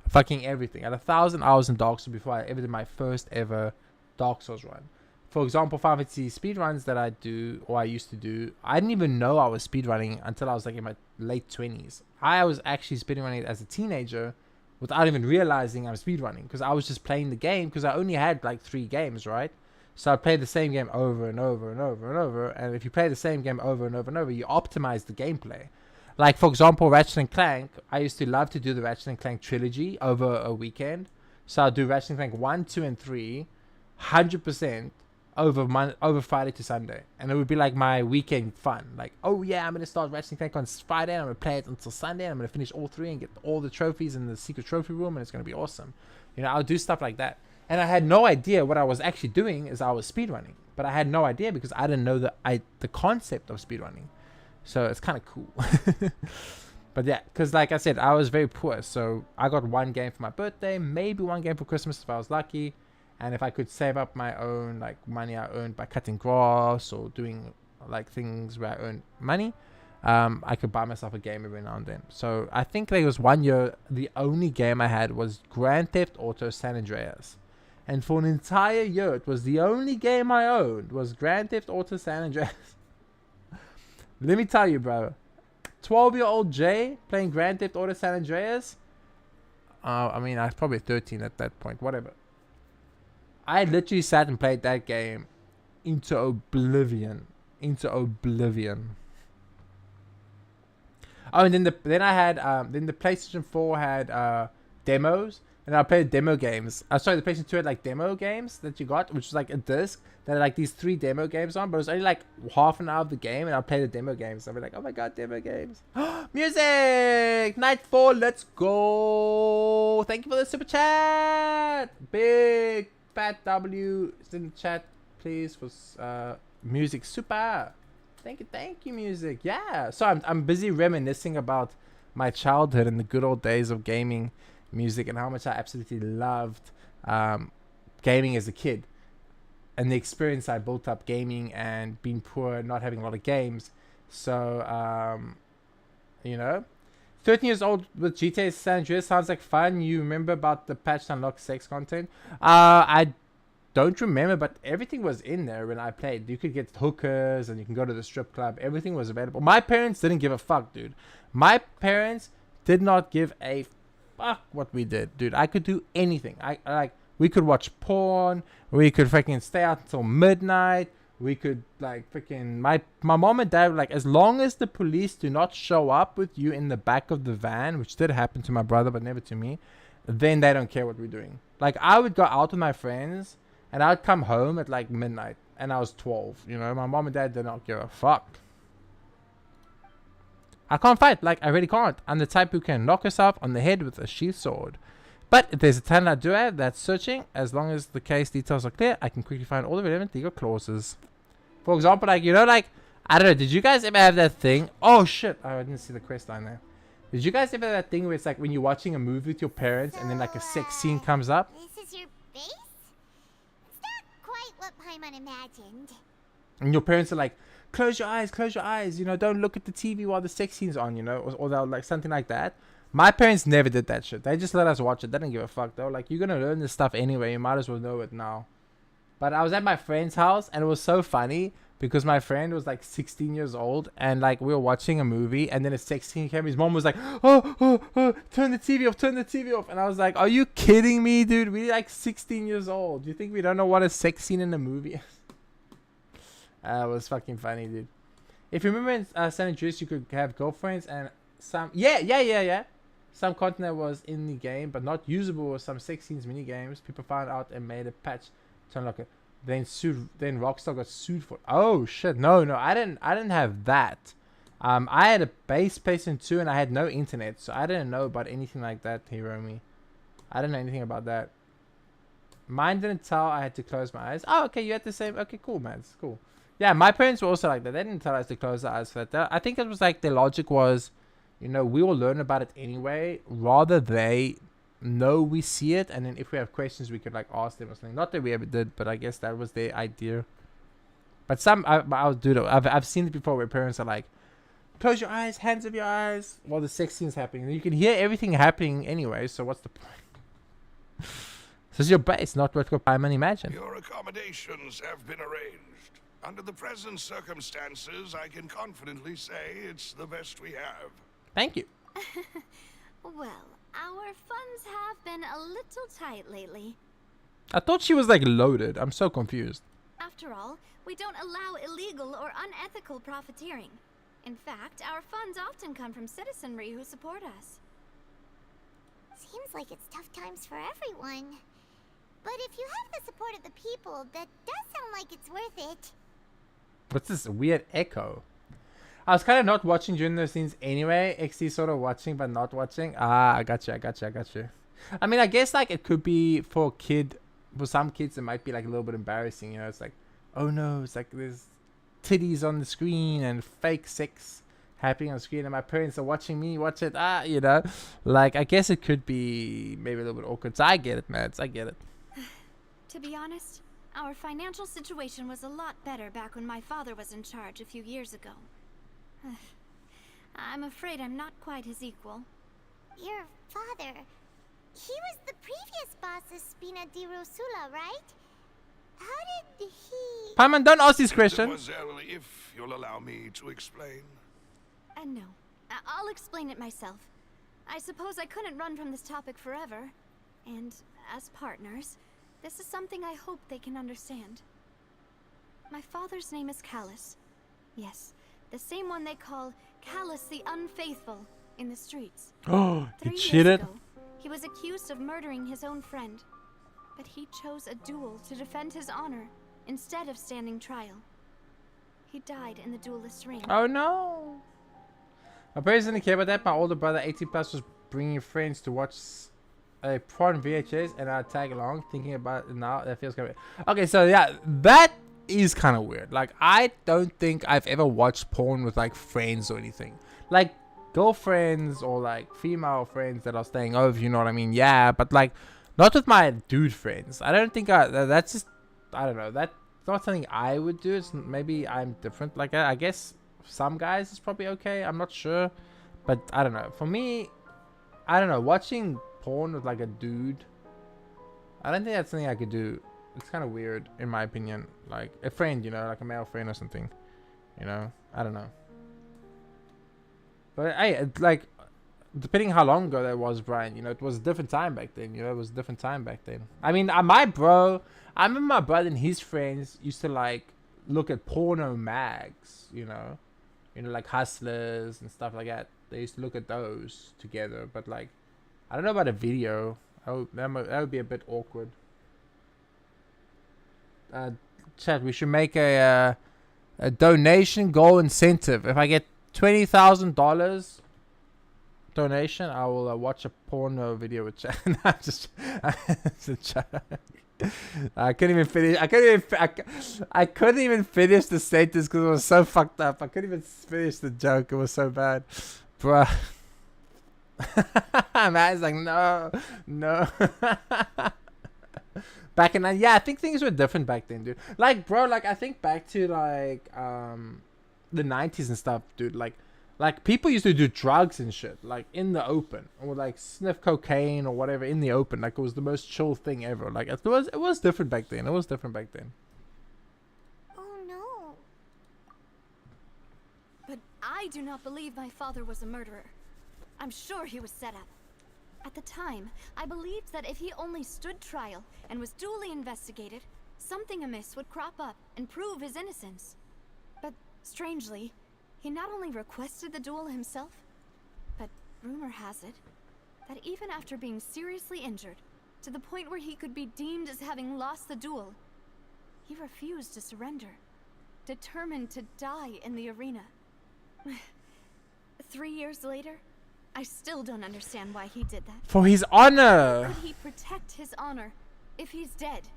S1: fucking everything. I had 1,000 hours in Dark Souls before I ever did my first ever Dark Souls run. For example, Final Fantasy speedruns that I do, or I used to do, I didn't even know I was speedrunning until I was like in my late 20s. I was actually speedrunning it as a teenager without even realizing I'm speedrunning, because I was just playing the game, because I only had like 3 games, right? So I played the same game over and over and over and over, and if you play the same game over and over and over, you optimize the gameplay. Like, for example, Ratchet & Clank, I used to love to do the Ratchet & Clank trilogy over a weekend. So I'll do Ratchet & Clank 1, 2, and 3, 100%, over Friday to Sunday, and it would be like my weekend fun. Like, oh yeah, I'm gonna start Ratchet & Clank on Friday, and I'm gonna play it until Sunday, and I'm gonna finish all 3 and get all the trophies in the secret trophy room, and it's gonna be awesome. You know, I'll do stuff like that, and I had no idea what I was actually doing is I was speedrunning, but I had no idea because I didn't know the concept of speedrunning. So it's kind of cool. But yeah, because like I said, I was very poor, so I got 1 game for my birthday, maybe 1 game for Christmas if I was lucky. And if I could save up my own like money I earned by cutting grass or doing like things where I earn money, I could buy myself a game every now and then. So I think there was 1 year, the only game I had was Grand Theft Auto San Andreas. And for an entire year, it was the only game I owned was Grand Theft Auto San Andreas. Let me tell you, bro. 12-year-old Jay playing Grand Theft Auto San Andreas. I mean, I was probably 13 at that point. Whatever. I literally sat and played that game into oblivion. Oh, and then the PlayStation 4 had demos, and I played demo games. Sorry, the PlayStation 2 had like demo games that you got, which was like a disc that had like these 3 demo games on, but it was only like half an hour of the game, and I played the demo games. I'd be like, oh my god, demo games. Music! Night 4, let's go! Thank you for the super chat! Big Fat W is in the chat, please, for music super. Thank you, music. Yeah. So I'm busy reminiscing about my childhood and the good old days of gaming music and how much I absolutely loved gaming as a kid, and the experience I built up gaming and being poor, not having a lot of games. So you know, 13 years old with GTA San Andreas sounds like fun. You remember about the patch to unlock sex content? I don't remember, but everything was in there when I played. You could get hookers and you can go to the strip club. Everything was available. My parents didn't give a fuck, dude. My parents did not give a fuck what we did, dude. I could do anything. We could watch porn. We could freaking stay out until midnight. We could like freaking my mom and dad were like, as long as the police do not show up with you in the back of the van, which did happen to my brother but never to me, then they don't care what we're doing. Like, I would go out with my friends and I'd come home at like midnight, and I was 12. You know, my mom and dad did not give a fuck. I can't fight. Like, I really can't. I'm the type who can knock herself on the head with a sheath sword. But if there's a talent I do have that's searching, as long as the case details are clear, I can quickly find all the relevant legal clauses. For example, like, you know, like, I don't know, did you guys ever have that thing? Oh, shit. Oh, I didn't see the quest line there. Did you guys ever have that thing where it's like when you're watching a movie with your parents and then like a sex scene comes up?
S4: This is your base? It's not quite what Paimon imagined.
S1: And your parents are like, close your eyes, you know, don't look at the TV while the sex scene's on, you know, or they'll like something like that. My parents never did that shit. They just let us watch it. They didn't give a fuck. They were like, you're gonna learn this stuff anyway, you might as well know it now. But I was at my friend's house and it was so funny because my friend was like 16 years old and like we were watching a movie and then a sex scene came. His mom was like, oh, turn the TV off. And I was like, are you kidding me, dude? We're like 16 years old. You think we don't know what a sex scene in a movie is? It was fucking funny, dude. If you remember in San Andreas, you could have girlfriends and some... Yeah. Some content was in the game, but not usable with some sex scenes mini games. People found out and made a patch to unlock it. Then Rockstar got sued for... Oh, shit. No, I didn't have that. I had a base PlayStation 2 and I had no internet, so I didn't know about anything like that, Hiromi. I didn't know anything about that. Mine didn't tell I had to close my eyes. Oh, okay, you had the same... Okay, cool, man. It's cool. Yeah, my parents were also like that. They didn't tell us to close our eyes for that. I think it was like their logic was, you know, we will learn about it anyway. Rather they know we see it, and then if we have questions, we could like ask them or something. Not that we ever did, but I guess that was their idea. But I'll do that. I've seen it before where parents are like, close your eyes, hands of your eyes, while the sex scene's happening. And you can hear everything happening anyway. So what's the point? This is your base, not what Paimon imagined.
S3: Your accommodations have been arranged. Under the present circumstances, I can confidently say it's the best we have.
S1: Thank you.
S8: Well, our funds have been a little tight lately.
S1: I thought she was like loaded. I'm so confused.
S8: After all, we don't allow illegal or unethical profiteering. In fact, our funds often come from citizenry who support us.
S4: Seems like it's tough times for everyone. But if you have the support of the people, that does sound like it's worth it.
S1: What's this weird echo? I was kind of not watching during those scenes anyway. XD sort of watching but not watching. Ah, I got you. I mean, I guess like it could be for a kid. For some kids, it might be like a little bit embarrassing. You know, it's like, oh no, it's like there's titties on the screen and fake sex happening on the screen, and my parents are watching me watch it. You know, like I guess it could be maybe a little bit awkward. So I get it, man. I get it.
S8: To be honest, our financial situation was a lot better back when my father was in charge a few years ago. I'm afraid I'm not quite his equal.
S4: Your father... He was the previous boss of Spina di Rosula, right? How did he...
S1: Paimon, don't ask these questions.
S3: Mademoiselle, if you'll allow me to explain.
S8: No. I'll explain it myself. I suppose I couldn't run from this topic forever. And as partners, this is something I hope they can understand. My father's name is Callus. Yes, the same one they call Callus the Unfaithful in the streets.
S1: Oh, he
S8: 3 years
S1: cheated?
S8: ago, he was accused of murdering his own friend. But he chose a duel to defend his honor instead of standing trial. He died in the duelist's ring.
S1: Oh no. My parents didn't care about that. My older brother, 18 plus, was bringing friends to watch a porn VHS, and I'd tag along. Thinking about it now, that feels kind of weird. Okay, so yeah, that is kind of weird. Like, I don't think I've ever watched porn with like friends or anything. Like girlfriends or like female friends that are staying over, you know what I mean? Yeah, but like not with my dude friends. I don't think that's just, I don't know, that's not something I would do. It's maybe I'm different like that. I guess some guys is probably okay, I'm not sure, but I don't know. For me, I don't know, watching porn with like a dude, I don't think that's something I could do. It's kind of weird in my opinion. Like a friend, you know, like a male friend or something, you know, I don't know. But hey, it's like, depending how long ago that was, Brian, you know, it was a different time back then. You know, it was a different time back then. I mean, I remember my brother and his friends used to like look at porno mags, you know, like Hustlers and stuff like that. They used to look at those together. But like, I don't know about a video. That would be a bit awkward. chat. We should make a donation goal incentive. If I get $20,000 donation, I will watch a porno video with chat. No, I'm just it's a joke. I couldn't even finish. I couldn't even finish the sentence because it was so fucked up. I couldn't even finish the joke. It was so bad, bruh. Man's like, no. Back in yeah, I think things were different back then, dude. Like, bro, like I think back to like the 90s and stuff, dude. Like people used to do drugs and shit, like in the open, or like sniff cocaine or whatever in the open. Like it was the most chill thing ever. Like it was different back then.
S4: Oh no.
S8: But I do not believe my father was a murderer. I'm sure he was set up. At the time, I believed that if he only stood trial and was duly investigated, something amiss would crop up and prove his innocence. But strangely, he not only requested the duel himself, but rumor has it that even after being seriously injured, to the point where he could be deemed as having lost the duel, he refused to surrender, determined to die in the arena. 3 years later, I still don't understand why he did that.
S1: For his honor.
S8: Could he protect his honor if he's dead?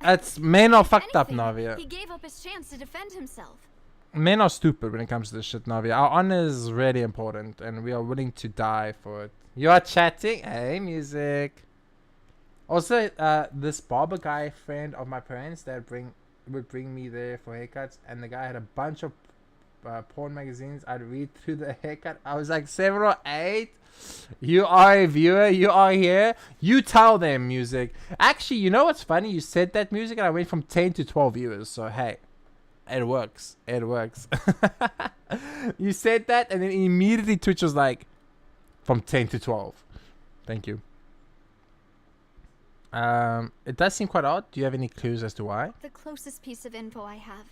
S1: That's men are
S8: If
S1: fucked up,
S8: anything,
S1: Navia.
S8: He gave up his chance to defend himself.
S1: Men are stupid when it comes to this shit, Navia. Our honor is really important, and we are willing to die for it. You are chatting? Hey, music. Also, this barber guy friend of my parents that would bring me there for haircuts, and the guy had a bunch of porn magazines. I'd read through the haircut. I was like 7 or 8. You are a viewer. You are here. You tell them, music. Actually, you know what's funny? You said that, music, and I went from 10 to 12 viewers. So hey, it works. It works. You said that, and then immediately Twitch was like, from 10 to 12. Thank you. It does seem quite odd. Do you have any clues as to why?
S8: The closest piece of info I have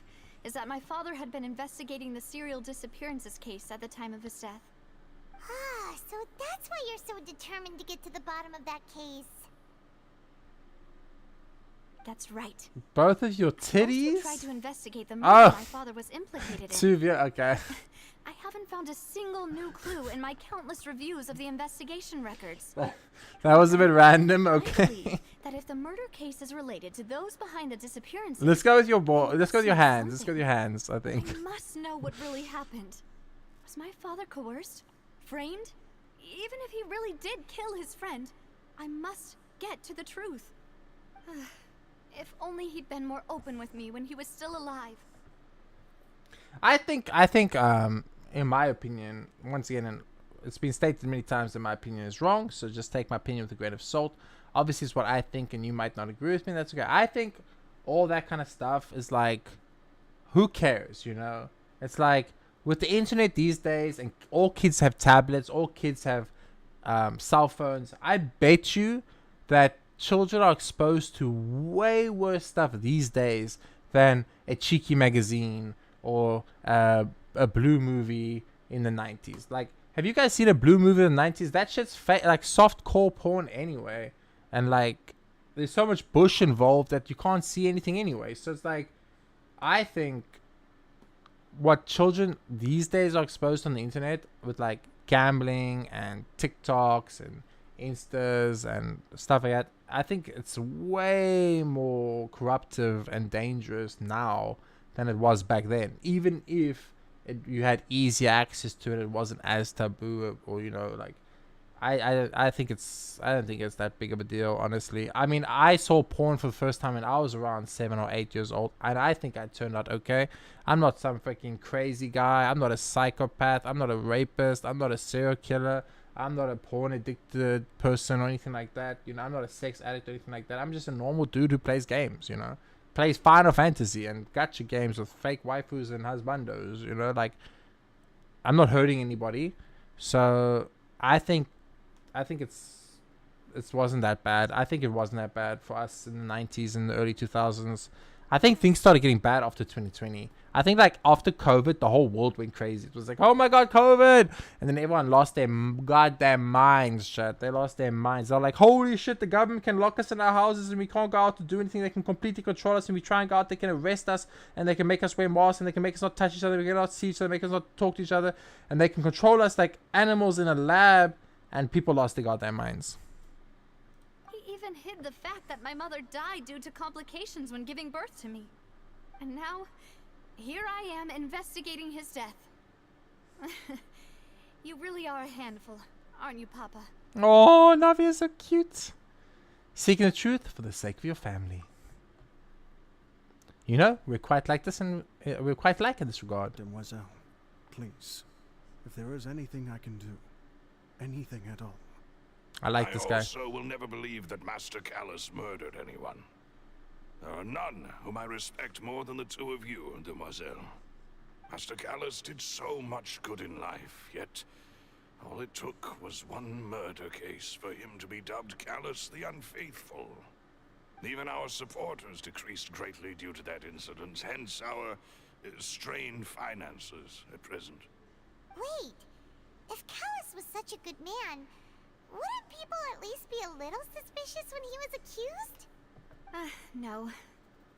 S8: is that my father had been investigating the serial disappearances case at the time of his death.
S4: Ah, so that's why you're so determined to get to the bottom of that case.
S8: That's right.
S1: Both of your
S8: Those who
S1: titties?
S8: tried to investigate the murder my father was implicated in.
S1: Two view. Okay.
S8: I haven't found a single new clue in my countless reviews of the investigation records.
S1: That was a bit random.
S8: I
S1: Okay.
S8: believe that if the murder case is related to those behind the disappearances,
S1: Let's go with your ball. Let's go with your
S8: must
S1: hands.
S8: know
S1: Let's go with your hands. I think.
S8: I must know what really happened. Was my father coerced? Framed? Even if he really did kill his friend, I must get to the truth. If only he'd been more open with me when he was still alive.
S1: I think, in my opinion, once again, and it's been stated many times that my opinion is wrong, so just take my opinion with a grain of salt. Obviously, it's what I think, and you might not agree with me. That's okay. I think all that kind of stuff is like, who cares, you know? It's like, with the internet these days, and all kids have tablets, all kids have cell phones, I bet you that children are exposed to way worse stuff these days than a cheeky magazine or a blue movie in the 90s. Like, have you guys seen a blue movie in the 90s? That shit's like soft core porn anyway. And like, there's so much bush involved that you can't see anything anyway. So it's like, I think what children these days are exposed on the internet with like gambling and TikToks and Instas and stuff like that, I think it's way more corruptive and dangerous now than it was back then. Even if you had easier access to it, it wasn't as taboo, or you know, like I don't think it's that big of a deal, honestly. I mean, I saw porn for the first time when I was around 7 or 8 years old, and I think I turned out okay. I'm not some freaking crazy guy. I'm not a psychopath. I'm not a rapist. I'm not a serial killer. I'm not a porn addicted person or anything like that. You know, I'm not a sex addict or anything like that. I'm just a normal dude who plays games, you know. Plays Final Fantasy and gacha games with fake waifus and husbandos, you know. Like, I'm not hurting anybody. So, I think it wasn't that bad. I think it wasn't that bad for us in the 90s and the early 2000s. I think things started getting bad after 2020. I think like after COVID, the whole world went crazy. It was like, oh my god, COVID, and then everyone lost their goddamn minds. Shit, they lost their minds. They're like, holy shit, the government can lock us in our houses and we can't go out to do anything. They can completely control us, and we try and go out, they can arrest us, and they can make us wear masks, and they can make us not touch each other. We cannot see each other, make us not talk to each other, and they can control us like animals in a lab. And people lost their goddamn minds.
S8: He even hid the fact that my mother died due to complications when giving birth to me. And now, here I am investigating his death. You really are a handful, aren't you, Papa?
S1: Oh, Navi is so cute. Seeking the truth for the sake of your family. You know, we're quite like this, and we're quite like in this regard.
S10: Demoiselle, please, if there is anything I can do, anything at all.
S1: I like this guy.
S3: I also will never believe that Master Callus murdered anyone. There are none whom I respect more than the two of you, Demoiselle. Master Callus did so much good in life, yet all it took was one murder case for him to be dubbed Callus the Unfaithful. Even our supporters decreased greatly due to that incident, hence our strained finances at present.
S4: Wait, if Callus was such a good man, wouldn't people at least be a little suspicious when he was accused?
S8: No.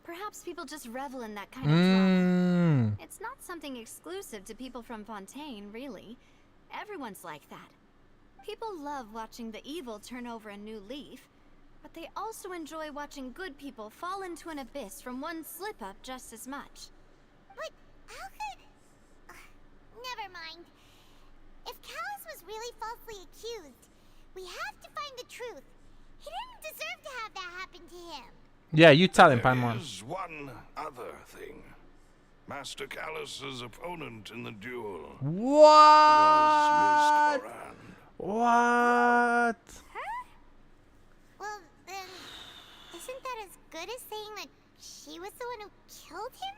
S8: Perhaps people just revel in that kind of drama. It's not something exclusive to people from Fontaine, really. Everyone's like that. People love watching the evil turn over a new leaf, but they also enjoy watching good people fall into an abyss from one slip-up just as much.
S4: But how could... never mind. If Callus was really falsely accused, we have to find the truth. He didn't deserve to have that happen to him.
S1: Yeah, you tell him,
S3: There
S1: Paimon.
S3: is one other thing. Master Callus's opponent in the duel was Miss
S1: What?
S3: Cloran.
S1: What?
S4: Her? Well, then, isn't that as good as saying that she was the one who killed him?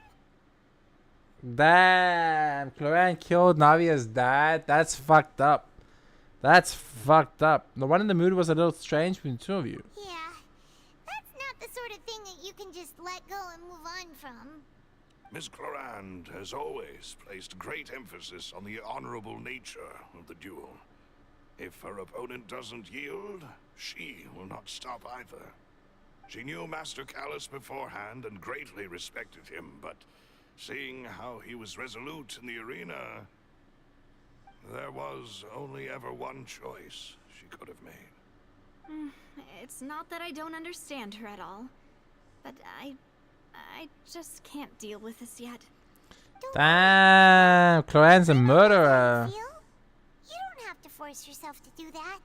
S1: Damn, Cloran killed Navia's dad. That's fucked up. That's fucked up. The one in the mood was a little strange between the two of you.
S4: Yeah, that's not the sort of thing that you can just let go and move on from.
S3: Miss Cloran has always placed great emphasis on the honorable nature of the duel. If her opponent doesn't yield, she will not stop either. She knew Master Callus beforehand and greatly respected him, but seeing how he was resolute in the arena, there was only ever one choice she could have made.
S8: It's not that I don't understand her at all, but I just can't deal with this yet.
S1: Damn, Cloran's a murderer.
S4: You don't have to force yourself to do that.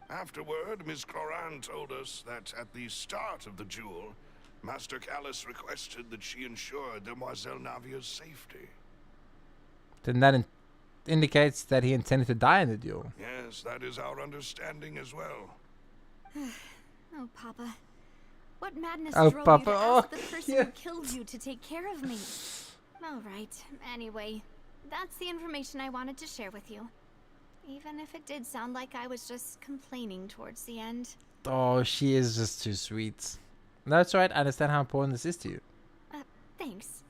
S3: Afterward, Miss Cloran told us that at the start of the duel, Master Callus requested that she ensure Demoiselle Navia's safety.
S1: Then that indicates that he intended to die in the duel.
S3: Yes, that is our understanding as well.
S8: Oh, Papa. What madness
S1: Oh,
S8: drove
S1: Papa.
S8: you to
S1: Oh,
S8: ask the person who killed you to take care of me? All right. Anyway, that's the information I wanted to share with you. Even if it did sound like I was just complaining towards the end.
S1: Oh, she is just too sweet. No, it's alright. I understand how important this is to you.
S8: Thanks.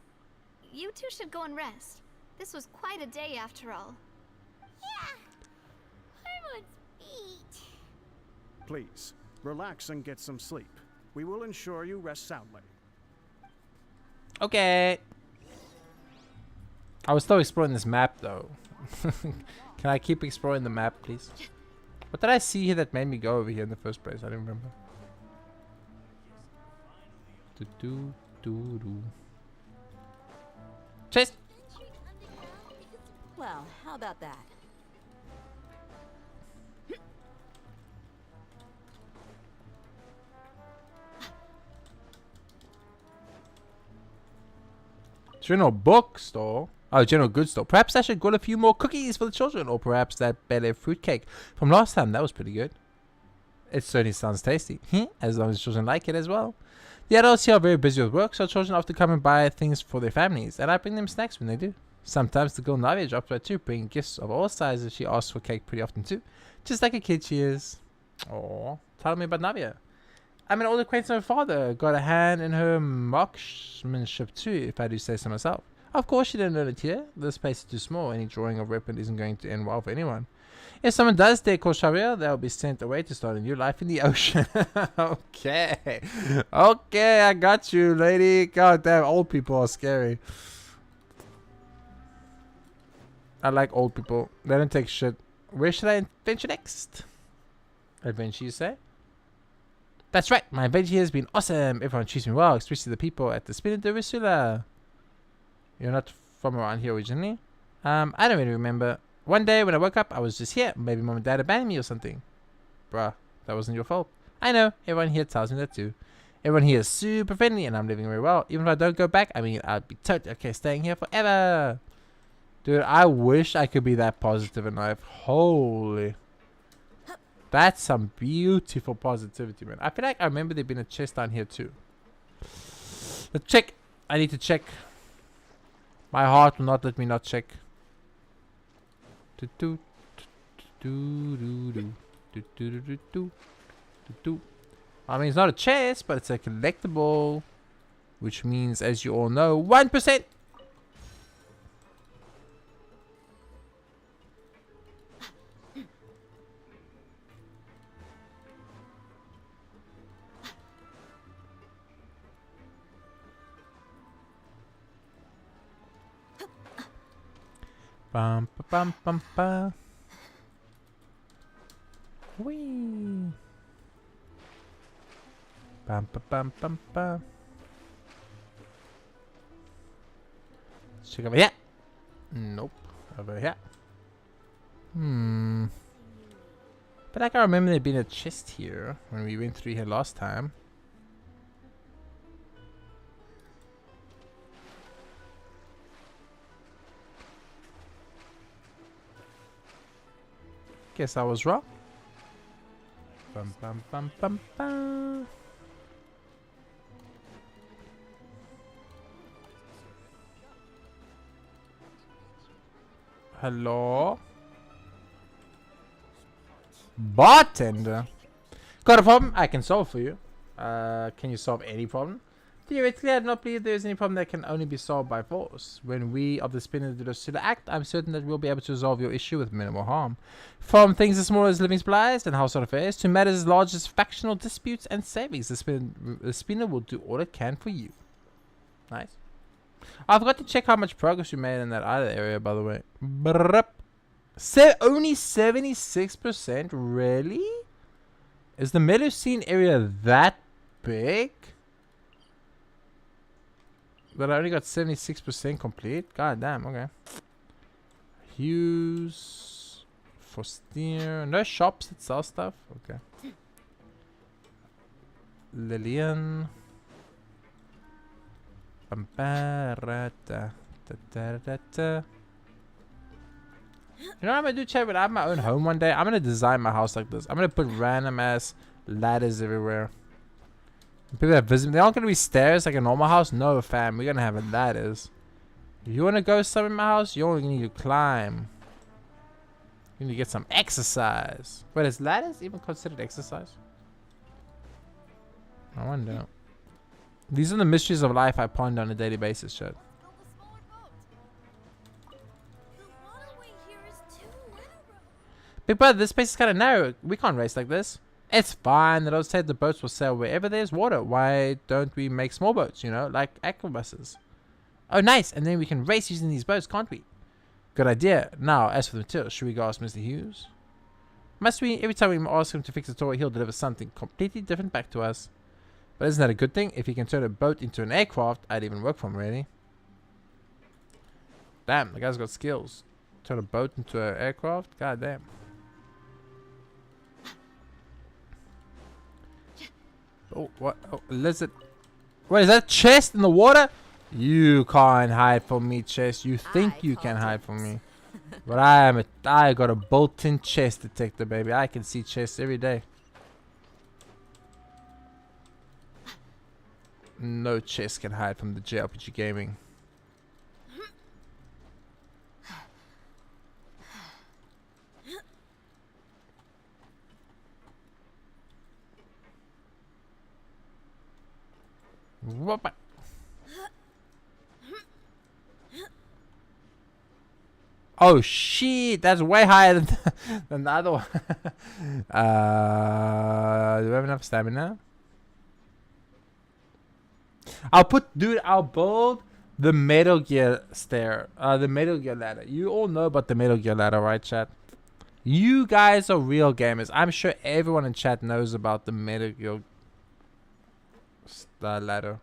S8: You two should go and rest. This was quite a day after all.
S4: Yeah, everyone's beat.
S10: Please, relax and get some sleep. We will ensure you rest soundly.
S1: Okay. I was still exploring this map, though. Can I keep exploring the map, please? What did I see here that made me go over here in the first place? I don't remember. Chase!
S5: Well, how about that?
S1: General bookstore? Oh, general goods store. Perhaps I should get a few more cookies for the children. Or perhaps that Bel Air fruitcake from last time. That was pretty good. It certainly sounds tasty. As long as children like it as well. The adults here are very busy with work, so children often come and buy things for their families. And I bring them snacks when they do. Sometimes the girl Navia drops by too, bringing gifts of all sizes. She asks for cake pretty often too. Just like a kid she is. Aww. Tell me about Navia. I'm an old acquaintance of my father. Got a hand in her marksmanship too, if I do say so myself. Of course you didn't learn it here. This place is too small. Any drawing of weapon isn't going to end well for anyone. If someone does dare call Sharia, they'll be sent away to start a new life in the ocean. Okay. Okay, I got you, lady. God damn, old people are scary. I like old people. They don't take shit. Where should I adventure next? Adventure, you say? That's right. My adventure here has been awesome. Everyone treats me well, especially the people at the Spina de Risula. You're not from around here originally? I don't really remember. One day when I woke up, I was just here. Maybe mom and dad abandoned me or something. Bruh, that wasn't your fault. I know. Everyone here tells me that too. Everyone here is super friendly and I'm living very well. Even if I don't go back, I mean, I'd be totally okay staying here forever. Dude, I wish I could be that positive in life. Holy. That's some beautiful positivity, man. I feel like I remember there being a chest down here too. Let's check. I need to check. My heart will not let me not check. I mean, it's not a chest, but it's a collectible. Which means, as you all know, 1%! Bum ba bum bum ba. Wee. Bum ba bum bum ba. Let's check over here. Nope. Over here. But I can remember there being a chest here when we went through here last time. Guess I was wrong. Bum bum bum bum bum. Hello? Bartender? Got a problem? I can solve for you. Can you solve any problem? Theoretically, I do not believe there is any problem that can only be solved by force. When we of the Spinner do the act, I'm certain that we'll be able to resolve your issue with minimal harm. From things as small as living supplies and household affairs to matters as large as factional disputes and savings, the Spinner will do all it can for you. Nice. I forgot to check how much progress we made in that other area, by the way. Only 76%? Really? Is the Melusine area that big? But I only got 76% complete? God damn, okay. Hughes. Forstier. No shops that sell stuff? Okay. Lillian. You know what I'm gonna do, chat? When I have my own home one day, I'm gonna design my house like this. I'm gonna put random ass ladders everywhere. People that visit me, they aren't gonna be stairs like a normal house. No, fam, we're gonna have ladders. If you wanna go somewhere in my house, you only need to climb. You need to get some exercise. Wait, is ladders even considered exercise? I wonder. These are the mysteries of life I ponder on a daily basis, chat. Big brother, this space is kind of narrow. We can't race like this. It's fine. They don't say the boats will sail wherever there's water. Why don't we make small boats, you know, like aquabuses? Oh, nice. And then we can race using these boats, can't we? Good idea. Now, as for the materials, should we go ask Mr. Hughes? Must we? Every time we ask him to fix a toy, he'll deliver something completely different back to us. But isn't that a good thing? If he can turn a boat into an aircraft, I'd even work for him, really. Damn, the guy's got skills. Turn a boat into an aircraft? God damn. Oh, what? Oh, lizard. What is that? Chest in the water? You can't hide from me, chest. You think you can hide from me. But I got a built-in chest detector, baby. I can see chests every day. No chest can hide from the JRPG gaming. Oh shit, that's way higher than, than the other one. Do we have enough stamina? I'll build the Metal Gear stair, the Metal Gear ladder. You all know about the Metal Gear ladder, right, chat? You guys are real gamers. I'm sure everyone in chat knows about the Metal Gear ladder.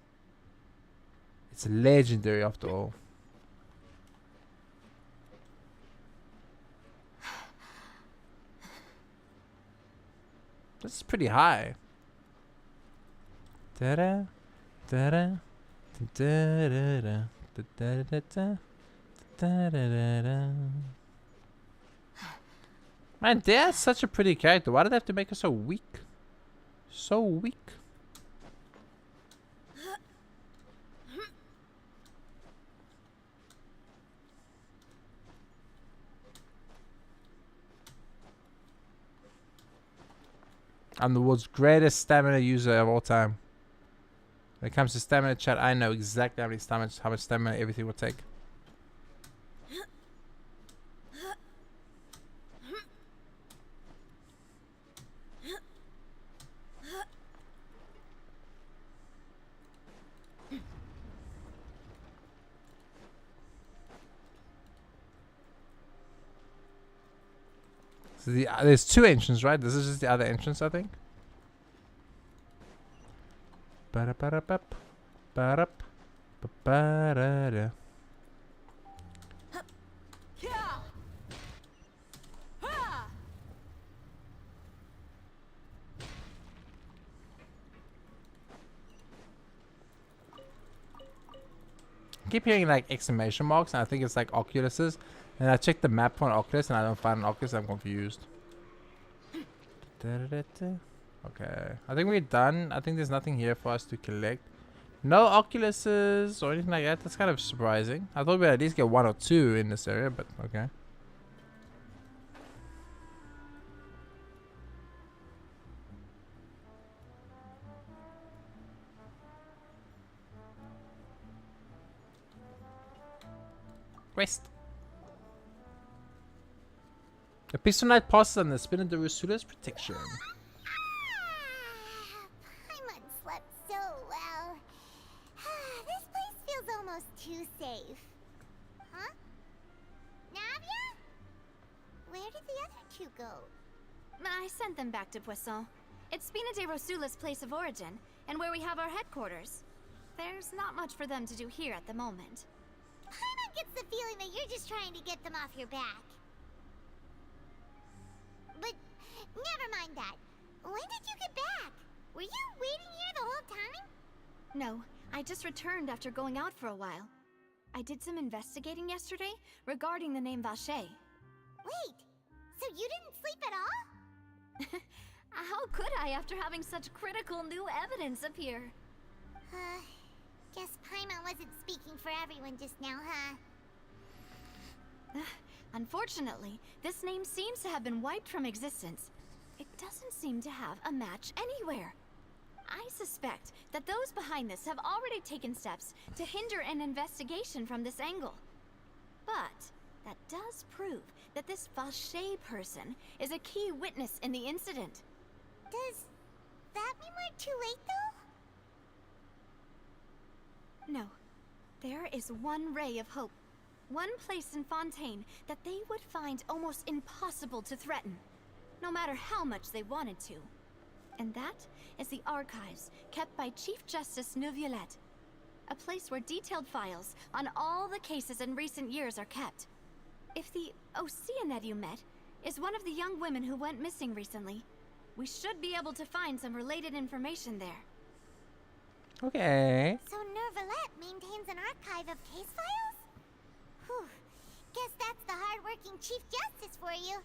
S1: It's legendary after all. This is pretty high. Da-da, da-da, da-da-da-da, da-da-da-da, da-da-da-da. Man, Dad's such a pretty character. Why did they have to make her so weak? So weak. I'm the world's greatest stamina user of all time. When it comes to stamina, chat, I know exactly how much stamina everything will take. So there's two entrances, right? This is just the other entrance, I think. Ba-da-ba-da-bap, ba-da-p, ba-ba-da-da. I keep hearing like exclamation marks, and I think it's like Oculuses. And I checked the map for an Oculus, and I don't find an Oculus. I'm confused. Okay, I think we're done. I think there's nothing here for us to collect. No Oculuses or anything like that. That's kind of surprising. I thought we'd at least get one or two in this area, but okay. Quest. The Pistol Knight passes on the Spinner de Rusula's protection.
S4: Paimon slept so well. This place feels almost too safe. Huh? Navia? Where did the other two go?
S8: I sent them back to Poisson. It's Spina de Rosula's place of origin, and where we have our headquarters. There's not much for them to do here at the moment.
S4: Paimon gets the feeling that you're just trying to get them off your back. But never mind that. When did you get back? Were you waiting here the whole time?
S8: No, I just returned after going out for a while. I did some investigating yesterday regarding the name Vache.
S4: Wait, so you didn't sleep at all?
S8: How could I after having such critical new evidence appear?
S4: Guess Paimon wasn't speaking for everyone just now, huh?
S8: Unfortunately, this name seems to have been wiped from existence. It doesn't seem to have a match anywhere. I suspect that those behind this have already taken steps to hinder an investigation from this angle. But that does prove that this Vache person is a key witness in the incident.
S4: Does that mean we're too late, though?
S8: No. There is one ray of hope. One place in Fontaine that they would find almost impossible to threaten, no matter how much they wanted to. And that is the archives kept by Chief Justice Neuvillette. A place where detailed files on all the cases in recent years are kept. If the Oceanette you met is one of the young women who went missing recently, we should be able to find some related information there.
S1: Okay.
S4: So Neuvillette maintains an archive of case files? Whew. Guess that's the hard-working Chief Justice for you.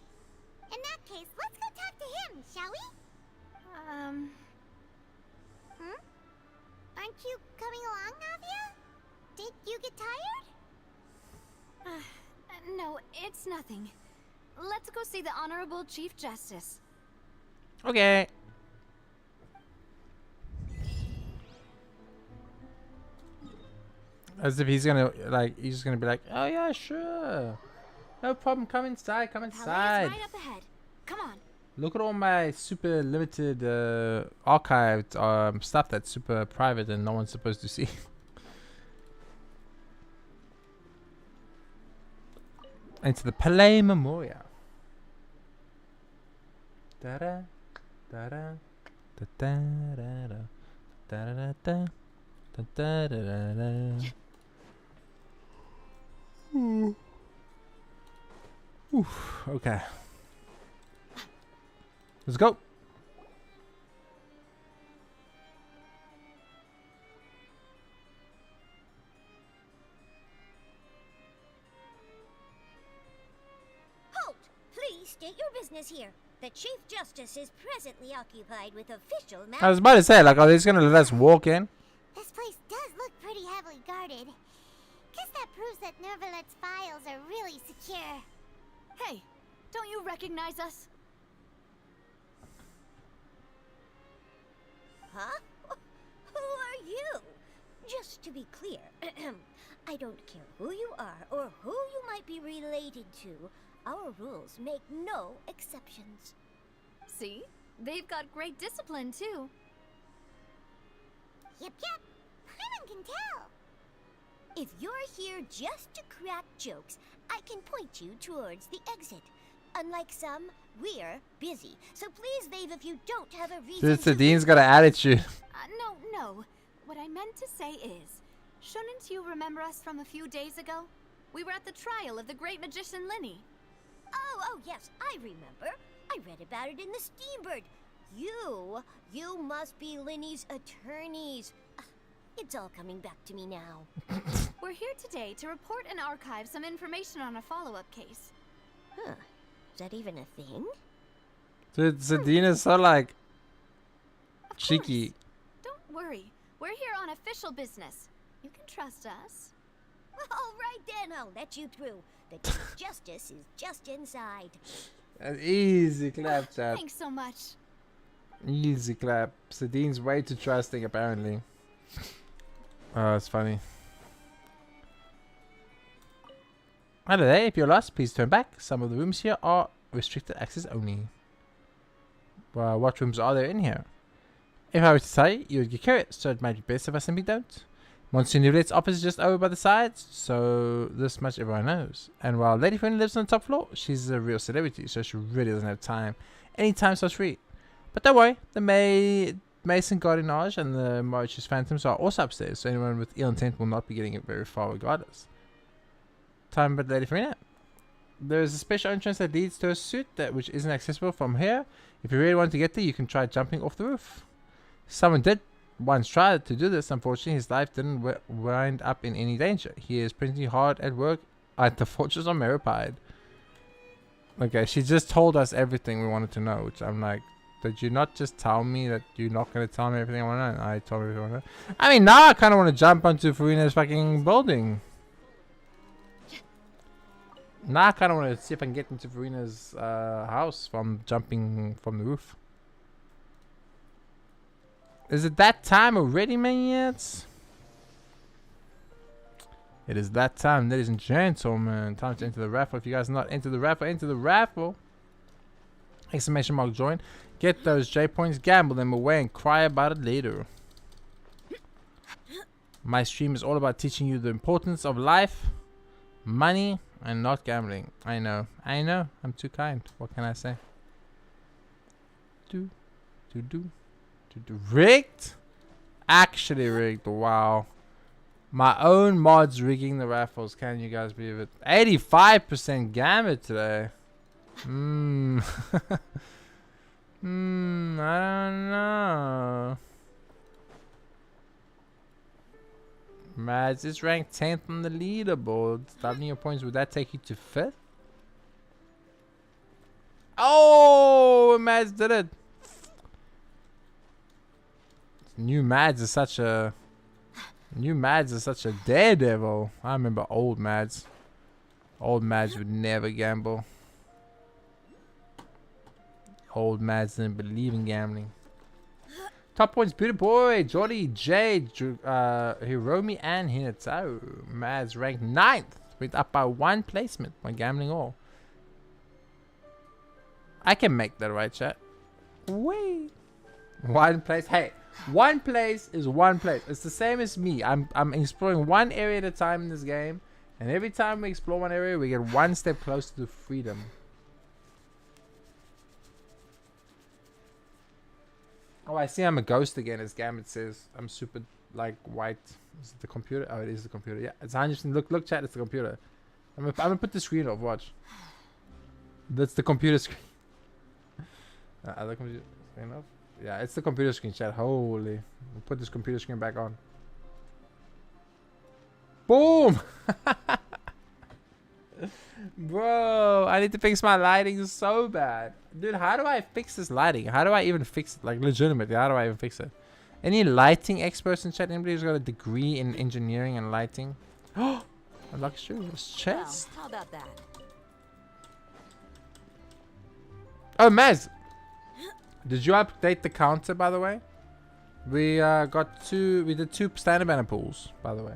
S4: In that case, let's go talk to him, shall we? Aren't you coming along, Navia? Did you get tired?
S8: No, it's nothing. Let's go see the Honorable Chief Justice.
S1: Okay. As if he's gonna, like, he's just gonna be like, oh yeah, sure. No problem. Come inside. Come
S8: Palais
S1: inside.
S8: is right up ahead. Come on.
S1: Look at all my super limited archived stuff that's super private and no one's supposed to see. Into the Palais Memorial. Da da da da da da da da da da da da da. Oof. Okay. Let's go.
S4: Halt! Please state your business here. The Chief Justice is presently occupied with official matters.
S1: I was about to say, like, are they just gonna let us walk in?
S4: This place does look pretty heavily guarded. Guess that proves that Nervalet's files are really secure.
S8: Hey, don't you recognize us?
S4: Huh? Who are you? Just to be clear, I don't care who you are or who you might be related to. Our rules make no exceptions.
S8: See? They've got great discipline, too.
S4: Yep. Paimon can tell. If you're here just to crack jokes, I can point you towards the exit. Unlike some, we're busy. So please leave if you don't have a reason
S1: The Dean's got an attitude.
S8: No. What I meant to say is, shouldn't you remember us from a few days ago? We were at the trial of the great magician Linny.
S4: Oh, yes, I remember. I read about it in the Steambird. You must be Linny's attorneys. It's all coming back to me now.
S8: We're here today to report and archive some information on a follow-up case.
S4: Huh. Is that even a thing?
S1: Dude, Zadine is so, like,
S8: Of
S1: cheeky.
S8: course. Don't worry. We're here on official business. You can trust us.
S4: All right then, I'll let you through. The Chief Justice is just inside.
S1: An easy clap, chat.
S8: Thanks so much.
S1: Easy clap. Sadine's way too trusting, apparently. Oh, it's funny. Hello there. If you're lost, please turn back. Some of the rooms here are restricted access only. Well, what rooms are there in here? If I were to tell you, you would get curious, so it might be best if I simply don't. Monsieur Nouvelet's office is just over by the sides, so this much everyone knows. And while Lady Friend lives on the top floor, she's a real celebrity, so she really doesn't have time. Any time so free. But don't worry, the Mason Gardenage and the Mauritius Phantoms are also upstairs, so anyone with ill intent will not be getting it very far regardless. Time but Lady Farina. There is a special entrance that leads to a suite which isn't accessible from here. If you really want to get there, you can try jumping off the roof. Someone did once try to do this. Unfortunately, his life didn't wind up in any danger. He is pretty hard at work at the Fortress of Meripide. Okay, she just told us everything we wanted to know, which I'm like, did you not just tell me that you're not going to tell me everything I want to know? I told you everything I want to know. I mean, now I kind of want to jump onto Farina's fucking building. Now I kind of want to see if I can get into Farina's house from jumping from the roof. Is it that time already, maniacs? It is that time, ladies and gentlemen. Time to enter the raffle. If you guys are not into the raffle, enter the raffle. Exclamation mark join. Get those J points, gamble them away, and cry about it later. My stream is all about teaching you the importance of life, money, and not gambling. I know. I'm too kind. What can I say? Rigged? Actually rigged. Wow. My own mods rigging the raffles. Can you guys believe it? 85% gambit today. I don't know. Mads is ranked 10th on the leaderboard. Doubling your points, would that take you to 5th? Oh, Mads did it. New Mads is such a daredevil. I remember old Mads. Old Mads would never gamble. Old Mads didn't believe in gambling. Top points, Beauty Boy, Jolly, Jade, Hiromi, and Hinata. Mads ranked 9th. Went up by 1 placement. My gambling all. I can make that right, chat. Wait. 1 place. Hey, 1 place is 1 place. It's the same as me. I'm exploring 1 area at a time in this game. And every time we explore 1 area, we get 1 step closer to freedom. Oh, I see I'm a ghost again, as Gambit says. I'm super, like, white. Is it the computer? Oh, it is the computer. Yeah, it's 100%. Look, chat, it's the computer. I'm gonna put the screen off, watch. That's the computer screen. Other computer screen off? Yeah, it's the computer screen, chat. Holy. We'll put this computer screen back on. Boom! Bro, I need to fix my lighting so bad. Dude, how do I fix this lighting? How do I even fix it? Like, legitimately, how do I even fix it? Any lighting experts in chat? Anybody who's got a degree in engineering and lighting? Oh, unlock shoes. Chest.
S5: Well, how about that?
S1: Oh, Maz. Did you update the counter, by the way? We did 2 standard banner pools, by the way.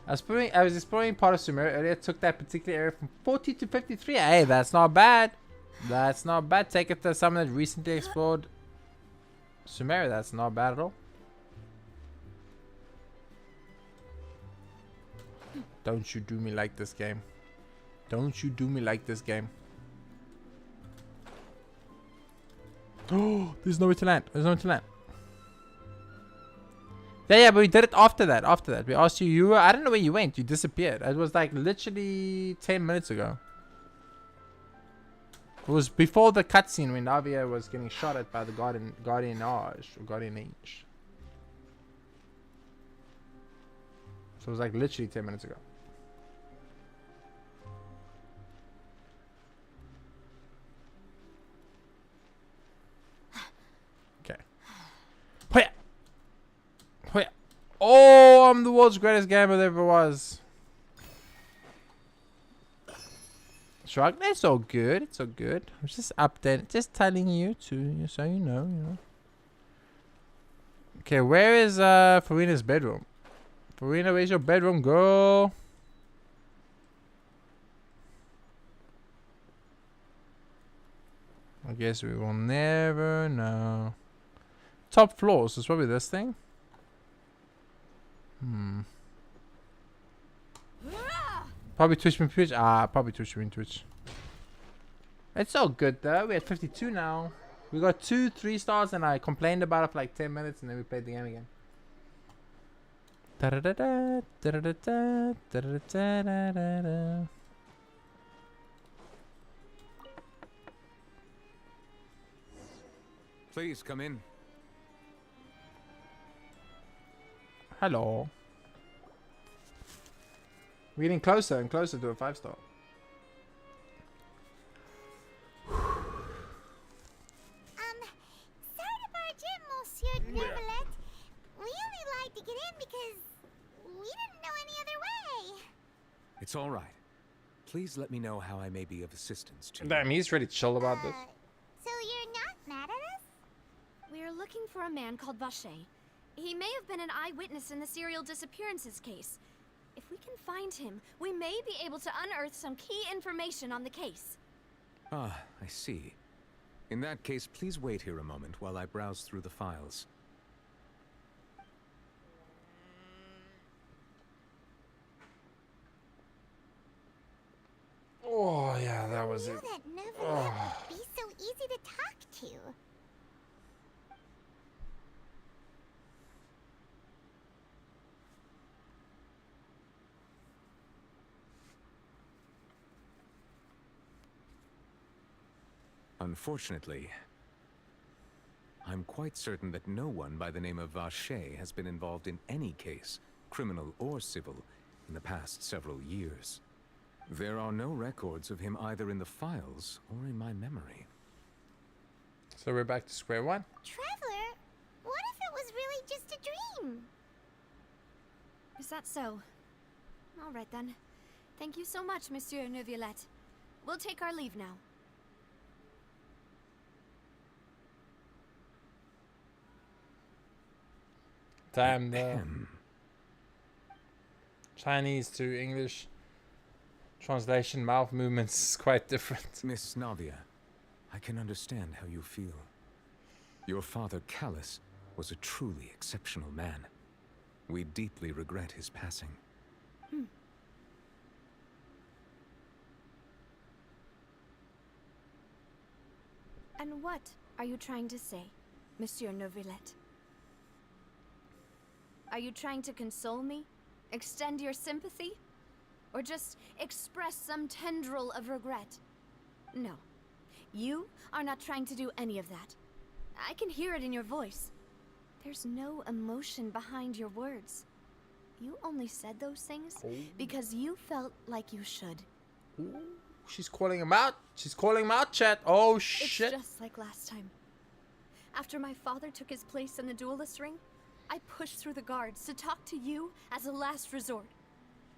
S1: I was exploring part of Sumeria earlier. Took that particular area from 40 to 53. Hey, that's not bad. That's not bad. Take it to someone that recently explored Sumeria. That's not bad at all. Don't you do me like this game. Don't you do me like this game. Oh, there's nowhere to land. There's nowhere to land. Yeah, but we did it after that. After that, we asked you. You were, I don't know where you went. You disappeared. It was like literally 10 minutes ago. It was before the cutscene when Navia was getting shot at by the Guardianage. So it was like literally 10 minutes ago. Okay. Hoya! Hoya! Oh, I'm the world's greatest gamer there ever was. Shrug, it's all good. It's all good. I'm just updating, just telling you to, so you know. Okay, where is Farina's bedroom? Farina, where's your bedroom, girl? I guess we will never know. Top floor, so it's probably this thing. Probably Twitch me Twitch. Probably Twitch me Twitch. It's all good though. We're at 52 now. We got 2 3 stars and I complained about it for like 10 minutes and then we played the game again.
S11: Please come in.
S1: Hello. We're getting closer and closer to a 5-star.
S4: Sorry to barge in, Monsieur Neuvillette. We only lied to get in because we didn't know any other way.
S11: It's all right. Please let me know how I may be of assistance to you.
S1: Damn, he's really chill about this.
S4: So you're not mad at us?
S8: We're looking for a man called Vache. He may have been an eyewitness in the serial disappearances case. If we can find him, we may be able to unearth some key information on the case.
S11: Ah, I see. In that case, please wait here a moment while I browse through the files.
S1: Oh, yeah, that was it.
S4: That Neuvillette would be so easy to talk to.
S11: Unfortunately, I'm quite certain that no one by the name of Vache has been involved in any case, criminal or civil, in the past several years. There are no records of him either in the files or in my memory.
S1: So we're back to square one.
S4: Traveler, what if it was really just a dream?
S8: Is that so? All right then. Thank you so much, Monsieur Neuvillette. We'll take our leave now.
S1: Damn, though. Chinese to English translation mouth movements is quite different.
S11: Miss Navia, I can understand how you feel. Your father, Callus, was a truly exceptional man. We deeply regret his passing.
S8: And what are you trying to say, Monsieur Neuvillette? Are you trying to console me? Extend your sympathy? Or just express some tendril of regret? No. You are not trying to do any of that. I can hear it in your voice. There's no emotion behind your words. You only said those things because you felt like you should.
S1: Ooh, she's calling him out. She's calling him out, chat. Oh, shit.
S8: It's just like last time. After my father took his place in the duelist ring, I pushed through the guards to talk to you as a last resort.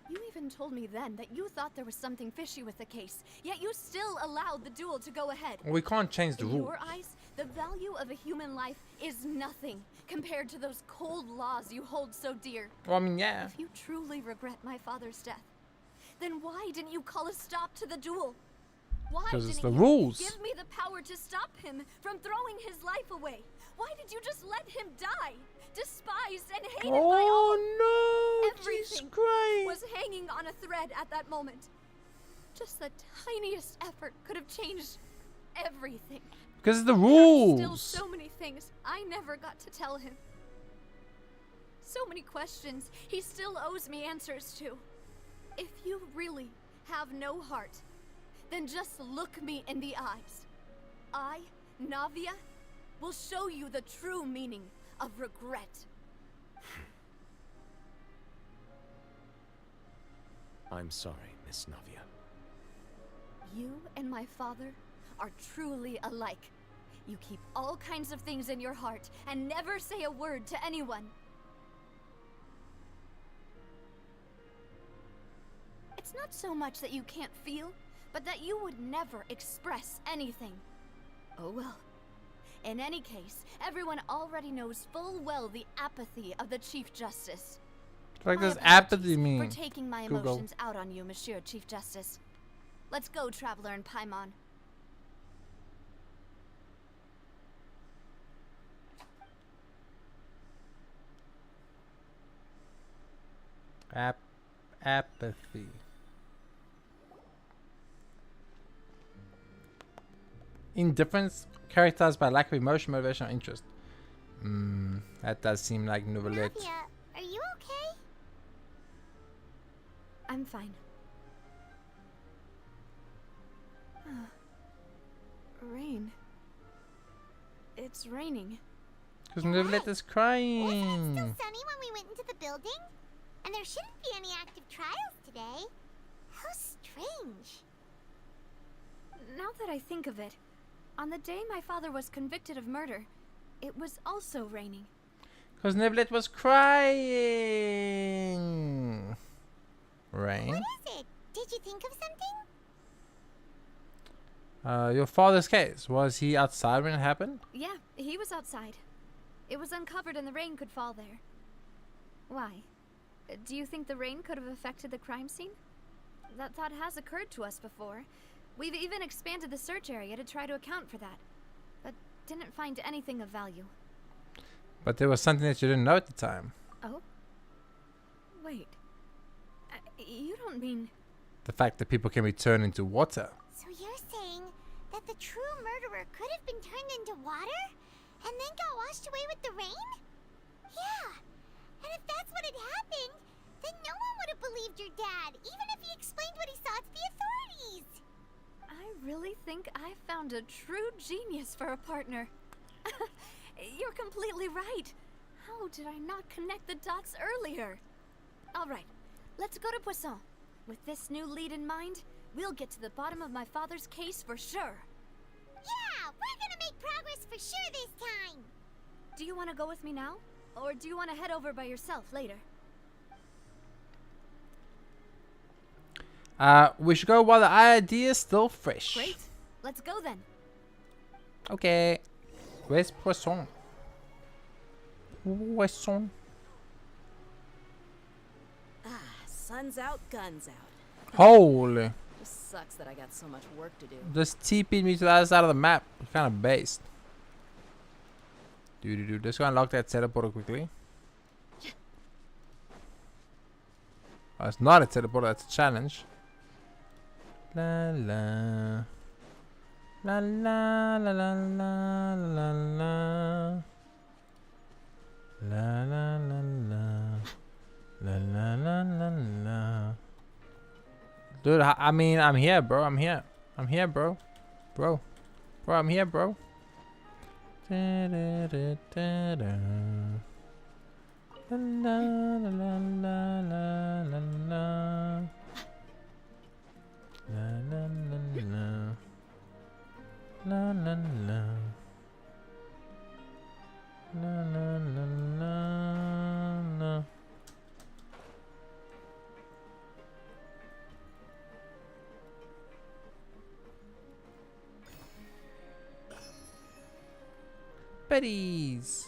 S8: You even told me then that you thought there was something fishy with the case, yet you still allowed the duel to go ahead.
S1: We can't change the
S8: In
S1: rule.
S8: your eyes, the value of a human life is nothing compared to those cold laws you hold so dear.
S1: Well, I mean, yeah.
S8: If you truly regret my father's death, then why didn't you call a stop to the duel? Why
S1: Because it's
S8: didn't
S1: the
S8: you
S1: rules.
S8: give me the power to stop him from throwing his life away? Why did you just let him die? Despised and hated by all.
S1: Oh no!
S8: Everything
S1: Jesus Christ!
S8: was hanging on a thread at that moment. Just the tiniest effort could have changed everything.
S1: Because of the
S8: There are
S1: rules.
S8: still so many things I never got to tell him. So many questions he still owes me answers to. If you really have no heart, then just look me in the eyes. I, Navia, will show you the true meaning of regret.
S11: I'm sorry, Miss Navia.
S8: You and my father are truly alike. You keep all kinds of things in your heart and never say a word to anyone. It's not so much that you can't feel, but that you would never express anything. Oh well. In any case, everyone already knows full well the apathy of the Chief Justice.
S1: Like
S8: My
S1: does
S8: apologies
S1: apathy mean?
S8: for taking my
S1: Google.
S8: emotions out on you, Monsieur Chief Justice. Let's go, Traveler and Paimon.
S1: Apathy. Indifference characterized by lack of emotion, motivation, or interest. That does seem like Nouvellette.
S4: Navia, are you okay?
S8: I'm fine. Rain. It's raining.
S1: Because Nouvellette is crying.
S4: Wasn't it still sunny when we went into the building? And there shouldn't be any active trials today. How strange.
S8: Now that I think of it, on the day my father was convicted of murder, it was also raining.
S1: Because Nouvellette was crying. Rain.
S4: What is it? Did you think of something?
S1: Your father's case. Was he outside when it happened?
S8: Yeah, he was outside. It was uncovered and the rain could fall there. Why? Do you think the rain could have affected the crime scene? That thought has occurred to us before. We've even expanded the search area to try to account for that, but didn't find anything of value.
S1: But there was something that you didn't know at the time.
S8: Oh? Wait. You don't mean...
S1: The fact that people can be turned into water.
S4: So you're saying that the true murderer could have been turned into water? And then got washed away with the rain? Yeah. And if that's what had happened, then no one would have believed your dad, even if he explained what he saw to the authorities.
S8: I really think I found a true genius for a partner. You're completely right. How did I not connect the dots earlier? All right, let's go to Poisson. With this new lead in mind, we'll get to the bottom of my father's case for sure.
S4: Yeah, we're gonna make progress for sure this time.
S8: Do you want to go with me now? Or do you want to head over by yourself later?
S1: We should go while the idea is still fresh.
S8: Great. Let's go then.
S1: Okay. Where's Poisson? Poisson.
S5: Sun's out, guns out.
S1: Holy.
S5: Just sucks that I got so much work to do.
S1: Just TP'd me to the other side of the map. Kind of based. Dude. Let's go unlock that teleporter quickly. Oh, it's not a teleporter, that's a challenge. La la. La la la la la la la. La la la la. La la la la la. Dude, I mean, I'm here, bro. I'm here, bro. Bro, I'm here, bro. Da, da, da, da, da. La la la la la la la. La la la la. La la la. La la la la la. Betties.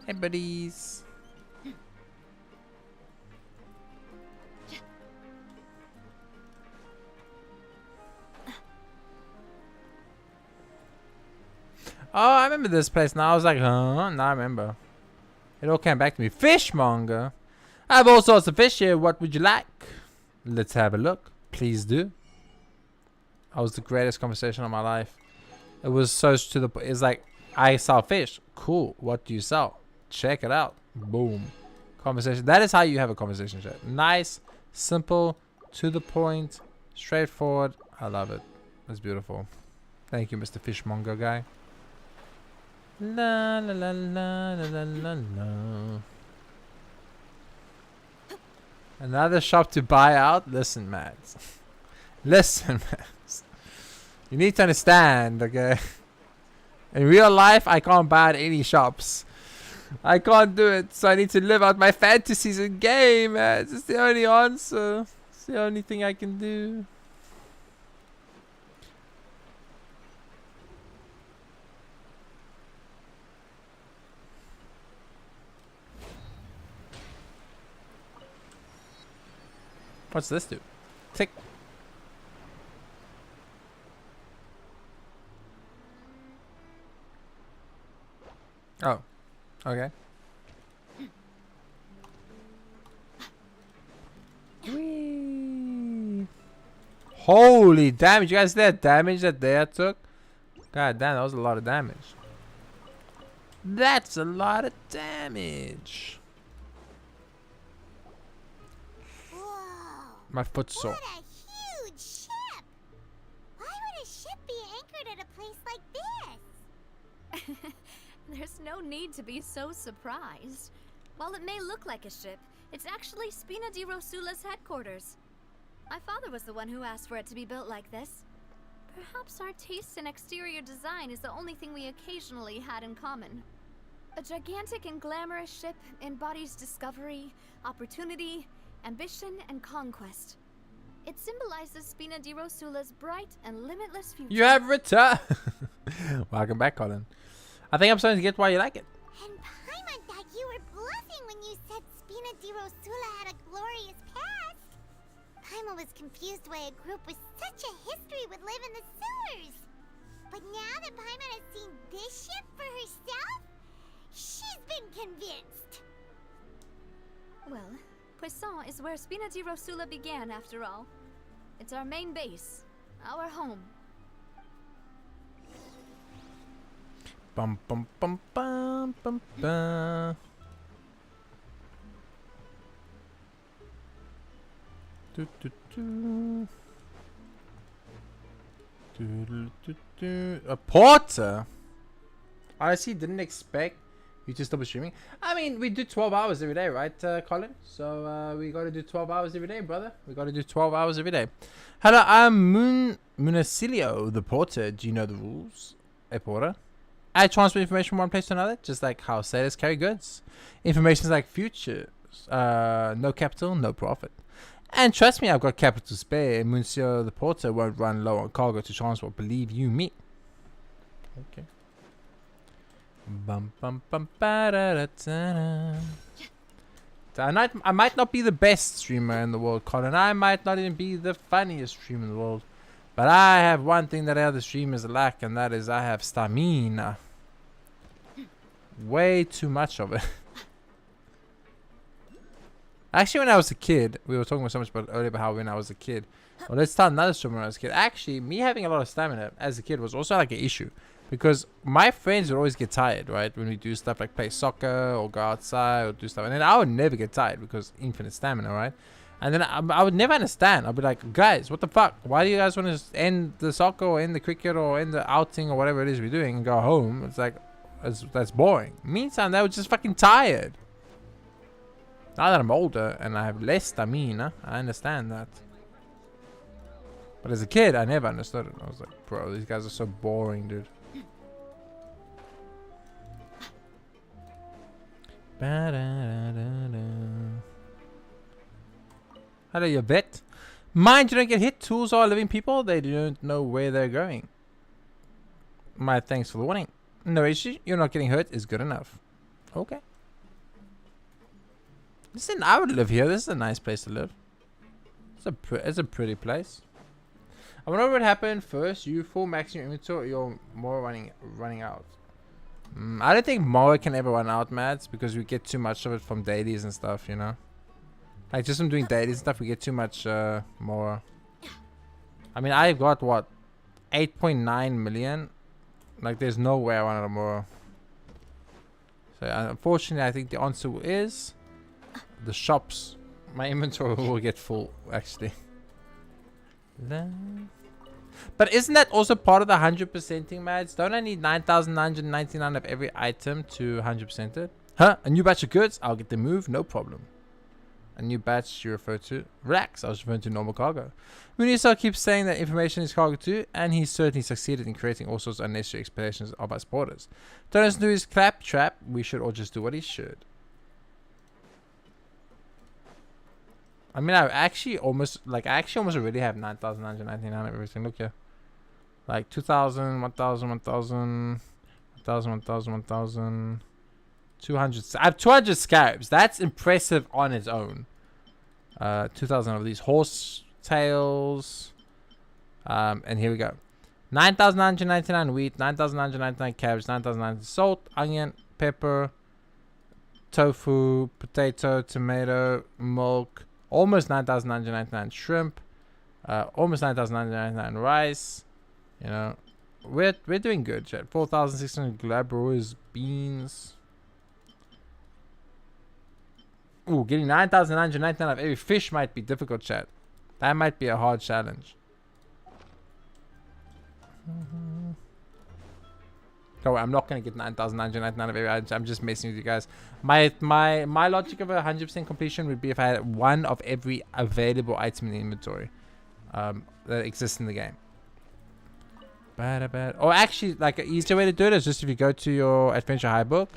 S1: Hey, buddies. Oh, I remember this place now. I was like, huh? Now I remember. It all came back to me. Fishmonger. I have all sorts of fish here. What would you like? Let's have a look. Please do. That was the greatest conversation of my life. It was so to the point. It's like, I sell fish. Cool. What do you sell? Check it out. Boom. Conversation. That is how you have a conversation chat. Nice, simple, to the point, straightforward. I love it. That's beautiful. Thank you, Mr. Fishmonger guy. La la la la la la la. Another shop to buy out? Listen, Mads. Listen, Mads. You need to understand, okay? In real life, I can't buy out any shops. I can't do it, so I need to live out my fantasies in game, Mads. It's the only answer. It's the only thing I can do. What's this do? Tick. Oh. Okay. Whee. Holy damage. You guys see that damage that they took? God damn, that was a lot of damage. That's a lot of damage. My foot's sore.
S4: What a huge ship! Why would a ship be anchored at a place like this?
S8: There's no need to be so surprised. While it may look like a ship, it's actually Spina di Rosula's headquarters. My father was the one who asked for it to be built like this. Perhaps our taste in exterior design is the only thing we occasionally had in common. A gigantic and glamorous ship embodies discovery, opportunity, ambition, and conquest. It symbolizes Spina di Rosula's bright and limitless future.
S1: You have returned. Welcome back, Colin. I think I'm starting to get why you like it.
S4: And Paimon thought you were bluffing when you said Spina di Rosula had a glorious past. Paimon was confused why a group with such a history would live in the sewers. But now that Paimon has seen this ship for herself, she's been convinced.
S8: Well, Poisson is where Spina di Rosula began, after all. It's our main base, our home.
S1: Bum bum bum bum bum bum. Do, do, do. Do, do, do, do. A porter? Honestly, didn't expect you to stop streaming. I mean, we do 12 hours every day, right, Colin? So we got to do 12 hours every day, brother. We got to do 12 hours every day. Hello, I'm Munacilio, the porter. Do you know the rules? A porter? I transfer information from one place to another, just like how sailors carry goods. Information is like futures. No capital, no profit. And trust me, I've got capital to spare. Monsieur the Porter won't run low on cargo to transport, believe you me. Okay. Bum bum bum ba da da da. I might not be the best streamer in the world, Colin. I might not even be the funniest streamer in the world. But I have one thing that other streamers lack, and that is I have stamina. Way too much of it. Actually, when I was a kid, we were talking so much about earlier about how when I was a kid. Well, let's tell another story when I was a kid. Actually, me having a lot of stamina as a kid was also like an issue. Because my friends would always get tired, right? When we do stuff like play soccer or go outside or do stuff. And then I would never get tired because infinite stamina, right? And then I would never understand. I'd be like, guys, what the fuck? Why do you guys want to end the soccer or end the cricket or end the outing or whatever it is we're doing and go home? It's like, that's boring. Meantime, they were just fucking tired. Now that I'm older and I have less stamina, I understand that. But as a kid, I never understood it. I was like, bro, these guys are so boring, dude. Hello, you vet. Mind you don't get hit. Tools are living people. They don't know where they're going. My thanks for the warning. No issue. You're not getting hurt is good enough. Okay. Listen, I would live here. This is a nice place to live. It's a pretty place. I wonder what would happen first. You full maxing your inventory or you're more running out. I don't think more can ever run out, Mads, because we get too much of it from dailies and stuff, you know? Like, just from doing dailies and stuff, we get too much more. I mean, I've got, what, 8.9 million? Like, there's no way I run out of more. So, unfortunately, I think the answer is the shops. My inventory will get full, actually. But isn't that also part of the 100%ing, Mads? Don't I need 9,999 of every item to 100% it? Huh? A new batch of goods? I'll get the move, no problem. A new batch you refer to? Relax, I was referring to normal cargo. Munisa keeps saying that information is cargo too, and he's certainly succeeded in creating all sorts of unnecessary expectations of us porters. Don't listen to his clap trap, we should all just do what he should. I mean, I actually almost already have 9,999 of everything. Look here. Like 2,000, 1,000, 1,000, 1,000, 1,000, 1,000, 200. I have 200 scarabs. That's impressive on its own. 2,000 of these horse tails. And here we go. 9,999 wheat, 9,999 cabbage, 9,999 salt, onion, pepper, tofu, potato, tomato, milk. Almost 9,999 shrimp, almost 9,999 rice. You know, we're doing good, chat. 4,600 glabros beans. Ooh, getting 9,999 of every fish might be difficult, chat. That might be a hard challenge. Oh, I'm not gonna get 9,999 of every item. I'm just messing with you guys. My logic of 100% completion would be if I had one of every available item in the inventory that exists in the game. Or actually, like an easier way to do it is just if you go to your adventure high book,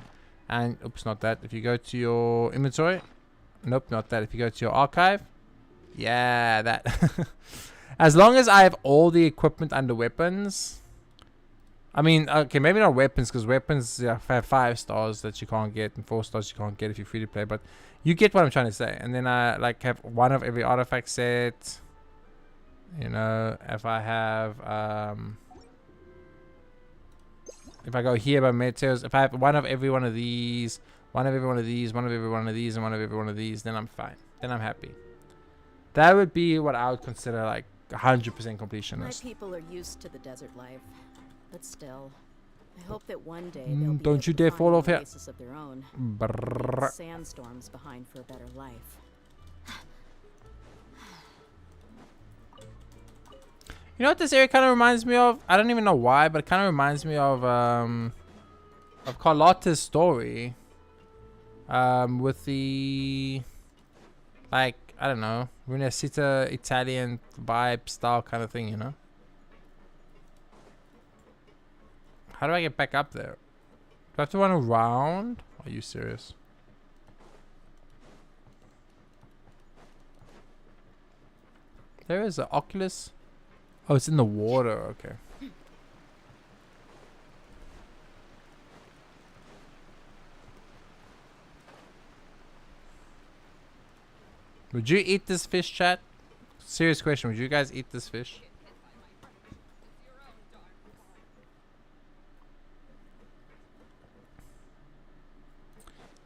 S1: and oops, not that. If you go to your inventory, nope, not that. If you go to your archive, yeah, that. As long as I have all the equipment under weapons. I mean, okay, maybe not weapons, because weapons have 5 stars that you can't get, and 4 stars you can't get if you're free to play. But you get what I'm trying to say. And then I like have one of every artifact set. You know, if I have if I go here by materials, if I have one of every one of these, one of every one of these, one of every one of these, and one of every one of these, then I'm fine. Then I'm happy. That would be what I would consider like 100% completion.
S5: My people are used to the desert life. But still, I hope that one day they'll be
S1: don't you dare fall off here.
S5: Of their own. Sandstorms behind for a better life.
S1: You know what this area kind of reminds me of? I don't even know why, but it kind of reminds me of Carlotta's story. With the like I don't know, Rinascita Italian vibe style kind of thing, you know. How do I get back up there? Do I have to run around? Are you serious? There is an Oculus. Oh, it's in the water. Okay. Would you eat this fish, chat? Serious question. Would you guys eat this fish?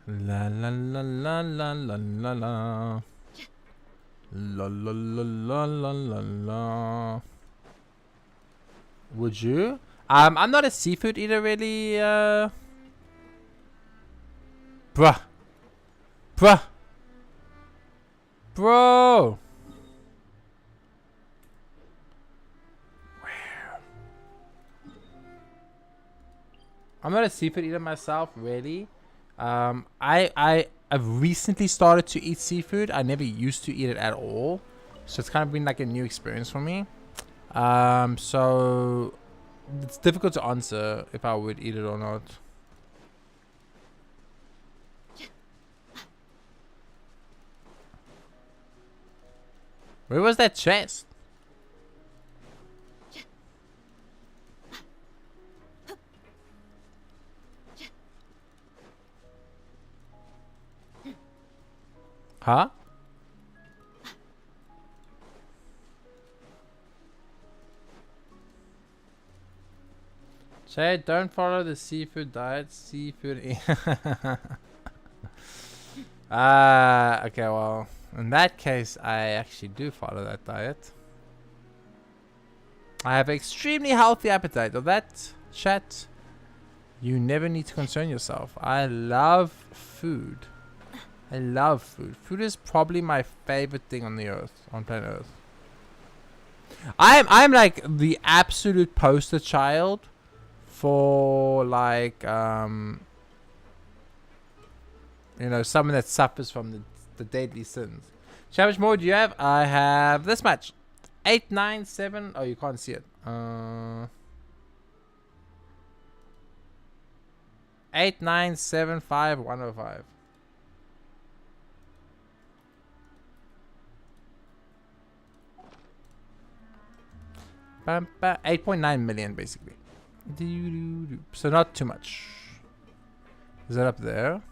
S1: La la la la la la la la. La la la la la la la. Would you? I'm not a seafood eater really. Bruh. Bruh. Bro. Where? I'm not a seafood eater myself, really. I've recently started to eat seafood. I never used to eat it at all, so it's kind of been like a new experience for me. So it's difficult to answer if I would eat it or not. Where was that chest? Huh? Say, don't follow the seafood diet. Seafood. Okay, well, in that case, I actually do follow that diet. I have extremely healthy appetite. Of that, chat, you never need to concern yourself. I love food. I love food. Food is probably my favorite thing on the earth, on planet Earth. I'm like the absolute poster child for like you know, someone that suffers from the deadly sins. How much more do you have? I have this much. 897. Oh, you can't see it. 8975105. 8.9 million basically. So not too much. Is that up there?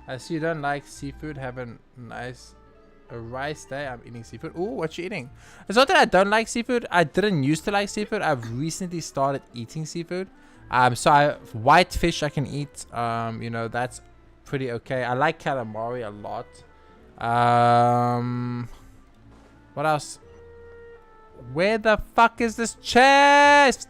S1: I see you don't like seafood. Have a rice day. I'm eating seafood. Ooh, what you eating? It's not that I don't like seafood. I didn't used to like seafood. I've recently started eating seafood. So white fish I can eat. You know, that's pretty okay. I like calamari a lot. What else? Where the fuck is this chest?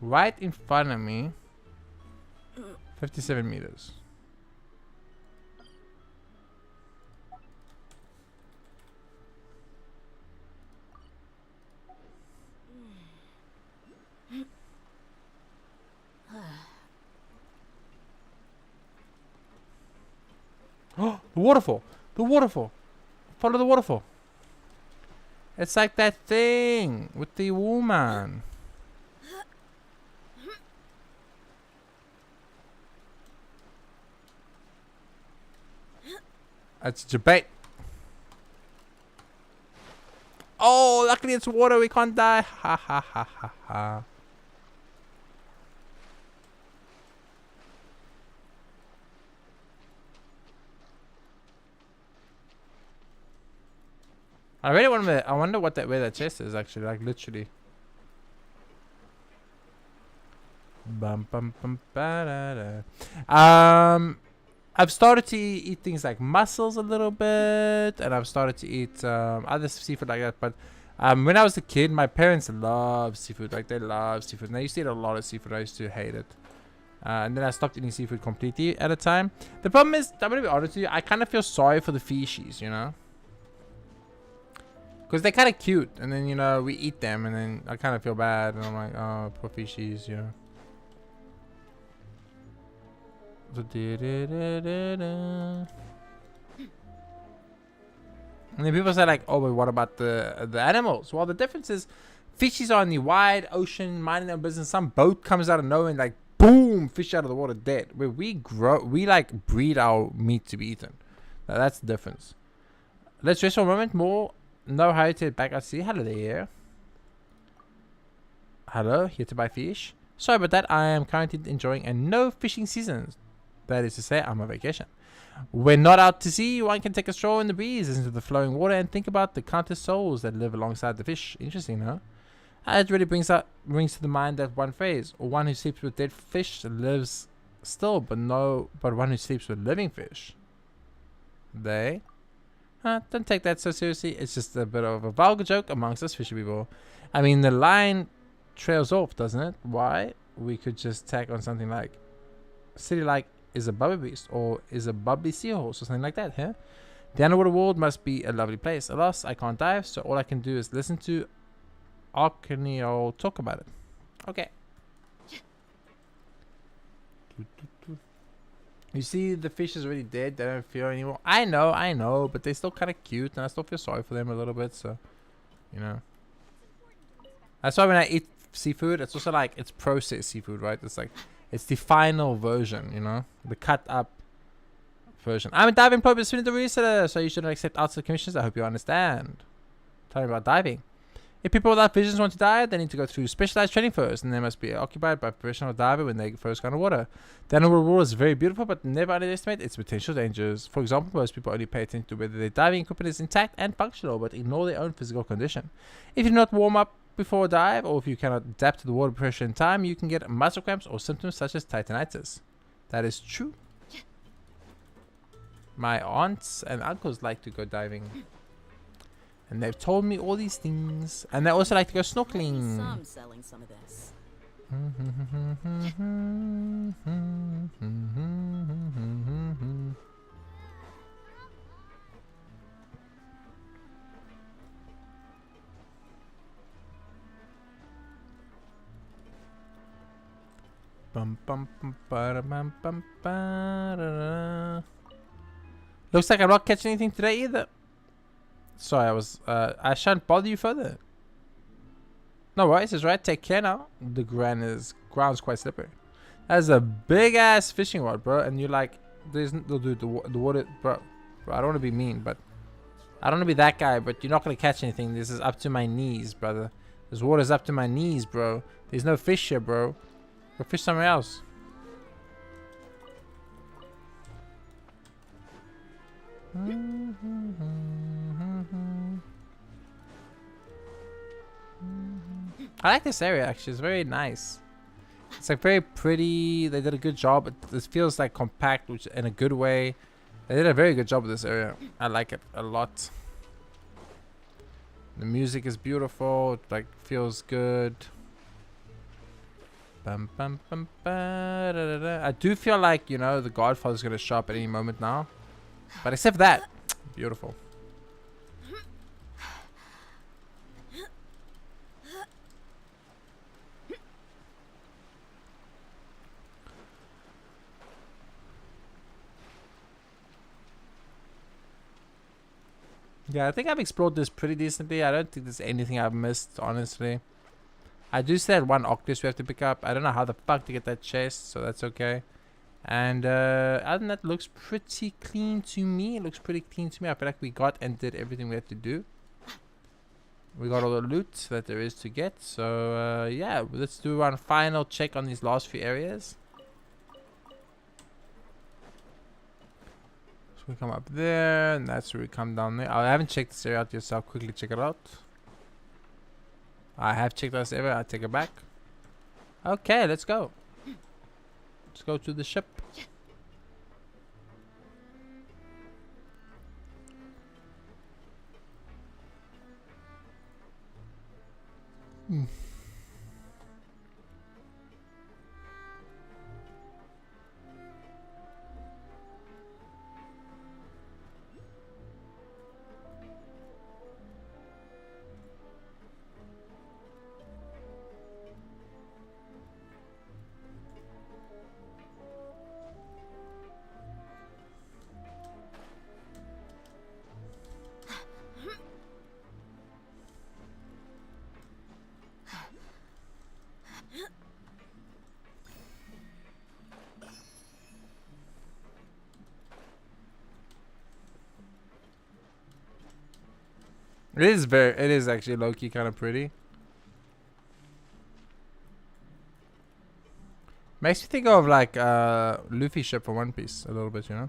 S1: Right in front of me. 57 meters. Oh, the waterfall! The waterfall! Follow the waterfall. It's like that thing with the woman. That's debate. Oh, luckily it's water. We can't die. Ha ha ha ha ha. I really want to. I wonder what where that chest is actually. Like literally. Bum bum bum ba da da. I've started to eat things like mussels a little bit, and I've started to eat other seafood like that. But when I was a kid, my parents loved seafood. Like they love seafood, and I used to eat a lot of seafood. I used to hate it, and then I stopped eating seafood completely at a time. The problem is, I'm gonna be honest with you, I kind of feel sorry for the fishies, you know, because they're kind of cute, and then you know we eat them, and then I kind of feel bad, and I'm like, oh, poor fishies, you know. And then people say like, oh, but what about the animals? Well, the difference is fishies are in the wide ocean, minding their business. Some boat comes out of nowhere and like, boom, fish out of the water dead. Where we like breed our meat to be eaten. Now, that's the difference. Let's rest for a moment more. No hurry to back at sea. Hello there. Hello, here to buy fish. Sorry about that. I am currently enjoying a no fishing season. That is to say, I'm on vacation. When not out to sea, one can take a stroll in the breeze, listen to the flowing water, and think about the countless souls that live alongside the fish. Interesting, huh? It really brings to the mind that one phrase: one who sleeps with dead fish lives still, but one who sleeps with living fish. Don't take that so seriously. It's just a bit of a vulgar joke amongst us fishy people. I mean, the line trails off, doesn't it? Why? We could just tack on something like city like is a bubbly beast or is a bubbly seahorse or something like that, huh? The underwater world must be a lovely place. Alas, I can't dive, so all I can do is listen to Arcanio talk about it. Okay. You see, the fish is already dead. They don't feel anymore. I know, but they're still kind of cute, and I still feel sorry for them a little bit. So, you know, that's why when I eat seafood, it's also like it's processed seafood, right? It's like it's the final version, you know, the cut up version. I'm a diving pro student of researcher, so you shouldn't accept outside commissions. I hope you understand. Tell me about diving. If people without visions want to dive, they need to go through specialized training first, and they must be occupied by a professional diver when they first go underwater. The underwater world is very beautiful, but never underestimate its potential dangers. For example, most people only pay attention to whether their diving equipment is intact and functional, but ignore their own physical condition. If you do not warm up before a dive, or if you cannot adapt to the water pressure in time, you can get muscle cramps or symptoms such as titanitis. That is true. My aunts and uncles like to go diving. And they've told me all these things. And they also like to go snorkeling.
S5: Some selling some of this.
S1: Looks like I'm not catching anything today either. Sorry, I shan't bother you further. No worries, it's right. Take care now. The ground's quite slippery. That's a big ass fishing rod, bro. And you're like, dude, the water, bro. I don't want to be mean, but I don't want to be that guy. But you're not gonna catch anything. This is up to my knees, brother. This water's up to my knees, bro. There's no fish here, bro. Go fish somewhere else. I like this area actually. It's very nice. It's like very pretty. They did a good job. This feels like compact, which in a good way. They did a very good job with this area. I like it a lot. The music is beautiful. It like feels good. Bum, bum, bum, ba, da, da, da. I do feel like, you know, the Godfather's gonna show up at any moment now. But except that, beautiful. Yeah, I think I've explored this pretty decently. I don't think there's anything I've missed, honestly. I do still have one octopus we have to pick up. I don't know how the fuck to get that chest, so that's okay. And other than that, it looks pretty clean to me. It looks pretty clean to me. I feel like we got and did everything we had to do. We got all the loot that there is to get. So yeah, let's do one final check on these last few areas. So we come up there, and that's where we come down there. I haven't checked this area out yet, so I'll quickly check it out. I have checked this area. I'll take it back. Okay, let's go. Let's go to the ship. It is actually low-key kind of pretty. Makes me think of like Luffy ship for One Piece a little bit, you know.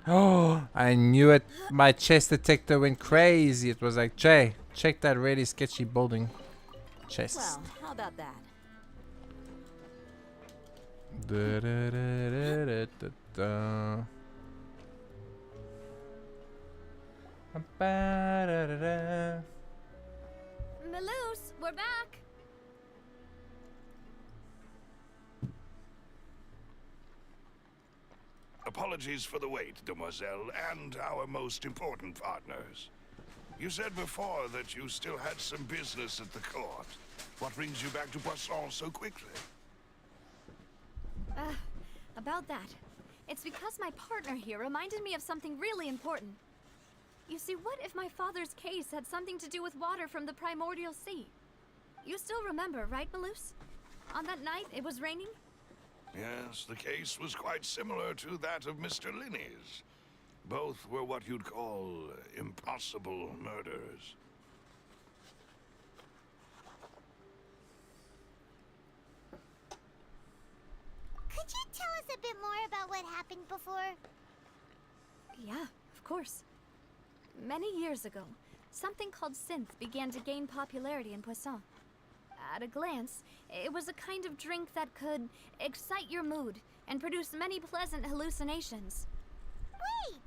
S1: Oh, I knew it. My chest detector went crazy. It was like, Jay, check that really sketchy building chest.
S5: Well, how about that?
S8: Maloose, we're back.
S3: Apologies for the wait, demoiselle, and our most important partners. You said before that you still had some business at the court. What brings you back to Poisson so quickly?
S8: About that. It's because my partner here reminded me of something really important. You see, what if my father's case had something to do with water from the primordial sea? You still remember, right, Maloose? On that night, it was raining?
S3: Yes, the case was quite similar to that of Mr. Linney's. Both were what you'd call impossible murders.
S4: Could you tell us a bit more about what happened before?
S8: Yeah, of course. Many years ago, something called synth began to gain popularity in Poisson. At a glance, it was a kind of drink that could excite your mood and produce many pleasant hallucinations.
S4: Wait!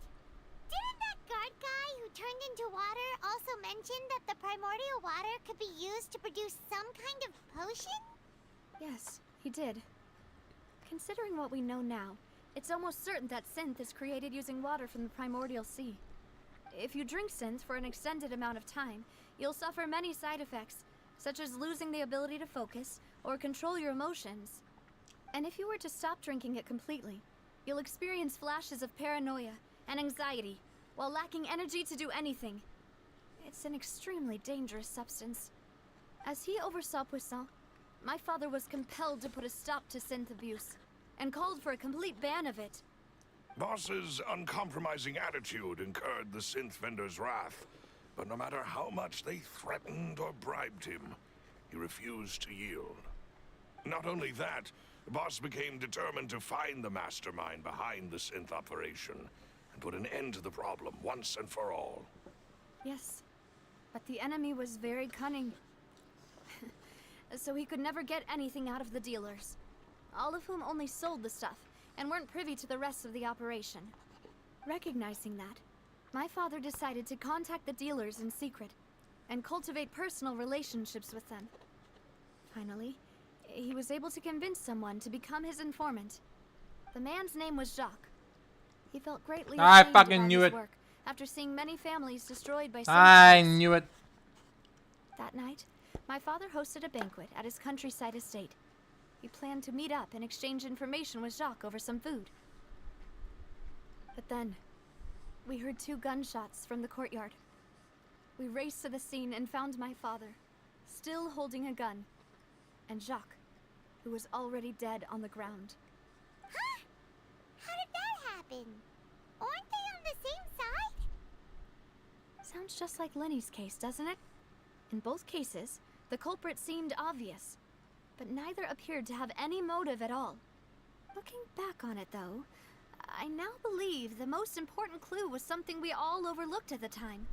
S4: Didn't that guard guy who turned into water also mention that the primordial water could be used to produce some kind of potion?
S8: Yes, he did. Considering what we know now, it's almost certain that synth is created using water from the primordial sea. If you drink synth for an extended amount of time, you'll suffer many side effects, such as losing the ability to focus or control your emotions. And if you were to stop drinking it completely, you'll experience flashes of paranoia and anxiety while lacking energy to do anything. It's an extremely dangerous substance. As he oversaw Poisson, my father was compelled to put a stop to synth abuse and called for a complete ban of it.
S3: Boss's uncompromising attitude incurred the synth vendor's wrath, but no matter how much they threatened or bribed him, he refused to yield. Not only that, the boss became determined to find the mastermind behind the synth operation and put an end to the problem once and for all.
S8: Yes, but the enemy was very cunning. So he could never get anything out of the dealers, all of whom only sold the stuff and weren't privy to the rest of the operation. Recognizing that, my father decided to contact the dealers in secret and cultivate personal relationships with them. Finally, he was able to convince someone to become his informant. The man's name was Jacques. He felt greatly ashamed about his work after seeing many families destroyed by synth.
S1: I knew it.
S8: That night, my father hosted a banquet at his countryside estate. He planned to meet up and exchange information with Jacques over some food. But then, we heard 2 gunshots from the courtyard. We raced to the scene and found my father, still holding a gun, and Jacques, who was already dead on the ground.
S4: Huh? How did that happen? Aren't they on the same side?
S8: Sounds just like Lenny's case, doesn't it? In both cases, the culprit seemed obvious, but neither appeared to have any motive at all. Looking back on it, though, I now believe the most important clue was something we all overlooked at the time.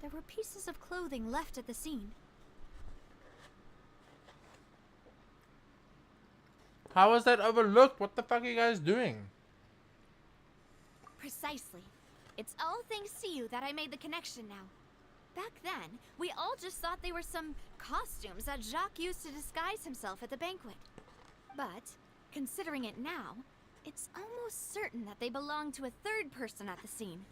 S8: There were pieces of clothing left at the scene.
S1: How was that overlooked? What the fuck are you guys doing?
S8: Precisely. It's all thanks to you that I made the connection now. Back then, we all just thought they were some costumes that Jacques used to disguise himself at the banquet. But, considering it now, it's almost certain that they belong to a third person at the scene.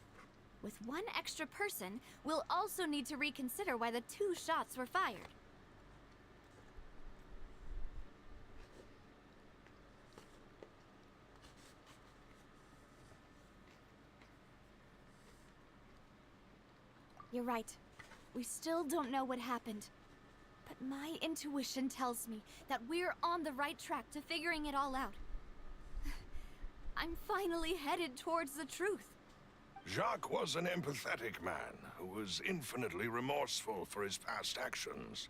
S8: With one extra person, we'll also need to reconsider why the 2 shots were fired. You're right. We still don't know what happened. But My intuition tells me that we're on the right track to figuring it all out. I'm finally headed towards the truth.
S3: Jacques was an empathetic man who was infinitely remorseful for his past actions.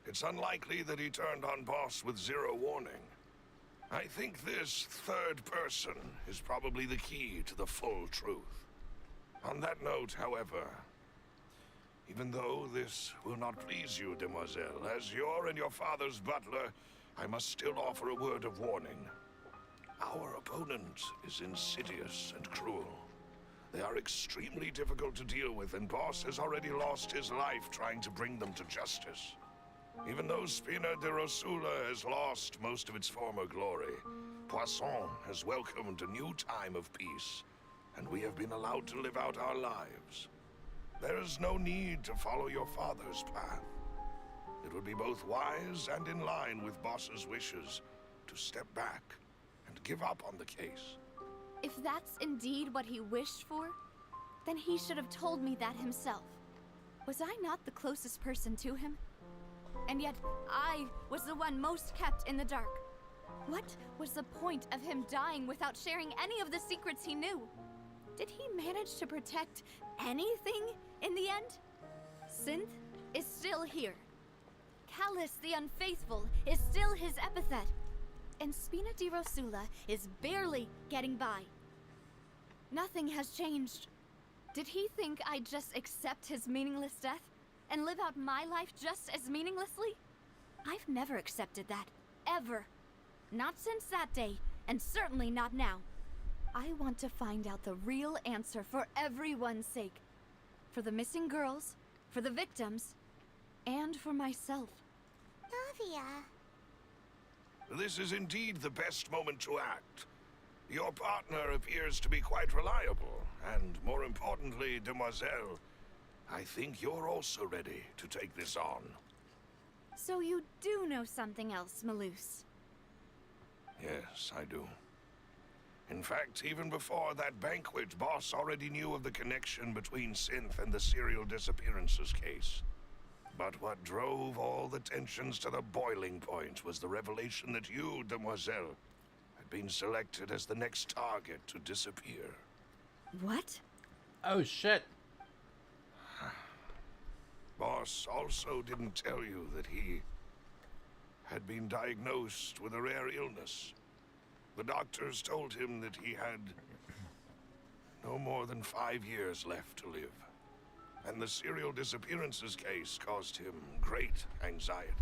S3: It's unlikely that he turned on Boss with zero warning. I think this third person is probably the key to the full truth. On that note, however, even though this will not please you, demoiselle, as your and your father's butler, I must still offer a word of warning. Our opponent is insidious and cruel. They are extremely difficult to deal with, and Boss has already lost his life trying to bring them to justice. Even though Spina de Rosula has lost most of its former glory, Poisson has welcomed a new time of peace, and we have been allowed to live out our lives. There is no need to follow your father's path. It would be both wise and in line with Boss's wishes to step back and give up on the case.
S8: If that's indeed what he wished for, then he should have told me that himself. Was I not the closest person to him? And yet, I was the one most kept in the dark. What was the point of him dying without sharing any of the secrets he knew? Did he manage to protect anything in the end? Synth is still here. Callus the Unfaithful is still his epithet. And Spina di Rosula is barely getting by. Nothing has changed. Did he think I'd just accept his meaningless death and live out my life just as meaninglessly? I've never accepted that, ever. Not since that day, and certainly not now. I want to find out the real answer for everyone's sake. For the missing girls, for the victims, and for myself.
S4: Navia.
S3: This is indeed the best moment to act. Your partner appears to be quite reliable, and more importantly, demoiselle, I think you're also ready to take this on.
S8: So you do know something else, Malus?
S3: Yes, I do. In fact, even before that banquet, Boss already knew of the connection between Synth and the serial disappearances case. But what drove all the tensions to the boiling point was the revelation that you, demoiselle, had been selected as the next target to disappear.
S8: What?
S1: Oh shit.
S3: Boss also didn't tell you that he had been diagnosed with a rare illness. The doctors told him that he had no more than 5 years left to live. And the serial disappearances case caused him great anxiety.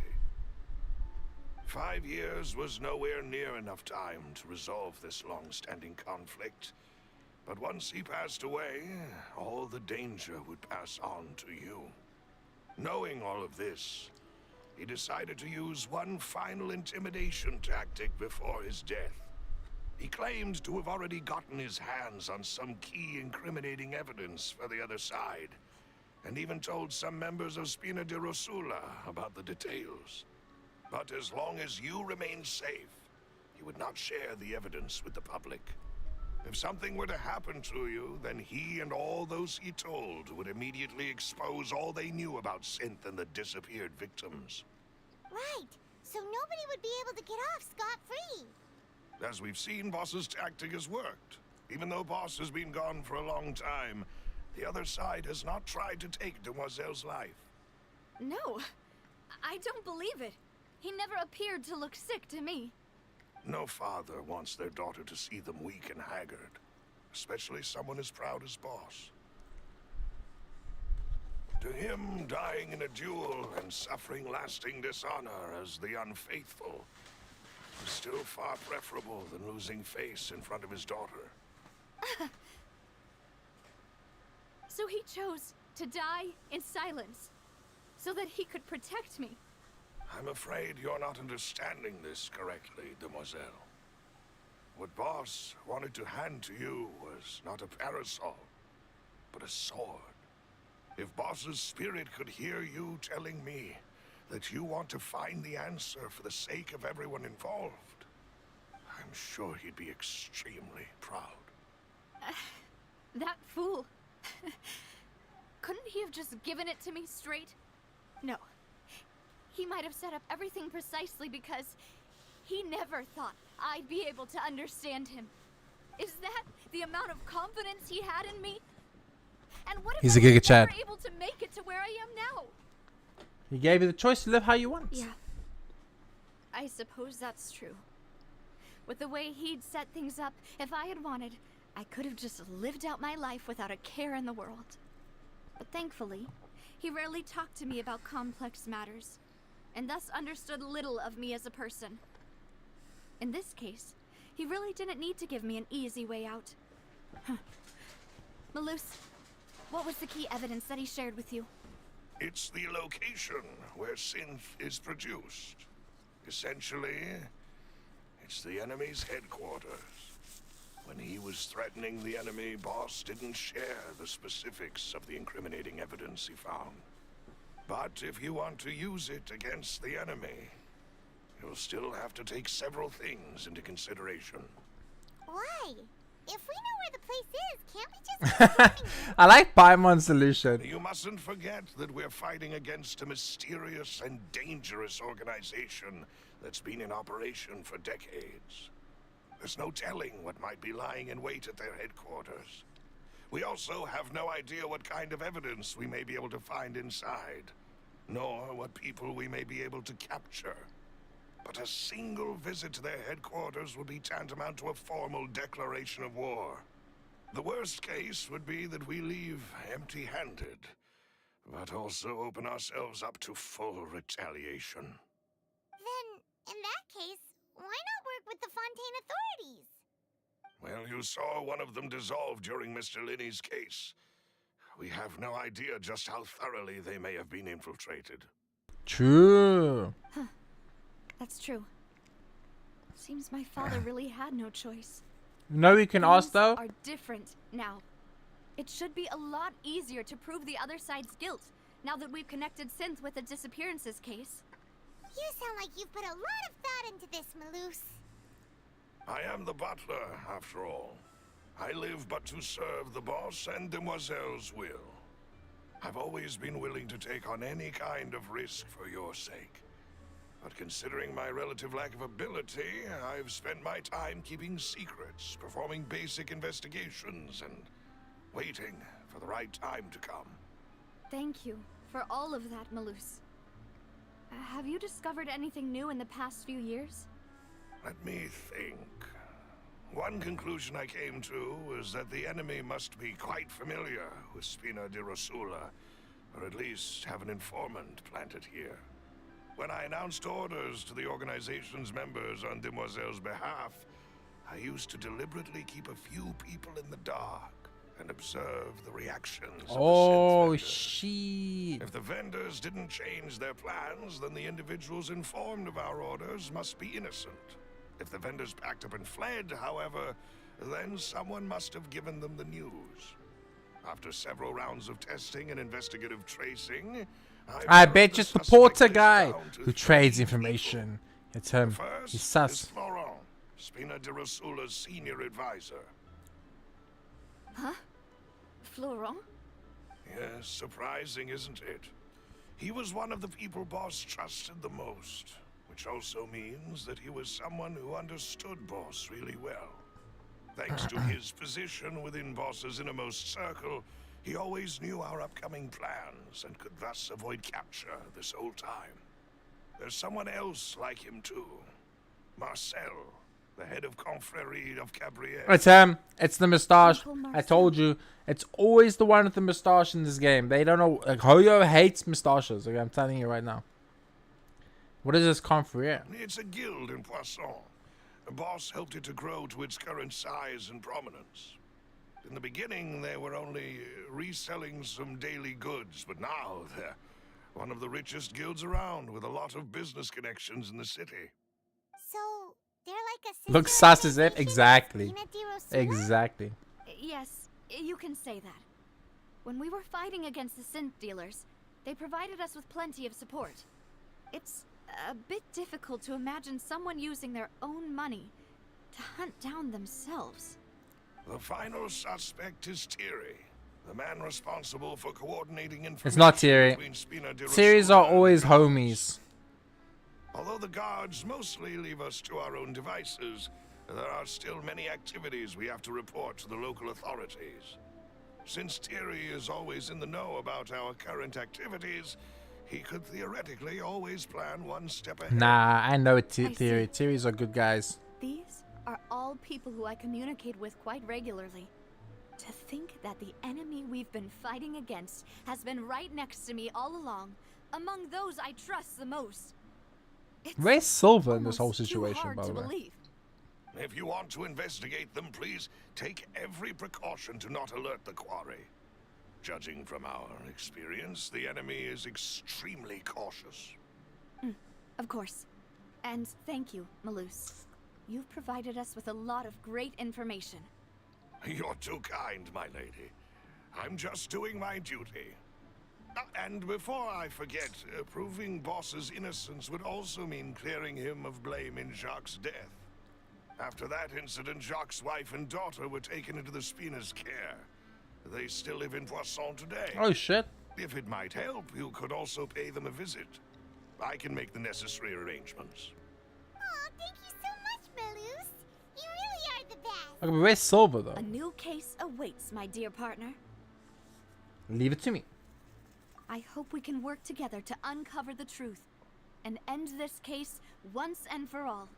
S3: 5 years was nowhere near enough time to resolve this long-standing conflict. But once he passed away, all the danger would pass on to you. Knowing all of this, he decided to use one final intimidation tactic before his death. He claimed to have already gotten his hands on some key incriminating evidence for the other side, and even told some members of Spina di Rosula about the details. But as long as you remained safe, he would not share the evidence with the public. If something were to happen to you, then he and all those he told would immediately expose all they knew about Synth and the disappeared victims.
S4: Right, so nobody would be able to get off scot-free.
S3: As we've seen, Boss's tactic has worked. Even though Boss has been gone for a long time, the other side has not tried to take Demoiselle's life.
S8: No, I don't believe it. He never appeared to look sick to me.
S3: No father wants their daughter to see them weak and haggard, especially someone as proud as Boss. To him, dying in a duel and suffering lasting dishonor as the unfaithful is still far preferable than losing face in front of his daughter.
S8: So he chose to die in silence, so that he could protect me.
S3: I'm afraid you're not understanding this correctly, demoiselle. What Boss wanted to hand to you was not a parasol, but a sword. If Boss's spirit could hear you telling me that you want to find the answer for the sake of everyone involved, I'm sure he'd be extremely proud.
S8: That fool. Couldn't he have just given it to me straight? No. He might have set up everything precisely because he never thought I'd be able to understand him. Is that the amount of confidence he had in me? And what if
S1: He's
S8: I
S1: a Giga
S8: was
S1: Chad.
S8: never able to make it to where I am now?
S1: He gave you the choice to live how you want.
S8: Yeah. I suppose that's true. With the way he'd set things up, if I had wanted, I could have just lived out my life without a care in the world. But thankfully, he rarely talked to me about complex matters, and thus understood little of me as a person. In this case, he really didn't need to give me an easy way out. Malus, what was the key evidence that he shared with you?
S3: It's the location where synth is produced. Essentially, it's the enemy's headquarters. When he was threatening the enemy, boss didn't share the specifics of the incriminating evidence he found. But if you want to use it against the enemy, you'll still have to take several things into consideration.
S4: Why? If we know where the place is, can't we just keep going?
S1: I like Paimon's solution.
S3: You mustn't forget that we're fighting against a mysterious and dangerous organization that's been in operation for decades. There's no telling what might be lying in wait at their headquarters. We also have no idea what kind of evidence we may be able to find inside, nor what people we may be able to capture. But a single visit to their headquarters would be tantamount to a formal declaration of war. The worst case would be that we leave empty-handed, but also open ourselves up to full retaliation.
S4: Then, in that case, why not work with the Fontaine authorities?
S3: Well, you saw one of them dissolve during Mr. Linney's case. We have no idea just how thoroughly they may have been infiltrated.
S1: True.
S8: Huh. That's true. Seems my father really had no choice.
S1: No, we can ask though.
S8: Are different now. It should be a lot easier to prove the other side's guilt now that we've connected Synth with the disappearances case.
S4: You sound like you've put a lot of thought into this, Malus.
S3: I am the butler, after all. I live but to serve the boss and Demoiselle's will. I've always been willing to take on any kind of risk for your sake. But considering my relative lack of ability, I've spent my time keeping secrets, performing basic investigations, and waiting for the right time to come.
S8: Thank you for all of that, Malus. Have you discovered anything new in the past few years?
S3: Let me think. One conclusion I came to was that the enemy must be quite familiar with Spina di Rosula, or at least have an informant planted here. When I announced orders to the organization's members on Demoiselle's behalf, I used to deliberately keep a few people in the dark and observe the reactions of the synth vendors.
S1: Shit.
S3: If the vendors didn't change their plans, then the individuals informed of our orders must be innocent. If the vendors packed up and fled, however, then someone must have given them the news. After several rounds of testing and investigative tracing,
S1: I bet just the porter guy who trades information. It's him. He's sus.
S3: Florent, Spina di Rosula's senior advisor.
S8: Huh? Florent?
S3: Yes, surprising, isn't it? He was one of the people Boss trusted the most, which also means that he was someone who understood Boss really well. Thanks to his position within Boss's innermost circle, he always knew our upcoming plans and could thus avoid capture this whole time. There's someone else like him too. Marcel, the head of Confrérie of Cabrières.
S1: It's him. It's the moustache. I told you. It's always the one with the moustache in this game. They don't know. Like, Hoyo hates moustaches. Okay, I'm telling you right now. What is this Confrérie?
S3: It's a guild in Poisson. The boss helped it to grow to its current size and prominence. In the beginning, they were only reselling some daily goods, but now they're one of the richest guilds around, with a lot of business connections in the city.
S4: So, they're like a
S1: Looks
S4: sister
S1: sus as it.
S4: organization of
S1: Exactly.
S4: Spina di Rosula?
S1: Exactly.
S8: Yes, you can say that. When we were fighting against the synth dealers, they provided us with plenty of support. It's a bit difficult to imagine someone using their own money to hunt down themselves.
S3: The final suspect is Thierry, the man responsible for coordinating information
S1: It's not Thierry.
S3: between Spina di
S1: Series
S3: Rosula
S1: are always
S3: and the guards.
S1: homies.
S3: Although the guards mostly leave us to our own devices, there are still many activities we have to report to the local authorities. Since Thierry is always in the know about our current activities, he could theoretically always plan one step ahead.
S1: Nah, I know Theory.
S8: see.
S1: Theories are good guys.
S8: These are all people who I communicate with quite regularly. To think that the enemy we've been fighting against has been right next to me all along, among those I trust the most. It's
S1: Where's Silver in this whole
S8: almost too
S1: situation,
S8: hard
S1: by
S8: to
S1: the way?
S8: believe.
S3: If you want to investigate them, please take every precaution to not alert the quarry. Judging from our experience, the enemy is extremely cautious.
S8: Of course. And thank you, Malus. You've provided us with a lot of great information.
S3: You're too kind, my lady. I'm just doing my duty. And before I forget, proving Boss's innocence would also mean clearing him of blame in Jacques' death. After that incident, Jacques' wife and daughter were taken into the Spina's care. They still live in Poisson today.
S1: Oh shit.
S3: If it might help, you could also pay them a visit. I can make the necessary arrangements.
S4: Aw, thank you so much, Malus. You really are the best.
S1: Okay, but where's Silver though?
S8: A new case awaits, my dear partner.
S1: Leave it to me.
S8: I hope we can work together to uncover the truth and end this case once and for all.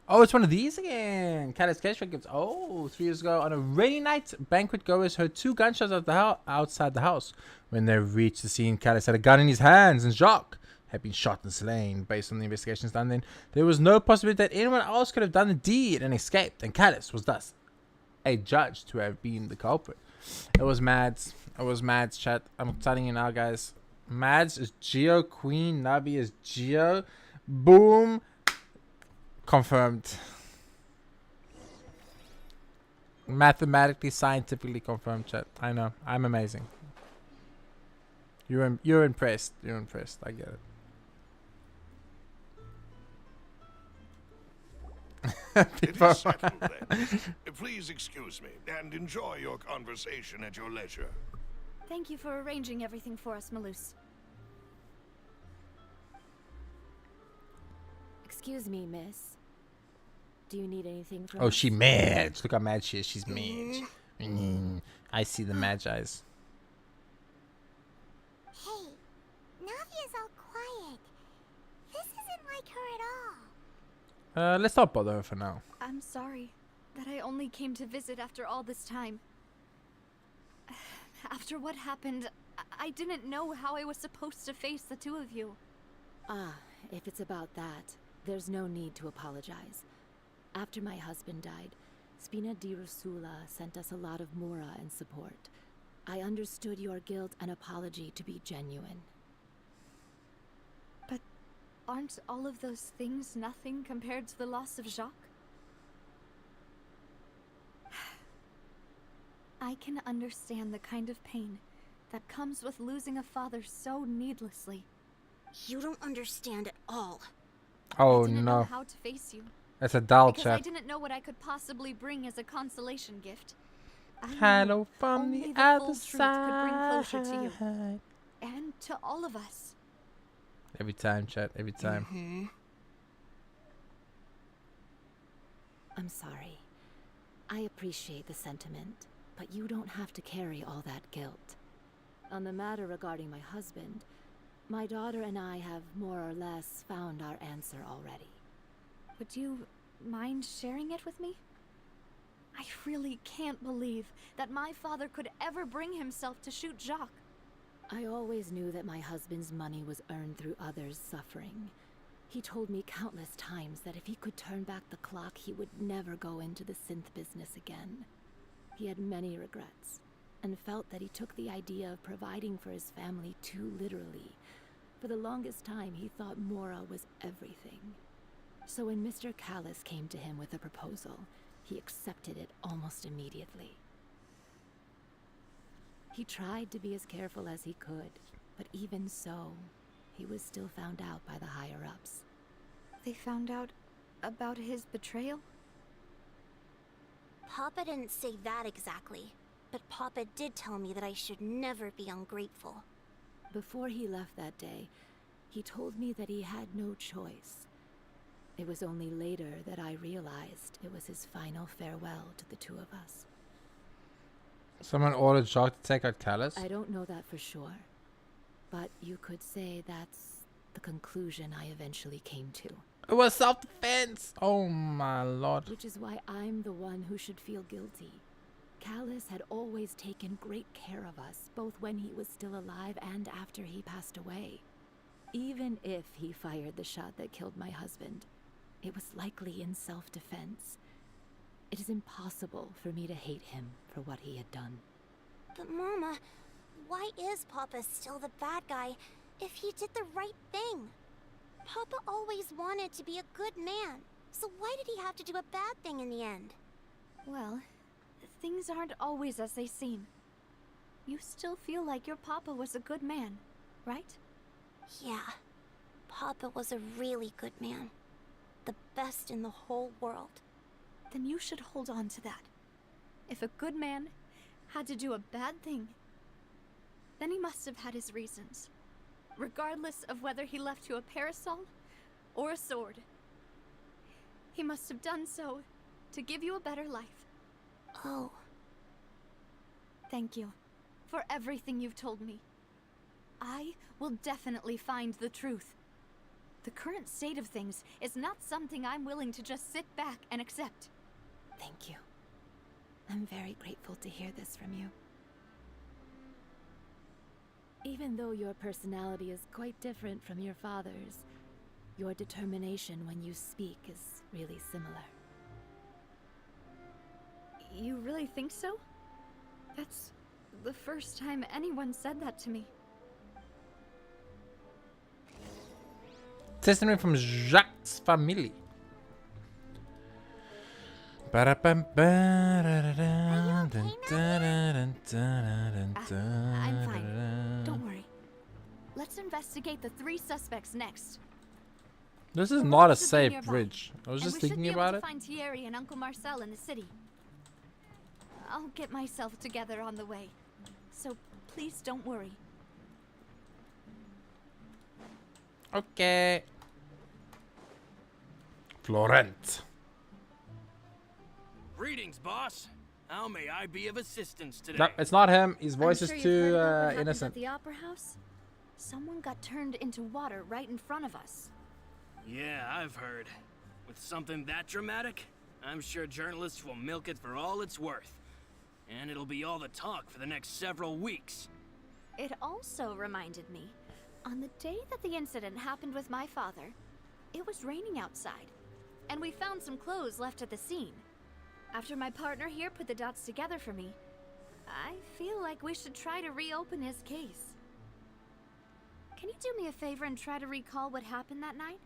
S1: Oh, it's one of these again. Callus Cashback gives. Oh, 3 years ago on a rainy night, banquet goers heard 2 gunshots outside the house. When they reached the scene, Callus had a gun in his hands, and Jacques had been shot and slain. Based on the investigations done then, there was no possibility that anyone else could have done the deed and escaped, and Callus was thus adjudged to have been the culprit. It was Mads. It was Mads, chat. I'm telling you now, guys. Mads is Geo. Queen Navi is Geo. Boom. Confirmed. Mathematically, scientifically confirmed, chat. I know. I'm amazing. You're impressed. You're impressed. I get it.
S3: It is settled then. Please excuse me and enjoy your conversation at your leisure.
S8: Thank you for arranging everything for us, Malus.
S5: Excuse me, miss. Do you need anything from
S1: Oh,
S5: us?
S1: she mad. Look how mad she is. She's mad. I see the mad eyes.
S4: Hey, Navia's all quiet. This isn't like her at all.
S1: Let's not bother her for now.
S8: I'm sorry that I only came to visit after all this time. After what happened, I didn't know how I was supposed to face the two of you.
S5: Ah, if it's about that, there's no need to apologize. After my husband died, Spina di Rosula sent us a lot of mura and support. I understood your guilt and apology to be genuine.
S8: But aren't all of those things nothing compared to the loss of Jacques? I can understand the kind of pain that comes with losing a father so needlessly.
S4: You don't understand at all.
S1: Oh
S8: I didn't know
S1: no.
S8: how to face you.
S1: That's a doll
S8: Because I
S1: chat.
S8: didn't know what I could possibly bring as a consolation gift. I knew
S1: Hello from
S8: only
S1: the
S8: the
S1: other
S8: full truth could bring closure to you.
S1: side.
S8: And to all of us.
S1: Every time, chat. Every time.
S5: I'm sorry. I appreciate the sentiment, but you don't have to carry all that guilt. On the matter regarding my husband, my daughter and I have more or less found our answer already.
S8: Would you mind sharing it with me? I really can't believe that my father could ever bring himself to shoot Jacques.
S5: I always knew that my husband's money was earned through others' suffering. He told me countless times that if he could turn back the clock, he would never go into the synth business again. He had many regrets, and felt that he took the idea of providing for his family too literally. For the longest time, he thought Mora was everything. So when Mr. Callus came to him with a proposal, he accepted it almost immediately. He tried to be as careful as he could, but even so, he was still found out by the higher-ups.
S8: They found out about his betrayal?
S4: Papa didn't say that exactly, but Papa did tell me that I should never be ungrateful.
S5: Before he left that day, he told me that he had no choice. It was only later that I realized it was his final farewell to the two of us.
S1: Someone ordered Shark to take out Callus?
S5: I don't know that for sure, but you could say that's the conclusion I eventually came to.
S1: It was self-defense! Oh my lord.
S5: Which is why I'm the one who should feel guilty. Callus had always taken great care of us, both when he was still alive and after he passed away. Even if he fired the shot that killed my husband, it was likely in self-defense. It is impossible for me to hate him for what he had done.
S4: But Mama, why is Papa still the bad guy if he did the right thing? Papa always wanted to be a good man, so why did he have to do a bad thing in the end?
S8: Well, things aren't always as they seem. You still feel like your papa was a good man, right?
S4: Yeah, Papa was a really good man. The best in the whole world.
S8: Then you should hold on to that. If a good man had to do a bad thing, then he must have had his reasons. Regardless of whether he left you a parasol or a sword. He must have done so to give you a better life.
S4: Oh.
S8: Thank you for everything you've told me. I will definitely find the truth. The current state of things is not something I'm willing to just sit back and accept.
S5: Thank you. I'm very grateful to hear this from you. Even though your personality is quite different from your father's, your determination when you speak is really similar.
S8: You really think so? That's the first time anyone said that to me.
S1: Testimony from Jacques' family.
S8: I'm fine. Don't worry. Let's investigate the 3 suspects next.
S1: This is not a safe bridge. I was just thinking about it.
S8: We should be able to find Thierry and Uncle Marcel in the city. I'll get myself together on the way. So please don't worry.
S1: Okay. Florent.
S12: Greetings, boss. How may I be of assistance today?
S1: No, it's not him. His voice
S8: I'm
S1: is
S8: sure
S1: too
S8: you've heard about what happened
S1: innocent.
S8: at the opera house? Someone got turned into water right in front of us.
S12: Yeah, I've heard. With something that dramatic, I'm sure journalists will milk it for all it's worth. And it'll be all the talk for the next several weeks.
S8: It also reminded me, on the day that the incident happened with my father, it was raining outside, and we found some clothes left at the scene. After my partner here put the dots together for me, I feel like we should try to reopen his case. Can you do me a favor and try to recall what happened that night?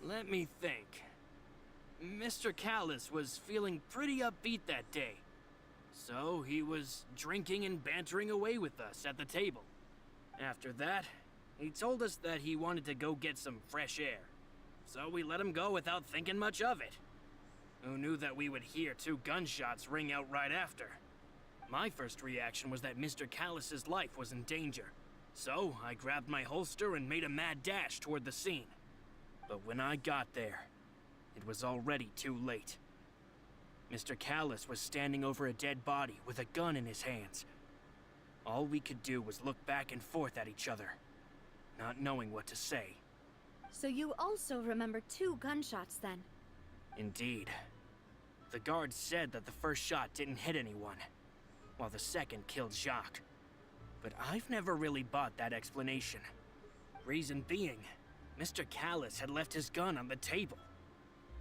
S12: Let me think. Mr. Callus was feeling pretty upbeat that day. So he was drinking and bantering away with us at the table. After that, he told us that he wanted to go get some fresh air. So we let him go without thinking much of it. Who knew that we would hear 2 gunshots ring out right after? My first reaction was that Mr. Callus's life was in danger. So I grabbed my holster and made a mad dash toward the scene. But when I got there, it was already too late. Mr. Callus was standing over a dead body with a gun in his hands. All we could do was look back and forth at each other, not knowing what to say.
S8: So you also remember 2 gunshots then?
S12: Indeed. The guard said that the first shot didn't hit anyone, while the second killed Jacques. But I've never really bought that explanation. Reason being, Mr. Callus had left his gun on the table.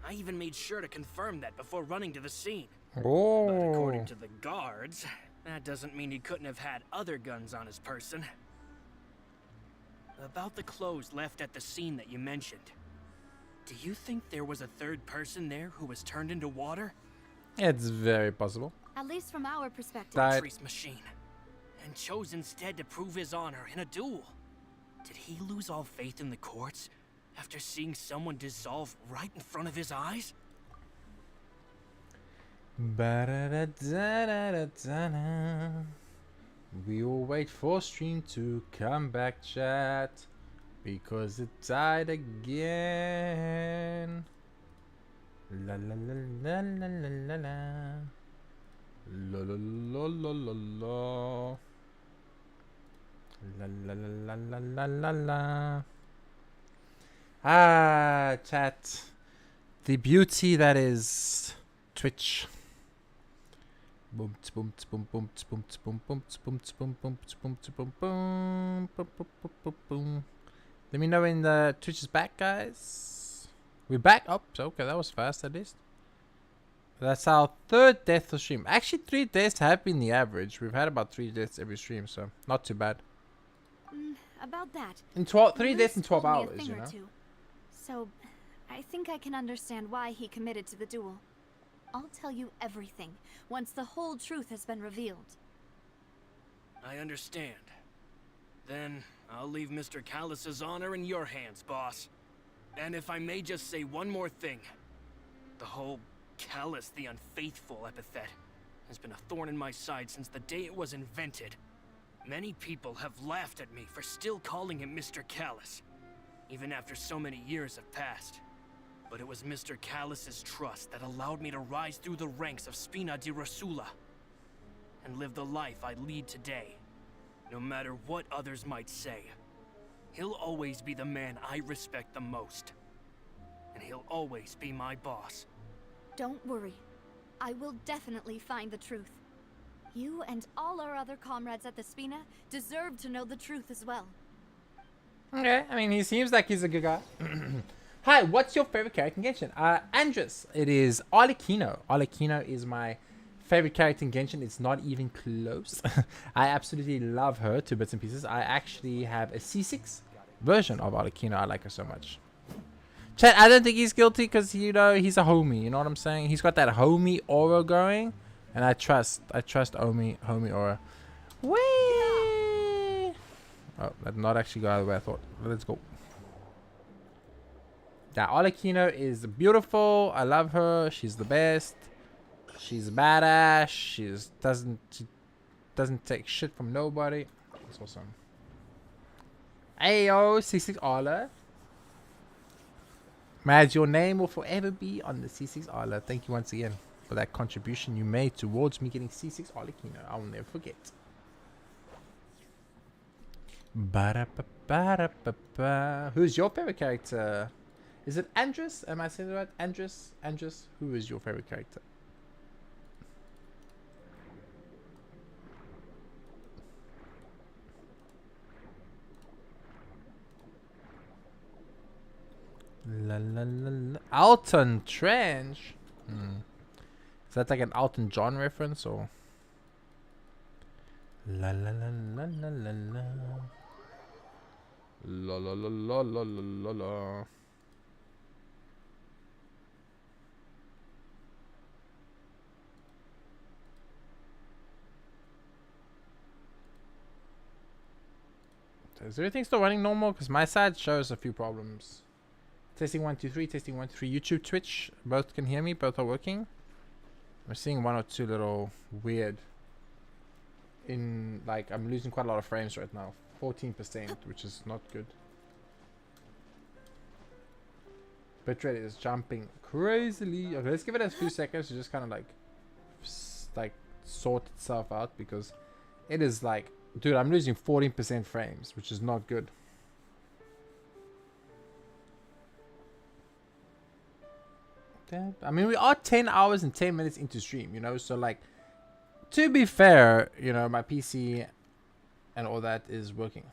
S12: I even made sure to confirm that before running to the scene.
S1: Oh.
S12: But according to the guards, that doesn't mean he couldn't have had other guns on his person. About the clothes left at the scene that you mentioned. Do you think there was a 3rd person there who was turned into water?
S1: It's very possible.
S8: At least from our perspective.
S12: Patrice machine. And chose instead to prove his honor in a duel. Did he lose all faith in the courts after seeing someone dissolve right in front of his eyes?
S1: We will wait for stream to come back, chat, because it died again. La la la la la la la la. La la la la la la. La la la la la la la. Ah, chat. The beauty that is Twitch. Boom, boom, boom, boom, boom, boom, boom, boom, boom, boom, boom, boom, boom, boom, boom. Let me know when the Twitch is back, guys. We're back. Oh, okay, that was fast at least. That's our 3rd death of stream. Actually, 3 deaths have been the average. We've had about 3 deaths every stream, so not too bad.
S8: About that.
S1: In 3 deaths in 12 hours, you know.
S8: So, I think I can understand why he committed to the duel. I'll tell you everything once the whole truth has been revealed.
S12: I understand. Then I'll leave Mr. Callus's honor in your hands, boss. And if I may just say one more thing. The whole Callus the Unfaithful epithet has been a thorn in my side since the day it was invented. Many people have laughed at me for still calling him Mr. Callus, even after so many years have passed. But it was Mr. Callus's trust that allowed me to rise through the ranks of Spina di Rosula and live the life I lead today. No matter what others might say, he'll always be the man I respect the most. And he'll always be my boss.
S8: Don't worry. I will definitely find the truth. You and all our other comrades at the Spina deserve to know the truth as well.
S1: Okay, I mean, he seems like he's a good guy. Hi, what's your favorite character in Genshin? Andres, it is Arlecchino. Arlecchino is my favorite character in Genshin. It's not even close. I absolutely love her to bits and pieces. I actually have a C6 version of Arlecchino. I like her so much. Chat, I don't think he's guilty because, you know, he's a homie. You know what I'm saying? He's got that homie aura going. And I trust homie aura. Whee! Oh, that did not actually go out of the way I thought. Let's go. Yeah, Arlecchino is beautiful. I love her. She's the best. She's badass. She doesn't take shit from nobody. That's awesome. Ayo, C6 Arla. Mads, your name will forever be on the C6 Arla. Thank you once again for that contribution you made towards me getting C6 Arlecchino. I will never forget. Ba-da-ba-ba-da-ba-ba. Who's your favorite character? Is it Andres? Am I saying it right? Andres? Who is your favorite character? La la la la. Alton Trench? Is that like an Elton John reference or? La la la la la la la. La la la la la la la. Is everything still running normal? Because my side shows a few problems. Testing 1 2 3. Testing 1 2 3. YouTube, Twitch, both can hear me. Both are working. I'm seeing 1 or 2 little weird. Like I'm losing quite a lot of frames right now. 14%, which is not good. Bitrate is jumping crazily. Okay, let's give it a few seconds to just kind of like sort itself out because it is like, dude, I'm losing 14% frames, which is not good. I mean, we are 10 hours and 10 minutes into stream, you know, so like, to be fair, you know, my PC and all that is working.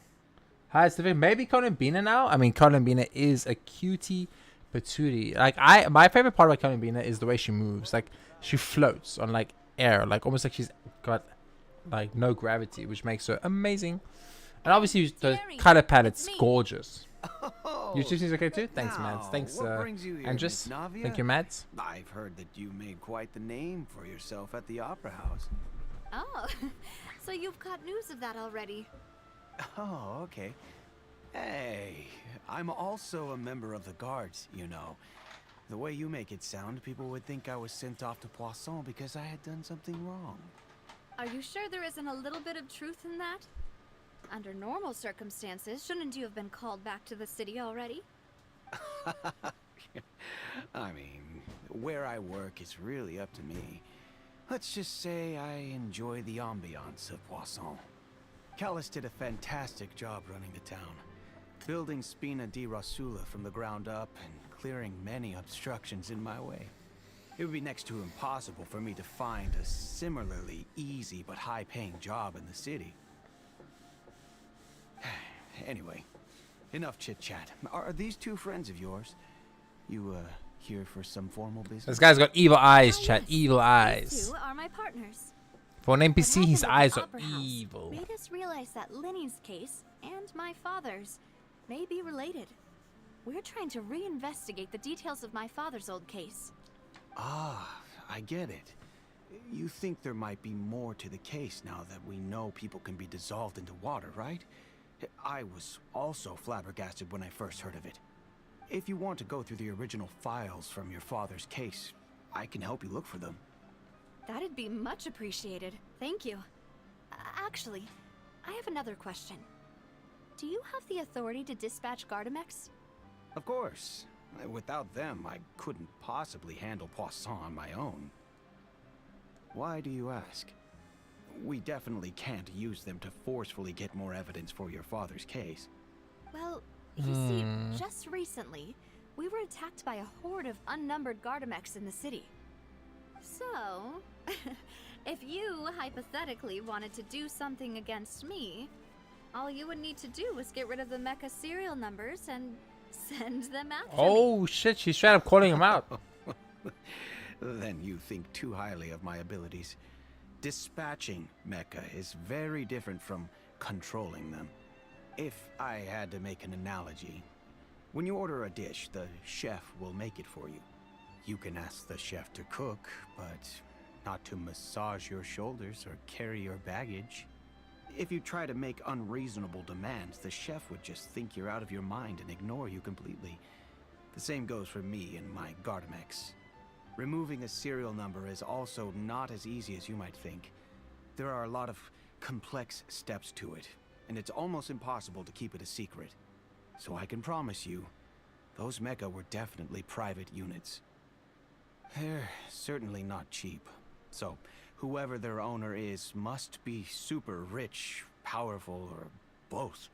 S1: Hi, Stephen. Maybe Columbina now? I mean, Columbina is a cutie patootie. Like, my favorite part about Columbina is the way she moves. Like, she floats on, like, air. Like, almost like she's got, like, no gravity, which makes her amazing. And obviously, the color palette's gorgeous.
S13: Oh,
S1: YouTube seems okay too? Thanks, Mads. Thanks, Andres. Thank you, Mads.
S13: I've heard that you made quite the name for yourself at the Opera House.
S8: Oh, so you've caught news of that already.
S13: Oh, okay. Hey, I'm also a member of the guards, you know. The way you make it sound, people would think I was sent off to Poisson because I had done something wrong.
S8: Are you sure there isn't a little bit of truth in that? Under normal circumstances, shouldn't you have been called back to the city already?
S13: I mean, where I work is really up to me. Let's just say I enjoy the ambiance of Poisson. Callus did a fantastic job running the town, building Spina di Rosula from the ground up and clearing many obstructions in my way. It would be next to impossible for me to find a similarly easy but high-paying job in the city. Anyway, enough chit-chat. Are these two friends of yours? You, here for some formal business?
S1: This guy's got evil eyes,
S8: Ah,
S1: chat.
S8: yes.
S1: Evil
S8: These
S1: eyes.
S8: two are my partners.
S1: For an
S8: What
S1: NPC, his
S8: happened at
S1: eyes
S8: the
S1: are
S8: Opera House
S1: evil.
S8: made us realize that Linny's case and my father's may be related. We're trying to reinvestigate the details of my father's old case.
S13: Ah, I get it. You think there might be more to the case now that we know people can be dissolved into water, right? I was also flabbergasted when I first heard of it. If you want to go through the original files from your father's case, I can help you look for them.
S8: That'd be much appreciated. Thank you. Actually, I have another question. Do you have the authority to dispatch Gardamex?
S13: Of course. Without them, I couldn't possibly handle Poisson on my own. Why do you ask? We definitely can't use them to forcefully get more evidence for your father's case.
S8: Well, you see, just recently, we were attacked by a horde of unnumbered Gardamex in the city. So, if you hypothetically wanted to do something against me, all you would need to do was get rid of the mecha serial numbers and send them after me.
S1: Oh shit, she's straight up calling him out.
S13: Then you think too highly of my abilities. Dispatching mecha is very different from controlling them. If I had to make an analogy, when you order a dish, the chef will make it for you. You can ask the chef to cook, but not to massage your shoulders or carry your baggage. If you try to make unreasonable demands, the chef would just think you're out of your mind and ignore you completely. The same goes for me and my Gardamex. Removing a serial number is also not as easy as you might think. There are a lot of complex steps to it, and it's almost impossible to keep it a secret. So I can promise you, those mecha were definitely private units. They're certainly not cheap. So, whoever their owner is must be super rich, powerful, or both.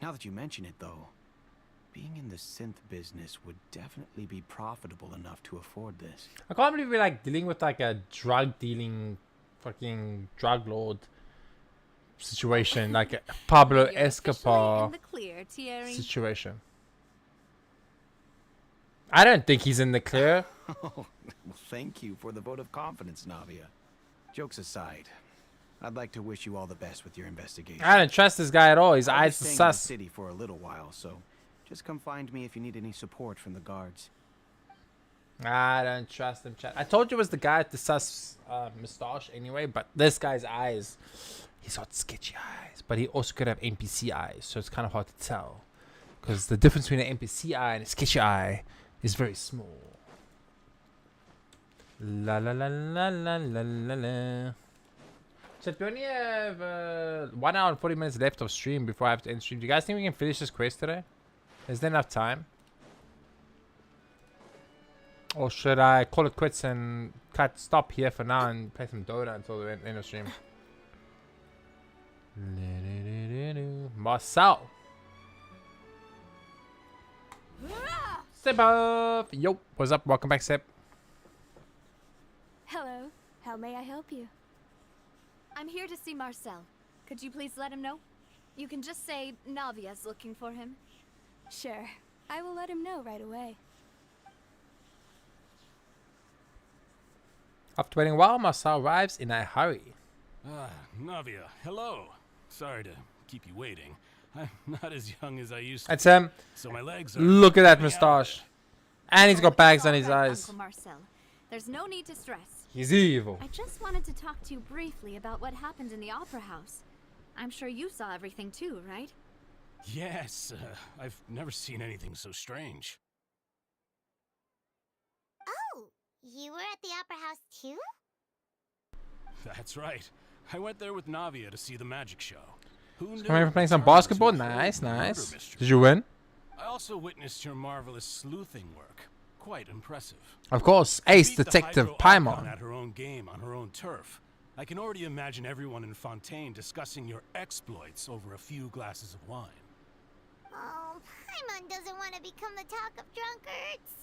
S13: Now that you mention it, though, being in the synth business would definitely be profitable enough to afford this.
S1: I can't believe we're like dealing with like a drug dealing, fucking drug lord situation, like a Pablo
S8: You're officially
S1: Escobar
S8: in the clear, Thierry.
S1: situation. I don't think he's in the clear.
S13: Well, thank you for the vote of confidence, Navia. Jokes aside, I'd like to wish you all the best with your investigation.
S1: I don't trust this guy at all. His
S13: I'll be
S1: eyes are
S13: staying in the
S1: sus.
S13: city for a little while, so just come find me if you need any support from the guards.
S1: I don't trust him, chat. I told you it was the guy with the sus moustache anyway, but this guy's eyes, he's got sketchy eyes, but he also could have NPC eyes, so it's kind of hard to tell. Because the difference between an NPC eye and a sketchy eye is very small. La la la la la la la la. Chat, we only have 1 hour and 40 minutes left of stream before I have to end stream. Do you guys think we can finish this quest today? Is there enough time? Or should I call it quits and stop here for now and play some Dota until the end of stream? Marcel! Step up! Yo, what's up? Welcome back, Sep.
S8: Hello. How may I help you? I'm here to see Marcel. Could you please let him know? You can just say Navia's looking for him.
S14: Sure. I will let him know right away.
S1: After waiting a while, Marcel arrives in a hurry.
S15: Ah, Navia, hello. Sorry to keep you waiting. I'm not as young as I used to.
S1: That's him.
S15: So my legs are
S1: Look at that moustache. And he's got bags on his eyes.
S8: Uncle Marcel. There's no need to stress.
S1: He's evil.
S8: I just wanted to talk to you briefly about what happened in the Opera House. I'm sure you saw everything too, right?
S15: Yes, I've never seen anything so strange.
S4: Oh, you were at the Opera House too?
S15: That's right. I went there with Navia to see the magic show. Who knew?
S1: Coming from playing some
S15: the tournament
S1: basketball?
S15: was a whole
S1: Nice,
S15: murder
S1: nice.
S15: mystery.
S1: Did you win?
S15: I also witnessed your marvelous sleuthing work. Quite impressive.
S1: Of course, Ace
S15: Beat the
S1: Detective
S15: Hydro Icon
S1: Paimon.
S15: at her own game on her own turf. I can already imagine everyone in Fontaine discussing your exploits over a few glasses of wine.
S4: Oh, Paimon doesn't want to become the talk of drunkards.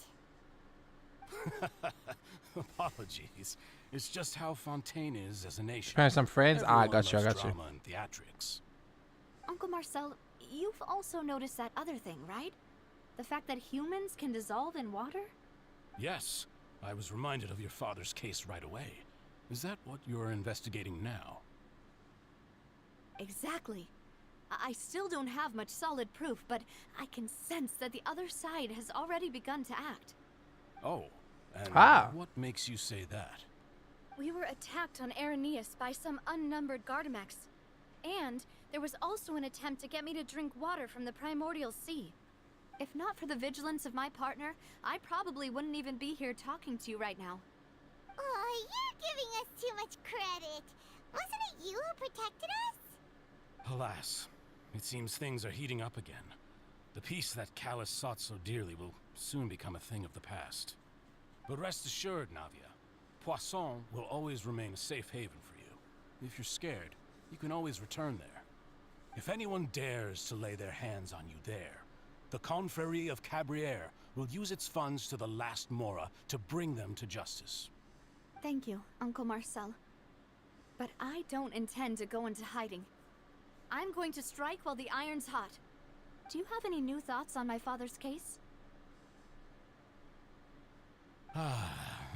S15: Apologies. It's just how Fontaine is as a nation.
S1: Trying some friends? Ah, I
S15: Everyone
S1: got you, I
S15: loves
S1: got you.
S15: drama and theatrics.
S8: Uncle Marcel, you've also noticed that other thing, right? The fact that humans can dissolve in water?
S15: Yes, I was reminded of your father's case right away. Is that what you're investigating now?
S8: Exactly. I still don't have much solid proof, but I can sense that the other side has already begun to act.
S15: Oh, and what makes you say that?
S16: We were attacked on Araneus by some unnumbered Gardamex. And there was also an attempt to get me to drink water from the primordial sea.
S8: If not for the vigilance of my partner, I probably wouldn't even be here talking to you right now.
S4: Oh, you're giving us too much credit. Wasn't it you who protected us?
S15: Alas, it seems things are heating up again. The peace that Callus sought so dearly will soon become a thing of the past. But rest assured, Navia, Poisson will always remain a safe haven for you. If you're scared, you can always return there. If anyone dares to lay their hands on you there, the Confrérie of Cabrières will use its funds to the last Mora to bring them to justice.
S8: Thank you, Uncle Marcel. But I don't intend to go into hiding. I'm going to strike while the iron's hot. Do you have any new thoughts on my father's case?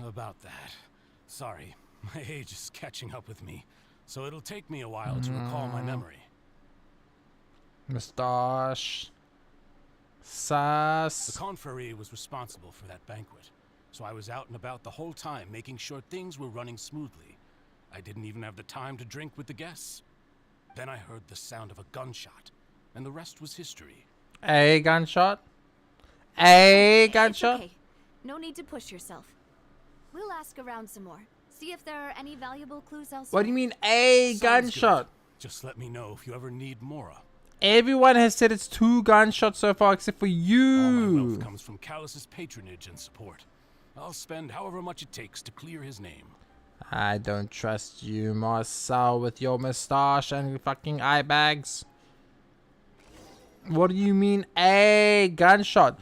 S15: About that. Sorry, my age is catching up with me, so it'll take me a while to recall my memory.
S1: Moustache. Sass.
S15: The Confrérie was responsible for that banquet, so I was out and about the whole time making sure things were running smoothly. I didn't even have the time to drink with the guests. Then I heard the sound of a gunshot, and the rest was history.
S1: A gunshot? A gunshot?
S8: Okay. No need to push yourself. We'll ask around some more. See if there are any valuable clues elsewhere.
S1: What do you mean a gunshot?
S15: Good. Just let me know if you ever need Mora.
S1: Everyone has said it's 2 gunshots so far except for you.
S15: All my wealth comes from Callus's patronage and support. I'll spend however much it takes to clear his name.
S1: I don't trust you, Marcel, with your moustache and your fucking eye bags. What do you mean a gunshot?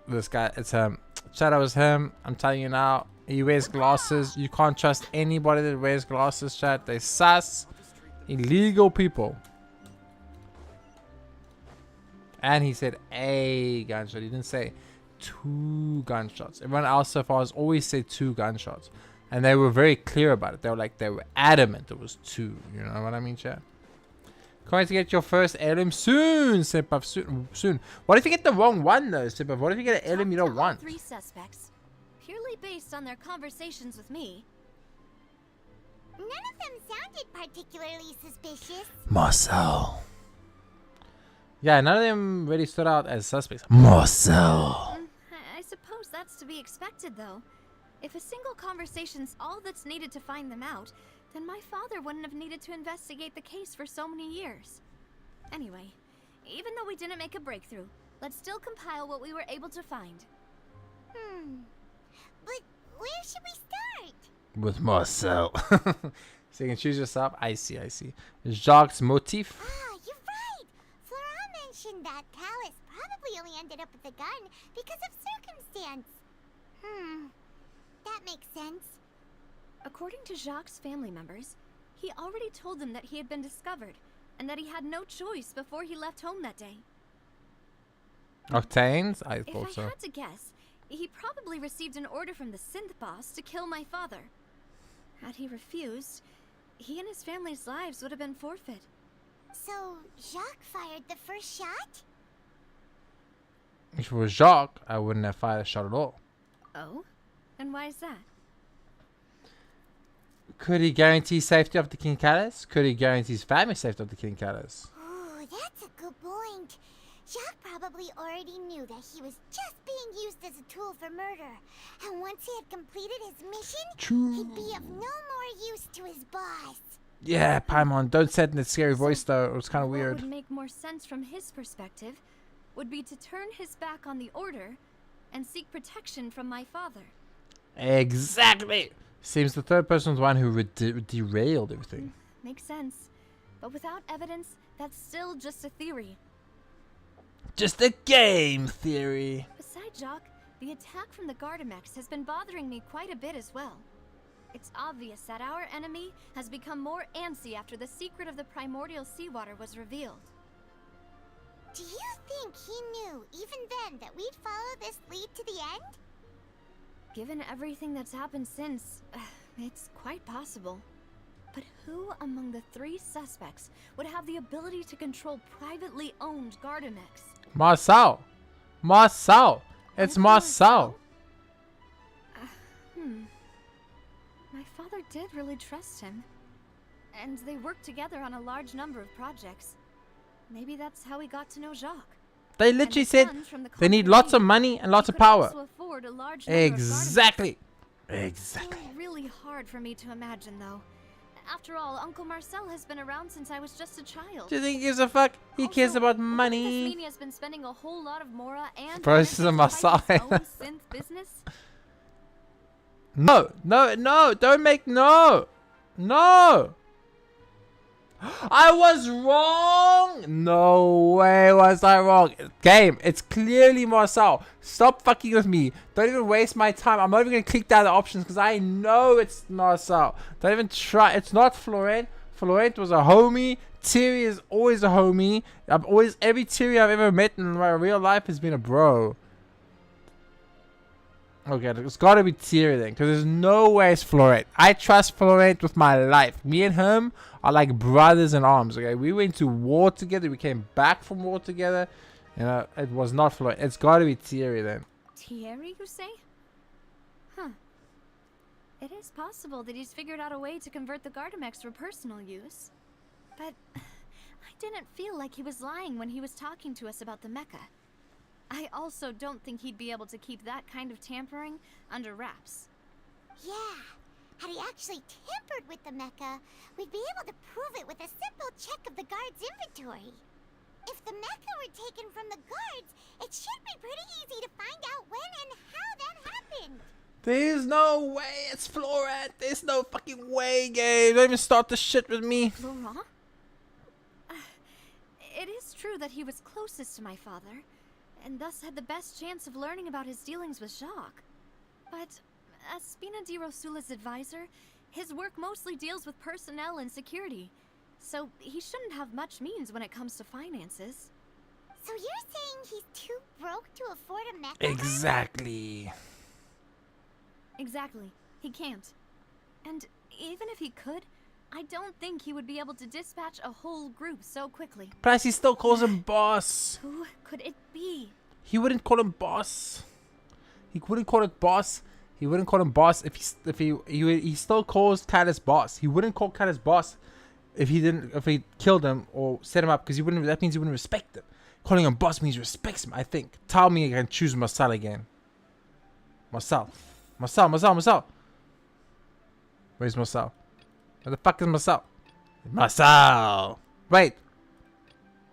S1: This guy, it's him. Shadow is him. I'm telling you now. He wears glasses. You can't trust anybody that wears glasses, chat. They sus. Illegal people. And he said a gunshot. He didn't say 2 gunshots. Everyone else so far has always said 2 gunshots. And they were very clear about it. They were adamant it was 2. You know what I mean, chat? Can't wait to get your first heirloom soon, Sipuff. Soon. What if you get the wrong one, though, Sipuff? What if you get an heirloom you don't want?
S8: 3 suspects, purely based on their conversations with me.
S4: None of them sounded particularly suspicious.
S1: Marcel. Yeah, none of them really stood out as suspects. Marcel.
S8: I suppose that's to be expected, though. If a single conversation's all that's needed to find them out, then my father wouldn't have needed to investigate the case for so many years. Anyway, even though we didn't make a breakthrough, let's still compile what we were able to find.
S4: But where should we start?
S1: With Marcel. So you can choose yourself. I see. Jacques' motif.
S4: Ah, you're right. Flora mentioned that Callus probably only ended up with the gun because of circumstance. That makes sense.
S8: According to Jacques' family members, he already told them that he had been discovered, and that he had no choice before he left home that day.
S1: Octanes? I thought
S8: If
S1: so.
S8: I had to guess, he probably received an order from the synth boss to kill my father. Had he refused, he and his family's lives would have been forfeit.
S4: So, Jacques fired the first shot?
S1: If it was Jacques, I wouldn't have fired a shot at all.
S8: Oh? And why is that?
S1: Could he guarantee safety of the King Callus? Could he guarantee his family safety of the King Callus?
S4: Ooh, that's a good point. Jacques probably already knew that he was just being used as a tool for murder. And once he had completed his mission, he'd be of no more use to his boss.
S1: Yeah, Paimon, don't say it in a scary voice though. It was kind of weird.
S16: What would make more sense from his perspective would be to turn his back on the Order and seek protection from my father.
S1: Exactly. Seems the third person was the one who derailed everything.
S16: Makes sense. But without evidence, that's still just a theory.
S1: Just a game theory.
S16: Besides Jacques, the attack from the Gardamex has been bothering me quite a bit as well. It's obvious that our enemy has become more antsy after the secret of the primordial seawater was revealed.
S4: Do you think he knew, even then, that we'd follow this lead to the end?
S16: Given everything that's happened since, it's quite possible. But who among the three suspects would have the ability to control privately owned Gardamex?
S1: Marcel! Marcel! It's Marcel!
S16: My father did really trust him. And they worked together on a large number of projects. Maybe that's how he got to know Jacques.
S1: They literally said they need lots of money and lots of power. Exactly. Exactly.
S16: It's really hard for me to imagine, though. After all, Uncle Marcel has been around since I was just a child.
S1: Do you think he gives a fuck? He cares about money.
S16: Has been spending a whole lot of Mora and
S1: versus Marcel.
S16: synth business.
S1: No, don't make no. I was wrong. No way was I wrong. Game, it's clearly Marcel. Stop fucking with me. Don't even waste my time. I'm not even gonna click down the options because I know it's Marcel. Don't even try. It's not Florent. Florent was a homie. Thierry is always a homie. Every Thierry I've ever met in my real life has been a bro. Okay, it's gotta be Thierry then, because there's no way it's Florent. I trust Florent with my life. Me and him are like brothers in arms, okay? We went to war together, we came back from war together. You know, it was not Florent. It's gotta be Thierry then.
S16: Thierry, you say? Huh. It is possible that he's figured out a way to convert the Gardamex for personal use. But I didn't feel like he was lying when he was talking to us about the mecha. I also don't think he'd be able to keep that kind of tampering under wraps.
S4: Yeah, had he actually tampered with the mecha, we'd be able to prove it with a simple check of the guard's inventory. If the mecha were taken from the guards, it should be pretty easy to find out when and how that happened.
S1: There's no way it's Florent. There's no fucking way, game. Don't even start the shit with me.
S16: Laurent? It is true that he was closest to my father, and thus had the best chance of learning about his dealings with Jacques. But as Spina di Rosula's advisor, his work mostly deals with personnel and security, so he shouldn't have much means when it comes to finances.
S4: So you're saying he's too broke to afford a mecha?
S1: Exactly.
S16: Exactly. He can't. And even if he could, I don't think he would be able to dispatch a whole group so quickly.
S1: Plus, he still calls him boss.
S16: Who could it be?
S1: He wouldn't call him boss. He wouldn't call it boss. He wouldn't call him boss if he still calls Callus boss. He wouldn't call Callus boss if he killed him or set him up, because that means he wouldn't respect him. Calling him boss means he respects him, I think. Tell me I can choose Marcel again. Marcel. Where's Marcel? Where the fuck is Marcel? Marcel! Wait!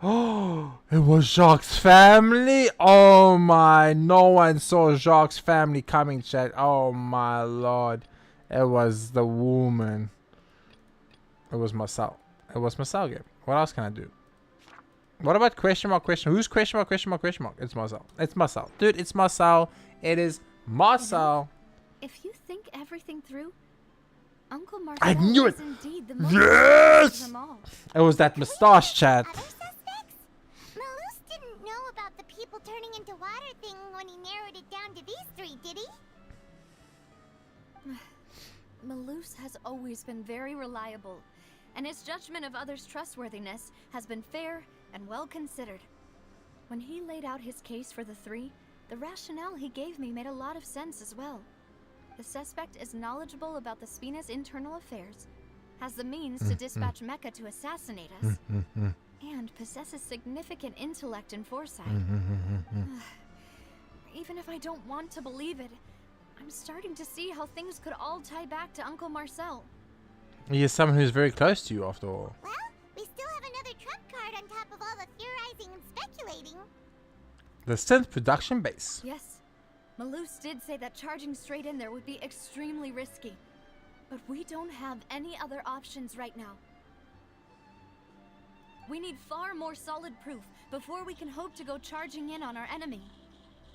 S1: Oh, it was Jacques' family? Oh my, no one saw Jacques' family coming, chat. Oh my lord. It was the woman. It was Marcel. It was Marcel game. What else can I do? What about question mark? Who's question mark? It's Marcel. It's Marcel. Dude, it's Marcel. It is Marcel.
S16: If you think everything through, Uncle Marcel
S1: I knew it!
S16: is indeed the most
S1: Yes!
S16: of them all.
S1: It was that moustache chat.
S4: Other suspects? Malus didn't know about the people turning into water thing when he narrowed it down to these three, did he?
S16: Malus has always been very reliable, and his judgment of others' trustworthiness has been fair and well considered. When he laid out his case for the three, the rationale he gave me made a lot of sense as well. The suspect is knowledgeable about the Spina's internal affairs, has the means to dispatch Mecha to assassinate us, and possesses significant intellect and foresight. Even if I don't want to believe it, I'm starting to see how things could all tie back to Uncle Marcel.
S1: He is someone who's very close to you, after all.
S4: Well, we still have another trump card on top of all the theorizing and speculating.
S1: The synth production base.
S16: Yes, Malus did say that charging straight in there would be extremely risky. But we don't have any other options right now. We need far more solid proof before we can hope to go charging in on our enemy.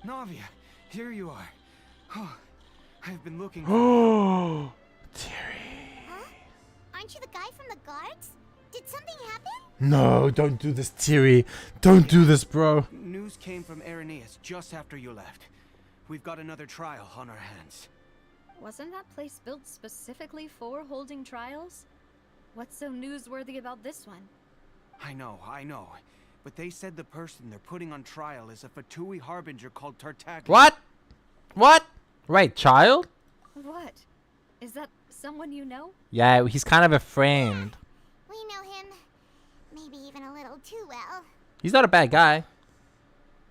S13: Navia, here you are. Oh, I've been looking.
S1: Oh, Terry.
S4: Huh? Aren't you the guy from the guards? Did something happen?
S1: No, don't do this, Terry. Don't do this, bro.
S13: News came from Irenaeus just after you left. We've got another trial on our hands.
S16: Wasn't that place built specifically for holding trials? What's so newsworthy about this one?
S13: I know. But they said the person they're putting on trial is a Fatui harbinger called Tartaglia.
S1: What? What? Wait, child?
S16: What? Is that someone you know?
S1: Yeah, he's kind of a friend.
S4: We know him. Maybe even a little too well.
S1: He's not a bad guy.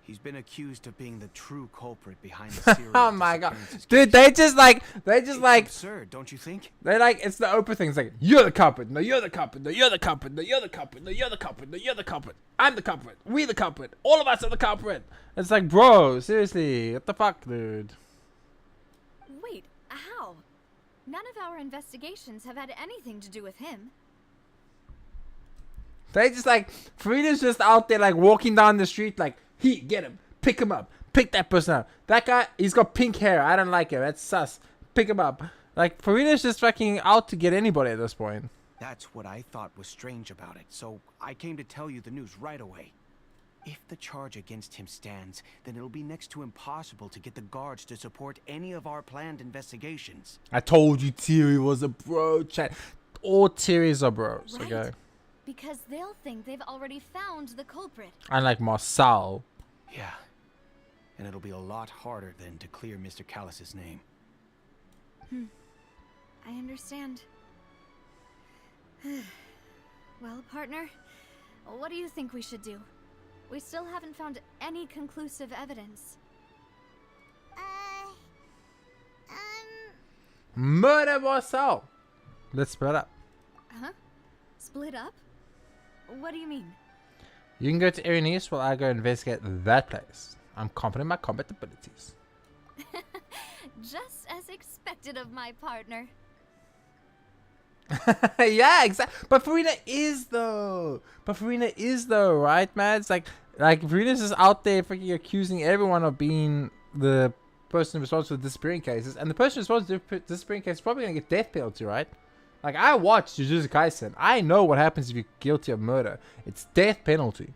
S13: He's been accused of being the true culprit behind the serial
S1: Oh my god. Dude, they just like
S13: absurd, don't you think?
S1: They like, it's the Oprah thing. It's like, you're the culprit. No, you're the culprit. No, you're the culprit. No, you're the culprit. No, you're the culprit. No, you're the culprit. I'm the culprit. We the culprit. All of us are the culprit. It's like, bro, seriously. What the fuck, dude?
S16: Wait, how? None of our investigations have had anything to do with him.
S1: They just like, Farina's just out there like walking down the street like, get him, pick him up, pick that person up. That guy, he's got pink hair. I don't like him. That's sus. Pick him up. Like, Farina's just fucking out to get anybody at this point.
S13: That's what I thought was strange about it, so I came to tell you the news right away. If the charge against him stands, then it'll be next to impossible to get the guards to support any of our planned investigations.
S1: I told you Thierry was a bro, chat. All Thierry's are bros,
S16: right.
S1: okay?
S16: Because they'll think they've already found the culprit.
S1: Unlike Marcel.
S13: Yeah. And it'll be a lot harder then to clear Mr. Callus's name.
S16: I understand. Well, partner, what do you think we should do? We still haven't found any conclusive evidence.
S1: Murder Marcel. Let's split up.
S16: Huh? Split up? What do you mean?
S1: You can go to Irenaeus while I go investigate that place. I'm confident in my combat abilities.
S16: Just as expected of my partner.
S1: Yeah, exactly. But Farina is though. Right, man? It's like Farina's just out there freaking accusing everyone of being the person responsible for disappearing cases, and the person responsible for disappearing cases is probably gonna get death penalty, right? Like, I watched Jujutsu Kaisen. I know what happens if you're guilty of murder. It's death penalty.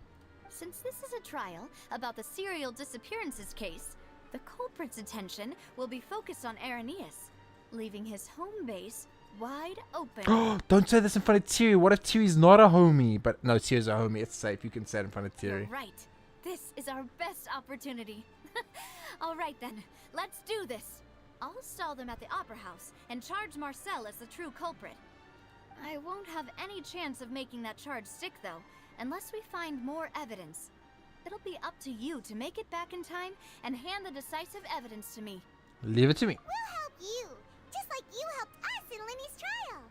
S16: Since this is a trial about the serial disappearances case, the culprit's attention will be focused on Irenaeus, leaving his home base wide open.
S1: Don't say this in front of Thierry. What if Thierry's not a homie? But no, Thierry's a homie. It's safe. You can say it in front of Thierry.
S16: You're right. This is our best opportunity. All right then, let's do this. I'll stall them at the Opera House and charge Marcel as the true culprit. I won't have any chance of making that charge stick, though, unless we find more evidence. It'll be up to you to make it back in time and hand the decisive evidence to me.
S1: Leave it to me.
S4: We'll help you, just like you helped us in Lenny's trial.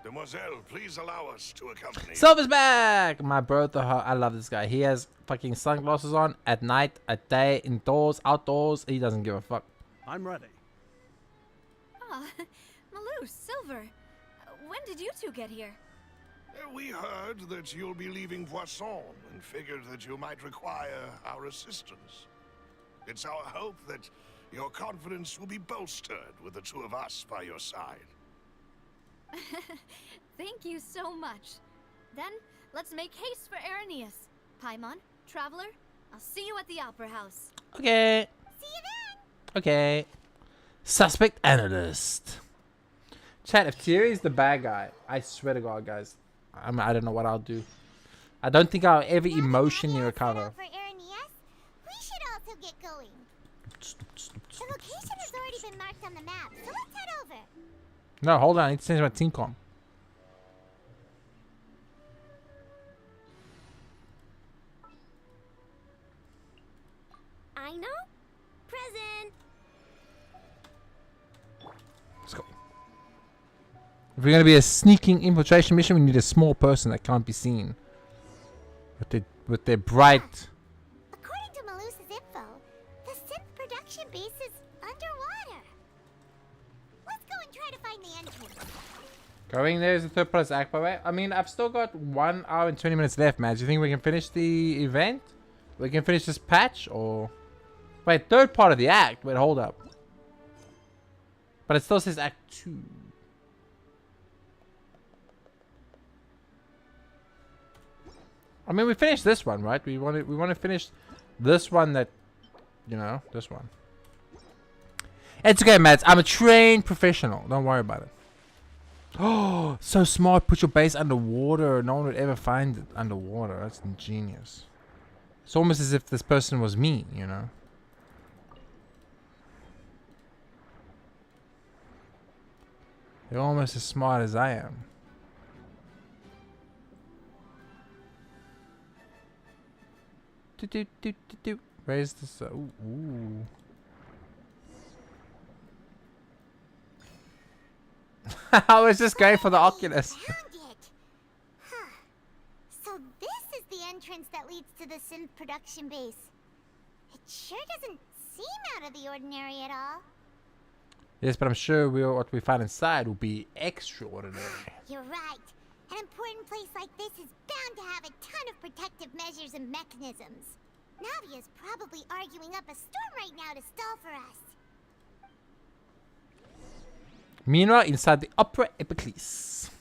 S3: Demoiselle, please allow us to accompany.
S1: Silver's back! My bro, I love this guy. He has fucking sunglasses on at night, at day, indoors, outdoors. He doesn't give a fuck.
S10: I'm ready.
S16: Ah, Malus, Silver. When did you two get here?
S3: We heard that you'll be leaving Poisson and figured that you might require our assistance. It's our hope that your confidence will be bolstered with the two of us by your side.
S16: Thank you so much. Then, let's make haste for Irenaeus. Paimon, Traveler, I'll see you at the Opera House.
S1: Okay.
S4: See you then.
S1: Okay. Suspect analyst. Chat, if Thierry's the bad guy, I swear to God, guys, I don't know what I'll do. I don't think I'll ever emotionally recover.
S4: For Irenaeus, we should also get going. The location has already been marked on the map, so let's head over.
S1: No, hold on. I need to change my team comp. If we're gonna be a sneaking infiltration mission, we need a small person that can't be seen. With their bright.
S4: According to Malusa's info, the synth production base is underwater. Let's go and try to find the entrance.
S1: Going there is the third part of the act, by the way. I mean, I've still got 1 hour and 20 minutes left, man. Do you think we can finish the event? We can finish this patch, or... Wait, third part of the act. Wait, hold up. But it still says Act 2. I mean, we finished this one, right? We want to finish this one that... You know, this one. It's okay, Mads. I'm a trained professional. Don't worry about it. Oh, so smart. Put your base underwater. No one would ever find it underwater. That's ingenious. It's almost as if this person was me, you know? They're almost as smart as I am. Where's this? Ooh. I was just going for the Oculus.
S4: Found it. Huh. So this is the entrance that leads to the synth production base. It sure doesn't seem out of the ordinary at all.
S1: Yes, but I'm sure what we find inside will be extraordinary.
S4: You're right. An important place like this is bound to have a ton of protective measures and mechanisms. Navia's probably arguing up a storm right now to stall for us.
S1: Meanwhile, inside the Opera Epiclese.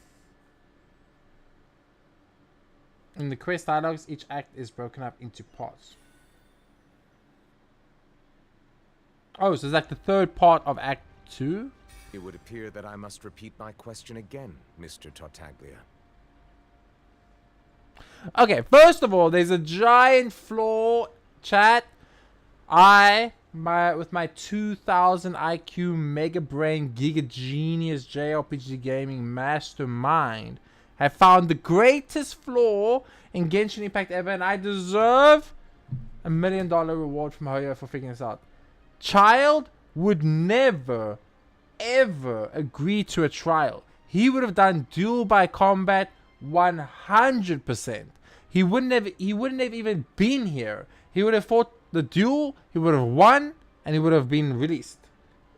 S1: In the quest dialogues, each act is broken up into parts. Oh, so it's like the third part of Act 2?
S11: It would appear that I must repeat my question again, Mr. Tartaglia.
S1: Okay, first of all, there's a giant flaw, chat. With my 2000 IQ mega brain giga genius JRPG gaming mastermind, have found the greatest flaw in Genshin Impact ever, and I deserve $1 million reward from Hoyo for figuring this out. Child would never, ever agree to a trial. He would have done duel by combat 100%. He wouldn't have even been here. He would have fought the duel, he would have won, and he would have been released.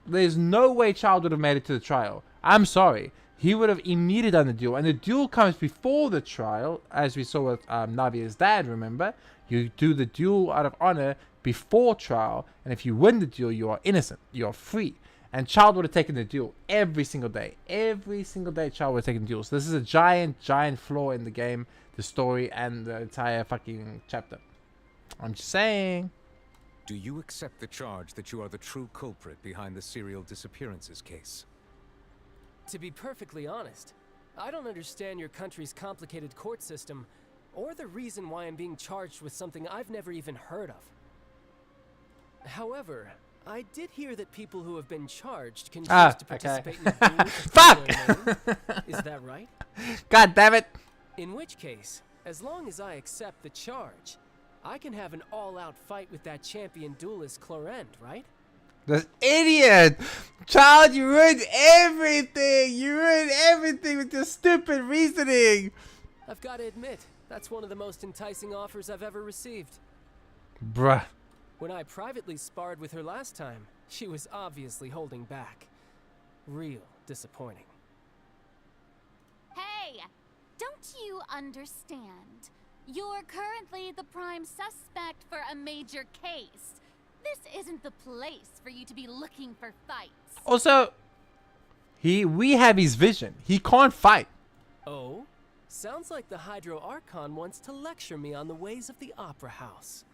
S1: There's no way Child would have made it to the trial. I'm sorry. He would have immediately done the duel. And the duel comes before the trial, as we saw with Navia's dad, remember? You do the duel out of honor before trial, and if you win the duel, you are innocent. You are free. And Child would have taken the duel every single day. Every single day, Child would have taken the duel. So this is a giant, giant flaw in the game, the story, and the entire fucking chapter. I'm just saying.
S11: Do you accept the charge that you are the true culprit behind the serial disappearances case?
S17: To be perfectly honest, I don't understand your country's complicated court system, or the reason why I'm being charged with something I've never even heard of. However, I did hear that people who have been charged can choose to participate in a duel.
S1: Fuck!
S17: Is that right?
S1: God damn it!
S17: In which case, as long as I accept the charge, I can have an all-out fight with that champion duelist Clorend, right?
S1: This idiot! Child, you ruined everything! You ruined everything with your stupid reasoning!
S17: I've got to admit, that's one of the most enticing offers I've ever received.
S1: Bruh.
S17: When I privately sparred with her last time, she was obviously holding back. Real disappointing.
S18: Hey! Don't you understand? You're currently the prime suspect for a major case. This isn't the place for you to be looking for fights.
S1: Also, we have his vision. He can't fight.
S17: Oh? Sounds like the Hydro Archon wants to lecture me on the ways of the Opera House.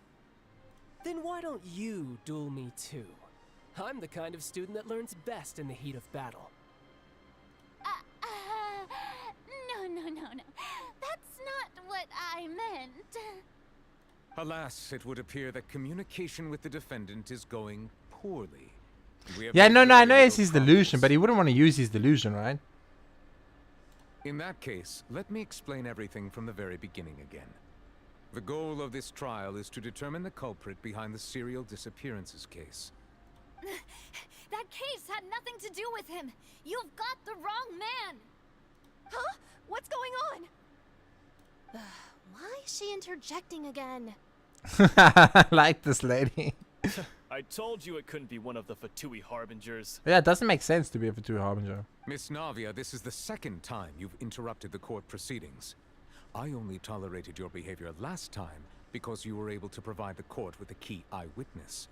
S17: Then why don't you duel me too? I'm the kind of student that learns best in the heat of battle.
S18: No. That's not what I meant.
S11: Alas, it would appear that communication with the defendant is going poorly.
S1: Yeah, no, I know it's his delusion, but he wouldn't want to use his delusion, right?
S11: In that case, let me explain everything from the very beginning again. The goal of this trial is to determine the culprit behind the serial disappearances case.
S16: That case had nothing to do with him. You've got the wrong man. Huh? What's going on? Why is she interjecting again?
S1: I like this lady.
S19: I told you it couldn't be one of the Fatui Harbingers.
S1: Yeah, it doesn't make sense to be a Fatui Harbinger.
S11: Miss Navia, this is the second time you've interrupted the court proceedings. I only tolerated your behavior last time because you were able to provide the court with a key eyewitness.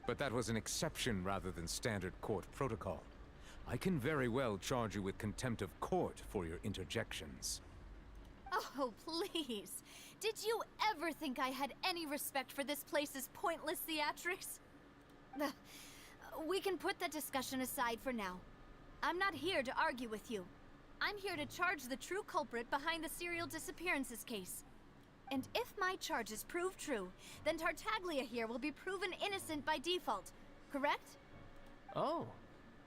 S11: But that was an exception rather than standard court protocol. I can very well charge you with contempt of court for your interjections.
S16: Oh, please. Did you ever think I had any respect for this place's pointless theatrics? We can put that discussion aside for now. I'm not here to argue with you. I'm here to charge the true culprit behind the serial disappearances case. And if my charges prove true, then Tartaglia here will be proven innocent by default, correct?
S17: Oh,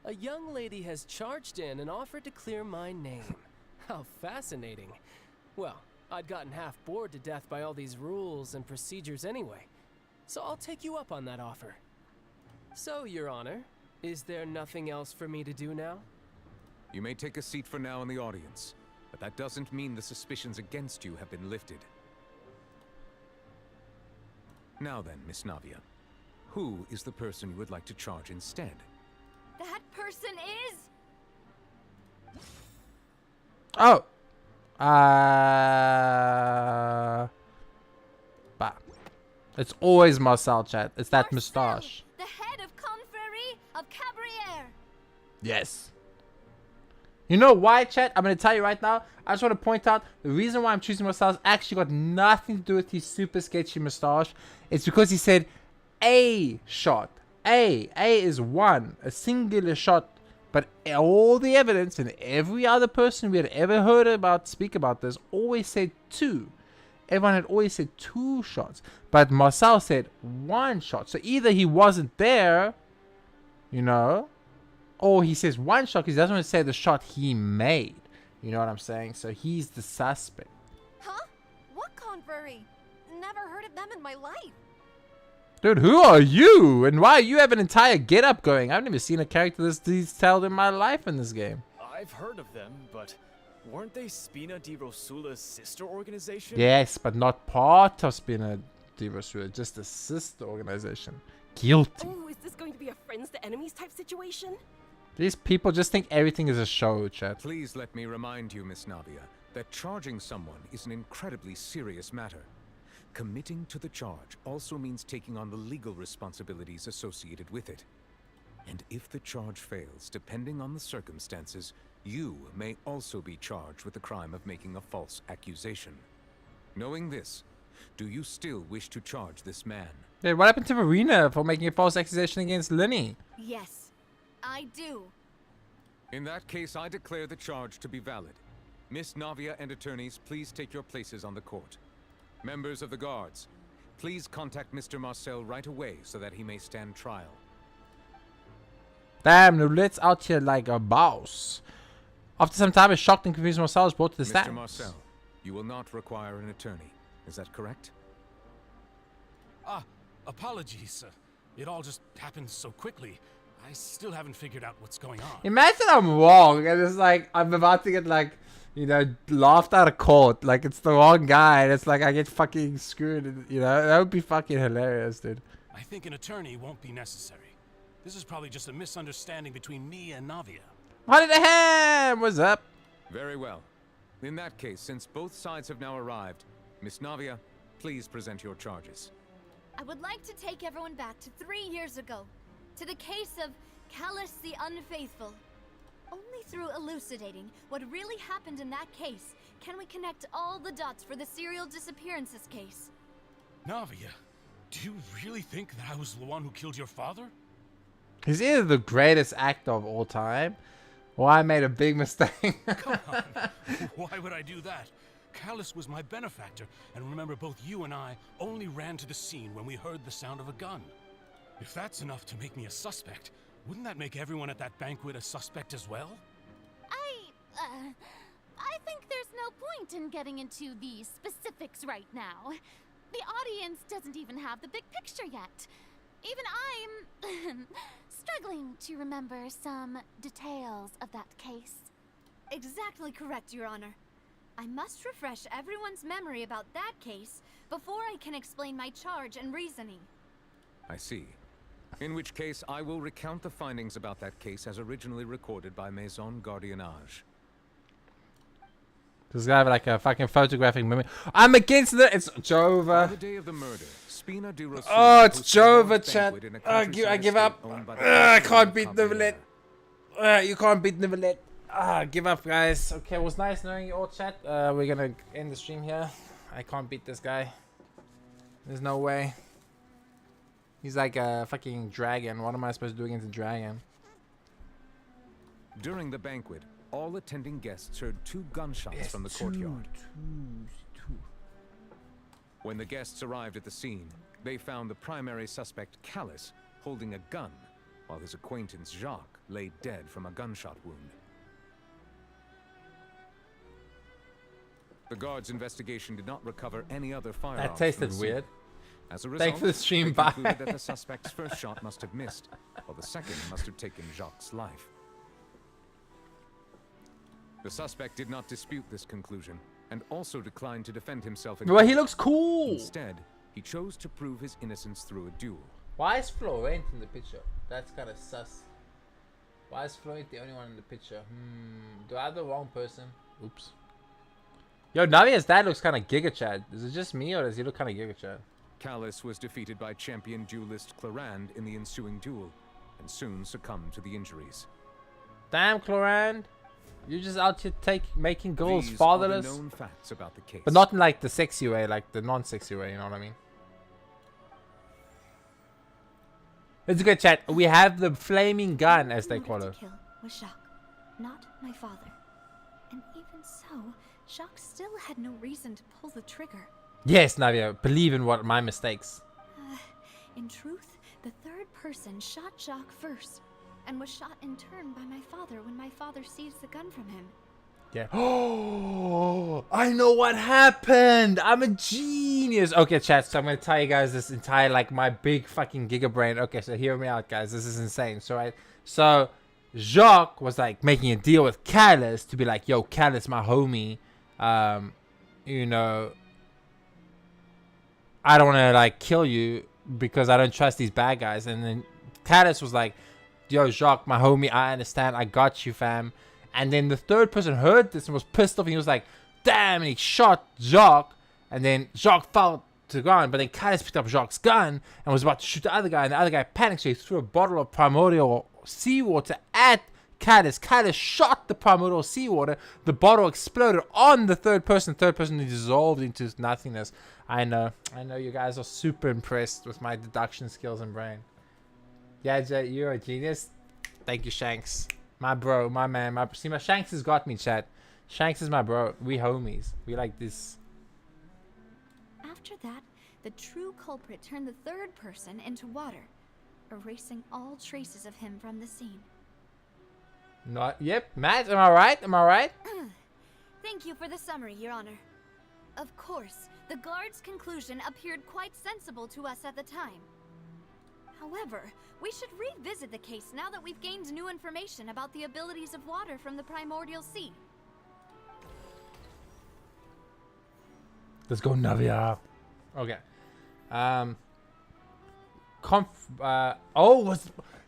S17: a young lady has charged in and offered to clear my name. How fascinating. Well, I'd gotten half bored to death by all these rules and procedures anyway, so I'll take you up on that offer. So, Your Honor, is there nothing else for me to do now?
S11: You may take a seat for now in the audience, but that doesn't mean the suspicions against you have been lifted. Now then, Miss Navia, who is the person you would like to charge instead?
S16: That person is...
S1: Oh! Bah. It's always Marcel, chat. It's that moustache.
S16: The head of Confrérie of Cabriere.
S1: Yes. You know why, chat? I'm going to tell you right now. I just want to point out the reason why I'm choosing Marcel's actually got nothing to do with his super sketchy moustache. It's because he said a shot. A is one. A singular shot. But all the evidence and every other person we had ever heard about speak about this always said two. Everyone had always said 2 shots. But Marcel said 1 shot. So either he wasn't there, you know, or he says 1 shot because he doesn't want to say the shot he made. You know what I'm saying? So he's the suspect.
S16: Huh? What Confrérie? Never heard of them in my life.
S1: Dude, who are you? And why you have an entire get-up going? I've never seen a character this detailed in my life in this game.
S19: I've heard of them, but weren't they Spina di Rosula's sister organization?
S1: Yes, but not part of Spina di Rosula, just a sister organization. Guilty.
S20: Oh, is this going to be a friends to enemies type situation?
S1: These people just think everything is a show, chat.
S11: Please let me remind you, Miss Navia, that charging someone is an incredibly serious matter. Committing to the charge also means taking on the legal responsibilities associated with it. And if the charge fails, depending on the circumstances, you may also be charged with the crime of making a false accusation. Knowing this, do you still wish to charge this man?
S1: Hey, what happened to Verena for making a false accusation against Linny?
S16: Yes, I do.
S11: In that case, I declare the charge to be valid. Miss Navia and attorneys, please take your places on the court. Members of the guards, please contact Mr. Marcel right away so that he may stand trial.
S1: Damn, Roulette's out here like a boss. After some time, a shocked and confused Marcel is brought to the stand.
S11: Mr. Marcel, you will not require an attorney. Is that correct?
S15: Apologies. It all just happened so quickly. I still haven't figured out what's going on.
S1: Imagine I'm wrong and it's like I'm about to get like, you know, laughed out of court. Like it's the wrong guy and it's like I get fucking screwed. You know, that would be fucking hilarious, dude.
S15: I think an attorney won't be necessary. This is probably just a misunderstanding between me and Navia.
S1: What the ham? What's up?
S11: Very well. In that case, since both sides have now arrived, Miss Navia, please present your charges.
S16: I would like to take everyone back to 3 years ago, to the case of Callus the Unfaithful. Only through elucidating what really happened in that case can we connect all the dots for the serial disappearances case.
S15: Navia, do you really think that I was the one who killed your father?
S1: He's either the greatest actor of all time, or I made a big mistake.
S15: Come on. Why would I do that? Callus was my benefactor, and remember both you and I only ran to the scene when we heard the sound of a gun. If that's enough to make me a suspect, wouldn't that make everyone at that banquet a suspect as well?
S18: I think there's no point in getting into the specifics right now. The audience doesn't even have the big picture yet. Even I'm struggling to remember some details of that case.
S8: Exactly correct, Your Honor. I must refresh everyone's memory about that case before I can explain my charge and reasoning.
S11: I see. In which case, I will recount the findings about that case as originally recorded by Maison Gardiennage.
S1: This guy have like a fucking photographic memory. I'm against the. It's Jova.
S11: On the day of the murder, Spina di Rosula
S1: Oh, it's
S11: hosted a
S1: Jova,
S11: large
S1: chat.
S11: banquet in a
S1: I
S11: countryside
S1: give
S11: estate
S1: up.
S11: owned by the
S1: I
S11: Count
S1: can't
S11: of
S1: beat
S11: Caballero.
S1: Neverlet. You can't beat Neverlet. Give up, guys. Okay, it was nice knowing you all, chat. We're gonna end the stream here. I can't beat this guy. There's no way. He's like a fucking dragon. What am I supposed to do against a dragon?
S11: During the banquet, all attending guests heard 2 gunshots from the courtyard. When the guests arrived at the scene, they found the primary suspect, Callus, holding a gun, while his acquaintance, Jacques, lay dead from a gunshot wound. The guards' investigation did not recover any other firearms.
S1: That tasted
S11: from the scene.
S1: weird.
S11: As a result,
S1: Thanks for the stream,
S11: they
S1: bye.
S11: concluded that the suspect's first shot must have missed, while the second must have taken Jacques' life. The suspect did not dispute this conclusion, and also declined to defend himself in
S1: Well, he
S11: court.
S1: looks cool.
S11: Instead, he chose to prove his innocence through a duel.
S1: Why is Florent in the picture? That's kind of sus. Why is Florent the only one in the picture? Do I have the wrong person? Oops. Yo, Navia's dad looks kind of Giga Chad. Is it just me or does he look kind of Giga Chad?
S11: Callus was defeated by champion duelist Clarand in the ensuing duel, and soon succumbed to the injuries.
S1: Damn, Clarand. You're just out here making girls
S11: These
S1: fatherless.
S11: are the known facts about the case.
S1: But not in like the sexy way, like the non-sexy way, you know what I mean? It's a good chat. We have the flaming gun, as they call it.
S8: Kill was Jacques, not my father. And even so, Jacques still had no reason to pull the trigger.
S1: Yes, Navia, believe in what my mistakes.
S8: In truth, the third person shot Jacques first, and was shot in turn by my father when my father seized the gun from him.
S1: Yeah. Oh, I know what happened. I'm a genius. Okay, chat. So I'm gonna tell you guys this entire like my big fucking giga brain. Okay, so hear me out, guys. This is insane. So Jacques was like making a deal with Callus to be like, yo, Callus, my homie. You know, I don't want to like kill you because I don't trust these bad guys. And then Callus was like, yo, Jacques, my homie, I understand. I got you, fam. And then the third person heard this and was pissed off. And he was like, damn. And he shot Jacques. And then Jacques fell to the ground. But then Callus picked up Jacques' gun and was about to shoot the other guy. And the other guy panicked. So he threw a bottle of primordial seawater at Callus. Callus shot the primordial seawater. The bottle exploded on the third person. Third person dissolved into nothingness. I know you guys are super impressed with my deduction skills and brain. Yeah, Jay, you're a genius. Thank you, Shanks. My bro, my man, see, my Shanks has got me, chat. Shanks is my bro. We homies. We like this.
S8: After that, the true culprit turned the third person into water, erasing all traces of him from the scene.
S1: Yep, Matt, am I right? Am I right?
S8: Thank you for the summary, Your Honor. Of course, the guard's conclusion appeared quite sensible to us at the time. However, we should revisit the case now that we've gained new information about the abilities of water from the primordial sea.
S1: Let's go, Navia. Okay.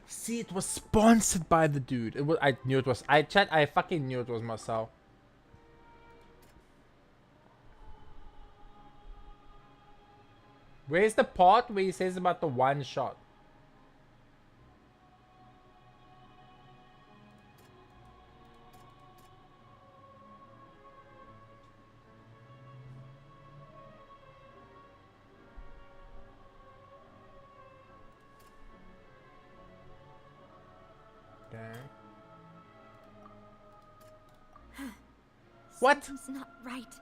S1: See, it was sponsored by the dude. I knew it was. I fucking knew it was Marcel. Where's the part where he says about the one shot? What?
S8: Something's not right.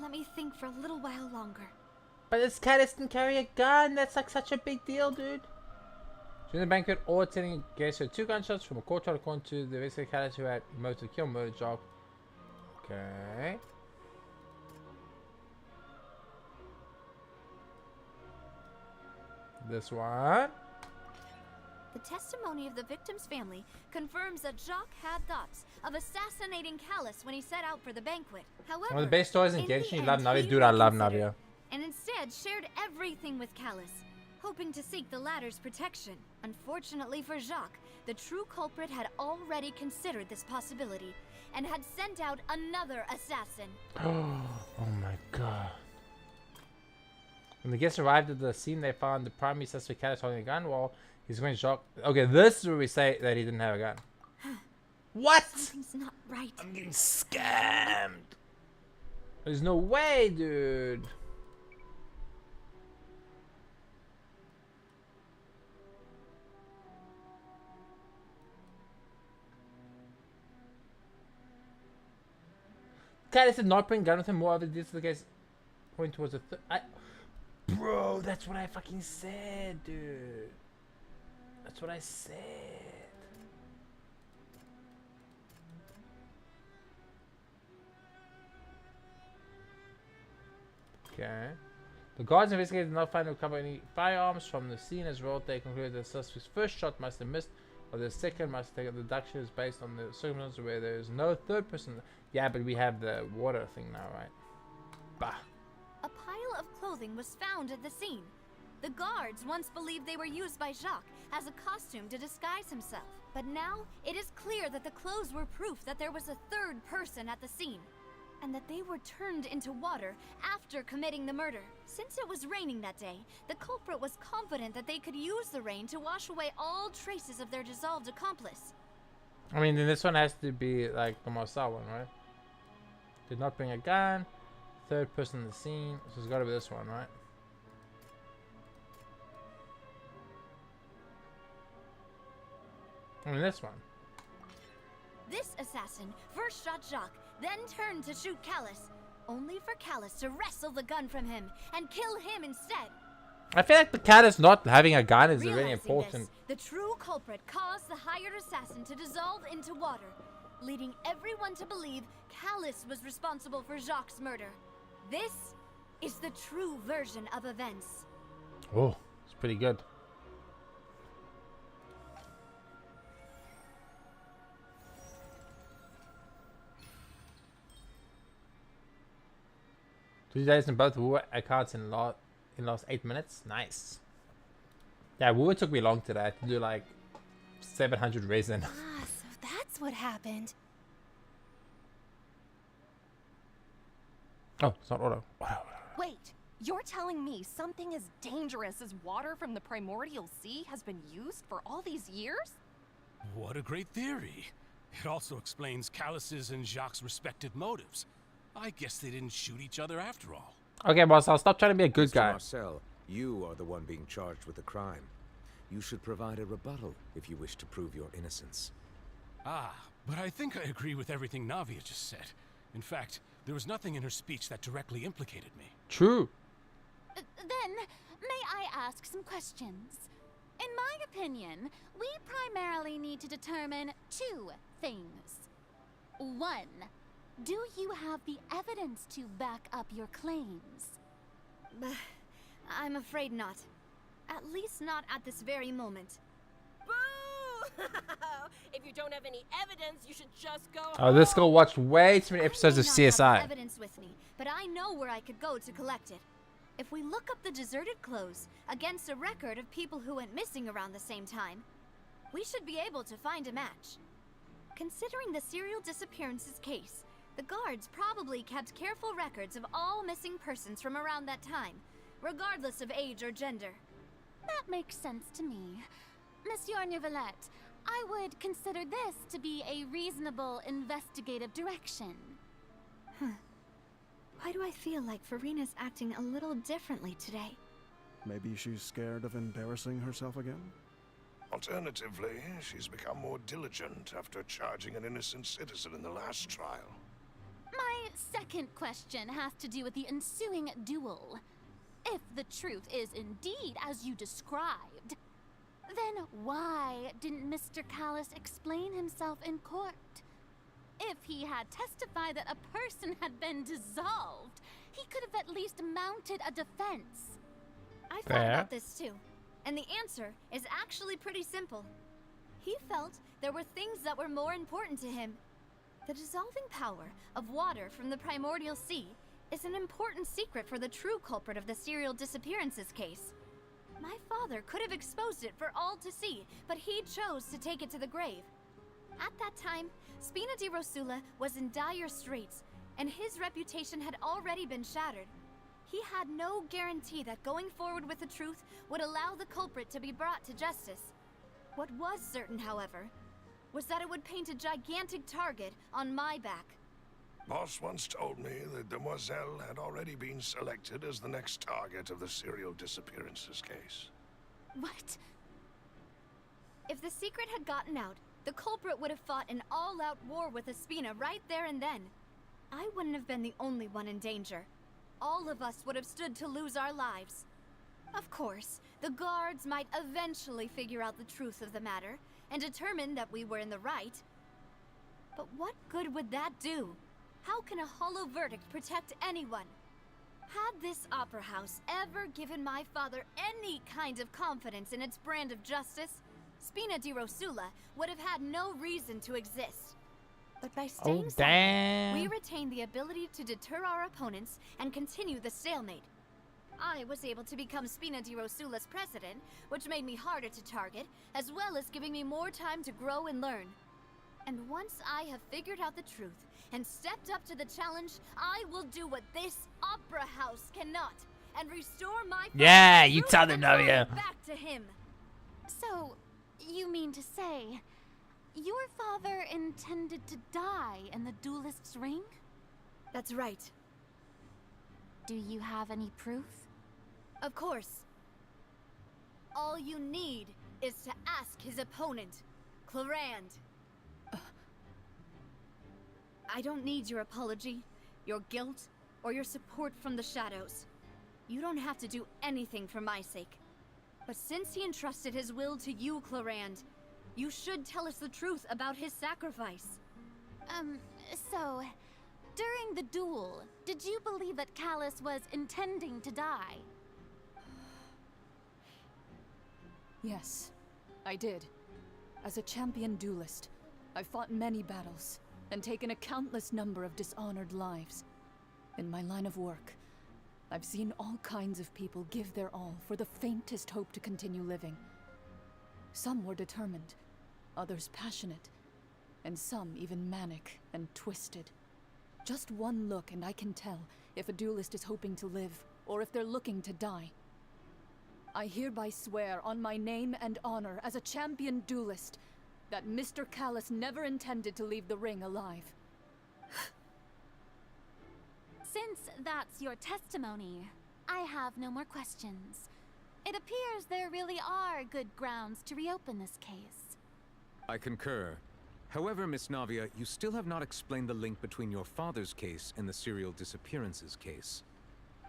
S8: Let me think for a little while longer.
S1: But this Callus didn't carry a gun. That's like such a big deal, dude. During the banquet, all attending guests heard 2 gunshots from a courtyard according to the investigator Callus, who had motive to kill murder Jacques. Okay. This one.
S8: The testimony of the victim's family confirms that Jacques had thoughts of assassinating Callus when he set out for the banquet. However,
S1: one of the best stories in
S8: the
S1: Genshin. You
S8: end,
S1: love Navia,
S8: he
S1: dude. I love
S8: reconsidered
S1: Navia.
S8: And instead shared everything with Callus, hoping to seek the latter's protection. Unfortunately for Jacques, the true culprit had already considered this possibility and had sent out another assassin.
S1: Oh my god. When the guests arrived at the scene, they found the primary suspect Callus holding a gun while he's going to shock. Okay, this is where we say that he didn't have a gun. What?
S8: Something's not right.
S1: I'm getting scammed. There's no way, dude. Callus did not bring gun with him. More of this the case point towards the bro, that's what I fucking said, dude. That's what I said. Okay. The guards investigated did not find or recover any firearms from the scene as well. They concluded the suspect's first shot must have missed, or the second must have taken. The deduction is based on the circumstances where there is no third person. Yeah, but we have the water thing now, right? Bah.
S8: A pile of clothing was found at the scene. The guards once believed they were used by Jacques as a costume to disguise himself. But now, it is clear that the clothes were proof that there was a third person at the scene, and that they were turned into water after committing the murder. Since it was raining that day, the culprit was confident that they could use the rain to wash away all traces of their dissolved accomplice.
S1: I mean, then this one has to be like the Marcel one, right? Did not bring a gun. Third person in the scene. So it's got to be this one, right? I mean, this one.
S8: This assassin first shot Jacques, then turned to shoot Callus, only for Callus to wrestle the gun from him and kill him instead.
S1: I feel like the Callus not having a gun is really important.
S8: This, the true culprit caused the hired assassin to dissolve into water, leading everyone to believe Callus was responsible for Jacques' murder. This is the true version of events.
S1: Oh, it's pretty good. Two days in both war accounts in last 8 minutes. Nice. Yeah, war took me long today. I had to do like 700 resin.
S18: Ah, so that's what happened.
S1: Oh, it's not auto.
S20: Wait, you're telling me something as dangerous as water from the primordial sea has been used for all these years?
S15: What a great theory. It also explains Callus's and Jacques' respective motives. I guess they didn't shoot each other after all.
S1: Okay, boss, I'll stop trying to be a good
S11: Mr.
S1: guy.
S11: Marcel, you are the one being charged with the crime. You should provide a rebuttal if you wish to prove your innocence.
S15: Ah, but I think I agree with everything Navia just said. In fact, there was nothing in her speech that directly implicated me.
S1: True.
S18: Then, may I ask some questions? In my opinion, we primarily need to determine two things. One, do you have the evidence to back up your claims?
S8: I'm afraid not. At least not at this very moment.
S20: Boo! If you don't have any evidence, you should just go
S1: Oh, this girl watched way too many episodes of
S8: I may not have
S1: CSI.
S8: evidence with me, but I know where I could go to collect it. If we look up the deserted clothes against a record of people who went missing around the same time, we should be able to find a match. Considering the serial disappearances case, the guards probably kept careful records of all missing persons from around that time, regardless of age or gender.
S18: That makes sense to me. Monsieur Neuvillette, I would consider this to be a reasonable investigative direction.
S8: Why do I feel like Farina's acting a little differently today?
S10: Maybe she's scared of embarrassing herself again?
S3: Alternatively, she's become more diligent after charging an innocent citizen in the last trial.
S18: My second question has to do with the ensuing duel. If the truth is indeed as you described, then why didn't Mr. Callus explain himself in court? If he had testified that a person had been dissolved, he could have at least mounted a defense.
S8: I thought about this too,
S16: And the answer is actually pretty simple. He felt there were things that were more important to him. The dissolving power of water from the primordial sea is an important secret for the true culprit of the serial disappearances case. My father could have exposed it for all to see, but he chose to take it to the grave. At that time, Spina di Rosula was in dire straits, and his reputation had already been shattered. He had no guarantee that going forward with the truth would allow the culprit to be brought to justice. What was certain, however, was that it would paint a gigantic target on my back.
S3: Boss once told me that Demoiselle had already been selected as the next target of the serial disappearances case.
S16: What? If the secret had gotten out, the culprit would have fought an all-out war with Espina right there and then. I wouldn't have been the only one in danger. All of us would have stood to lose our lives. Of course, the guards might eventually figure out the truth of the matter and determine that we were in the right. But what good would that do? How can a hollow verdict protect anyone? Had this opera house ever given my father any kind of confidence in its brand of justice, Spina di Rosula would have had no reason to exist. But by staying silent, we retain the ability to deter our opponents and continue the stalemate. I was able to become Spina di Rosula's president, which made me harder to target, as well as giving me more time to grow and learn. And once I have figured out the truth and stepped up to the challenge, I will do what this opera house cannot, and restore my
S1: you tell them, Navia.
S16: back to him.
S18: So, you mean to say, your father intended to die in the duelist's ring?
S16: That's right.
S18: Do you have any proof?
S16: Of course. All you need is to ask his opponent, Clarand. I don't need your apology, your guilt, or your support from the shadows. You don't have to do anything for my sake. But since he entrusted his will to you, Clarand, you should tell us the truth about his sacrifice.
S18: So, during the duel, did you believe that Callus was intending to die?
S9: Yes, I did. As a champion duelist, I fought many battles and taken a countless number of dishonored lives. In my line of work, I've seen all kinds of people give their all for the faintest hope to continue living. Some were determined, others passionate, and some even manic and twisted. Just one look and I can tell if a duelist is hoping to live or if they're looking to die. I hereby swear on my name and honor as a champion duelist that Mr. Callus never intended to leave the ring alive.
S18: Since that's your testimony, I have no more questions. It appears there really are good grounds to reopen this case.
S11: I concur. However, Miss Navia, you still have not explained the link between your father's case and the serial disappearances case.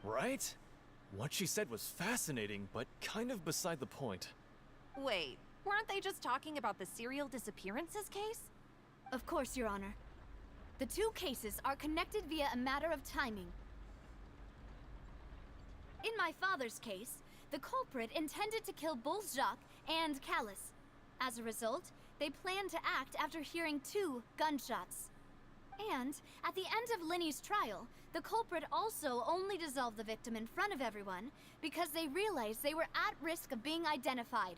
S19: Right? What she said was fascinating, but kind of beside the point.
S20: Wait, weren't they just talking about the serial disappearances case?
S16: Of course, Your Honor. The two cases are connected via a matter of timing. In my father's case, the culprit intended to kill both Jacques and Callus. As a result, they planned to act after hearing 2 gunshots. And at the end of Linny's trial, the culprit also only dissolved the victim in front of everyone because they realized they were at risk of being identified.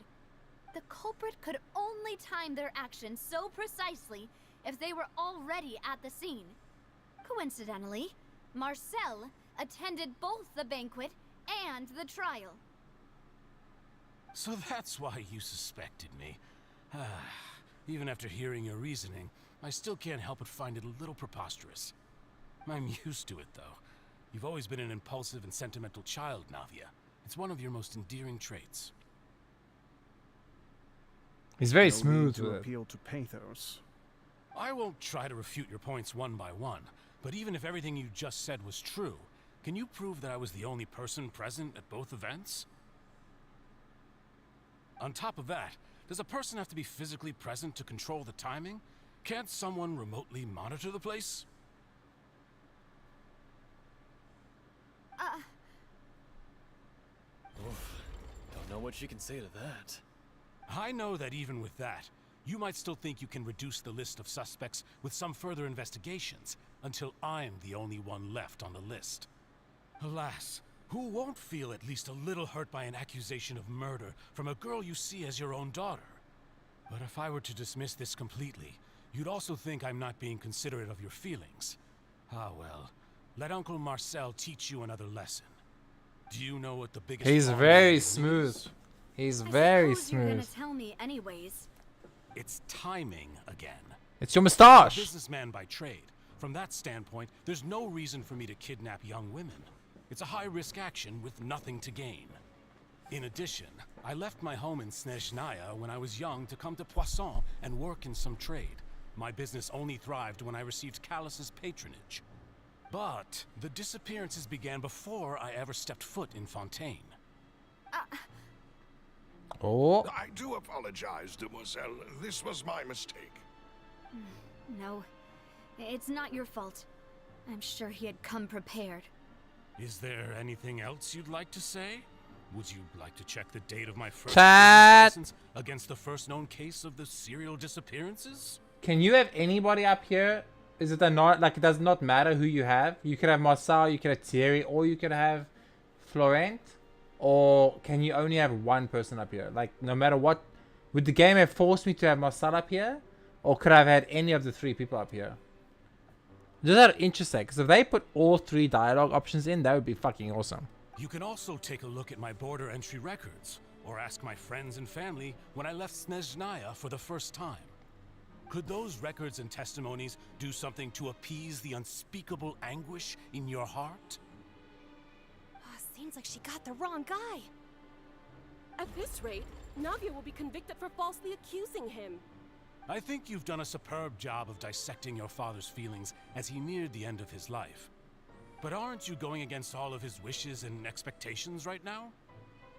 S16: The culprit could only time their actions so precisely if they were already at the scene. Coincidentally, Marcel attended both the banquet and the trial.
S15: So that's why you suspected me. Even after hearing your reasoning, I still can't help but find it a little preposterous. I'm used to it, though. You've always been an impulsive and sentimental child, Navia. It's one of your most endearing traits.
S1: He's very
S10: No
S1: smooth
S10: need to
S1: with it.
S10: appeal to pathos.
S15: I won't try to refute your points one by one, but even if everything you just said was true, can you prove that I was the only person present at both events? On top of that, does a person have to be physically present to control the timing? Can't someone remotely monitor the place?
S19: know what she can say to that.
S15: I know that even with that, you might still think you can reduce the list of suspects with some further investigations until I'm the only one left on the list. Alas, who won't feel at least a little hurt by an accusation of murder from a girl you see as your own daughter? But if I were to dismiss this completely, you'd also think I'm not being considerate of your feelings. Ah well, let Uncle Marcel teach you another lesson. Do you know what the biggest
S1: He's
S15: problem
S1: very
S15: is?
S1: smooth. He's
S16: I
S1: very
S16: suppose you're
S1: smooth.
S16: gonna tell me anyways.
S15: It's timing again.
S1: It's your
S15: I'm
S1: moustache.
S15: a businessman by trade. From that standpoint, there's no reason for me to kidnap young women. It's a high-risk action with nothing to gain. In addition, I left my home in Snezhnaya when I was young to come to Poisson and work in some trade. My business only thrived when I received Callus's patronage. But the disappearances began before I ever stepped foot in Fontaine.
S1: Oh.
S3: I do apologize, demoiselle. This was my mistake.
S16: No, it's not your fault. I'm sure he had come prepared.
S15: Is there anything else you'd like to say? Would you like to check the date of my first
S1: Chat.
S15: business license against the first known case of the serial disappearances?
S1: Can you have anybody up here? Is it not like it does not matter who you have? You could have Marcel, you could have Thierry, or you could have Florent, or can you only have one person up here? Like no matter what, would the game have forced me to have Marcel up here, or could I have had any of the three people up here? Just out of interest, because if they put all three dialogue options in, that would be fucking awesome.
S15: You can also take a look at my border entry records, or ask my friends and family when I left Snezhnaya for the first time. Could those records and testimonies do something to appease the unspeakable anguish in your heart?
S20: Seems like she got the wrong guy.
S21: At this rate, Navia will be convicted for falsely accusing him.
S15: I think you've done a superb job of dissecting your father's feelings as he neared the end of his life. But aren't you going against all of his wishes and expectations right now?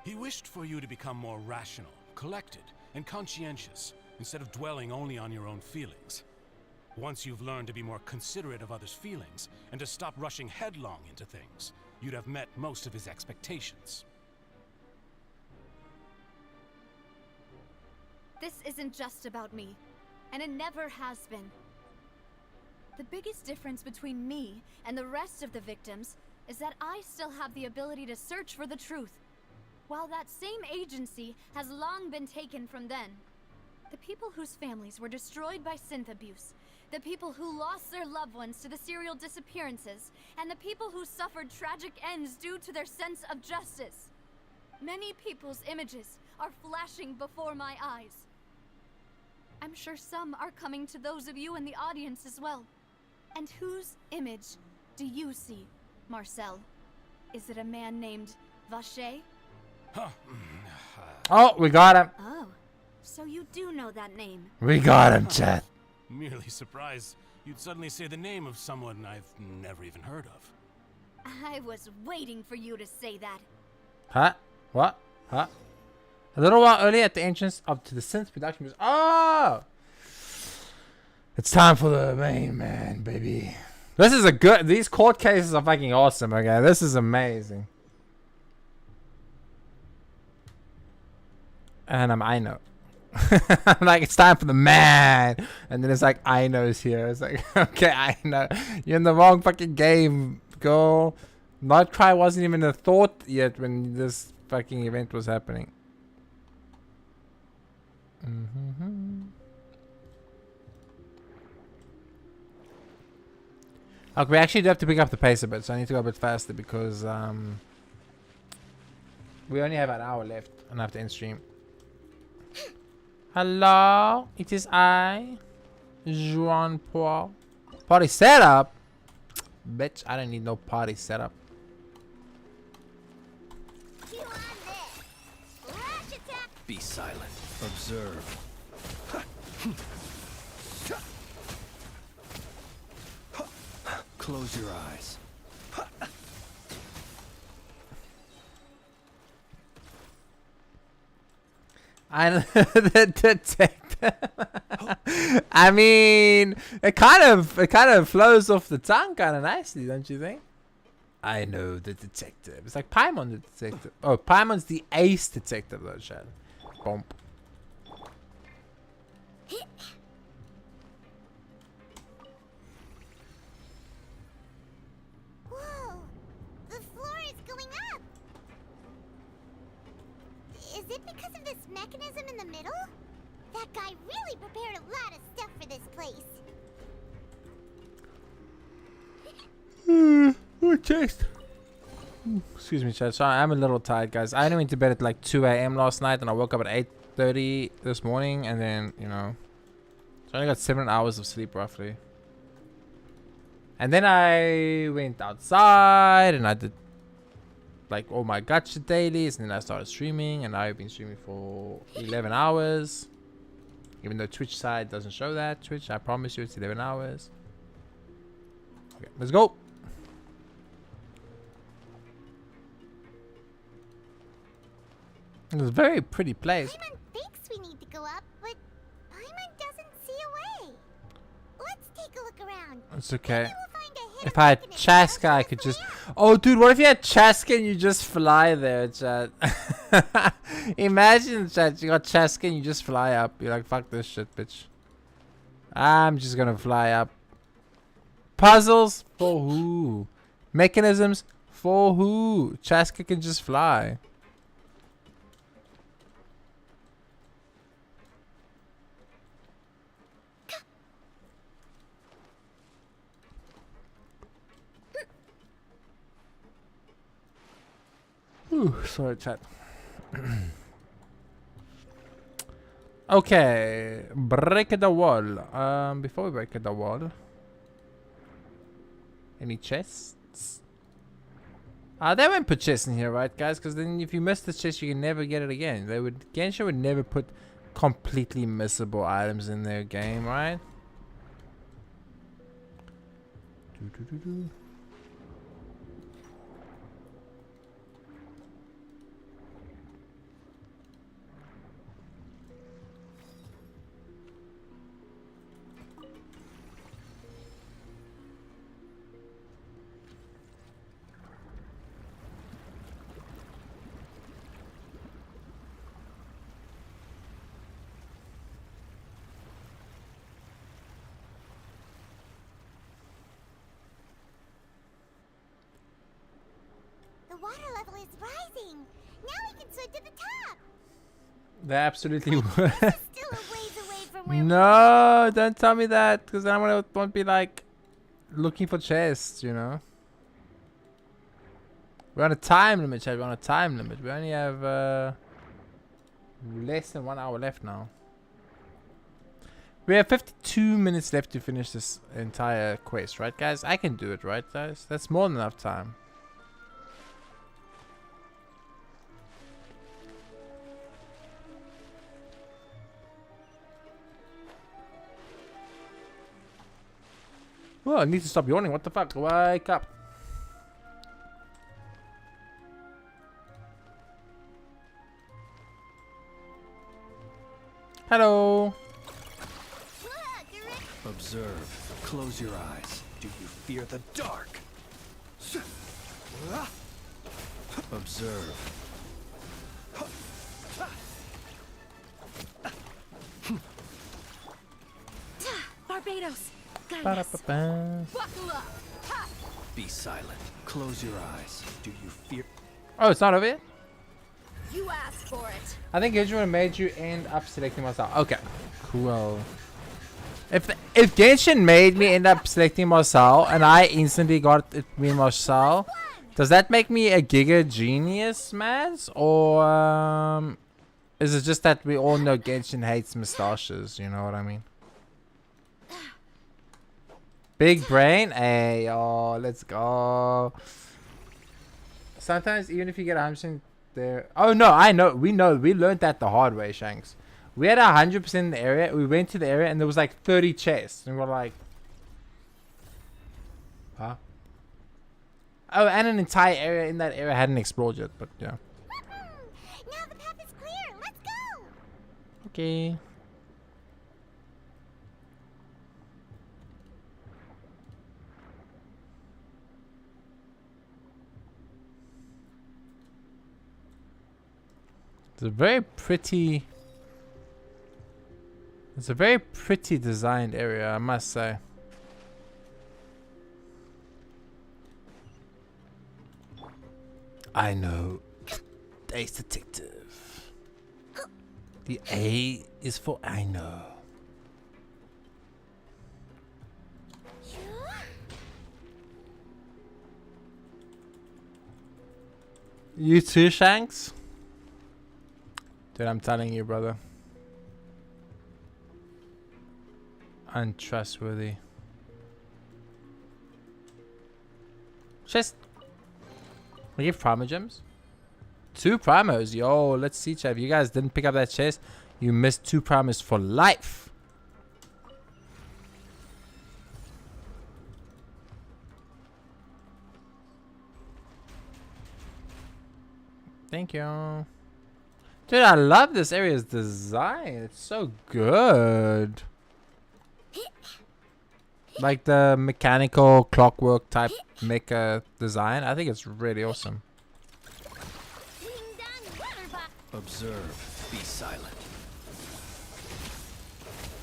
S15: He wished for you to become more rational, collected, and conscientious, instead of dwelling only on your own feelings. Once you've learned to be more considerate of others' feelings, and to stop rushing headlong into things, you'd have met most of his expectations.
S16: This isn't just about me, and it never has been. The biggest difference between me and the rest of the victims is that I still have the ability to search for the truth, while that same agency has long been taken from them. The people whose families were destroyed by synth abuse, the people who lost their loved ones to the serial disappearances, and the people who suffered tragic ends due to their sense of justice. Many people's images are flashing before my eyes. I'm sure some are coming to those of you in the audience as well. And whose image do you see, Marcel? Is it a man named Vacher?
S1: Oh, we got him.
S16: Oh, so you do know that name.
S1: We got him, chat.
S15: Merely surprised you'd suddenly say the name of someone I've never even heard of.
S16: I was waiting for you to say that.
S1: Huh? What? Huh? A little while earlier at the entrance up to the synth production was. Oh! It's time for the main man, baby. This is a good. These court cases are fucking awesome, okay? This is amazing. And I know. I'm like, it's time for the man. And then it's like, I know's here. It's like, okay, I know. You're in the wrong fucking game, girl. Not Cry wasn't even a thought yet when this fucking event was happening. Okay, we actually do have to pick up the pace a bit, so I need to go a bit faster because we only have an hour left and I have to end stream. Hello, it is I, Jean Paul. Party setup? Bitch, I don't need no party setup.
S6: Be silent. Observe. Close your eyes.
S1: I the detective. I mean, it kind of flows off the tongue kind of nicely, don't you think? I know the detective. It's like Paimon the detective. Oh, Paimon's the ace detective though, Chad. Bump.
S4: Whoa! The floor is going up! Is it because of this mechanism in the middle? That guy really prepared a lot of stuff for this place.
S1: Oh, chest. Excuse me, Chad. Sorry, I'm a little tired, guys. I went to bed at like 2 a.m. last night, and I woke up at 8:30 this morning, and then, you know, so I only got 7 hours of sleep, roughly. And then I went outside, and I did, like, all my gacha dailies, and then I started streaming, and I've been streaming for 11 hours. Even though Twitch side doesn't show that. Twitch, I promise you, it's 11 hours. Okay, let's go. It's a very pretty place.
S4: Paimon thinks we need to go up, but Paimon doesn't see a way. Let's take a look around.
S1: It's okay. If I had Chaska, I could just... Oh, dude, what if you had Chaska and you just fly there, chat? Imagine, chat, you got Chaska and you just fly up. You're like, fuck this shit, bitch. I'm just gonna fly up. Puzzles? For who? Mechanisms? For who? Chaska can just fly. Ooh, sorry, chat. Okay, break the wall. Before we break the wall, any chests? They won't put chests in here, right, guys? Because then if you miss the chest, you can never get it again. Genshin would never put completely missable items in their game, right?
S4: The water level is rising. Now we can swim to the top.
S1: They absolutely would.
S4: Still a ways away from where
S1: No, don't tell me that, because then I won't be like looking for chests, you know. We're on a time limit, Chad. We're on a time limit. We only have less than 1 hour left now. We have 52 minutes left to finish this entire quest, right, guys? I can do it, right, guys? That's more than enough time. Well, I need to stop yawning. What the fuck? Wake up. Hello.
S6: Observe. Close your eyes. Do you fear the dark? Observe.
S21: Barbados.
S1: Ba-da-ba-ba.
S6: Be silent. Close your eyes. Do you fear?
S1: Oh, it's not over yet?
S21: You asked for it.
S1: I think Genshin made you end up selecting myself. Okay, cool. If Genshin made me end up selecting Marcel and I instantly got it me Marcel, does that make me a giga genius, Maz? Or is it just that we all know Genshin hates moustaches? You know what I mean? Big brain? Hey, oh, let's go. Sometimes even if you get 100% there. Oh no, I know. We learned that the hard way, Shanks. We had 100% in the area. We went to the area and there was like 30 chests. And we're like, huh? Oh, and an entire area in that area hadn't explored yet, but yeah.
S4: Now the path is clear. Let's go.
S1: Okay. It's a very pretty. It's a very pretty designed area, I must say. I know. Ace Detective. The A is for I know. You too, Shanks? Dude, I'm telling you, brother. Untrustworthy. Chest. We give Primogems? 2 primos. Yo, let's see, chat. If you guys didn't pick up that chest, you missed 2 primos for life. Thank you. Dude, I love this area's design. It's so good. Like the mechanical clockwork type mecha design. I think it's really awesome.
S6: Observe. Be silent.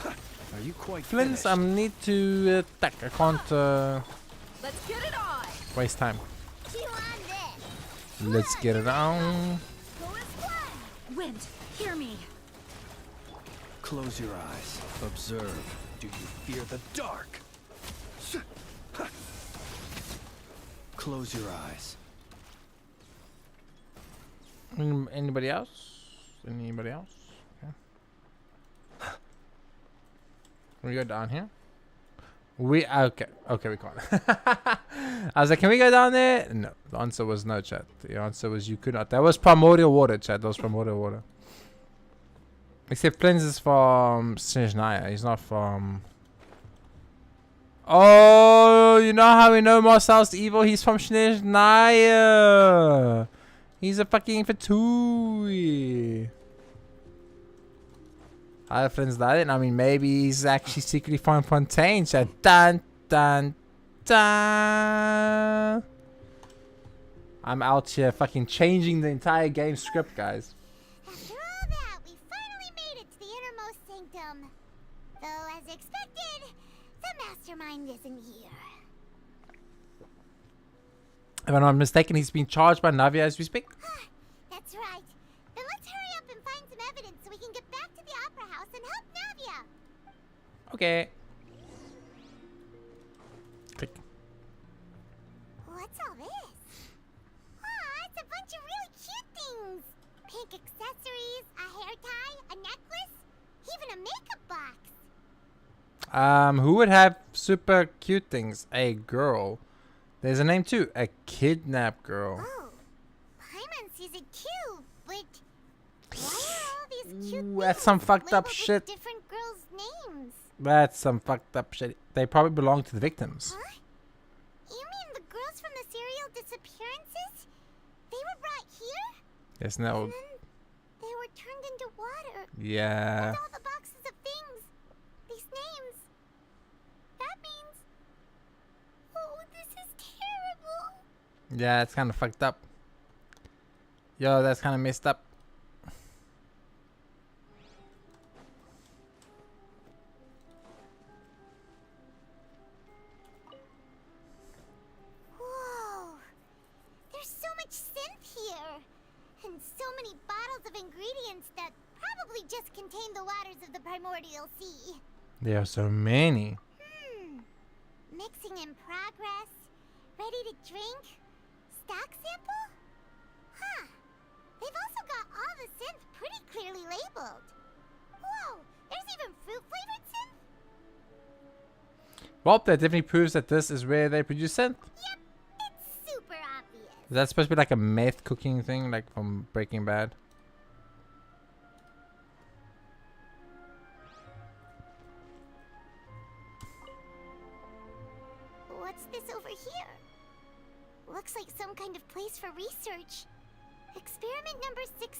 S6: Are you quite
S1: Flints, I need to attack. I can't
S21: Let's get it on.
S1: waste time. Let's get it on.
S8: Wind, hear me.
S6: Close your eyes. Observe. Do you fear the dark? Close your eyes.
S1: Anybody else? Anybody else? Okay. We go down here. We okay we can't. I was like, can we go down there? No, the answer was no, chat. The answer was you could not. That was primordial water, chat. That was primordial water. Except Plins is from Snezhnaya. He's not from. Oh, you know how we know Marcel's evil? He's from Snezhnaya. He's a fucking fatui. I have friends that didn't. I mean, maybe he's actually secretly from Fontaine. So, dun dun dun. I'm out here fucking changing the entire game script, guys.
S4: After all that, we finally made it to the innermost sanctum. Though, as expected, the mastermind isn't here.
S1: If I'm not mistaken, he's being charged by Navia as we speak.
S4: That's right. Then let's hurry up and find some evidence so we can get back to the Opera House and help Navia.
S1: Okay. Click.
S4: What's all this? Aw, it's a bunch of really cute things. Pink accessories, a hair tie, a necklace, even a makeup box.
S1: Who would have super cute things? A girl. There's a name too. A kidnap girl.
S4: Oh, Paimon sees it too, but why are all these cute
S1: Ooh, that's some fucked up shit.
S4: Different girls' names.
S1: That's some fucked up shit. They probably belong to the victims.
S4: Huh? You mean the girls from the serial disappearances? They were brought here?
S1: Yes, no.
S4: And then they were turned into water.
S1: Yeah.
S4: With all the boxes of things. These names. That means... Oh, this is terrible.
S1: Yeah, it's kind of fucked up. Yo, that's kind of messed up.
S4: Whoa. There's so much synth here. And so many bottles of ingredients that probably just contain the waters of the primordial sea.
S1: There are so many.
S4: Mixing in progress. Ready to drink? Stock sample? Huh. They've also got all the synth pretty clearly labeled. Whoa, there's even fruit-flavored synth?
S1: Well, that definitely proves that this is where they produce synth.
S4: Yep, it's super obvious.
S1: Is that supposed to be like a meth cooking thing, like from Breaking Bad?
S4: What's this over here? Looks like some kind of place for research. Experiment number 16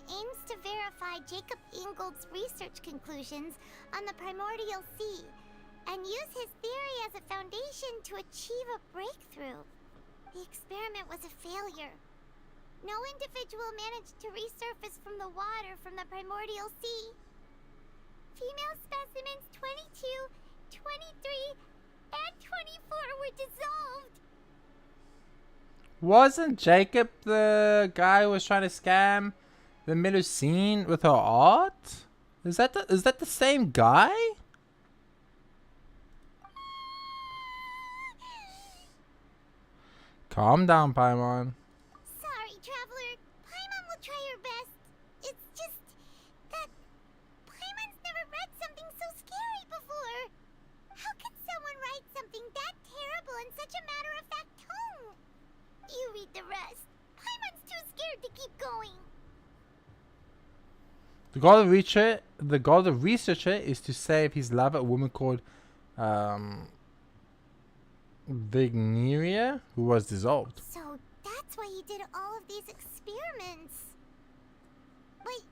S4: aims to verify Jacob Ingold's research conclusions on the primordial sea and use his theory as a foundation to achieve a breakthrough. The experiment was a failure. no individual managed to resurface from the water from the primordial sea. Female specimens 22, 23, and 24 were dissolved.
S1: Wasn't Jacob the guy who was trying to scam the Melusine with her art? Is that the same guy? Calm down, Paimon.
S4: Sorry, Traveler. Paimon will try her best. It's just that Paimon's never read something so scary before. How could someone write something that terrible in such a matter-of-fact tone? You read the rest. Paimon's too scared to keep going.
S1: The goal of the researcher is to save his love, a woman called Vigneria, who was dissolved.
S4: So that's why he did all of these experiments. Wait,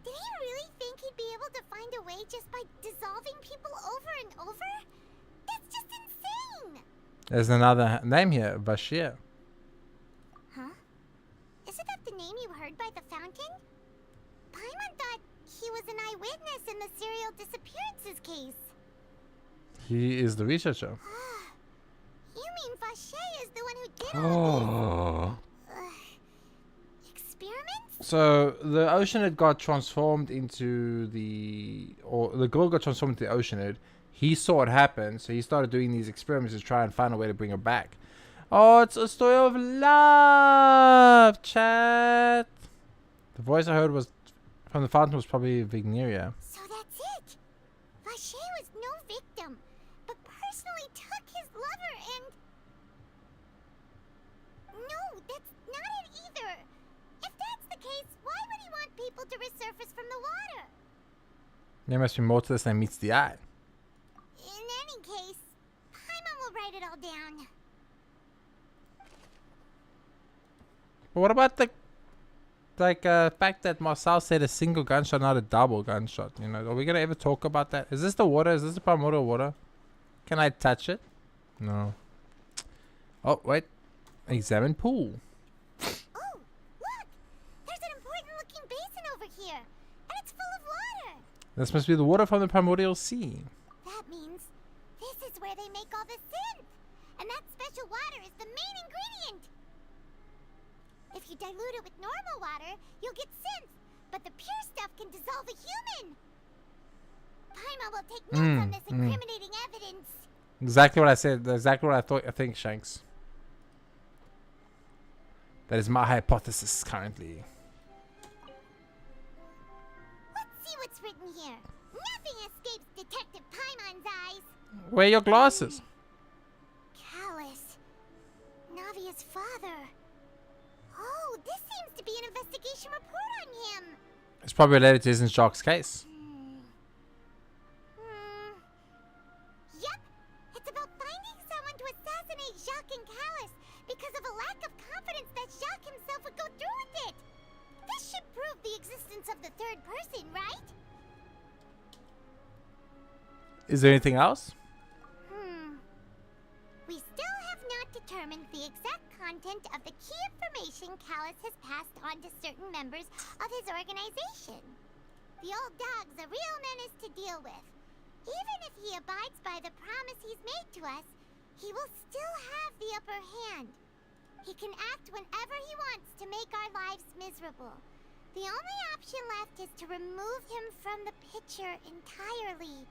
S4: did he really think he'd be able to find a way just by dissolving people over and over? That's just insane!
S1: There's another name here, Vashir.
S4: Huh? Isn't that the name you heard by the fountain? Paimon thought he was an eyewitness in the serial disappearances case.
S1: He is the researcher.
S4: You mean Vache is the one who did all of this? Experiments?
S1: So the Oceanid got transformed into the girl got transformed into the Oceanid. He saw it happen, so he started doing these experiments to try and find a way to bring her back. Oh, it's a story of love, chat. The voice I heard was from the fountain was probably Vigneria.
S4: So that's it. Vache was no victim, but personally took his lover and... No, that's not it either. If that's the case, why would he want people to resurface from the water?
S1: There must be more to this than meets the eye.
S4: In any case, Paimon will write it all down.
S1: But what about the fact that Marcel said a single gunshot, not a double gunshot? You know, are we gonna ever talk about that? Is this the water? Is this the primordial water? Can I touch it? No. Oh wait, examine pool.
S4: Oh, look! There's an important looking basin over here, and it's full of water.
S1: This must be the water from the primordial sea.
S4: That means this is where they make all the synth, and that special water is the main ingredient. If you dilute it with normal water, you'll get synth, but the pure stuff can dissolve a human. Paimon will take notes on this incriminating evidence.
S1: Exactly what I said. Exactly what I think, Shanks. That is my hypothesis currently.
S4: Let's see what's written here. Nothing escapes Detective Paimon's eyes.
S1: Where are your glasses?
S4: Callus, Navia's father. Oh, this seems to be an investigation report on him.
S1: It's probably related to Isn't Jacques' case.
S4: Yep, it's about finding someone to assassinate Jacques and Callus because of a lack of confidence that Jacques himself would go through with it. This should prove the existence of the third person, right?
S1: Is there anything else?
S4: We still have not determined the exact content of the key information Callus has passed on to certain members of his organization. The old dog's a real menace to deal with. Even if he abides by the promise he's made to us, he will still have the upper hand. He can act whenever he wants to make our lives miserable. The only option left is to remove him from the picture entirely.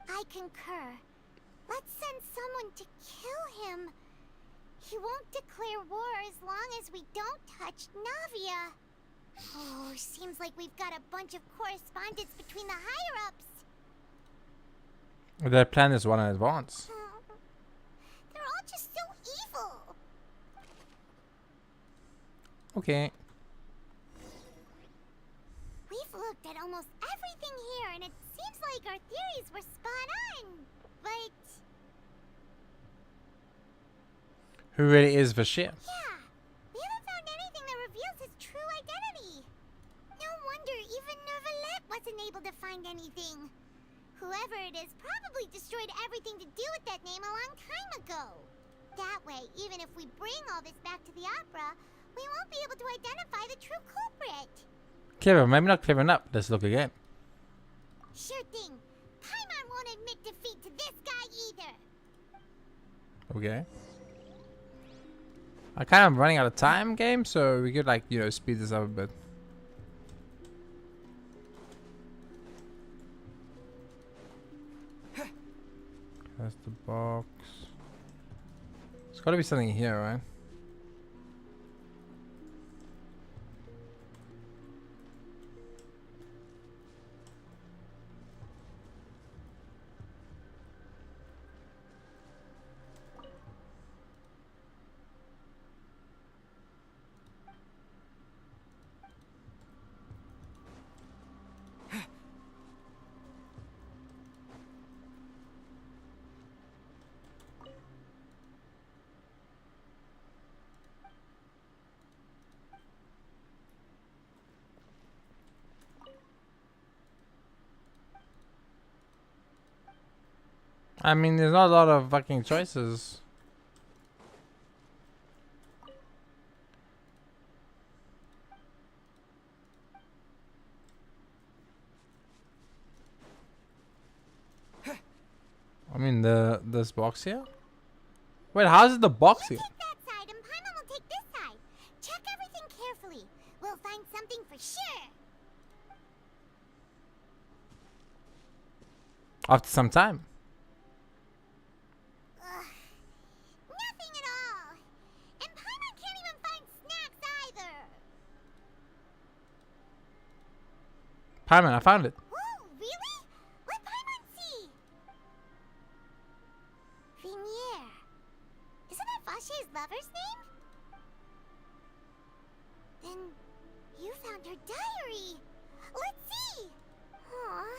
S4: I concur. Let's send someone to kill him. He won't declare war as long as we don't touch Navia. Oh, seems like we've got a bunch of correspondence between the higher-ups.
S1: Their plan is one in advance.
S4: They're all just so evil.
S1: Okay.
S4: We've looked at almost everything here, and it seems like our theories were spot on. But...
S1: Who really is Vashir?
S4: Yeah, we haven't found anything that reveals his true identity. No wonder even Nervalette wasn't able to find anything. Whoever it is probably destroyed everything to do with that name a long time ago. That way, even if we bring all this back to the opera, we won't be able to identify the true culprit.
S1: Clever, maybe not clever enough. Let's look again.
S4: Sure thing. Paimon won't admit defeat to this guy either.
S1: Okay. I'm kind of running out of time, game, so we could, like, you know, speed this up a bit. That's the box. There's gotta be something here, right? I mean, there's not a lot of fucking choices. I mean, this box here? Wait, how's it the box here?
S4: Take that side and Paimon will take this side. Check everything carefully. We'll find something for sure.
S1: After some time.
S4: Nothing at all. And Paimon can't even find snacks either.
S1: Paimon, I found it.
S4: Whoa, really? What Paimon see? Venier. Isn't that Vache's lover's name? Then you found her diary. Let's see. Aw.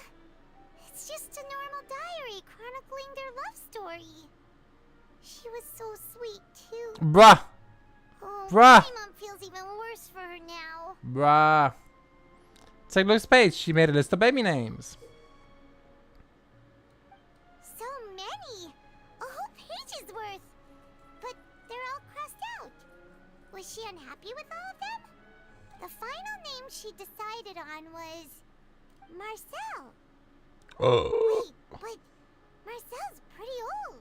S4: It's just a normal diary chronicling their love story. She was so sweet too.
S1: Bruh.
S4: Oh,
S1: Bruh.
S4: Paimon feels even worse for her now.
S1: Bruh. Take a look at this page. She made a list of baby names.
S4: So many. A whole page's worth. But they're all crossed out. Was she unhappy with all of them? The final name she decided on was Marcel. Wait, but Marcel's pretty old.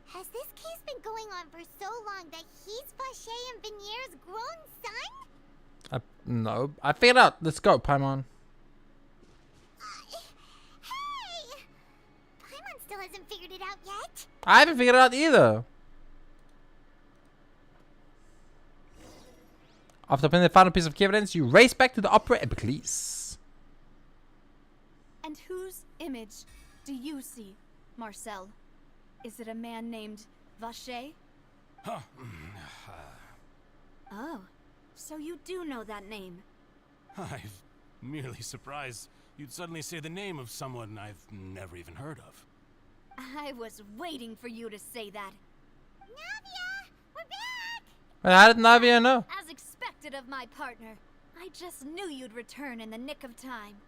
S4: Has this case been going on for so long that he's Vache and Venier's grown son?
S1: No. I figured out. Let's go, Paimon.
S4: Hey! Paimon still hasn't figured it out yet.
S1: I haven't figured it out either. After putting the final piece of key evidence, you race back to the opera Epicles.
S16: And whose image do you see, Marcel? Is it a man named Vache?
S15: Huh.
S16: Oh, so you do know that name.
S15: I'm merely surprised you'd suddenly say the name of someone I've never even heard of.
S16: I was waiting for you to say that.
S4: Navia! We're back!
S1: But how did Navia know?
S16: As expected of my partner. I just knew you'd return in the nick of time.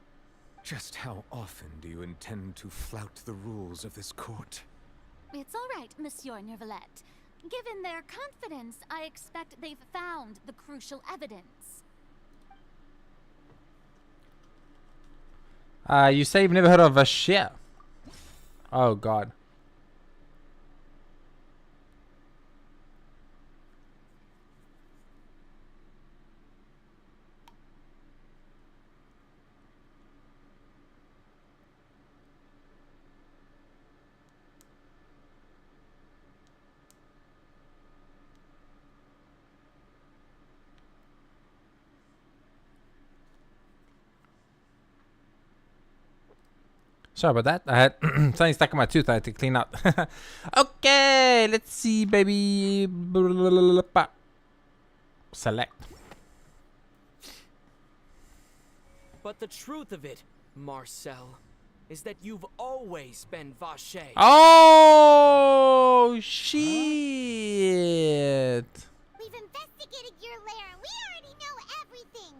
S11: Just how often do you intend to flout the rules of this court?
S18: It's all right, Monsieur Nervalette. Given their confidence, I expect they've found the crucial evidence.
S1: You say you've never heard of Vache. Oh god. Sorry about that. I had something stuck in my tooth I had to clean out. Okay, let's see, baby. Select.
S7: But the truth of it, Marcel, is that you've always been Vache.
S1: Oh, shit.
S4: We've investigated your lair. We already know everything.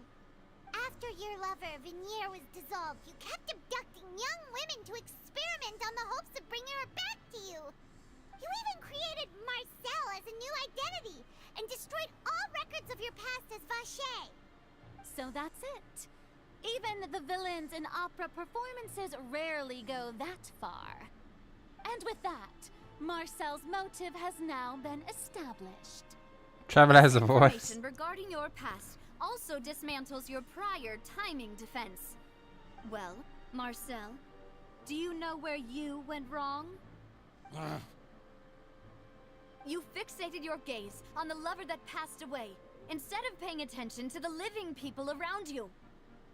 S4: After your lover, Venier, was dissolved, you kept abducting young women to experiment on the hopes of bringing her back to you. You even created Marcel as a new identity and destroyed all Vache.
S18: So that's it. Even the villains in opera performances rarely go that far. And with that, Marcel's motive has now been established.
S1: Traveler has a voice.
S8: Information regarding your past also dismantles your prior timing defense. Well, Marcel, do you know where you went wrong? You fixated your gaze on the lover that passed away, instead of paying attention to the living people around you.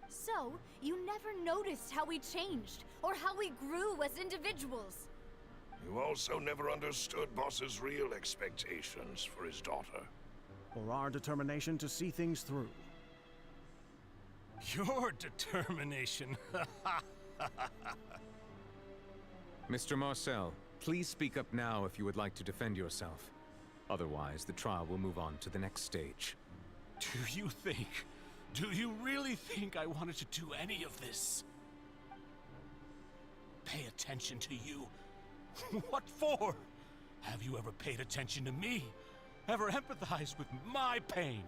S8: So, you never noticed how we changed, or how we grew as individuals.
S3: You also never understood Boss's real expectations for his daughter.
S10: Or our determination to see things through.
S15: Your determination.
S11: Mr. Marcel, please speak up now if you would like to defend yourself. Otherwise, the trial will move on to the next stage.
S15: Do you really think I wanted to do any of this? Pay attention to you? What for? Have you ever paid attention to me? Ever empathized with my pain?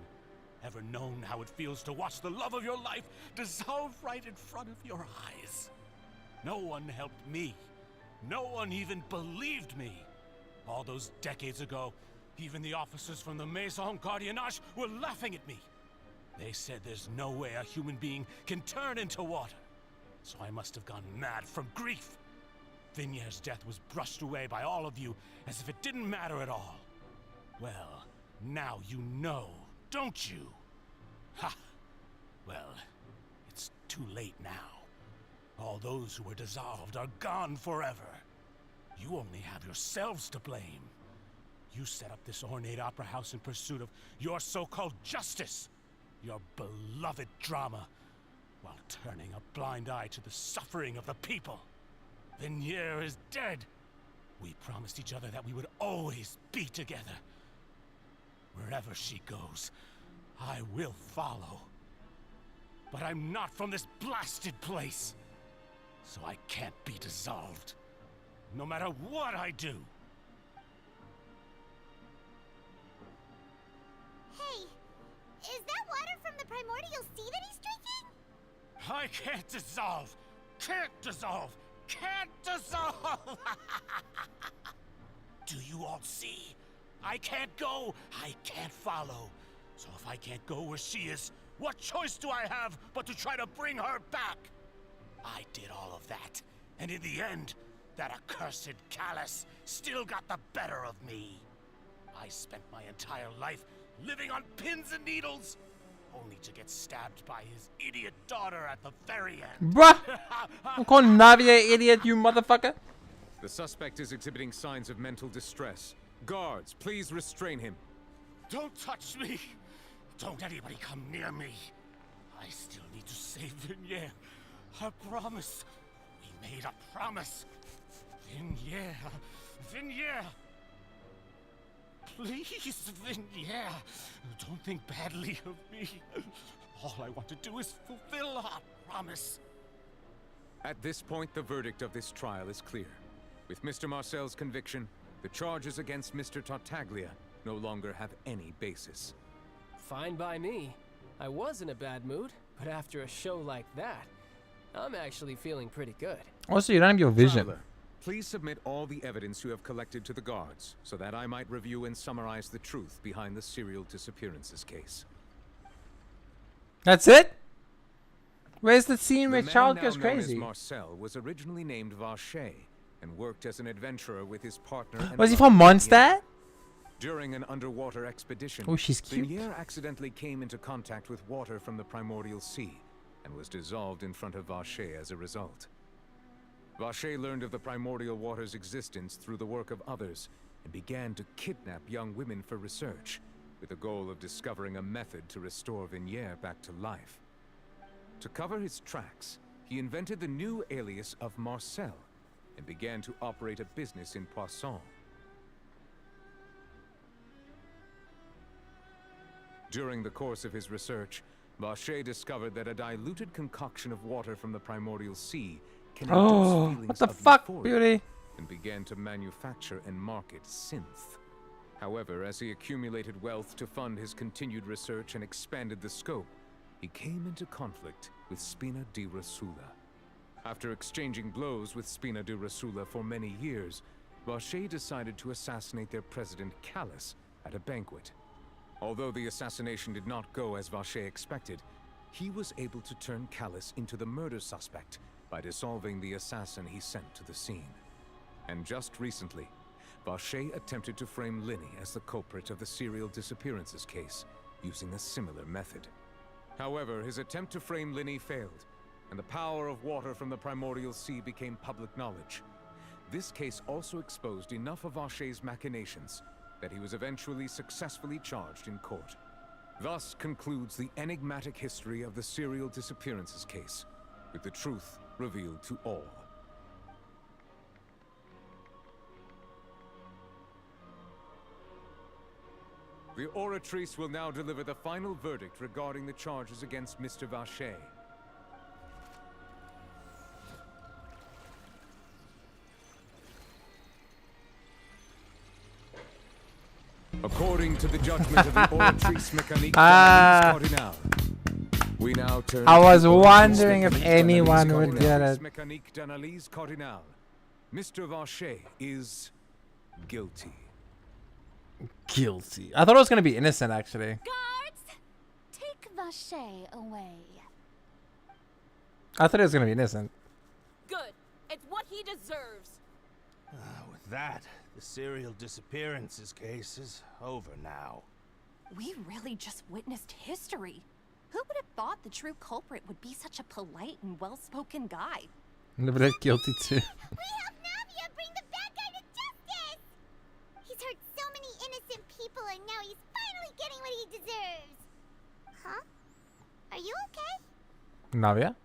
S15: Ever known how it feels to watch the love of your life dissolve right in front of your eyes? No one helped me. No one even believed me. All those decades ago, even the officers from the Maison Gardiennage were laughing at me. They said there's no way a human being can turn into water. So I must have gone mad from grief. Vignère's death was brushed away by all of you as if it didn't matter at all. Well, now you know, don't you? Ha! Well, it's too late now. All those who were dissolved are gone forever. You only have yourselves to blame. You set up this ornate opera house in pursuit of your so-called justice, your beloved drama, while turning a blind eye to the suffering of the people. Vignère is dead. We promised each other that we would always be together. Wherever she goes, I will follow. But I'm not from this blasted place, so I can't be dissolved, no matter what I do.
S4: Hey, is that water from the primordial sea that he's drinking?
S15: I can't dissolve! Can't dissolve! Can't dissolve! Do you all see? I can't go, I can't follow. So if I can't go where she is, what choice do I have but to try to bring her back? I did all of that, and in the end, that accursed Callus still got the better of me. I spent my entire life living on pins and needles, only to get stabbed by his idiot daughter at the very end.
S1: Bruh! I'm calling Navia idiot, you motherfucker.
S11: The suspect is exhibiting signs of mental distress. Guards, please restrain him.
S15: Don't touch me! Don't anybody come near me. I still need to save Vignère. I promise. We made a promise. Vignère. Please, Vignère. Don't think badly of me. All I want to do is fulfill our promise.
S11: At this point, the verdict of this trial is clear. With Mr. Marcel's conviction, the charges against Mr. Tartaglia no longer have any basis.
S17: Fine by me. I was in a bad mood, but after a show like that, I'm actually feeling pretty good.
S1: Also, you don't have your vision.
S11: Tyler, please submit all the evidence you have collected to the guards, so that I might review and summarize the truth behind the serial disappearances case.
S1: That's it? Where's the scene where
S11: The
S1: child
S11: man
S1: goes
S11: now known
S1: crazy?
S11: as Marcel was originally named Vache and worked as an adventurer with his partner. and
S1: Was he
S11: brother
S1: from Mondstadt?
S11: During an underwater expedition,
S1: Oh, she's cute.
S11: Vignère accidentally came into contact with water from the primordial sea and was dissolved in front of Vache as a result. Vache learned of the primordial water's existence through the work of others and began to kidnap young women for research, with the goal of discovering a method to restore Vignère back to life. To cover his tracks, he invented the new alias of Marcel and began to operate a business in Poisson. During the course of his research, Vache discovered that a diluted concoction of water from the primordial sea can induce feelings
S1: what the
S11: of
S1: fuck,
S11: euphoria,
S1: beauty?
S11: and began to manufacture and market synth. However, as he accumulated wealth to fund his continued research and expanded the scope, he came into conflict with Spina di Rasula. After exchanging blows with Spina di Rasula for many years, Vache decided to assassinate their president Callus at a banquet. Although the assassination did not go as Vache expected, he was able to turn Callus into the murder suspect by dissolving the assassin he sent to the scene. And just recently, Vache attempted to frame Linny as the culprit of the serial disappearances case, using a similar method. However, his attempt to frame Linny failed, and the power of water from the primordial sea became public knowledge. This case also exposed enough of Vache's machinations that he was eventually successfully charged in court. Thus concludes the enigmatic history of the serial disappearances case, with the truth revealed to all. The Oratrice will now deliver the final verdict regarding the charges against Mr. Vache. According to the judgment of the Oratrice Mécanique Cardinal, we now turn
S1: I was
S11: to the
S1: wondering if
S11: Oratrice
S1: anyone would
S11: Cardinal.
S1: get it.
S11: Mécanique d'Analyse Cardinal. Mr. Vache is guilty.
S1: Guilty. I thought it was gonna be innocent, actually.
S18: Guards, take Vache away.
S1: I thought it was gonna be innocent.
S21: Good. It's what he deserves.
S2: With that, the serial disappearances case is over now.
S20: We really just witnessed history. Who would have thought the true culprit would be such a polite and well-spoken guy?
S1: I'm a bit guilty too.
S4: We help Navia bring the bad guy to justice! He's hurt so many innocent people and now he's finally getting what he deserves. Huh? Are you okay?
S1: Navia?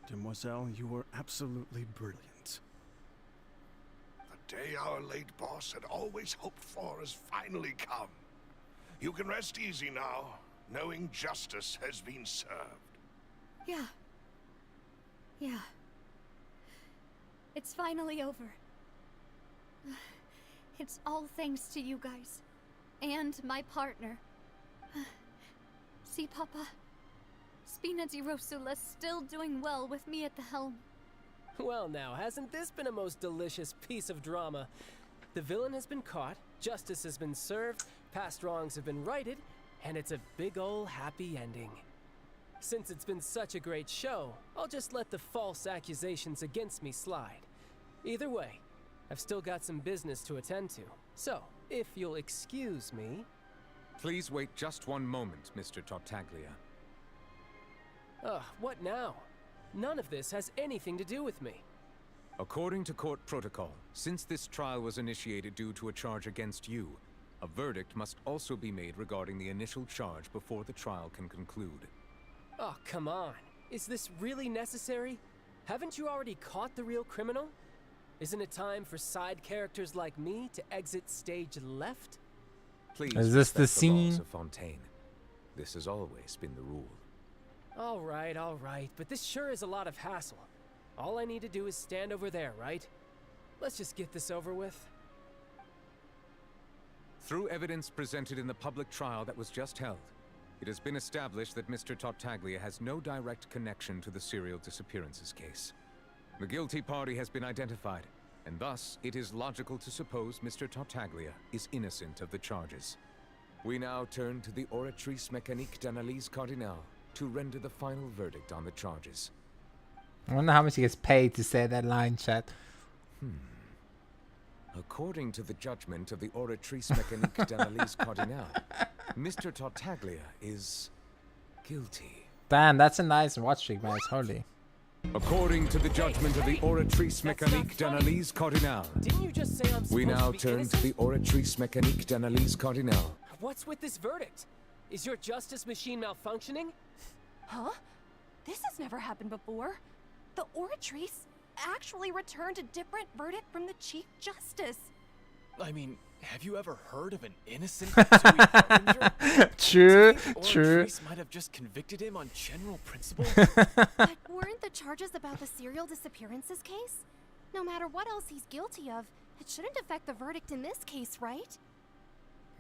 S10: Demoiselle, you were absolutely brilliant.
S3: The day our late boss had always hoped for has finally come. You can rest easy now, knowing justice has been served.
S16: Yeah. Yeah. It's finally over. It's all thanks to you guys. And my partner. See, Papa? Spina di Rosula's still doing well with me at the helm.
S17: Well now, hasn't this been a most delicious piece of drama? The villain has been caught, justice has been served, past wrongs have been righted, and it's a big ol' happy ending. Since it's been such a great show, I'll just let the false accusations against me slide. Either way, I've still got some business to attend to. So, if you'll excuse me...
S11: Please wait just one moment, Mr. Tartaglia.
S17: Ugh, what now? None of this has anything to do with me.
S11: According to court protocol, since this trial was initiated due to a charge against you, a verdict must also be made regarding the initial charge before the trial can conclude.
S17: Oh, come on. Is this really necessary? Haven't you already caught the real criminal? Isn't it time for side characters like me to exit stage left?
S11: Please
S1: Is this the
S11: respect laws
S1: scene?
S11: of Fontaine. This has always been the rule.
S17: All right, but this sure is a lot of hassle. All I need to do is stand over there, right? Let's just get this over with.
S11: Through evidence presented in the public trial that was just held, it has been established that Mr. Tartaglia has no direct connection to the serial disappearances case. The guilty party has been identified, and thus it is logical to suppose Mr. Tartaglia is innocent of the charges. We now turn to the Oratrice Mécanique d'Analyse Cardinal to render the final verdict on the charges.
S1: I wonder how much he gets paid to say that line, chat.
S11: According to the judgment of the Oratrice Mécanique d'Analyse Cardinal, Mr. Tartaglia is guilty.
S1: Damn, that's a nice watch streak, man. It's holy.
S11: According to the judgment of the Oratrice Mécanique d'Analyse Cardinal,
S17: Didn't you just say I'm
S11: we
S17: supposed
S11: now
S17: to be
S11: turn
S17: innocent?
S11: to the Oratrice Mécanique d'Analyse Cardinal.
S17: What's with this verdict? Is your justice machine malfunctioning?
S20: Huh? This has never happened before. The Oratrice actually returned a different verdict from the Chief Justice.
S19: I mean, have you ever heard of an innocent pursuing harbinger?
S1: True,
S19: Do you think
S1: true.
S19: Oratrice might have just convicted him on general principle?
S8: But weren't the charges about the serial disappearances case? No matter what else he's guilty of,
S14: It shouldn't affect the verdict in this case, right?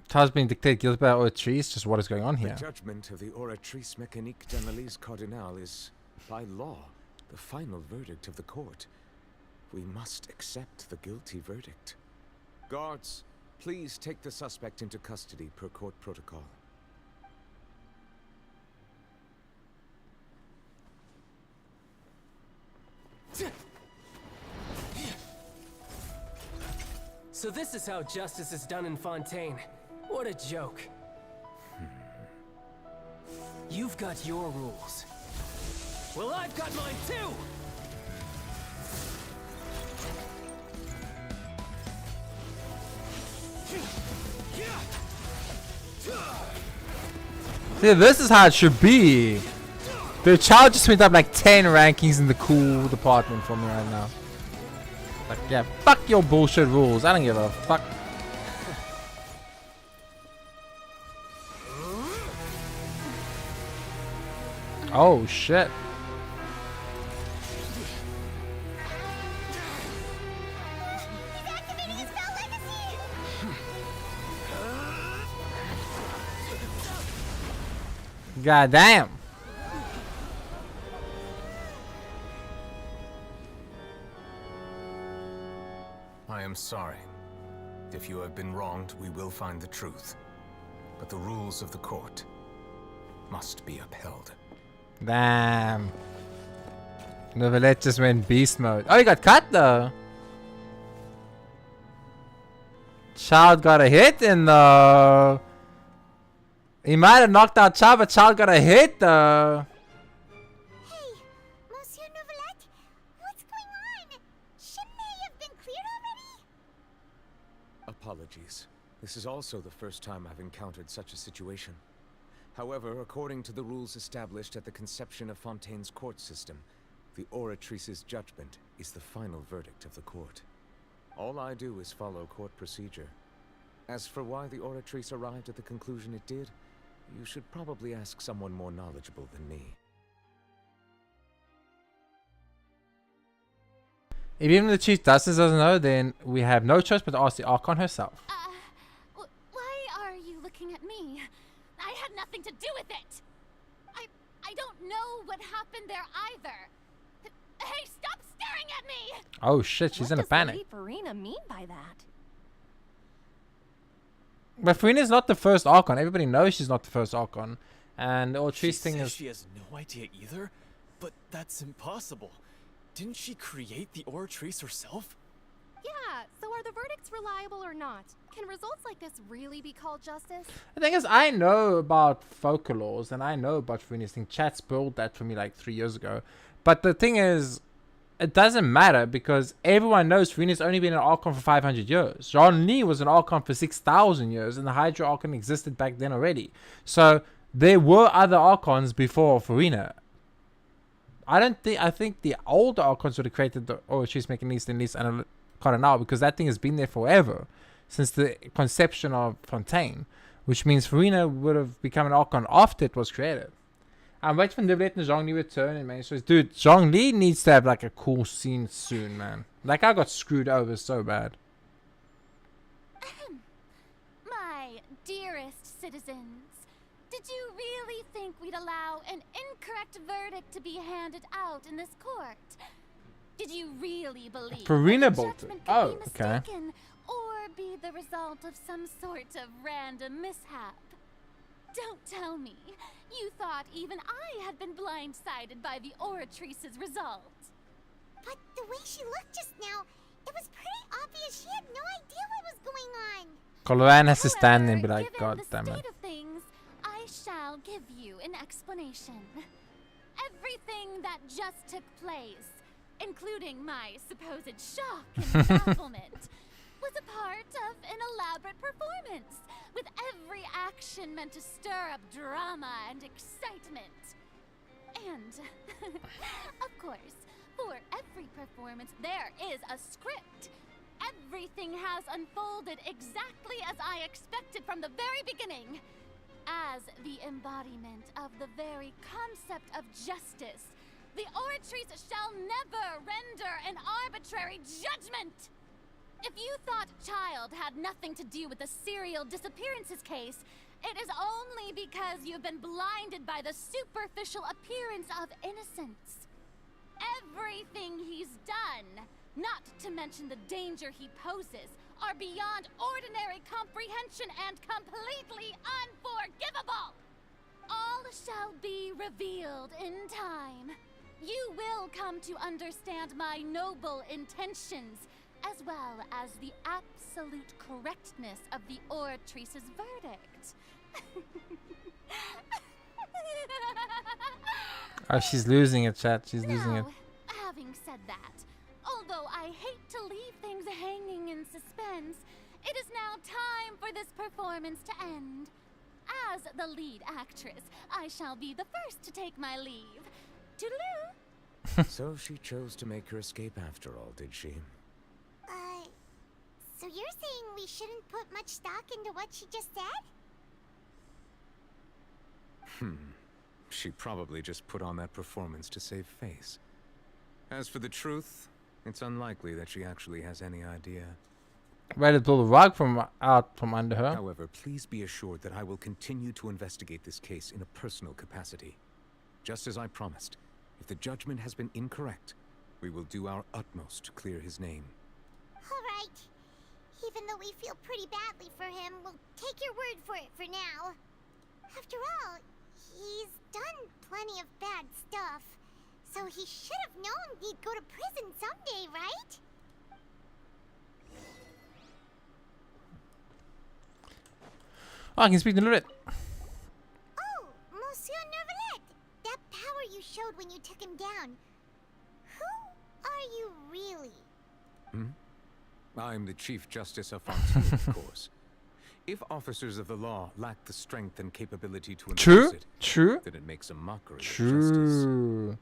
S1: Child's being dictated guilty by Oratrice. Just what is going on here?
S11: The judgment of the Oratrice Mécanique d'Analyse Cardinal is, by law, the final verdict of the court. We must accept the guilty verdict. Guards, please take the suspect into custody per court protocol.
S17: So this is how justice is done in Fontaine. What a joke. You've got your rules. Well, I've got mine too!
S1: See, this is how it should be. The child just went up like 10 rankings in the cool department for me right now. Like, yeah, fuck your bullshit rules. I don't give a fuck. Oh shit. God damn.
S11: I am sorry. If you have been wronged, we will find the truth. But the rules of the court must be upheld.
S1: Damn. Novelette just went beast mode. Oh, he got cut though. Child got a hit in though. He might have knocked out Child, but Child got a hit though.
S4: Hey, Monsieur Novelette, what's going on? Shouldn't they have been cleared already?
S11: Apologies. This is also the first time I've encountered such a situation. However, according to the rules established at the conception of Fontaine's court system, the Oratrice's judgment is the final verdict of the court. All I do is follow court procedure. As for why the Oratrice arrived at the conclusion it did, you should probably ask someone more knowledgeable than me.
S1: If even the Chief Justice doesn't know, then we have no choice but to ask the Archon herself.
S18: Why are you looking at me? I had nothing to do with it! I don't know what happened there either. Hey, stop staring at me!
S1: Oh shit, she's in a panic.
S14: What does Lady Farina mean by that?
S1: But Farina's not the first Archon. Everybody knows she's not the first Archon. And the Oratrice thing is...
S19: She has no idea either? But that's impossible. Didn't she create the Oratrice herself?
S14: Yeah, so are the verdicts reliable or not? Can results like this really be called justice?
S1: The thing is, I know about Focal laws, and I know about Farina's thing. Chat spoiled that for me like 3 years ago. But the thing is, it doesn't matter because everyone knows Farina's only been an Archon for 500 years. Jean-Lee was an Archon for 6,000 years, and the Hydra Archon existed back then already. So there were other Archons before Farina. I think the older Archons would have created the Oratrice Mécanique d'Analyse Cardinal because that thing has been there forever since the conception of Fontaine, which means Farina would have become an Archon after it was created. I'm waiting for Novelette and Zhongli return in main stories. Dude, Zhongli needs to have like a cool scene soon, man. Like I got screwed over so bad.
S18: My dearest citizens, did you really think we'd allow an incorrect verdict to be handed out in this court? Did you really believe
S1: Farina
S18: that the
S1: bolted.
S18: judgment could
S1: Oh,
S18: be
S1: okay.
S18: mistaken or be the result of some sort of random mishap? Don't tell me you thought even I had been blindsided by the Oratrice's result.
S4: But the way she looked just now, it was pretty obvious she had no idea what was going on.
S1: Coloran has to stand there and be like, God damn it.
S18: State of things, I shall give you an explanation. Everything that just took place, including my supposed shock and bafflement, was a part of an elaborate performance, with every action meant to stir up drama and excitement. And, of course, for every performance there is a script. Everything has unfolded exactly as I expected from the very beginning. As the embodiment of the very concept of justice, the Oratrice shall never render an arbitrary judgment. If you thought Child had nothing to do with the serial disappearances case, it is only because you've been blinded by the superficial appearance of innocence. Everything he's done, not to mention the danger he poses, are beyond ordinary comprehension and completely unforgivable. All shall be revealed in time. You will come to understand my noble intentions, as well as the absolute correctness of the Oratrice's verdict.
S1: Oh, she's losing it, chat. She's losing it.
S18: Having said that, although I hate to leave things hanging in suspense, it is now time for this performance to end. As the lead actress, I shall be the first to take my leave. Toodaloo!
S11: So she chose to make her escape after all, did she?
S4: So you're saying we shouldn't put much stock into what she just said?
S11: She probably just put on that performance to save face. As for the truth, it's unlikely that she actually has any idea.
S1: Ready to pull the rug out from under her.
S11: However, please be assured that I will continue to investigate this case in a personal capacity. Just as I promised, if the judgment has been incorrect, we will do our utmost to clear his name.
S4: All right. Even though we feel pretty badly for him, we'll take your word for it for now. After all, he's done plenty of bad stuff, so he should have known he'd go to prison someday, right?
S1: Oh, I can speak a little bit.
S4: Oh, Monsieur Nervalette, that power you showed when you took him down. Who are you really?
S11: I'm the Chief Justice of Fontaine, of course. If officers of the law lack the strength and capability to enforce it, then it makes a mockery of justice.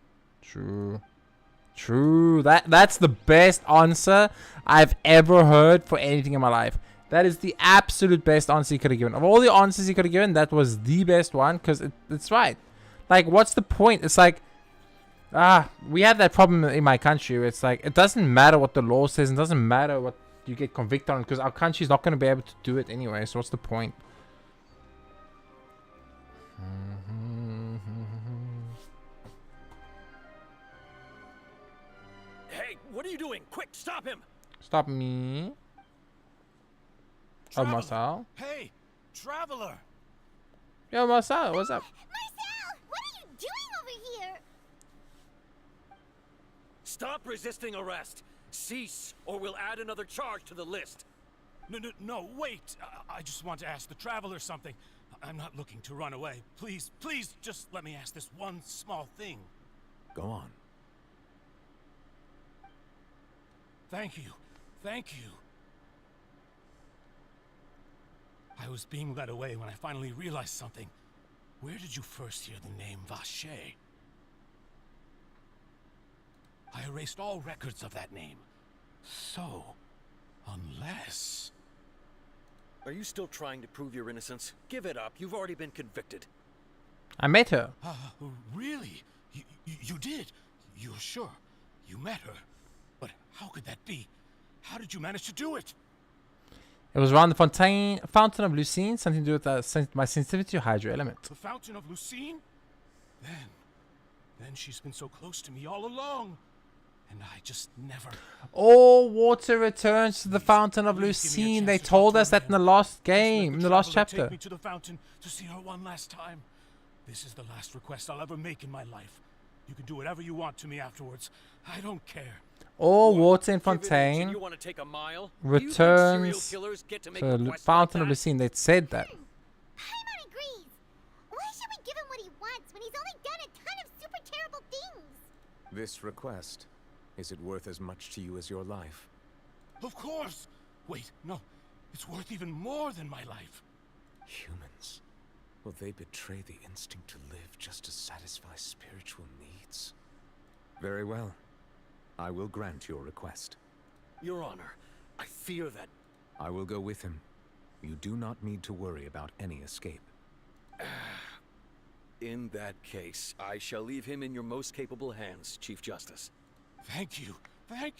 S1: True. That's the best answer I've ever heard for anything in my life. That is the absolute best answer he could have given. Of all the answers he could have given, that was the best one, because it's right. Like, what's the point? It's like, we have that problem in my country. Where it's like, it doesn't matter what the law says. It doesn't matter what you get convicted on, because our country's not going to be able to do it anyway. So what's the point?
S5: Hey, what are you doing? Quick, stop him!
S1: Stop me. Oh, Marcel.
S5: Hey, Traveler!
S1: Yo, Marcel, what's up?
S4: Marcel, what are you doing over here?
S5: Stop resisting arrest! Cease, or we'll add another charge to the list.
S15: No, wait. I just want to ask the Traveler something. I'm not looking to run away. Please, just let me ask this one small thing.
S11: Go on.
S15: Thank you. I was being led away when I finally realized something. Where did you first hear the name Vacher? I erased all records of that name. So, unless...
S5: Are you still trying to prove your innocence? Give it up. You've already been convicted.
S1: I met her.
S15: Really? You did? You're sure? You met her? But how could that be? How did you manage to do it?
S1: It was around the fountain of Lucine, something to do with my sensitivity to hydro element.
S15: The fountain of Lucine? Then she's been so close to me all along. And I just never...
S1: All water returns to the fountain of Lucine. They told us that in the last game, in the last chapter.
S15: Take me to the fountain to see her one last time. This is the last request I'll ever make in my life. You can do whatever you want to me afterwards. I don't care.
S1: All water in Fontaine
S5: You want to take a mile?
S1: returns
S5: to
S1: the fountain of Lucine. They said that.
S4: Paimon agrees. Why should we give him what he wants when he's only done a ton of super terrible things?
S11: This request, is it worth as much to you as your life?
S15: Of course! Wait, no. It's worth even more than my life.
S11: Humans. Will they betray the instinct to live just to satisfy spiritual needs? Very well. I will grant your request.
S5: Your Honor, I fear that...
S11: I will go with him. You do not need to worry about any escape.
S5: In that case, I shall leave him in your most capable hands, Chief Justice.
S15: Thank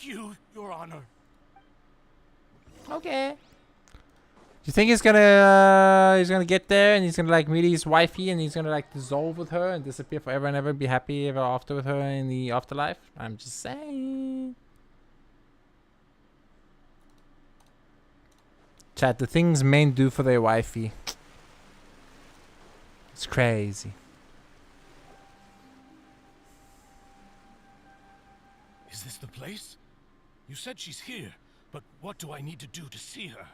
S15: you, Your Honor.
S1: Okay. Do you think he's gonna get there and he's gonna like meet his wifey and he's gonna like dissolve with her and disappear forever and ever, be happy ever after with her in the afterlife? I'm just saying. Chat, the things men do for their wifey. It's crazy.
S15: Is this the place? You said she's here, but what do I need to do to see her?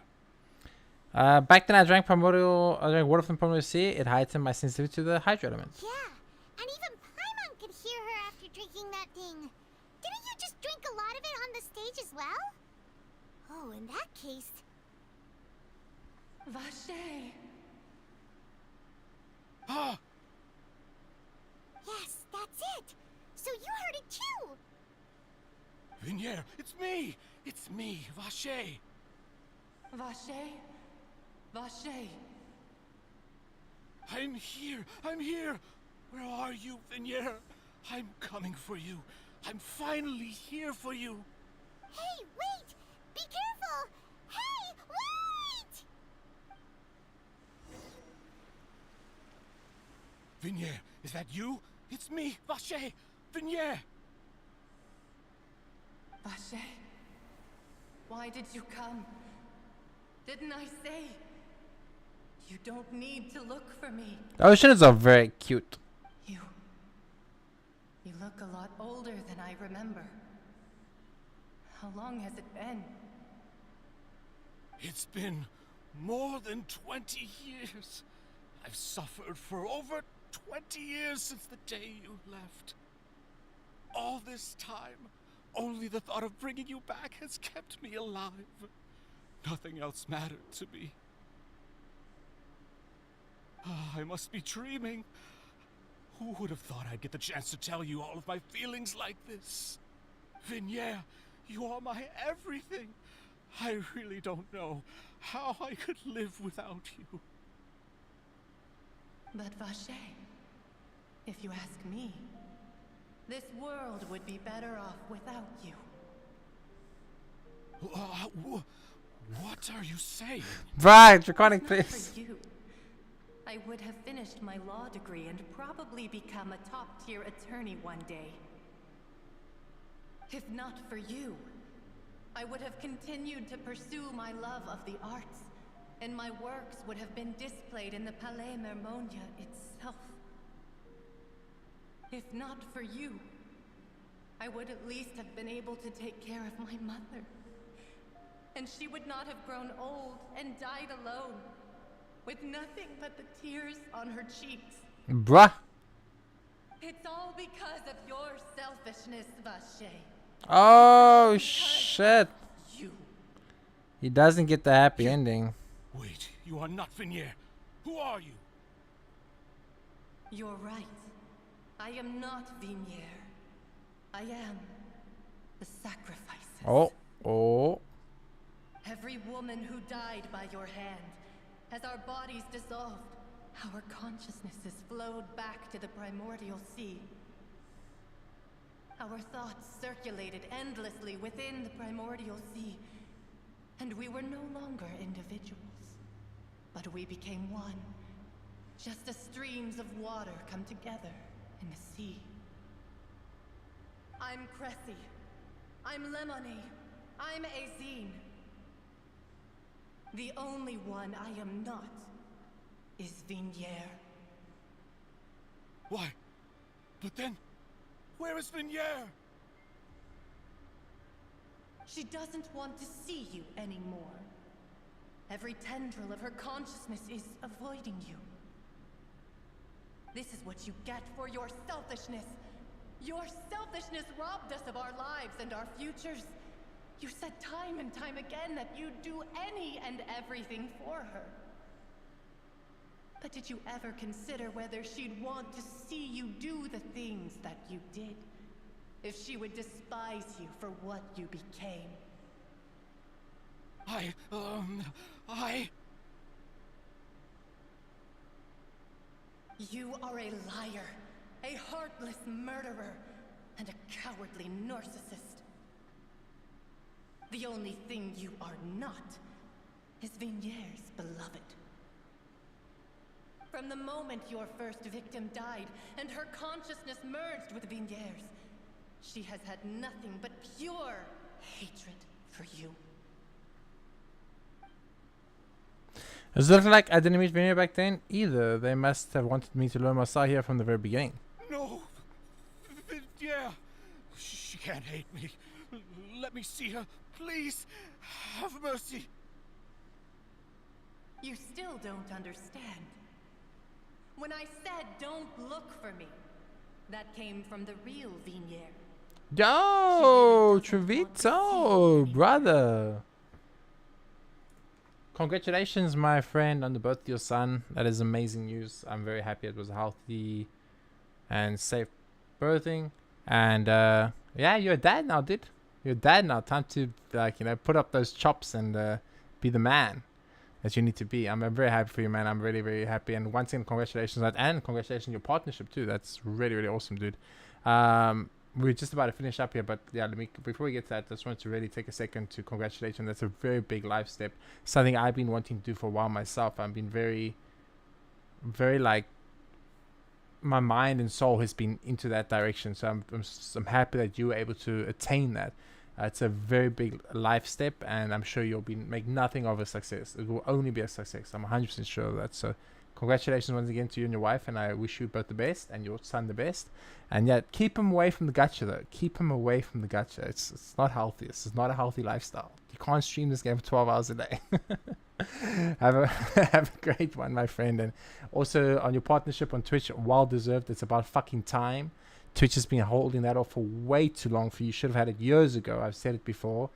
S1: Back then I drank water from Primordial Sea. It heightened my sensitivity to the hydro element.
S4: Yeah, and even Paimon could hear her after drinking that thing. Didn't you just drink a lot of it on the stage as well? Oh, in that case...
S20: Vache.
S15: Ah!
S4: Yes, that's it. So you heard it too.
S15: Vignier, it's me! It's me, Vache!
S20: Vache? Vache.
S15: I'm here! I'm here! Where are you, Vignier? I'm coming for you. I'm finally here for you.
S4: Hey, wait! Be careful! Hey, wait!
S15: Vignier, is that you? It's me, Vache! Vignier!
S20: Vache, why did you come? Didn't I say? You don't need to look for me.
S1: The oceans are very cute.
S20: You look a lot older than I remember. How long has it been?
S15: It's been more than 20 years. I've suffered for over 20 years since the day you left. All this time, only the thought of bringing you back has kept me alive. Nothing else mattered to me. I must be dreaming. Who would have thought I'd get the chance to tell you all of my feelings like this? Vignier, you are my everything. I really don't know how I could live without you.
S20: But Vache, if you ask me, this world would be better off without you.
S15: What are you saying?
S1: Right, draconic
S20: If not
S1: place.
S20: for you, I would have finished my law degree and probably become a top-tier attorney one day. If not for you, I would have continued to pursue my love of the arts, and my works would have been displayed in the Palais Mermonia itself. If not for you, I would at least have been able to take care of my mother. And she would not have grown old and died alone, with nothing but the tears on her cheeks.
S1: Bruh.
S20: It's all because of your selfishness, Vache.
S1: Oh shit.
S20: You.
S1: He doesn't get the happy ending.
S15: Wait, you are not Vignier. Who are you?
S20: You're right. I am not Vignier. I am the sacrifices.
S1: Oh.
S20: Every woman who died by your hand, as our bodies dissolved, our consciousnesses flowed back to the primordial sea. Our thoughts circulated endlessly within the primordial sea, and we were no longer individuals, but we became one, just as streams of water come together in the sea. I'm Cressy. I'm Lemony. I'm Azine. The only one I am not is Vignier.
S15: Why? But then, where is Vignier?
S20: She doesn't want to see you anymore. Every tendril of her consciousness is avoiding you. This is what you get for your selfishness. Your selfishness robbed us of our lives and our futures. You said time and time again that you'd do any and everything for her. But did you ever consider whether she'd want to see you do the things that you did? If she would despise you for what you became? You are a liar, a heartless murderer, and a cowardly narcissist. The only thing you are not is Vigniere's beloved. From the moment your first victim died and her consciousness merged with Vigniere's, she has had nothing but pure hatred for you.
S1: Does it look like I didn't meet Vigniere back then? Either. They must have wanted me to learn Masai here from the very beginning.
S2: No! Yeah! She can't hate me. Let me see her, please. Have mercy.
S20: You still don't understand. When I said don't look for me, that came from the real Vigniere.
S1: Yo, Trevito, brother. Congratulations, my friend, on the birth of your son. That is amazing news. I'm very happy it was a healthy and safe birthing. And yeah, you're a dad now, dude. You're a dad now. Time to, like, you know, put up those chops and be the man that you need to be. I'm very happy for you, man. I'm really, very happy. And once again, congratulations on that, and congratulations on your partnership too. That's really, really awesome, dude. We're just about to finish up here, but yeah, before we get to that, I just wanted to really take a second to congratulate you. That's a very big life step. Something I've been wanting to do for a while myself. I've been very, like, my mind and soul has been into that direction. So I'm happy that you were able to attain that. It's a very big life step, and I'm sure you'll make nothing of a success. It will only be a success. I'm 100% sure of that. So congratulations once again to you and your wife, and I wish you both the best and your son the best. And yeah, keep him away from the gacha though. Keep him away from the gacha. It's not healthy. This is not a healthy lifestyle. You can't stream this game for 12 hours a day. have a great one, my friend. And also on your partnership on Twitch, well deserved. It's about fucking time. Twitch has been holding that off for way too long for you. Should have had it years ago. I've said it before.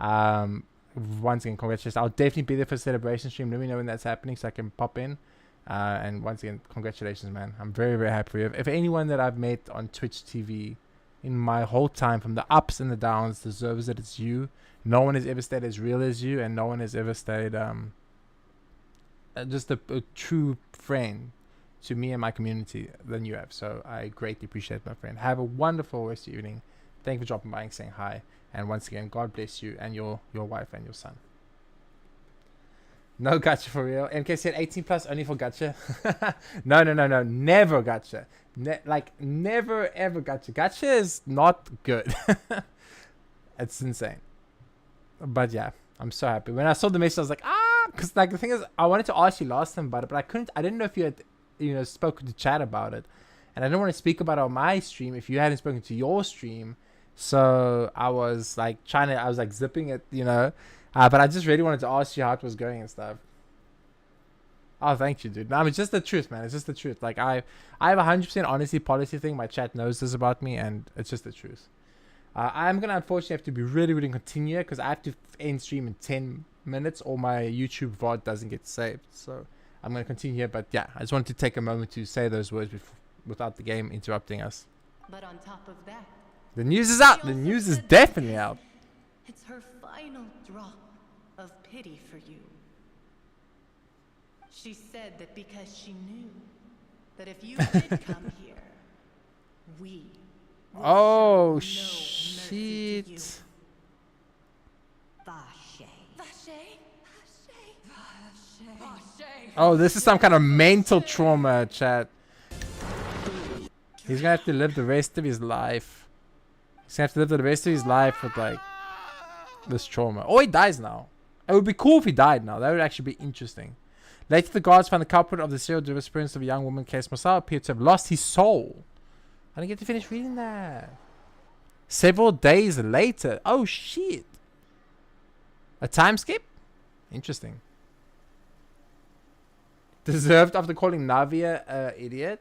S1: Once again, congratulations. I'll definitely be there for the celebration stream. Let me know when that's happening so I can pop in. And once again, congratulations, man. I'm very, very happy for you. If anyone that I've met on Twitch TV in my whole time, from the ups and the downs, deserves it, it's you. No one has ever stayed as real as you, and no one has ever stayed just a true friend to me and my community than you have. So I greatly appreciate it, my friend. Have a wonderful rest of your evening. Thank you for dropping by and saying hi. And once again, God bless you and your wife and your son. No gacha for real. MK said 18 plus only for gacha. No. Never gacha. Never ever gacha. Gacha is not good. It's insane. But yeah, I'm so happy. When I saw the message, I was like, because like the thing is, I wanted to ask you last time about it, but I didn't know if you had, spoken to chat about it, and I didn't want to speak about it on my stream if you hadn't spoken to your stream. So I was like I was like zipping it, but I just really wanted to ask you how it was going and stuff. Oh, thank you, dude. No, I mean, it's just the truth, man. It's just the truth. Like I have a 100% honesty policy thing. My chat knows this about me, and it's just the truth. I'm gonna unfortunately have to be really, really continue because I have to end stream in 10 minutes, or my YouTube VOD doesn't get saved. So I'm gonna continue here, but yeah, I just wanted to take a moment to say those words without the game interrupting us.
S20: But on top of that,
S1: the news is out. The news is definitely out.
S20: It's her final drop of pity for you. She said that because she knew that if you did come here, we would
S1: oh
S20: no
S1: shit. Oh, this is some kind of mental trauma, chat. He's gonna have to live the rest of his life. He's gonna have to live the rest of his life with like this trauma. Oh, he dies now. It would be cool if he died now. That would actually be interesting. Later, the guards found the culprit of the serial disappearance of a young woman. Case Masao appeared to have lost his soul. I didn't get to finish reading that. Several days later. Oh shit. A time skip? Interesting. Deserved after calling Navia idiot.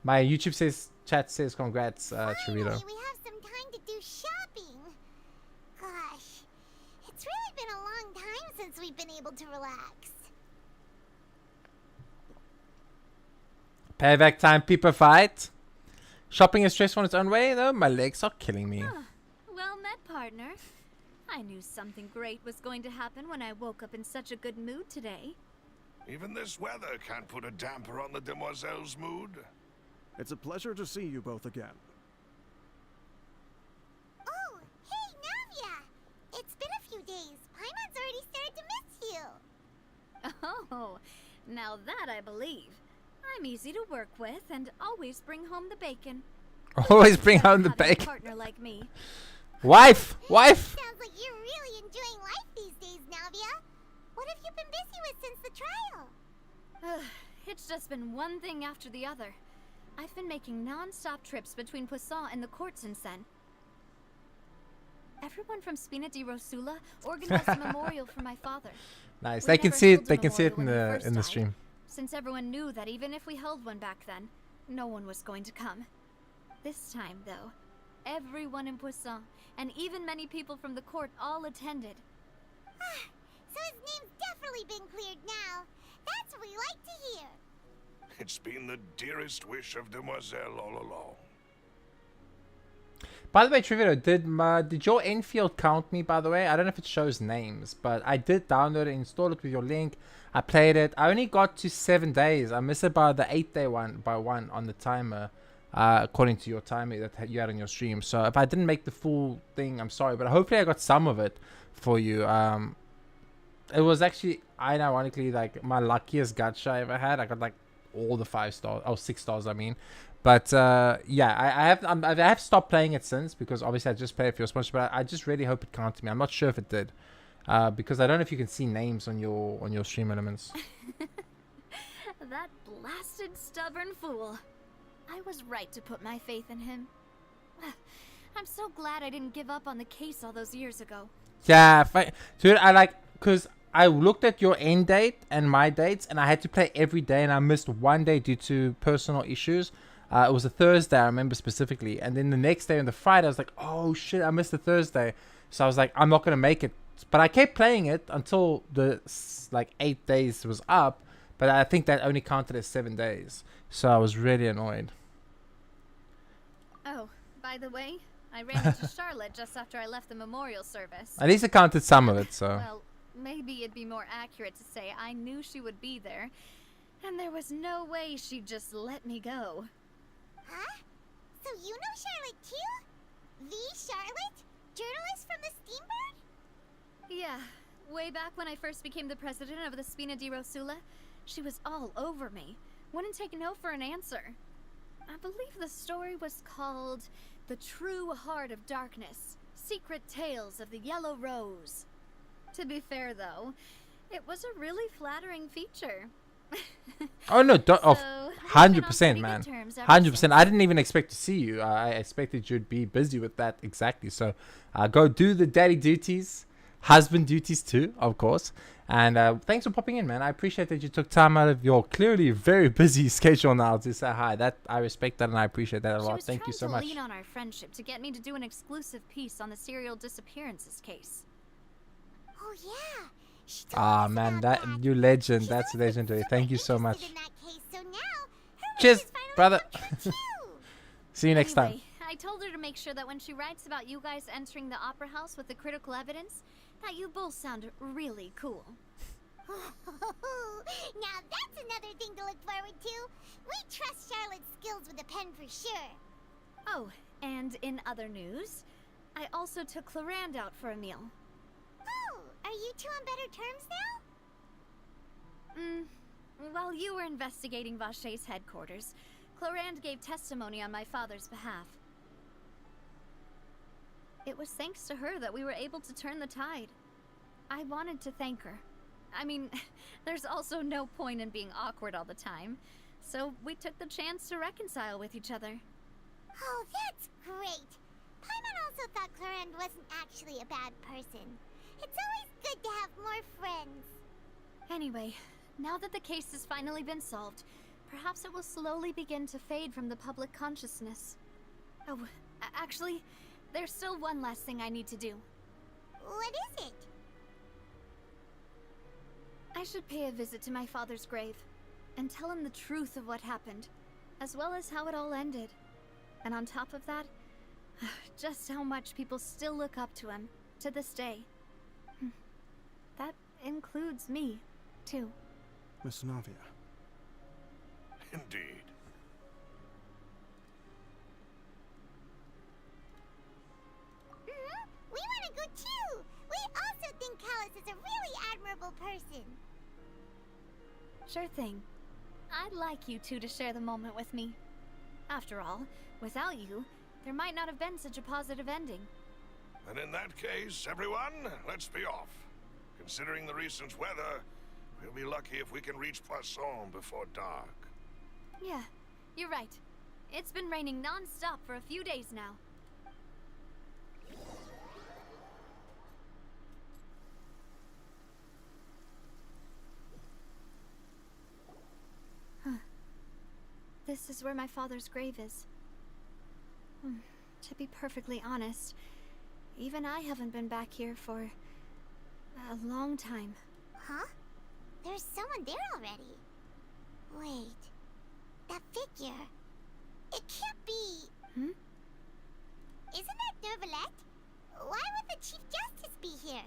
S1: My YouTube chat says congrats, Trevito.
S4: We have some time to do shopping. Gosh, it's really been a long time since we've been able to relax.
S1: Payback time, people fight. Shopping is stressful in its own way, though. My legs are killing me.
S16: Well met, partner. I knew something great was going to happen when I woke up in such a good mood today.
S3: Even this weather can't put a damper on the demoiselle's mood.
S10: It's a pleasure to see you both again.
S4: Oh, hey, Navia! It's
S16: Oh, now that I believe. I'm easy to work with and always bring home the bacon.
S1: Always bring home the
S16: Having a
S1: bacon.
S16: partner like me.
S1: Wife! Wife!
S4: Sounds like you're really enjoying life these days, Navia. What have you been busy with since the trial?
S16: It's just been one thing after the other. I've been making non-stop trips between Poisson and the courts in Sen. Everyone from Spina di Rosula organized a memorial for my father.
S1: Nice.
S16: We
S1: They can
S16: never
S1: see it.
S16: held a
S1: They can see it in
S16: memorial when he
S1: the
S16: first died,
S1: stream.
S16: Since everyone knew that even if we held one back then, no one was going to come. This time, though, everyone in Poisson, and even many people from the court, all attended.
S4: So his name's definitely been cleared now. That's what we like to hear.
S3: It's been the dearest wish of Demoiselle all along.
S1: By the way, Trivia, did your Enfield count me, by the way? I don't know if it shows names, but I did download it, install it with your link. I played it. I only got to 7 days. I missed about the 8-day one by one on the timer, according to your timer that you had on your stream. So if I didn't make the full thing, I'm sorry, but hopefully I got some of it for you. It was actually, ironically, like my luckiest gacha I ever had. I got like all the 5 stars, oh 6 stars, I mean. But yeah, I have stopped playing it since, because obviously I just played it for your sponsor. But I just really hope it counted me. I'm not sure if it did, because I don't know if you can see names on your stream elements.
S16: That blasted stubborn fool. I was right to put my faith in him. I'm so glad I didn't give up on the case all those years ago.
S1: Yeah, dude, because I looked at your end date and my dates, and I had to play every day, and I missed one day due to personal issues. It was a Thursday, I remember specifically. And then the next day on the Friday, I was like, oh shit, I missed the Thursday. So I was like, I'm not going to make it. But I kept playing it until the 8 days was up. But I think that only counted as 7 days. So I was really annoyed.
S16: Oh, by the way, I ran into Charlotte just after I left the memorial service.
S1: At least I counted some of it, so.
S16: Well, maybe it'd be more accurate to say I knew she would be there. And there was no way she'd just let me go.
S4: Huh? So you know Charlotte too? The Charlotte? Journalist from the Steambird?
S16: Yeah, way back when I first became the president of the Spina di Rosula, she was all over me. Wouldn't take no for an answer. I believe the story was called The True Heart of Darkness, Secret Tales of the Yellow Rose. To be fair though, it was a really flattering feature.
S1: Oh no, 100%, man. 100%.
S16: since.
S1: I didn't even expect to see you. I expected you'd be busy with that exactly. So go do the daddy duties, husband duties too, of course. And thanks for popping in, man. I appreciate that you took time out of your clearly very busy schedule now to say hi. That I respect that, and I appreciate that a lot. Thank you so much.
S16: She was trying to lean on our friendship to get me to do an exclusive piece on the serial disappeareances case.
S4: Oh yeah.
S1: Ah man, that you legend. That's legendary. Thank you so much. Cheers, brother. See you next time.
S16: I told her to make sure that when she writes about you guys entering the opera house with the critical evidence, that you both sound really cool.
S4: Now that's another thing to look forward to. We trust Charlotte's skills with a pen for sure.
S16: Oh, and in other news, I also took Clarand out for a meal.
S4: Oh, are you two on better terms now?
S16: While you were investigating Vache's headquarters, Clarand gave testimony on my father's behalf. It was thanks to her that we were able to turn the tide. I wanted to thank her. I mean, there's also no point in being awkward all the time, so we took the chance to reconcile with each other.
S4: Oh, that's great. Paimon also thought Clarand wasn't actually a bad person. It's always good to have more friends.
S16: Anyway, now that the case has finally been solved, perhaps it will slowly begin to fade from the public consciousness. Oh, actually, there's still one last thing I need to do.
S4: What is it?
S16: I should pay a visit to my father's grave and tell him the truth of what happened, as well as how it all ended. And on top of that, just how much people still look up to him to this day. That includes me, too.
S10: Miss Navia.
S3: Indeed.
S4: We want to go too! We also think Callus is a really admirable person.
S16: Sure thing. I'd like you two to share the moment with me. After all, without you, there might not have been such a positive ending.
S3: And in that case, everyone, let's be off. Considering the recent weather, we'll be lucky if we can reach Poisson before dark.
S16: Yeah, you're right. It's been raining non-stop for a few days now. Huh. This is where my father's grave is. To be perfectly honest, even I haven't been back here for a long time.
S4: Huh? There's someone there already. Wait. That figure. It can't be.
S16: Hmm?
S4: Isn't that Dervalette? Why would the Chief Justice be here?